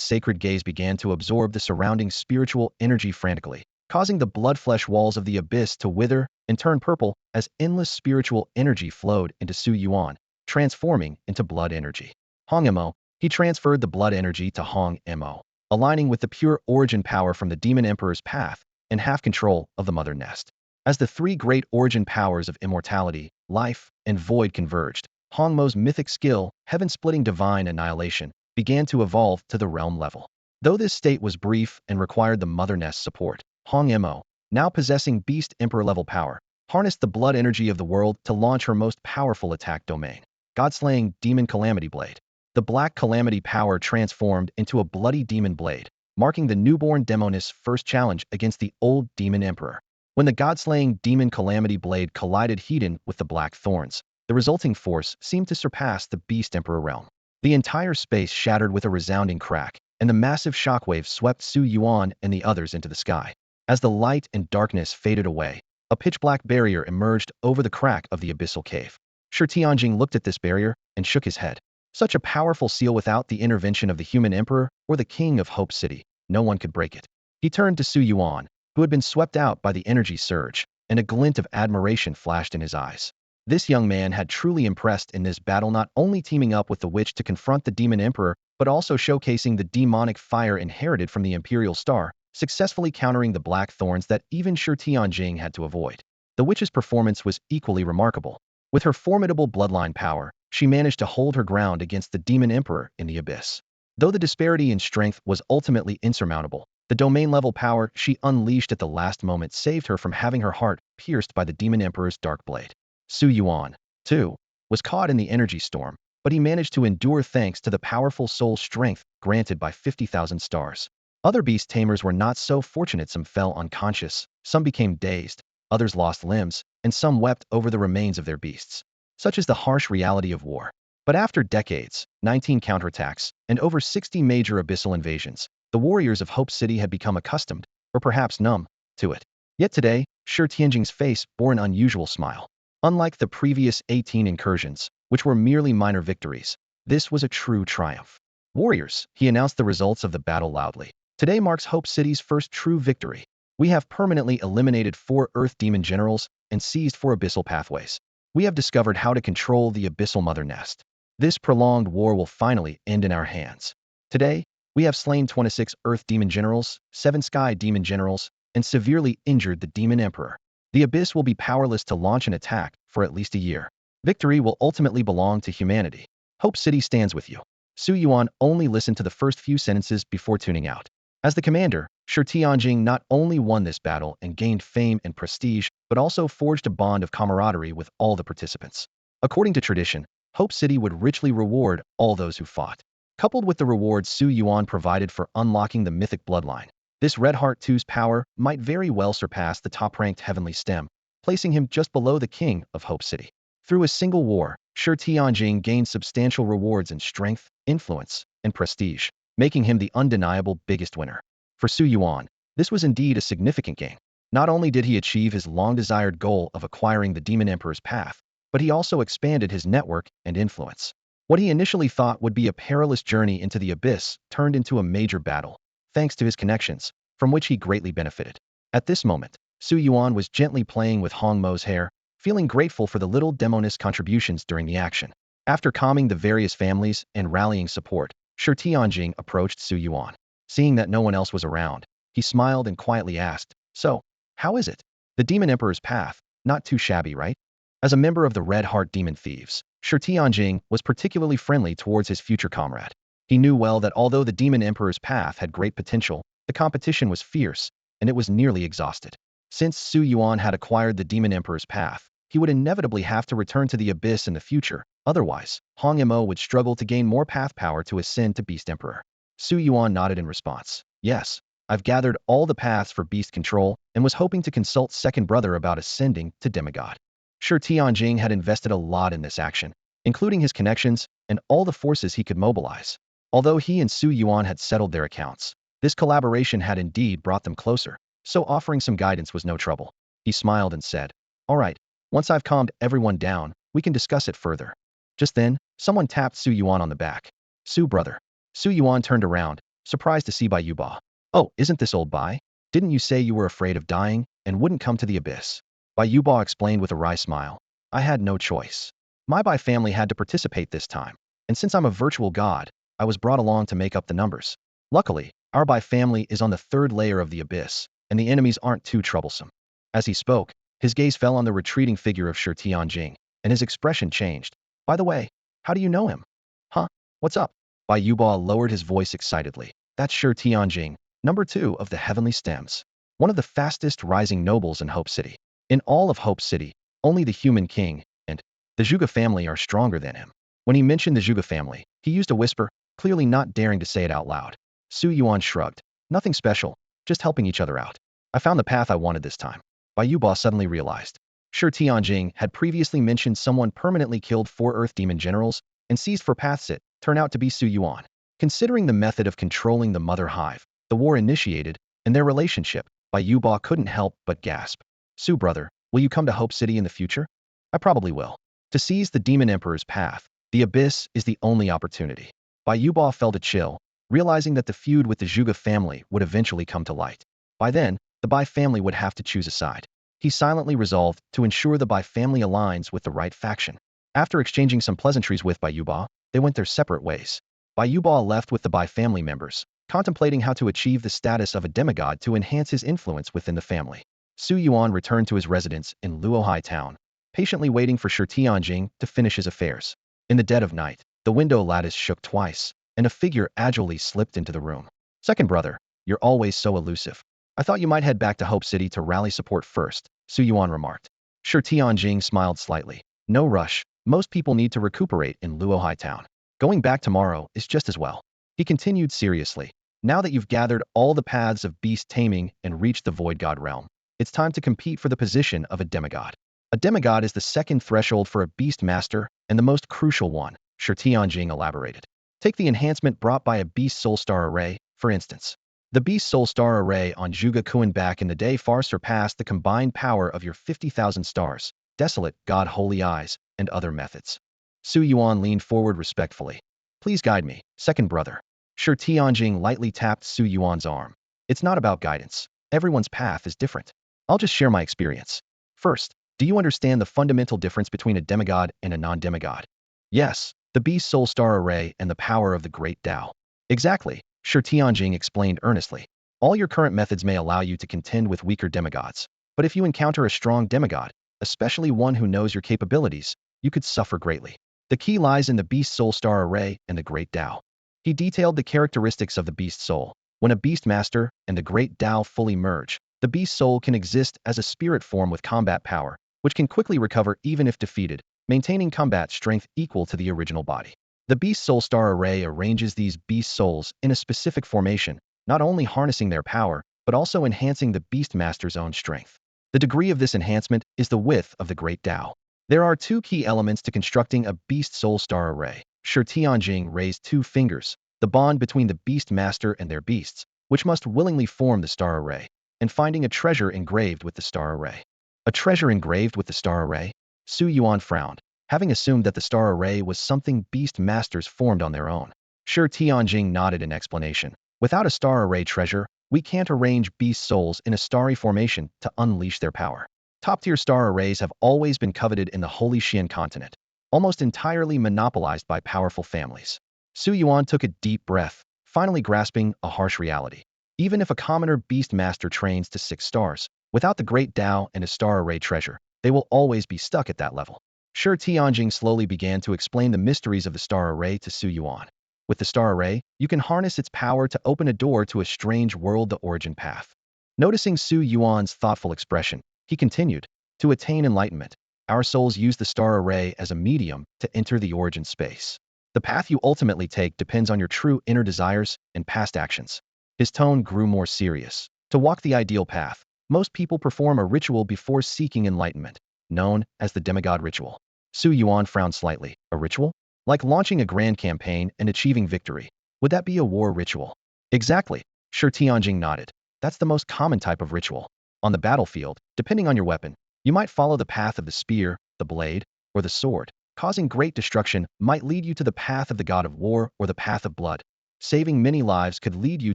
sacred gaze began to absorb the surrounding spiritual energy frantically, causing the blood-flesh walls of the abyss to wither and turn purple as endless spiritual energy flowed into Su Yuan, transforming into blood energy. Hong Mo, he transferred the blood energy to Hong Mo, aligning with the pure origin power from the demon emperor's path and half control of the mother nest. As the three great origin powers of immortality, life, and void converged, Hong Mo's mythic skill, heaven-splitting divine annihilation, began to evolve to the realm level. Though this state was brief and required the mother nest's support, Hong Mo, now possessing beast emperor-level power, harnessed the blood energy of the world to launch her most powerful attack domain, God-slaying demon calamity blade. The black calamity power transformed into a bloody demon blade, marking the newborn demoness' first challenge against the old demon emperor. When the god-slaying demon calamity blade collided heat-in with the black thorns, the resulting force seemed to surpass the beast emperor realm. The entire space shattered with a resounding crack, and the massive shockwave swept Su Yuan and the others into the sky. As the light and darkness faded away, a pitch-black barrier emerged over the crack of the abyssal cave. Shi Tianjing looked at this barrier and shook his head. Such a powerful seal without the intervention of the human emperor or the king of Hope City, no one could break it. He turned to Su Yuan, who had been swept out by the energy surge, and a glint of admiration flashed in his eyes. This young man had truly impressed in this battle, not only teaming up with the witch to confront the demon emperor, but also showcasing the demonic fire inherited from the imperial star, successfully countering the black thorns that even Shi Tianjing had to avoid. The witch's performance was equally remarkable. With her formidable bloodline power, she managed to hold her ground against the demon emperor in the abyss. Though the disparity in strength was ultimately insurmountable, the domain-level power she unleashed at the last moment saved her from having her heart pierced by the demon emperor's dark blade. Su Yuan, too, was caught in the energy storm, but he managed to endure thanks to the powerful soul strength granted by 50,000 stars. Other beast tamers were not so fortunate. Some fell unconscious, some became dazed, others lost limbs, and some wept over the remains of their beasts. Such is the harsh reality of war. But after decades, 19 counterattacks, and over 60 major abyssal invasions, the warriors of Hope City had become accustomed, or perhaps numb, to it. Yet today, Shi Tianjing's face bore an unusual smile. Unlike the previous 18 incursions, which were merely minor victories, this was a true triumph. Warriors, he announced the results of the battle loudly. Today marks Hope City's first true victory. We have permanently eliminated 4 Earth Demon generals and seized 4 abyssal pathways. We have discovered how to control the abyssal mother nest. This prolonged war will finally end in our hands. Today, we have slain 26 Earth Demon generals, 7 Sky Demon generals, and severely injured the Demon Emperor. The Abyss will be powerless to launch an attack for at least a year. Victory will ultimately belong to humanity. Hope City stands with you. Su Yuan only listened to the first few sentences before tuning out. As the commander, Shi Tianjing not only won this battle and gained fame and prestige, but also forged a bond of camaraderie with all the participants. According to tradition, Hope City would richly reward all those who fought. Coupled with the rewards Su Yuan provided for unlocking the mythic bloodline, this Red Heart 2's power might very well surpass the top-ranked Heavenly Stem, placing him just below the king of Hope City. Through a single war, Shi Tianjing gained substantial rewards in strength, influence, and prestige, making him the undeniable biggest winner. For Su Yuan, this was indeed a significant gain. Not only did he achieve his long-desired goal of acquiring the Demon Emperor's path, but he also expanded his network and influence. What he initially thought would be a perilous journey into the abyss turned into a major battle, thanks to his connections, from which he greatly benefited. At this moment, Su Yuan was gently playing with Hong Mo's hair, feeling grateful for the little demoness contributions during the action. After calming the various families and rallying support, Shi Tianjing approached Su Yuan. Seeing that no one else was around, he smiled and quietly asked, "So, how is it? The Demon Emperor's path, not too shabby, right?" As a member of the Red Heart Demon Thieves, Shi Tianjing was particularly friendly towards his future comrade. He knew well that although the Demon Emperor's path had great potential, the competition was fierce, and it was nearly exhausted. Since Su Yuan had acquired the Demon Emperor's path, he would inevitably have to return to the abyss in the future. Otherwise, Hong Mo would struggle to gain more path power to ascend to Beast Emperor. Su Yuan nodded in response. "Yes, I've gathered all the paths for beast control and was hoping to consult Second Brother about ascending to demigod." Shi Tianjing had invested a lot in this action, including his connections and all the forces he could mobilize. Although he and Su Yuan had settled their accounts, this collaboration had indeed brought them closer, so offering some guidance was no trouble. He smiled and said, "All right, once I've calmed everyone down, we can discuss it further." Just then, someone tapped Su Yuan on the back. "Su brother." Su Yuan turned around, surprised to see Bai Yuba. "Oh, isn't this old Bai? Didn't you say you were afraid of dying and wouldn't come to the abyss?" Bai Yuba explained with a wry smile. "I had no choice. My Bai family had to participate this time, and since I'm a virtual god, I was brought along to make up the numbers. Luckily, our Bai family is on the 3rd layer of the abyss, and the enemies aren't too troublesome." As he spoke, his gaze fell on the retreating figure of Shi Tianjing, and his expression changed. "By the way, how do you know him?" "Huh? What's up?" Bai Yuba lowered his voice excitedly. "That's Shi Tianjing, number 2 of the Heavenly Stems, one of the fastest rising nobles in Hope City. In all of Hope City, only the Human King and the Zhuge family are stronger than him." When he mentioned the Zhuge family, he used a whisper, clearly not daring to say it out loud. Su Yuan shrugged. Nothing special, just helping each other out. I found the path I wanted this time. Bai Yuba suddenly realized. Shi Tianjing had previously mentioned someone permanently killed 4 Earth Demon generals and seized for paths it turned out to be Su Yuan. Considering the method of controlling the Mother Hive, the war initiated, and their relationship, Bai Yuba couldn't help but gasp. Su brother, will you come to Hope City in the future? I probably will. To seize the Demon Emperor's path, the Abyss is the only opportunity. Bai Yuba felt a chill, realizing that the feud with the Zhuge family would eventually come to light. By then, the Bai family would have to choose a side. He silently resolved to ensure the Bai family aligns with the right faction. After exchanging some pleasantries with Bai Yuba, they went their separate ways. Bai Yuba left with the Bai family members, contemplating how to achieve the status of a demigod to enhance his influence within the family. Su Yuan returned to his residence in Luohai town, patiently waiting for Shi Tianjing to finish his affairs. In the dead of night, the window lattice shook twice, and a figure agilely slipped into the room. Second brother, you're always so elusive. I thought you might head back to Hope City to rally support first, Su Yuan remarked. Shi Tianjing smiled slightly. No rush, most people need to recuperate in Luohai town. Going back tomorrow is just as well. He continued seriously. Now that you've gathered all the paths of beast taming and reached the Void God realm, it's time to compete for the position of a demigod. A demigod is the second threshold for a beast master and the most crucial one, Shi Tianjing elaborated. Take the enhancement brought by a beast soul star array, for instance. The beast soul star array on Zhuge Kuan back in the day far surpassed the combined power of your 50,000 stars, desolate, god holy eyes, and other methods. Su Yuan leaned forward respectfully. Please guide me, second brother. Shi Tianjing lightly tapped Su Yuan's arm. It's not about guidance. Everyone's path is different. I'll just share my experience. First, do you understand the fundamental difference between a demigod and a non-demigod? Yes, the beast soul star array and the power of the great Tao. Exactly, Shi Tianjing explained earnestly. All your current methods may allow you to contend with weaker demigods, but if you encounter a strong demigod, especially one who knows your capabilities, you could suffer greatly. The key lies in the beast soul star array and the great Tao. He detailed the characteristics of the beast soul. When a beast master and the great Tao fully merge, the beast soul can exist as a spirit form with combat power, which can quickly recover even if defeated, maintaining combat strength equal to the original body. The beast soul star array arranges these beast souls in a specific formation, not only harnessing their power, but also enhancing the beast master's own strength. The degree of this enhancement is the width of the great Tao. There are 2 key elements to constructing a beast soul star array. Shi Tianjing raised 2 fingers, the bond between the beast master and their beasts, which must willingly form the star array, and finding a treasure engraved with the star array. A treasure engraved with the star array? Su Yuan frowned, having assumed that the star array was something beast masters formed on their own. Shi Tianjing nodded in explanation. Without a star array treasure, we can't arrange beast souls in a starry formation to unleash their power. Top-tier star arrays have always been coveted in the Holy Xian continent, almost entirely monopolized by powerful families. Su Yuan took a deep breath, finally grasping a harsh reality. Even if a commoner beast master trains to 6 stars, without the great Tao and a star array treasure, they will always be stuck at that level. Shi Tianjing slowly began to explain the mysteries of the star array to Su Yuan. With the star array, you can harness its power to open a door to a strange world, the origin path. Noticing Su Yuan's thoughtful expression, he continued, to attain enlightenment, our souls use the star array as a medium to enter the origin space. The path you ultimately take depends on your true inner desires and past actions. His tone grew more serious. To walk the ideal path, most people perform a ritual before seeking enlightenment, known as the demigod ritual. Su Yuan frowned slightly. A ritual? Like launching a grand campaign and achieving victory. Would that be a war ritual? Exactly, Shi Tianjing nodded. That's the most common type of ritual. On the battlefield, depending on your weapon, you might follow the path of the spear, the blade, or the sword. Causing great destruction might lead you to the path of the god of war or the path of blood. Saving many lives could lead you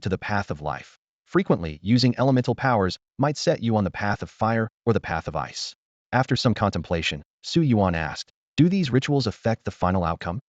to the path of life. Frequently, using elemental powers might set you on the path of fire or the path of ice. After some contemplation, Su Yuan asked, do these rituals affect the final outcome?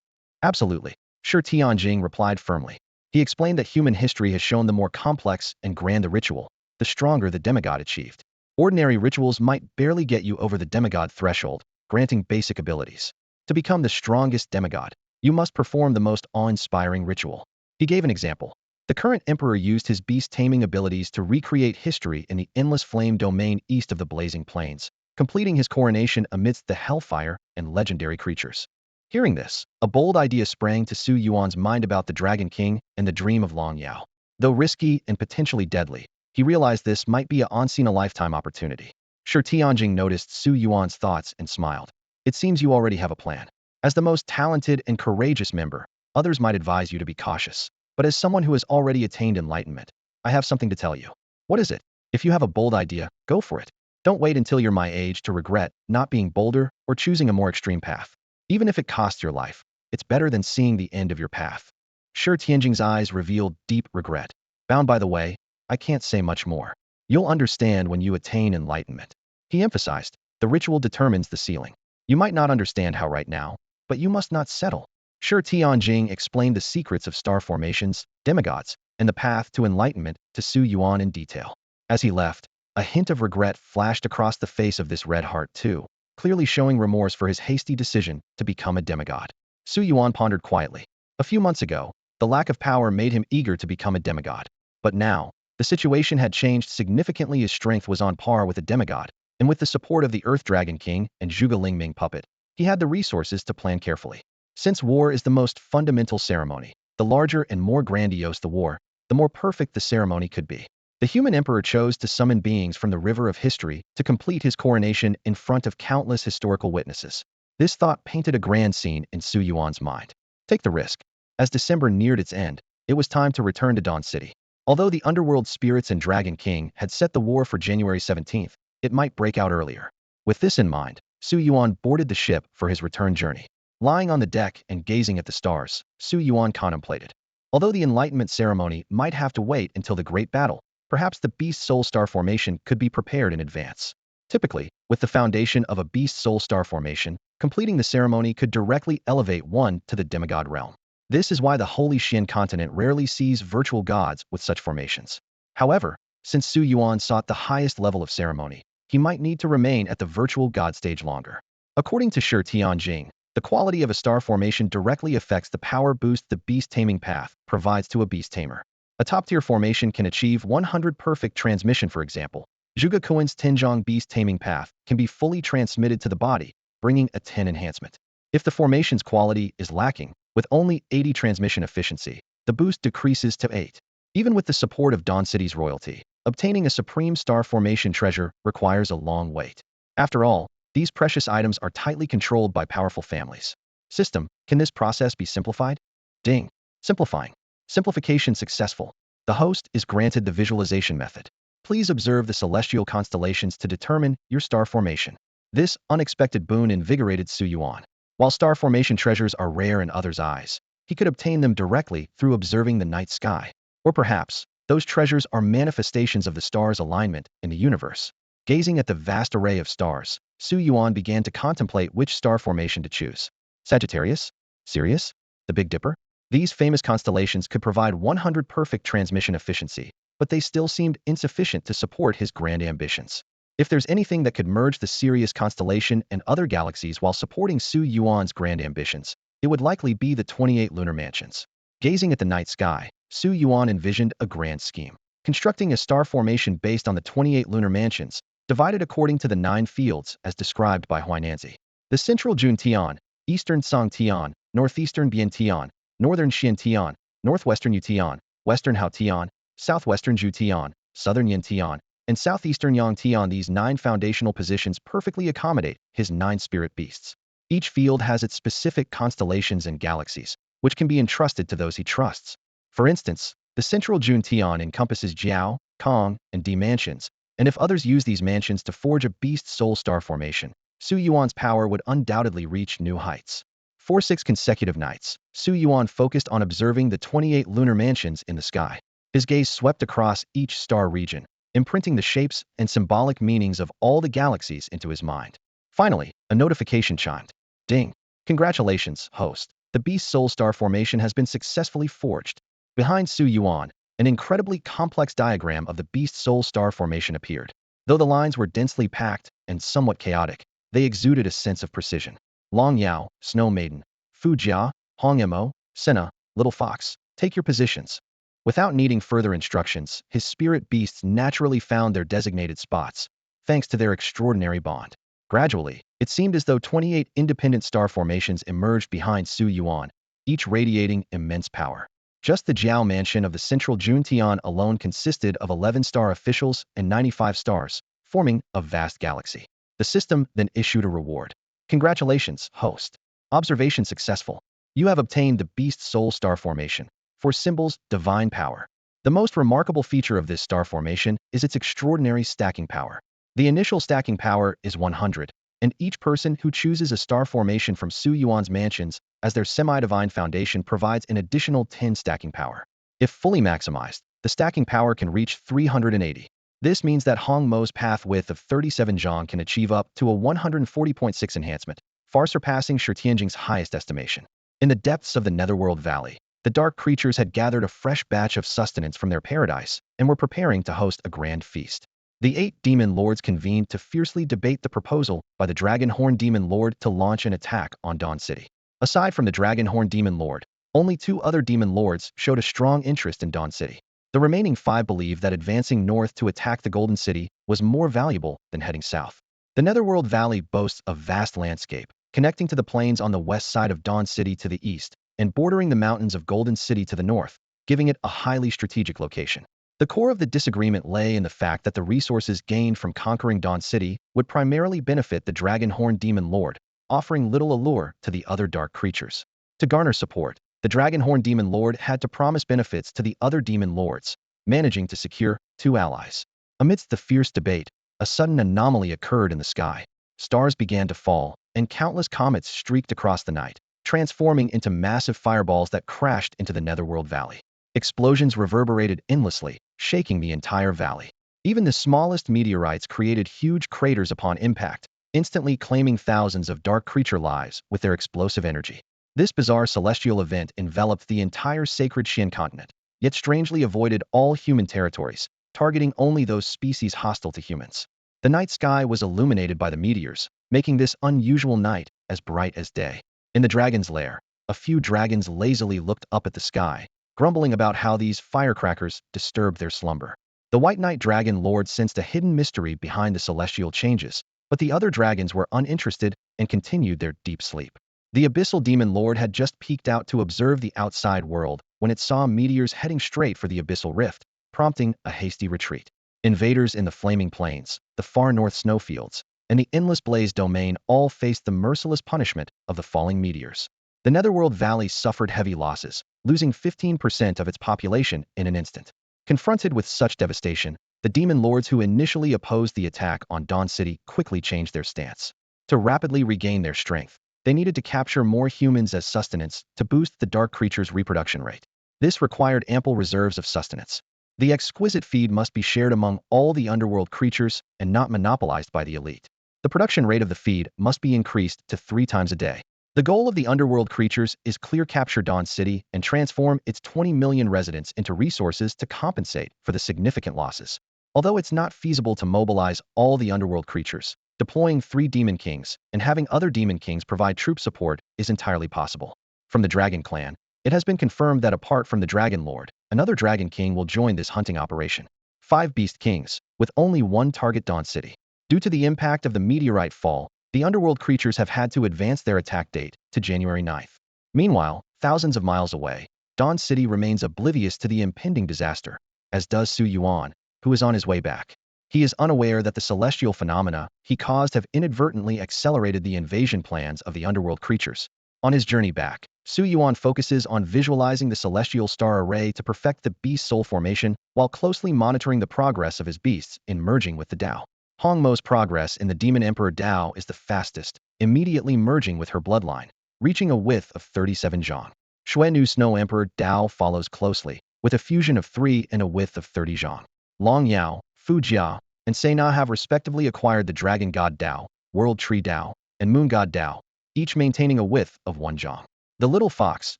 Absolutely, Shi Tianjing replied firmly. He explained that human history has shown the more complex and grand the ritual, the stronger the demigod achieved. Ordinary rituals might barely get you over the demigod threshold, granting basic abilities. To become the strongest demigod, you must perform the most awe-inspiring ritual. He gave an example. The current emperor used his beast-taming abilities to recreate history in the endless flame domain east of the blazing plains, completing his coronation amidst the hellfire and legendary creatures. Hearing this, a bold idea sprang to Su Yuan's mind about the Dragon King and the dream of Long Yao. Though risky and potentially deadly, he realized this might be a once-in-a-lifetime opportunity. Shi Tianjing noticed Su Yuan's thoughts and smiled. It seems you already have a plan. As the most talented and courageous member, others might advise you to be cautious. But as someone who has already attained enlightenment, I have something to tell you. What is it? If you have a bold idea, go for it. Don't wait until you're my age to regret not being bolder or choosing a more extreme path. Even if it costs your life, it's better than seeing the end of your path. Shi Tianjing's eyes revealed deep regret. Bound by the way, I can't say much more. You'll understand when you attain enlightenment. He emphasized, the ritual determines the ceiling. You might not understand how right now, but you must not settle. Shi Tianjing explained the secrets of star formations, demigods, and the path to enlightenment to Su Yuan in detail. As he left, a hint of regret flashed across the face of this red heart too, clearly showing remorse for his hasty decision to become a demigod. Su Yuan pondered quietly. A few months ago, the lack of power made him eager to become a demigod. But now, the situation had changed significantly. His strength was on par with a demigod, and with the support of the Earth Dragon King and Zhuge Lingming puppet, he had the resources to plan carefully. Since war is the most fundamental ceremony, the larger and more grandiose the war, the more perfect the ceremony could be. The human emperor chose to summon beings from the river of history to complete his coronation in front of countless historical witnesses. This thought painted a grand scene in Su Yuan's mind. Take the risk. As December neared its end, it was time to return to Dawn City. Although the underworld spirits and Dragon King had set the war for January 17th, it might break out earlier. With this in mind, Su Yuan boarded the ship for his return journey. Lying on the deck and gazing at the stars, Su Yuan contemplated. Although the enlightenment ceremony might have to wait until the great battle, perhaps the beast soul star formation could be prepared in advance. Typically, with the foundation of a beast soul star formation, completing the ceremony could directly elevate one to the demigod realm. This is why the Holy Xian continent rarely sees virtual gods with such formations. However, since Su Yuan sought the highest level of ceremony, he might need to remain at the virtual god stage longer. According to Shi Tianjing, the quality of a star formation directly affects the power boost the beast taming path provides to a beast tamer. A top-tier formation can achieve 100 perfect transmission. For example, Zhuge Kuan's Tianzhong beast taming path can be fully transmitted to the body, bringing a 10 enhancement. If the formation's quality is lacking, with only 80 transmission efficiency, the boost decreases to 8. Even with the support of Dawn City's royalty, obtaining a supreme star formation treasure requires a long wait. After all, these precious items are tightly controlled by powerful families. System, can this process be simplified? Ding. Simplifying. Simplification successful. The host is granted the visualization method. Please observe the celestial constellations to determine your star formation. This unexpected boon invigorated Su Yuan. While star formation treasures are rare in others' eyes, he could obtain them directly through observing the night sky. Or perhaps, those treasures are manifestations of the stars' alignment in the universe. Gazing at the vast array of stars, Su Yuan began to contemplate which star formation to choose. Sagittarius? Sirius? The Big Dipper? These famous constellations could provide 100 perfect transmission efficiency, but they still seemed insufficient to support his grand ambitions. If there's anything that could merge the Sirius constellation and other galaxies while supporting Su Yuan's grand ambitions, it would likely be the 28 lunar mansions. Gazing at the night sky, Su Yuan envisioned a grand scheme. Constructing a star formation based on the 28 lunar mansions, divided according to the 9 fields as described by Huainanzi. The central Jun Tian, eastern Song Tian, northeastern Bian Tian, northern Xian Tian, northwestern Yu Tian, western Hao Tian, southwestern Zhu Tian, southern Yin Tian, and southeastern Yang Tian. These 9 foundational positions perfectly accommodate his 9 spirit beasts. Each field has its specific constellations and galaxies, which can be entrusted to those he trusts. For instance, the central Jun Tian encompasses Jiao, Kong, and D mansions, and if others use these mansions to forge a beast soul star formation, Su Yuan's power would undoubtedly reach new heights. For 6 consecutive nights, Su Yuan focused on observing the 28 lunar mansions in the sky. His gaze swept across each star region, imprinting the shapes and symbolic meanings of all the galaxies into his mind. Finally, a notification chimed. Ding. Congratulations, host. The beast soul star formation has been successfully forged. Behind Su Yuan, an incredibly complex diagram of the beast soul star formation appeared. Though the lines were densely packed and somewhat chaotic, they exuded a sense of precision. Long Yao, Snow Maiden, Fu Jia, Hong Mo, Senna, Little Fox, take your positions. Without needing further instructions, his spirit beasts naturally found their designated spots, thanks to their extraordinary bond. Gradually, it seemed as though 28 independent star formations emerged behind Su Yuan, each radiating immense power. Just the Jiao mansion of the central Juntian alone consisted of 11-star officials and 95 stars, forming a vast galaxy. The system then issued a reward. Congratulations, host. Observation successful. You have obtained the Beast Soul Star Formation. For symbols, divine power. The most remarkable feature of this star formation is its extraordinary stacking power. The initial stacking power is 100, and each person who chooses a star formation from Su Yuan's mansions as their semi-divine foundation provides an additional 10 stacking power. If fully maximized, the stacking power can reach 380. This means that Hong Mo's path width of 37 zhang can achieve up to a 140.6 enhancement, far surpassing Shi Tianjing's highest estimation. In the depths of the Netherworld Valley, the dark creatures had gathered a fresh batch of sustenance from their paradise and were preparing to host a grand feast. The 8 demon lords convened to fiercely debate the proposal by the Dragonhorn Demon Lord to launch an attack on Dawn City. Aside from the Dragonhorn Demon Lord, only 2 other demon lords showed a strong interest in Dawn City. The remaining 5 believed that advancing north to attack the Golden City was more valuable than heading south. The Netherworld Valley boasts a vast landscape, connecting to the plains on the west side of Dawn City to the east, and bordering the mountains of Golden City to the north, giving it a highly strategic location. The core of the disagreement lay in the fact that the resources gained from conquering Dawn City would primarily benefit the Dragonhorn Demon Lord, offering little allure to the other dark creatures. To garner support, the Dragonhorn Demon Lord had to promise benefits to the other demon lords, managing to secure 2 allies. Amidst the fierce debate, a sudden anomaly occurred in the sky. Stars began to fall, and countless comets streaked across the night, transforming into massive fireballs that crashed into the Netherworld Valley. Explosions reverberated endlessly, shaking the entire valley. Even the smallest meteorites created huge craters upon impact, instantly claiming thousands of dark creature lives with their explosive energy. This bizarre celestial event enveloped the entire sacred Xian continent, yet strangely avoided all human territories, targeting only those species hostile to humans. The night sky was illuminated by the meteors, making this unusual night as bright as day. In the dragon's lair, a few dragons lazily looked up at the sky, grumbling about how these firecrackers disturbed their slumber. The White Knight Dragon Lord sensed a hidden mystery behind the celestial changes, but the other dragons were uninterested and continued their deep sleep. The Abyssal Demon Lord had just peeked out to observe the outside world when it saw meteors heading straight for the Abyssal Rift, prompting a hasty retreat. Invaders in the Flaming Plains, the far north snowfields, and the Endless Blaze domain all faced the merciless punishment of the falling meteors. The Netherworld Valley suffered heavy losses, losing 15% of its population in an instant. Confronted with such devastation, the demon lords who initially opposed the attack on Dawn City quickly changed their stance. To rapidly regain their strength, they needed to capture more humans as sustenance to boost the dark creatures' reproduction rate. This required ample reserves of sustenance. The exquisite feed must be shared among all the underworld creatures and not monopolized by the elite. The production rate of the feed must be increased to 3 times a day. The goal of the underworld creatures is clear capture Dawn City and transform its 20 million residents into resources to compensate for the significant losses. Although it's not feasible to mobilize all the underworld creatures, deploying 3 Demon Kings and having other Demon Kings provide troop support is entirely possible. From the Dragon Clan, it has been confirmed that apart from the Dragon Lord, another Dragon King will join this hunting operation. 5 Beast Kings, with only 1 target Dawn City. Due to the impact of the meteorite fall, the underworld creatures have had to advance their attack date to January 9th. Meanwhile, thousands of miles away, Dawn City remains oblivious to the impending disaster, as does Su Yuan, who is on his way back. He is unaware that the celestial phenomena he caused have inadvertently accelerated the invasion plans of the underworld creatures. On his journey back, Su Yuan focuses on visualizing the celestial star array to perfect the beast soul formation while closely monitoring the progress of his beasts in merging with the Tao. Hong Mo's progress in the Demon Emperor Dao is the fastest, immediately merging with her bloodline, reaching a width of 37 zhang. Xuanu Snow Emperor Dao follows closely, with a fusion of 3 and a width of 30 zhang. Long Yao, Fu Jia, and Seina have respectively acquired the Dragon God Dao, World Tree Dao, and Moon God Dao, each maintaining a width of 1 zhang. The Little Fox,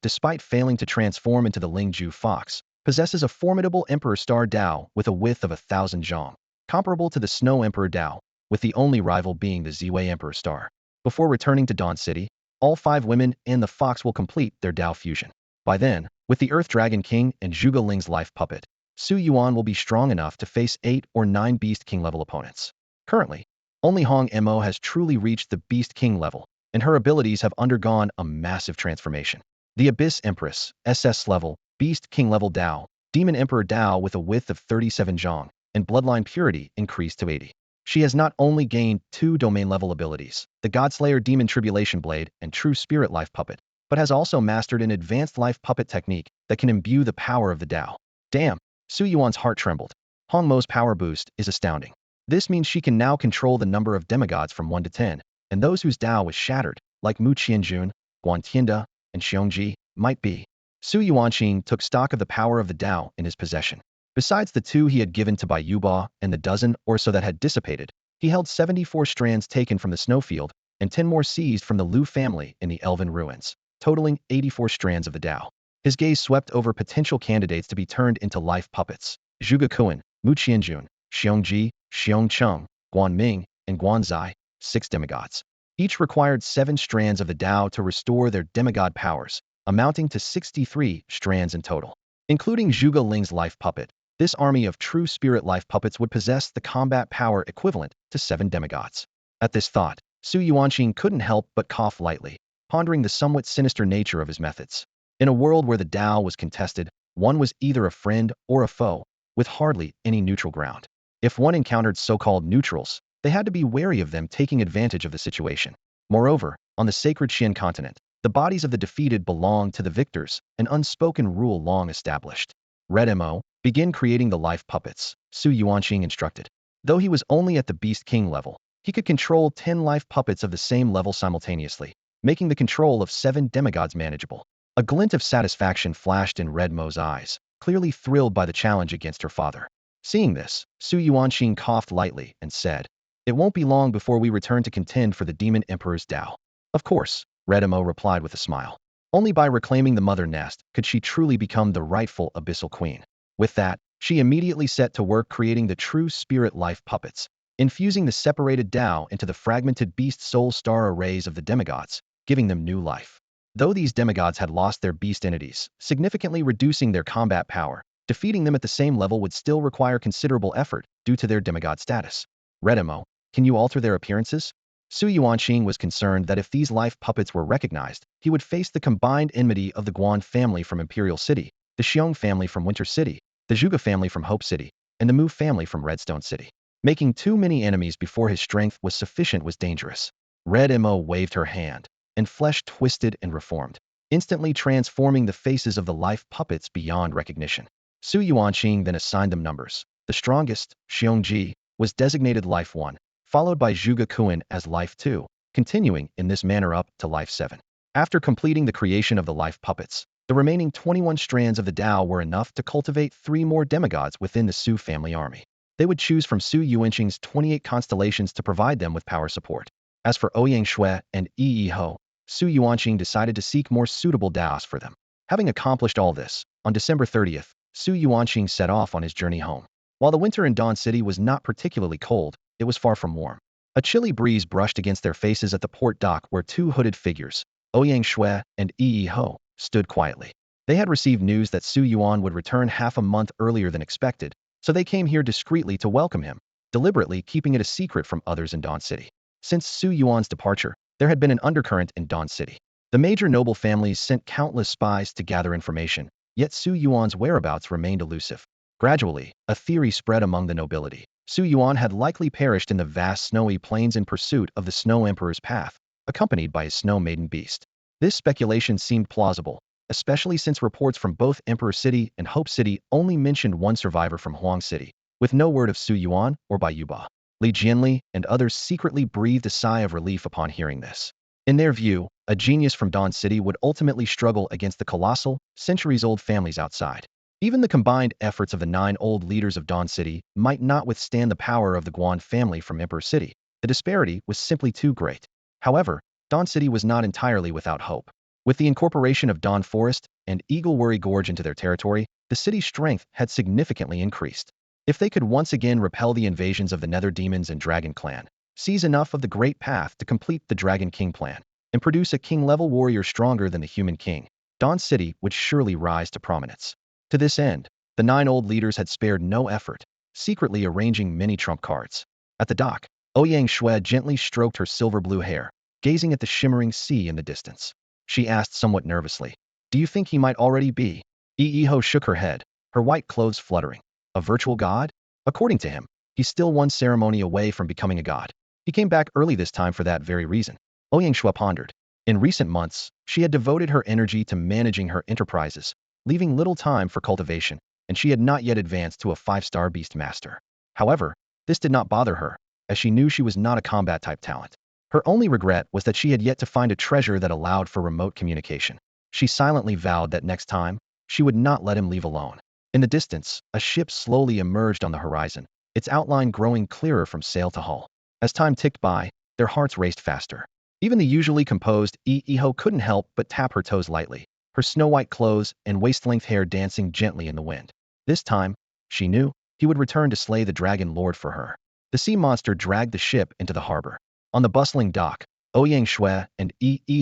despite failing to transform into the Lingju Fox, possesses a formidable Emperor Star Dao with a width of 1,000 zhang, comparable to the Snow Emperor Dao, with the only rival being the Ziwei Emperor Star. Before returning to Dawn City, all 5 women and the fox will complete their Dao fusion. By then, with the Earth Dragon King and Zhuge Ling's life puppet, Su Yuan will be strong enough to face 8 or 9 Beast King level opponents. Currently, only Hong Mo has truly reached the Beast King level, and her abilities have undergone a massive transformation. The Abyss Empress, SS level, Beast King level Dao, Demon Emperor Dao with a width of 37 zhang, and bloodline purity increased to 80. She has not only gained 2 domain-level abilities, the Godslayer Demon Tribulation Blade and True Spirit Life Puppet, but has also mastered an advanced life puppet technique that can imbue the power of the Dao. Damn, Su Yuan's heart trembled. Hong Mo's power boost is astounding. This means she can now control the number of demigods from 1 to 10, and those whose Dao was shattered, like Mu Qianjun, Guan Tianda, and Xiongji, might be. Su Yuanqing took stock of the power of the Dao in his possession. Besides the 2 he had given to Bai Yuba and the dozen or so that had dissipated, he held 74 strands taken from the snowfield and 10 more seized from the Liu family in the Elven ruins, totaling 84 strands of the Dao. His gaze swept over potential candidates to be turned into life puppets. Zhuge Kuan, Mu Qianjun, Xiongji, Xiongcheng, Guan Ming, and Guan Zai, 6 demigods. Each required 7 strands of the Dao to restore their demigod powers, amounting to 63 strands in total. Including Zhuge Ling's life puppet, this army of true spirit life puppets would possess the combat power equivalent to 7 demigods. At this thought, Su Yuanqing couldn't help but cough lightly, pondering the somewhat sinister nature of his methods. In a world where the Dao was contested, one was either a friend or a foe, with hardly any neutral ground. If one encountered so-called neutrals, they had to be wary of them taking advantage of the situation. Moreover, on the sacred Xian continent, the bodies of the defeated belonged to the victors, an unspoken rule long established. Red Mo, begin creating the life puppets, Su Yuanqing instructed. Though he was only at the Beast King level, he could control 10 life puppets of the same level simultaneously, making the control of 7 demigods manageable. A glint of satisfaction flashed in Red Mo's eyes, clearly thrilled by the challenge against her father. Seeing this, Su Yuanqing coughed lightly and said, "It won't be long before we return to contend for the Demon Emperor's Dao." Of course, Red Mo replied with a smile. Only by reclaiming the mother nest could she truly become the rightful abyssal queen. With that, she immediately set to work creating the true spirit life puppets, infusing the separated Dao into the fragmented beast soul star arrays of the demigods, giving them new life. Though these demigods had lost their beast entities, significantly reducing their combat power, defeating them at the same level would still require considerable effort due to their demigod status. Redemo, can you alter their appearances? Su Yuanqing was concerned that if these life puppets were recognized, he would face the combined enmity of the Guan family from Imperial City, the Xiong family from Winter City, the Zhuge family from Hope City, and the Mu family from Redstone City. Making too many enemies before his strength was sufficient was dangerous. Red Mo waved her hand, and flesh twisted and reformed, instantly transforming the faces of the life puppets beyond recognition. Su Yuanqing then assigned them numbers. The strongest, Xiongji, was designated Life 1, followed by Zhuge Kuan as Life 2, continuing in this manner up to Life 7. After completing the creation of the life puppets, the remaining 21 strands of the Dao were enough to cultivate 3 more demigods within the Su family army. They would choose from Su Yuanqing's 28 constellations to provide them with power support. As for Ouyang Shui and Yi Ho, Su Yuanqing decided to seek more suitable Daos for them. Having accomplished all this, on December 30th, Su Yuanqing set off on his journey home. While the winter in Dawn City was not particularly cold, it was far from warm. A chilly breeze brushed against their faces at the port dock where 2 hooded figures, Ouyang Shui and Yi Ho, stood quietly. They had received news that Su Yuan would return half a month earlier than expected, so they came here discreetly to welcome him, deliberately keeping it a secret from others in Dawn City. Since Su Yuan's departure, there had been an undercurrent in Dawn City. The major noble families sent countless spies to gather information, yet Su Yuan's whereabouts remained elusive. Gradually, a theory spread among the nobility. Su Yuan had likely perished in the vast snowy plains in pursuit of the Snow Emperor's path, accompanied by his Snow Maiden beast. This speculation seemed plausible, especially since reports from both Emperor City and Hope City only mentioned one survivor from Huang City, with no word of Su Yuan or Bai Yuba. Li Jianli and others secretly breathed a sigh of relief upon hearing this. In their view, a genius from Dawn City would ultimately struggle against the colossal, centuries-old families outside. Even the combined efforts of the 9 old leaders of Dawn City might not withstand the power of the Guan family from Emperor City. The disparity was simply too great. However, Dawn City was not entirely without hope. With the incorporation of Dawn Forest and Eagle Worry Gorge into their territory, the city's strength had significantly increased. If they could once again repel the invasions of the Nether Demons and Dragon Clan, seize enough of the Great Path to complete the Dragon King plan, and produce a king-level warrior stronger than the Human King, Dawn City would surely rise to prominence. To this end, the 9 old leaders had spared no effort, secretly arranging many trump cards. At the dock, Ouyang Shui gently stroked her silver-blue hair, gazing at the shimmering sea in the distance. She asked somewhat nervously, "Do you think he might already be?" Ho shook her head, her white clothes fluttering. A virtual god? According to him, he's still one ceremony away from becoming a god. He came back early this time for that very reason. Shui pondered. In recent months, she had devoted her energy to managing her enterprises, leaving little time for cultivation, and she had not yet advanced to a 5-star beast master. However, this did not bother her, as she knew she was not a combat-type talent. Her only regret was that she had yet to find a treasure that allowed for remote communication. She silently vowed that next time, she would not let him leave alone. In the distance, a ship slowly emerged on the horizon, its outline growing clearer from sail to hull. As time ticked by, their hearts raced faster. Even the usually composed Ho couldn't help but tap her toes lightly, her snow-white clothes and waist-length hair dancing gently in the wind. This time, she knew, he would return to slay the dragon lord for her. The sea monster dragged the ship into the harbor. On the bustling dock, Shui and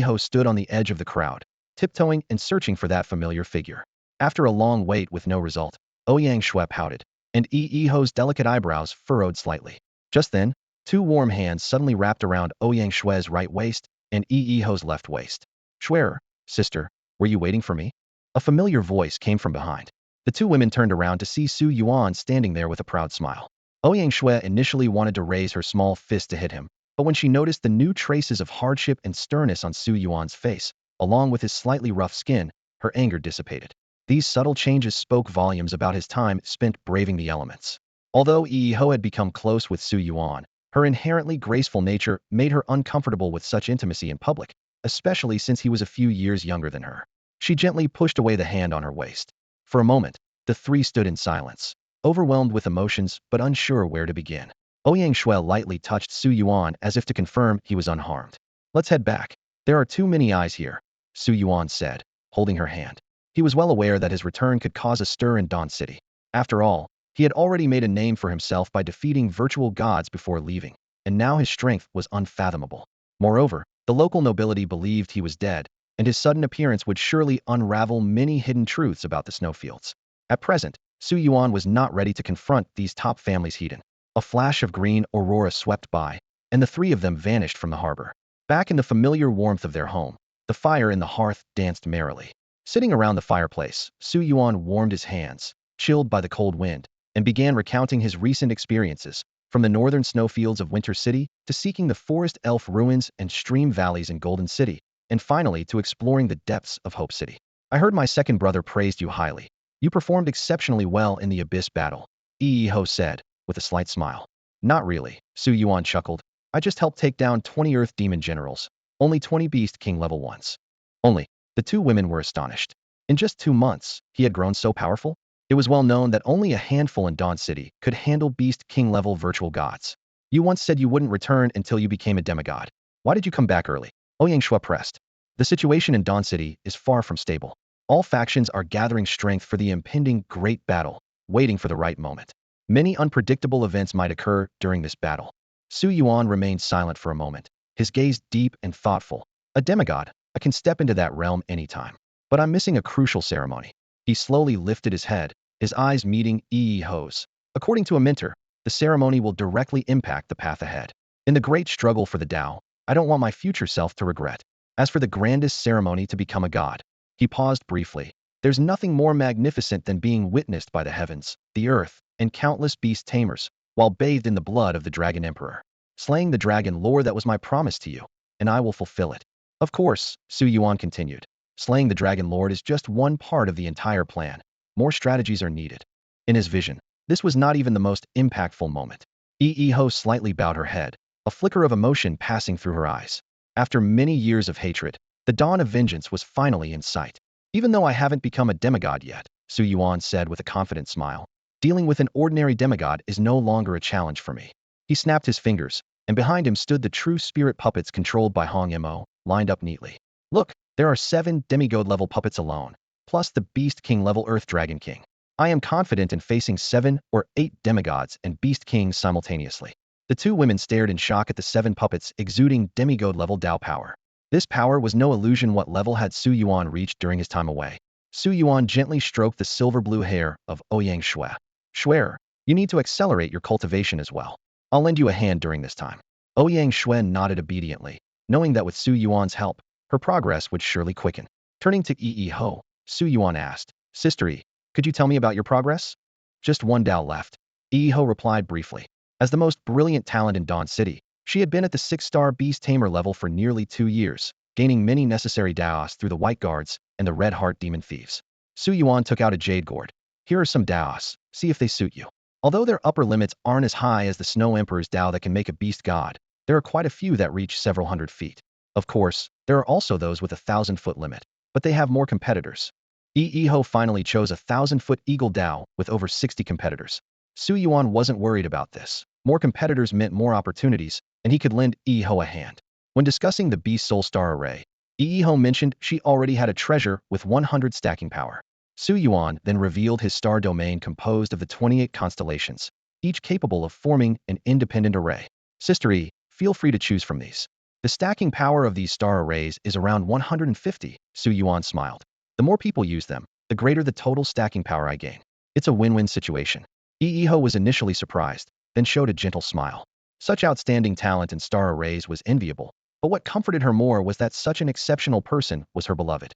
Ho stood on the edge of the crowd, tiptoeing and searching for that familiar figure. After a long wait with no result, Shui pouted, and Ho's delicate eyebrows furrowed slightly. Just then, 2 warm hands suddenly wrapped around Shui's right waist and Ho's left waist. Shuer, sister, were you waiting for me? A familiar voice came from behind. The 2 women turned around to see Su Yuan standing there with a proud smile. Shui initially wanted to raise her small fist to hit him, but when she noticed the new traces of hardship and sternness on Su Yuan's face, along with his slightly rough skin, her anger dissipated. These subtle changes spoke volumes about his time spent braving the elements. Although Ho had become close with Su Yuan, her inherently graceful nature made her uncomfortable with such intimacy in public, especially since he was a few years younger than her. She gently pushed away the hand on her waist. For a moment, the 3 stood in silence, overwhelmed with emotions but unsure where to begin. Shui lightly touched Su Yuan as if to confirm he was unharmed. Let's head back. There are too many eyes here, Su Yuan said, holding her hand. He was well aware that his return could cause a stir in Dawn City. After all, he had already made a name for himself by defeating virtual gods before leaving, and now his strength was unfathomable. Moreover, the local nobility believed he was dead, and his sudden appearance would surely unravel many hidden truths about the snowfields. At present, Su Yuan was not ready to confront these top families' heathen. A flash of green aurora swept by, and the 3 of them vanished from the harbor. Back in the familiar warmth of their home, the fire in the hearth danced merrily. Sitting around the fireplace, Su Yuan warmed his hands, chilled by the cold wind, and began recounting his recent experiences, from the northern snowfields of Winter City to seeking the forest elf ruins and stream valleys in Golden City, and finally to exploring the depths of Hope City. I heard my second brother praised you highly. You performed exceptionally well in the Abyss battle, Ho said, with a slight smile. Not really, Su Yuan chuckled. I just helped take down 20 Earth Demon generals, only 20 Beast King level ones. Only. The 2 women were astonished. In just 2 months, he had grown so powerful? It was well known that only a handful in Dawn City could handle Beast King level virtual gods. You once said you wouldn't return until you became a demigod. Why did you come back early? Shui pressed. The situation in Dawn City is far from stable. All factions are gathering strength for the impending Great Battle, waiting for the right moment. Many unpredictable events might occur during this battle. Su Yuan remained silent for a moment, his gaze deep and thoughtful. A demigod, I can step into that realm anytime. But I'm missing a crucial ceremony. He slowly lifted his head, his eyes meeting Ho's. According to a mentor, the ceremony will directly impact the path ahead. In the great struggle for the Tao, I don't want my future self to regret. As for the grandest ceremony to become a god, he paused briefly. There's nothing more magnificent than being witnessed by the heavens, the earth, and countless beast tamers, while bathed in the blood of the Dragon Emperor. Slaying the dragon lord, that was my promise to you, and I will fulfill it. Of course, Su Yuan continued. Slaying the Dragon Lord is just one part of the entire plan. More strategies are needed. In his vision, this was not even the most impactful moment. Ho slightly bowed her head, a flicker of emotion passing through her eyes. After many years of hatred, the dawn of vengeance was finally in sight. Even though I haven't become a demigod yet, Su Yuan said with a confident smile, dealing with an ordinary demigod is no longer a challenge for me. He snapped his fingers, and behind him stood the true spirit puppets controlled by Hong Mo, lined up neatly. Look, there are 7 demigod-level puppets alone, plus the Beast King level Earth Dragon King. I am confident in facing 7 or 8 demigods and Beast Kings simultaneously. The 2 women stared in shock at the 7 puppets exuding demigod-level Tao power. This power was no illusion. What level had Su Yuan reached during his time away? Su Yuan gently stroked the silver-blue hair of Shui. Shui, you need to accelerate your cultivation as well. I'll lend you a hand during this time. Shui nodded obediently, knowing that with Su Yuan's help, her progress would surely quicken. Turning to Ho, Su Yuan asked, Sister E, could you tell me about your progress? Just one Dao left. Iho replied briefly. As the most brilliant talent in Dawn City, she had been at the 6-star Beast Tamer level for nearly 2 years, gaining many necessary Daos through the White Guards and the Red Heart Demon Thieves. Su Yuan took out a Jade Gourd. Here are some Daos, see if they suit you. Although their upper limits aren't as high as the Snow Emperor's Dao that can make a beast god, there are quite a few that reach several hundred feet. Of course, there are also those with a 1,000-foot limit, but they have more competitors. Iho finally chose a 1,000-foot Eagle Dao with over 60 competitors. Su Yuan wasn't worried about this. More competitors meant more opportunities, and he could lend Iho a hand. When discussing the Beast Soul Star Array, Iho mentioned she already had a treasure with 100 stacking power. Su Yuan then revealed his star domain composed of the 28 constellations, each capable of forming an independent array. Sister E, feel free to choose from these. The stacking power of these star arrays is around 150, Su Yuan smiled. The more people use them, the greater the total stacking power I gain. It's a win-win situation. Iho was initially surprised, then showed a gentle smile. Such outstanding talent in star arrays was enviable, but what comforted her more was that such an exceptional person was her beloved.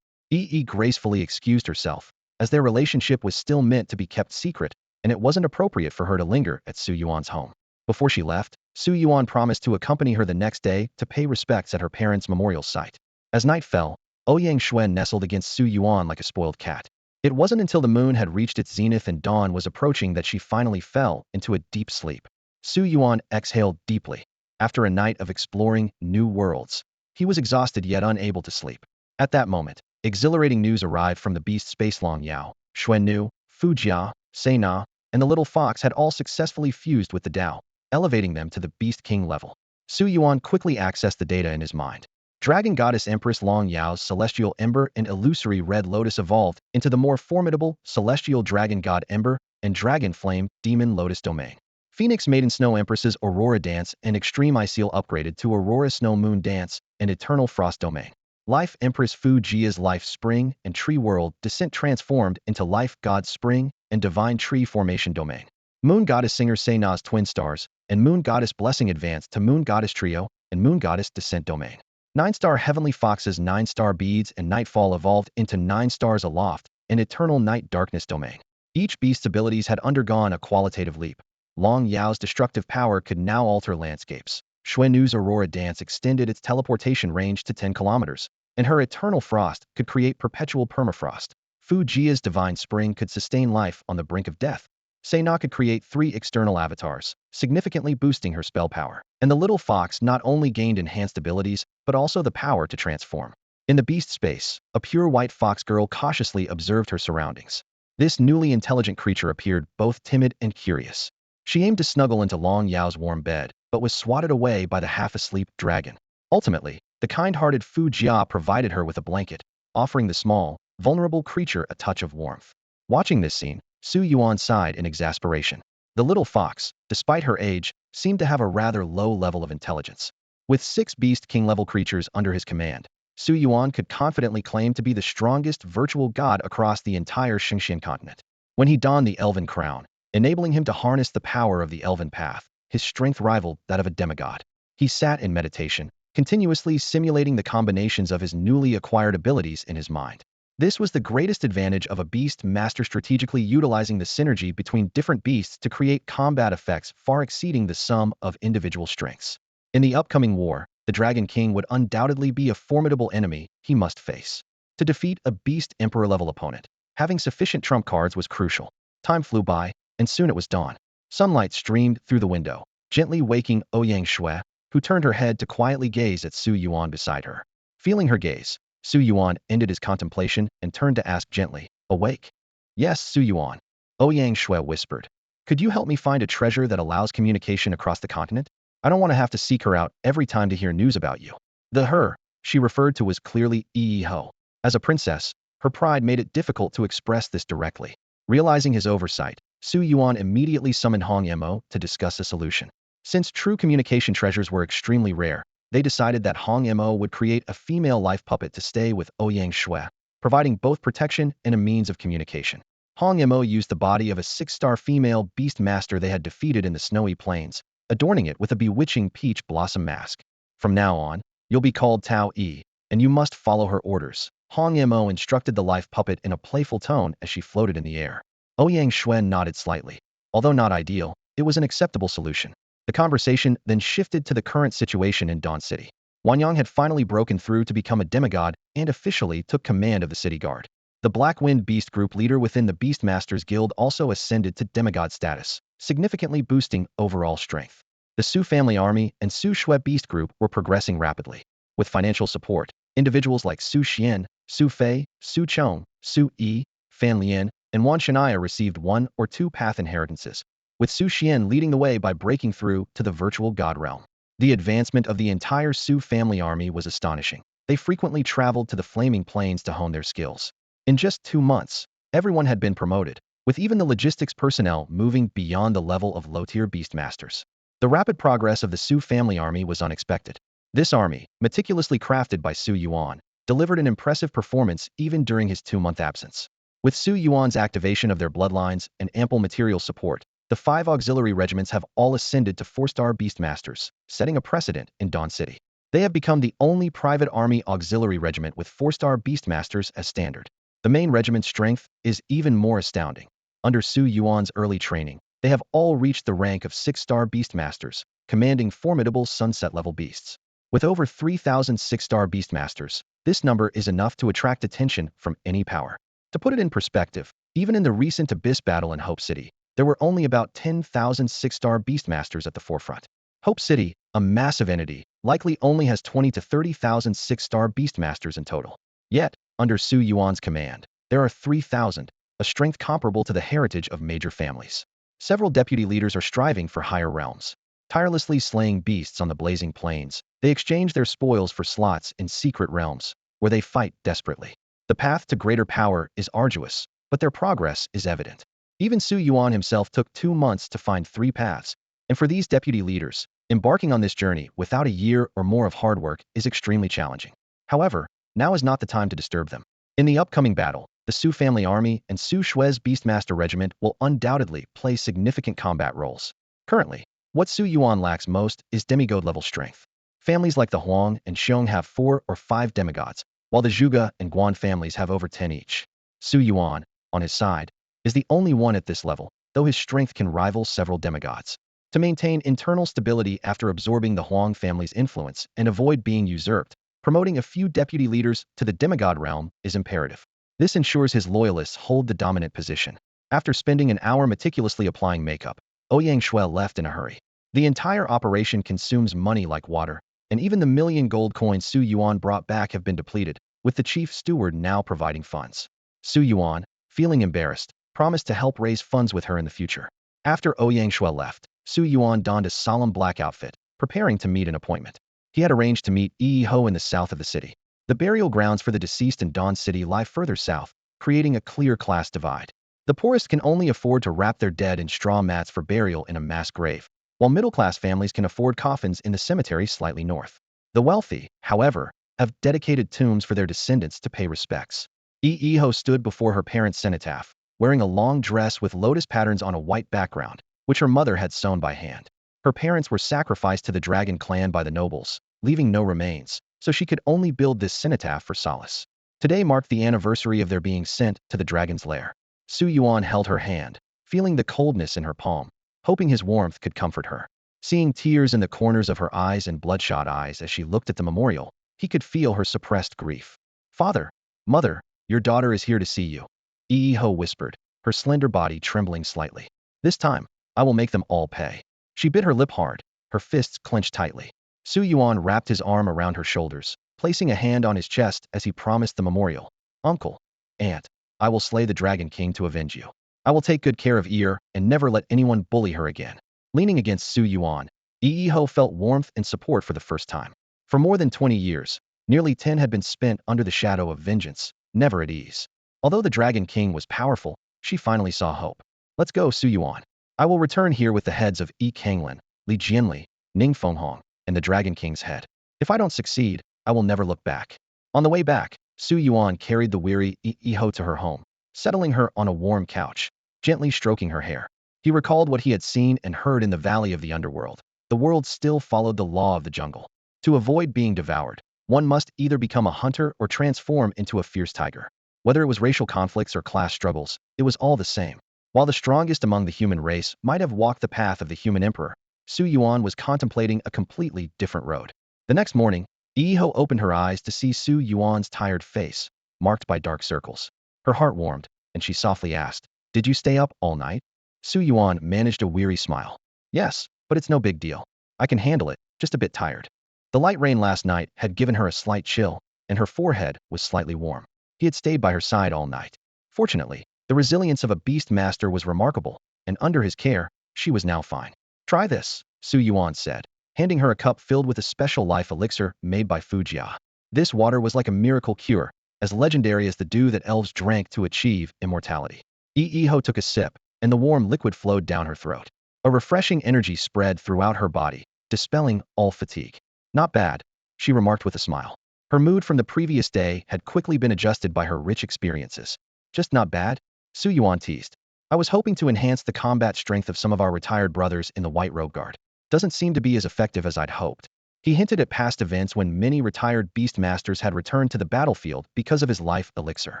Gracefully excused herself, as their relationship was still meant to be kept secret, and it wasn't appropriate for her to linger at Su Yuan's home. Before she left, Su Yuan promised to accompany her the next day to pay respects at her parents' memorial site. As night fell, Ouyang Xuan nestled against Su Yuan like a spoiled cat. It wasn't until the moon had reached its zenith and dawn was approaching that she finally fell into a deep sleep. Su Yuan exhaled deeply. After a night of exploring new worlds, he was exhausted yet unable to sleep. At that moment, exhilarating news arrived from the beast space. Long Yao, Xuannu, Fu Jia, Sei Na, and the little fox had all successfully fused with the Dao, elevating them to the Beast King level. Su Yuan quickly accessed the data in his mind. Dragon Goddess Empress Long Yao's Celestial Ember and Illusory Red Lotus evolved into the more formidable Celestial Dragon God Ember and Dragon Flame Demon Lotus domain. Phoenix Maiden Snow Empress's Aurora Dance and Extreme Icial upgraded to Aurora Snow Moon Dance and Eternal Frost domain. Life Empress Fu Jia's Life Spring and Tree World Descent transformed into Life God Spring and Divine Tree Formation domain. Moon Goddess Singer Sei Na's Twin Stars and Moon Goddess Blessing advanced to Moon Goddess Trio and Moon Goddess Descent domain. 9-star Heavenly Fox's 9-star Beads and Nightfall evolved into 9 stars Aloft and Eternal Night Darkness domain. Each beast's abilities had undergone a qualitative leap. Long Yao's destructive power could now alter landscapes. Xuannu's Aurora Dance extended its teleportation range to 10 kilometers, and her Eternal Frost could create perpetual permafrost. Fu Jia's Divine Spring could sustain life on the brink of death. Sei Na could create 3 external avatars, significantly boosting her spell power. And the little fox not only gained enhanced abilities, but also the power to transform. In the beast space, a pure white fox girl cautiously observed her surroundings. This newly intelligent creature appeared both timid and curious. She aimed to snuggle into Long Yao's warm bed, but was swatted away by the half-asleep dragon. Ultimately, the kind-hearted Fu Jia provided her with a blanket, offering the small, vulnerable creature a touch of warmth. Watching this scene, Su Yuan sighed in exasperation. The little fox, despite her age, seemed to have a rather low level of intelligence. With 6 Beast King-level creatures under his command, Su Yuan could confidently claim to be the strongest virtual god across the entire Xingxian continent. When he donned the Elven crown, enabling him to harness the power of the Elven path, his strength rivaled that of a demigod. He sat in meditation, continuously simulating the combinations of his newly acquired abilities in his mind. This was the greatest advantage of a beast master, strategically utilizing the synergy between different beasts to create combat effects far exceeding the sum of individual strengths. In the upcoming war, the Dragon King would undoubtedly be a formidable enemy he must face. To defeat a beast emperor-level opponent, having sufficient trump cards was crucial. Time flew by, and soon it was dawn. Sunlight streamed through the window, gently waking Ouyang Xue, who turned her head to quietly gaze at Su Yuan beside her. Feeling her gaze, Su Yuan ended his contemplation and turned to ask gently, "Awake?" "Yes, Su Yuan," Ouyang Xue whispered. "Could you help me find a treasure that allows communication across the continent? I don't want to have to seek her out every time to hear news about you." The her she referred to was clearly Iho. As a princess, her pride made it difficult to express this directly. Realizing his oversight, Su Yuan immediately summoned Hong Mo to discuss a solution. Since true communication treasures were extremely rare, they decided that Hong Mo would create a female life puppet to stay with Ouyang Xue, providing both protection and a means of communication. Hong Mo used the body of a 6-star female beast master they had defeated in the snowy plains, adorning it with a bewitching peach blossom mask. "From now on, you'll be called Tao Yi, and you must follow her orders," Hong Mo instructed the life puppet in a playful tone as she floated in the air. Ouyang Xuan nodded slightly. Although not ideal, it was an acceptable solution. The conversation then shifted to the current situation in Dawn City. Wanyang had finally broken through to become a demigod and officially took command of the city guard. The Black Wind Beast Group leader within the Beastmasters Guild also ascended to demigod status, significantly boosting overall strength. The Su family army and Su Shui Beast Group were progressing rapidly. With financial support, individuals like Su Xian, Su Fei, Su Chong, Su Yi, Fan Lian, and Wan Shania received 1 or 2 path inheritances, with Su Xian leading the way by breaking through to the virtual god realm. The advancement of the entire Su family army was astonishing. They frequently traveled to the Flaming Plains to hone their skills. In just 2 months, everyone had been promoted, with even the logistics personnel moving beyond the level of low-tier beastmasters. The rapid progress of the Su family army was unexpected. This army, meticulously crafted by Su Yuan, delivered an impressive performance even during his 2-month absence. With Su Yuan's activation of their bloodlines and ample material support, the 5 auxiliary regiments have all ascended to 4-star beastmasters, setting a precedent in Dawn City. They have become the only private army auxiliary regiment with 4-star beastmasters as standard. The main regiment's strength is even more astounding. Under Su Yuan's early training, they have all reached the rank of 6-star beastmasters, commanding formidable sunset-level beasts. With over 3,000 6-star beastmasters, this number is enough to attract attention from any power. To put it in perspective, even in the recent Abyss battle in Hope City, there were only about 10,000 6-star beastmasters at the forefront. Hope City, a massive entity, likely only has 20 to 30,000 6-star beastmasters in total. Yet, under Su Yuan's command, there are 3,000, a strength comparable to the heritage of major families. Several deputy leaders are striving for higher realms. Tirelessly slaying beasts on the blazing plains, they exchange their spoils for slots in secret realms, where they fight desperately. The path to greater power is arduous, but their progress is evident. Even Su Yuan himself took 2 months to find 3 paths, and for these deputy leaders, embarking on this journey without a year or more of hard work is extremely challenging. However, now is not the time to disturb them. In the upcoming battle, the Su family army and Su Shui's Beastmaster regiment will undoubtedly play significant combat roles. Currently, what Su Yuan lacks most is demigod-level strength. Families like the Huang and Xiong have 4 or 5 demigods, while the Zhuge and Guan families have over 10 each. Su Yuan, on his side, is the only one at this level, though his strength can rival several demigods. To maintain internal stability after absorbing the Huang family's influence and avoid being usurped, promoting a few deputy leaders to the demigod realm is imperative. This ensures his loyalists hold the dominant position. After spending an hour meticulously applying makeup, Ouyang Shuel left in a hurry. The entire operation consumes money like water, and even the million gold coins Su Yuan brought back have been depleted, with the chief steward now providing funds. Su Yuan, feeling embarrassed, promised to help raise funds with her in the future. After Ouyang Shuel left, Su Yuan donned a solemn black outfit, preparing to meet an appointment. He had arranged to meet Yi Ho in the south of the city. The burial grounds for the deceased in Dawn City lie further south, creating a clear class divide. The poorest can only afford to wrap their dead in straw mats for burial in a mass grave, while middle-class families can afford coffins in the cemetery slightly north. The wealthy, however, have dedicated tombs for their descendants to pay respects. Yi Ho stood before her parents' cenotaph, wearing a long dress with lotus patterns on a white background, which her mother had sewn by hand. Her parents were sacrificed to the dragon clan by the nobles, leaving no remains, so she could only build this cenotaph for solace. Today marked the anniversary of their being sent to the dragon's lair. Su Yuan held her hand, feeling the coldness in her palm, hoping his warmth could comfort her. Seeing tears in the corners of her eyes and bloodshot eyes as she looked at the memorial, he could feel her suppressed grief. "Father, Mother, your daughter is here to see you," Yi Ho whispered, her slender body trembling slightly. "This time, I will make them all pay." She bit her lip hard, her fists clenched tightly. Su Yuan wrapped his arm around her shoulders, placing a hand on his chest as he promised the memorial. "Uncle, Aunt, I will slay the Dragon King to avenge you. I will take good care of Ear and never let anyone bully her again." Leaning against Su Yuan, Yi Ho felt warmth and support for the first time. For more than 20 years, nearly 10 had been spent under the shadow of vengeance, never at ease. Although the Dragon King was powerful, she finally saw hope. "Let's go, Su Yuan. I will return here with the heads of Yi Kanglin, Li Jianli, Ning Fenghong, and the Dragon King's head. If I don't succeed, I will never look back." On the way back, Su Yuan carried the weary Yi Ho to her home, settling her on a warm couch, gently stroking her hair. He recalled what he had seen and heard in the valley of the underworld. The world still followed the law of the jungle. To avoid being devoured, one must either become a hunter or transform into a fierce tiger. Whether it was racial conflicts or class struggles, it was all the same. While the strongest among the human race might have walked the path of the human emperor, Su Yuan was contemplating a completely different road. The next morning, Iho opened her eyes to see Su Yuan's tired face, marked by dark circles. Her heart warmed, and she softly asked, "Did you stay up all night?" Su Yuan managed a weary smile. "Yes, but it's no big deal. I can handle it, just a bit tired." The light rain last night had given her a slight chill, and her forehead was slightly warm. He had stayed by her side all night. Fortunately, the resilience of a beast master was remarkable, and under his care, she was now fine. "Try this," Su Yuan said, handing her a cup filled with a special life elixir made by Fujia. This water was like a miracle cure, as legendary as the dew that elves drank to achieve immortality. Iho took a sip, and the warm liquid flowed down her throat. A refreshing energy spread throughout her body, dispelling all fatigue. "Not bad," she remarked with a smile. Her mood from the previous day had quickly been adjusted by her rich experiences. "Just not bad?" Su Yuan teased. "I was hoping to enhance the combat strength of some of our retired brothers in the White Robe Guard. Doesn't seem to be as effective as I'd hoped." He hinted at past events when many retired beast masters had returned to the battlefield because of his life elixir.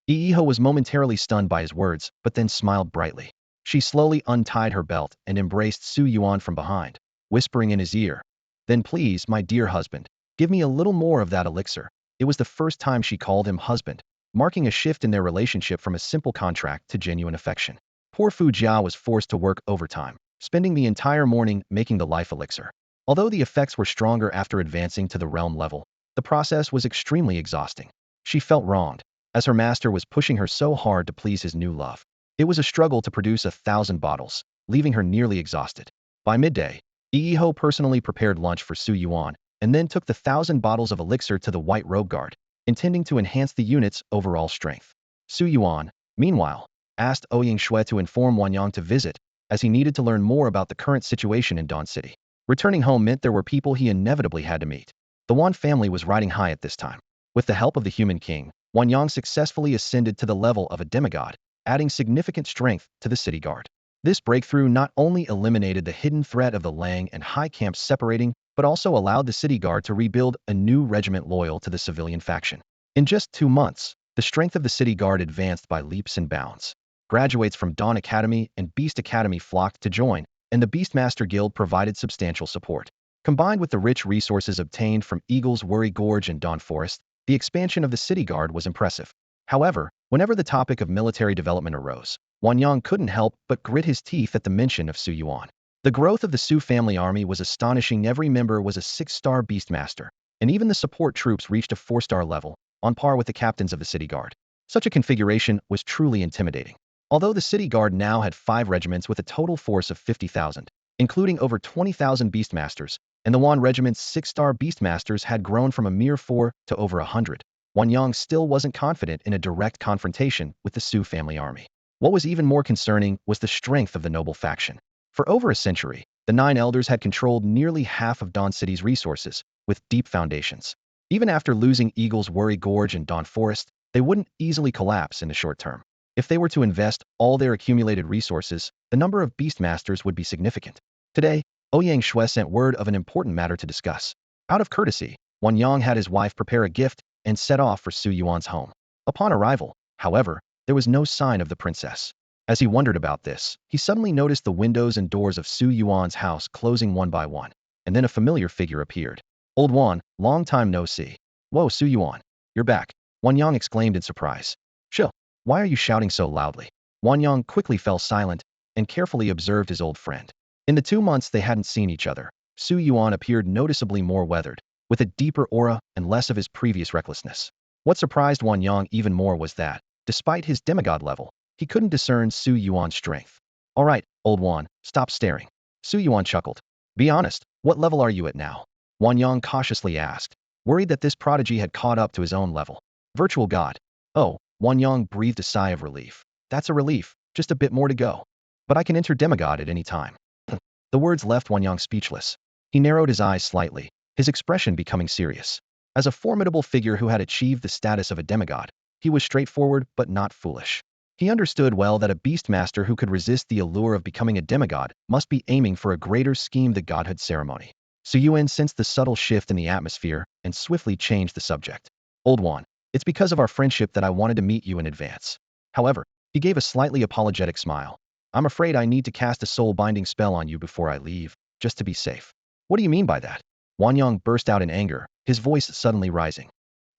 Iho was momentarily stunned by his words, but then smiled brightly. She slowly untied her belt and embraced Su Yuan from behind, whispering in his ear, "Then please, my dear husband, give me a little more of that elixir." It was the first time she called him husband, marking a shift in their relationship from a simple contract to genuine affection. Poor Fu Jia was forced to work overtime, spending the entire morning making the life elixir. Although the effects were stronger after advancing to the realm level, the process was extremely exhausting. She felt wronged, as her master was pushing her so hard to please his new love. It was a struggle to produce 1,000 bottles, leaving her nearly exhausted. By midday, Iho personally prepared lunch for Su Yuan, and then took the 1,000 bottles of elixir to the White Robe Guard, intending to enhance the unit's overall strength. Su Yuan, meanwhile, asked Ouyang Shui to inform Wanyang to visit, as he needed to learn more about the current situation in Dawn City. Returning home meant there were people he inevitably had to meet. The Wan family was riding high at this time. With the help of the Human King, Wanyang successfully ascended to the level of a demigod, adding significant strength to the city guard. This breakthrough not only eliminated the hidden threat of the Lang and High camps separating, but also allowed the city guard to rebuild a new regiment loyal to the civilian faction. In just 2 months, the strength of the city guard advanced by leaps and bounds. Graduates from Dawn Academy and Beast Academy flocked to join, and the Beastmaster Guild provided substantial support. Combined with the rich resources obtained from Eagle's Worry Gorge and Dawn Forest, the expansion of the city guard was impressive. However, whenever the topic of military development arose, Wanyang couldn't help but grit his teeth at the mention of Su Yuan. The growth of the Su family army was astonishing. Every member was a 6-star Beastmaster, and even the support troops reached a 4-star level, on par with the captains of the city guard. Such a configuration was truly intimidating. Although the city guard now had 5 regiments with a total force of 50,000, including over 20,000 Beastmasters, and the Wan regiment's 6-star Beastmasters had grown from a mere 4 to over 100, Wanyang still wasn't confident in a direct confrontation with the Su family army. What was even more concerning was the strength of the noble faction. For over a century, the 9 elders had controlled nearly half of Dawn City's resources, with deep foundations. Even after losing Eagle's Worry Gorge and Dawn Forest, they wouldn't easily collapse in the short term. If they were to invest all their accumulated resources, the number of Beastmasters would be significant. Today, Ouyang Shui sent word of an important matter to discuss. Out of courtesy, Wanyang had his wife prepare a gift and set off for Su Yuan's home. Upon arrival, however, there was no sign of the princess. As he wondered about this, he suddenly noticed the windows and doors of Su Yuan's house closing one by one, and then a familiar figure appeared. "Old Wan, long time no see." "Whoa, Su Yuan, you're back," Wanyang exclaimed in surprise. "Chill. Why are you shouting so loudly?" Wanyang quickly fell silent and carefully observed his old friend. In the 2 months they hadn't seen each other, Su Yuan appeared noticeably more weathered, with a deeper aura and less of his previous recklessness. What surprised Wanyang even more was that, despite his demigod level, he couldn't discern Su Yuan's strength. "All right, old Wan, stop staring." Su Yuan chuckled. "Be honest, what level are you at now?" Wanyang cautiously asked, worried that this prodigy had caught up to his own level. "Virtual God." "Oh," Wanyang breathed a sigh of relief. "That's a relief, just a bit more to go. But I can enter demigod at any time." The words left Wanyang speechless. He narrowed his eyes slightly, his expression becoming serious. As a formidable figure who had achieved the status of a demigod, he was straightforward but not foolish. He understood well that a beastmaster who could resist the allure of becoming a demigod must be aiming for a greater scheme, the godhood ceremony. Su Yuan sensed the subtle shift in the atmosphere and swiftly changed the subject. Old One, it's because of our friendship that I wanted to meet you in advance. However, he gave a slightly apologetic smile. I'm afraid I need to cast a soul-binding spell on you before I leave, just to be safe. What do you mean by that? Wanyang burst out in anger, his voice suddenly rising.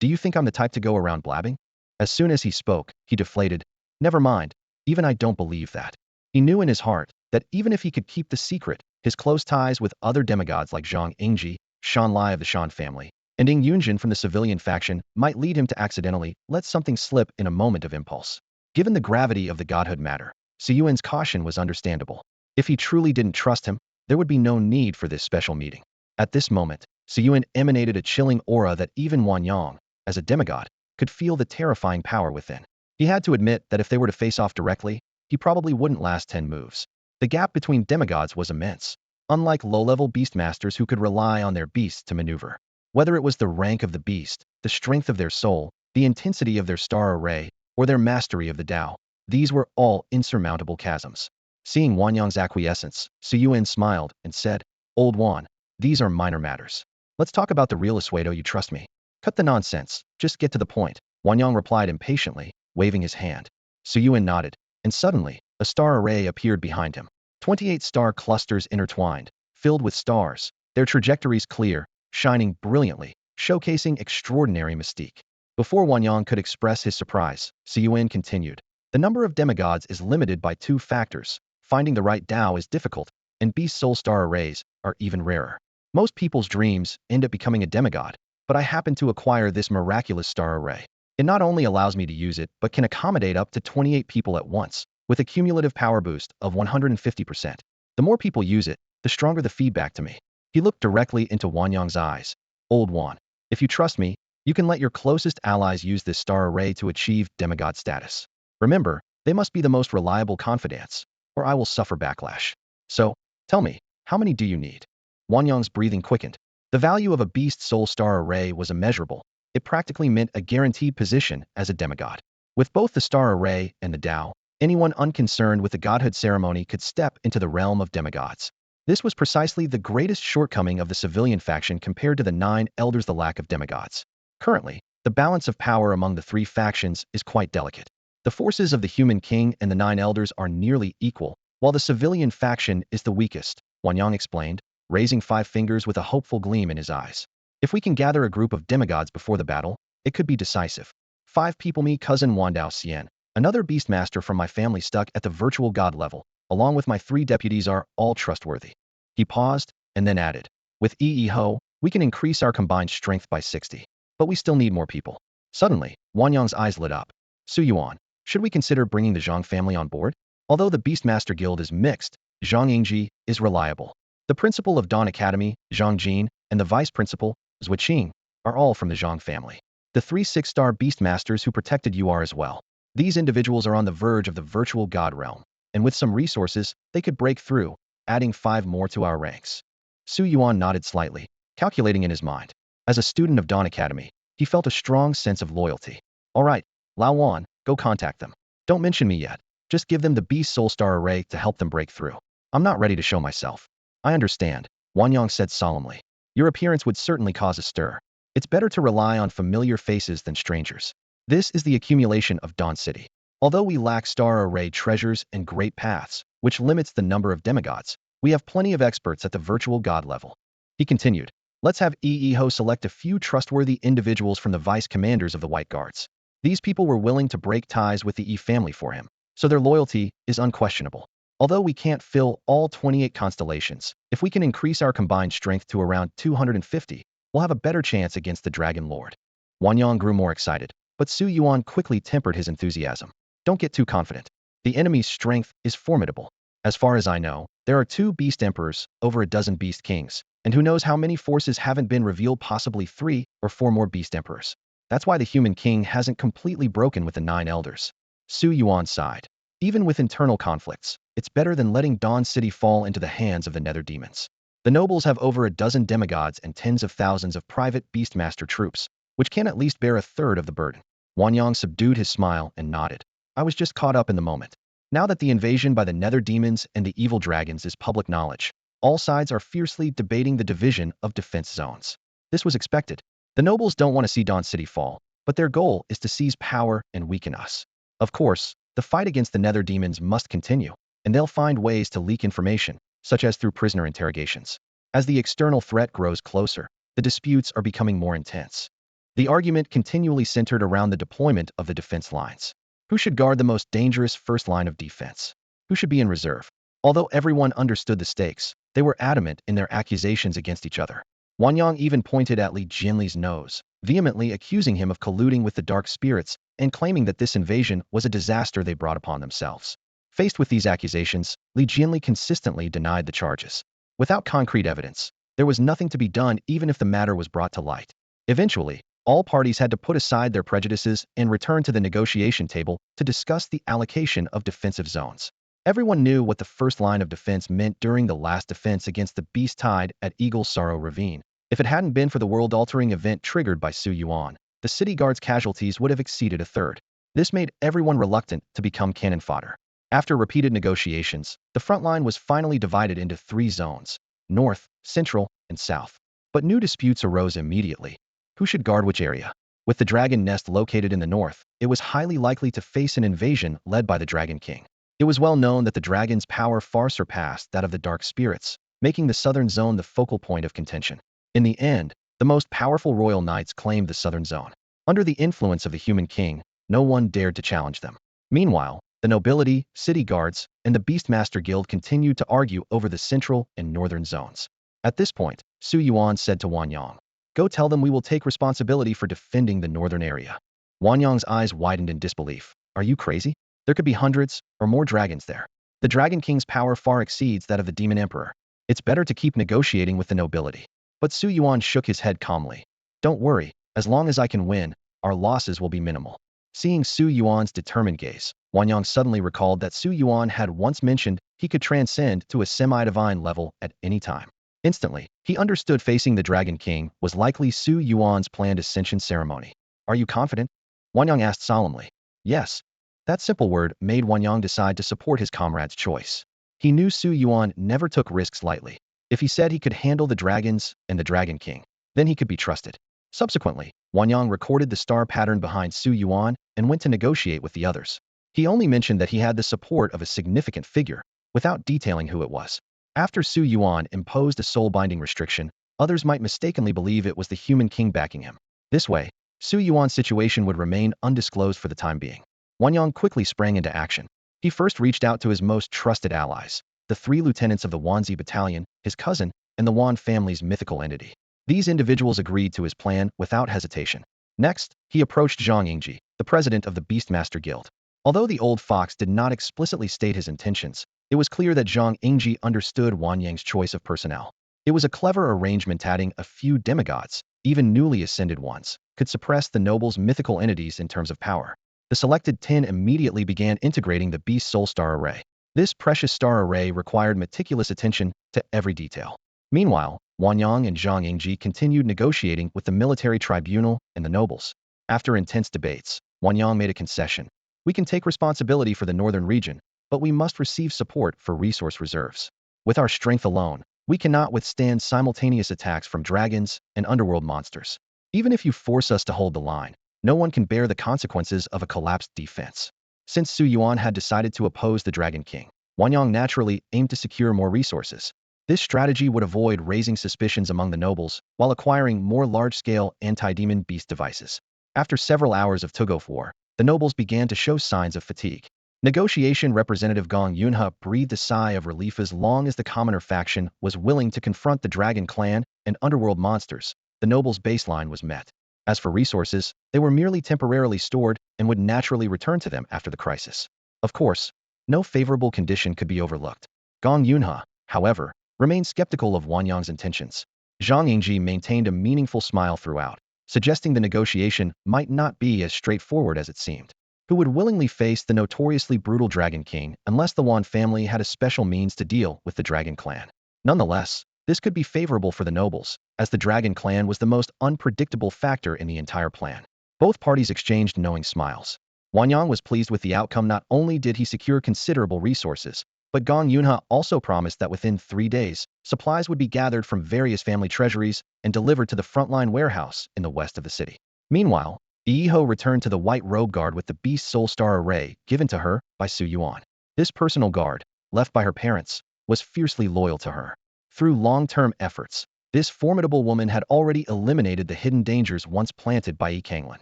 Do you think I'm the type to go around blabbing? As soon as he spoke, he deflated. Never mind, even I don't believe that. He knew in his heart that even if he could keep the secret, his close ties with other demigods like Zhang Ingji, Shan Lai of the Shan family, and Ing Yunjin from the civilian faction might lead him to accidentally let something slip in a moment of impulse. Given the gravity of the godhood matter, Su Yuan's caution was understandable. If he truly didn't trust him, there would be no need for this special meeting. At this moment, Su Yuan emanated a chilling aura that even Wanyang, as a demigod, could feel the terrifying power within. He had to admit that if they were to face off directly, he probably wouldn't last 10 moves. The gap between demigods was immense, unlike low-level beastmasters who could rely on their beasts to maneuver. Whether it was the rank of the beast, the strength of their soul, the intensity of their star array, or their mastery of the Tao, these were all insurmountable chasms. Seeing Wanyang's acquiescence, Su Yuan smiled and said, Old Wan, these are minor matters. Let's talk about the real Asuedo, you trust me. Cut the nonsense, just get to the point, Wanyang replied impatiently, waving his hand. Su Yuan nodded, and suddenly, a star array appeared behind him. 28 star clusters intertwined, filled with stars, their trajectories clear, shining brilliantly, showcasing extraordinary mystique. Before Wanyang could express his surprise, Su Yuan continued. The number of demigods is limited by two factors. Finding the right Tao is difficult, and beast soul star arrays are even rarer. Most people's dreams end up becoming a demigod, but I happen to acquire this miraculous star array. It not only allows me to use it, but can accommodate up to 28 people at once, with a cumulative power boost of 150%. The more people use it, the stronger the feedback to me. He looked directly into Wanyang's eyes. Old Wan, if you trust me, you can let your closest allies use this star array to achieve demigod status. Remember, they must be the most reliable confidants, or I will suffer backlash. So, tell me, how many do you need? Wanyang's breathing quickened. The value of a beast soul star array was immeasurable. It practically meant a guaranteed position as a demigod. With both the star array and the Tao, anyone unconcerned with the godhood ceremony could step into the realm of demigods. This was precisely the greatest shortcoming of the civilian faction compared to the 9 elders, the lack of demigods. Currently, the balance of power among the 3 factions is quite delicate. The forces of the human king and the 9 elders are nearly equal, while the civilian faction is the weakest, Wanyang explained, raising 5 fingers with a hopeful gleam in his eyes. If we can gather a group of demigods before the battle, it could be decisive. 5 people, me cousin Wandao Xian, another beastmaster from my family stuck at the virtual god level, along with my 3 deputies are all trustworthy. He paused, and then added, with Yi Ho, we can increase our combined strength by 60. But we still need more people. Suddenly, Wanyang's eyes lit up. Su Yuan, should we consider bringing the Zhang family on board? Although the Beastmaster Guild is mixed, Zhang Yingji is reliable. The principal of Dawn Academy, Zhang Jin, and the vice principal, Zhou Qing, are all from the Zhang family. The 3 6-star Beastmasters who protected you are as well. These individuals are on the verge of the virtual god realm, and with some resources, they could break through, adding 5 more to our ranks. Su Yuan nodded slightly, calculating in his mind. As a student of Dawn Academy, he felt a strong sense of loyalty. All right, Lao Wan, go contact them. Don't mention me yet. Just give them the Beast Soul Star Array to help them break through. I'm not ready to show myself. I understand, Wanyang said solemnly. Your appearance would certainly cause a stir. It's better to rely on familiar faces than strangers. This is the accumulation of Dawn City. Although we lack Star Array treasures and great paths, which limits the number of demigods, we have plenty of experts at the virtual god level. He continued. Let's have Ho select a few trustworthy individuals from the vice commanders of the White Guards. These people were willing to break ties with the family for him, so their loyalty is unquestionable. Although we can't fill all 28 constellations, if we can increase our combined strength to around 250, we'll have a better chance against the Dragon Lord. Wanyang grew more excited, but Su Yuan quickly tempered his enthusiasm. Don't get too confident. The enemy's strength is formidable. As far as I know, there are 2 beast emperors, over a dozen beast kings, and who knows how many forces haven't been revealed, possibly 3 or 4 more beast emperors. That's why the human king hasn't completely broken with the 9 elders. Su Yuan sighed. Even with internal conflicts, it's better than letting Dawn City fall into the hands of the nether demons. The nobles have over a dozen demigods and tens of thousands of private beastmaster troops, which can at least bear a third of the burden. Wanyang subdued his smile and nodded. I was just caught up in the moment. Now that the invasion by the nether demons and the evil dragons is public knowledge, all sides are fiercely debating the division of defense zones. This was expected. The nobles don't want to see Dawn City fall, but their goal is to seize power and weaken us. Of course, the fight against the nether demons must continue, and they'll find ways to leak information, such as through prisoner interrogations. As the external threat grows closer, the disputes are becoming more intense. The argument continually centered around the deployment of the defense lines. Who should guard the most dangerous first line of defense? Who should be in reserve? Although everyone understood the stakes, they were adamant in their accusations against each other. Wanyang even pointed at Li Jianli's nose, vehemently accusing him of colluding with the dark spirits and claiming that this invasion was a disaster they brought upon themselves. Faced with these accusations, Li Jianli consistently denied the charges. Without concrete evidence, there was nothing to be done even if the matter was brought to light. Eventually, all parties had to put aside their prejudices and return to the negotiation table to discuss the allocation of defensive zones. Everyone knew what the first line of defense meant during the last defense against the Beast Tide at Eagle's Sorrow Ravine. If it hadn't been for the world-altering event triggered by Su Yuan, the city guard's casualties would have exceeded a third. This made everyone reluctant to become cannon fodder. After repeated negotiations, the front line was finally divided into 3 zones: North, Central, and South. But new disputes arose immediately. Who should guard which area? With the dragon nest located in the north, it was highly likely to face an invasion led by the Dragon King. It was well known that the dragon's power far surpassed that of the dark spirits, making the southern zone the focal point of contention. In the end, the most powerful royal knights claimed the southern zone. Under the influence of the human king, no one dared to challenge them. Meanwhile, the nobility, city guards, and the Beastmaster Guild continued to argue over the central and northern zones. At this point, Su Yuan said to Wanyang, "Go tell them we will take responsibility for defending the northern area." Wanyang's eyes widened in disbelief. "Are you crazy? There could be hundreds or more dragons there. The Dragon King's power far exceeds that of the Demon Emperor. It's better to keep negotiating with the nobility." But Su Yuan shook his head calmly. "Don't worry, as long as I can win, our losses will be minimal." Seeing Su Yuan's determined gaze, Wanyang suddenly recalled that Su Yuan had once mentioned he could transcend to a semi-divine level at any time. Instantly, he understood facing the Dragon King was likely Su Yuan's planned ascension ceremony. "Are you confident?" Wanyang asked solemnly. "Yes." That simple word made Wanyang decide to support his comrade's choice. He knew Su Yuan never took risks lightly. If he said he could handle the dragons and the Dragon King, then he could be trusted. Subsequently, Wanyang recorded the star pattern behind Su Yuan and went to negotiate with the others. He only mentioned that he had the support of a significant figure, without detailing who it was. After Su Yuan imposed a soul-binding restriction, others might mistakenly believe it was the human king backing him. This way, Su Yuan's situation would remain undisclosed for the time being. Wanyang quickly sprang into action. He first reached out to his most trusted allies, the 3 lieutenants of the Wanzi battalion, his cousin, and the Wan family's mythical entity. These individuals agreed to his plan without hesitation. Next, he approached Zhang Yingji, the president of the Beastmaster Guild. Although the old fox did not explicitly state his intentions, it was clear that Zhang Yingji understood Wanyang's choice of personnel. It was a clever arrangement adding a few demigods, even newly ascended ones, could suppress the nobles' mythical entities in terms of power. The selected 10 immediately began integrating the Beast Soul Star Array. This precious star array required meticulous attention to every detail. Meanwhile, Wanyang and Zhang Yingji continued negotiating with the military tribunal and the nobles. After intense debates, Wanyang made a concession. "We can take responsibility for the northern region, but we must receive support for resource reserves. With our strength alone, we cannot withstand simultaneous attacks from dragons and underworld monsters. Even if you force us to hold the line, no one can bear the consequences of a collapsed defense." Since Su Yuan had decided to oppose the Dragon King, Wanyang naturally aimed to secure more resources. This strategy would avoid raising suspicions among the nobles while acquiring more large-scale anti-demon beast devices. After several hours of tug-of-war, the nobles began to show signs of fatigue. Negotiation representative Gong Yunhe breathed a sigh of relief. As long as the commoner faction was willing to confront the Dragon Clan and underworld monsters, the nobles' baseline was met. As for resources, they were merely temporarily stored and would naturally return to them after the crisis. Of course, no favorable condition could be overlooked. Gong Yunhe, however, remained skeptical of Wanyang's intentions. Zhang Yingji maintained a meaningful smile throughout, suggesting the negotiation might not be as straightforward as it seemed. Who would willingly face the notoriously brutal Dragon King unless the Wan family had a special means to deal with the Dragon Clan? Nonetheless, this could be favorable for the nobles, as the Dragon Clan was the most unpredictable factor in the entire plan. Both parties exchanged knowing smiles. Wanyang was pleased with the outcome. Not only did he secure considerable resources, But Gong Yunha also promised that within 3 days, supplies would be gathered from various family treasuries and delivered to the frontline warehouse in the west of the city. Meanwhile, Iiho returned to the White Robe Guard with the Beast Soul Star array given to her by Su Yuan. This personal guard, left by her parents, was fiercely loyal to her. Through long-term efforts, this formidable woman had already eliminated the hidden dangers once planted by Yi Kanglin.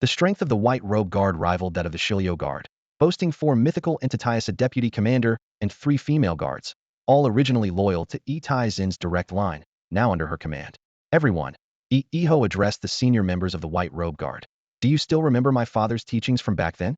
The strength of the White Robe Guard rivaled that of the Shilio Guard, boasting 4 mythical entities, a deputy commander, and 3 female guards, all originally loyal to Yi Taizin's direct line, now under her command. Everyone, Iho addressed the senior members of the White Robe Guard. Do you still remember my father's teachings from back then?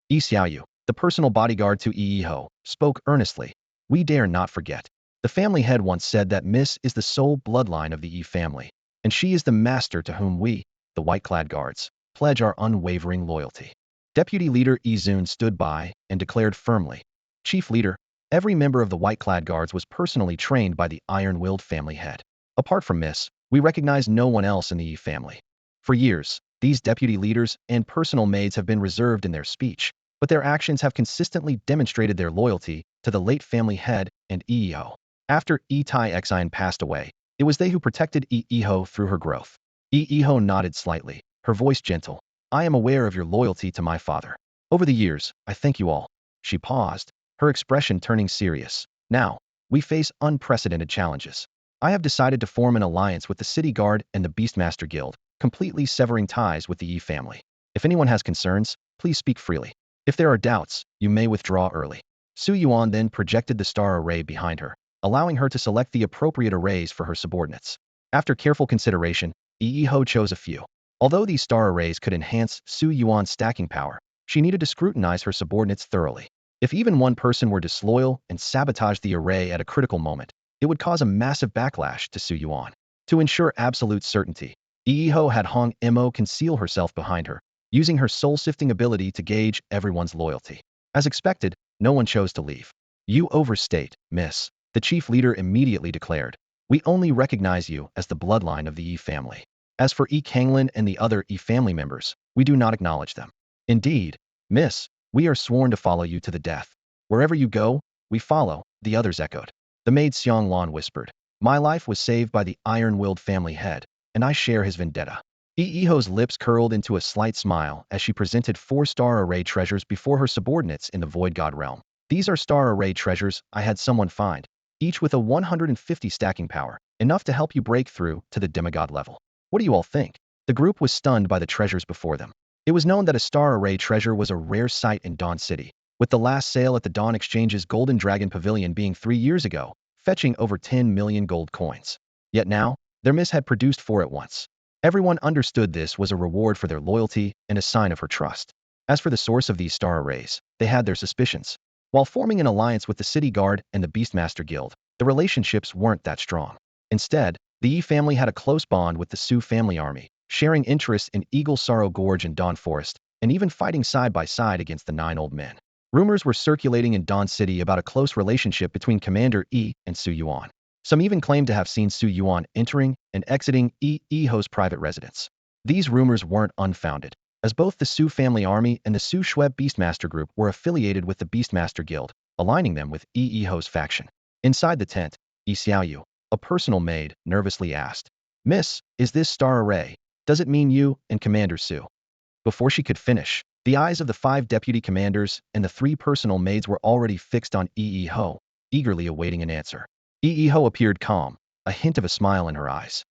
Yi Xiaoyu, the personal bodyguard to Iho, spoke earnestly. We dare not forget. The family head once said that Miss is the sole bloodline of the Yi family, and she is the master to whom we, the white-clad guards, pledge our unwavering loyalty. Deputy Leader Izun stood by and declared firmly, Chief Leader, every member of the white-clad guards was personally trained by the iron-willed family head. Apart from Miss, we recognize no one else in the Yi family. For years, these deputy leaders and personal maids have been reserved in their speech, but their actions have consistently demonstrated their loyalty to the late family head and Iho. After Tai Xin passed away, it was they who protected Iho through her growth. Iho nodded slightly, her voice gentle. I am aware of your loyalty to my father. Over the years, I thank you all. She paused, her expression turning serious. Now, we face unprecedented challenges. I have decided to form an alliance with the City Guard and the Beastmaster Guild, completely severing ties with the Yi family. If anyone has concerns, please speak freely. If there are doubts, you may withdraw early. Su Yuan then projected the star array behind her, allowing her to select the appropriate arrays for her subordinates. After careful consideration, Iho chose a few. Although these star arrays could enhance Su Yuan's stacking power, she needed to scrutinize her subordinates thoroughly. If even one person were disloyal and sabotage the array at a critical moment, it would cause a massive backlash to Su Yuan. To ensure absolute certainty, Iho had Hong Mo conceal herself behind her, using her soul-sifting ability to gauge everyone's loyalty. As expected, no one chose to leave. You overstate, Miss, the chief leader immediately declared. We only recognize you as the bloodline of the Yi family. As for Yi Kanglin and the other Yi family members, we do not acknowledge them. Indeed, Miss, we are sworn to follow you to the death. Wherever you go, we follow, the others echoed. The maid Xiang Lan whispered. My life was saved by the iron-willed family head, and I share his vendetta. Iho's lips curled into a slight smile as she presented 4 star array treasures before her subordinates in the Void God realm. These are star array treasures I had someone find, each with a 150 stacking power, enough to help you break through to the demigod level. What do you all think? The group was stunned by the treasures before them. It was known that a star array treasure was a rare sight in Dawn City, with the last sale at the Dawn Exchange's Golden Dragon Pavilion being 3 years ago, fetching over 10 million gold coins. Yet now, their miss had produced 4 at once. Everyone understood this was a reward for their loyalty and a sign of her trust. As for the source of these star arrays, they had their suspicions. While forming an alliance with the City Guard and the Beastmaster Guild, the relationships weren't that strong. Instead, the Yi family had a close bond with the Su family army, sharing interests in Eagle Sorrow Gorge and Dawn Forest, and even fighting side by side against the 9 old men. Rumors were circulating in Dawn City about a close relationship between Commander Yi and Su Yuan. Some even claimed to have seen Su Yuan entering and exiting Iho's private residence. These rumors weren't unfounded, as both the Su family army and the Su Shweb Beastmaster group were affiliated with the Beastmaster Guild, aligning them with Iho's faction. Inside the tent, Yi Xiaoyu, a personal maid, nervously asked, Miss, is this star array? Does it mean you and Commander Su? Before she could finish, the eyes of the 5 deputy commanders and the 3 personal maids were already fixed on Iho, eagerly awaiting an answer. Iho appeared calm, a hint of a smile in her eyes.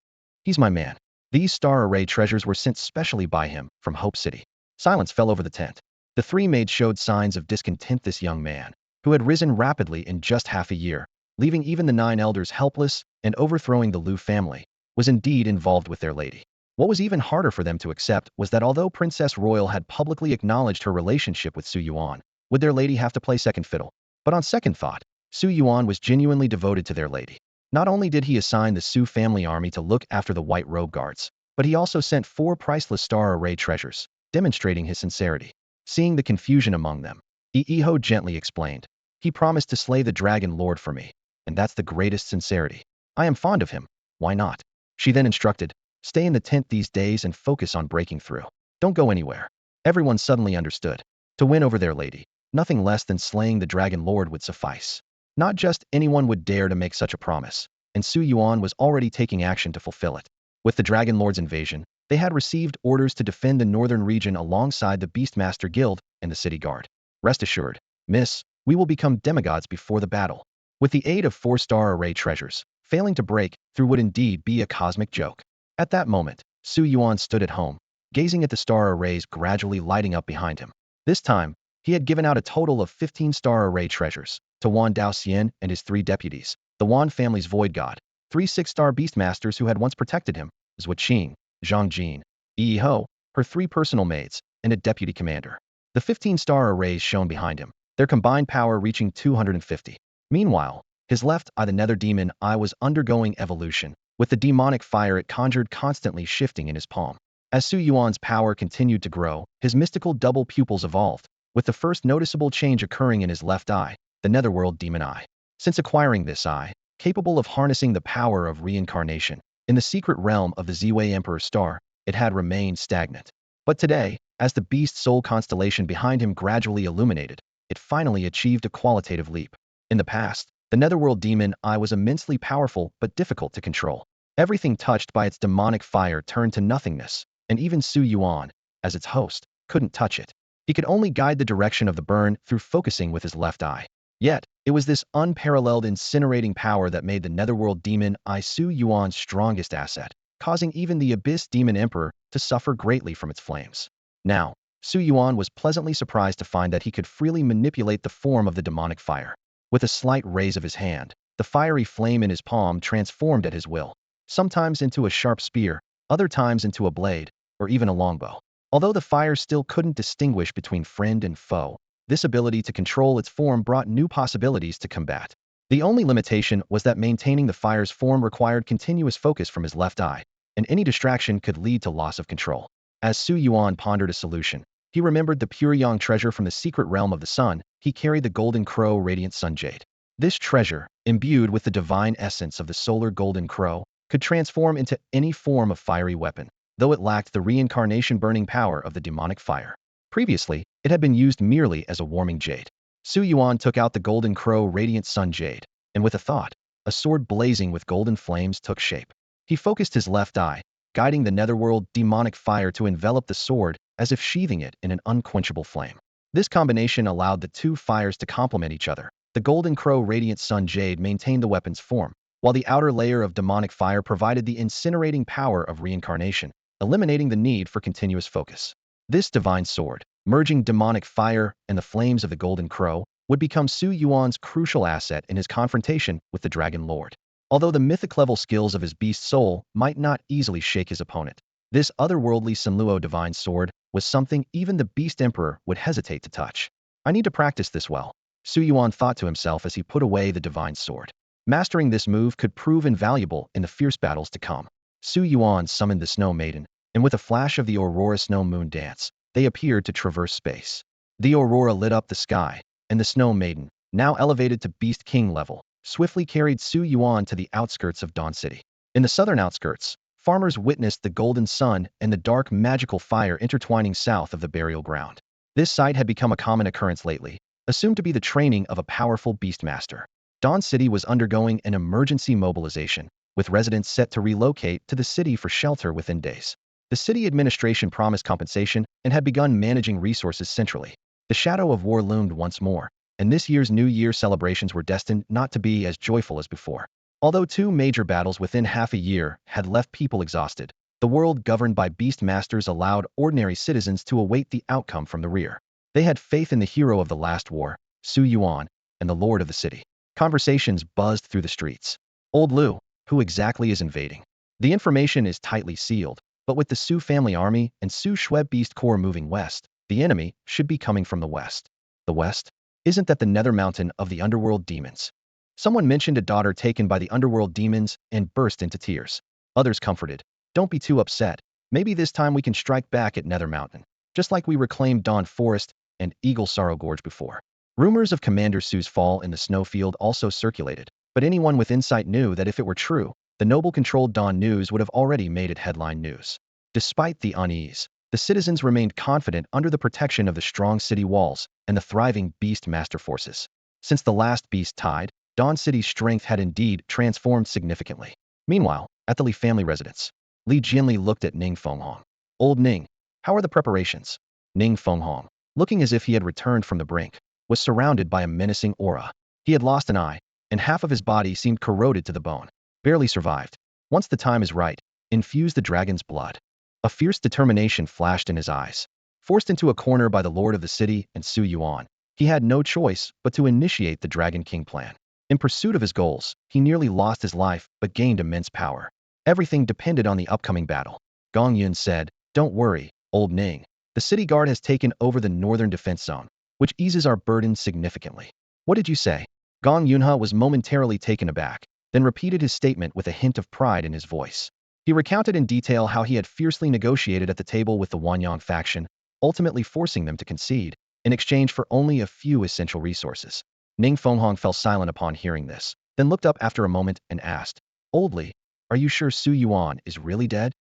He's my man. These star array treasures were sent specially by him from Hope City. Silence fell over the tent. The 3 maids showed signs of discontent. This young man, who had risen rapidly in just half a year, leaving even the 9 elders helpless and overthrowing the Lu family, was indeed involved with their lady. What was even harder for them to accept was that although Princess Royal had publicly acknowledged her relationship with Su Yuan, would their lady have to play second fiddle? But on second thought, Su Yuan was genuinely devoted to their lady. Not only did he assign the Su family army to look after the White Robe Guards, but he also sent 4 priceless star array treasures, demonstrating his sincerity. Seeing the confusion among them, Iho gently explained, he promised to slay the Dragon Lord for me, and that's the greatest sincerity. I am fond of him, why not? She then instructed, stay in the tent these days and focus on breaking through. Don't go anywhere. Everyone suddenly understood. To win over their lady, nothing less than slaying the Dragon Lord would suffice. Not just anyone would dare to make such a promise, and Su Yuan was already taking action to fulfill it. With the Dragon Lord's invasion, they had received orders to defend the northern region alongside the Beastmaster Guild and the City Guard. Rest assured, Miss, we will become demigods before the battle. With the aid of 4-star array treasures, failing to break through would indeed be a cosmic joke. At that moment, Su Yuan stood at home, gazing at the star arrays gradually lighting up behind him. This time, he had given out a total of 15-star array treasures to Wan Daoxian and his 3 deputies, the Wan family's void god, 3 6-star beastmasters who had once protected him, Zhou Qing, Zhang Jin, Yi Ho, her 3 personal maids, and a deputy commander. The 15-star arrays shone behind him, their combined power reaching 250. Meanwhile, his left eye, the nether demon eye, was undergoing evolution, with the demonic fire it conjured constantly shifting in his palm. As Su Yuan's power continued to grow, his mystical double pupils evolved, with the first noticeable change occurring in his left eye, the netherworld demon eye. Since acquiring this eye, capable of harnessing the power of reincarnation, in the secret realm of the Ziwei Emperor Star, it had remained stagnant. But today, as the beast soul constellation behind him gradually illuminated, it finally achieved a qualitative leap. In the past, the netherworld demon eye was immensely powerful but difficult to control. Everything touched by its demonic fire turned to nothingness, and even Su Yuan, as its host, couldn't touch it. He could only guide the direction of the burn through focusing with his left eye. Yet, it was this unparalleled incinerating power that made the netherworld demon eye Su Yuan's strongest asset, causing even the Abyss Demon Emperor to suffer greatly from its flames. Now, Su Yuan was pleasantly surprised to find that he could freely manipulate the form of the demonic fire. With a slight raise of his hand, the fiery flame in his palm transformed at his will, sometimes into a sharp spear, other times into a blade, or even a longbow. Although the fire still couldn't distinguish between friend and foe, this ability to control its form brought new possibilities to combat. The only limitation was that maintaining the fire's form required continuous focus from his left eye, and any distraction could lead to loss of control. As Su Yuan pondered a solution, he remembered the pure yang treasure from the secret realm of the sun. He carried the golden crow radiant sun jade. This treasure, imbued with the divine essence of the solar golden crow, could transform into any form of fiery weapon, though it lacked the reincarnation burning power of the demonic fire. Previously, it had been used merely as a warming jade. Su Yuan took out the golden crow radiant sun jade, and with a thought, a sword blazing with golden flames took shape. He focused his left eye, guiding the netherworld demonic fire to envelop the sword as if sheathing it in an unquenchable flame. This combination allowed the 2 fires to complement each other. The golden crow radiant sun jade maintained the weapon's form, while the outer layer of demonic fire provided the incinerating power of reincarnation, eliminating the need for continuous focus. This divine sword, merging demonic fire and the flames of the golden crow, would become Su Yuan's crucial asset in his confrontation with the Dragon Lord. Although the mythic level skills of his beast soul might not easily shake his opponent, this otherworldly Sunluo divine sword was something even the Beast Emperor would hesitate to touch. I need to practice this well, Su Yuan thought to himself as he put away the divine sword. Mastering this move could prove invaluable in the fierce battles to come. Su Yuan summoned the Snow Maiden, and with a flash of the Aurora Snow Moon dance, they appeared to traverse space. The Aurora lit up the sky, and the Snow Maiden, now elevated to Beast King level, swiftly carried Su Yuan to the outskirts of Dawn City. In the southern outskirts, farmers witnessed the golden sun and the dark magical fire intertwining south of the burial ground. This sight had become a common occurrence lately, assumed to be the training of a powerful beastmaster. Dawn City was undergoing an emergency mobilization, with residents set to relocate to the city for shelter within days. The city administration promised compensation and had begun managing resources centrally. The shadow of war loomed once more, and this year's New Year celebrations were destined not to be as joyful as before. Although 2 major battles within half a year had left people exhausted, the world governed by beastmasters allowed ordinary citizens to await the outcome from the rear. They had faith in the hero of the last war, Su Yuan, and the lord of the city. Conversations buzzed through the streets. Old Lu, who exactly is invading? The information is tightly sealed, but with the Su family army and Su Shui Beast Corps moving west, the enemy should be coming from the west. The west? Isn't that the nether mountain of the underworld demons? Someone mentioned a daughter taken by the underworld demons and burst into tears. Others comforted. Don't be too upset. Maybe this time we can strike back at Nether Mountain, just like we reclaimed Dawn Forest and Eagle Sorrow Gorge before. Rumors of Commander Su's fall in the snowfield also circulated, but anyone with insight knew that if it were true, the noble-controlled Dawn News would have already made it headline news. Despite the unease, the citizens remained confident under the protection of the strong city walls and the thriving beast master forces. Since the last beast tide, Dawn City's strength had indeed transformed significantly. Meanwhile, at the Li family residence, Li Jianli looked at Ning Fenghong. Old Ning, how are the preparations? Ning Fenghong, looking as if he had returned from the brink, was surrounded by a menacing aura. He had lost an eye, and half of his body seemed corroded to the bone. Barely survived. Once the time is right, infuse the dragon's blood. A fierce determination flashed in his eyes. Forced into a corner by the lord of the city and Su Yuan, he had no choice but to initiate the Dragon King plan. In pursuit of his goals, he nearly lost his life but gained immense power. Everything depended on the upcoming battle. Gong Yun said, "Don't worry, old Ning. The city guard has taken over the northern defense zone, which eases our burden significantly." "What did you say?" Gong Yunha was momentarily taken aback, then repeated his statement with a hint of pride in his voice. He recounted in detail how he had fiercely negotiated at the table with the Wanyang faction, ultimately forcing them to concede, in exchange for only a few essential resources. Ning Fenghong fell silent upon hearing this, then looked up after a moment and asked, "Old Li, are you sure Su Yuan is really dead?"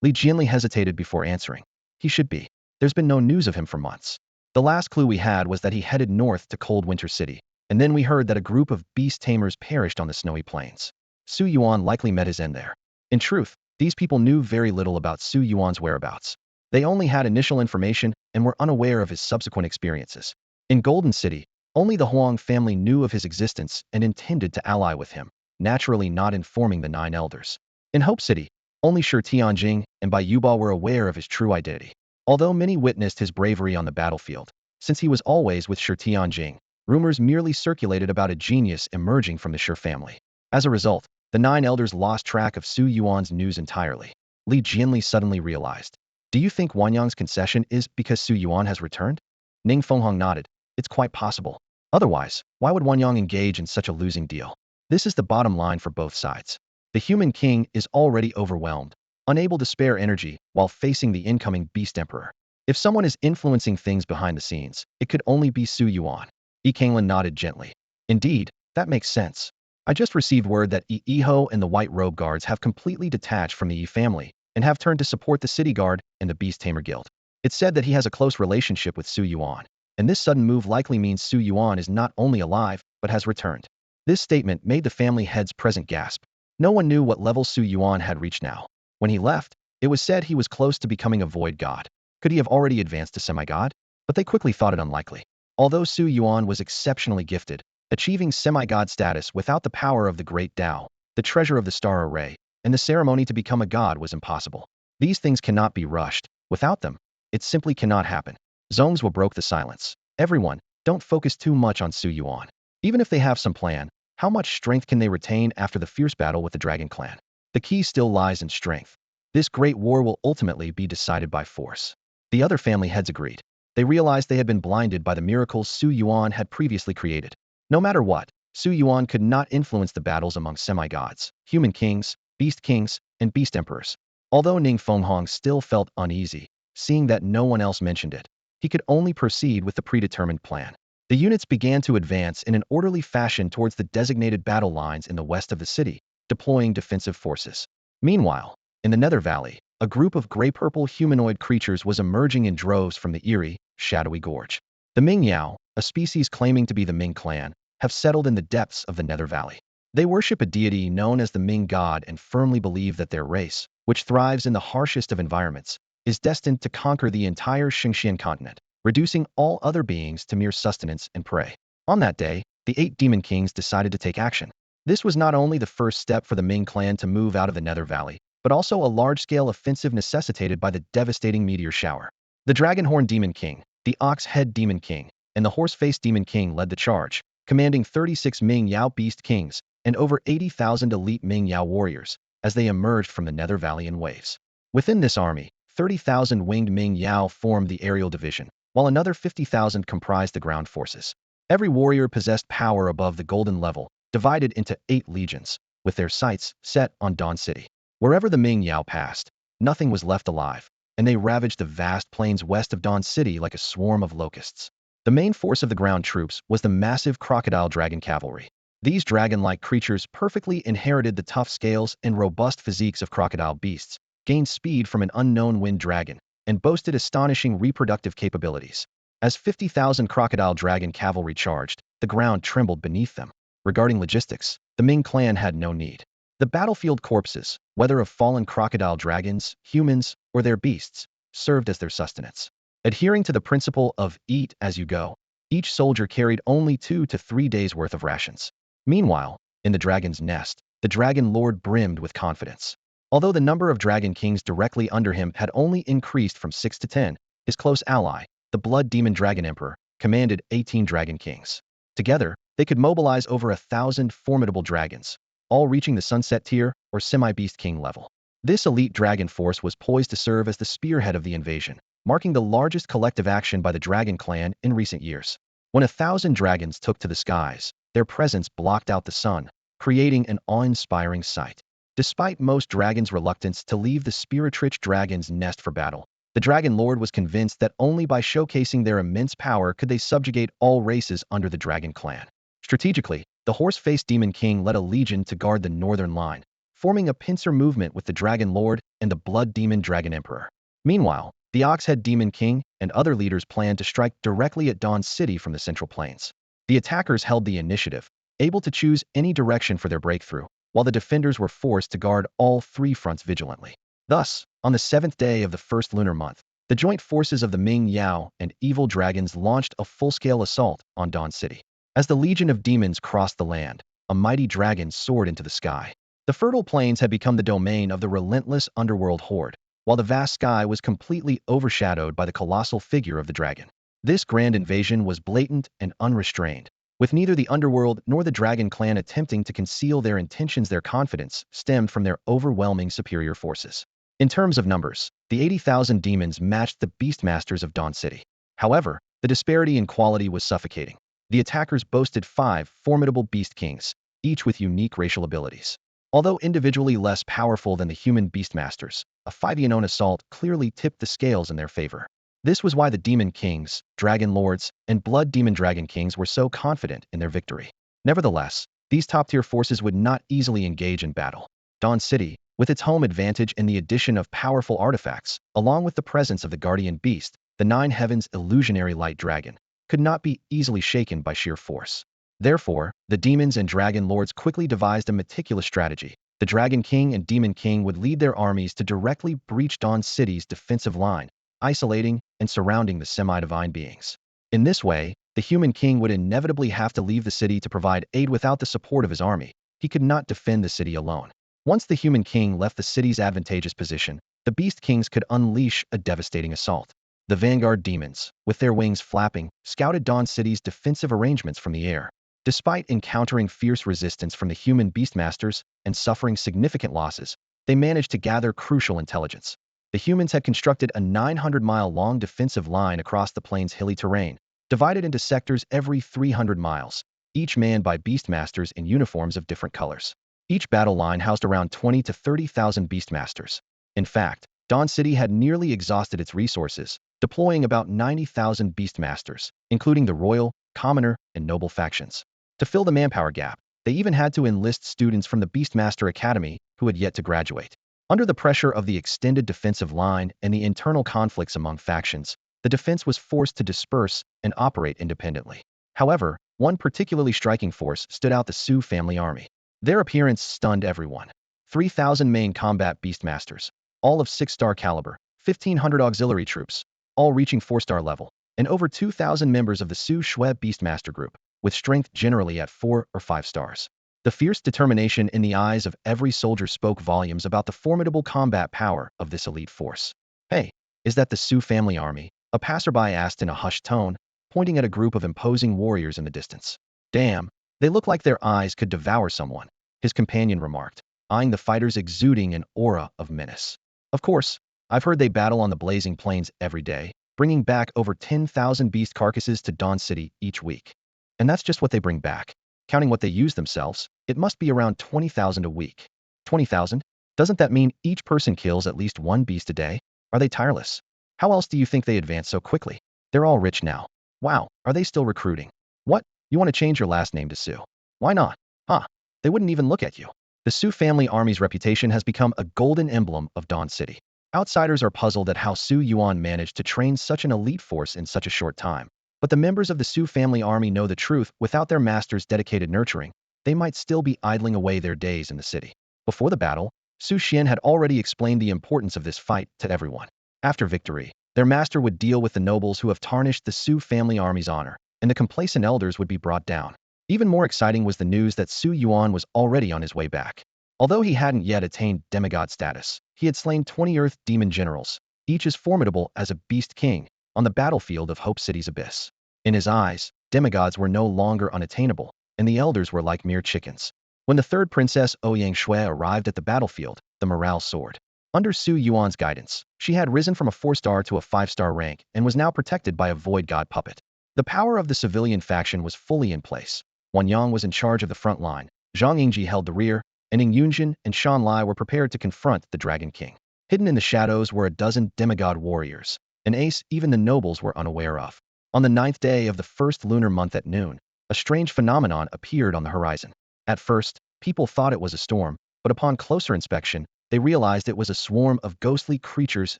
Li Jianli hesitated before answering. "He should be. There's been no news of him for months. The last clue we had was that he headed north to Cold Winter City, and then we heard that a group of beast tamers perished on the snowy plains. Su Yuan likely met his end there." In truth, these people knew very little about Su Yuan's whereabouts. They only had initial information and were unaware of his subsequent experiences. In Golden City, only the Huang family knew of his existence and intended to ally with him, naturally not informing the 9 elders. In Hope City, only Shi Tianjing and Bai Yuba were aware of his true identity. Although many witnessed his bravery on the battlefield, since he was always with Shi Tianjing, rumors merely circulated about a genius emerging from the Shi family. As a result, the 9 elders lost track of Su Yuan's news entirely. Li Jianli suddenly realized. "Do you think Wanyang's concession is because Su Yuan has returned?" Ning Fenghong nodded. "It's quite possible. Otherwise, why would Wanyang engage in such a losing deal? This is the bottom line for both sides. The human king is already overwhelmed, unable to spare energy while facing the incoming beast emperor. If someone is influencing things behind the scenes, it could only be Su Yuan." Yi Kanglan nodded gently. "Indeed, that makes sense. I just received word that Yi Iho and the White Robe Guards have completely detached from the Yi family and have turned to support the City Guard and the Beast Tamer Guild. It's said that he has a close relationship with Su Yuan, and this sudden move likely means Su Yuan is not only alive, but has returned." This statement made the family heads present gasp. No one knew what level Su Yuan had reached now. When he left, it was said he was close to becoming a void god. Could he have already advanced to semi-god? But they quickly thought it unlikely. Although Su Yuan was exceptionally gifted, achieving semi-god status without the power of the Great Tao, the treasure of the star array, and the ceremony to become a god was impossible. These things cannot be rushed. Without them, it simply cannot happen. Zongzhou broke the silence. "Everyone, don't focus too much on Su Yuan. Even if they have some plan, how much strength can they retain after the fierce battle with the Dragon Clan? The key still lies in strength. This great war will ultimately be decided by force." The other family heads agreed. They realized they had been blinded by the miracles Su Yuan had previously created. No matter what, Su Yuan could not influence the battles among semi-gods, human kings, and beast emperors. Although Ning Fenghong still felt uneasy, seeing that no one else mentioned it, he could only proceed with the predetermined plan. The units began to advance in an orderly fashion towards the designated battle lines in the west of the city, deploying defensive forces. Meanwhile, in the Nether Valley, a group of gray-purple humanoid creatures was emerging in droves from the eerie, shadowy gorge. The Ming Yao, a species claiming to be the Ming clan, have settled in the depths of the Nether Valley. They worship a deity known as the Ming God and firmly believe that their race, which thrives in the harshest of environments, is destined to conquer the entire Xingxian continent, reducing all other beings to mere sustenance and prey. On that day, the 8 demon kings decided to take action. This was not only the first step for the Ming clan to move out of the Nether Valley, but also a large-scale offensive necessitated by the devastating meteor shower. The Dragonhorn Demon King, the Ox-Head Demon King, and the Horse-Faced Demon King led the charge, commanding 36 Ming Yao Beast Kings and over 80,000 elite Ming Yao warriors as they emerged from the Nether Valley in waves. Within this army, 30,000 winged Ming Yao formed the aerial division, while another 50,000 comprised the ground forces. Every warrior possessed power above the golden level, divided into 8 legions, with their sights set on Dawn City. Wherever the Ming Yao passed, nothing was left alive, and they ravaged the vast plains west of Dawn City like a swarm of locusts. The main force of the ground troops was the massive crocodile dragon cavalry. These dragon-like creatures perfectly inherited the tough scales and robust physiques of crocodile beasts, gained speed from an unknown wind dragon, and boasted astonishing reproductive capabilities. As 50,000 crocodile dragon cavalry charged, the ground trembled beneath them. Regarding logistics, the Ming clan had no need. The battlefield corpses, whether of fallen crocodile dragons, humans, or their beasts, served as their sustenance. Adhering to the principle of eat as you go, each soldier carried only 2 to 3 days' worth of rations. Meanwhile, in the dragon's nest, the dragon lord brimmed with confidence. Although the number of dragon kings directly under him had only increased from 6 to 10, his close ally, the blood demon dragon emperor, commanded 18 dragon kings. Together, they could mobilize over 1,000 formidable dragons, all reaching the sunset tier or semi-beast king level. This elite dragon force was poised to serve as the spearhead of the invasion, marking the largest collective action by the dragon clan in recent years. When 1,000 dragons took to the skies, their presence blocked out the sun, creating an awe-inspiring sight. Despite most dragons' reluctance to leave the spirit-rich dragon's nest for battle, the Dragon Lord was convinced that only by showcasing their immense power could they subjugate all races under the Dragon Clan. Strategically, the horse-faced Demon King led a legion to guard the northern line, forming a pincer movement with the Dragon Lord and the Blood Demon Dragon Emperor. Meanwhile, the Oxhead Demon King and other leaders planned to strike directly at Dawn City from the Central Plains. The attackers held the initiative, able to choose any direction for their breakthrough, while the defenders were forced to guard all 3 fronts vigilantly. Thus, on the 7th day of the first lunar month, the joint forces of the Ming Yao and evil dragons launched a full-scale assault on Dawn City. As the legion of demons crossed the land, a mighty dragon soared into the sky. The fertile plains had become the domain of the relentless underworld horde, while the vast sky was completely overshadowed by the colossal figure of the dragon. This grand invasion was blatant and unrestrained, with neither the underworld nor the dragon clan attempting to conceal their intentions. Their confidence stemmed from their overwhelming superior forces. In terms of numbers, the 80,000 demons matched the beastmasters of Dawn City. However, the disparity in quality was suffocating. The attackers boasted 5 formidable beast kings, each with unique racial abilities. Although individually less powerful than the human beastmasters, a 5-on assault clearly tipped the scales in their favor. This was why the Demon Kings, Dragon Lords, and Blood Demon Dragon Kings were so confident in their victory. Nevertheless, these top-tier forces would not easily engage in battle. Dawn City, with its home advantage and the addition of powerful artifacts, along with the presence of the Guardian Beast, the 9 Heavens illusionary light dragon, could not be easily shaken by sheer force. Therefore, the demons and dragon lords quickly devised a meticulous strategy. The Dragon King and Demon King would lead their armies to directly breach Dawn City's defensive line, isolating and surrounding the semi-divine beings. In this way, the human king would inevitably have to leave the city to provide aid without the support of his army. He could not defend the city alone. Once the human king left the city's advantageous position, the beast kings could unleash a devastating assault. The vanguard demons, with their wings flapping, scouted Dawn City's defensive arrangements from the air. Despite encountering fierce resistance from the human beastmasters and suffering significant losses, they managed to gather crucial intelligence. The humans had constructed a 900-mile-long defensive line across the plains' hilly terrain, divided into sectors every 300 miles, each manned by beastmasters in uniforms of different colors. Each battle line housed around 20 to 30,000 beastmasters. In fact, Dawn City had nearly exhausted its resources, deploying about 90,000 beastmasters, including the royal, commoner, and noble factions. To fill the manpower gap, they even had to enlist students from the Beastmaster Academy who had yet to graduate. Under the pressure of the extended defensive line and the internal conflicts among factions, the defense was forced to disperse and operate independently. However, one particularly striking force stood out: the Sioux family army. Their appearance stunned everyone. 3,000 main combat beastmasters, all of 6-star caliber, 1,500 auxiliary troops, all reaching 4-star level, and over 2,000 members of the Sioux Shwe Beastmaster group, with strength generally at 4 or 5 stars. The fierce determination in the eyes of every soldier spoke volumes about the formidable combat power of this elite force. "Hey, is that the Sioux family army?" a passerby asked in a hushed tone, pointing at a group of imposing warriors in the distance. "Damn, they look like their eyes could devour someone," his companion remarked, eyeing the fighters exuding an aura of menace. "Of course, I've heard they battle on the blazing plains every day, bringing back over 10,000 beast carcasses to Dawn City each week. And that's just what they bring back. Counting what they use themselves, it must be around 20,000 a week." 20,000? Doesn't that mean each person kills at least 1 beast a day? Are they tireless? How else do you think they advance so quickly? They're all rich now. Wow, are they still recruiting? What? You want to change your last name to Sioux? Why not? Huh? They wouldn't even look at you. The Sioux family army's reputation has become a golden emblem of Dawn City. Outsiders are puzzled at how Sioux Yuan managed to train such an elite force in such a short time. But the members of the Sioux family army know the truth: without their master's dedicated nurturing, they might still be idling away their days in the city. Before the battle, Su Xian had already explained the importance of this fight to everyone. After victory, their master would deal with the nobles who have tarnished the Su family army's honor, and the complacent elders would be brought down. Even more exciting was the news that Su Yuan was already on his way back. Although he hadn't yet attained demigod status, he had slain 20 Earth demon generals, each as formidable as a beast king, on the battlefield of Hope City's abyss. In his eyes, demigods were no longer unattainable, and the elders were like mere chickens. When the third princess Ouyang Shui arrived at the battlefield, the morale soared. Under Su Yuan's guidance, she had risen from a 4-star to a 5-star rank and was now protected by a void god puppet. The power of the civilian faction was fully in place. Wan Yang was in charge of the front line, Zhang Yingji held the rear, and Ing Yunjin and Shan Lai were prepared to confront the Dragon King. Hidden in the shadows were a dozen demigod warriors, an ace even the nobles were unaware of. On the 9th day of the first lunar month at noon, a strange phenomenon appeared on the horizon. At first, people thought it was a storm, but upon closer inspection, they realized it was a swarm of ghostly creatures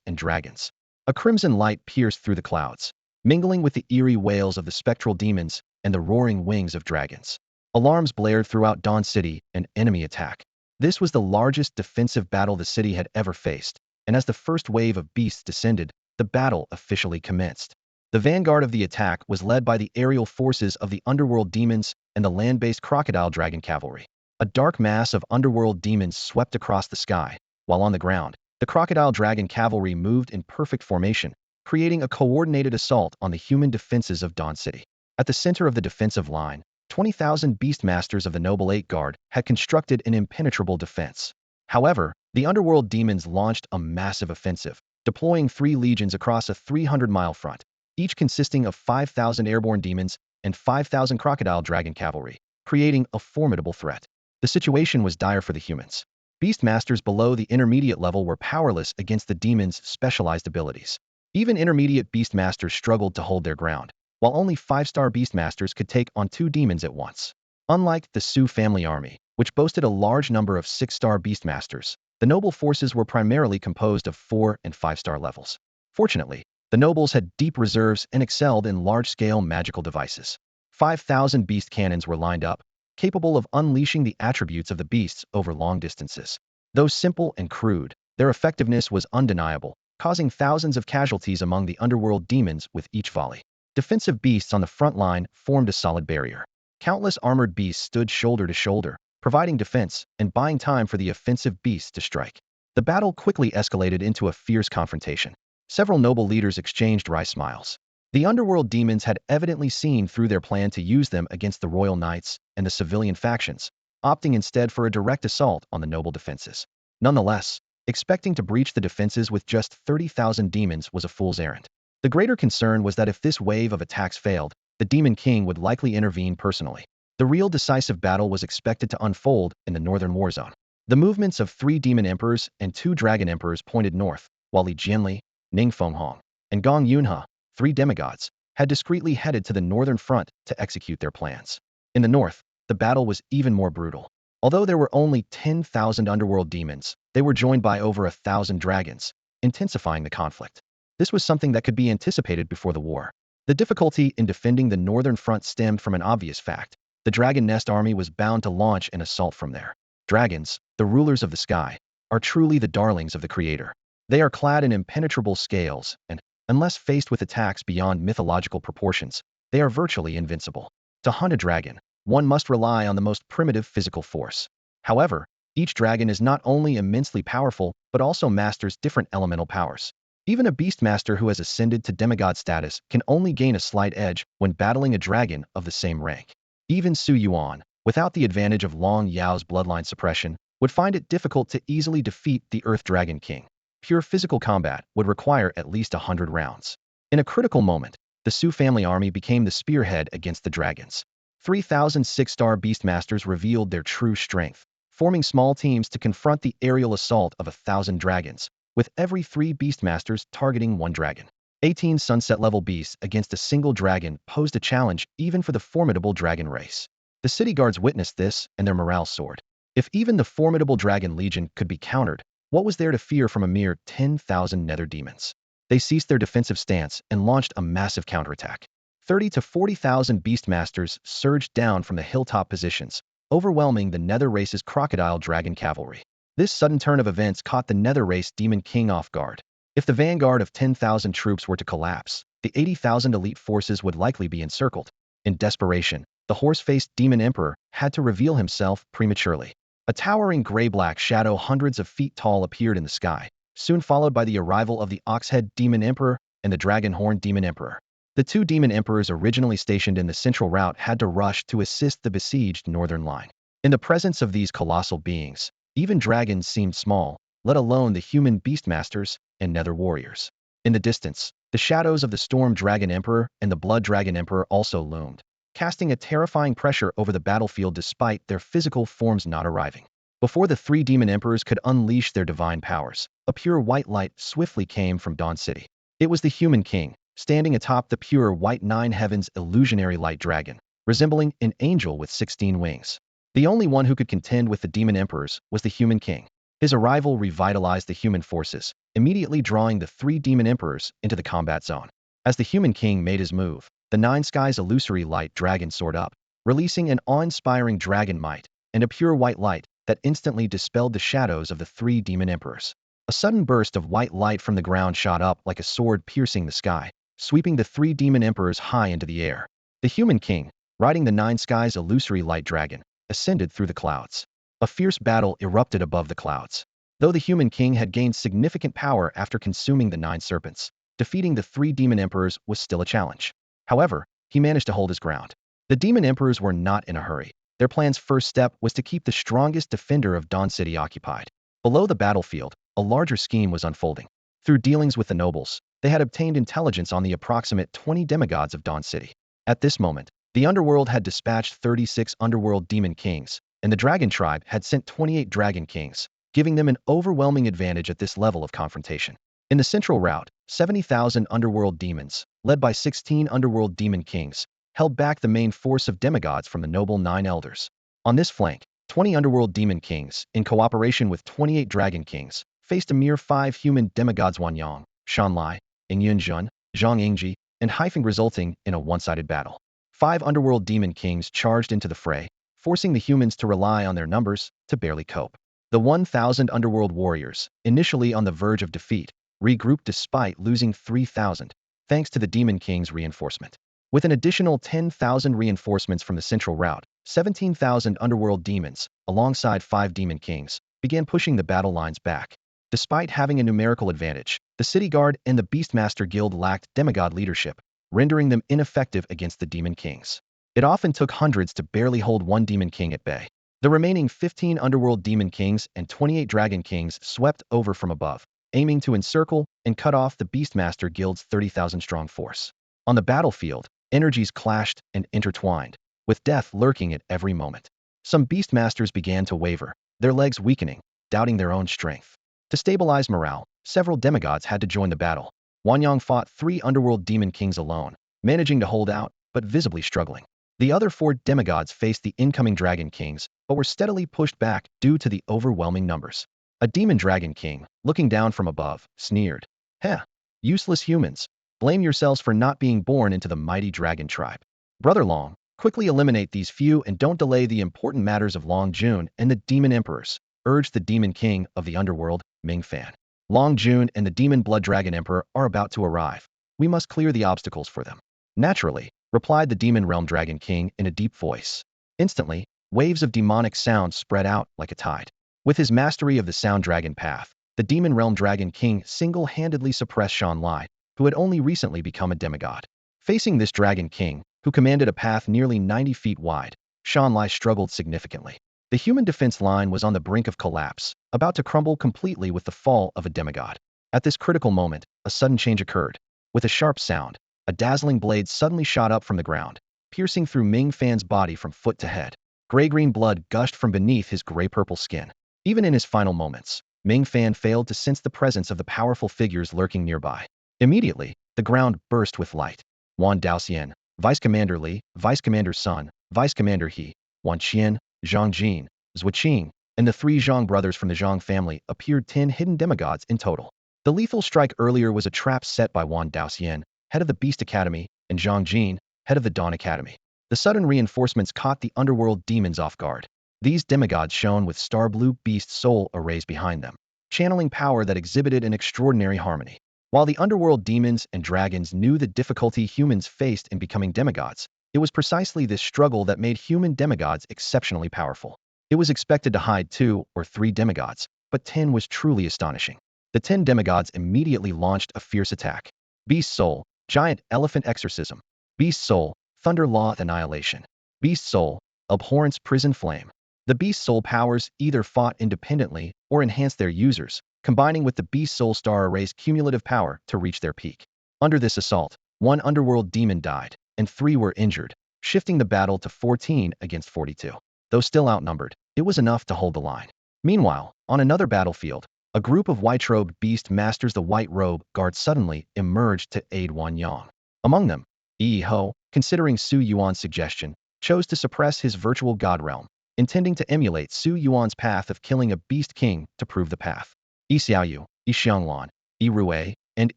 and dragons. A crimson light pierced through the clouds, mingling with the eerie wails of the spectral demons and the roaring wings of dragons. Alarms blared throughout Dawn City, an enemy attack. This was the largest defensive battle the city had ever faced, and as the first wave of beasts descended, the battle officially commenced. The vanguard of the attack was led by the aerial forces of the underworld demons and the land-based crocodile dragon cavalry. A dark mass of underworld demons swept across the sky, while on the ground, the crocodile dragon cavalry moved in perfect formation, creating a coordinated assault on the human defenses of Dawn City. At the center of the defensive line, 20,000 Beastmasters of the Noble Eight Guard had constructed an impenetrable defense. However, the underworld demons launched a massive offensive, deploying 3 legions across a 300-mile front, each consisting of 5,000 airborne demons and 5,000 crocodile dragon cavalry, creating a formidable threat. The situation was dire for the humans. Beastmasters below the intermediate level were powerless against the demons' specialized abilities. Even intermediate Beastmasters struggled to hold their ground, while only 5-star Beastmasters could take on 2 demons at once. Unlike the Su family army, which boasted a large number of 6-star Beastmasters, the noble forces were primarily composed of 4- and 5-star levels. Fortunately, the nobles had deep reserves and excelled in large-scale magical devices. 5,000 beast cannons were lined up, capable of unleashing the attributes of the beasts over long distances. Though simple and crude, their effectiveness was undeniable, causing thousands of casualties among the underworld demons with each volley. Defensive beasts on the front line formed a solid barrier. Countless armored beasts stood shoulder to shoulder, providing defense and buying time for the offensive beasts to strike. The battle quickly escalated into a fierce confrontation. Several noble leaders exchanged wry smiles. The underworld demons had evidently seen through their plan to use them against the royal knights and the civilian factions, opting instead for a direct assault on the noble defenses. Nonetheless, expecting to breach the defenses with just 30,000 demons was a fool's errand. The greater concern was that if this wave of attacks failed, the Demon King would likely intervene personally. The real decisive battle was expected to unfold in the northern war zone. The movements of 3 demon emperors and 2 dragon emperors pointed north, while Li Jianli, Ning Fenghong, and Gong Yunhe, 3 demigods, had discreetly headed to the northern front to execute their plans. In the north, the battle was even more brutal. Although there were only 10,000 underworld demons, they were joined by over 1,000 dragons, intensifying the conflict. This was something that could be anticipated before the war. The difficulty in defending the northern front stemmed from an obvious fact. The Dragon Nest army was bound to launch an assault from there. Dragons, the rulers of the sky, are truly the darlings of the Creator. They are clad in impenetrable scales, and, unless faced with attacks beyond mythological proportions, they are virtually invincible. To hunt a dragon, one must rely on the most primitive physical force. However, each dragon is not only immensely powerful, but also masters different elemental powers. Even a beastmaster who has ascended to demigod status can only gain a slight edge when battling a dragon of the same rank. Even Su Yuan, without the advantage of Long Yao's bloodline suppression, would find it difficult to easily defeat the Earth Dragon King. Pure physical combat would require at least 100 rounds. In a critical moment, the Su family army became the spearhead against the dragons. 3,000 6-star Beastmasters revealed their true strength, forming small teams to confront the aerial assault of 1,000 dragons, with every 3 Beastmasters targeting 1 dragon. 18 sunset-level beasts against a single dragon posed a challenge even for the formidable dragon race. The city guards witnessed this, and their morale soared. If even the formidable dragon legion could be countered, what was there to fear from a mere 10,000 nether demons? They ceased their defensive stance and launched a massive counterattack. 30 to 40,000 Beastmasters surged down from the hilltop positions, overwhelming the Nether race's crocodile dragon cavalry. This sudden turn of events caught the Nether race demon king off guard. If the vanguard of 10,000 troops were to collapse, the 80,000 elite forces would likely be encircled. In desperation, the horse-faced demon emperor had to reveal himself prematurely. A towering gray-black shadow hundreds of feet tall appeared in the sky, soon followed by the arrival of the ox-head demon emperor and the dragon-horned demon emperor. The two demon emperors originally stationed in the central route had to rush to assist the besieged northern line. In the presence of these colossal beings, even dragons seemed small, let alone the human beastmasters and nether warriors. In the distance, the shadows of the storm dragon emperor and the blood dragon emperor also loomed, casting a terrifying pressure over the battlefield despite their physical forms not arriving. Before the three demon emperors could unleash their divine powers, a pure white light swiftly came from Dawn City. It was the human king, standing atop the pure white nine heavens illusionary light dragon, resembling an angel with 16 wings. The only one who could contend with the demon emperors was the human king. His arrival revitalized the human forces, immediately drawing the three demon emperors into the combat zone. As the human king made his move, the nine skies illusory light dragon soared up, releasing an awe-inspiring dragon might and a pure white light that instantly dispelled the shadows of the three demon emperors. A sudden burst of white light from the ground shot up like a sword piercing the sky, sweeping the three demon emperors high into the air. The human king, riding the nine skies illusory light dragon, ascended through the clouds. A fierce battle erupted above the clouds. Though the human king had gained significant power after consuming the nine serpents, defeating the three demon emperors was still a challenge. However, he managed to hold his ground. The demon emperors were not in a hurry. Their plan's first step was to keep the strongest defender of Dawn City occupied. Below the battlefield, a larger scheme was unfolding. Through dealings with the nobles, they had obtained intelligence on the approximate 20 demigods of Dawn City. At this moment, the underworld had dispatched 36 underworld demon kings, and the dragon tribe had sent 28 dragon kings, giving them an overwhelming advantage at this level of confrontation. In the central route, 70,000 underworld demons, led by 16 underworld demon kings, held back the main force of demigods from the noble nine elders. On this flank, 20 underworld demon kings, in cooperation with 28 dragon kings, faced a mere 5 human demigods Wanyang, Shanlai, Ingyunjun, Zhang Yingji, and Haifeng, resulting in a one-sided battle. 5 underworld demon kings charged into the fray, forcing the humans to rely on their numbers to barely cope. The 1,000 underworld warriors, initially on the verge of defeat, regrouped despite losing 3,000, thanks to the demon king's reinforcement. With an additional 10,000 reinforcements from the central route, 17,000 underworld demons, alongside 5 demon kings, began pushing the battle lines back. Despite having a numerical advantage, the City Guard and the Beastmaster Guild lacked demigod leadership, rendering them ineffective against the demon kings. It often took hundreds to barely hold one demon king at bay. The remaining 15 underworld demon kings and 28 dragon kings swept over from above, aiming to encircle and cut off the Beastmaster Guild's 30,000-strong force. On the battlefield, energies clashed and intertwined, with death lurking at every moment. Some Beastmasters began to waver, their legs weakening, doubting their own strength. To stabilize morale, several demigods had to join the battle. Wanyang fought 3 underworld demon kings alone, managing to hold out, but visibly struggling. The other 4 demigods faced the incoming dragon kings, but were steadily pushed back due to the overwhelming numbers. A demon dragon king, looking down from above, sneered, "Heh, useless humans, blame yourselves for not being born into the mighty dragon tribe. Brother Long, quickly eliminate these few and don't delay the important matters of Long Jun and the demon emperors," urged the demon king of the underworld, Ming Fan. "Long Jun and the demon blood dragon emperor are about to arrive. We must clear the obstacles for them." "Naturally," replied the demon realm dragon king in a deep voice. Instantly, waves of demonic sound spread out like a tide. With his mastery of the sound dragon path, the demon realm dragon king single-handedly suppressed Shan Lai, who had only recently become a demigod. Facing this dragon king, who commanded a path nearly 90 feet wide, Shan Lai struggled significantly. The human defense line was on the brink of collapse, about to crumble completely with the fall of a demigod. At this critical moment, a sudden change occurred. With a sharp sound, a dazzling blade suddenly shot up from the ground, piercing through Ming Fan's body from foot to head. Gray-green blood gushed from beneath his gray-purple skin. Even in his final moments, Ming Fan failed to sense the presence of the powerful figures lurking nearby. Immediately, the ground burst with light. Wan Daoxian, Vice Commander Li, Vice Commander Sun, Vice Commander He, Wan Qian, Zhang Jin, Zhuo Qing, and the 3 Zhang brothers from the Zhang family appeared 10 hidden demigods in total. The lethal strike earlier was a trap set by Wan Daoxian, head of the Beast Academy, and Zhang Jin, head of the Dawn Academy. The sudden reinforcements caught the underworld demons off guard. These demigods shone with star-blue beast soul arrays behind them, channeling power that exhibited an extraordinary harmony. While the underworld demons and dragons knew the difficulty humans faced in becoming demigods, it was precisely this struggle that made human demigods exceptionally powerful. It was expected to hide 2 or 3 demigods, but 10 was truly astonishing. The 10 demigods immediately launched a fierce attack. Beast Soul, Giant Elephant Exorcism. Beast Soul, Thunder Law Annihilation. Beast Soul, Abhorrence Prison Flame. The Beast Soul powers either fought independently or enhanced their users, combining with the Beast Soul Star Array's cumulative power to reach their peak. Under this assault, 1 underworld demon died, and 3 were injured, shifting the battle to 14 against 42. Though still outnumbered, it was enough to hold the line. Meanwhile, on another battlefield, a group of white-robed beast masters, the White Robe Guard, suddenly emerged to aid Wan Yang. Among them, Yi Ho, considering Su Yuan's suggestion, chose to suppress his virtual god realm, intending to emulate Su Yuan's path of killing a beast king to prove the path. Yi Xiaoyu, Yi Xianglan, Yi Rui, and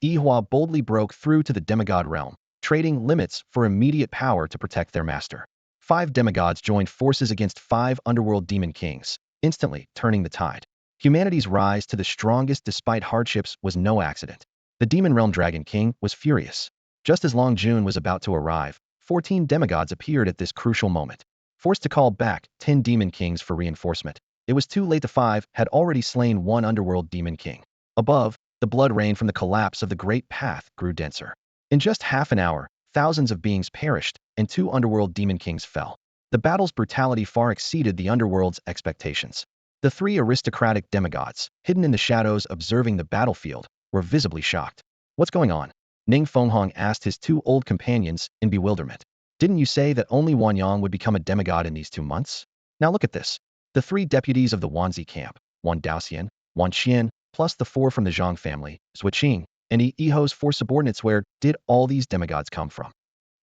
Yi Hua boldly broke through to the demigod realm, trading limits for immediate power to protect their master. 5 demigods joined forces against 5 underworld demon kings, instantly turning the tide. Humanity's rise to the strongest despite hardships was no accident. The Demon Realm Dragon King was furious. Just as Long Jun was about to arrive, 14 demigods appeared at this crucial moment. Forced to call back 10 demon kings for reinforcement, it was too late. The 5 had already slain 1 underworld demon king. Above, the blood rain from the collapse of the Great Path grew denser. In just half an hour, thousands of beings perished, and 2 underworld demon kings fell. The battle's brutality far exceeded the underworld's expectations. The 3 aristocratic demigods, hidden in the shadows observing the battlefield, were visibly shocked. What's going on? Ning Fenghong asked his 2 old companions in bewilderment. Didn't you say that only Wan Yang would become a demigod in these 2 months? Now look at this. The 3 deputies of the Wanzi camp, Wan Daoxian, Wan Qian, plus the 4 from the Zhang family, Zhui Qing, and Yi Ho's 4 subordinates. Where did all these demigods come from?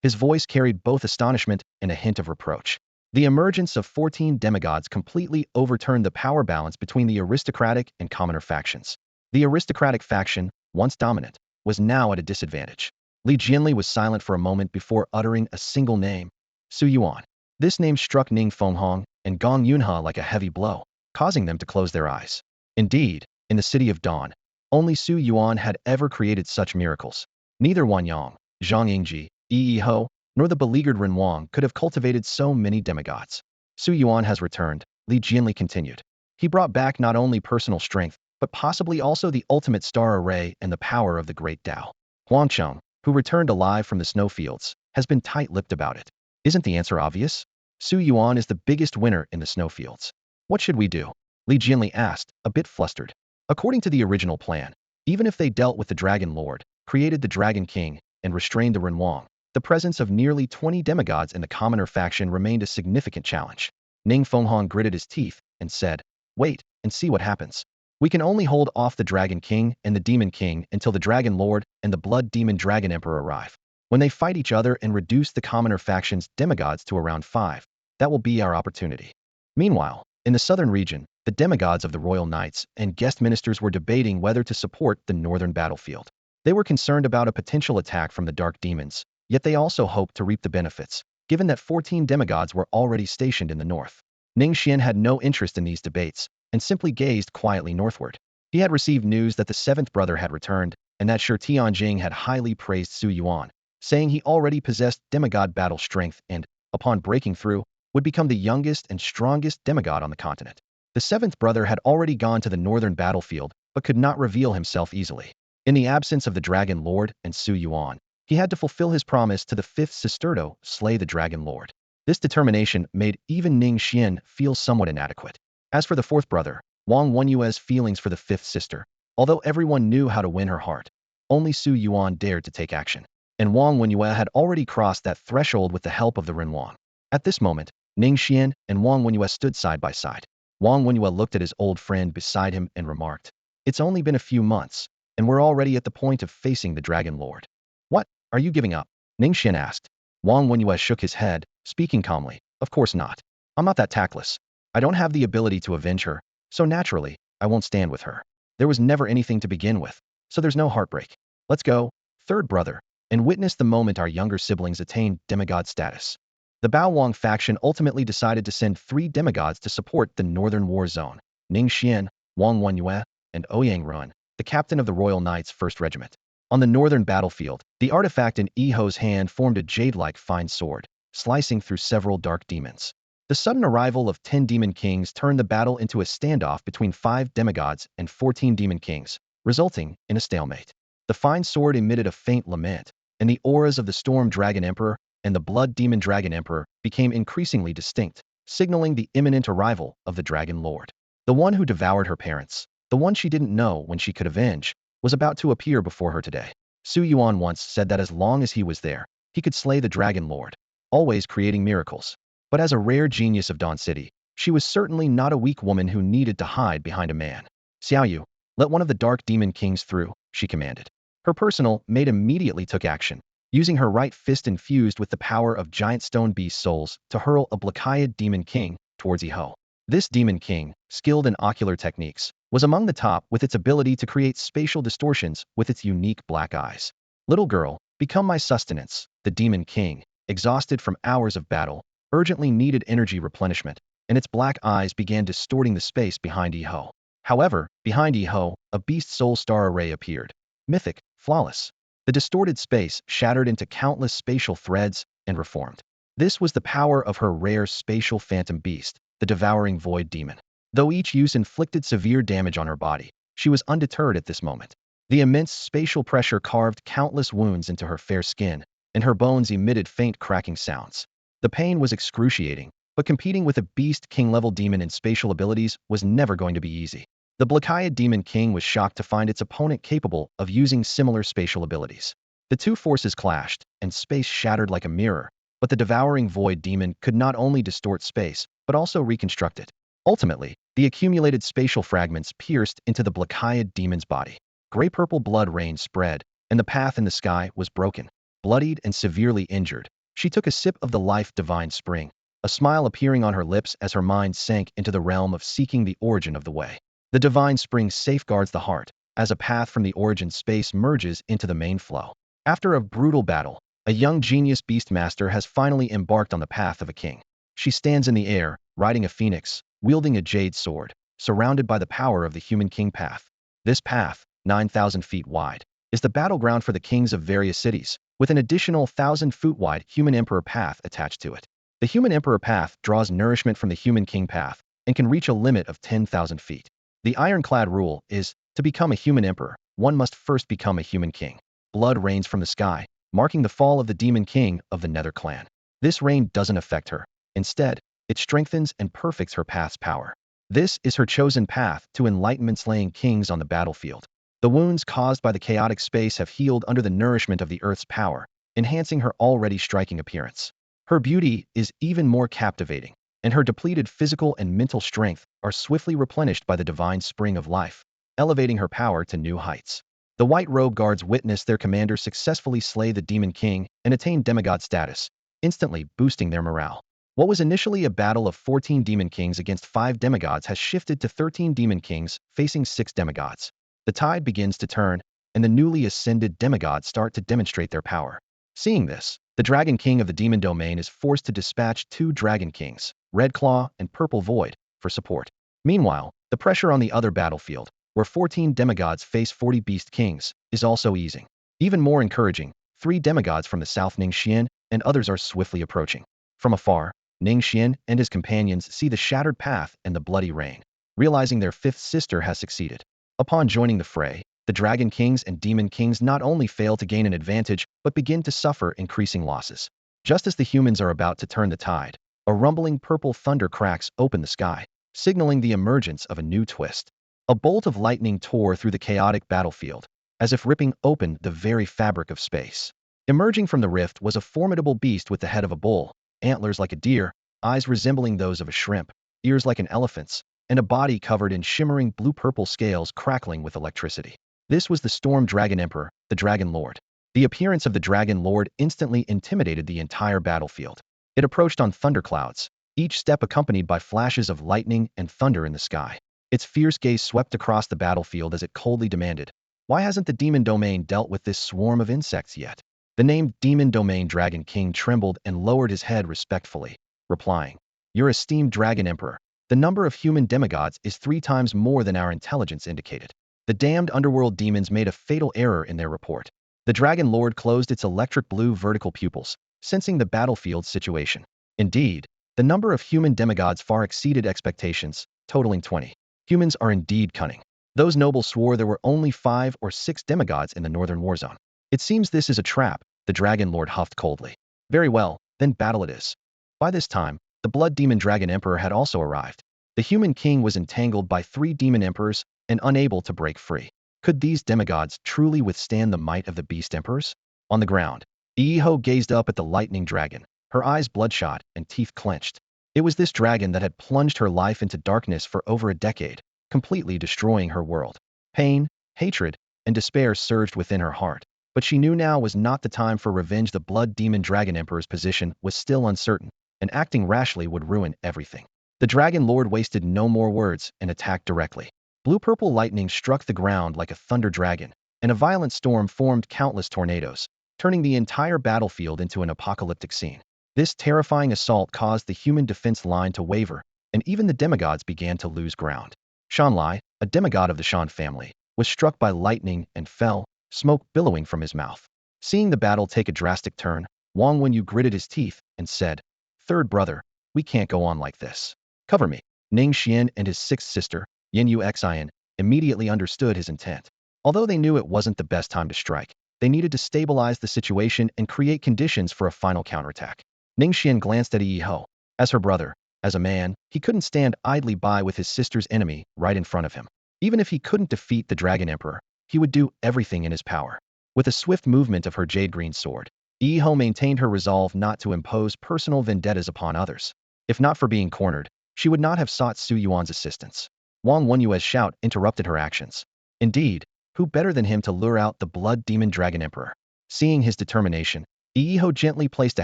His voice carried both astonishment and a hint of reproach. The emergence of 14 demigods completely overturned the power balance between the aristocratic and commoner factions. The aristocratic faction, once dominant, was now at a disadvantage. Li Jianli was silent for a moment before uttering a single name: Su Yuan. This name struck Ning Fenghong and Gong Yunhe like a heavy blow, causing them to close their eyes. Indeed, in the City of Dawn, only Su Yuan had ever created such miracles. Neither Wan Yang, Zhang Yingji, Yi Ho, nor the beleaguered Ren Wang could have cultivated so many demigods. Su Yuan has returned, Li Jianli continued. He brought back not only personal strength, but possibly also the ultimate star array and the power of the great Tao. Huangcheng, who returned alive from the snowfields, has been tight-lipped about it. Isn't the answer obvious? Su Yuan is the biggest winner in the snowfields. What should we do? Li Jianli asked, a bit flustered. According to the original plan, even if they dealt with the Dragon Lord, created the Dragon King, and restrained the Ren Wang, the presence of nearly 20 demigods in the commoner faction remained a significant challenge. Ning Fenghong gritted his teeth and said, wait and see what happens. We can only hold off the Dragon King and the Demon King until the Dragon Lord and the Blood Demon Dragon Emperor arrive. When they fight each other and reduce the commoner faction's demigods to around 5, that will be our opportunity. Meanwhile, in the southern region, the demigods of the royal knights and guest ministers were debating whether to support the northern battlefield. They were concerned about a potential attack from the dark demons, yet they also hoped to reap the benefits, given that 14 demigods were already stationed in the north. Ning Xian had no interest in these debates, and simply gazed quietly northward. He had received news that the 7th brother had returned, and that Shi Tianjing had highly praised Su Yuan, saying he already possessed demigod battle strength and, upon breaking through, would become the youngest and strongest demigod on the continent. The 7th brother had already gone to the northern battlefield, but could not reveal himself easily. In the absence of the Dragon Lord and Su Yuan, he had to fulfill his promise to the 5th sister to slay the Dragon Lord. This determination made even Ning Xian feel somewhat inadequate. As for the 4th brother, Wang Wenyue's feelings for the 5th sister, although everyone knew how to win her heart, only Su Yuan dared to take action. And Wang Wenyue had already crossed that threshold with the help of the Ren Wang. At this moment, Ning Xian and Wang Wenyue stood side by side. Wang Wenyue looked at his old friend beside him and remarked, "It's only been a few months, and we're already at the point of facing the Dragon Lord. What? Are you giving up?" Ning Xian asked. Wang Wenyue shook his head, speaking calmly, "Of course not. I'm not that tactless. I don't have the ability to avenge her, so naturally, I won't stand with her. There was never anything to begin with, so there's no heartbreak. Let's go, 3rd brother, and witness the moment our younger siblings attain demigod status." The Bao Wang faction ultimately decided to send 3 demigods to support the Northern War Zone: Ning Xian, Wang Wenyue, and Ouyang Ruan, the captain of the Royal Knights' 1st Regiment. On the northern battlefield, the artifact in Iho's hand formed a jade-like fine sword, slicing through several dark demons. The sudden arrival of 10 demon kings turned the battle into a standoff between 5 demigods and 14 demon kings, resulting in a stalemate. The fine sword emitted a faint lament, and the auras of the Storm Dragon Emperor and the Blood Demon Dragon Emperor became increasingly distinct, signaling the imminent arrival of the Dragon Lord. The one who devoured her parents, the one she didn't know when she could avenge, was about to appear before her today. Su Yuan once said that as long as he was there, he could slay the Dragon Lord, always creating miracles. But as a rare genius of Dawn City, she was certainly not a weak woman who needed to hide behind a man. Xiaoyu, let one of the Dark Demon Kings through, she commanded. Her personal maid immediately took action, using her right fist infused with the power of giant stone beast souls to hurl a Blackiad Demon King towards Iho. This Demon King, skilled in ocular techniques, was among the top with its ability to create spatial distortions with its unique black eyes. Little girl, become my sustenance. The Demon King, exhausted from hours of battle, urgently needed energy replenishment, and its black eyes began distorting the space behind Iho. However, behind Iho, a beast soul star array appeared. Mythic, flawless. The distorted space shattered into countless spatial threads and reformed. This was the power of her rare spatial phantom beast, the devouring void demon. Though each use inflicted severe damage on her body, she was undeterred at this moment. The immense spatial pressure carved countless wounds into her fair skin, and her bones emitted faint cracking sounds. The pain was excruciating, but competing with a beast king-level demon in spatial abilities was never going to be easy. The Blackiad Demon King was shocked to find its opponent capable of using similar spatial abilities. The two forces clashed, and space shattered like a mirror, but the devouring void demon could not only distort space, but also reconstruct it. Ultimately, the accumulated spatial fragments pierced into the Blackiad demon's body. Gray-purple blood rain spread, and the path in the sky was broken. Bloodied and severely injured, she took a sip of the life divine spring, a smile appearing on her lips as her mind sank into the realm of seeking the origin of the way. The divine spring safeguards the heart, as a path from the origin space merges into the main flow. After a brutal battle, a young genius beastmaster has finally embarked on the path of a king. She stands in the air, riding a phoenix, wielding a jade sword, surrounded by the power of the human king path. This path, 9,000 feet wide, is the battleground for the kings of various cities, with an additional 1,000-foot wide human emperor path attached to it. The human emperor path draws nourishment from the human king path and can reach a limit of 10,000 feet. The ironclad rule is, to become a human emperor, one must first become a human king. Blood rains from the sky, marking the fall of the demon king of the Nether clan. This rain doesn't affect her. Instead, it strengthens and perfects her path's power. This is her chosen path to enlightenment, slaying kings on the battlefield. The wounds caused by the chaotic space have healed under the nourishment of the earth's power, enhancing her already striking appearance. Her beauty is even more captivating, and her depleted physical and mental strength are swiftly replenished by the divine spring of life, elevating her power to new heights. The White Robe Guards witness their commander successfully slay the Demon King and attain demigod status, instantly boosting their morale. What was initially a battle of 14 Demon Kings against 5 demigods has shifted to 13 Demon Kings facing 6 demigods. The tide begins to turn, and the newly ascended demigods start to demonstrate their power. Seeing this, the Dragon King of the Demon Domain is forced to dispatch 2 Dragon Kings, Red Claw and Purple Void, for support. Meanwhile, the pressure on the other battlefield, where 14 demigods face 40 Beast Kings, is also easing. Even more encouraging, 3 demigods from the south, Ning Xian, and others are swiftly approaching. From afar, Ning Xian and his companions see the shattered path and the bloody rain, realizing their 5th sister has succeeded. Upon joining the fray, the Dragon Kings and Demon Kings not only fail to gain an advantage, but begin to suffer increasing losses. Just as the humans are about to turn the tide, a rumbling purple thunder cracks open the sky, signaling the emergence of a new twist. A bolt of lightning tore through the chaotic battlefield, as if ripping open the very fabric of space. Emerging from the rift was a formidable beast with the head of a bull, antlers like a deer, eyes resembling those of a shrimp, ears like an elephant's, and a body covered in shimmering blue-purple scales crackling with electricity. This was the Storm Dragon Emperor, the Dragon Lord. The appearance of the Dragon Lord instantly intimidated the entire battlefield. It approached on thunderclouds, each step accompanied by flashes of lightning and thunder in the sky. Its fierce gaze swept across the battlefield as it coldly demanded, "Why hasn't the Demon Domain dealt with this swarm of insects yet?" The named Demon Domain Dragon King trembled and lowered his head respectfully, replying, "Your esteemed Dragon Emperor, the number of human demigods is 3 times more than our intelligence indicated. The damned underworld demons made a fatal error in their report." The Dragon Lord closed its electric blue vertical pupils, sensing the battlefield situation. Indeed, the number of human demigods far exceeded expectations, totaling 20. Humans are indeed cunning. Those nobles swore there were only 5 or 6 demigods in the northern war zone. "It seems this is a trap," the Dragon Lord huffed coldly. "Very well, then battle it is." By this time, the Blood Demon Dragon Emperor had also arrived. The human king was entangled by 3 demon emperors and unable to break free. Could these demigods truly withstand the might of the beast emperors? On the ground, Iiho gazed up at the lightning dragon, her eyes bloodshot and teeth clenched. It was this dragon that had plunged her life into darkness for over a decade, completely destroying her world. Pain, hatred, and despair surged within her heart, but she knew now was not the time for revenge. The Blood Demon Dragon Emperor's position was still uncertain, and acting rashly would ruin everything. The Dragon Lord wasted no more words and attacked directly. Blue-purple lightning struck the ground like a thunder dragon, and a violent storm formed countless tornadoes, turning the entire battlefield into an apocalyptic scene. This terrifying assault caused the human defense line to waver, and even the demigods began to lose ground. Shanlai, a demigod of the Shan family, was struck by lightning and fell, smoke billowing from his mouth. Seeing the battle take a drastic turn, Wang Wenyu gritted his teeth and said, "Third brother, we can't go on like this. Cover me." Ning Xian and his 6th sister, Yin Yu Xian, immediately understood his intent. Although they knew it wasn't the best time to strike, they needed to stabilize the situation and create conditions for a final counterattack. Ning Xian glanced at Iiho. As her brother, as a man, he couldn't stand idly by with his sister's enemy right in front of him. Even if he couldn't defeat the Dragon Emperor, he would do everything in his power. With a swift movement of her jade-green sword, Iiho maintained her resolve not to impose personal vendettas upon others. If not for being cornered, she would not have sought Su Yuan's assistance. Wang Wenyue's shout interrupted her actions. Indeed, who better than him to lure out the Blood Demon Dragon Emperor? Seeing his determination, Iiho gently placed a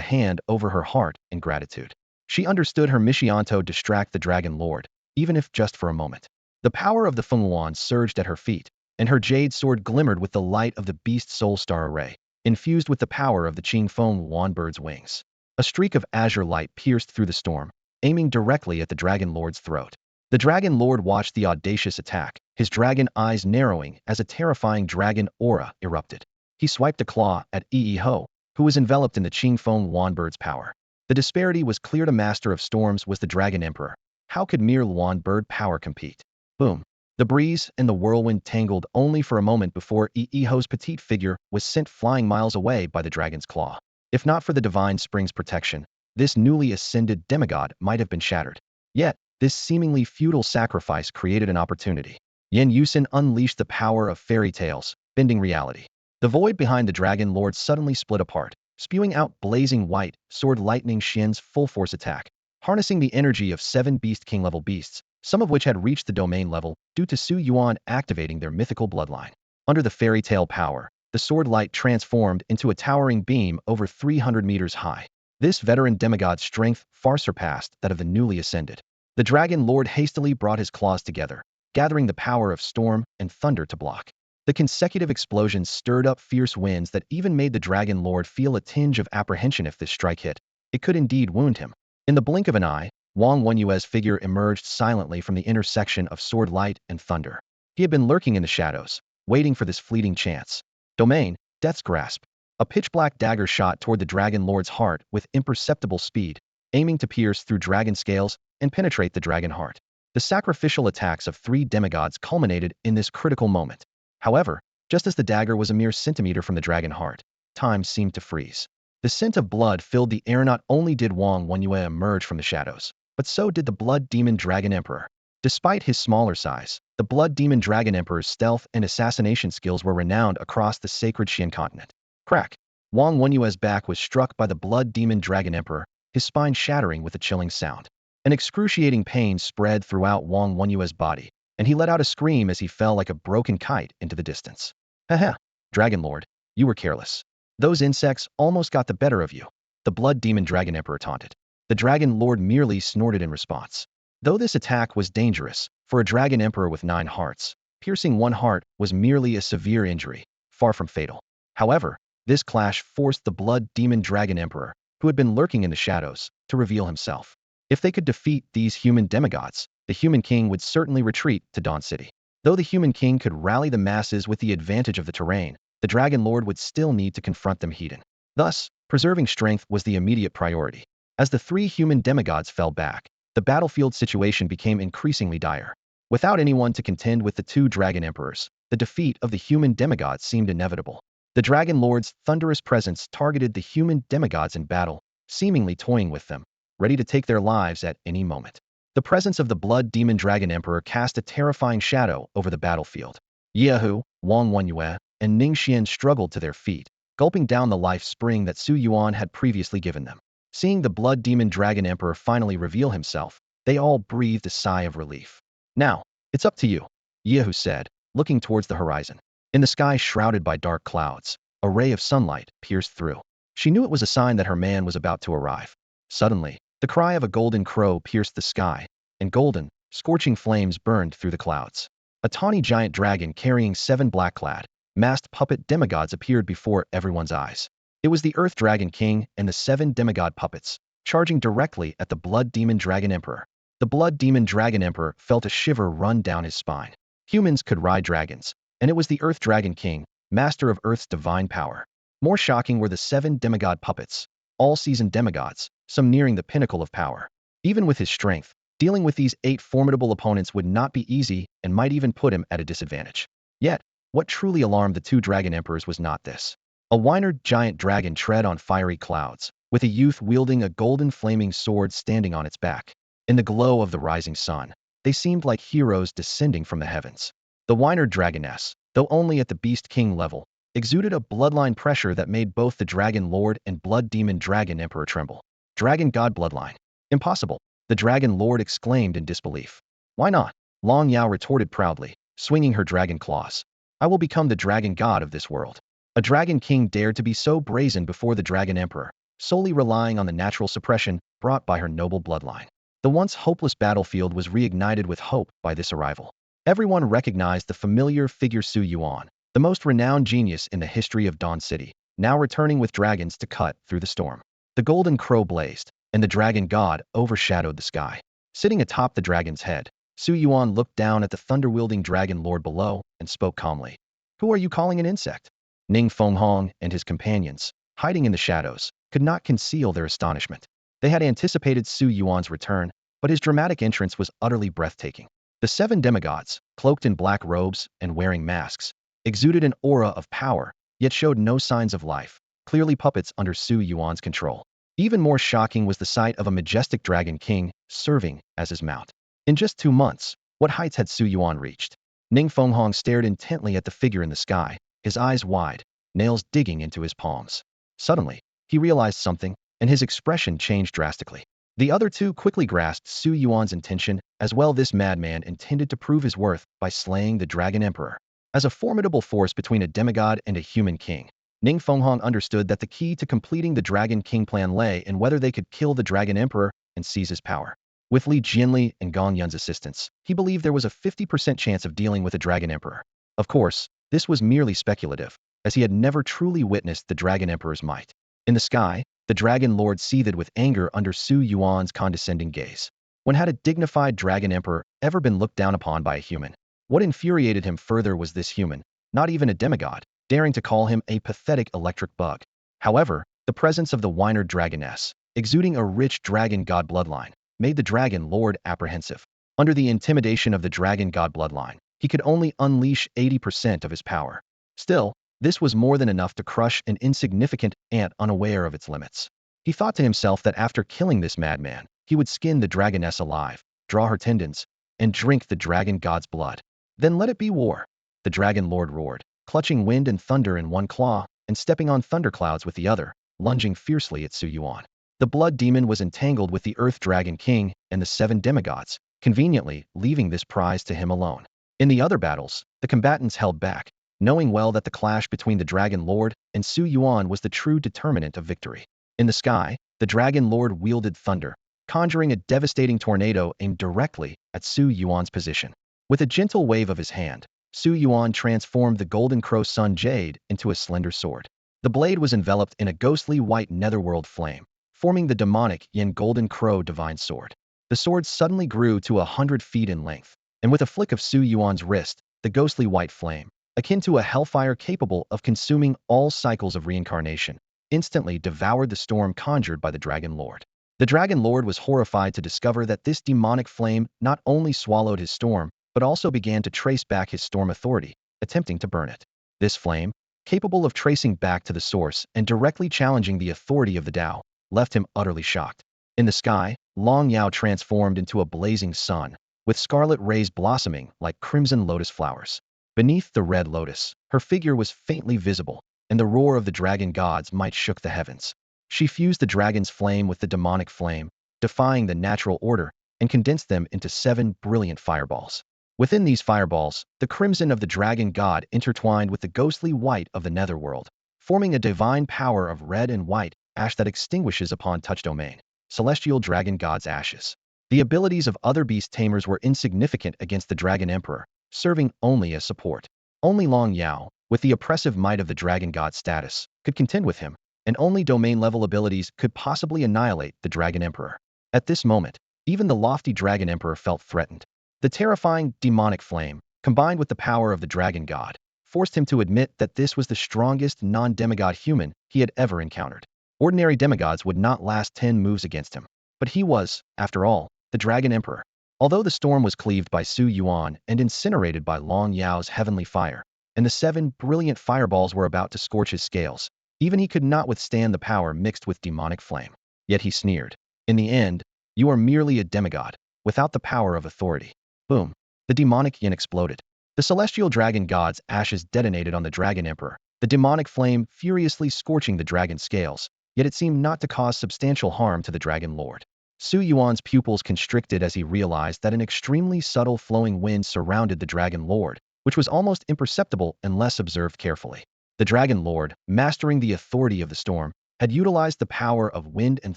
hand over her heart in gratitude. She understood her mission to distract the Dragon Lord, even if just for a moment. The power of the Fenghuan surged at her feet, and her jade sword glimmered with the light of the Beast Soul Star Array, infused with the power of the Qingfeng bird's wings. A streak of azure light pierced through the storm, aiming directly at the Dragon Lord's throat. The Dragon Lord watched the audacious attack, his dragon eyes narrowing as a terrifying dragon aura erupted. He swiped a claw at Iiho, who was enveloped in the Qingfeng bird's power. The disparity was clear to Master of Storms was the Dragon Emperor. How could mere Luan bird power compete? Boom. The breeze and the whirlwind tangled only for a moment before Iiho's petite figure was sent flying miles away by the dragon's claw. If not for the divine spring's protection, this newly ascended demigod might have been shattered. Yet, this seemingly futile sacrifice created an opportunity. Yen Yusin unleashed the power of fairy tales, bending reality. The void behind the Dragon Lord suddenly split apart, spewing out blazing white, sword lightning Xian's full-force attack. Harnessing the energy of 7 Beast King-level beasts, some of which had reached the domain level due to Su Yuan activating their mythical bloodline. Under the fairy tale power, the sword light transformed into a towering beam over 300 meters high. This veteran demigod's strength far surpassed that of the newly ascended. The Dragon Lord hastily brought his claws together, gathering the power of storm and thunder to block. The consecutive explosions stirred up fierce winds that even made the Dragon Lord feel a tinge of apprehension. If this strike hit, it could indeed wound him. In the blink of an eye, Wang Wenyue's figure emerged silently from the intersection of sword light and thunder. He had been lurking in the shadows, waiting for this fleeting chance. Domain, Death's Grasp. A pitch-black dagger shot toward the Dragon Lord's heart with imperceptible speed, aiming to pierce through dragon scales and penetrate the dragon heart. The sacrificial attacks of 3 demigods culminated in this critical moment. However, just as the dagger was a mere centimeter from the dragon heart, time seemed to freeze. The scent of blood filled the air. Not only did Wang Wenyue emerge from the shadows, but so did the Blood Demon Dragon Emperor. Despite his smaller size, the Blood Demon Dragon Emperor's stealth and assassination skills were renowned across the sacred Xian continent. Crack! Wang Wenyue's back was struck by the Blood Demon Dragon Emperor, his spine shattering with a chilling sound. An excruciating pain spread throughout Wang Wenyue's body, and he let out a scream as he fell like a broken kite into the distance. Haha, Dragon Lord, you were careless. Those insects almost got the better of you, the Blood Demon Dragon Emperor taunted. The Dragon Lord merely snorted in response. Though this attack was dangerous, for a Dragon Emperor with 9 hearts, piercing one heart was merely a severe injury, far from fatal. However, This clash forced the Blood Demon Dragon Emperor, who had been lurking in the shadows, to reveal himself. If they could defeat these human demigods, the Human King would certainly retreat to Dawn City. Though the Human King could rally the masses with the advantage of the terrain, the Dragon Lord would still need to confront them heat-in. Thus, preserving strength was the immediate priority. As the three human demigods fell back, the battlefield situation became increasingly dire. Without anyone to contend with the two Dragon Emperors, the defeat of the human demigods seemed inevitable. The Dragon Lord's thunderous presence targeted the human demigods in battle, seemingly toying with them, ready to take their lives at any moment. The presence of the Blood Demon Dragon Emperor cast a terrifying shadow over the battlefield. Yehu, Wang Wenyue, and Ning Xian struggled to their feet, gulping down the life spring that Su Yuan had previously given them. Seeing the Blood Demon Dragon Emperor finally reveal himself, they all breathed a sigh of relief. Now, it's up to you, Yehu said, looking towards the horizon. In the sky shrouded by dark clouds, a ray of sunlight pierced through. She knew it was a sign that her man was about to arrive. Suddenly, the cry of a golden crow pierced the sky, and golden, scorching flames burned through the clouds. A tawny giant dragon carrying 7 black-clad, masked puppet demigods appeared before everyone's eyes. It was the Earth Dragon King and the 7 demigod puppets, charging directly at the Blood Demon Dragon Emperor. The Blood Demon Dragon Emperor felt a shiver run down his spine. Humans could ride dragons, and it was the Earth Dragon King, master of Earth's divine power. More shocking were the 7 demigod puppets, all seasoned demigods, some nearing the pinnacle of power. Even with his strength, dealing with these 8 formidable opponents would not be easy and might even put him at a disadvantage. Yet, what truly alarmed the 2 Dragon Emperors was not this. A Wynard giant dragon tread on fiery clouds, with a youth wielding a golden flaming sword standing on its back. In the glow of the rising sun, they seemed like heroes descending from the heavens. The Wynard Dragoness, though only at the Beast King level, exuded a bloodline pressure that made both the Dragon Lord and Blood Demon Dragon Emperor tremble. Dragon God bloodline. Impossible, the Dragon Lord exclaimed in disbelief. Why not? Long Yao retorted proudly, swinging her dragon claws. I will become the Dragon God of this world. A Dragon King dared to be so brazen before the Dragon Emperor, solely relying on the natural suppression brought by her noble bloodline. The once hopeless battlefield was reignited with hope by this arrival. Everyone recognized the familiar figure Su Yuan, the most renowned genius in the history of Dawn City, now returning with dragons to cut through the storm. The golden crow blazed, and the Dragon God overshadowed the sky. Sitting atop the dragon's head, Su Yuan looked down at the thunder-wielding Dragon Lord below and spoke calmly. Who are you calling an insect? Ning Fenghong and his companions, hiding in the shadows, could not conceal their astonishment. They had anticipated Su Yuan's return, but his dramatic entrance was utterly breathtaking. The 7 demigods, cloaked in black robes and wearing masks, exuded an aura of power, yet showed no signs of life, clearly puppets under Su Yuan's control. Even more shocking was the sight of a majestic Dragon King serving as his mount. In just 2 months, what heights had Su Yuan reached? Ning Fenghong stared intently at the figure in the sky, his eyes wide, nails digging into his palms. Suddenly, he realized something, and his expression changed drastically. The other 2 quickly grasped Su Yuan's intention, as well. This madman intended to prove his worth by slaying the Dragon Emperor. As a formidable force between a demigod and a human king, Ning Fenghong understood that the key to completing the Dragon King plan lay in whether they could kill the Dragon Emperor and seize his power. With Li Jianli and Gong Yun's assistance, he believed there was a 50% chance of dealing with a Dragon Emperor. Of course, this was merely speculative, as he had never truly witnessed the Dragon Emperor's might. In the sky, the Dragon Lord seethed with anger under Su Yuan's condescending gaze. When had a dignified Dragon Emperor ever been looked down upon by a human? What infuriated him further was this human, not even a demigod, daring to call him a pathetic electric bug. However, the presence of the Wynard Dragoness, exuding a rich Dragon God bloodline, made the Dragon Lord apprehensive. Under the intimidation of the Dragon God bloodline, he could only unleash 80% of his power. Still, this was more than enough to crush an insignificant ant unaware of its limits. He thought to himself that after killing this madman, he would skin the Dragoness alive, draw her tendons, and drink the Dragon God's blood. Then let it be war. The Dragon Lord roared, clutching wind and thunder in one claw, and stepping on thunderclouds with the other, lunging fiercely at Su Yuan. The Blood Demon was entangled with the Earth Dragon King and the 7 demigods, conveniently leaving this prize to him alone. In the other battles, the combatants held back, knowing well that the clash between the Dragon Lord and Su Yuan was the true determinant of victory. In the sky, the Dragon Lord wielded thunder, conjuring a devastating tornado aimed directly at Su Yuan's position. With a gentle wave of his hand, Su Yuan transformed the Golden Crow Sun Jade into a slender sword. The blade was enveloped in a ghostly white netherworld flame, forming the demonic yin golden crow divine sword. The sword suddenly grew to 100 feet in length, and with a flick of Su Yuan's wrist, the ghostly white flame, akin to a hellfire capable of consuming all cycles of reincarnation, instantly devoured the storm conjured by the Dragon Lord. The Dragon Lord was horrified to discover that this demonic flame not only swallowed his storm, but also began to trace back his storm authority, attempting to burn it. This flame, capable of tracing back to the source and directly challenging the authority of the Tao, left him utterly shocked. In the sky, Long Yao transformed into a blazing sun, with scarlet rays blossoming like crimson lotus flowers. Beneath the red lotus, her figure was faintly visible, and the roar of the dragon gods might shook the heavens. She fused the dragon's flame with the demonic flame, defying the natural order, and condensed them into 7 brilliant fireballs. Within these fireballs, the crimson of the dragon god intertwined with the ghostly white of the netherworld, forming a divine power of red and white ash that extinguishes upon touch domain. Celestial dragon god's ashes. The abilities of other beast tamers were insignificant against the dragon emperor, serving only as support. Only Long Yao, with the oppressive might of the dragon god status, could contend with him, and only domain-level abilities could possibly annihilate the dragon emperor. At this moment, even the lofty dragon emperor felt threatened. The terrifying demonic flame, combined with the power of the dragon god, forced him to admit that this was the strongest non-demigod human he had ever encountered. Ordinary demigods would not last 10 moves against him. But he was, after all, the Dragon Emperor. Although the storm was cleaved by Su Yuan and incinerated by Long Yao's heavenly fire, and the 7 brilliant fireballs were about to scorch his scales, even he could not withstand the power mixed with demonic flame. Yet he sneered. In the end, you are merely a demigod, without the power of authority. Boom. The demonic yin exploded. The celestial dragon god's ashes detonated on the Dragon Emperor, the demonic flame furiously scorching the dragon's scales, yet it seemed not to cause substantial harm to the Dragon Lord. Su Yuan's pupils constricted as he realized that an extremely subtle flowing wind surrounded the Dragon Lord, which was almost imperceptible unless observed carefully. The Dragon Lord, mastering the authority of the storm, had utilized the power of wind and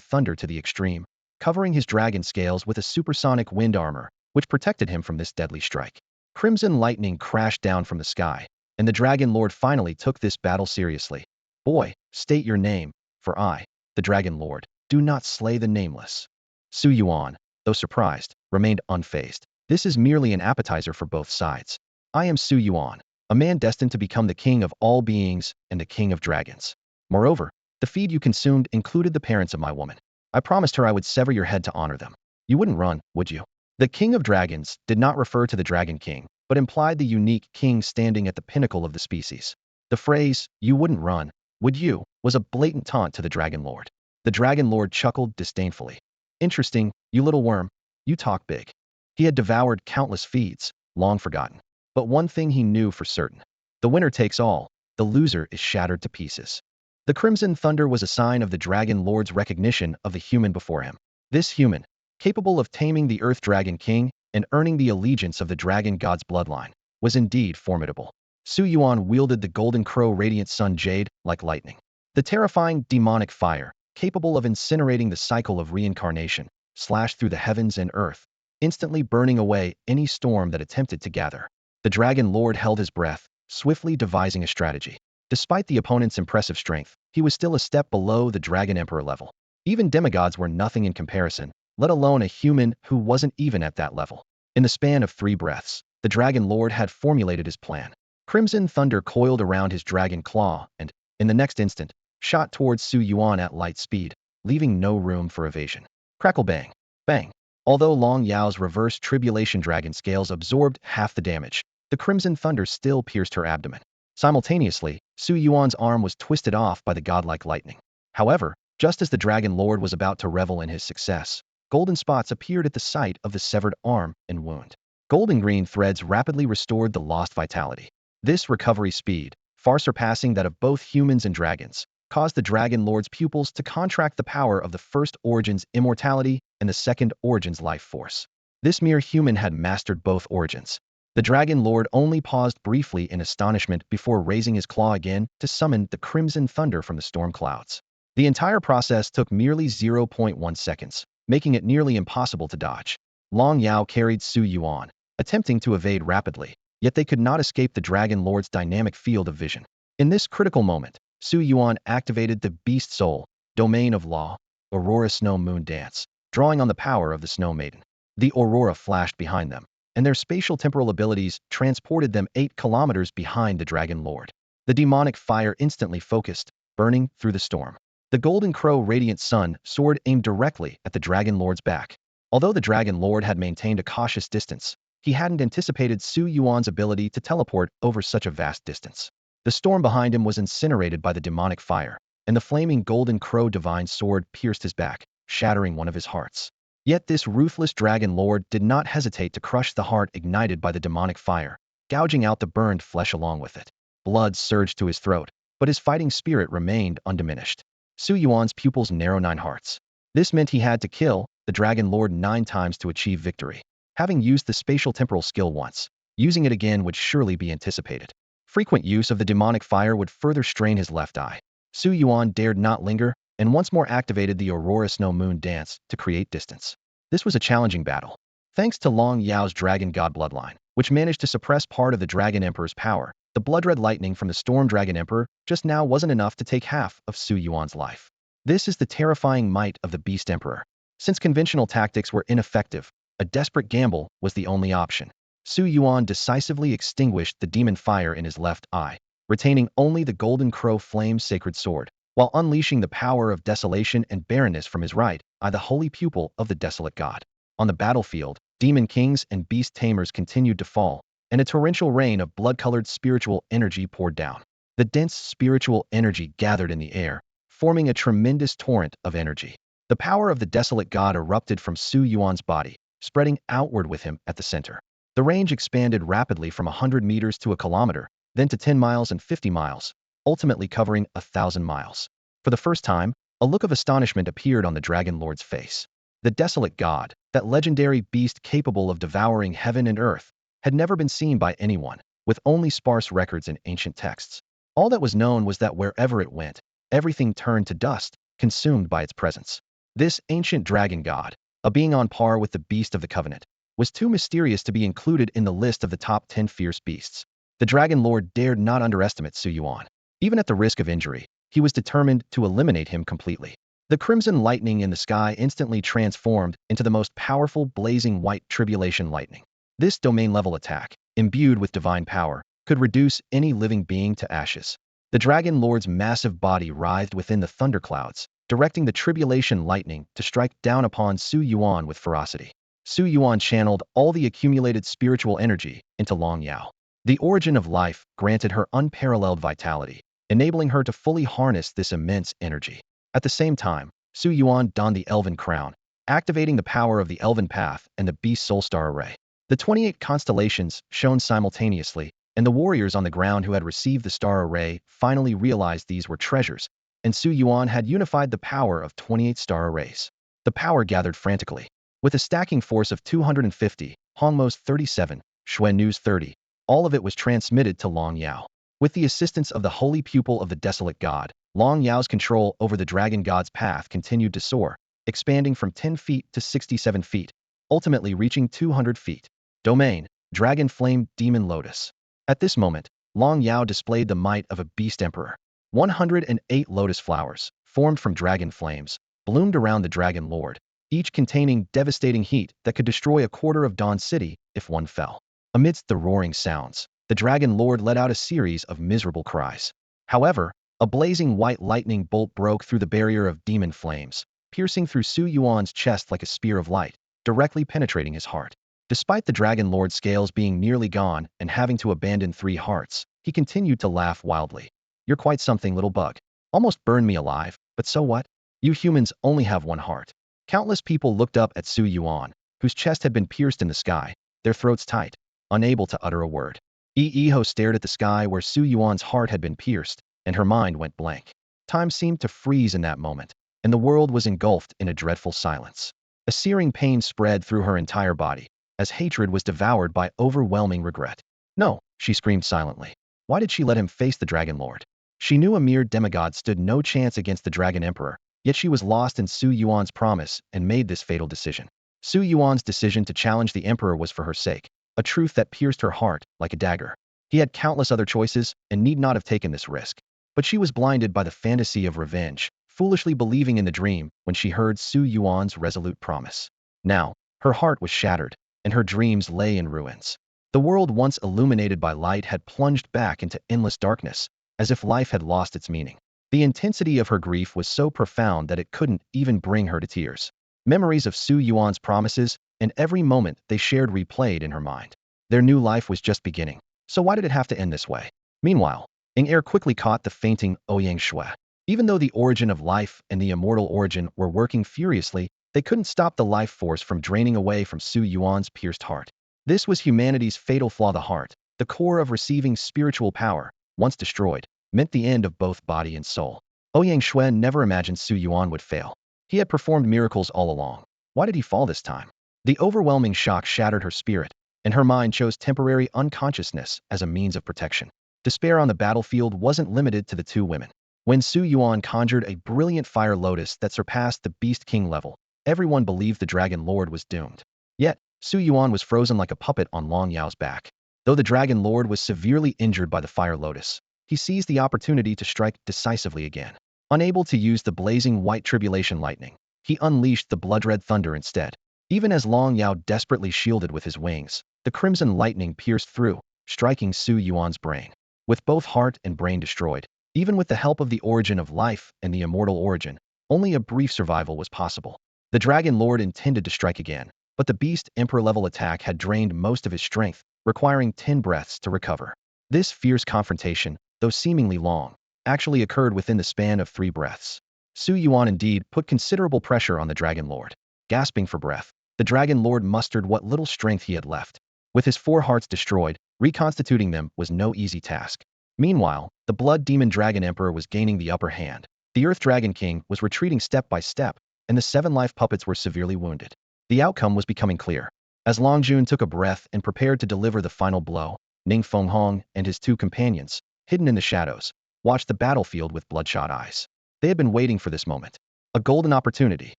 thunder to the extreme, covering his dragon scales with a supersonic wind armor, which protected him from this deadly strike. Crimson lightning crashed down from the sky, and the Dragon Lord finally took this battle seriously. Boy, state your name, for I, the Dragon Lord, do not slay the nameless. Su Yuan, though surprised, remained unfazed. This is merely an appetizer for both sides. I am Su Yuan, a man destined to become the king of all beings and the king of dragons. Moreover, the feed you consumed included the parents of my woman. I promised her I would sever your head to honor them. You wouldn't run, would you? The king of dragons did not refer to the dragon king, but implied the unique king standing at the pinnacle of the species. The phrase, you wouldn't run, would you, was a blatant taunt to the Dragon Lord. The Dragon Lord chuckled disdainfully. Interesting, you little worm. You talk big. He had devoured countless feeds, long forgotten. But one thing he knew for certain. The winner takes all, the loser is shattered to pieces. The crimson thunder was a sign of the Dragon Lord's recognition of the human before him. This human, capable of taming the Earth Dragon King and earning the allegiance of the Dragon God's bloodline, was indeed formidable. Su Yuan wielded the golden crow radiant sun jade like lightning. The terrifying demonic fire, capable of incinerating the cycle of reincarnation, slashed through the heavens and earth, instantly burning away any storm that attempted to gather. The Dragon Lord held his breath, swiftly devising a strategy. Despite the opponent's impressive strength, he was still a step below the Dragon Emperor level. Even demigods were nothing in comparison, let alone a human who wasn't even at that level. In the span of 3 breaths, the Dragon Lord had formulated his plan. Crimson thunder coiled around his dragon claw and, in the next instant, shot towards Su Yuan at light speed, leaving no room for evasion. Crackle bang, bang. Although Long Yao's reverse tribulation dragon scales absorbed half the damage, the crimson thunder still pierced her abdomen. Simultaneously, Su Yuan's arm was twisted off by the godlike lightning. However, just as the Dragon Lord was about to revel in his success, golden spots appeared at the site of the severed arm and wound. Golden green threads rapidly restored the lost vitality. This recovery speed, far surpassing that of both humans and dragons, caused the Dragon Lord's pupils to contract the power of the first origin's immortality and the second origin's life force. This mere human had mastered both origins. The Dragon Lord only paused briefly in astonishment before raising his claw again to summon the crimson thunder from the storm clouds. The entire process took merely 0.1 seconds, making it nearly impossible to dodge. Long Yao carried Su Yuan, attempting to evade rapidly, yet they could not escape the Dragon Lord's dynamic field of vision. In this critical moment, Su Yuan activated the Beast Soul, Domain of Law, Aurora Snow Moon Dance, drawing on the power of the Snow Maiden. The Aurora flashed behind them, and their spatial temporal abilities transported them 8 kilometers behind the Dragon Lord. The demonic fire instantly focused, burning through the storm. The Golden Crow Radiant Sun sword aimed directly at the Dragon Lord's back. Although the Dragon Lord had maintained a cautious distance, he hadn't anticipated Su Yuan's ability to teleport over such a vast distance. The storm behind him was incinerated by the demonic fire, and the flaming Golden Crow Divine Sword pierced his back, shattering one of his hearts. Yet this ruthless Dragon Lord did not hesitate to crush the heart ignited by the demonic fire, gouging out the burned flesh along with it. Blood surged to his throat, but his fighting spirit remained undiminished. Su Yuan's pupils narrowed 9 hearts. This meant he had to kill the Dragon Lord 9 times to achieve victory. Having used the spatial temporal skill once, using it again would surely be anticipated. Frequent use of the demonic fire would further strain his left eye. Su Yuan dared not linger, and once more activated the Aurora Snow Moon Dance to create distance. This was a challenging battle. Thanks to Long Yao's Dragon God bloodline, which managed to suppress part of the Dragon Emperor's power, the blood-red lightning from the Storm Dragon Emperor just now wasn't enough to take half of Su Yuan's life. This is the terrifying might of the Beast Emperor. Since conventional tactics were ineffective, a desperate gamble was the only option. Su Yuan decisively extinguished the demon fire in his left eye, retaining only the Golden Crow Flame Sacred Sword, while unleashing the power of desolation and barrenness from his right eye, the holy pupil of the desolate god. On the battlefield, demon kings and beast tamers continued to fall, and a torrential rain of blood-colored spiritual energy poured down. The dense spiritual energy gathered in the air, forming a tremendous torrent of energy. The power of the desolate god erupted from Su Yuan's body, spreading outward with him at the center. The range expanded rapidly from 100 meters to a kilometer, then to 10 miles and 50 miles, ultimately covering 1,000 miles. For the first time, a look of astonishment appeared on the Dragon Lord's face. The desolate god, that legendary beast capable of devouring heaven and earth, had never been seen by anyone, with only sparse records in ancient texts. All that was known was that wherever it went, everything turned to dust, consumed by its presence. This ancient dragon god, a being on par with the beast of the covenant, was too mysterious to be included in the list of the top 10 fierce beasts. The Dragon Lord dared not underestimate Su Yuan. Even at the risk of injury, he was determined to eliminate him completely. The crimson lightning in the sky instantly transformed into the most powerful blazing white tribulation lightning. This domain-level attack, imbued with divine power, could reduce any living being to ashes. The Dragon Lord's massive body writhed within the thunderclouds, directing the tribulation lightning to strike down upon Su Yuan with ferocity. Su Yuan channeled all the accumulated spiritual energy into Long Yao. The origin of life granted her unparalleled vitality, enabling her to fully harness this immense energy. At the same time, Su Yuan donned the Elven crown, activating the power of the Elven path and the Beast Soul Star Array. The 28 constellations shone simultaneously, and the warriors on the ground who had received the Star Array finally realized these were treasures, and Su Yuan had unified the power of 28 star arrays. The power gathered frantically. With a stacking force of 250, Hongmo's 37, Xuannu's 30, all of it was transmitted to Long Yao. With the assistance of the holy pupil of the desolate god, Long Yao's control over the dragon god's path continued to soar, expanding from 10 feet to 67 feet, ultimately reaching 200 feet. Domain, Dragon Flame Demon Lotus. At this moment, Long Yao displayed the might of a beast emperor. 108 lotus flowers, formed from dragon flames, bloomed around the Dragon Lord, each containing devastating heat that could destroy a quarter of Dawn City if one fell. Amidst the roaring sounds, the Dragon Lord let out a series of miserable cries. However, a blazing white lightning bolt broke through the barrier of demon flames, piercing through Su Yuan's chest like a spear of light, directly penetrating his heart. Despite the Dragon Lord's scales being nearly gone and having to abandon 3 hearts, he continued to laugh wildly. "You're quite something, little bug. Almost burned me alive, but so what? You humans only have 1 heart." Countless people looked up at Su Yuan, whose chest had been pierced in the sky, their throats tight, unable to utter a word. Iho stared at the sky where Su Yuan's heart had been pierced, and her mind went blank. Time seemed to freeze in that moment, and the world was engulfed in a dreadful silence. A searing pain spread through her entire body, as hatred was devoured by overwhelming regret. "No," she screamed silently. Why did she let him face the Dragon Lord? She knew a mere demigod stood no chance against the Dragon Emperor, yet she was lost in Su Yuan's promise and made this fatal decision. Su Yuan's decision to challenge the Emperor was for her sake, a truth that pierced her heart like a dagger. He had countless other choices and need not have taken this risk. But she was blinded by the fantasy of revenge, foolishly believing in the dream when she heard Su Yuan's resolute promise. Now, her heart was shattered, and her dreams lay in ruins. The world once illuminated by light had plunged back into endless darkness, as if life had lost its meaning. The intensity of her grief was so profound that it couldn't even bring her to tears. Memories of Su Yuan's promises and every moment they shared replayed in her mind. Their new life was just beginning, so why did it have to end this way? Meanwhile, Ing Er quickly caught the fainting Ouyang Shui. Even though the origin of life and the immortal origin were working furiously, they couldn't stop the life force from draining away from Su Yuan's pierced heart. This was humanity's fatal flaw. The heart, the core of receiving spiritual power, once destroyed, meant the end of both body and soul. Ouyang Shui never imagined Su Yuan would fail. He had performed miracles all along. Why did he fall this time? The overwhelming shock shattered her spirit, and her mind chose temporary unconsciousness as a means of protection. Despair on the battlefield wasn't limited to the two women. When Su Yuan conjured a brilliant fire lotus that surpassed the Beast King level, everyone believed the Dragon Lord was doomed. Yet, Su Yuan was frozen like a puppet on Long Yao's back. Though the Dragon Lord was severely injured by the fire lotus, he seized the opportunity to strike decisively again. Unable to use the blazing white tribulation lightning, he unleashed the blood-red thunder instead. Even as Long Yao desperately shielded with his wings, the crimson lightning pierced through, striking Su Yuan's brain. With both heart and brain destroyed, even with the help of the origin of life and the immortal origin, only a brief survival was possible. The Dragon Lord intended to strike again, but the Beast Emperor-level attack had drained most of his strength, requiring 10 breaths to recover. This fierce confrontation, though seemingly long, actually occurred within the span of 3 breaths. Su Yuan indeed put considerable pressure on the Dragon Lord. Gasping for breath, the Dragon Lord mustered what little strength he had left. With his 4 hearts destroyed, reconstituting them was no easy task. Meanwhile, the Blood Demon Dragon Emperor was gaining the upper hand. The Earth Dragon King was retreating step by step, and the 7 life puppets were severely wounded. The outcome was becoming clear. As Long Jun took a breath and prepared to deliver the final blow, Ning Fenghong and his 2 companions, hidden in the shadows, watched the battlefield with bloodshot eyes. They had been waiting for this moment. A golden opportunity.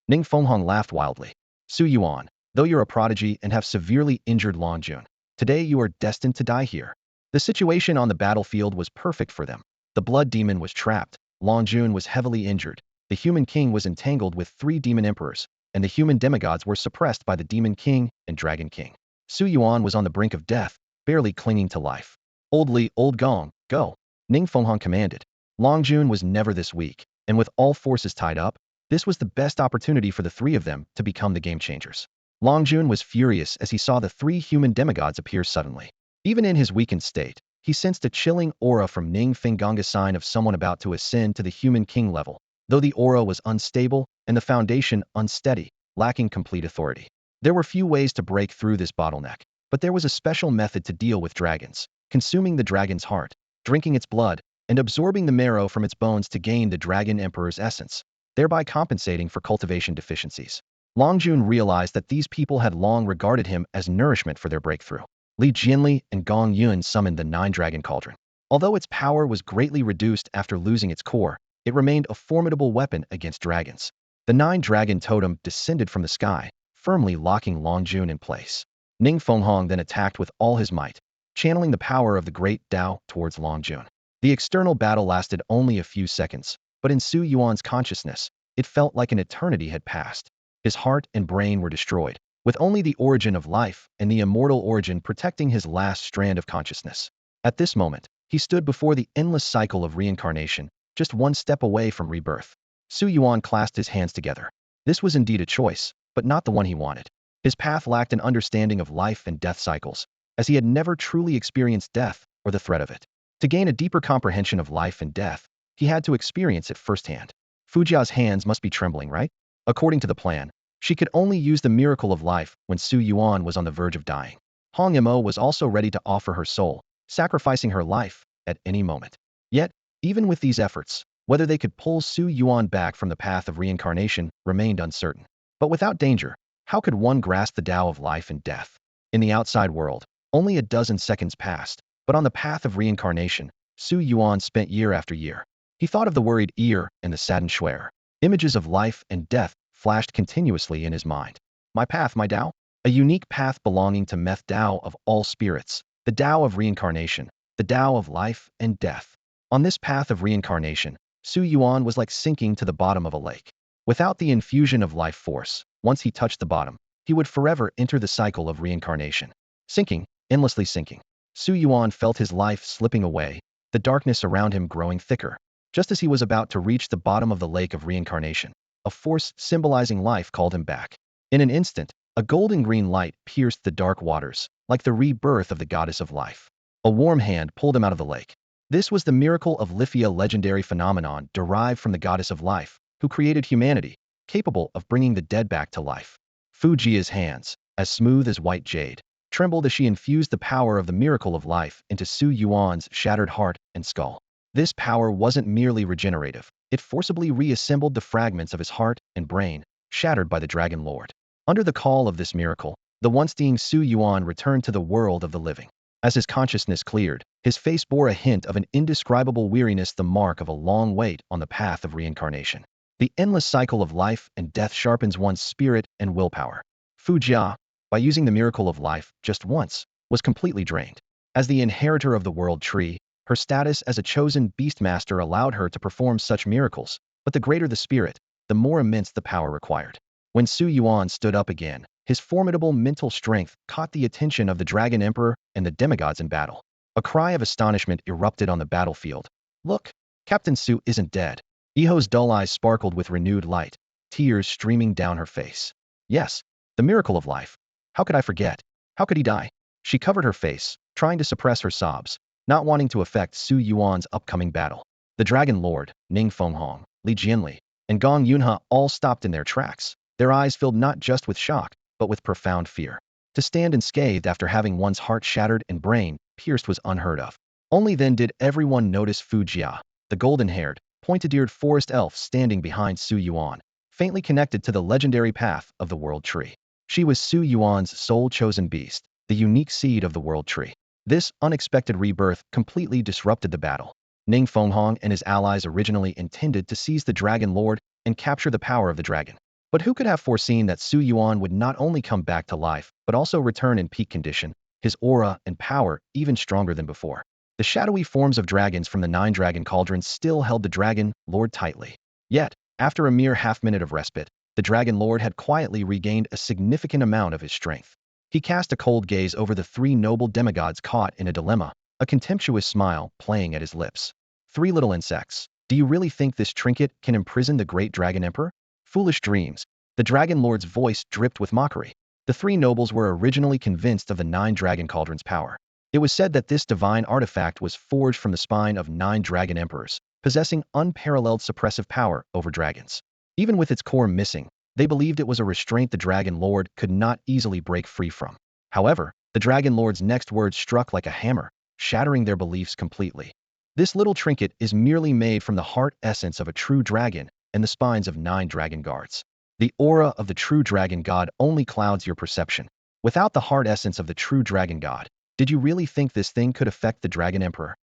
Ning Fenghong laughed wildly. Su Yuan, though you're a prodigy and have severely injured Long Jun, today you are destined to die here. The situation on the battlefield was perfect for them. The Blood Demon was trapped, Long Jun was heavily injured, the Human King was entangled with 3 Demon Emperors, and the human demigods were suppressed by the Demon King and Dragon King. Su Yuan was on the brink of death, barely clinging to life. Old Li, Old Gong, go! Ning Fenghong commanded. Long Jun was never this weak, and with all forces tied up, this was the best opportunity for the 3 of them to become the game changers. Long Jun was furious as he saw the 3 human demigods appear suddenly. Even in his weakened state, he sensed a chilling aura from Ning Fenghong, a sign of someone about to ascend to the Human King level, though the aura was unstable and the foundation unsteady, lacking complete authority. There were few ways to break through this bottleneck, but there was a special method to deal with dragons: consuming the dragon's heart, drinking its blood, and absorbing the marrow from its bones to gain the Dragon Emperor's essence, thereby compensating for cultivation deficiencies. Long Jun realized that these people had long regarded him as nourishment for their breakthrough. Li Jianli and Gong Yun summoned the 9-dragon cauldron. Although its power was greatly reduced after losing its core, it remained a formidable weapon against dragons. The 9-dragon totem descended from the sky, firmly locking Long Jun in place. Ning Fenghong then attacked with all his might, channeling the power of the great Tao towards Long Jun. The external battle lasted only a few seconds, but in Su Yuan's consciousness, it felt like an eternity had passed. His heart and brain were destroyed, with only the origin of life and the immortal origin protecting his last strand of consciousness. At this moment, he stood before the endless cycle of reincarnation, just one step away from rebirth. Su Yuan clasped his hands together. This was indeed a choice, but not the one he wanted. His path lacked an understanding of life and death cycles, as he had never truly experienced death or the threat of it. To gain a deeper comprehension of life and death, he had to experience it firsthand. Fujia's hands must be trembling, right? According to the plan, she could only use the miracle of life when Su Yuan was on the verge of dying. Hong Yamo was also ready to offer her soul, sacrificing her life at any moment. Yet, even with these efforts, whether they could pull Su Yuan back from the path of reincarnation remained uncertain. But without danger, how could one grasp the Tao of life and death? In the outside world, only a dozen seconds passed, but on the path of reincarnation, Su Yuan spent year after year. He thought of the worried ear and the saddened Shuer. Images of life and death flashed continuously in his mind. My path, my Tao? A unique path belonging to Meth Tao of all spirits, the Tao of reincarnation, the Tao of life and death. On this path of reincarnation, Su Yuan was like sinking to the bottom of a lake. Without the infusion of life force, once he touched the bottom, he would forever enter the cycle of reincarnation. Sinking, endlessly sinking. Su Yuan felt his life slipping away, the darkness around him growing thicker. Just as he was about to reach the bottom of the lake of reincarnation, a force symbolizing life called him back. In an instant, a golden-green light pierced the dark waters, like the rebirth of the goddess of life. A warm hand pulled him out of the lake. This was the miracle of Lithia, legendary phenomenon derived from the goddess of life, who created humanity, capable of bringing the dead back to life. Fujia's hands, as smooth as white jade, trembled as she infused the power of the miracle of life into Su Yuan's shattered heart and skull. This power wasn't merely regenerative, it forcibly reassembled the fragments of his heart and brain, shattered by the Dragon Lord. Under the call of this miracle, the once-dying Su Yuan returned to the world of the living. As his consciousness cleared, his face bore a hint of an indescribable weariness, the mark of a long wait on the path of reincarnation. The endless cycle of life and death sharpens one's spirit and willpower. Fujia, by using the miracle of life just once, was completely drained. As the inheritor of the world tree, her status as a chosen beastmaster allowed her to perform such miracles, but the greater the spirit, the more immense the power required. When Su Yuan stood up again, his formidable mental strength caught the attention of the Dragon Emperor and the demigods in battle. A cry of astonishment erupted on the battlefield. "Look, Captain Su isn't dead." Iho's dull eyes sparkled with renewed light, tears streaming down her face. "Yes, the miracle of life. How could I forget? How could he die?" She covered her face, trying to suppress her sobs, not wanting to affect Su Yuan's upcoming battle. The Dragon Lord, Ning Fenghong, Li Jianli, and Gong Yunhe all stopped in their tracks, their eyes filled not just with shock, but with profound fear. To stand unscathed after having one's heart shattered and brain pierced was unheard of. Only then did everyone notice Fujia, the golden-haired, pointed-eared forest elf standing behind Su Yuan, faintly connected to the legendary path of the world tree. She was Su Yuan's sole chosen beast, the unique seed of the world tree. This unexpected rebirth completely disrupted the battle. Ning Fenghong and his allies originally intended to seize the Dragon Lord and capture the power of the dragon. But who could have foreseen that Su Yuan would not only come back to life, but also return in peak condition, his aura and power even stronger than before. The shadowy forms of dragons from the 9 dragon cauldrons still held the Dragon Lord tightly. Yet, after a mere half-minute of respite, the Dragon Lord had quietly regained a significant amount of his strength. He cast a cold gaze over the 3 noble demigods caught in a dilemma, a contemptuous smile playing at his lips. "3 little insects, do you really think this trinket can imprison the great Dragon Emperor? Foolish dreams." The Dragon Lord's voice dripped with mockery. The 3 nobles were originally convinced of the 9 dragon cauldrons' power. It was said that this divine artifact was forged from the spine of 9 dragon emperors, possessing unparalleled suppressive power over dragons. Even with its core missing, they believed it was a restraint the Dragon Lord could not easily break free from. However, the Dragon Lord's next words struck like a hammer, shattering their beliefs completely. "This little trinket is merely made from the heart essence of a true dragon and the spines of 9 dragon guards. The aura of the true dragon god only clouds your perception. Without the heart essence of the true dragon god, did you really think this thing could affect the Dragon Emperor?"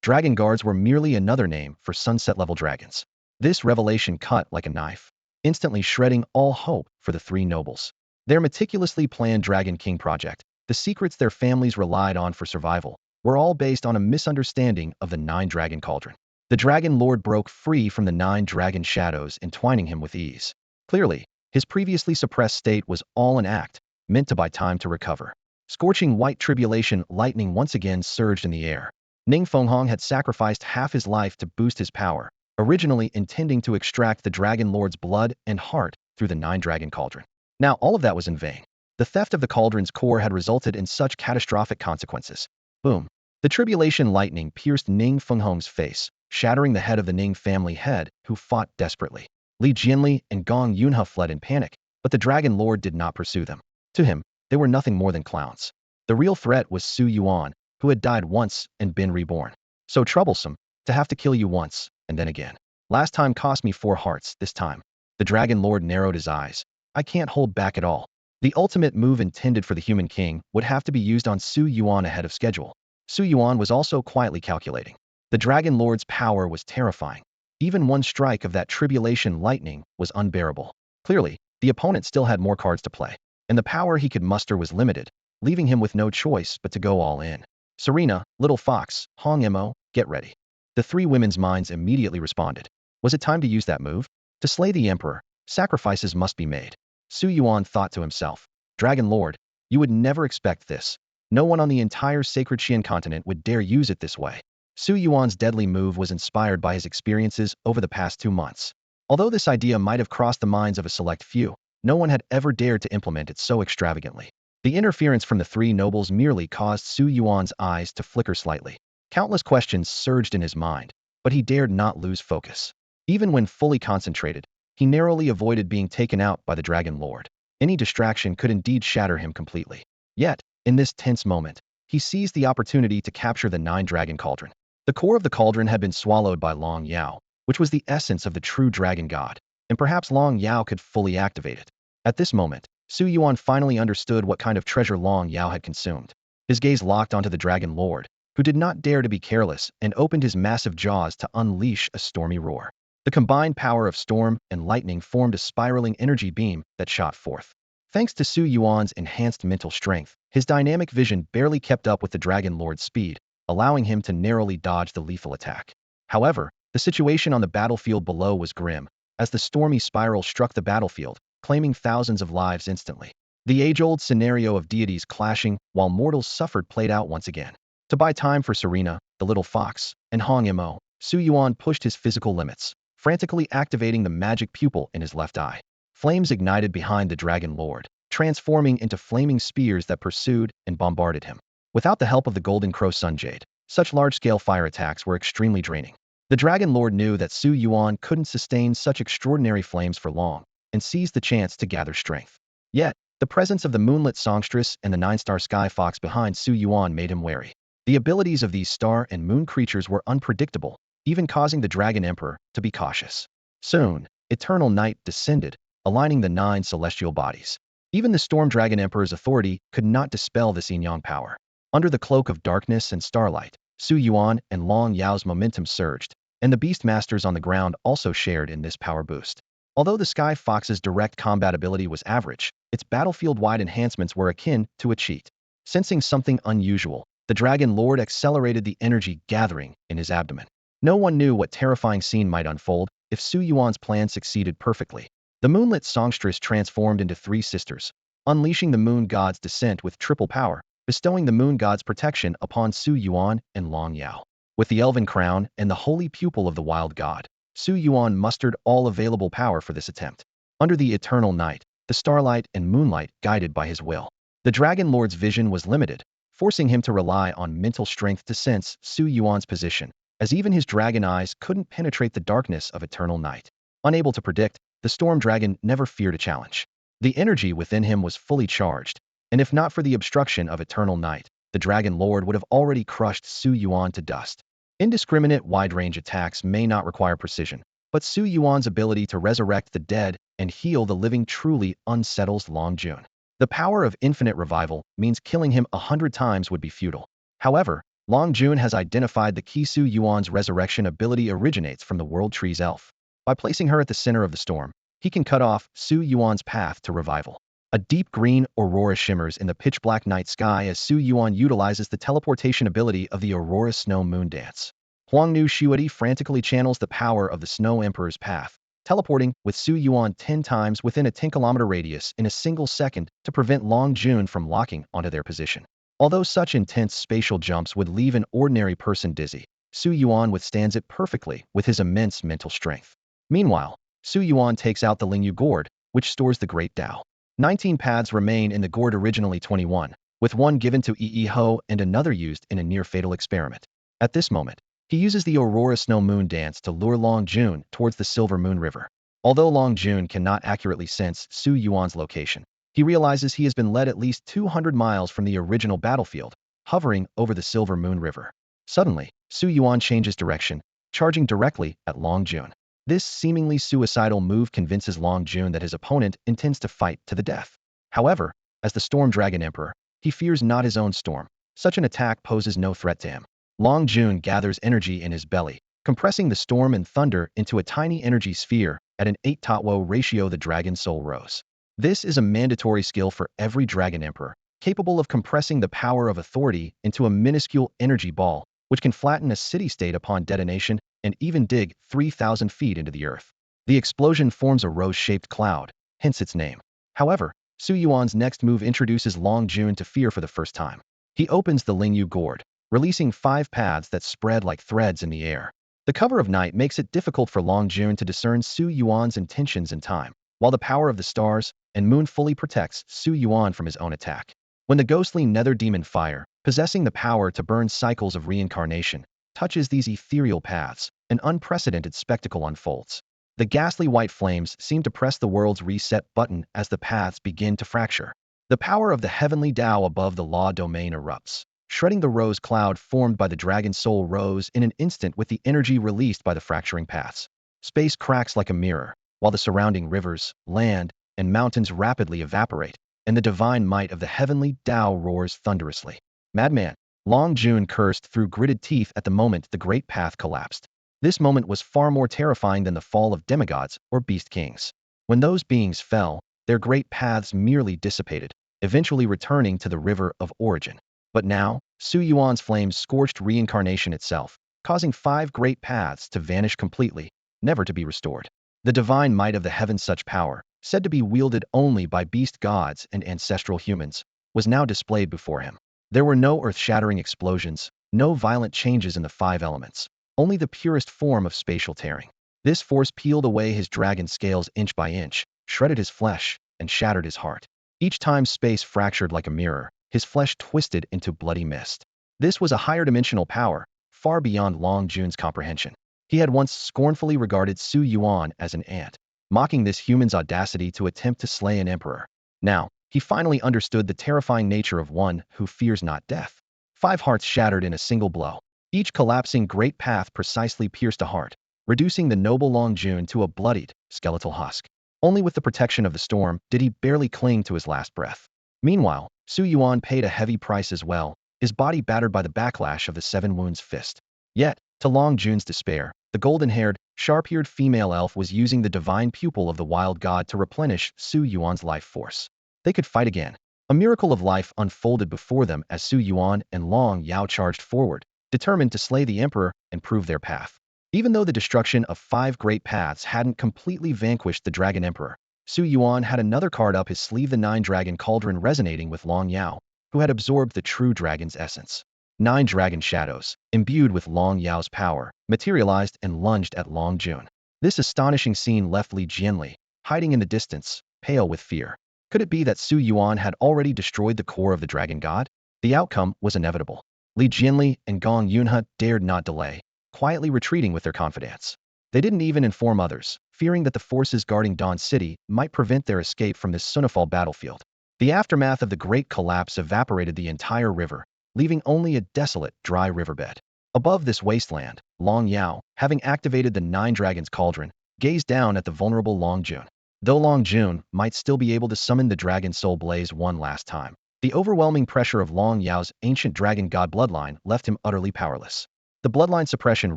Dragon guards were merely another name for sunset-level dragons. This revelation cut like a knife, instantly shredding all hope for the 3 nobles. Their meticulously planned Dragon King project, the secrets their families relied on for survival, were all based on a misunderstanding of the 9 dragon cauldron. The Dragon Lord broke free from the 9 dragon shadows, entwining him with ease. Clearly, his previously suppressed state was all an act, meant to buy time to recover. Scorching white tribulation lightning once again surged in the air. Ning Fenghong had sacrificed half his life to boost his power, originally intending to extract the Dragon Lord's blood and heart through the 9 dragon cauldron. Now all of that was in vain. The theft of the cauldron's core had resulted in such catastrophic consequences. Boom. The tribulation lightning pierced Ning Fenghong's face, shattering the head of the Ning family head, who fought desperately. Li Jianli and Gong Yunhe fled in panic, but the Dragon Lord did not pursue them. To him, they were nothing more than clowns. The real threat was Su Yuan, who had died once and been reborn. So troublesome, to have to kill you once, and then again. "Last time cost me 4 hearts, this time." The Dragon Lord narrowed his eyes. "I can't hold back at all." The ultimate move intended for the human king would have to be used on Su Yuan ahead of schedule. Su Yuan was also quietly calculating. The Dragon Lord's power was terrifying. Even one strike of that tribulation lightning was unbearable. Clearly, the opponent still had more cards to play, and the power he could muster was limited, leaving him with no choice but to go all in. "Serena, little fox, Hong Mo, get ready." The three women's minds immediately responded. Was it time to use that move? To slay the emperor, sacrifices must be made. Su Yuan thought to himself. Dragon Lord, you would never expect this. No one on the entire sacred Xian continent would dare use it this way. Su Yuan's deadly move was inspired by his experiences over the past 2 months. Although this idea might have crossed the minds of a select few, no one had ever dared to implement it so extravagantly. The interference from the three nobles merely caused Su Yuan's eyes to flicker slightly. Countless questions surged in his mind, but he dared not lose focus. Even when fully concentrated, he narrowly avoided being taken out by the Dragon Lord. Any distraction could indeed shatter him completely. Yet, in this tense moment, he seized the opportunity to capture the 9-dragon cauldron. The core of the cauldron had been swallowed by Long Yao, which was the essence of the true dragon god, and perhaps Long Yao could fully activate it. At this moment, Su Yuan finally understood what kind of treasure Long Yao had consumed. His gaze locked onto the Dragon Lord, who did not dare to be careless and opened his massive jaws to unleash a stormy roar. The combined power of storm and lightning formed a spiraling energy beam that shot forth. Thanks to Su Yuan's enhanced mental strength, his dynamic vision barely kept up with the Dragon Lord's speed, allowing him to narrowly dodge the lethal attack. However, the situation on the battlefield below was grim, as the stormy spiral struck the battlefield, claiming thousands of lives instantly. The age-old scenario of deities clashing while mortals suffered played out once again. To buy time for Serena, the little fox, and Hong Mo, Su Yuan pushed his physical limits, frantically activating the magic pupil in his left eye. Flames ignited behind the Dragon Lord, transforming into flaming spears that pursued and bombarded him. Without the help of the Golden Crow Sunjade, such large-scale fire attacks were extremely draining. The Dragon Lord knew that Su Yuan couldn't sustain such extraordinary flames for long, and seized the chance to gather strength. Yet, the presence of the moonlit songstress and the 9-star sky fox behind Su Yuan made him wary. The abilities of these star and moon creatures were unpredictable, even causing the Dragon Emperor to be cautious. Soon, eternal night descended, aligning the 9 celestial bodies. Even the Storm Dragon Emperor's authority could not dispel this yin-yang power. Under the cloak of darkness and starlight, Su Yuan and Long Yao's momentum surged, and the beast masters on the ground also shared in this power boost. Although the Sky Fox's direct combat ability was average, its battlefield-wide enhancements were akin to a cheat. Sensing something unusual, the Dragon Lord accelerated the energy gathering in his abdomen. No one knew what terrifying scene might unfold if Su Yuan's plan succeeded perfectly. The moonlit songstress transformed into 3 sisters, unleashing the moon god's descent with triple power, bestowing the moon god's protection upon Su Yuan and Long Yao. With the elven crown and the holy pupil of the wild god, Su Yuan mustered all available power for this attempt. Under the eternal night, the starlight and moonlight guided by his will. The Dragon Lord's vision was limited, forcing him to rely on mental strength to sense Su Yuan's position, as even his dragon eyes couldn't penetrate the darkness of eternal night. Unable to predict, the storm dragon never feared a challenge. The energy within him was fully charged, and if not for the obstruction of eternal night, the Dragon Lord would have already crushed Su Yuan to dust. Indiscriminate wide-range attacks may not require precision, but Su Yuan's ability to resurrect the dead and heal the living truly unsettles Long Jun. The power of infinite revival means killing him 100 times would be futile. However, Long Jun has identified the key. Su Yuan's resurrection ability originates from the World Tree's elf. By placing her at the center of the storm, he can cut off Su Yuan's path to revival. A deep green aurora shimmers in the pitch-black night sky as Su Yuan utilizes the teleportation ability of the Aurora Snow Moon Dance. Huangnu Shuadi frantically channels the power of the Snow Emperor's path, teleporting with Su Yuan 10 times within a 10-kilometer radius in a single second to prevent Long Jun from locking onto their position. Although such intense spatial jumps would leave an ordinary person dizzy, Su Yuan withstands it perfectly with his immense mental strength. Meanwhile, Su Yuan takes out the Lingyu gourd, which stores the Great Tao. 19 paths remain in the gourd, originally 21, with one given to Yi Ho and another used in a near-fatal experiment. At this moment, he uses the Aurora Snow Moon Dance to lure Long Jun towards the Silver Moon River. Although Long Jun cannot accurately sense Su Yuan's location, he realizes he has been led at least 200 miles from the original battlefield, hovering over the Silver Moon River. Suddenly, Su Yuan changes direction, charging directly at Long Jun. This seemingly suicidal move convinces Long Jun that his opponent intends to fight to the death. However, as the Storm Dragon Emperor, he fears not his own storm. Such an attack poses no threat to him. Long Jun gathers energy in his belly, compressing the storm and thunder into a tiny energy sphere at an 8-to-1 ratio. The Dragon Soul Rose. This is a mandatory skill for every Dragon Emperor, capable of compressing the power of authority into a minuscule energy ball, which can flatten a city-state upon detonation and even dig 3,000 feet into the earth. The explosion forms a rose-shaped cloud, hence its name. However, Su Yuan's next move introduces Long Jun to fear for the first time. He opens the Lingyu gourd, releasing 5 paths that spread like threads in the air. The cover of night makes it difficult for Long Jun to discern Su Yuan's intentions in time, while the power of the stars and moon fully protects Su Yuan from his own attack. When the ghostly nether demon fire, possessing the power to burn cycles of reincarnation, touches these ethereal paths, an unprecedented spectacle unfolds. The ghastly white flames seem to press the world's reset button as the paths begin to fracture. The power of the heavenly Tao above the law domain erupts, shredding the rose cloud formed by the dragon soul rose in an instant with the energy released by the fracturing paths. Space cracks like a mirror, while the surrounding rivers, land, and mountains rapidly evaporate, and the divine might of the heavenly Tao roars thunderously. Madman, Long Jun cursed through gritted teeth at the moment the great path collapsed. This moment was far more terrifying than the fall of demigods or beast kings. When those beings fell, their great paths merely dissipated, eventually returning to the river of origin. But now, Su Yuan's flames scorched reincarnation itself, causing 5 great paths to vanish completely, never to be restored. The divine might of the heavens, such power, said to be wielded only by beast gods and ancestral humans, was now displayed before him. There were no earth-shattering explosions, no violent changes in the 5 elements, only the purest form of spatial tearing. This force peeled away his dragon scales inch by inch, shredded his flesh, and shattered his heart. Each time space fractured like a mirror, his flesh twisted into bloody mist. This was a higher dimensional power, far beyond Long Jun's comprehension. He had once scornfully regarded Su Yuan as an ant, mocking this human's audacity to attempt to slay an emperor. Now, he finally understood the terrifying nature of one who fears not death. 5 hearts shattered in a single blow. Each collapsing great path precisely pierced a heart, reducing the noble Long Jun to a bloodied, skeletal husk. Only with the protection of the storm did he barely cling to his last breath. Meanwhile, Su Yuan paid a heavy price as well, his body battered by the backlash of the 7 wounds fist. Yet, to Long Jun's despair, the golden-haired, sharp-eared female elf was using the divine pupil of the wild god to replenish Su Yuan's life force. They could fight again. A miracle of life unfolded before them as Su Yuan and Long Yao charged forward, determined to slay the emperor and prove their path. Even though the destruction of 5 great paths hadn't completely vanquished the dragon emperor, Su Yuan had another card up his sleeve, the 9 dragon cauldron, resonating with Long Yao, who had absorbed the true dragon's essence. 9 dragon shadows, imbued with Long Yao's power, materialized and lunged at Long Jun. This astonishing scene left Li Jianli, hiding in the distance, pale with fear. Could it be that Su Yuan had already destroyed the core of the dragon god? The outcome was inevitable. Li Jianli and Gong Yunhe dared not delay, quietly retreating with their confidants. They didn't even inform others, fearing that the forces guarding Dawn City might prevent their escape from this Sunifal battlefield. The aftermath of the great collapse evaporated the entire river, leaving only a desolate, dry riverbed. Above this wasteland, Long Yao, having activated the 9 dragons cauldron, gazed down at the vulnerable Long Jun. Though Long Jun might still be able to summon the dragon soul blaze one last time, the overwhelming pressure of Long Yao's ancient dragon god bloodline left him utterly powerless. The bloodline suppression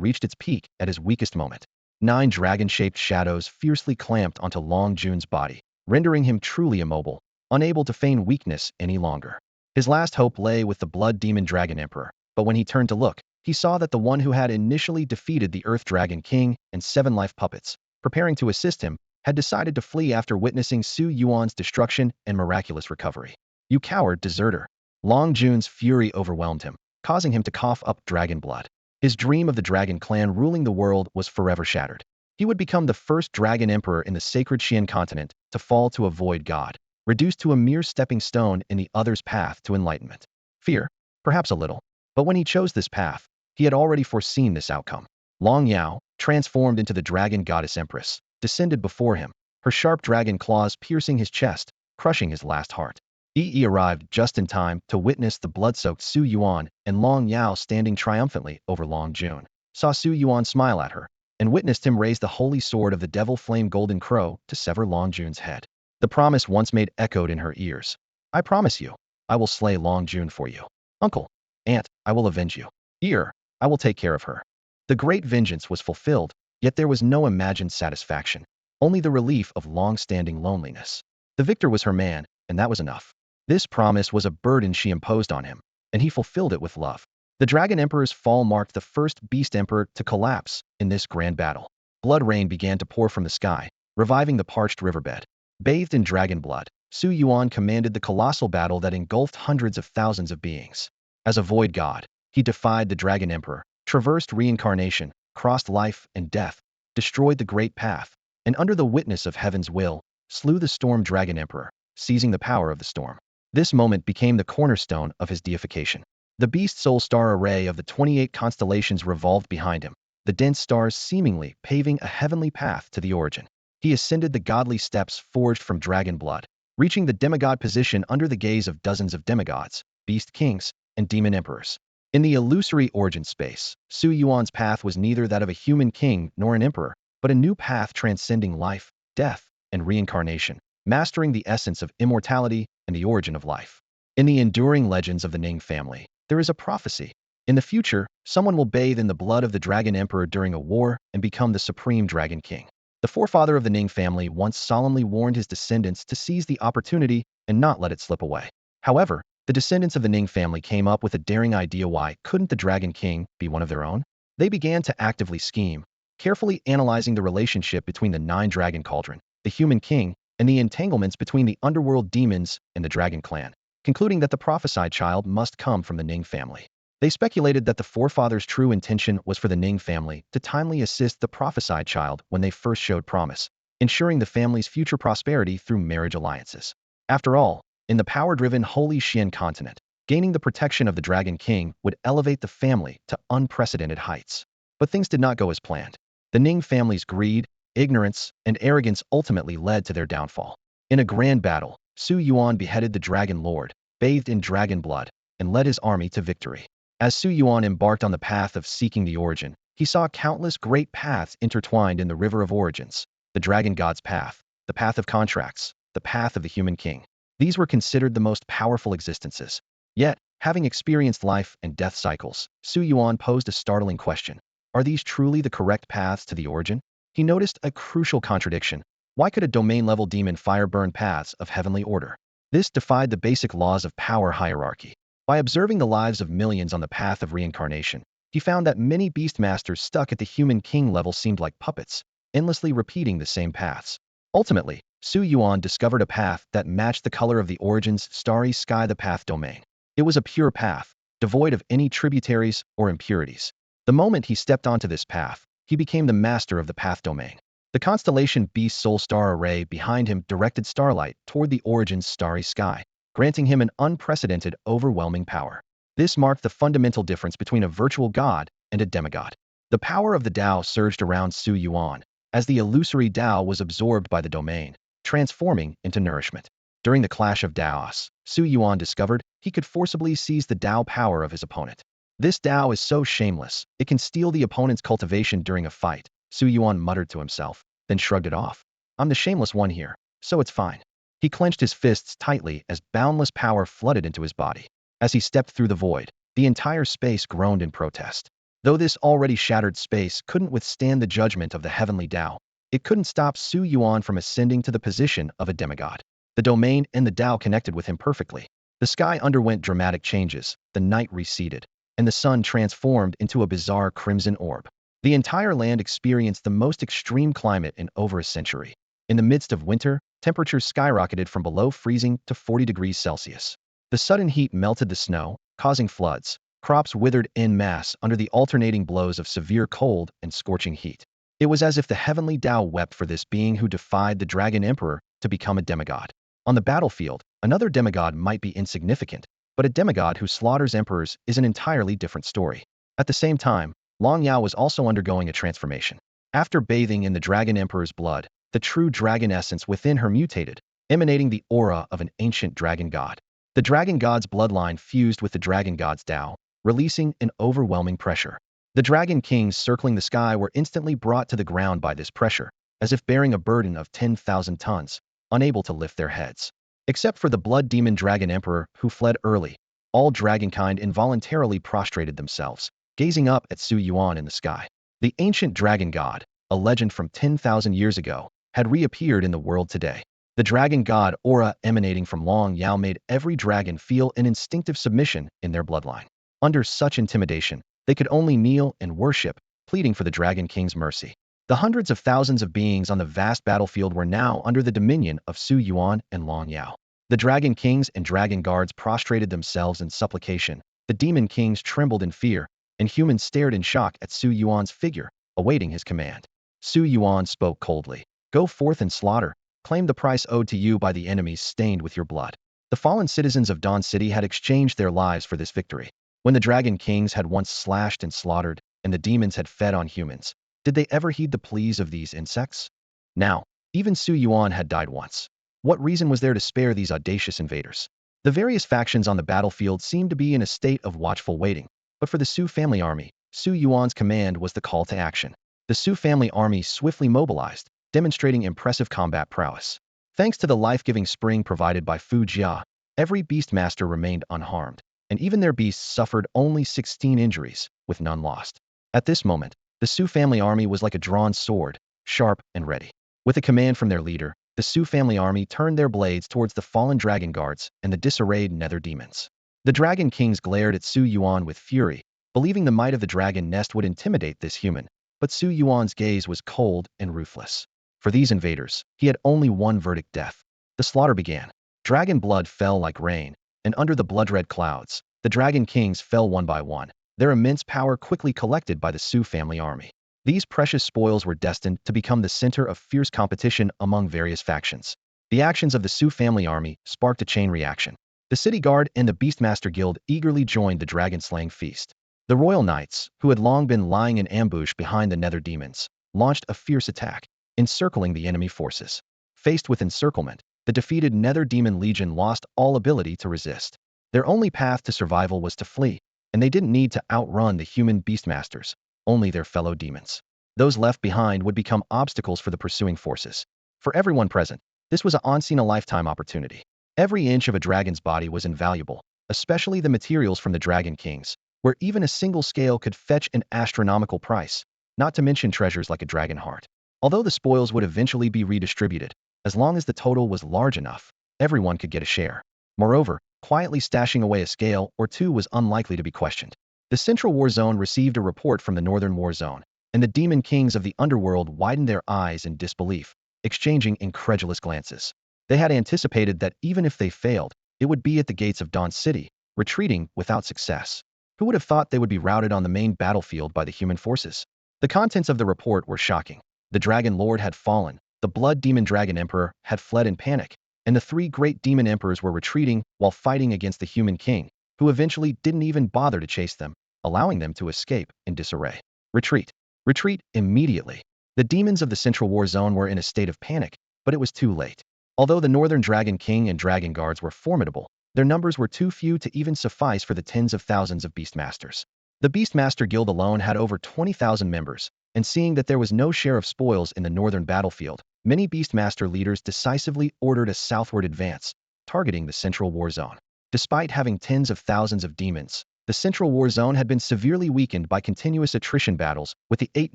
reached its peak at his weakest moment. 9 dragon-shaped shadows fiercely clamped onto Long Jun's body, rendering him truly immobile, unable to feign weakness any longer. His last hope lay with the blood demon dragon emperor, but when he turned to look, he saw that the one who had initially defeated the Earth Dragon King and 7 life puppets, preparing to assist him, had decided to flee after witnessing Su Yuan's destruction and miraculous recovery. "You coward deserter!" Long Jun's fury overwhelmed him, causing him to cough up dragon blood. His dream of the dragon clan ruling the world was forever shattered. He would become the first dragon emperor in the sacred Xian continent to fall to a void god, reduced to a mere stepping stone in the other's path to enlightenment. Fear? Perhaps a little. But when he chose this path, he had already foreseen this outcome. Long Yao, transformed into the dragon goddess empress, descended before him, her sharp dragon claws piercing his chest, crushing his last heart. Yi arrived just in time to witness the blood-soaked Su Yuan and Long Yao standing triumphantly over Long Jun, saw Su Yuan smile at her, and witnessed him raise the holy sword of the devil flame golden crow to sever Long Jun's head. The promise once made echoed in her ears. "I promise you, I will slay Long Jun for you. Uncle, aunt, I will avenge you. Ear, I will take care of her." The great vengeance was fulfilled, yet there was no imagined satisfaction, only the relief of long-standing loneliness. The victor was her man, and that was enough. This promise was a burden she imposed on him, and he fulfilled it with love. The Dragon Emperor's fall marked the first Beast Emperor to collapse in this grand battle. Blood rain began to pour from the sky, reviving the parched riverbed. Bathed in dragon blood, Su Yuan commanded the colossal battle that engulfed hundreds of thousands of beings. As a void god, he defied the Dragon Emperor, traversed reincarnation, crossed life and death, destroyed the Great Path, and under the witness of heaven's will, slew the Storm Dragon Emperor, seizing the power of the storm. This moment became the cornerstone of his deification. The beast soul star array of the 28 constellations revolved behind him, the dense stars seemingly paving a heavenly path to the origin. He ascended the godly steps forged from dragon blood, reaching the demigod position under the gaze of dozens of demigods, beast kings, and demon emperors. In the illusory origin space, Su Yuan's path was neither that of a human king nor an emperor, but a new path transcending life, death, and reincarnation, mastering the essence of immortality and the origin of life. In the enduring legends of the Ning family, there is a prophecy. In the future, someone will bathe in the blood of the Dragon Emperor during a war and become the supreme Dragon King. The forefather of the Ning family once solemnly warned his descendants to seize the opportunity and not let it slip away. However, the descendants of the Ning family came up with a daring idea: why couldn't the Dragon King be one of their own? They began to actively scheme, carefully analyzing the relationship between the 9-dragon cauldron, the human king, and the entanglements between the underworld demons and the dragon clan, concluding that the prophesied child must come from the Ning family. They speculated that the forefathers' true intention was for the Ning family to timely assist the prophesied child when they first showed promise, ensuring the family's future prosperity through marriage alliances. After all, in the power-driven Holy Xian continent, gaining the protection of the Dragon King would elevate the family to unprecedented heights. But things did not go as planned. The Ning family's greed, ignorance, and arrogance ultimately led to their downfall. In a grand battle, Su Yuan beheaded the Dragon Lord, bathed in dragon blood, and led his army to victory. As Su Yuan embarked on the path of seeking the origin, he saw countless great paths intertwined in the River of Origins: the Dragon God's path, the path of contracts, the path of the human king. These were considered the most powerful existences. Yet, having experienced life and death cycles, Su Yuan posed a startling question: are these truly the correct paths to the origin? He noticed a crucial contradiction. Why could a domain-level demon fire burn paths of heavenly order? This defied the basic laws of power hierarchy. By observing the lives of millions on the path of reincarnation, he found that many beastmasters stuck at the human king level seemed like puppets, endlessly repeating the same paths. Ultimately, Su Yuan discovered a path that matched the color of the origin's starry sky: the path domain. It was a pure path, devoid of any tributaries or impurities. The moment he stepped onto this path, he became the master of the path domain. The constellation Beast Soul Star Array behind him directed starlight toward the origin's starry sky, granting him an unprecedented, overwhelming power. This marked the fundamental difference between a virtual god and a demigod. The power of the Tao surged around Su Yuan, as the illusory Tao was absorbed by the domain, transforming into nourishment. During the clash of Taos, Su Yuan discovered he could forcibly seize the Tao power of his opponent. This Tao is so shameless, it can steal the opponent's cultivation during a fight, Su Yuan muttered to himself, then shrugged it off. I'm the shameless one here, so it's fine. He clenched his fists tightly as boundless power flooded into his body. As he stepped through the void, the entire space groaned in protest. Though this already shattered space couldn't withstand the judgment of the heavenly Tao, it couldn't stop Su Yuan from ascending to the position of a demigod. The domain and the Tao connected with him perfectly. The sky underwent dramatic changes, the night receded, and the sun transformed into a bizarre crimson orb. The entire land experienced the most extreme climate in over a century. In the midst of winter, temperatures skyrocketed from below freezing to 40 degrees Celsius. The sudden heat melted the snow, causing floods. Crops withered en masse under the alternating blows of severe cold and scorching heat. It was as if the heavenly Tao wept for this being who defied the Dragon Emperor to become a demigod. On the battlefield, another demigod might be insignificant, but a demigod who slaughters emperors is an entirely different story. At the same time, Long Yao was also undergoing a transformation. After bathing in the Dragon Emperor's blood, the true dragon essence within her mutated, emanating the aura of an ancient dragon god. The dragon god's bloodline fused with the dragon god's Tao, releasing an overwhelming pressure. The dragon kings circling the sky were instantly brought to the ground by this pressure, as if bearing a burden of 10,000 tons, unable to lift their heads. Except for the blood demon dragon emperor, who fled early, all dragonkind involuntarily prostrated themselves, gazing up at Su Yuan in the sky. The ancient dragon god, a legend from 10,000 years ago, had reappeared in the world today. The dragon god aura emanating from Long Yao made every dragon feel an instinctive submission in their bloodline. Under such intimidation, they could only kneel and worship, pleading for the Dragon King's mercy. The hundreds of thousands of beings on the vast battlefield were now under the dominion of Su Yuan and Long Yao. The Dragon Kings and Dragon Guards prostrated themselves in supplication, the Demon Kings trembled in fear, and humans stared in shock at Su Yuan's figure, awaiting his command. Su Yuan spoke coldly. Go forth and slaughter, claim the price owed to you by the enemies stained with your blood. The fallen citizens of Dawn City had exchanged their lives for this victory. When the Dragon Kings had once slashed and slaughtered, and the demons had fed on humans, did they ever heed the pleas of these insects? Now, even Su Yuan had died once. What reason was there to spare these audacious invaders? The various factions on the battlefield seemed to be in a state of watchful waiting, but for the Su family army, Su Yuan's command was the call to action. The Su family army swiftly mobilized, demonstrating impressive combat prowess. Thanks to the life-giving spring provided by Fu Jia, every beastmaster remained unharmed, and even their beasts suffered only 16 injuries, with none lost. At this moment, the Su family army was like a drawn sword, sharp and ready. With a command from their leader, the Su family army turned their blades towards the fallen dragon guards and the disarrayed nether demons. The Dragon Kings glared at Su Yuan with fury, believing the might of the dragon nest would intimidate this human, but Su Yuan's gaze was cold and ruthless. For these invaders, he had only one verdict: death. The slaughter began. Dragon blood fell like rain, and under the blood-red clouds, the Dragon Kings fell one by one, their immense power quickly collected by the Su family army. These precious spoils were destined to become the center of fierce competition among various factions. The actions of the Su family army sparked a chain reaction. The City Guard and the Beastmaster Guild eagerly joined the dragon-slaying feast. The Royal Knights, who had long been lying in ambush behind the nether demons, launched a fierce attack, encircling the enemy forces. Faced with encirclement, the defeated Nether Demon Legion lost all ability to resist. Their only path to survival was to flee, and they didn't need to outrun the human beastmasters, only their fellow demons. Those left behind would become obstacles for the pursuing forces. For everyone present, this was an once-in-a-lifetime opportunity. Every inch of a dragon's body was invaluable, especially the materials from the Dragon Kings, where even a single scale could fetch an astronomical price, not to mention treasures like a dragon heart. Although the spoils would eventually be redistributed, as long as the total was large enough, everyone could get a share. Moreover, quietly stashing away a scale or two was unlikely to be questioned. The Central War Zone received a report from the Northern War Zone, and the Demon Kings of the underworld widened their eyes in disbelief, exchanging incredulous glances. They had anticipated that even if they failed, it would be at the gates of Dawn City, retreating without success. Who would have thought they would be routed on the main battlefield by the human forces? The contents of the report were shocking. The Dragon Lord had fallen, the Blood Demon Dragon Emperor had fled in panic, and the three great demon emperors were retreating while fighting against the human king, who eventually didn't even bother to chase them, allowing them to escape in disarray. Retreat. Retreat immediately. The demons of the Central War Zone were in a state of panic, but it was too late. Although the Northern Dragon King and Dragon Guards were formidable, their numbers were too few to even suffice for the tens of thousands of Beastmasters. The Beastmaster Guild alone had over 20,000 members, and seeing that there was no share of spoils in the northern battlefield, many Beastmaster leaders decisively ordered a southward advance, targeting the Central War Zone. Despite having tens of thousands of demons, the Central War Zone had been severely weakened by continuous attrition battles with the 8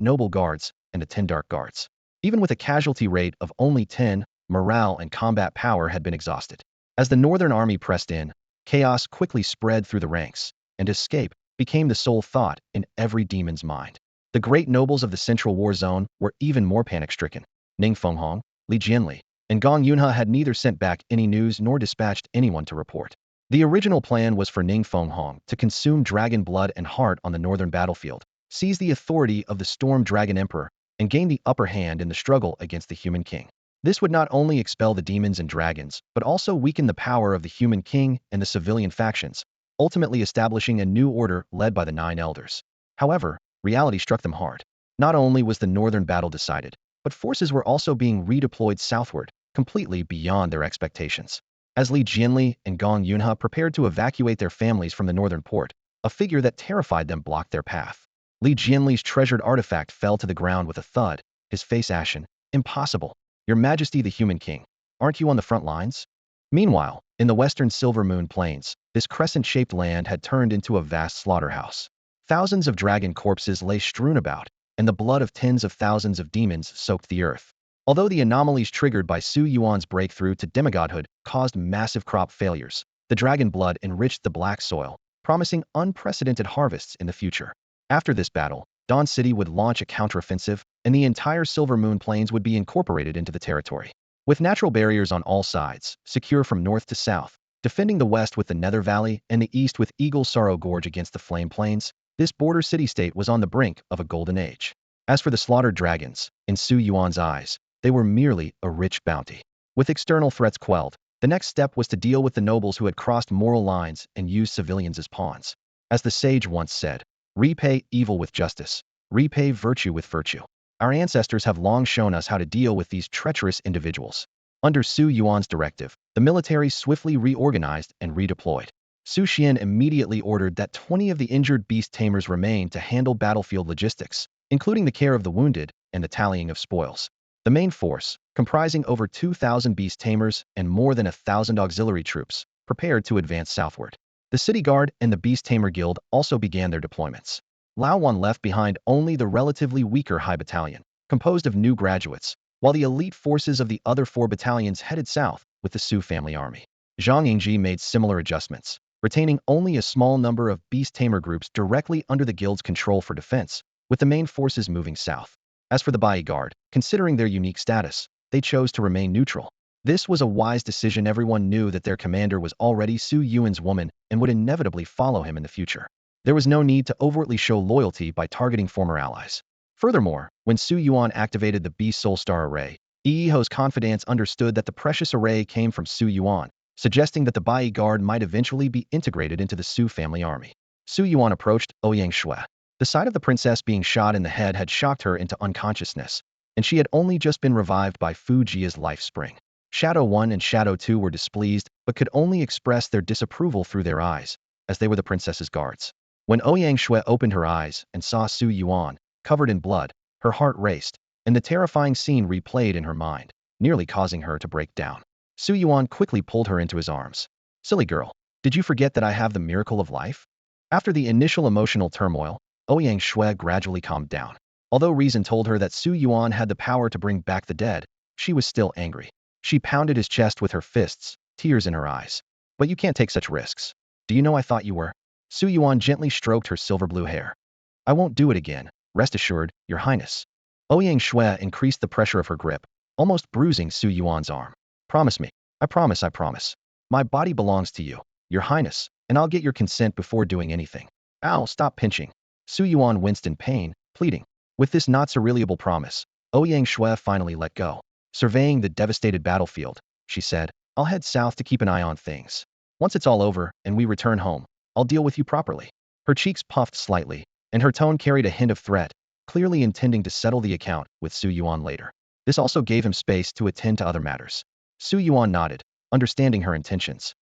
Noble Guards and the 10 Dark Guards. Even with a casualty rate of only 10, morale and combat power had been exhausted. As the Northern Army pressed in, chaos quickly spread through the ranks, and escape became the sole thought in every demon's mind. The great nobles of the Central War Zone were even more panic-stricken. Ning Fenghong, Li Jianli, and Gong Yunhe had neither sent back any news nor dispatched anyone to report. The original plan was for Ning Fenghong to consume dragon blood and heart on the northern battlefield, seize the authority of the Storm Dragon Emperor, and gain the upper hand in the struggle against the human king. This would not only expel the demons and dragons, but also weaken the power of the human king and the civilian factions, ultimately establishing a new order led by the 9 elders. However, reality struck them hard. Not only was the northern battle decided, but forces were also being redeployed southward, completely beyond their expectations. As Li Jianli and Gong Yunhe prepared to evacuate their families from the northern port, a figure that terrified them blocked their path. Li Jianli's treasured artifact fell to the ground with a thud, his face ashen. Impossible. Your Majesty the Human King, aren't you on the front lines? Meanwhile, in the western Silver Moon Plains, this crescent-shaped land had turned into a vast slaughterhouse. Thousands of dragon corpses lay strewn about, and the blood of tens of thousands of demons soaked the earth. Although the anomalies triggered by Su Yuan's breakthrough to demigodhood caused massive crop failures, the dragon blood enriched the black soil, promising unprecedented harvests in the future. After this battle, Dawn City would launch a counteroffensive, and the entire Silver Moon Plains would be incorporated into the territory. With natural barriers on all sides, secure from north to south, defending the west with the Nether Valley and the east with Eagle Sorrow Gorge against the Flame Plains, this border city-state was on the brink of a golden age. As for the slaughtered dragons, in Su Yuan's eyes, they were merely a rich bounty. With external threats quelled, the next step was to deal with the nobles who had crossed moral lines and used civilians as pawns. As the sage once said, repay evil with justice, repay virtue with virtue. Our ancestors have long shown us how to deal with these treacherous individuals. Under Su Yuan's directive, the military swiftly reorganized and redeployed. Su Xian immediately ordered that 20 of the injured beast tamers remain to handle battlefield logistics, including the care of the wounded and the tallying of spoils. The main force, comprising over 2,000 beast tamers and more than 1,000 auxiliary troops, prepared to advance southward. The City Guard and the Beast Tamer Guild also began their deployments. Lao Wan left behind only the relatively weaker High Battalion, composed of new graduates, while the elite forces of the other 4 battalions headed south with the Su family army. Zhang Yingji made similar adjustments, retaining only a small number of Beast Tamer groups directly under the guild's control for defense, with the main forces moving south. As for the Bai Guard, considering their unique status, they chose to remain neutral. This was a wise decision. Everyone knew that their commander was already Su Yuan's woman and would inevitably follow him in the future. There was no need to overtly show loyalty by targeting former allies. Furthermore, when Su Yuan activated the Beast Soul Star Array, Yiho's confidants understood that the precious array came from Su Yuan, suggesting that the Bai Guard might eventually be integrated into the Su family army. Su Yuan approached Ouyang Shui. The sight of the princess being shot in the head had shocked her into unconsciousness, and she had only just been revived by Fu Jia's life spring. Shadow 1 and Shadow 2 were displeased, but could only express their disapproval through their eyes, as they were the princess's guards. When Ouyang Shui opened her eyes and saw Su Yuan, covered in blood, her heart raced, and the terrifying scene replayed in her mind, nearly causing her to break down. Su Yuan quickly pulled her into his arms. "Silly girl, did you forget that I have the miracle of life?" After the initial emotional turmoil, Ouyang Shui gradually calmed down. Although reason told her that Su Yuan had the power to bring back the dead, she was still angry. She pounded his chest with her fists, tears in her eyes. "But you can't take such risks. Do you know I thought you were?" Su Yuan gently stroked her silver blue hair. "I won't do it again, rest assured, Your Highness." Ouyang Shui increased the pressure of her grip, almost bruising Su Yuan's arm. "Promise me. I promise. My body belongs to you, Your Highness, and I'll get your consent before doing anything." "Ow, stop pinching." Su Yuan winced in pain, pleading. With this not-so-reliable promise, Ouyang Shui finally let go. Surveying the devastated battlefield, she said, "I'll head south to keep an eye on things. Once it's all over and we return home, I'll deal with you properly." Her cheeks puffed slightly, and her tone carried a hint of threat, clearly intending to settle the account with Su Yuan later. This also gave him space to attend to other matters. Su Yuan nodded, understanding her intentions.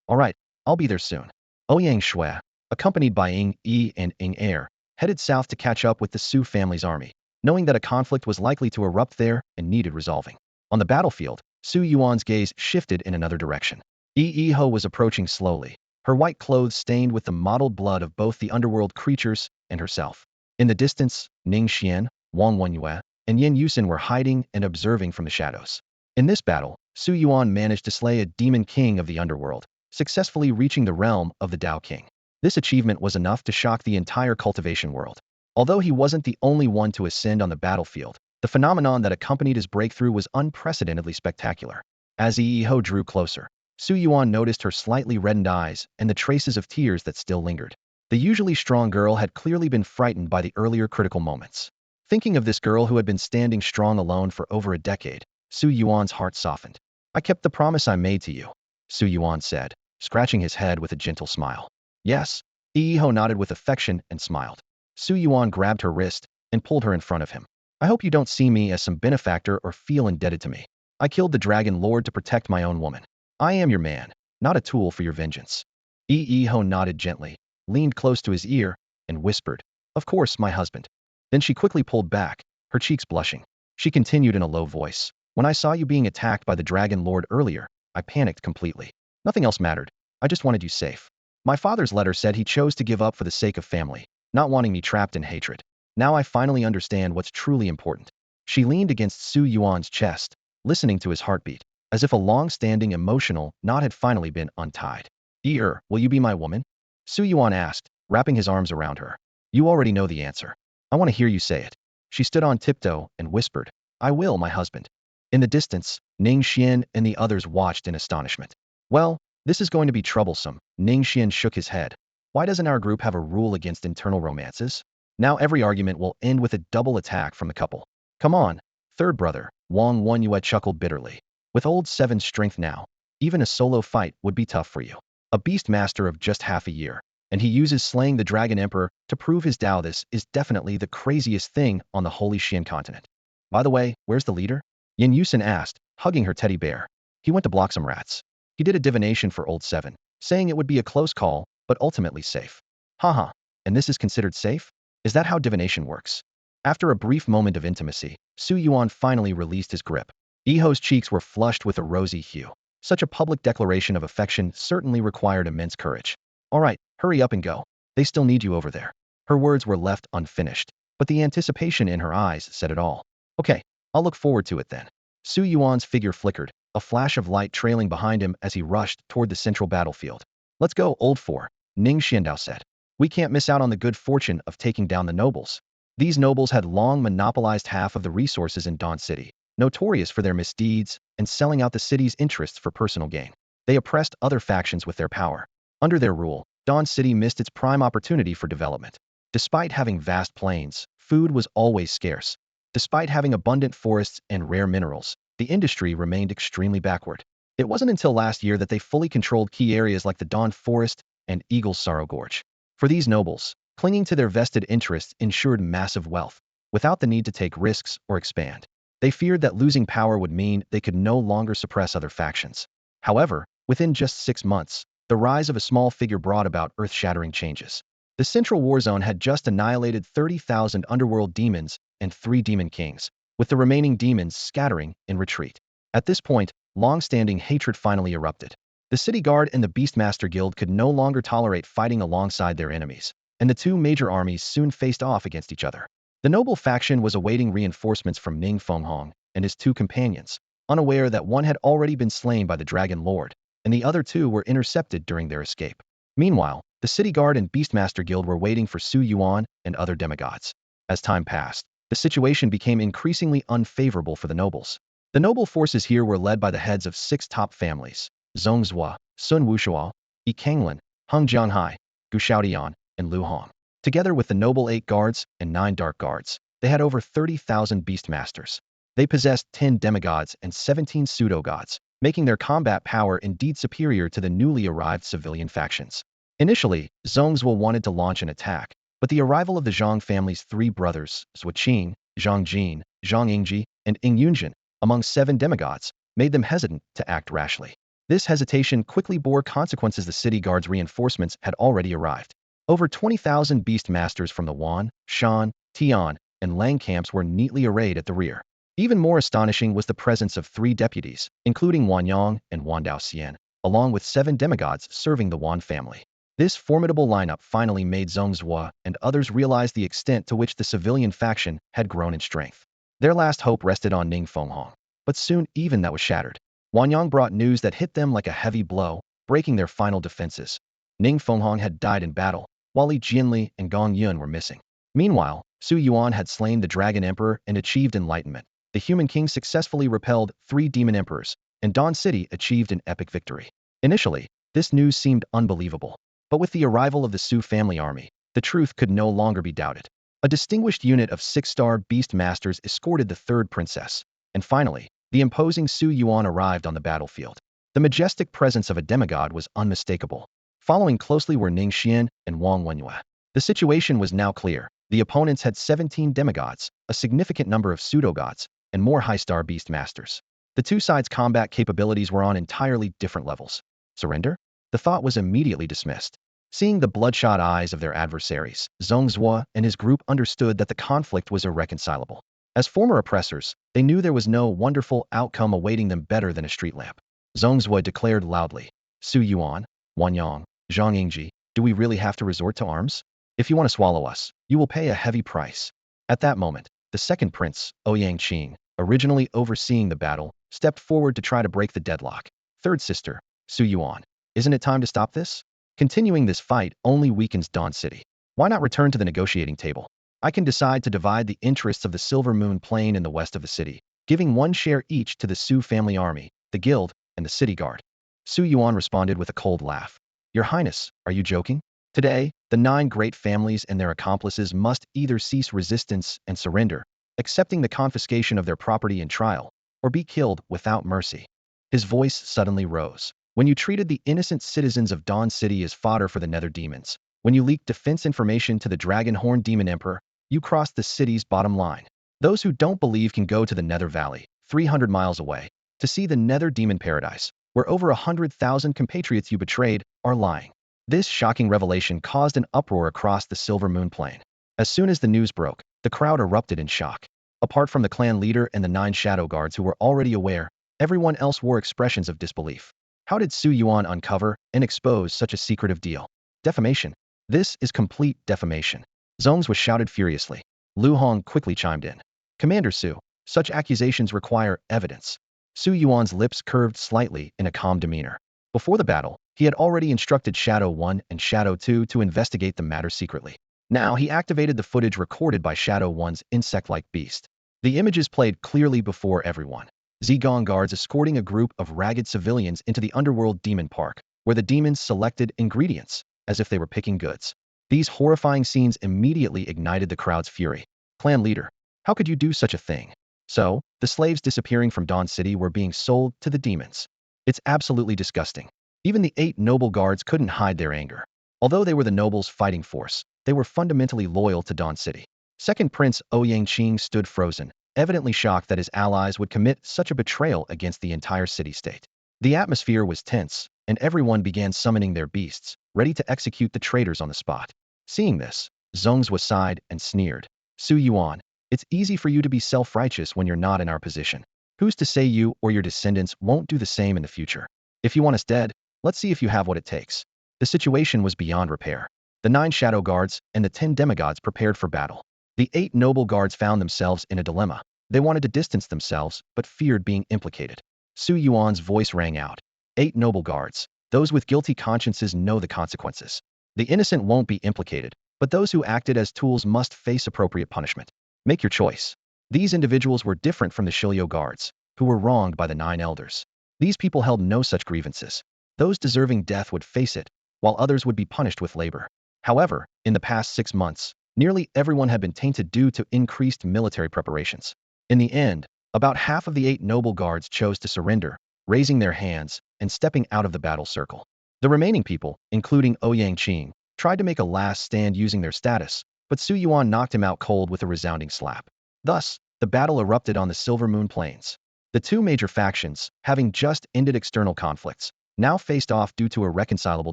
"All right, I'll be there soon." Ouyang Shui, accompanied by Ying Yi and Ying Er, headed south to catch up with the Su family's army, knowing that a conflict was likely to erupt there and needed resolving. On the battlefield, Su Yuan's gaze shifted in another direction. Yiho was approaching slowly, her white clothes stained with the mottled blood of both the underworld creatures and herself. In the distance, Ning Xian, Wang Wenyue, and Yin Yusin were hiding and observing from the shadows. In this battle, Su Yuan managed to slay a demon king of the underworld, successfully reaching the realm of the Tao King. This achievement was enough to shock the entire cultivation world. Although he wasn't the only one to ascend on the battlefield, the phenomenon that accompanied his breakthrough was unprecedentedly spectacular. As Yiho drew closer, Su Yuan noticed her slightly reddened eyes and the traces of tears that still lingered. The usually strong girl had clearly been frightened by the earlier critical moments. Thinking of this girl who had been standing strong alone for over a decade, Su Yuan's heart softened. "I kept the promise I made to you," Su Yuan said, scratching his head with a gentle smile. "Yes." Yiho nodded with affection and smiled. Su Yuan grabbed her wrist and pulled her in front of him. "I hope you don't see me as some benefactor or feel indebted to me. I killed the Dragon Lord to protect my own woman. I am your man, not a tool for your vengeance." Yiho nodded gently, leaned close to his ear, and whispered, "Of course, my husband." Then she quickly pulled back, her cheeks blushing. She continued in a low voice, "When I saw you being attacked by the Dragon Lord earlier, I panicked completely. Nothing else mattered. I just wanted you safe. My father's letter said he chose to give up for the sake of family, not wanting me trapped in hatred. Now I finally understand what's truly important." She leaned against Su Yuan's chest, listening to his heartbeat, as if a long-standing emotional knot had finally been untied. "Will you be my woman?" Su Yuan asked, wrapping his arms around her. You already know the answer. I want to hear you say it. She stood on tiptoe and whispered, I will, my husband. In the distance, Ning Xian and the others watched in astonishment. Well, this is going to be troublesome. Ning Xian shook his head. Why doesn't our group have a rule against internal romances? Now every argument will end with a double attack from the couple. Come on, third brother, Wang Wenyue chuckled bitterly. With old Seven's strength now, even a solo fight would be tough for you. A beast master of just half a year, and he uses slaying the Dragon Emperor to prove his Tao. This is definitely the craziest thing on the Holy Xian continent. By the way, where's the leader? Yin Yusin asked, hugging her teddy bear. He went to block some rats. He did a divination for old Seven, saying it would be a close call, but ultimately safe. Haha, and this is considered safe? Is that how divination works? After a brief moment of intimacy, Su Yuan finally released his grip. Iho's cheeks were flushed with a rosy hue. Such a public declaration of affection certainly required immense courage. All right, hurry up and go. They still need you over there. Her words were left unfinished, but the anticipation in her eyes said it all. Okay, I'll look forward to it then. Su Yuan's figure flickered, a flash of light trailing behind him as he rushed toward the central battlefield. Let's go, old four, Ning Xiandao said. We can't miss out on the good fortune of taking down the nobles. These nobles had long monopolized half of the resources in Dawn City, notorious for their misdeeds and selling out the city's interests for personal gain. They oppressed other factions with their power. Under their rule, Dawn City missed its prime opportunity for development. Despite having vast plains, food was always scarce. Despite having abundant forests and rare minerals, the industry remained extremely backward. It wasn't until last year that they fully controlled key areas like the Dawn Forest and Eagle's Sorrow Gorge. For these nobles, clinging to their vested interests ensured massive wealth, without the need to take risks or expand. They feared that losing power would mean they could no longer suppress other factions. However, within just 6 months, the rise of a small figure brought about earth-shattering changes. The Central War Zone had just annihilated 30,000 underworld demons and 3 demon kings, with the remaining demons scattering in retreat. At this point, long-standing hatred finally erupted. The City Guard and the Beastmaster Guild could no longer tolerate fighting alongside their enemies, and the two major armies soon faced off against each other. The noble faction was awaiting reinforcements from Ning Fenghong and his 2 companions, unaware that one had already been slain by the Dragon Lord, and the other 2 were intercepted during their escape. Meanwhile, the City Guard and Beastmaster Guild were waiting for Su Yuan and other demigods. As time passed, the situation became increasingly unfavorable for the nobles. The noble forces here were led by the heads of 6 top families: Zhongzhua, Sun Wushua, Yi Kanglin, Hung Jianghai, Gu Xiaodian, and Lu Hong. Together with the noble 8 guards and 9 dark guards, they had over 30,000 beastmasters. They possessed 10 demigods and 17 pseudo-gods, making their combat power indeed superior to the newly arrived civilian factions. Initially, Zhongzhua wanted to launch an attack, but the arrival of the Zhang family's 3 brothers, Zhou Qing, Zhang Jin, Zhang Yingji, and Ing Yunjin, among 7 demigods, made them hesitant to act rashly. This hesitation quickly bore consequences. The City Guard's reinforcements had already arrived. Over 20,000 beastmasters from the Wan, Shan, Tian, and Lang camps were neatly arrayed at the rear. Even more astonishing was the presence of 3 deputies, including Wan Yang and Wan Daoxian, along with 7 demigods serving the Wan family. This formidable lineup finally made Zhongzhua and others realize the extent to which the civilian faction had grown in strength. Their last hope rested on Ning Fenghong, but soon even that was shattered. Wan Yang brought news that hit them like a heavy blow, breaking their final defenses. Ning Fenghong had died in battle, while Li Jianli and Gong Yun were missing. Meanwhile, Su Yuan had slain the Dragon Emperor and achieved enlightenment. The Human King successfully repelled 3 demon emperors, and Dawn City achieved an epic victory. Initially, this news seemed unbelievable, but with the arrival of the Su family army, the truth could no longer be doubted. A distinguished unit of 6-star beast masters escorted the 3rd princess, and finally, the imposing Su Yuan arrived on the battlefield. The majestic presence of a demigod was unmistakable. Following closely were Ning Xian and Wang Wenyue. The situation was now clear. The opponents had 17 demigods, a significant number of pseudo-gods, and more high-star beast masters. The 2 sides' combat capabilities were on entirely different levels. Surrender? The thought was immediately dismissed. Seeing the bloodshot eyes of their adversaries, Zhongzhua and his group understood that the conflict was irreconcilable. As former oppressors, they knew there was no wonderful outcome awaiting them better than a street lamp. Zhongzhua declared loudly, Su Yuan, Wan Yang, Zhang Yingji, do we really have to resort to arms? If you want to swallow us, you will pay a heavy price. At that moment, the 2nd prince, Ouyang Qing, originally overseeing the battle, stepped forward to try to break the deadlock. 3rd sister, Su Yuan, isn't it time to stop this? Continuing this fight only weakens Dawn City. Why not return to the negotiating table? I can decide to divide the interests of the Silver Moon Plain in the west of the city, giving one share each to the Su family army, the guild, and the city guard. Su Yuan responded with a cold laugh. Your Highness, are you joking? Today, the 9 great families and their accomplices must either cease resistance and surrender, accepting the confiscation of their property in trial, or be killed without mercy. His voice suddenly rose. When you treated the innocent citizens of Dawn City as fodder for the Nether Demons, when you leaked defense information to the Dragonhorn Demon Emperor, you crossed the city's bottom line. Those who don't believe can go to the Nether Valley, 300 miles away, to see the Nether Demon Paradise, where over 100,000 compatriots you betrayed are lying. This shocking revelation caused an uproar across the Silver Moon Plain. As soon as the news broke, the crowd erupted in shock. Apart from the clan leader and the 9 shadow guards who were already aware, everyone else wore expressions of disbelief. How did Su Yuan uncover and expose such a secretive deal? Defamation. This is complete defamation. Zongs was shouted furiously. Lu Hong quickly chimed in. Commander Su, such accusations require evidence. Su Yuan's lips curved slightly in a calm demeanor. Before the battle, he had already instructed Shadow 1 and Shadow 2 to investigate the matter secretly. Now he activated the footage recorded by Shadow 1's insect-like beast. The images played clearly before everyone. Zigong guards escorting a group of ragged civilians into the underworld demon park, where the demons selected ingredients, as if they were picking goods. These horrifying scenes immediately ignited the crowd's fury. Clan leader, how could you do such a thing? So, the slaves disappearing from Dawn City were being sold to the demons. It's absolutely disgusting. Even the 8 noble guards couldn't hide their anger. Although they were the nobles' fighting force, they were fundamentally loyal to Dawn City. Second Prince Ouyang Qing stood frozen, evidently shocked that his allies would commit such a betrayal against the entire city-state. The atmosphere was tense, and everyone began summoning their beasts, ready to execute the traitors on the spot. Seeing this, Zongs was sighed and sneered. Su Yuan, it's easy for you to be self-righteous when you're not in our position. Who's to say you or your descendants won't do the same in the future? If you want us dead, let's see if you have what it takes. The situation was beyond repair. The 9 shadow guards and the 10 demigods prepared for battle. The 8 noble guards found themselves in a dilemma. They wanted to distance themselves, but feared being implicated. Su Yuan's voice rang out. 8 noble guards. Those with guilty consciences know the consequences. The innocent won't be implicated, but those who acted as tools must face appropriate punishment. Make your choice. These individuals were different from the Shilyo guards, who were wronged by the 9 elders. These people held no such grievances. Those deserving death would face it, while others would be punished with labor. However, in the past 6 months, nearly everyone had been tainted due to increased military preparations. In the end, about half of the 8 noble guards chose to surrender, raising their hands and stepping out of the battle circle. The remaining people, including Ouyang Qing, tried to make a last stand using their status, but Su Yuan knocked him out cold with a resounding slap. Thus, the battle erupted on the Silver Moon Plains. The 2 major factions, having just ended external conflicts, now faced off due to irreconcilable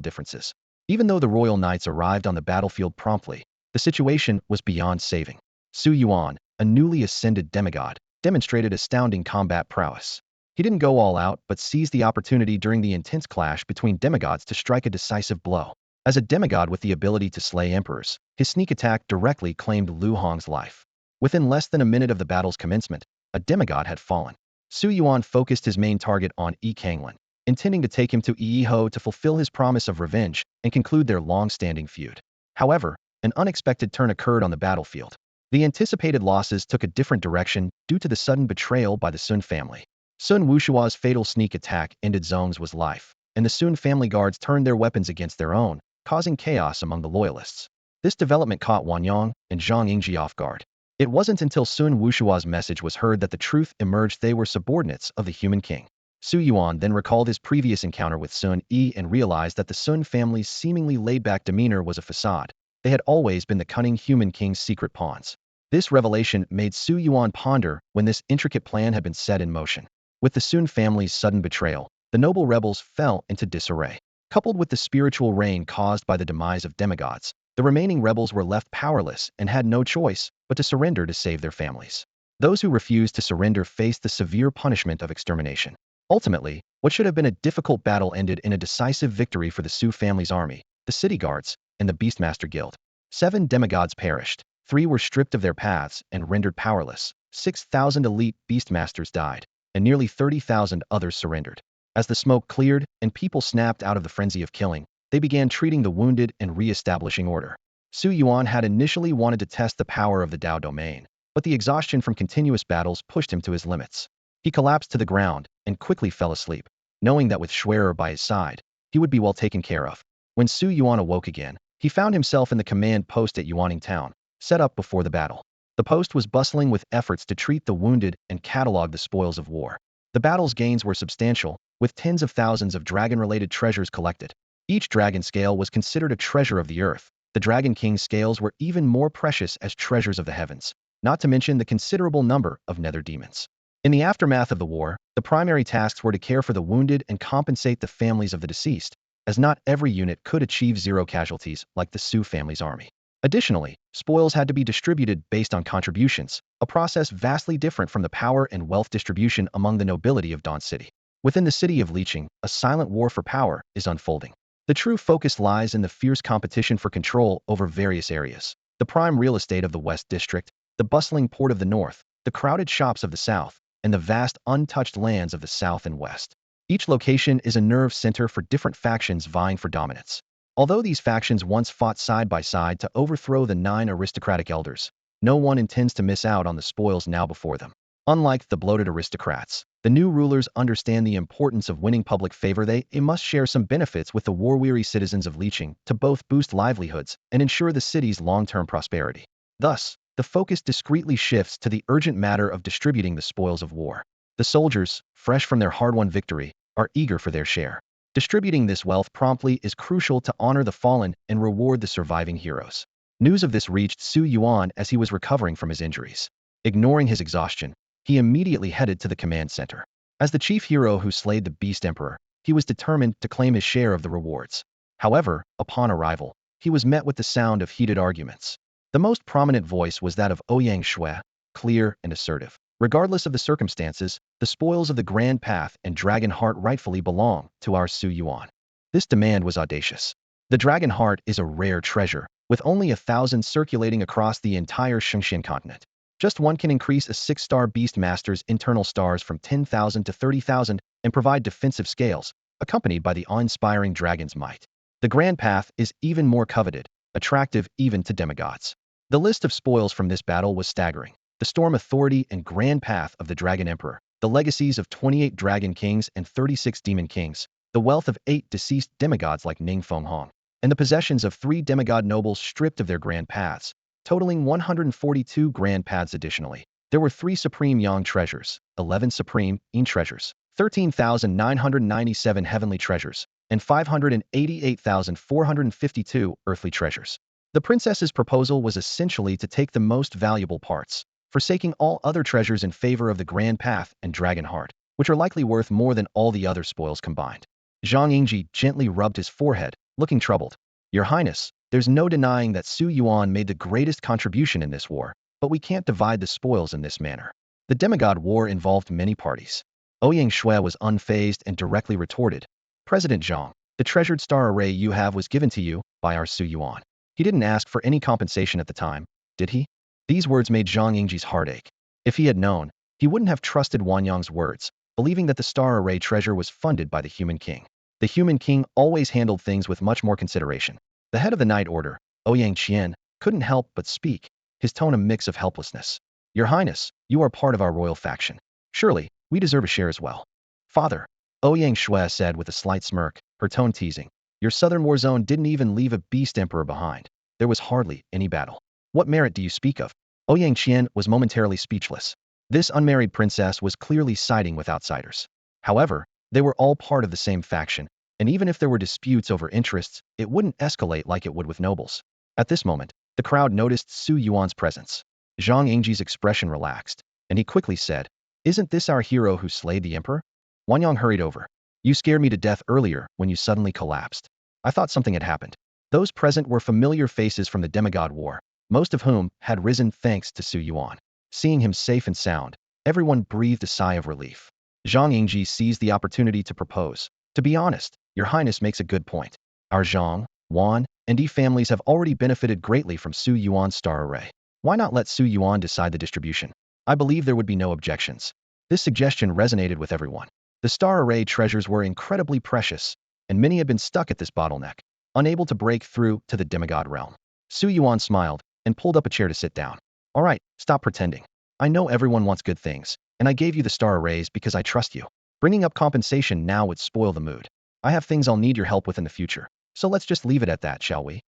differences. Even though the royal knights arrived on the battlefield promptly, the situation was beyond saving. Su Yuan, a newly ascended demigod, demonstrated astounding combat prowess. He didn't go all out but seized the opportunity during the intense clash between demigods to strike a decisive blow. As a demigod with the ability to slay emperors, his sneak attack directly claimed Lu Hong's life. Within less than a minute of the battle's commencement, a demigod had fallen. Su Yuan focused his main target on Yi Kanglan, intending to take him to Yiho to fulfill his promise of revenge and conclude their long-standing feud. However, an unexpected turn occurred on the battlefield. The anticipated losses took a different direction due to the sudden betrayal by the Sun family. Sun Wushua's fatal sneak attack ended Zong's life, and the Sun family guards turned their weapons against their own, causing chaos among the loyalists. This development caught Wanyang and Zhang Yingji off guard. It wasn't until Sun Wushua's message was heard that the truth emerged: they were subordinates of the human king. Su Yuan then recalled his previous encounter with Sun Yi and realized that the Sun family's seemingly laid-back demeanor was a facade. They had always been the cunning human king's secret pawns. This revelation made Su Yuan ponder when this intricate plan had been set in motion. With the Sun family's sudden betrayal, the noble rebels fell into disarray. Coupled with the spiritual rain caused by the demise of demigods, the remaining rebels were left powerless and had no choice but to surrender to save their families. Those who refused to surrender faced the severe punishment of extermination. Ultimately, what should have been a difficult battle ended in a decisive victory for the Su family's army, the city guards, and the Beastmaster Guild. 7 demigods perished, 3 were stripped of their paths and rendered powerless, 6,000 elite Beastmasters died, and nearly 30,000 others surrendered. As the smoke cleared and people snapped out of the frenzy of killing, they began treating the wounded and re-establishing order. Su Yuan had initially wanted to test the power of the Dao domain, but the exhaustion from continuous battles pushed him to his limits. He collapsed to the ground and quickly fell asleep, knowing that with Schwerer by his side, he would be well taken care of. When Su Yuan awoke again, he found himself in the command post at Yuaning Town, set up before the battle. The post was bustling with efforts to treat the wounded and catalog the spoils of war. The battle's gains were substantial, with tens of thousands of dragon-related treasures collected. Each dragon scale was considered a treasure of the earth. The Dragon King's scales were even more precious as treasures of the heavens, not to mention the considerable number of nether demons. In the aftermath of the war, the primary tasks were to care for the wounded and compensate the families of the deceased, as not every unit could achieve zero casualties like the Su family's army. Additionally, spoils had to be distributed based on contributions, a process vastly different from the power and wealth distribution among the nobility of Dawn City. Within the city of Leeching, a silent war for power is unfolding. The true focus lies in the fierce competition for control over various areas. The prime real estate of the West District, the bustling port of the North, the crowded shops of the South, and the vast untouched lands of the South and West. Each location is a nerve center for different factions vying for dominance. Although these factions once fought side by side to overthrow the 9 aristocratic elders, no one intends to miss out on the spoils now before them. Unlike the bloated aristocrats, the new rulers understand the importance of winning public favor. They must share some benefits with the war-weary citizens of Leeching to both boost livelihoods and ensure the city's long-term prosperity. Thus, the focus discreetly shifts to the urgent matter of distributing the spoils of war. The soldiers, fresh from their hard-won victory, are eager for their share. Distributing this wealth promptly is crucial to honor the fallen and reward the surviving heroes. News of this reached Su Yuan as he was recovering from his injuries. Ignoring his exhaustion, he immediately headed to the command center. As the chief hero who slayed the Beast Emperor, he was determined to claim his share of the rewards. However, upon arrival, he was met with the sound of heated arguments. The most prominent voice was that of Ouyang Shui, clear and assertive. Regardless of the circumstances, the spoils of the Grand Path and Dragon Heart rightfully belong to our Su Yuan. This demand was audacious. The Dragon Heart is a rare treasure, with only 1,000 circulating across the entire Shengxian continent. Just one can increase a 6-star Beast Master's internal stars from 10,000 to 30,000 and provide defensive scales, accompanied by the awe-inspiring Dragon's Might. The Grand Path is even more coveted, attractive even to demigods. The list of spoils from this battle was staggering. The Storm Authority and Grand Path of the Dragon Emperor, the legacies of 28 Dragon Kings and 36 Demon Kings, the wealth of 8 deceased demigods like Ning Fenghong, and the possessions of 3 demigod nobles stripped of their Grand Paths, totaling 142 Grand Paths. Additionally, there were 3 Supreme Yang treasures, 11 Supreme Yin treasures, 13,997 heavenly treasures, and 588,452 earthly treasures. The princess's proposal was essentially to take the most valuable parts, forsaking all other treasures in favor of the Grand Path and Dragon Heart, which are likely worth more than all the other spoils combined. Zhang Yingji gently rubbed his forehead, looking troubled. Your Highness, there's no denying that Su Yuan made the greatest contribution in this war, but we can't divide the spoils in this manner. The demigod war involved many parties. Ouyang Shui was unfazed and directly retorted. President Zhang, the treasured star array you have was given to you by our Su Yuan. He didn't ask for any compensation at the time, did he? These words made Zhang Yingji's heart ache. If he had known, he wouldn't have trusted Wanyang's words, believing that the star array treasure was funded by the Human King. The Human King always handled things with much more consideration. The head of the Night Order, Ouyang Qian, couldn't help but speak, his tone a mix of helplessness. Your Highness, you are part of our royal faction. Surely, we deserve a share as well. Father, Ouyang Shui said with a slight smirk, her tone teasing. Your southern war zone didn't even leave a Beast Emperor behind. There was hardly any battle. What merit do you speak of? Ouyang Qian was momentarily speechless. This unmarried princess was clearly siding with outsiders. However, they were all part of the same faction, and even if there were disputes over interests, it wouldn't escalate like it would with nobles. At this moment, the crowd noticed Su Yuan's presence. Zhang Yingji's expression relaxed, and he quickly said, Isn't this our hero who slayed the emperor? Wanyang hurried over. You scared me to death earlier when you suddenly collapsed. I thought something had happened. Those present were familiar faces from the Demigod War, most of whom had risen thanks to Su Yuan. Seeing him safe and sound, everyone breathed a sigh of relief. Zhang Yingji seized the opportunity to propose. To be honest, Your Highness makes a good point. Our Zhang, Wan, and Yi families have already benefited greatly from Su Yuan's star array. Why not let Su Yuan decide the distribution? I believe there would be no objections. This suggestion resonated with everyone. The star array treasures were incredibly precious, and many had been stuck at this bottleneck. unable to break through to the demigod realm. Su Yuan smiled and pulled up a chair to sit down. All right, stop pretending. I know everyone wants good things, and I gave you the star arrays because I trust you. Bringing up compensation now would spoil the mood. I have things I'll need your help with in the future, so let's just leave it at that, shall we?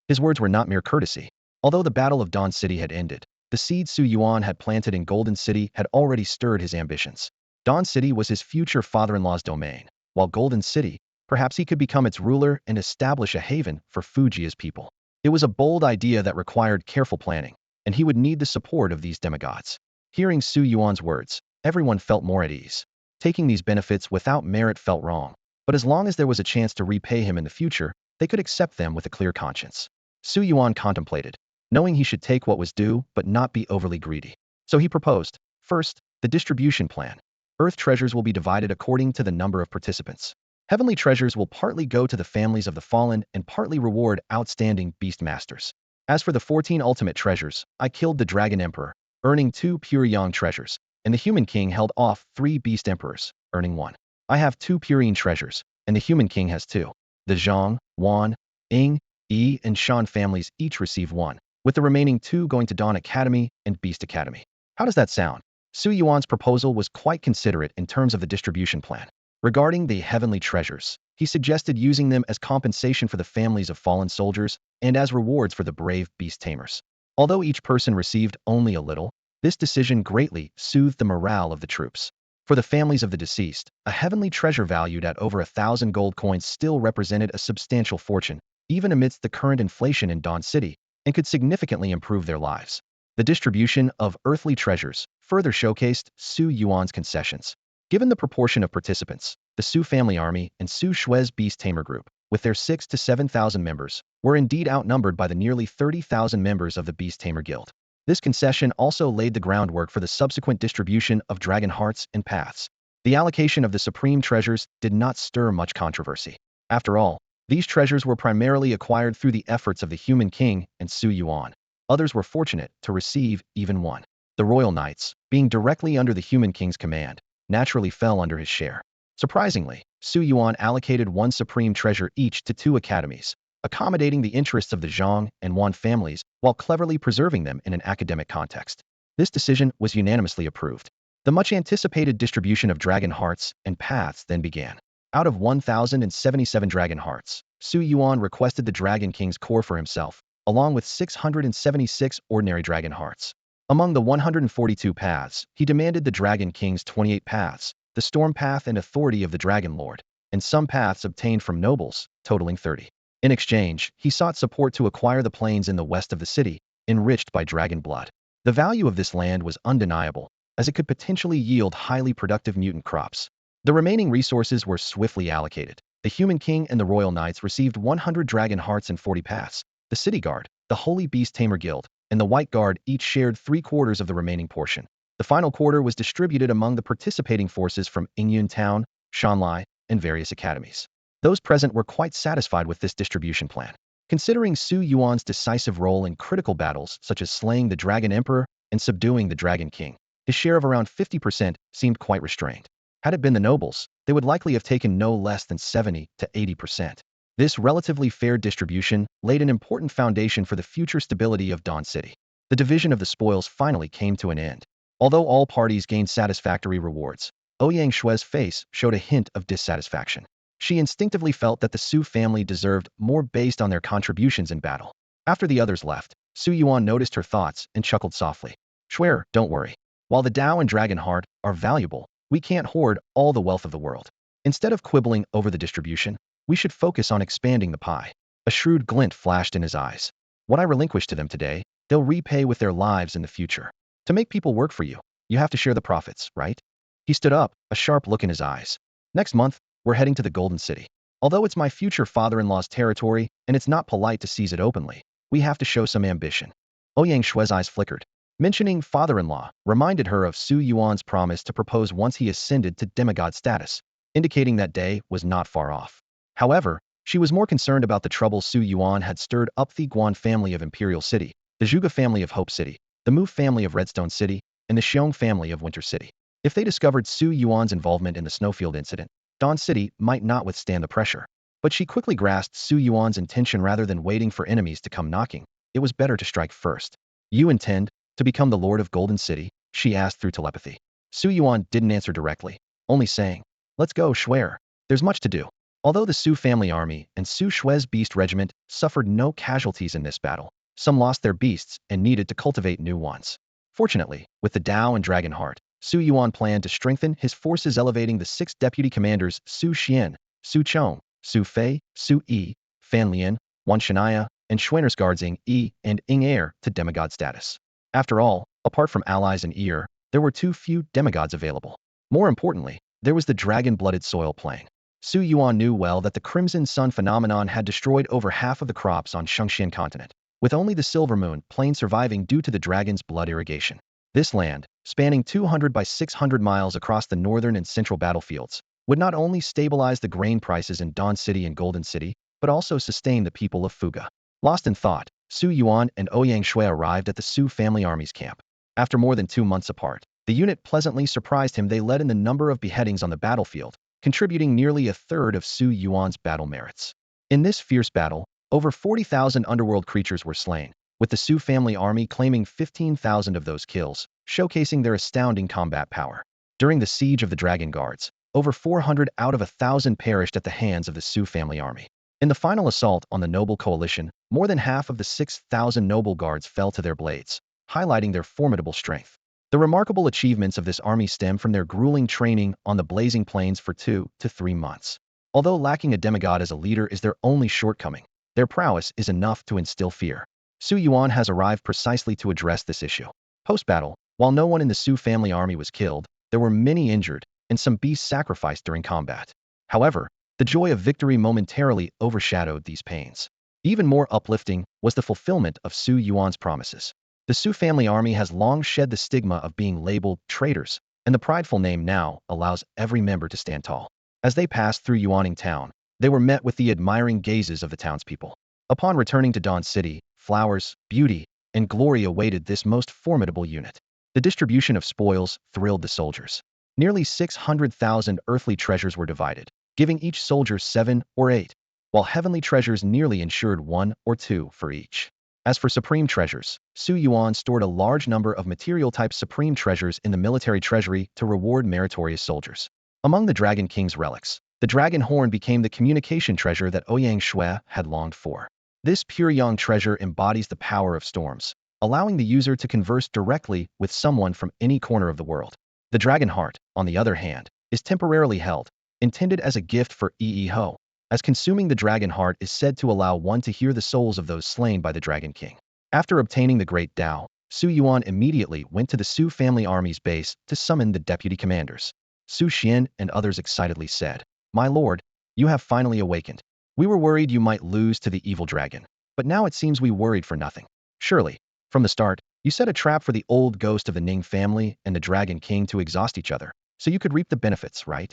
His words were not mere courtesy. Although the Battle of Dawn City had ended, the seed Su Yuan had planted in Golden City had already stirred his ambitions. Dawn City was his future father-in-law's domain, while Golden City, perhaps he could become its ruler and establish a haven for Fujia's people. It was a bold idea that required careful planning, and he would need the support of these demigods. Hearing Su Yuan's words, everyone felt more at ease. Taking these benefits without merit felt wrong, but as long as there was a chance to repay him in the future, they could accept them with a clear conscience. Su Yuan contemplated, knowing he should take what was due but not be overly greedy. So he proposed, first, the distribution plan. Earth treasures will be divided according to the number of participants. Heavenly treasures will partly go to the families of the fallen and partly reward outstanding beast masters. As for the 14 ultimate treasures, I killed the Dragon Emperor, earning 2 pure yang treasures, and the Human King held off 3 beast emperors, earning 1. I have 2 purine treasures, and the Human King has 2. The Zhang, Wan, Ying, Yi, and Shan families each receive 1, with the remaining 2 going to Dawn Academy and Beast Academy. How does that sound? Su Yuan's proposal was quite considerate in terms of the distribution plan. Regarding the heavenly treasures, he suggested using them as compensation for the families of fallen soldiers and as rewards for the brave beast tamers. Although each person received only a little, this decision greatly soothed the morale of the troops. For the families of the deceased, a heavenly treasure valued at over 1,000 gold coins still represented a substantial fortune, even amidst the current inflation in Dawn City, and could significantly improve their lives. The distribution of earthly treasures further showcased Su Yuan's concessions. Given the proportion of participants, the Su family army and Su Shui's beast tamer group, with their 6,000 to 7,000 members, were indeed outnumbered by the nearly 30,000 members of the Beast Tamer Guild. This concession also laid the groundwork for the subsequent distribution of dragon hearts and paths. The allocation of the supreme treasures did not stir much controversy. After all, these treasures were primarily acquired through the efforts of the Human King and Su Yuan. Others were fortunate to receive even 1. The Royal Knights, being directly under the Human King's command, naturally fell under his share. Surprisingly, Su Yuan allocated 1 supreme treasure each to 2 academies, accommodating the interests of the Zhang and Wan families while cleverly preserving them in an academic context. This decision was unanimously approved. The much-anticipated distribution of dragon hearts and paths then began. Out of 1,077 dragon hearts, Su Yuan requested the Dragon King's core for himself, along with 676 ordinary dragon hearts. Among the 142 paths, he demanded the Dragon King's 28 paths, the storm path and authority of the Dragon Lord, and some paths obtained from nobles, totaling 30. In exchange, he sought support to acquire the plains in the west of the city, enriched by dragon blood. The value of this land was undeniable, as it could potentially yield highly productive mutant crops. The remaining resources were swiftly allocated. The Human King and the Royal Knights received 100 dragon hearts and 40 paths. The City Guard, the Holy Beast Tamer Guild, and the White Guard each shared 3/4 of the remaining portion. The final quarter was distributed among the participating forces from Ingyun Town, Shanlai, and various academies. Those present were quite satisfied with this distribution plan. Considering Su Yuan's decisive role in critical battles such as slaying the Dragon Emperor and subduing the Dragon King, his share of around 50% seemed quite restrained. Had it been the nobles, they would likely have taken no less than 70 to 80%. This relatively fair distribution laid an important foundation for the future stability of Dawn City. The division of the spoils finally came to an end. Although all parties gained satisfactory rewards, Ouyang Shui's face showed a hint of dissatisfaction. She instinctively felt that the Su family deserved more based on their contributions in battle. After the others left, Su Yuan noticed her thoughts and chuckled softly. Shuer, don't worry. While the Dao and Dragon Heart are valuable, we can't hoard all the wealth of the world. Instead of quibbling over the distribution, we should focus on expanding the pie. A shrewd glint flashed in his eyes. What I relinquish to them today, they'll repay with their lives in the future. To make people work for you, you have to share the profits, right? He stood up, a sharp look in his eyes. Next month, we're heading to the Golden City. Although it's my future father-in-law's territory, and it's not polite to seize it openly, we have to show some ambition. Ouyang Shui's eyes flickered. Mentioning father-in-law reminded her of Su Yuan's promise to propose once he ascended to demigod status, indicating that day was not far off. However, she was more concerned about the trouble Su Yuan had stirred up the Guan family of Imperial City, the Zhuge family of Hope City, the Mu family of Redstone City, and the Xiong family of Winter City. If they discovered Su Yuan's involvement in the Snowfield incident, Dawn City might not withstand the pressure. But she quickly grasped Su Yuan's intention. Rather than waiting for enemies to come knocking, it was better to strike first. You intend to become the Lord of Golden City? She asked through telepathy. Su Yuan didn't answer directly, only saying, let's go, Shuer. There's much to do. Although the Su family army and Su Shue's beast regiment suffered no casualties in this battle, some lost their beasts and needed to cultivate new ones. Fortunately, with the Dao and Dragon Heart, Su Yuan planned to strengthen his forces, elevating the 6 deputy commanders Su Xian, Su Chong, Su Fei, Su Yi, Fan Lian, Wan Shania, and Schweinersgardzing Yi and Ing Air to demigod status. After all, apart from allies and Ear, there were too few demigods available. More importantly, there was the dragon-blooded soil plain. Su Yuan knew well that the Crimson Sun phenomenon had destroyed over half of the crops on Shengxian continent, with only the Silver Moon plain surviving due to the dragon's blood irrigation. This land, spanning 200 by 600 miles across the northern and central battlefields, would not only stabilize the grain prices in Dawn City and Golden City, but also sustain the people of Fuga. Lost in thought, Su Yuan and Ouyang Shui arrived at the Su family army's camp. After more than 2 months apart, the unit pleasantly surprised him. They led in the number of beheadings on the battlefield, contributing nearly a third of Su Yuan's battle merits. In this fierce battle, over 40,000 underworld creatures were slain, with the Su family army claiming 15,000 of those kills, showcasing their astounding combat power. During the siege of the Dragon Guards, over 400 out of 1,000 perished at the hands of the Su family army. In the final assault on the Noble Coalition, more than half of the 6,000 noble guards fell to their blades, highlighting their formidable strength. The remarkable achievements of this army stem from their grueling training on the blazing plains for 2 to 3 months. Although lacking a demigod as a leader is their only shortcoming, their prowess is enough to instill fear. Su Yuan has arrived precisely to address this issue. Post-battle, while no one in the Su family army was killed, there were many injured, and some beasts sacrificed during combat. However, the joy of victory momentarily overshadowed these pains. Even more uplifting was the fulfillment of Su Yuan's promises. The Su family army has long shed the stigma of being labeled traitors, and the prideful name now allows every member to stand tall. As they passed through Yuaning town, they were met with the admiring gazes of the townspeople. Upon returning to Dawn City, flowers, beauty, and glory awaited this most formidable unit. The distribution of spoils thrilled the soldiers. Nearly 600,000 earthly treasures were divided, giving each soldier 7 or 8, while heavenly treasures nearly ensured 1 or 2 for each. As for supreme treasures, Su Yuan stored a large number of material-type supreme treasures in the military treasury to reward meritorious soldiers. Among the Dragon King's relics, the dragon horn became the communication treasure that Ouyang Shui had longed for. This pure yang treasure embodies the power of storms, allowing the user to converse directly with someone from any corner of the world. The dragon heart, on the other hand, is temporarily held, intended as a gift for Ho, as consuming the dragon heart is said to allow one to hear the souls of those slain by the Dragon King. After obtaining the Great Dao, Su Yuan immediately went to the Su family army's base to summon the deputy commanders. Su Xian and others excitedly said, "My lord, you have finally awakened. We were worried you might lose to the evil dragon, but now it seems we worried for nothing. Surely, from the start, you set a trap for the old ghost of the Ning family and the Dragon King to exhaust each other, so you could reap the benefits, right?"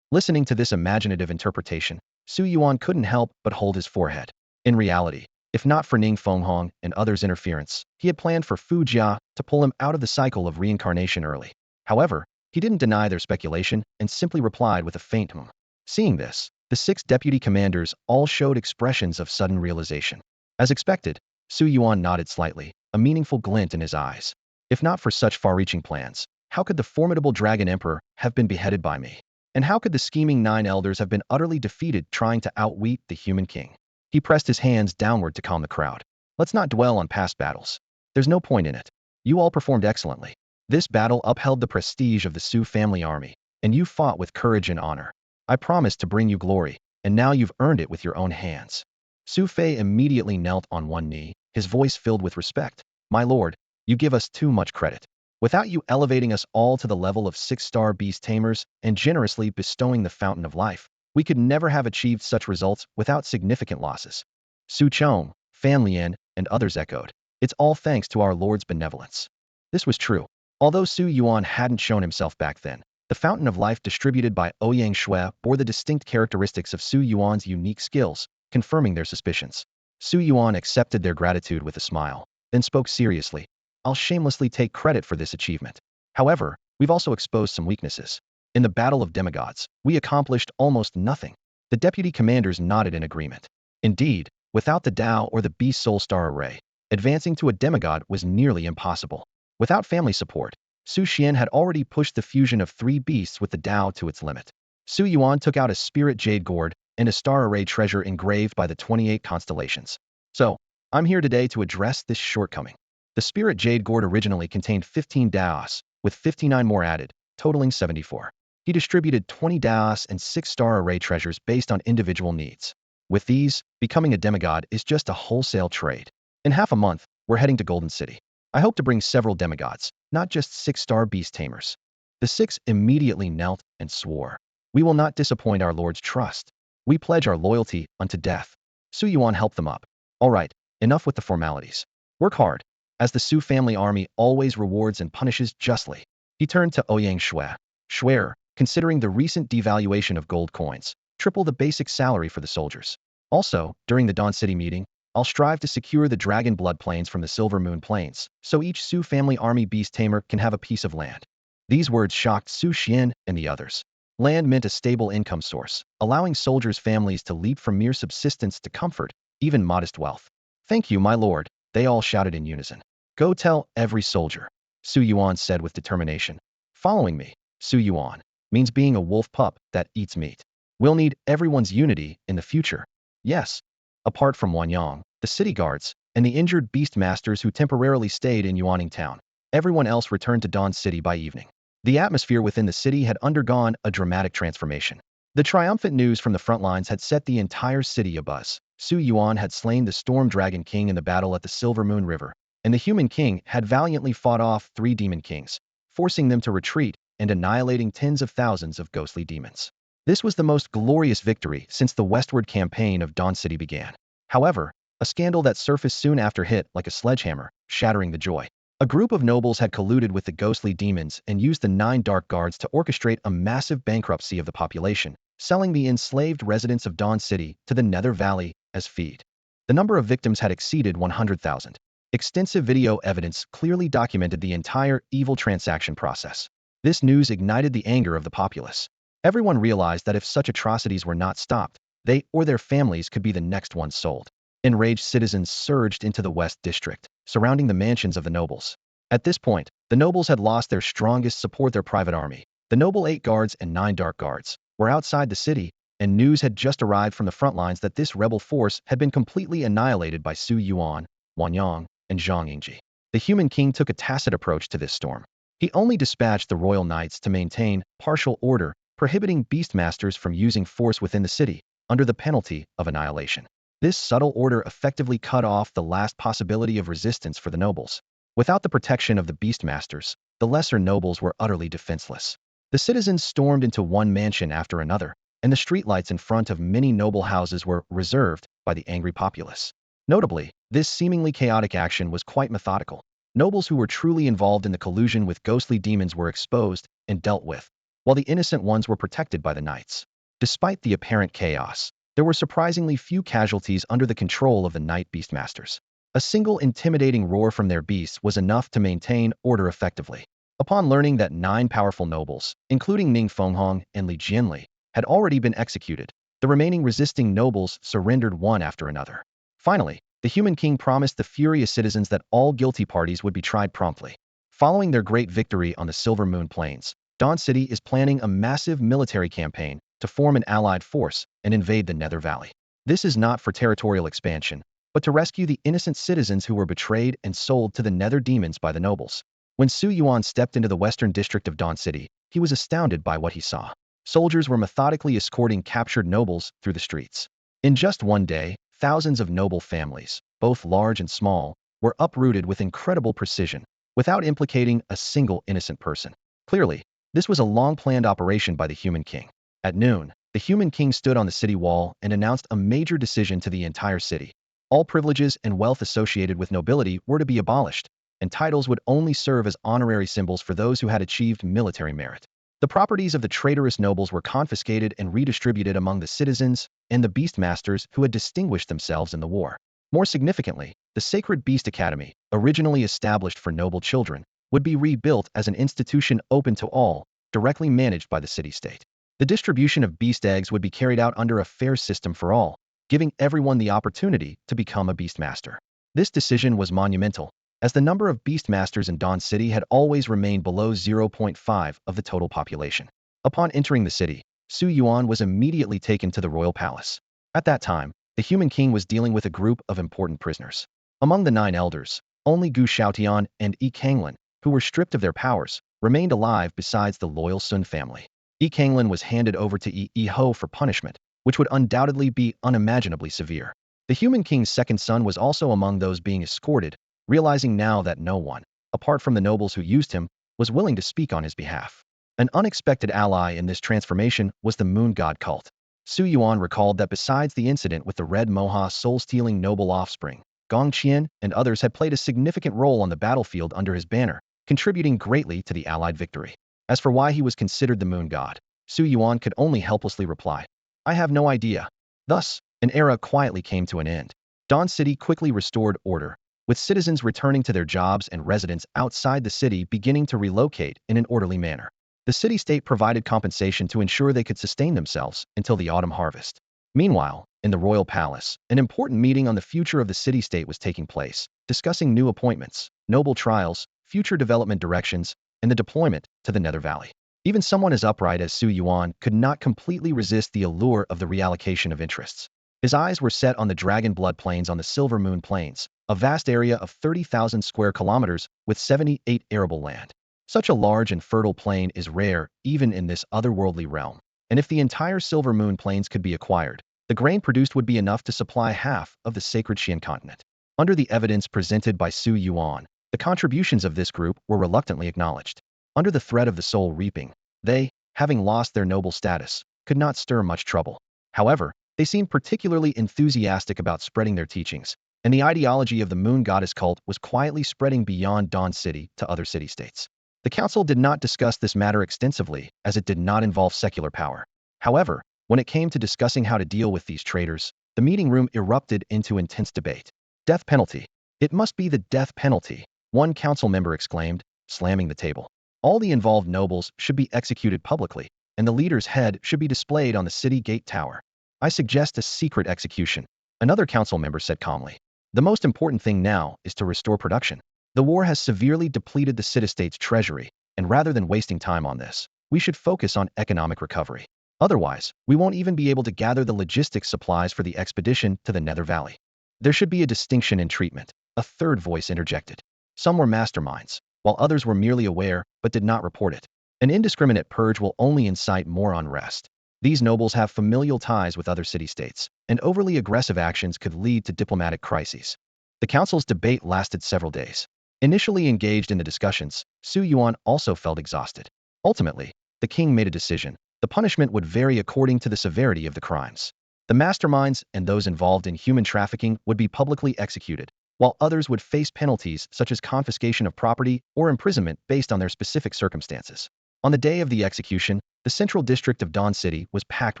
Listening to this imaginative interpretation, Su Yuan couldn't help but hold his forehead. In reality, if not for Ning Fenghong and others' interference, he had planned for Fu Jia to pull him out of the cycle of reincarnation early. However, he didn't deny their speculation and simply replied with a faint "hmm." Seeing this, the 6 deputy commanders all showed expressions of sudden realization. As expected, Su Yuan nodded slightly, a meaningful glint in his eyes. If not for such far-reaching plans, how could the formidable Dragon Emperor have been beheaded by me? And how could the scheming 9 elders have been utterly defeated trying to outwit the human king? He pressed his hands downward to calm the crowd. Let's not dwell on past battles. There's no point in it. You all performed excellently. This battle upheld the prestige of the Su family army, and you fought with courage and honor. I promised to bring you glory, and now you've earned it with your own hands. Su Fei immediately knelt on one knee, his voice filled with respect. My lord, you give us too much credit. Without you elevating us all to the level of 6-star beast tamers and generously bestowing the fountain of life, we could never have achieved such results without significant losses. Su Chong, Fan Lian, and others echoed. It's all thanks to our Lord's benevolence. This was true. Although Su Yuan hadn't shown himself back then, the fountain of life distributed by Ouyang Shui bore the distinct characteristics of Su Yuan's unique skills, confirming their suspicions. Su Yuan accepted their gratitude with a smile, then spoke seriously. I'll shamelessly take credit for this achievement. However, we've also exposed some weaknesses. In the Battle of Demigods, we accomplished almost nothing. The deputy commanders nodded in agreement. Indeed, without the Tao or the Beast Soul Star Array, advancing to a demigod was nearly impossible. Without family support, Su Xian had already pushed the fusion of 3 beasts with the Tao to its limit. Su Yuan took out a spirit jade gourd and a star array treasure engraved by the 28 constellations. So, I'm here today to address this shortcoming. The spirit jade gourd originally contained 15 Daos, with 59 more added, totaling 74. He distributed 20 Daos and 6 star array treasures based on individual needs. With these, becoming a demigod is just a wholesale trade. In half a month, we're heading to Golden City. I hope to bring several demigods, not just 6-star beast tamers. The 6 immediately knelt and swore. We will not disappoint our Lord's trust. We pledge our loyalty unto death. Su Yuan helped them up. All right, enough with the formalities. Work hard, as the Su family army always rewards and punishes justly. He turned to Ouyang Shui. Shuer, considering the recent devaluation of gold coins, triple the basic salary for the soldiers. Also, during the Dawn City meeting, I'll strive to secure the Dragon Blood Plains from the Silver Moon Plains, so each Su family army beast tamer can have a piece of land. These words shocked Su Xian and the others. Land meant a stable income source, allowing soldiers' families to leap from mere subsistence to comfort, even modest wealth. Thank you, my lord, they all shouted in unison. Go tell every soldier, Su Yuan said with determination. Following me, Su Yuan, means being a wolf pup that eats meat. We'll need everyone's unity in the future. Yes. Apart from Wanyang, the city guards, and the injured beast masters who temporarily stayed in Yuaning town, everyone else returned to Dawn City by evening. The atmosphere within the city had undergone a dramatic transformation. The triumphant news from the front lines had set the entire city abuzz. Su Yuan had slain the Storm Dragon King in the battle at the Silver Moon River, and the Human King had valiantly fought off 3 demon kings, forcing them to retreat and annihilating tens of thousands of ghostly demons. This was the most glorious victory since the westward campaign of Dawn City began. However, a scandal that surfaced soon after hit like a sledgehammer, shattering the joy. A group of nobles had colluded with the ghostly demons and used the 9 dark guards to orchestrate a massive bankruptcy of the population, selling the enslaved residents of Dawn City to the Nether Valley as feed. The number of victims had exceeded 100,000. Extensive video evidence clearly documented the entire evil transaction process. This news ignited the anger of the populace. Everyone realized that if such atrocities were not stopped, they or their families could be the next ones sold. Enraged citizens surged into the West District, surrounding the mansions of the nobles. At this point, the nobles had lost their strongest support, their private army. The noble 8 guards and 9 dark guards were outside the city, and news had just arrived from the front lines that this rebel force had been completely annihilated by Su Yuan, Wanyang, and Zhang Yingji. The Human King took a tacit approach to this storm. He only dispatched the royal knights to maintain partial order, prohibiting beastmasters from using force within the city, under the penalty of annihilation. This subtle order effectively cut off the last possibility of resistance for the nobles. Without the protection of the beastmasters, the lesser nobles were utterly defenseless. The citizens stormed into one mansion after another, and the streetlights in front of many noble houses were reserved by the angry populace. Notably, this seemingly chaotic action was quite methodical. Nobles who were truly involved in the collusion with ghostly demons were exposed and dealt with, while the innocent ones were protected by the knights. Despite the apparent chaos, there were surprisingly few casualties under the control of the Night Beastmasters. A single intimidating roar from their beasts was enough to maintain order effectively. Upon learning that 9 powerful nobles, including Ning Fenghong and Li Jianli, had already been executed, the remaining resisting nobles surrendered one after another. Finally, the Human King promised the furious citizens that all guilty parties would be tried promptly. Following their great victory on the Silver Moon Plains, Dawn City is planning a massive military campaign to form an allied force and invade the Nether Valley. This is not for territorial expansion, but to rescue the innocent citizens who were betrayed and sold to the Nether demons by the nobles. When Su Yuan stepped into the western district of Dawn City, he was astounded by what he saw. Soldiers were methodically escorting captured nobles through the streets. In just one day, thousands of noble families, both large and small, were uprooted with incredible precision, without implicating a single innocent person. Clearly, this was a long-planned operation by the Human King. At noon, the Human King stood on the city wall and announced a major decision to the entire city. All privileges and wealth associated with nobility were to be abolished, and titles would only serve as honorary symbols for those who had achieved military merit. The properties of the traitorous nobles were confiscated and redistributed among the citizens and the beastmasters who had distinguished themselves in the war. More significantly, the Sacred Beast Academy, originally established for noble children, would be rebuilt as an institution open to all, directly managed by the city-state. The distribution of beast eggs would be carried out under a fair system for all, giving everyone the opportunity to become a beastmaster. This decision was monumental, as the number of beastmasters in Dawn City had always remained below 0.5 of the total population. Upon entering the city, Su Yuan was immediately taken to the royal palace. At that time, the human king was dealing with a group of important prisoners. Among the 9 elders, only Gu Xiaotian and Yi Kanglin, who were stripped of their powers, remained alive besides the loyal Sun family. Yi Kanglin was handed over to Yi Ho for punishment, which would undoubtedly be unimaginably severe. The human king's second son was also among those being escorted, realizing now that no one, apart from the nobles who used him, was willing to speak on his behalf. An unexpected ally in this transformation was the moon god cult. Su Yuan recalled that besides the incident with the Red Moha soul-stealing noble offspring, Gong Qian and others had played a significant role on the battlefield under his banner, contributing greatly to the allied victory. As for why he was considered the moon god, Su Yuan could only helplessly reply, "I have no idea." Thus, an era quietly came to an end. Dawn City quickly restored order, with citizens returning to their jobs and residents outside the city beginning to relocate in an orderly manner. The city-state provided compensation to ensure they could sustain themselves until the autumn harvest. Meanwhile, in the royal palace, an important meeting on the future of the city-state was taking place, discussing new appointments, noble trials, future development directions, and the deployment to the Nether Valley. Even someone as upright as Su Yuan could not completely resist the allure of the reallocation of interests. His eyes were set on the Dragon Blood Plains on the Silver Moon Plains, a vast area of 30,000 square kilometers with 78 arable land. Such a large and fertile plain is rare even in this otherworldly realm, and if the entire Silver Moon Plains could be acquired, the grain produced would be enough to supply half of the sacred Xian continent. Under the evidence presented by Su Yuan, the contributions of this group were reluctantly acknowledged. Under the threat of the soul reaping, they, having lost their noble status, could not stir much trouble. However, they seemed particularly enthusiastic about spreading their teachings, and the ideology of the moon goddess cult was quietly spreading beyond Dawn City to other city-states. The council did not discuss this matter extensively, as it did not involve secular power. However, when it came to discussing how to deal with these traitors, the meeting room erupted into intense debate. Death penalty. It must be the death penalty, one council member exclaimed, slamming the table. All the involved nobles should be executed publicly, and the leader's head should be displayed on the city gate tower. I suggest a secret execution, another council member said calmly. The most important thing now is to restore production. The war has severely depleted the city-state's treasury, and rather than wasting time on this, we should focus on economic recovery. Otherwise, we won't even be able to gather the logistics supplies for the expedition to the Nether Valley. There should be a distinction in treatment, a third voice interjected. Some were masterminds, while others were merely aware but did not report it. An indiscriminate purge will only incite more unrest. These nobles have familial ties with other city-states, and overly aggressive actions could lead to diplomatic crises. The council's debate lasted several days. Initially engaged in the discussions, Su Yuan also felt exhausted. Ultimately, the king made a decision. The punishment would vary according to the severity of the crimes. The masterminds and those involved in human trafficking would be publicly executed, while others would face penalties such as confiscation of property or imprisonment based on their specific circumstances. On the day of the execution, the central district of Dawn City was packed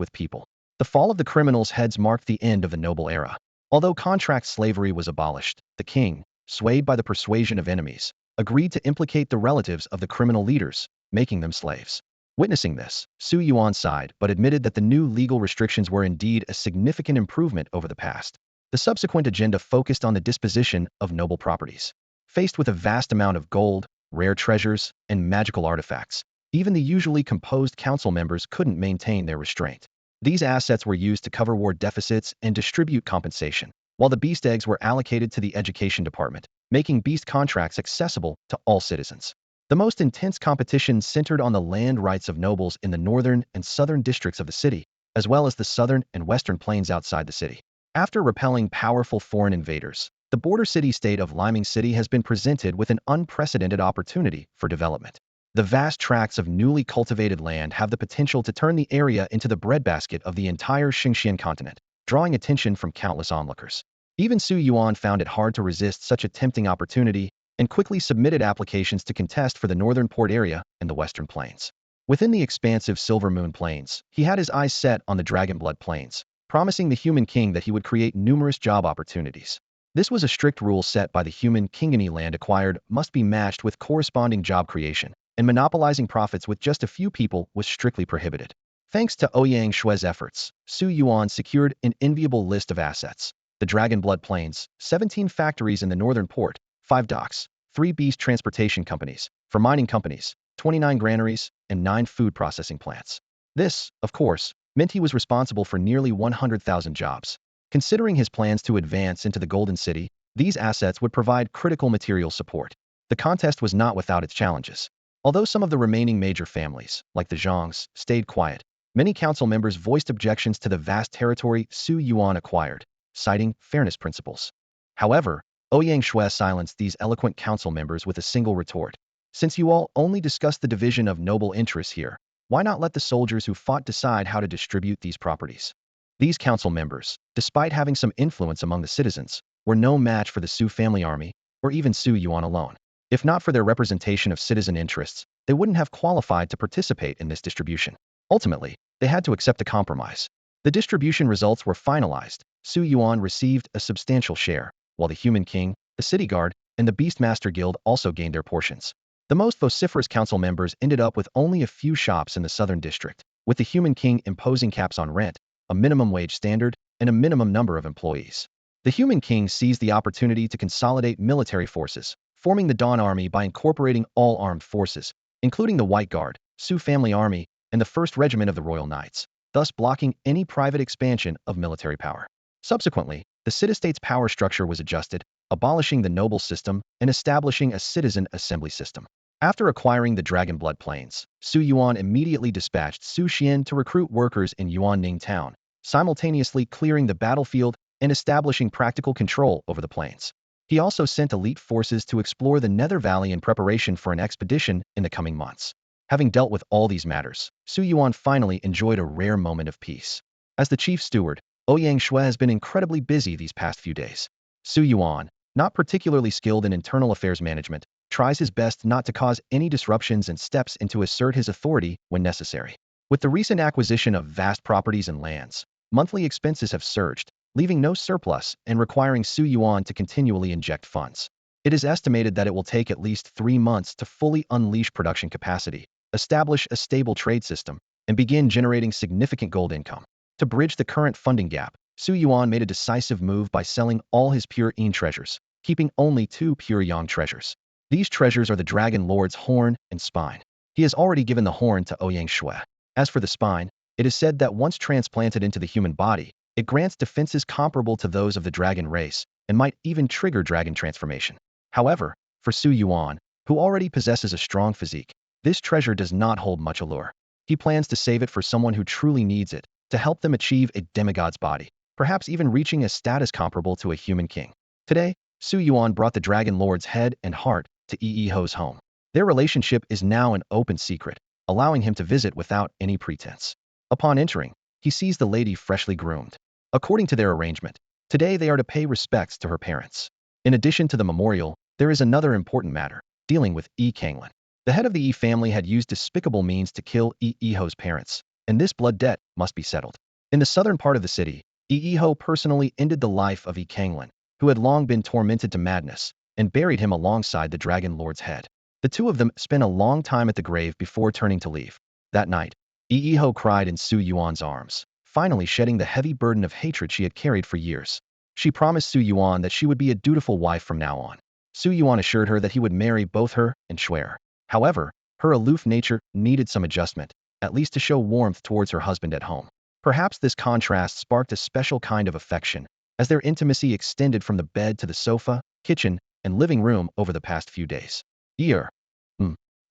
with people. The fall of the criminals' heads marked the end of the noble era. Although contract slavery was abolished, the king, swayed by the persuasion of enemies, agreed to implicate the relatives of the criminal leaders, making them slaves. Witnessing this, Su Yuan sighed but admitted that the new legal restrictions were indeed a significant improvement over the past. The subsequent agenda focused on the disposition of noble properties. Faced with a vast amount of gold, rare treasures, and magical artifacts, even the usually composed council members couldn't maintain their restraint. These assets were used to cover war deficits and distribute compensation, while the beast eggs were allocated to the education department, making beast contracts accessible to all citizens. The most intense competition centered on the land rights of nobles in the northern and southern districts of the city, as well as the southern and western plains outside the city. After repelling powerful foreign invaders, the border city-state of Liming City has been presented with an unprecedented opportunity for development. The vast tracts of newly cultivated land have the potential to turn the area into the breadbasket of the entire Xingxian continent, drawing attention from countless onlookers. Even Su Yuan found it hard to resist such a tempting opportunity and quickly submitted applications to contest for the northern port area and the western plains. Within the expansive Silver Moon Plains, he had his eyes set on the Dragon Blood Plains, promising the human king that he would create numerous job opportunities. This was a strict rule set by the human king. Any land acquired must be matched with corresponding job creation, and monopolizing profits with just a few people was strictly prohibited. Thanks to Ouyang Shue's efforts, Su Yuan secured an enviable list of assets: the Dragon Blood Plains, 17 factories in the northern port, 5 docks, 3 beast transportation companies, for mining companies, 29 granaries, and 9 food processing plants. This, of course, meant he was responsible for nearly 100,000 jobs. Considering his plans to advance into the Golden City, these assets would provide critical material support. The contest was not without its challenges. Although some of the remaining major families, like the Zhongs, stayed quiet, many council members voiced objections to the vast territory Su Yuan acquired, citing fairness principles. However, Ouyang Shui silenced these eloquent council members with a single retort. Since you all only discussed the division of noble interests here, why not let the soldiers who fought decide how to distribute these properties? These council members, despite having some influence among the citizens, were no match for the Su family army, or even Su Yuan alone. If not for their representation of citizen interests, they wouldn't have qualified to participate in this distribution. Ultimately, they had to accept a compromise. The distribution results were finalized. Su Yuan received a substantial share, while the Human King, the City Guard, and the Beastmaster Guild also gained their portions. The most vociferous council members ended up with only a few shops in the southern district, with the Human King imposing caps on rent, a minimum wage standard, and a minimum number of employees. The Human King seized the opportunity to consolidate military forces, forming the Dawn Army by incorporating all armed forces, including the White Guard, Su family army, and the 1st Regiment of the Royal Knights, thus blocking any private expansion of military power. Subsequently, the city-state's power structure was adjusted, abolishing the noble system and establishing a citizen assembly system. After acquiring the Dragon Blood Plains, Su Yuan immediately dispatched Su Xian to recruit workers in Yuanning town, simultaneously clearing the battlefield and establishing practical control over the plains. He also sent elite forces to explore the Nether Valley in preparation for an expedition in the coming months. Having dealt with all these matters, Su Yuan finally enjoyed a rare moment of peace. As the chief steward, Ouyang Shui has been incredibly busy these past few days. Su Yuan, not particularly skilled in internal affairs management, tries his best not to cause any disruptions and steps in to assert his authority when necessary. With the recent acquisition of vast properties and lands, monthly expenses have surged, leaving no surplus and requiring Su Yuan to continually inject funds. It is estimated that it will take at least 3 months to fully unleash production capacity, establish a stable trade system, and begin generating significant gold income. To bridge the current funding gap, Su Yuan made a decisive move by selling all his pure Yin treasures, keeping only 2 pure Yang treasures. These treasures are the Dragon Lord's horn and spine. He has already given the horn to Ouyang Shui. As for the spine, it is said that once transplanted into the human body, it grants defenses comparable to those of the dragon race, and might even trigger dragon transformation. However, for Su Yuan, who already possesses a strong physique, this treasure does not hold much allure. He plans to save it for someone who truly needs it, to help them achieve a demigod's body, perhaps even reaching a status comparable to a human king. Today, Su Yuan brought the Dragon Lord's head and heart to Yi Ho's home. Their relationship is now an open secret, allowing him to visit without any pretense. Upon entering, he sees the lady freshly groomed. According to their arrangement, today they are to pay respects to her parents. In addition to the memorial, there is another important matter, dealing with Yi Kanglin. The head of the Yi family had used despicable means to kill Yi Ho's parents, and this blood debt must be settled. In the southern part of the city, Yi Ho personally ended the life of Yi Kanglin, who had long been tormented to madness, and buried him alongside the Dragon Lord's head. The two of them spent a long time at the grave before turning to leave. That night, Yi Ho cried in Su Yuan's arms, finally shedding the heavy burden of hatred she had carried for years. She promised Su Yuan that she would be a dutiful wife from now on. Su Yuan assured her that he would marry both her and Shuer. However, her aloof nature needed some adjustment, at least to show warmth towards her husband at home. Perhaps this contrast sparked a special kind of affection, as their intimacy extended from the bed to the sofa, kitchen, and living room over the past few days. Ear.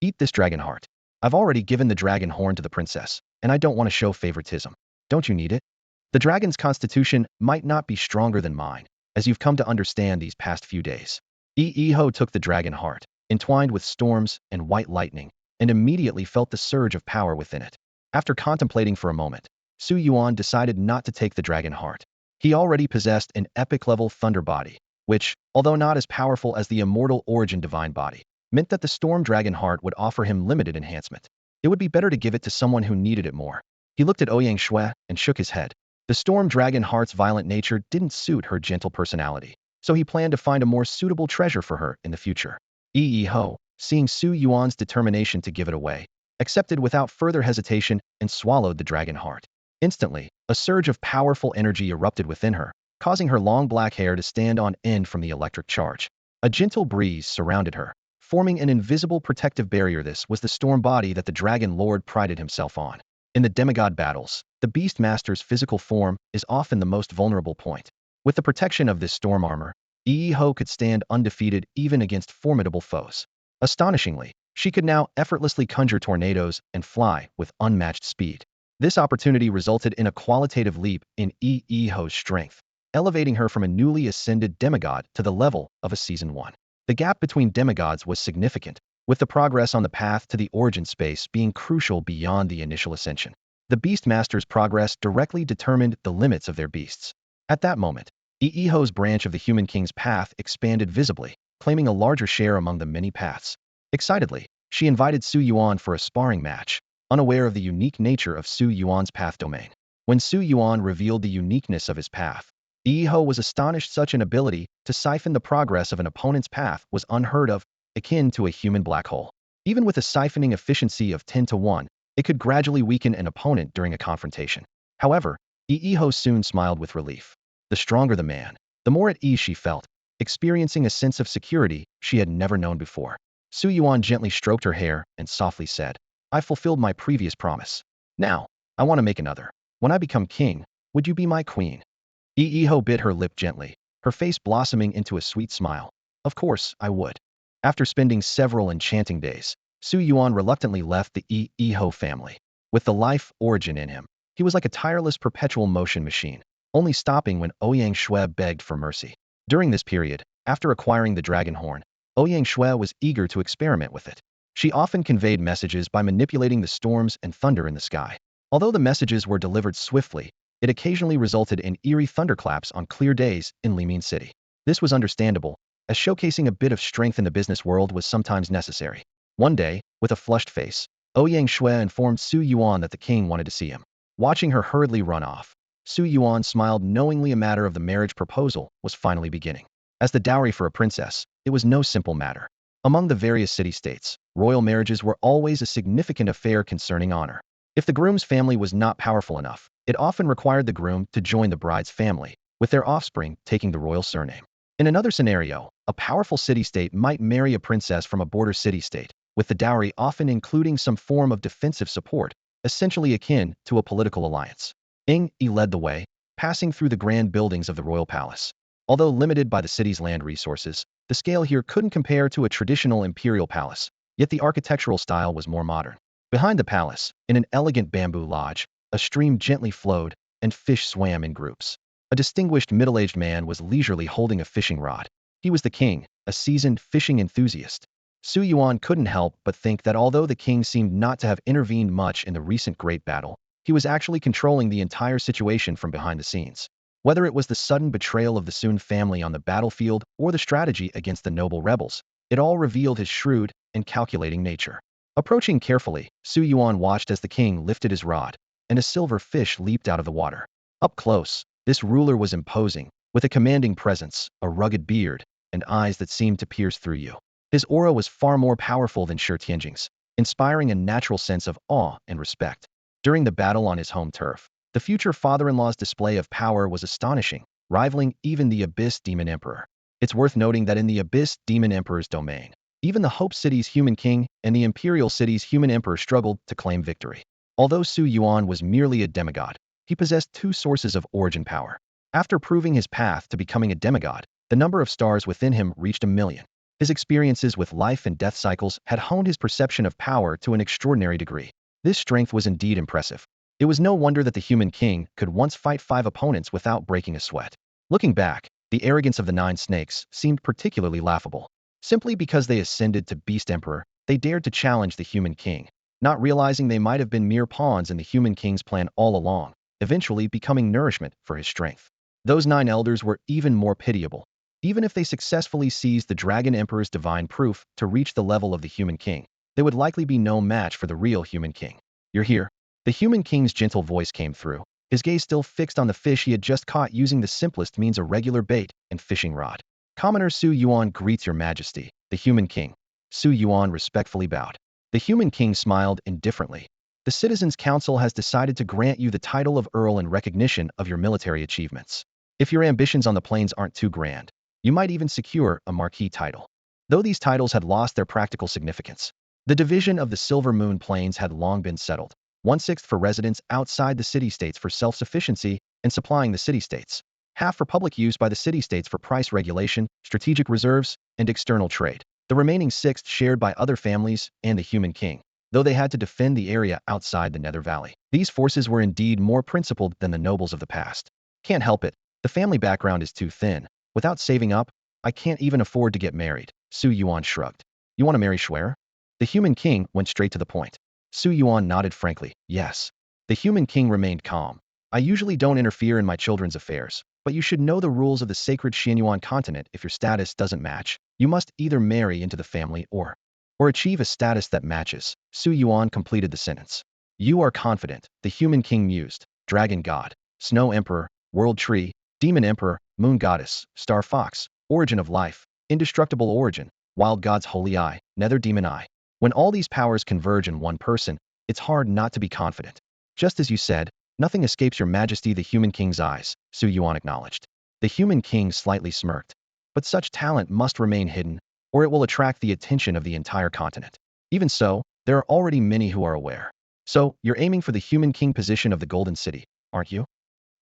Eat this dragon heart. I've already given the dragon horn to the princess, and I don't want to show favoritism. Don't you need it? The dragon's constitution might not be stronger than mine, as you've come to understand these past few days. Yi Ho took the dragon heart, entwined with storms and white lightning, and immediately felt the surge of power within it. After contemplating for a moment, Su Yuan decided not to take the dragon heart. He already possessed an epic-level thunder body, which, although not as powerful as the immortal origin divine body, meant that the storm dragon heart would offer him limited enhancement. It would be better to give it to someone who needed it more. He looked at Ouyang Shui and shook his head. The storm dragon heart's violent nature didn't suit her gentle personality, so he planned to find a more suitable treasure for her in the future. Yi Ho, seeing Su Yuan's determination to give it away, accepted without further hesitation, and swallowed the dragon heart. Instantly, a surge of powerful energy erupted within her, causing her long black hair to stand on end from the electric charge. A gentle breeze surrounded her, forming an invisible protective barrier. This was the storm body that the Dragon Lord prided himself on. In the demigod battles, the Beastmaster's physical form is often the most vulnerable point. With the protection of this storm armor, Ho could stand undefeated even against formidable foes. Astonishingly, she could now effortlessly conjure tornadoes and fly with unmatched speed. This opportunity resulted in a qualitative leap in Ho's strength, elevating her from a newly ascended demigod to the level of a Season 1. The gap between demigods was significant, with the progress on the path to the origin space being crucial beyond the initial ascension. The Beastmaster's progress directly determined the limits of their beasts. At that moment, Ho's branch of the Human King's path expanded visibly, claiming a larger share among the many paths. Excitedly, she invited Su Yuan for a sparring match, unaware of the unique nature of Su Yuan's path domain. When Su Yuan revealed the uniqueness of his path, Ho was astonished. Such an ability to siphon the progress of an opponent's path was unheard of, akin to a human black hole. Even with a siphoning efficiency of 10 to 1, it could gradually weaken an opponent during a confrontation. However, Ho soon smiled with relief. The stronger the man, the more at ease she felt, experiencing a sense of security she had never known before. Su Yuan gently stroked her hair and softly said, "I fulfilled my previous promise. Now, I want to make another. When I become king, would you be my queen?" Ho bit her lip gently, her face blossoming into a sweet smile. "Of course, I would." After spending several enchanting days, Su Yuan reluctantly left the Ho family. With the life origin in him, he was like a tireless perpetual motion machine, only stopping when Ouyang Shui begged for mercy. During this period, after acquiring the dragon horn, Ouyang Shui was eager to experiment with it. She often conveyed messages by manipulating the storms and thunder in the sky. Although the messages were delivered swiftly, it occasionally resulted in eerie thunderclaps on clear days in Limin City. This was understandable, as showcasing a bit of strength in the business world was sometimes necessary. One day, with a flushed face, Ouyang Shui informed Su Yuan that the king wanted to see him. Watching her hurriedly run off, Su Yuan smiled knowingly. A matter of the marriage proposal was finally beginning. As the dowry for a princess, it was no simple matter. Among the various city-states, royal marriages were always a significant affair concerning honor. If the groom's family was not powerful enough, it often required the groom to join the bride's family, with their offspring taking the royal surname. In another scenario, a powerful city-state might marry a princess from a border city-state, with the dowry often including some form of defensive support, essentially akin to a political alliance. Yi led the way, passing through the grand buildings of the royal palace. Although limited by the city's land resources, the scale here couldn't compare to a traditional imperial palace, yet the architectural style was more modern. Behind the palace, in an elegant bamboo lodge, a stream gently flowed, and fish swam in groups. A distinguished middle-aged man was leisurely holding a fishing rod. He was the king, a seasoned fishing enthusiast. Su Yuan couldn't help but think that although the king seemed not to have intervened much in the recent great battle, he was actually controlling the entire situation from behind the scenes. Whether it was the sudden betrayal of the Sun family on the battlefield or the strategy against the noble rebels, it all revealed his shrewd and calculating nature. Approaching carefully, Su Yuan watched as the king lifted his rod, and a silver fish leaped out of the water. Up close, this ruler was imposing, with a commanding presence, a rugged beard, and eyes that seemed to pierce through you. His aura was far more powerful than Shi Tianjing's, inspiring a natural sense of awe and respect. During the battle on his home turf, the future father-in-law's display of power was astonishing, rivaling even the Abyss Demon Emperor. It's worth noting that in the Abyss Demon Emperor's domain, even the Hope City's Human King and the Imperial City's Human Emperor struggled to claim victory. Although Su Yuan was merely a demigod, he possessed two sources of origin power. After proving his path to becoming a demigod, the number of stars within him reached 1,000,000. His experiences with life and death cycles had honed his perception of power to an extraordinary degree. This strength was indeed impressive. It was no wonder that the Human King could once fight 5 opponents without breaking a sweat. Looking back, the arrogance of the 9 snakes seemed particularly laughable. Simply because they ascended to Beast Emperor, they dared to challenge the Human King, not realizing they might have been mere pawns in the Human King's plan all along, eventually becoming nourishment for his strength. Those 9 elders were even more pitiable. Even if they successfully seized the Dragon Emperor's divine proof to reach the level of the Human King, they would likely be no match for the real Human King. "You're here." The Human King's gentle voice came through, his gaze still fixed on the fish he had just caught using the simplest means, a regular bait and fishing rod. "Commoner Su Yuan greets your majesty," the Human King. Su Yuan respectfully bowed. The human king smiled indifferently. The Citizens' Council has decided to grant you the title of Earl in recognition of your military achievements. If your ambitions on the plains aren't too grand, you might even secure a marquis title. Though these titles had lost their practical significance, the division of the Silver Moon Plains had long been settled, 1/6 for residents outside the city-states for self-sufficiency and supplying the city-states, half for public use by the city-states for price regulation, strategic reserves, and external trade. The remaining sixth shared by other families and the human king, though they had to defend the area outside the Nether Valley. These forces were indeed more principled than the nobles of the past. Can't help it. The family background is too thin. Without saving up, I can't even afford to get married. Su Yuan shrugged. You want to marry Shuer? The human king went straight to the point. Su Yuan nodded frankly, yes. The human king remained calm. I usually don't interfere in my children's affairs, but you should know the rules of the sacred Xianyuan continent. If your status doesn't match, you must either marry into the family or achieve a status that matches. Su Yuan completed the sentence. You are confident, the human king mused. Dragon god, snow emperor, world tree, demon emperor, moon goddess, star fox, origin of life, indestructible origin, wild god's holy eye, nether demon eye. When all these powers converge in one person, it's hard not to be confident. Just as you said, nothing escapes your majesty. The human king's eyes, Su Yuan acknowledged. The human king slightly smirked. But such talent must remain hidden, or it will attract the attention of the entire continent. Even so, there are already many who are aware. So, you're aiming for the human king position of the Golden City, aren't you?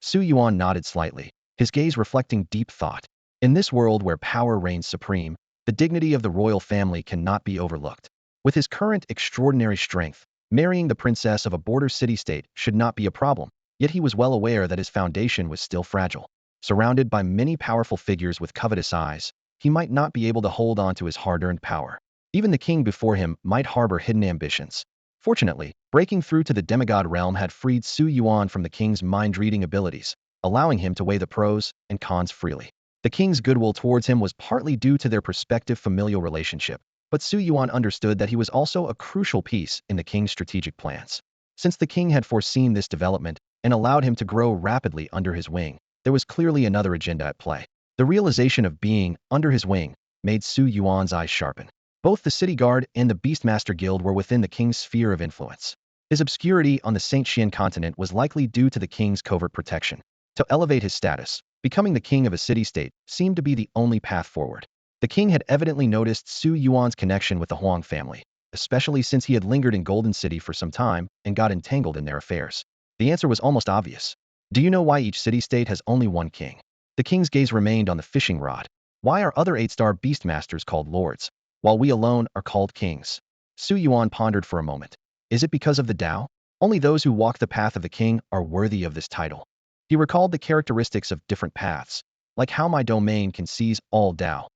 Su Yuan nodded slightly, his gaze reflecting deep thought. In this world where power reigns supreme, the dignity of the royal family cannot be overlooked. With his current extraordinary strength, marrying the princess of a border city-state should not be a problem, yet he was well aware that his foundation was still fragile. Surrounded by many powerful figures with covetous eyes, he might not be able to hold on to his hard-earned power. Even the king before him might harbor hidden ambitions. Fortunately, breaking through to the demigod realm had freed Su Yuan from the king's mind-reading abilities, allowing him to weigh the pros and cons freely. The king's goodwill towards him was partly due to their prospective familial relationship, but Su Yuan understood that he was also a crucial piece in the king's strategic plans. Since the king had foreseen this development and allowed him to grow rapidly under his wing, there was clearly another agenda at play. The realization of being under his wing made Su Yuan's eyes sharpen. Both the City Guard and the Beastmaster Guild were within the king's sphere of influence. His obscurity on the Saint Xian continent was likely due to the king's covert protection. To elevate his status, becoming the king of a city-state seemed to be the only path forward. The king had evidently noticed Su Yuan's connection with the Huang family, especially since he had lingered in Golden City for some time and got entangled in their affairs. The answer was almost obvious. Do you know why each city-state has only one king? The king's gaze remained on the fishing rod. Why are other 8-star beastmasters called lords, while we alone are called kings? Su Yuan pondered for a moment. Is it because of the Tao? Only those who walk the path of the king are worthy of this title. He recalled the characteristics of different paths, like how my domain can seize all Tao.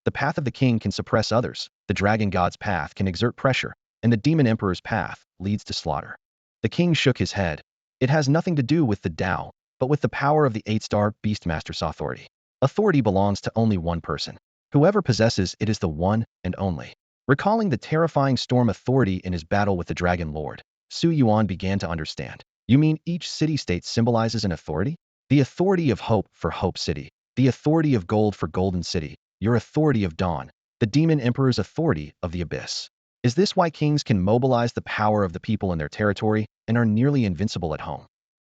The path of the king can suppress others, the dragon god's path can exert pressure, and the demon emperor's path leads to slaughter. The king shook his head. It has nothing to do with the Tao, but with the power of the 8-star Beastmaster's authority. Authority belongs to only one person. Whoever possesses it is the one and only. Recalling the terrifying storm authority in his battle with the Dragon Lord, Su Yuan began to understand. You mean each city-state symbolizes an authority? The authority of hope for Hope City, the authority of gold for Golden City, your authority of dawn, the demon emperor's authority of the abyss. Is this why kings can mobilize the power of the people in their territory and are nearly invincible at home?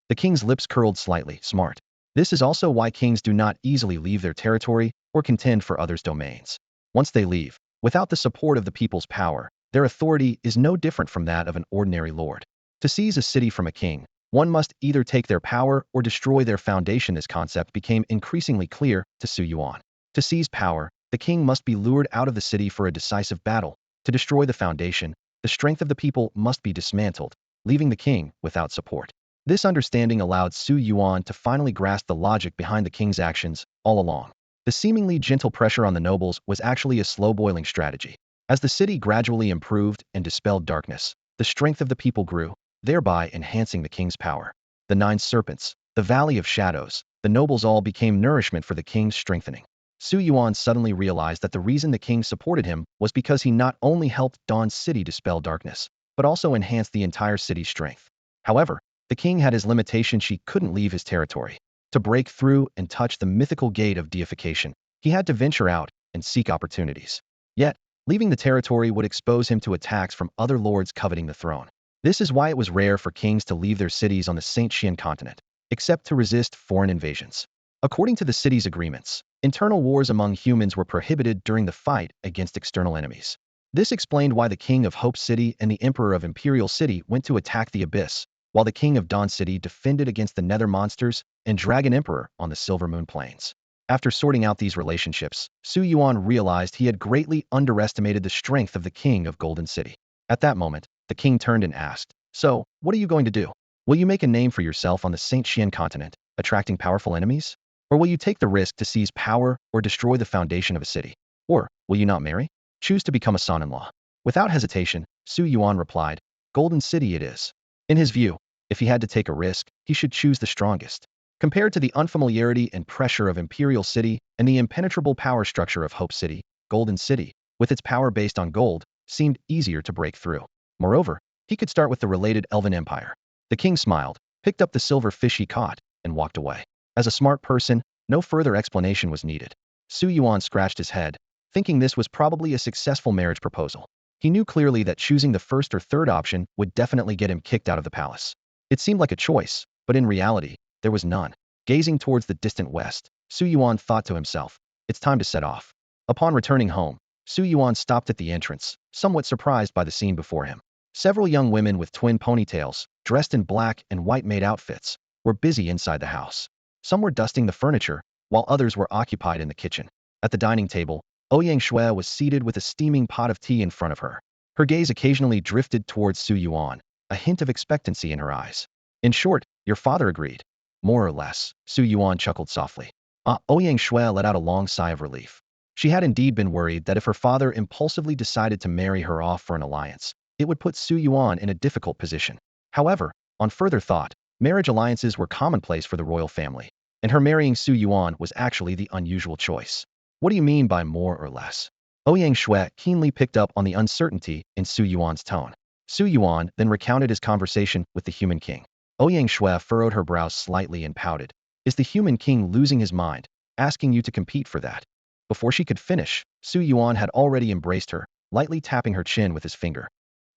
The king's lips curled slightly, smart. This is also why kings do not easily leave their territory or contend for others' domains. Once they leave, without the support of the people's power, their authority is no different from that of an ordinary lord. To seize a city from a king, one must either take their power or destroy their foundation. This concept became increasingly clear to Su Yuan. To seize power, the king must be lured out of the city for a decisive battle. To destroy the foundation, the strength of the people must be dismantled, leaving the king without support. This understanding allowed Su Yuan to finally grasp the logic behind the king's actions all along. The seemingly gentle pressure on the nobles was actually a slow-boiling strategy. As the city gradually improved and dispelled darkness, the strength of the people grew, thereby enhancing the king's power. The 9 serpents, the Valley of Shadows, the nobles all became nourishment for the king's strengthening. Su Yuan suddenly realized that the reason the king supported him was because he not only helped Dawn's city dispel darkness, but also enhanced the entire city's strength. However, the king had his limitation. She couldn't leave his territory. To break through and touch the mythical gate of deification, he had to venture out and seek opportunities. Yet, Leaving the territory would expose him to attacks from other lords coveting the throne. This is why it was rare for kings to leave their cities on the Saint Xian continent, except to resist foreign invasions. According to the city's agreements, internal wars among humans were prohibited during the fight against external enemies. This explained why the king of Hope City and the emperor of Imperial City went to attack the Abyss, while the king of Dawn City defended against the Nether monsters and Dragon Emperor on the Silver Moon Plains. After sorting out these relationships, Su Yuan realized he had greatly underestimated the strength of the king of Golden City. At that moment, the king turned and asked, "So, what are you going to do? Will you make a name for yourself on the Saint Xian continent, attracting powerful enemies? Or will you take the risk to seize power or destroy the foundation of a city? Or will you not marry? Choose to become a son-in-law." Without hesitation, Su Yuan replied, "Golden City it is." In his view, if he had to take a risk, he should choose the strongest. Compared to the unfamiliarity and pressure of Imperial City and the impenetrable power structure of Hope City, Golden City, with its power based on gold, seemed easier to break through. Moreover, he could start with the related Elven Empire. The king smiled, picked up the silver fish he caught, and walked away. As a smart person, no further explanation was needed. Su Yuan scratched his head, thinking this was probably a successful marriage proposal. He knew clearly that choosing the first or third option would definitely get him kicked out of the palace. It seemed like a choice, but in reality, there was none. Gazing towards the distant west, Su Yuan thought to himself, "It's time to set off." Upon returning home, Su Yuan stopped at the entrance, somewhat surprised by the scene before him. Several young women with twin ponytails, dressed in black and white maid outfits, were busy inside the house. Some were dusting the furniture, while others were occupied in the kitchen. At the dining table, Ouyang Shui was seated with a steaming pot of tea in front of her. Her gaze occasionally drifted towards Su Yuan, a hint of expectancy in her eyes. "In short, your father agreed." "More or less," Su Yuan chuckled softly. Ouyang Shui let out a long sigh of relief. She had indeed been worried that if her father impulsively decided to marry her off for an alliance, it would put Su Yuan in a difficult position. However, on further thought, marriage alliances were commonplace for the royal family, and her marrying Su Yuan was actually the unusual choice. "What do you mean by more or less?" Ouyang Shui keenly picked up on the uncertainty in Su Yuan's tone. Su Yuan then recounted his conversation with the human king. Ouyang Shui furrowed her brows slightly and pouted. "Is the human king losing his mind, asking you to compete for that?" Before she could finish, Su Yuan had already embraced her, lightly tapping her chin with his finger.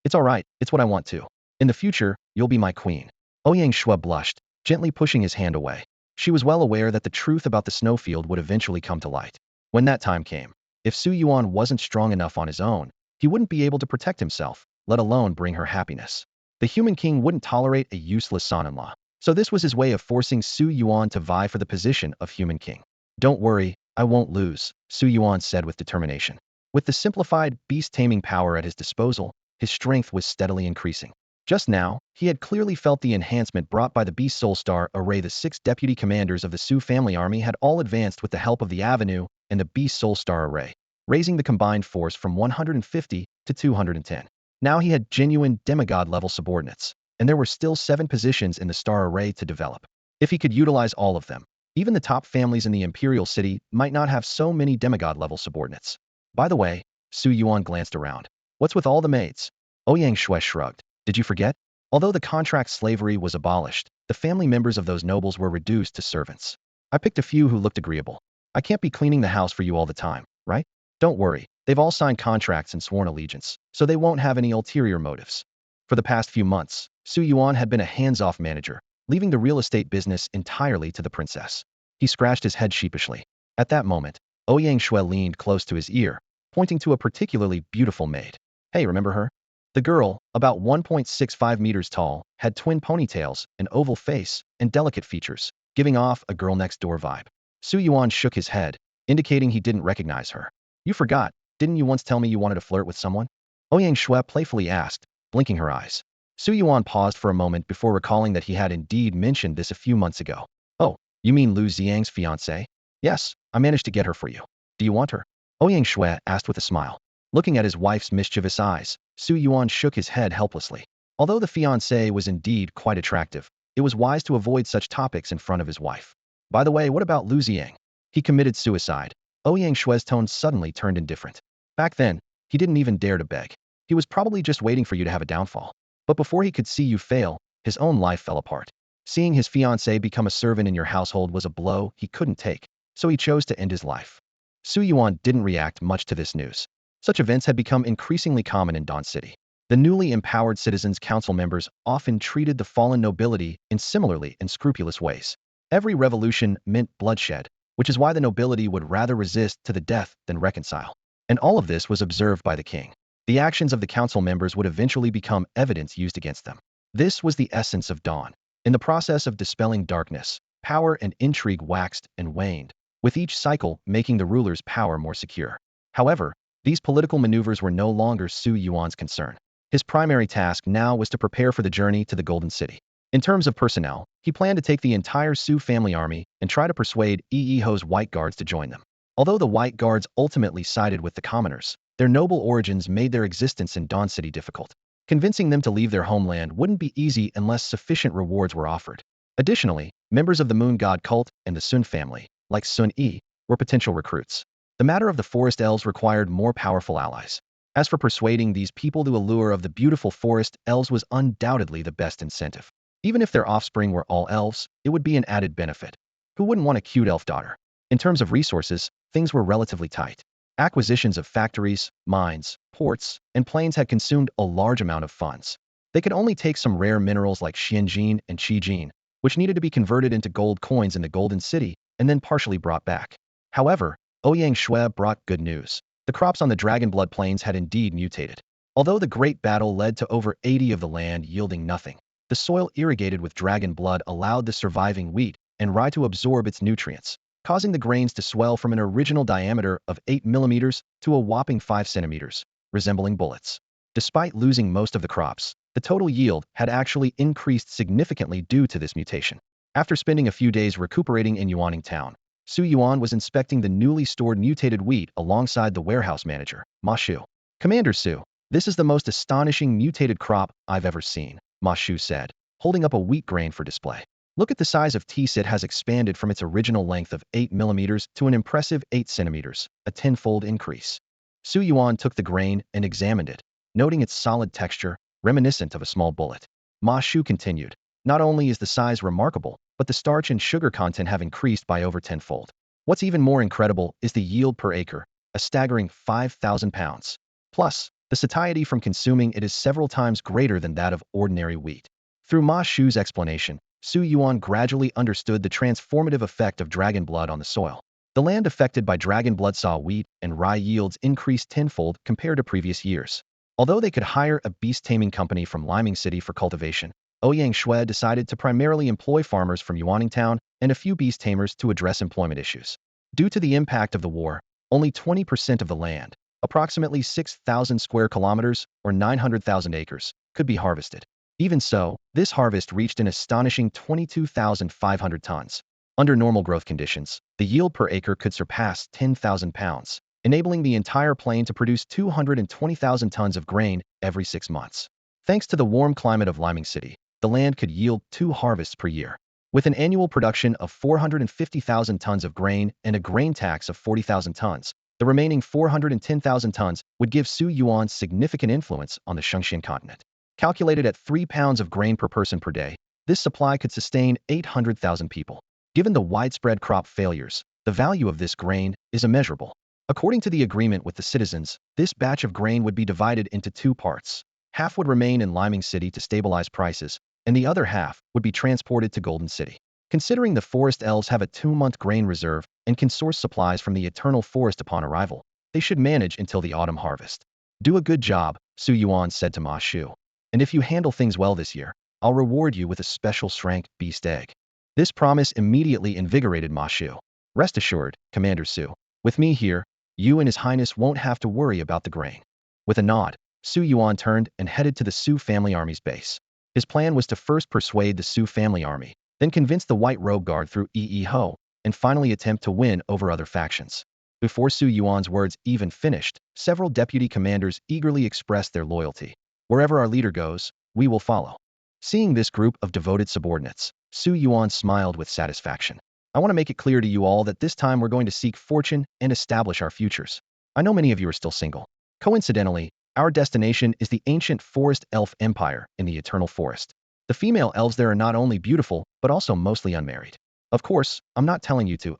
"It's all right, it's what I want to. In the future, you'll be my queen." Ouyang Shui blushed, gently pushing his hand away. She was well aware that the truth about the snowfield would eventually come to light. When that time came, if Su Yuan wasn't strong enough on his own, he wouldn't be able to protect himself, let alone bring her happiness. The human king wouldn't tolerate a useless son-in-law. So this was his way of forcing Su Yuan to vie for the position of human king. "Don't worry, I won't lose," Su Yuan said with determination. With the simplified beast-taming power at his disposal, his strength was steadily increasing. Just now, he had clearly felt the enhancement brought by the Beast Soul Star array. The 6 deputy commanders of the Su family army had all advanced with the help of the Avenue and the Beast Soul Star array, raising the combined force from 150 to 210. Now he had genuine demigod-level subordinates, and there were still 7 positions in the star array to develop. If he could utilize all of them, even the top families in the Imperial City might not have so many demigod-level subordinates. By the way, Su Yuan glanced around. "What's with all the maids?" Ouyang Shui shrugged. "Did you forget? Although the contract slavery was abolished, the family members of those nobles were reduced to servants. I picked a few who looked agreeable. I can't be cleaning the house for you all the time, right? Don't worry, they've all signed contracts and sworn allegiance, so they won't have any ulterior motives." For the past few months, Su Yuan had been a hands-off manager, leaving the real estate business entirely to the princess. He scratched his head sheepishly. At that moment, Ouyang Shui leaned close to his ear, pointing to a particularly beautiful maid. "Hey, remember her?" The girl, about 1.65 meters tall, had twin ponytails, an oval face, and delicate features, giving off a girl-next-door vibe. Su Yuan shook his head, indicating he didn't recognize her. "You forgot, didn't you once tell me you wanted to flirt with someone?" Ouyang Shui playfully asked, blinking her eyes. Su Yuan paused for a moment before recalling that he had indeed mentioned this a few months ago. "Oh, you mean Lu Xiang's fiancée?" "Yes, I managed to get her for you. Do you want her?" Ouyang Shui asked with a smile. Looking at his wife's mischievous eyes, Su Yuan shook his head helplessly. Although the fiancé was indeed quite attractive, it was wise to avoid such topics in front of his wife. "By the way, what about Lu Xiang? He committed suicide." Ouyang Shui's tone suddenly turned indifferent. "Back then, he didn't even dare to beg. He was probably just waiting for you to have a downfall. But before he could see you fail, his own life fell apart. Seeing his fiancée become a servant in your household was a blow he couldn't take, so he chose to end his life." Su Yuan didn't react much to this news. Such events had become increasingly common in Dawn City. The newly empowered citizens' council members often treated the fallen nobility in similarly unscrupulous ways. Every revolution meant bloodshed, which is why the nobility would rather resist to the death than reconcile. And all of this was observed by the king. The actions of the council members would eventually become evidence used against them. This was the essence of Dawn. In the process of dispelling darkness, power and intrigue waxed and waned, with each cycle making the ruler's power more secure. However, these political maneuvers were no longer Su Yuan's concern. His primary task now was to prepare for the journey to the Golden City. In terms of personnel, he planned to take the entire Su family army and try to persuade Ho's White Guards to join them. Although the White Guards ultimately sided with the commoners, their noble origins made their existence in Dawn City difficult. Convincing them to leave their homeland wouldn't be easy unless sufficient rewards were offered. Additionally, members of the Moon God cult and the Sun family, like Sun Yi, were potential recruits. The matter of the forest elves required more powerful allies. As for persuading these people to allure of the beautiful forest elves was undoubtedly the best incentive. Even if their offspring were all elves, it would be an added benefit. Who wouldn't want a cute elf daughter? In terms of resources, things were relatively tight. Acquisitions of factories, mines, ports, and plains had consumed a large amount of funds. They could only take some rare minerals like Xianjin and Qijin, which needed to be converted into gold coins in the Golden City and then partially brought back. However, Ouyang Shui brought good news. The crops on the Dragonblood Plains had indeed mutated. Although the Great Battle led to over 80 of the land yielding nothing, the soil irrigated with dragon blood allowed the surviving wheat and rye to absorb its nutrients, causing the grains to swell from an original diameter of 8 millimeters to a whopping 5 centimeters, resembling bullets. Despite losing most of the crops, the total yield had actually increased significantly due to this mutation. After spending a few days recuperating in Yuaning Town, Su Yuan was inspecting the newly stored mutated wheat alongside the warehouse manager, Ma Shu. Commander Su, this is the most astonishing mutated crop I've ever seen, Ma Shu said, holding up a wheat grain for display. Look at the size of Ts. It has expanded from its original length of 8 millimeters to an impressive 8 centimeters, a tenfold increase. Su Yuan took the grain and examined it, noting its solid texture, reminiscent of a small bullet. Ma Shu continued, not only is the size remarkable, but the starch and sugar content have increased by over tenfold. What's even more incredible is the yield per acre, a staggering 5,000 pounds. Plus, the satiety from consuming it is several times greater than that of ordinary wheat. Through Ma Shu's explanation, Su Yuan gradually understood the transformative effect of dragon blood on the soil. The land affected by dragon blood saw wheat and rye yields increase tenfold compared to previous years. Although they could hire a beast taming company from Liming City for cultivation, Ouyang Shui decided to primarily employ farmers from Yuaning Town and a few beast tamers to address employment issues. Due to the impact of the war, only 20% of the land, approximately 6,000 square kilometers or 900,000 acres, could be harvested. Even so, this harvest reached an astonishing 22,500 tons. Under normal growth conditions, the yield per acre could surpass 10,000 pounds, enabling the entire plain to produce 220,000 tons of grain every 6 months. Thanks to the warm climate of Liming City, the land could yield 2 harvests per year. With an annual production of 450,000 tons of grain and a grain tax of 40,000 tons, the remaining 410,000 tons would give Su Yuan significant influence on the Shengxian continent. Calculated at 3 pounds of grain per person per day, this supply could sustain 800,000 people. Given the widespread crop failures, the value of this grain is immeasurable. According to the agreement with the citizens, this batch of grain would be divided into 2 parts. Half would remain in Liming City to stabilize prices, and the other half would be transported to Golden City. Considering the forest elves have a 2-month grain reserve and can source supplies from the eternal forest upon arrival, they should manage until the autumn harvest. Do a good job, Su Yuan said to Ma Shu. And if you handle things well this year, I'll reward you with a special strength beast egg. This promise immediately invigorated Ma Shu. Rest assured, Commander Su, with me here, you and His Highness won't have to worry about the grain. With a nod, Su Yuan turned and headed to the Su family army's base. His plan was to first persuade the Su family army, then convince the White Robe Guard through Ho, and finally attempt to win over other factions. Before Su Yuan's words even finished, several deputy commanders eagerly expressed their loyalty. Wherever our leader goes, we will follow. Seeing this group of devoted subordinates, Su Yuan smiled with satisfaction. I want to make it clear to you all that this time we're going to seek fortune and establish our futures. I know many of you are still single. Coincidentally, our destination is the ancient forest elf empire in the eternal forest. The female elves there are not only beautiful, but also mostly unmarried. Of course, I'm not telling you to,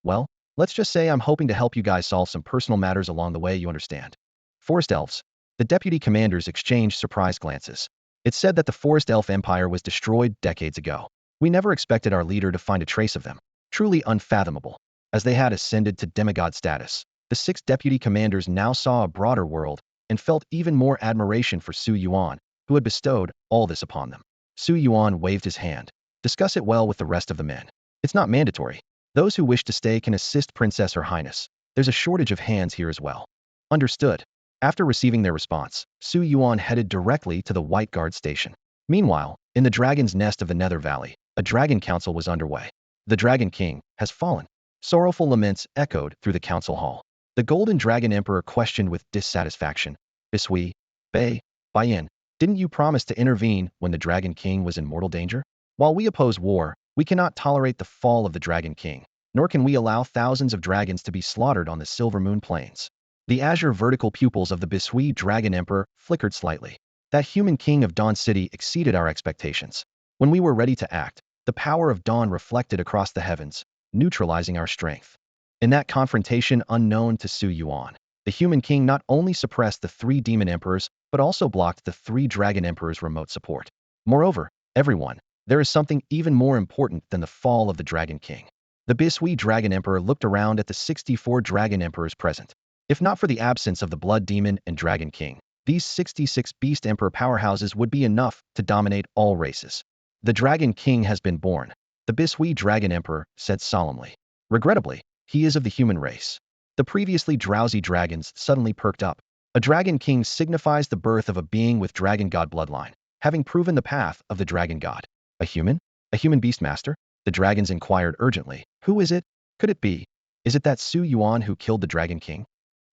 well, let's just say I'm hoping to help you guys solve some personal matters along the way, you understand. Forest Elves. The deputy commanders exchanged surprised glances. It's said that the Forest Elf Empire was destroyed decades ago. We never expected our leader to find a trace of them. Truly unfathomable. As they had ascended to demigod status, the 6 deputy commanders now saw a broader world and felt even more admiration for Su Yuan, who had bestowed all this upon them. Su Yuan waved his hand. Discuss it well with the rest of the men. It's not mandatory. Those who wish to stay can assist Princess Her Highness. There's a shortage of hands here as well. Understood. After receiving their response, Su Yuan headed directly to the White Guard station. Meanwhile, in the Dragon's Nest of the Nether Valley, a dragon council was underway. The Dragon King has fallen. Sorrowful laments echoed through the council hall. The Golden Dragon Emperor questioned with dissatisfaction. Bisui, Bei, Baiyan, didn't you promise to intervene when the Dragon King was in mortal danger? While we oppose war, we cannot tolerate the fall of the Dragon King, nor can we allow thousands of dragons to be slaughtered on the Silver Moon Plains. The azure vertical pupils of the Bisui Dragon Emperor flickered slightly. That human king of Dawn City exceeded our expectations. When we were ready to act, the power of dawn reflected across the heavens, neutralizing our strength. In that confrontation unknown to Su Yuan, the human king not only suppressed the 3 demon emperors, but also blocked the 3 dragon emperors' remote support. Moreover, everyone, there is something even more important than the fall of the Dragon King. The Bisui Dragon Emperor looked around at the 64 dragon emperors present. If not for the absence of the Blood Demon and Dragon King, these 66 Beast Emperor powerhouses would be enough to dominate all races. The Dragon King has been born, the Bisui Dragon Emperor said solemnly. Regrettably, he is of the human race. The previously drowsy dragons suddenly perked up. A Dragon King signifies the birth of a being with Dragon God bloodline, having proven the path of the Dragon God. A human? A human beastmaster? The dragons inquired urgently. Who is it? Could it be? Is it that Su Yuan who killed the Dragon King?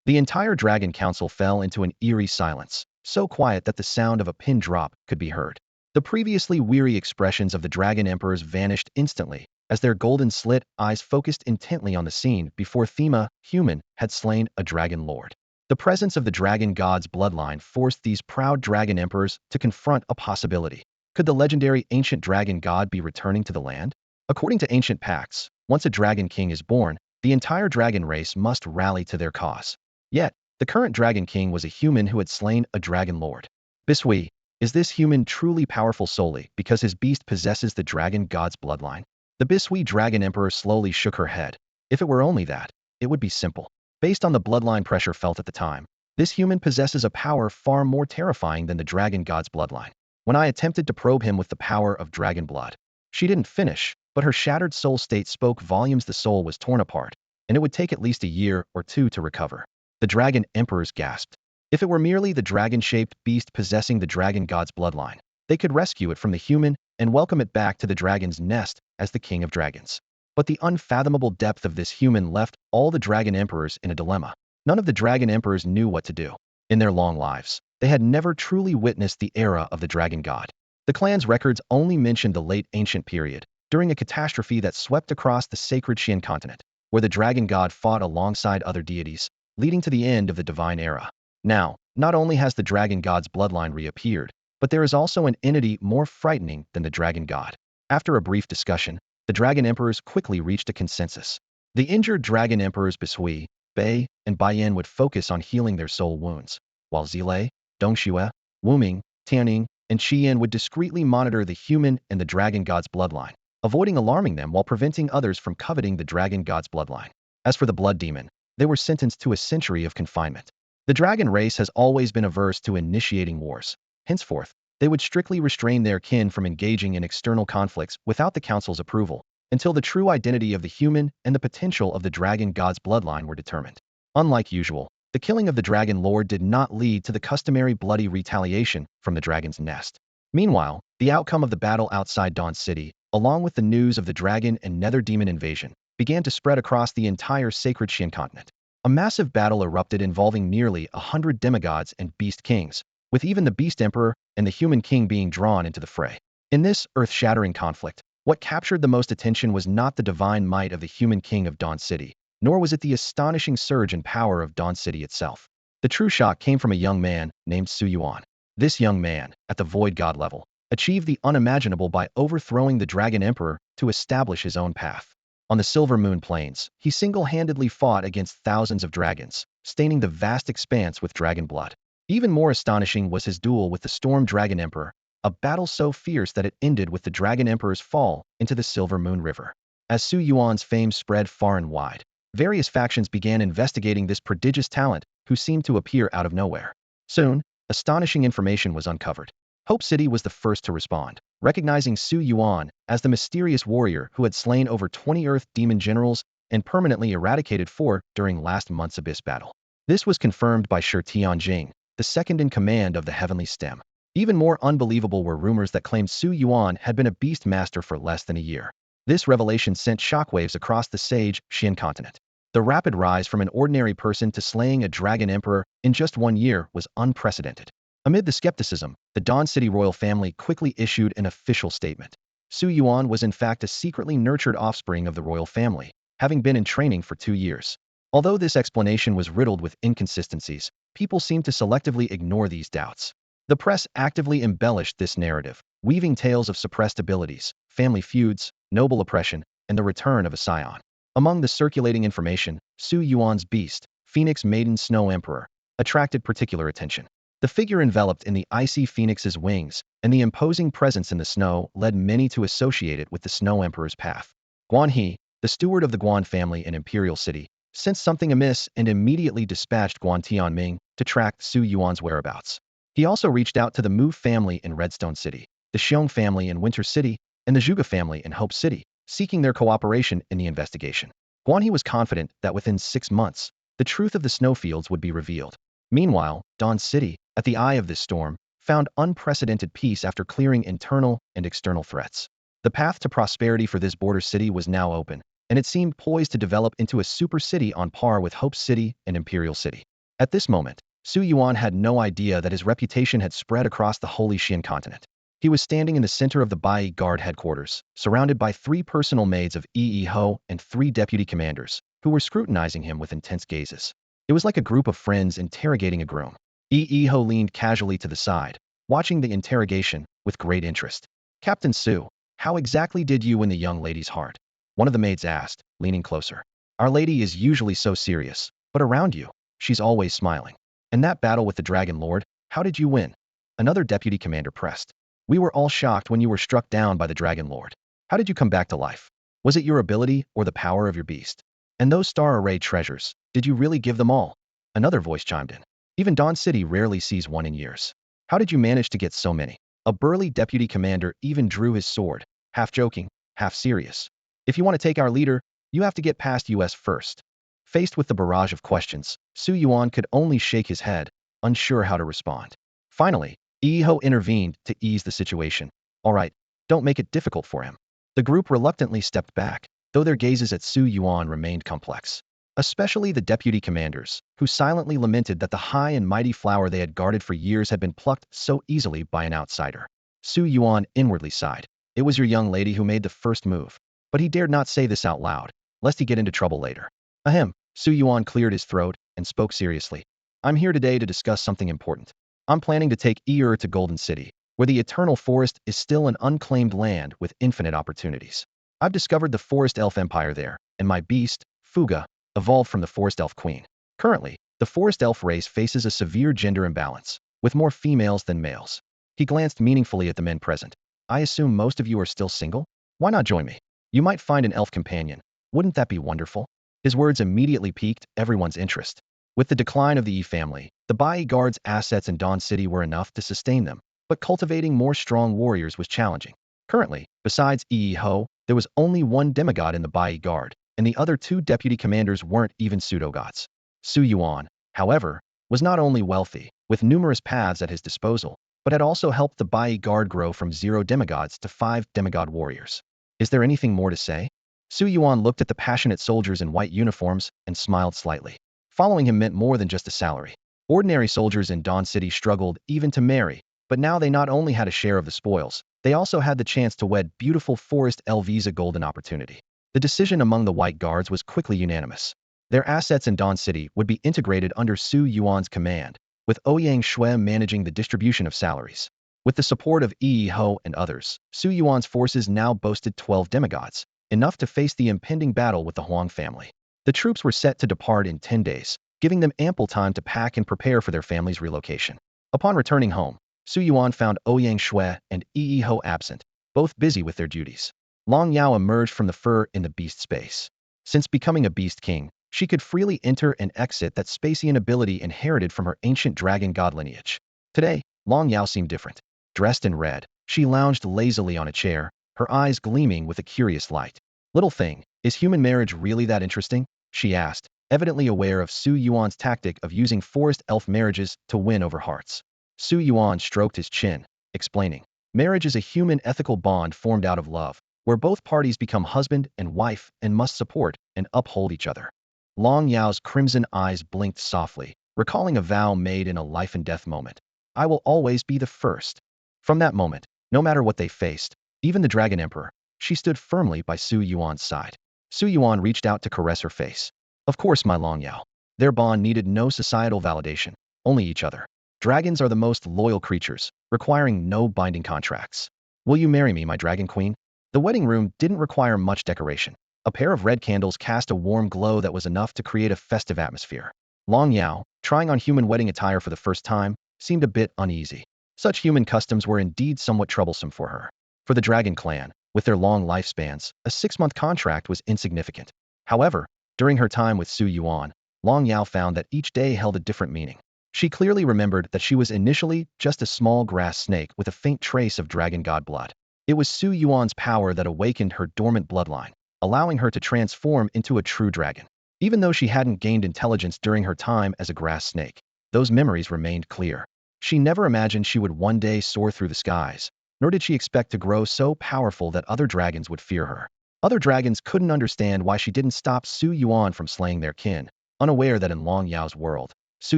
The entire Dragon Council fell into an eerie silence, so quiet that the sound of a pin drop could be heard. The previously weary expressions of the Dragon Emperors vanished instantly, as their golden slit eyes focused intently on the scene before Thema, human, had slain a Dragon Lord. The presence of the Dragon God's bloodline forced these proud Dragon Emperors to confront a possibility. Could the legendary ancient Dragon God be returning to the land? According to ancient pacts, once a Dragon King is born, the entire dragon race must rally to their cause. Yet, the current Dragon King was a human who had slain a Dragon Lord. Bisui, is this human truly powerful solely because his beast possesses the Dragon God's bloodline? The Bisui Dragon Emperor slowly shook her head. If it were only that, it would be simple. Based on the bloodline pressure felt at the time, this human possesses a power far more terrifying than the Dragon God's bloodline. When I attempted to probe him with the power of dragon blood, she didn't finish, but her shattered soul state spoke volumes. The soul was torn apart, and it would take at least a year or 2 to recover. The Dragon Emperors gasped. If it were merely the dragon-shaped beast possessing the Dragon God's bloodline, they could rescue it from the human and welcome it back to the dragon's nest as the king of dragons. But the unfathomable depth of this human left all the Dragon Emperors in a dilemma. None of the Dragon Emperors knew what to do. In their long lives, they had never truly witnessed the era of the Dragon God. The clan's records only mentioned the late ancient period, during a catastrophe that swept across the sacred Xian continent, where the Dragon God fought alongside other deities, leading to the end of the divine era. Now, not only has the Dragon God's bloodline reappeared, but there is also an entity more frightening than the Dragon God. After a brief discussion, the Dragon Emperors quickly reached a consensus. The injured Dragon Emperors Bisui, Bei, and Baiyan would focus on healing their soul wounds, while Zile, Dongxue, Wuming, Tianing, and Qian would discreetly monitor the human and the Dragon God's bloodline, avoiding alarming them while preventing others from coveting the Dragon God's bloodline. As for the Blood Demon, they were sentenced to a century of confinement. The dragon race has always been averse to initiating wars. Henceforth, they would strictly restrain their kin from engaging in external conflicts without the council's approval, until the true identity of the human and the potential of the Dragon God's bloodline were determined. Unlike usual, the killing of the Dragon Lord did not lead to the customary bloody retaliation from the dragon's nest. Meanwhile, the outcome of the battle outside Dawn City, along with the news of the dragon and nether demon invasion, began to spread across the entire sacred Xian continent. A massive battle erupted involving nearly 100 demigods and beast kings, with even the Beast Emperor and the Human King being drawn into the fray. In this earth-shattering conflict, what captured the most attention was not the divine might of the Human King of Dawn City, nor was it the astonishing surge in power of Dawn City itself. The true shock came from a young man named Su Yuan. This young man, at the Void God level, achieved the unimaginable by overthrowing the Dragon Emperor to establish his own path. On the Silver Moon Plains, he single-handedly fought against thousands of dragons, staining the vast expanse with dragon blood. Even more astonishing was his duel with the Storm Dragon Emperor, a battle so fierce that it ended with the Dragon Emperor's fall into the Silver Moon River. As Su Yuan's fame spread far and wide, various factions began investigating this prodigious talent who seemed to appear out of nowhere. Soon, astonishing information was uncovered. Hope City was the first to respond, recognizing Su Yuan as the mysterious warrior who had slain over 20 Earth demon generals and permanently eradicated 4 during last month's Abyss battle. This was confirmed by Shi Tianjing, the second in command of the Heavenly Stem. Even more unbelievable were rumors that claimed Su Yuan had been a beast master for less than a year. This revelation sent shockwaves across the Sage Xian continent. The rapid rise from an ordinary person to slaying a dragon emperor in just 1 year was unprecedented. Amid the skepticism, the Dawn City royal family quickly issued an official statement. Su Yuan was in fact a secretly nurtured offspring of the royal family, having been in training for 2 years. Although this explanation was riddled with inconsistencies, people seemed to selectively ignore these doubts. The press actively embellished this narrative, weaving tales of suppressed abilities, family feuds, noble oppression, and the return of a scion. Among the circulating information, Su Yuan's beast, Phoenix Maiden Snow Emperor, attracted particular attention. The figure enveloped in the icy phoenix's wings and the imposing presence in the snow led many to associate it with the Snow Emperor's path. Guan He, the steward of the Guan family in Imperial City, sensed something amiss and immediately dispatched Guan Tianming to track Su Yuan's whereabouts. He also reached out to the Mu family in Redstone City, the Xiong family in Winter City, and the Zhuge family in Hope City, seeking their cooperation in the investigation. Guan He was confident that within 6 months, the truth of the snowfields would be revealed. Meanwhile, Dawn City, at the eye of this storm, found unprecedented peace after clearing internal and external threats. The path to prosperity for this border city was now open, and it seemed poised to develop into a super city on par with Hope City and Imperial City. At this moment, Su Yuan had no idea that his reputation had spread across the Holy Xian continent. He was standing in the center of the Bai Guard headquarters, surrounded by 3 personal maids of Yi Ho and 3 deputy commanders, who were scrutinizing him with intense gazes. It was like a group of friends interrogating a groom. Yi Ho leaned casually to the side, watching the interrogation with great interest. "Captain Su, how exactly did you win the young lady's heart?" one of the maids asked, leaning closer. "Our lady is usually so serious, but around you, she's always smiling. In that battle with the Dragon Lord, how did you win?" Another deputy commander pressed. "We were all shocked when you were struck down by the Dragon Lord. How did you come back to life? Was it your ability or the power of your beast? And those star array treasures, did you really give them all?" Another voice chimed in. "Even Dawn City rarely sees one in years. How did you manage to get so many?" A burly deputy commander even drew his sword, half joking, half serious. "If you want to take our leader, you have to get past US first." Faced with the barrage of questions, Su Yuan could only shake his head, unsure how to respond. Finally, Yi Ho intervened to ease the situation. "All right, don't make it difficult for him." The group reluctantly stepped back, though their gazes at Su Yuan remained complex. Especially the deputy commanders, who silently lamented that the high and mighty flower they had guarded for years had been plucked so easily by an outsider. Su Yuan inwardly sighed. It was your young lady who made the first move. But he dared not say this out loud, lest he get into trouble later. Ahem. Su Yuan cleared his throat and spoke seriously. "I'm here today to discuss something important. I'm planning to take Yi to Golden City, where the Eternal Forest is still an unclaimed land with infinite opportunities. I've discovered the Forest Elf Empire there, and my beast, Fuga, evolved from the Forest Elf Queen. Currently, the Forest Elf race faces a severe gender imbalance, with more females than males." He glanced meaningfully at the men present. "I assume most of you are still single? Why not join me? You might find an elf companion. Wouldn't that be wonderful?" His words immediately piqued everyone's interest. With the decline of the Yi family, the Bai Guard's assets in Dawn City were enough to sustain them, but cultivating more strong warriors was challenging. Currently, besides Yi Ho, there was only 1 demigod in the Bai Guard, and the other 2 deputy commanders weren't even pseudo-gods. Su Yuan, however, was not only wealthy, with numerous paths at his disposal, but had also helped the Bai Guard grow from 0 demigods to 5 demigod warriors. Is there anything more to say? Su Yuan looked at the passionate soldiers in white uniforms and smiled slightly. Following him meant more than just a salary. Ordinary soldiers in Dawn City struggled even to marry, but now they not only had a share of the spoils, they also had the chance to wed beautiful Forest Elvi's a golden opportunity. The decision among the White Guards was quickly unanimous. Their assets in Dawn City would be integrated under Su Yuan's command, with Ouyang Shui managing the distribution of salaries. With the support of Yi Ho and others, Su Yuan's forces now boasted 12 demigods, enough to face the impending battle with the Huang family. The troops were set to depart in 10 days, giving them ample time to pack and prepare for their family's relocation. Upon returning home, Su Yuan found Ouyang Shui and Yi Ho absent, both busy with their duties. Long Yao emerged from the fur in the beast space. Since becoming a beast king, she could freely enter and exit that Spacian ability inherited from her ancient dragon god lineage. Today, Long Yao seemed different. Dressed in red, she lounged lazily on a chair, her eyes gleaming with a curious light. Little thing, is human marriage really that interesting? She asked, evidently aware of Su Yuan's tactic of using forest elf marriages to win over hearts. Su Yuan stroked his chin, explaining, marriage is a human ethical bond formed out of love, where both parties become husband and wife and must support and uphold each other. Long Yao's crimson eyes blinked softly, recalling a vow made in a life and death moment. I will always be the first. From that moment, no matter what they faced, even the Dragon Emperor, she stood firmly by Su Yuan's side. Su Yuan reached out to caress her face. Of course, my Long Yao. Their bond needed no societal validation, only each other. Dragons are the most loyal creatures, requiring no binding contracts. Will you marry me, my dragon queen? The wedding room didn't require much decoration. A pair of red candles cast a warm glow that was enough to create a festive atmosphere. Long Yao, trying on human wedding attire for the first time, seemed a bit uneasy. Such human customs were indeed somewhat troublesome for her. For the Dragon clan, with their long lifespans, a 6-month contract was insignificant. However, during her time with Su Yuan, Long Yao found that each day held a different meaning. She clearly remembered that she was initially just a small grass snake with a faint trace of dragon god blood. It was Su Yuan's power that awakened her dormant bloodline, allowing her to transform into a true dragon. Even though she hadn't gained intelligence during her time as a grass snake, those memories remained clear. She never imagined she would one day soar through the skies, nor did she expect to grow so powerful that other dragons would fear her. Other dragons couldn't understand why she didn't stop Su Yuan from slaying their kin, unaware that in Long Yao's world, Su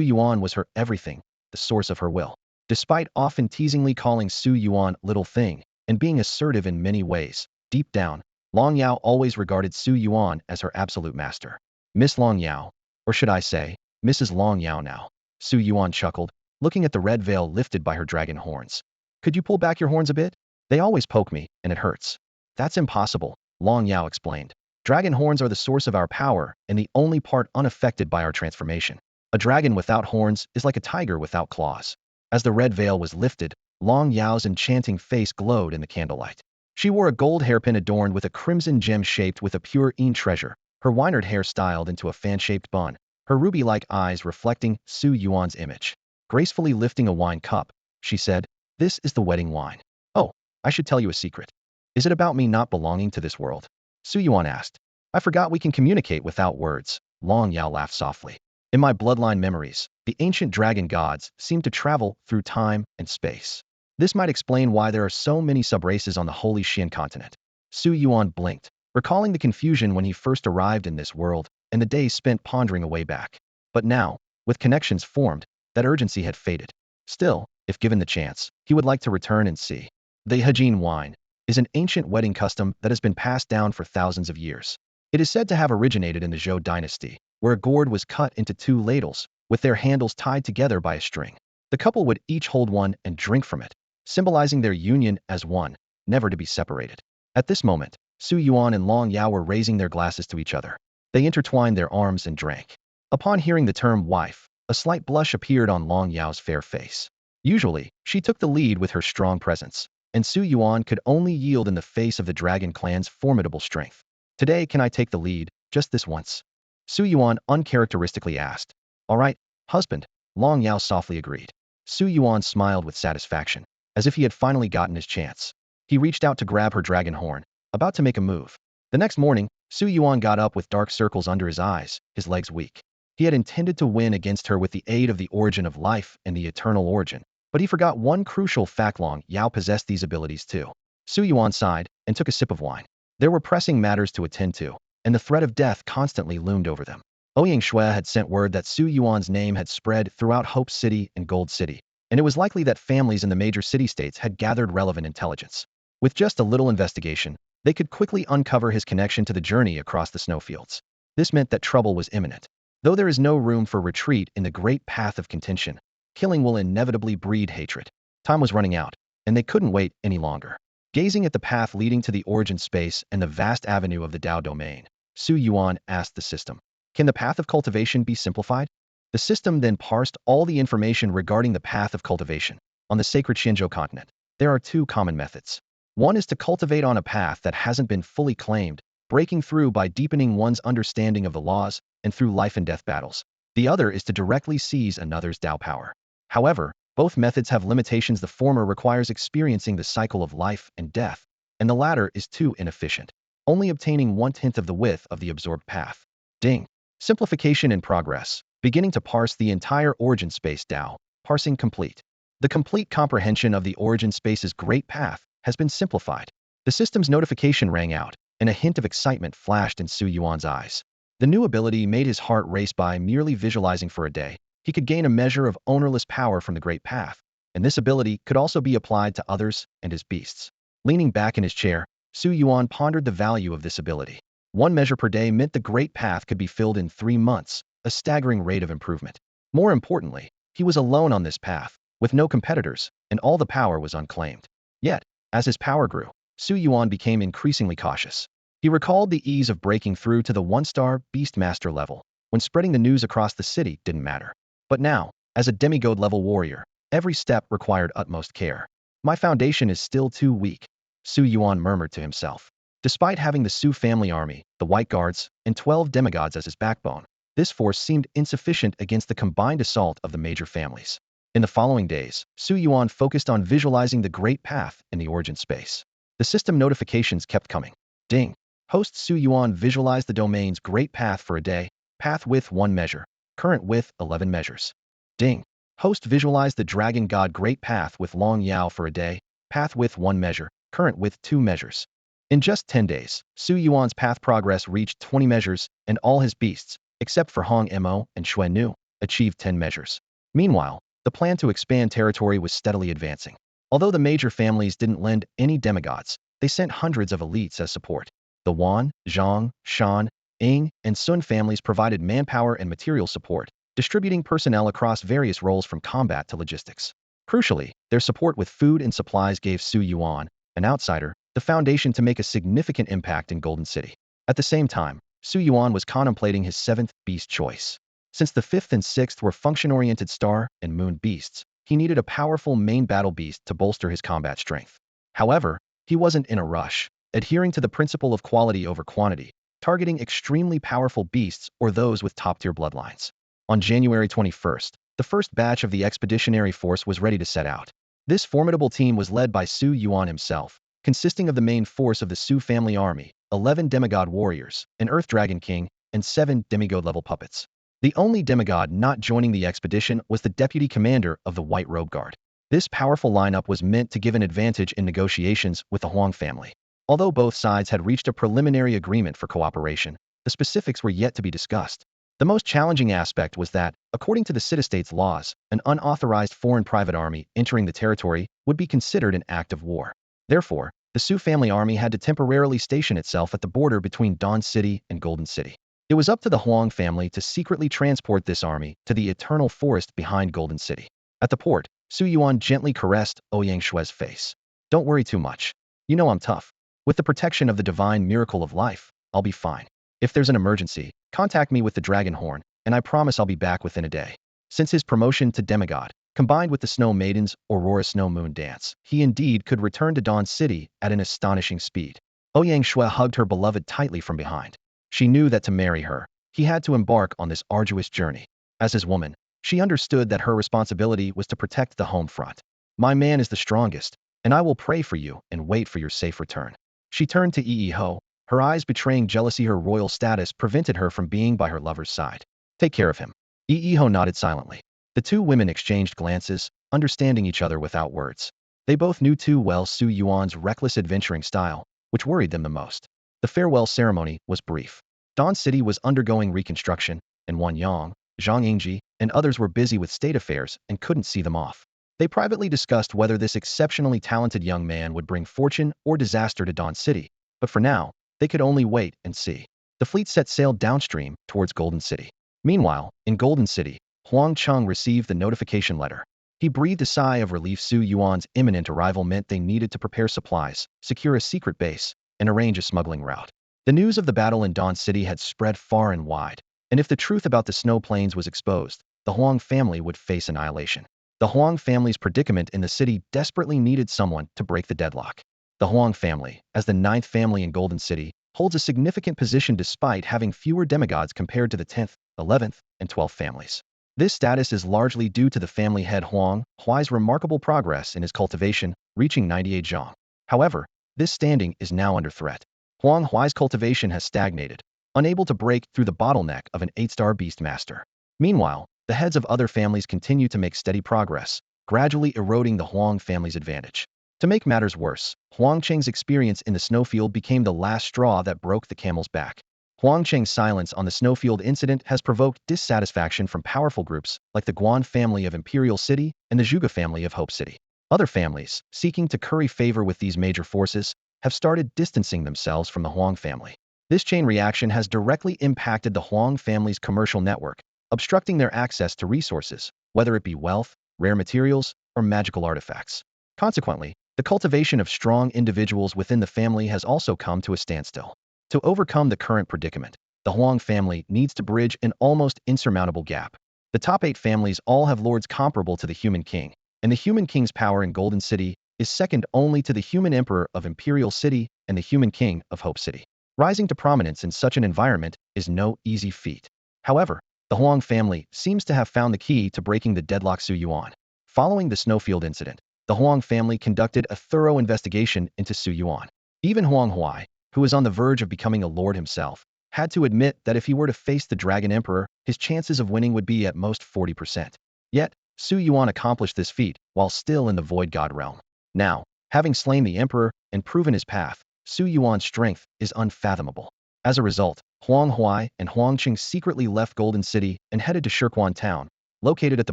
Yuan was her everything, the source of her will. Despite often teasingly calling Su Yuan little thing, and being assertive in many ways, deep down, Long Yao always regarded Su Yuan as her absolute master. Miss Long Yao, or should I say, Mrs. Long Yao now. Su Yuan chuckled, looking at the red veil lifted by her dragon horns. Could you pull back your horns a bit? They always poke me, and it hurts. That's impossible, Long Yao explained. Dragon horns are the source of our power and the only part unaffected by our transformation. A dragon without horns is like a tiger without claws. As the red veil was lifted, Long Yao's enchanting face glowed in the candlelight. She wore a gold hairpin adorned with a crimson gem shaped with a pure treasure, her wynard hair styled into a fan-shaped bun, her ruby-like eyes reflecting Su Yuan's image. Gracefully lifting a wine cup, she said, "This is the wedding wine. Oh, I should tell you a secret. Is it about me not belonging to this world?" Su Yuan asked. "I forgot we can communicate without words." Long Yao laughed softly. "In my bloodline memories, the ancient dragon gods seem to travel through time and space. This might explain why there are so many subraces on the holy Xian continent." Su Yuan blinked, recalling the confusion when he first arrived in this world and the days spent pondering a way back. But now, with connections formed, that urgency had faded. Still, if given the chance, he would like to return and see. The Hejin wine is an ancient wedding custom that has been passed down for thousands of years. It is said to have originated in the Zhou dynasty, where a gourd was cut into 2 ladles, with their handles tied together by a string. The couple would each hold one and drink from it, symbolizing their union as one, never to be separated. At this moment, Su Yuan and Long Yao were raising their glasses to each other. They intertwined their arms and drank. Upon hearing the term wife, a slight blush appeared on Long Yao's fair face. Usually, she took the lead with her strong presence, and Su Yuan could only yield in the face of the Dragon clan's formidable strength. "Today, can I take the lead, just this once?" Su Yuan uncharacteristically asked. "All right, husband," Long Yao softly agreed. Su Yuan smiled with satisfaction, as if he had finally gotten his chance. He reached out to grab her dragon horn, about to make a move. The next morning, Su Yuan got up with dark circles under his eyes, his legs weak. He had intended to win against her with the aid of the origin of life and the eternal origin, but he forgot one crucial fact: Long Yao possessed these abilities too. Su Yuan sighed and took a sip of wine. There were pressing matters to attend to, and the threat of death constantly loomed over them. Ouyang Shui had sent word that Su Yuan's name had spread throughout Hope City and Gold City, and it was likely that families in the major city-states had gathered relevant intelligence. With just a little investigation, they could quickly uncover his connection to the journey across the snowfields. This meant that trouble was imminent. Though there is no room for retreat in the great path of contention, killing will inevitably breed hatred. Time was running out, and they couldn't wait any longer. Gazing at the path leading to the origin space and the vast avenue of the Tao domain, Su Yuan asked the system, "Can the path of cultivation be simplified?" The system then parsed all the information regarding the path of cultivation. On the sacred Xinzhou continent, there are two common methods. One is to cultivate on a path that hasn't been fully claimed, breaking through by deepening one's understanding of the laws and through life and death battles. The other is to directly seize another's Tao power. However, both methods have limitations. The former requires experiencing the cycle of life and death, and the latter is too inefficient, only obtaining 1/10 of the width of the absorbed path. Ding. Simplification in progress. Beginning to parse the entire origin space Tao. Parsing complete. The complete comprehension of the origin space's great path has been simplified. The system's notification rang out, and a hint of excitement flashed in Su Yuan's eyes. The new ability made his heart race. By merely visualizing for a day, he could gain a measure of ownerless power from the great path, and this ability could also be applied to others and his beasts. Leaning back in his chair, Su Yuan pondered the value of this ability. 1 measure per day meant the great path could be filled in 3 months, a staggering rate of improvement. More importantly, he was alone on this path, with no competitors, and all the power was unclaimed. Yet, as his power grew, Su Yuan became increasingly cautious. He recalled the ease of breaking through to the 1-star Beastmaster level, when spreading the news across the city didn't matter. But now, as a demigod-level warrior, every step required utmost care. "My foundation is still too weak," Su Yuan murmured to himself. Despite having the Su family army, the White Guards, and 12 demigods as his backbone, this force seemed insufficient against the combined assault of the major families. In the following days, Su Yuan focused on visualizing the great path in the origin space. The system notifications kept coming. Ding. Host Su Yuan visualized the domain's great path for a day. Path width 1 measure. Current width 11 measures. Ding. Host visualized the Dragon God Great Path with Long Yao for a day. Path width 1 measure. Current width 2 measures. In just 10 days, Su Yuan's path progress reached 20 measures, and all his beasts, except for Hong Mo and Xue Nu, achieved 10 measures. Meanwhile, the plan to expand territory was steadily advancing. Although the major families didn't lend any demigods, they sent hundreds of elites as support. The Wan, Zhang, Shan, Ing, and Sun families provided manpower and material support, distributing personnel across various roles from combat to logistics. Crucially, their support with food and supplies gave Su Yuan, an outsider, the foundation to make a significant impact in Golden City. At the same time, Su Yuan was contemplating his 7th beast choice. Since the 5th and 6th were function-oriented star and moon beasts, he needed a powerful main battle beast to bolster his combat strength. However, he wasn't in a rush, adhering to the principle of quality over quantity, targeting extremely powerful beasts or those with top-tier bloodlines. On January 21st, the first batch of the expeditionary force was ready to set out. This formidable team was led by Su Yuan himself, consisting of the main force of the Su family army, 11 demigod warriors, an Earth Dragon King, and 7 demigod-level puppets. The only demigod not joining the expedition was the deputy commander of the White Robe Guard. This powerful lineup was meant to give an advantage in negotiations with the Huang family. Although both sides had reached a preliminary agreement for cooperation, the specifics were yet to be discussed. The most challenging aspect was that, according to the city-state's laws, an unauthorized foreign private army entering the territory would be considered an act of war. Therefore, the Su family army had to temporarily station itself at the border between Dawn City and Golden City. It was up to the Huang family to secretly transport this army to the eternal forest behind Golden City. At the port, Su Yuan gently caressed Ouyang Shue's face. "Don't worry too much. You know I'm tough. With the protection of the divine miracle of life, I'll be fine. If there's an emergency, contact me with the dragon horn, and I promise I'll be back within a day." Since his promotion to demigod, combined with the Snow Maiden's Aurora Snow Moon dance, he indeed could return to Dawn City at an astonishing speed. Ouyang Shui hugged her beloved tightly from behind. She knew that to marry her, he had to embark on this arduous journey. As his woman, she understood that her responsibility was to protect the home front. "My man is the strongest, and I will pray for you and wait for your safe return." She turned to Yi Ho, her eyes betraying jealousy. Her royal status prevented her from being by her lover's side. "Take care of him." Yi Ho nodded silently. The two women exchanged glances, understanding each other without words. They both knew too well Su Yuan's reckless adventuring style, which worried them the most. The farewell ceremony was brief. Dawn City was undergoing reconstruction, and Wan Yang, Zhang Yingji, and others were busy with state affairs and couldn't see them off. They privately discussed whether this exceptionally talented young man would bring fortune or disaster to Dawn City, but for now, they could only wait and see. The fleet set sail downstream towards Golden City. Meanwhile, in Golden City, Huang Cheng received the notification letter. He breathed a sigh of relief. Su Yuan's imminent arrival meant they needed to prepare supplies, secure a secret base, and arrange a smuggling route. The news of the battle in Dawn City had spread far and wide, and if the truth about the snow plains was exposed, the Huang family would face annihilation. The Huang family's predicament in the city desperately needed someone to break the deadlock. The Huang family, as the ninth family in Golden City, holds a significant position despite having fewer demigods compared to the 10th, 11th, and 12th families. This status is largely due to the family head Huang Huai's remarkable progress in his cultivation, reaching 98 zhang. However, this standing is now under threat. Huang Huai's cultivation has stagnated, unable to break through the bottleneck of an 8-star beast master. Meanwhile, the heads of other families continue to make steady progress, gradually eroding the Huang family's advantage. To make matters worse, Huang Cheng's experience in the snowfield became the last straw that broke the camel's back. Huang Cheng's silence on the snowfield incident has provoked dissatisfaction from powerful groups like the Guan family of Imperial City and the Zhuge family of Hope City. Other families, seeking to curry favor with these major forces, have started distancing themselves from the Huang family. This chain reaction has directly impacted the Huang family's commercial network, obstructing their access to resources, whether it be wealth, rare materials, or magical artifacts. Consequently, the cultivation of strong individuals within the family has also come to a standstill. To overcome the current predicament, the Huang family needs to bridge an almost insurmountable gap. The top 8 families all have lords comparable to the Human King, and the Human King's power in Golden City is second only to the Human Emperor of Imperial City and the Human King of Hope City. Rising to prominence in such an environment is no easy feat. However, the Huang family seems to have found the key to breaking the deadlock. Su Yuan. Following the snowfield incident, the Huang family conducted a thorough investigation into Su Yuan. Even Huang Huai, who was on the verge of becoming a lord himself, had to admit that if he were to face the Dragon Emperor, his chances of winning would be at most 40%. Yet, Su Yuan accomplished this feat while still in the Void God realm. Now, having slain the Emperor and proven his path, Su Yuan's strength is unfathomable. As a result, Huang Huai and Huang Qing secretly left Golden City and headed to Shirquan Town, located at the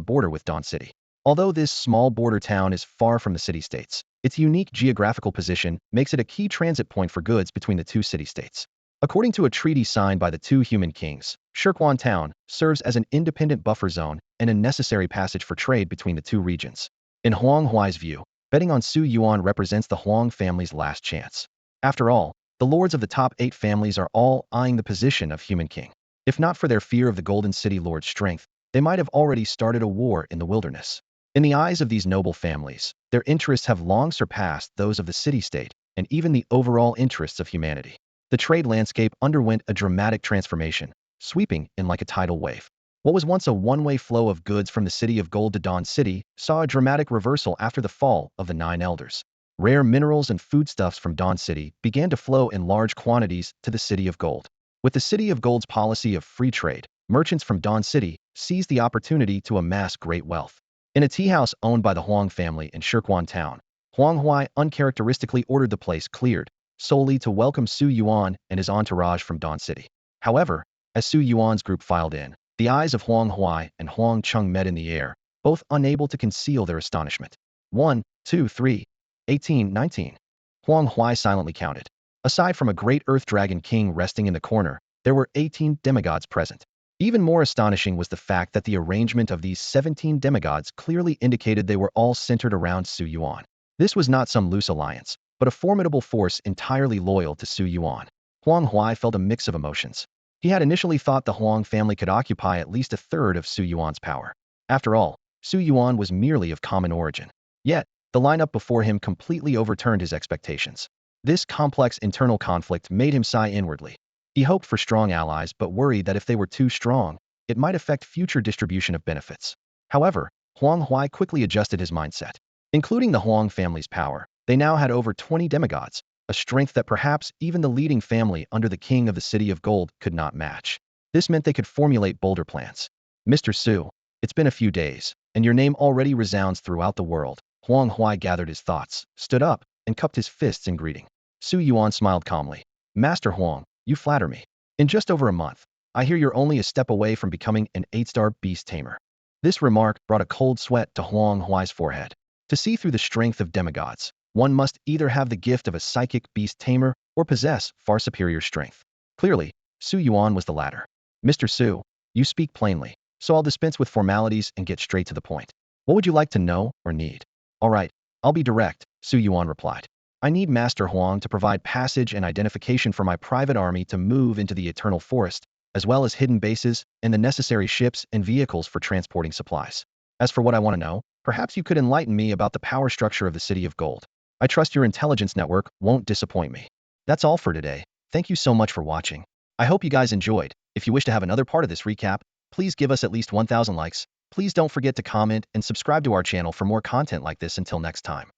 border with Dawn City. Although this small border town is far from the city-states, its unique geographical position makes it a key transit point for goods between the two city-states. According to a treaty signed by the two human kings, Shirquan Town serves as an independent buffer zone and a necessary passage for trade between the two regions. In Huang Huai's view, betting on Su Yuan represents the Huang family's last chance. After all, the lords of the top 8 families are all eyeing the position of Human King. If not for their fear of the Golden City Lord's strength, they might have already started a war in the wilderness. In the eyes of these noble families, their interests have long surpassed those of the city-state and even the overall interests of humanity. The trade landscape underwent a dramatic transformation, sweeping in like a tidal wave. What was once a one-way flow of goods from the City of Gold to Dawn City saw a dramatic reversal after the fall of the 9 elders. Rare minerals and foodstuffs from Dawn City began to flow in large quantities to the City of Gold. With the City of Gold's policy of free trade, merchants from Dawn City seized the opportunity to amass great wealth. In a tea house owned by the Huang family in Shirquan Town, Huang Huai uncharacteristically ordered the place cleared, solely to welcome Su Yuan and his entourage from Dawn City. However, as Su Yuan's group filed in, the eyes of Huang Huai and Huang Cheng met in the air, both unable to conceal their astonishment. 1, 2, 3, 18, 19. Huang Huai silently counted. Aside from a great earth dragon king resting in the corner, there were 18 demigods present. Even more astonishing was the fact that the arrangement of these 17 demigods clearly indicated they were all centered around Su Yuan. This was not some loose alliance, but a formidable force entirely loyal to Su Yuan. Huang Huai felt a mix of emotions. He had initially thought the Huang family could occupy at least a third of Su Yuan's power. After all, Su Yuan was merely of common origin. Yet, the lineup before him completely overturned his expectations. This complex internal conflict made him sigh inwardly. He hoped for strong allies but worried that if they were too strong, it might affect future distribution of benefits. However, Huang Huai quickly adjusted his mindset. Including the Huang family's power, they now had over 20 demigods, a strength that perhaps even the leading family under the king of the City of Gold could not match. This meant they could formulate bolder plans. Mr. Su, it's been a few days, and your name already resounds throughout the world. Huang Huai gathered his thoughts, stood up, and cupped his fists in greeting. Su Yuan smiled calmly. Master Huang, you flatter me. In just over a month, I hear you're only a step away from becoming an 8-star beast tamer. This remark brought a cold sweat to Huang Huai's forehead. To see through the strength of demigods, one must either have the gift of a psychic beast tamer or possess far superior strength. Clearly, Su Yuan was the latter. Mr. Su, you speak plainly, so I'll dispense with formalities and get straight to the point. What would you like to know or need? All right, I'll be direct, Su Yuan replied. I need Master Huang to provide passage and identification for my private army to move into the Eternal Forest, as well as hidden bases and the necessary ships and vehicles for transporting supplies. As for what I want to know, perhaps you could enlighten me about the power structure of the City of Gold. I trust your intelligence network won't disappoint me. That's all for today. Thank you so much for watching. I hope you guys enjoyed. If you wish to have another part of this recap, please give us at least 1,000 likes. Please don't forget to comment and subscribe to our channel for more content like this. Until next time.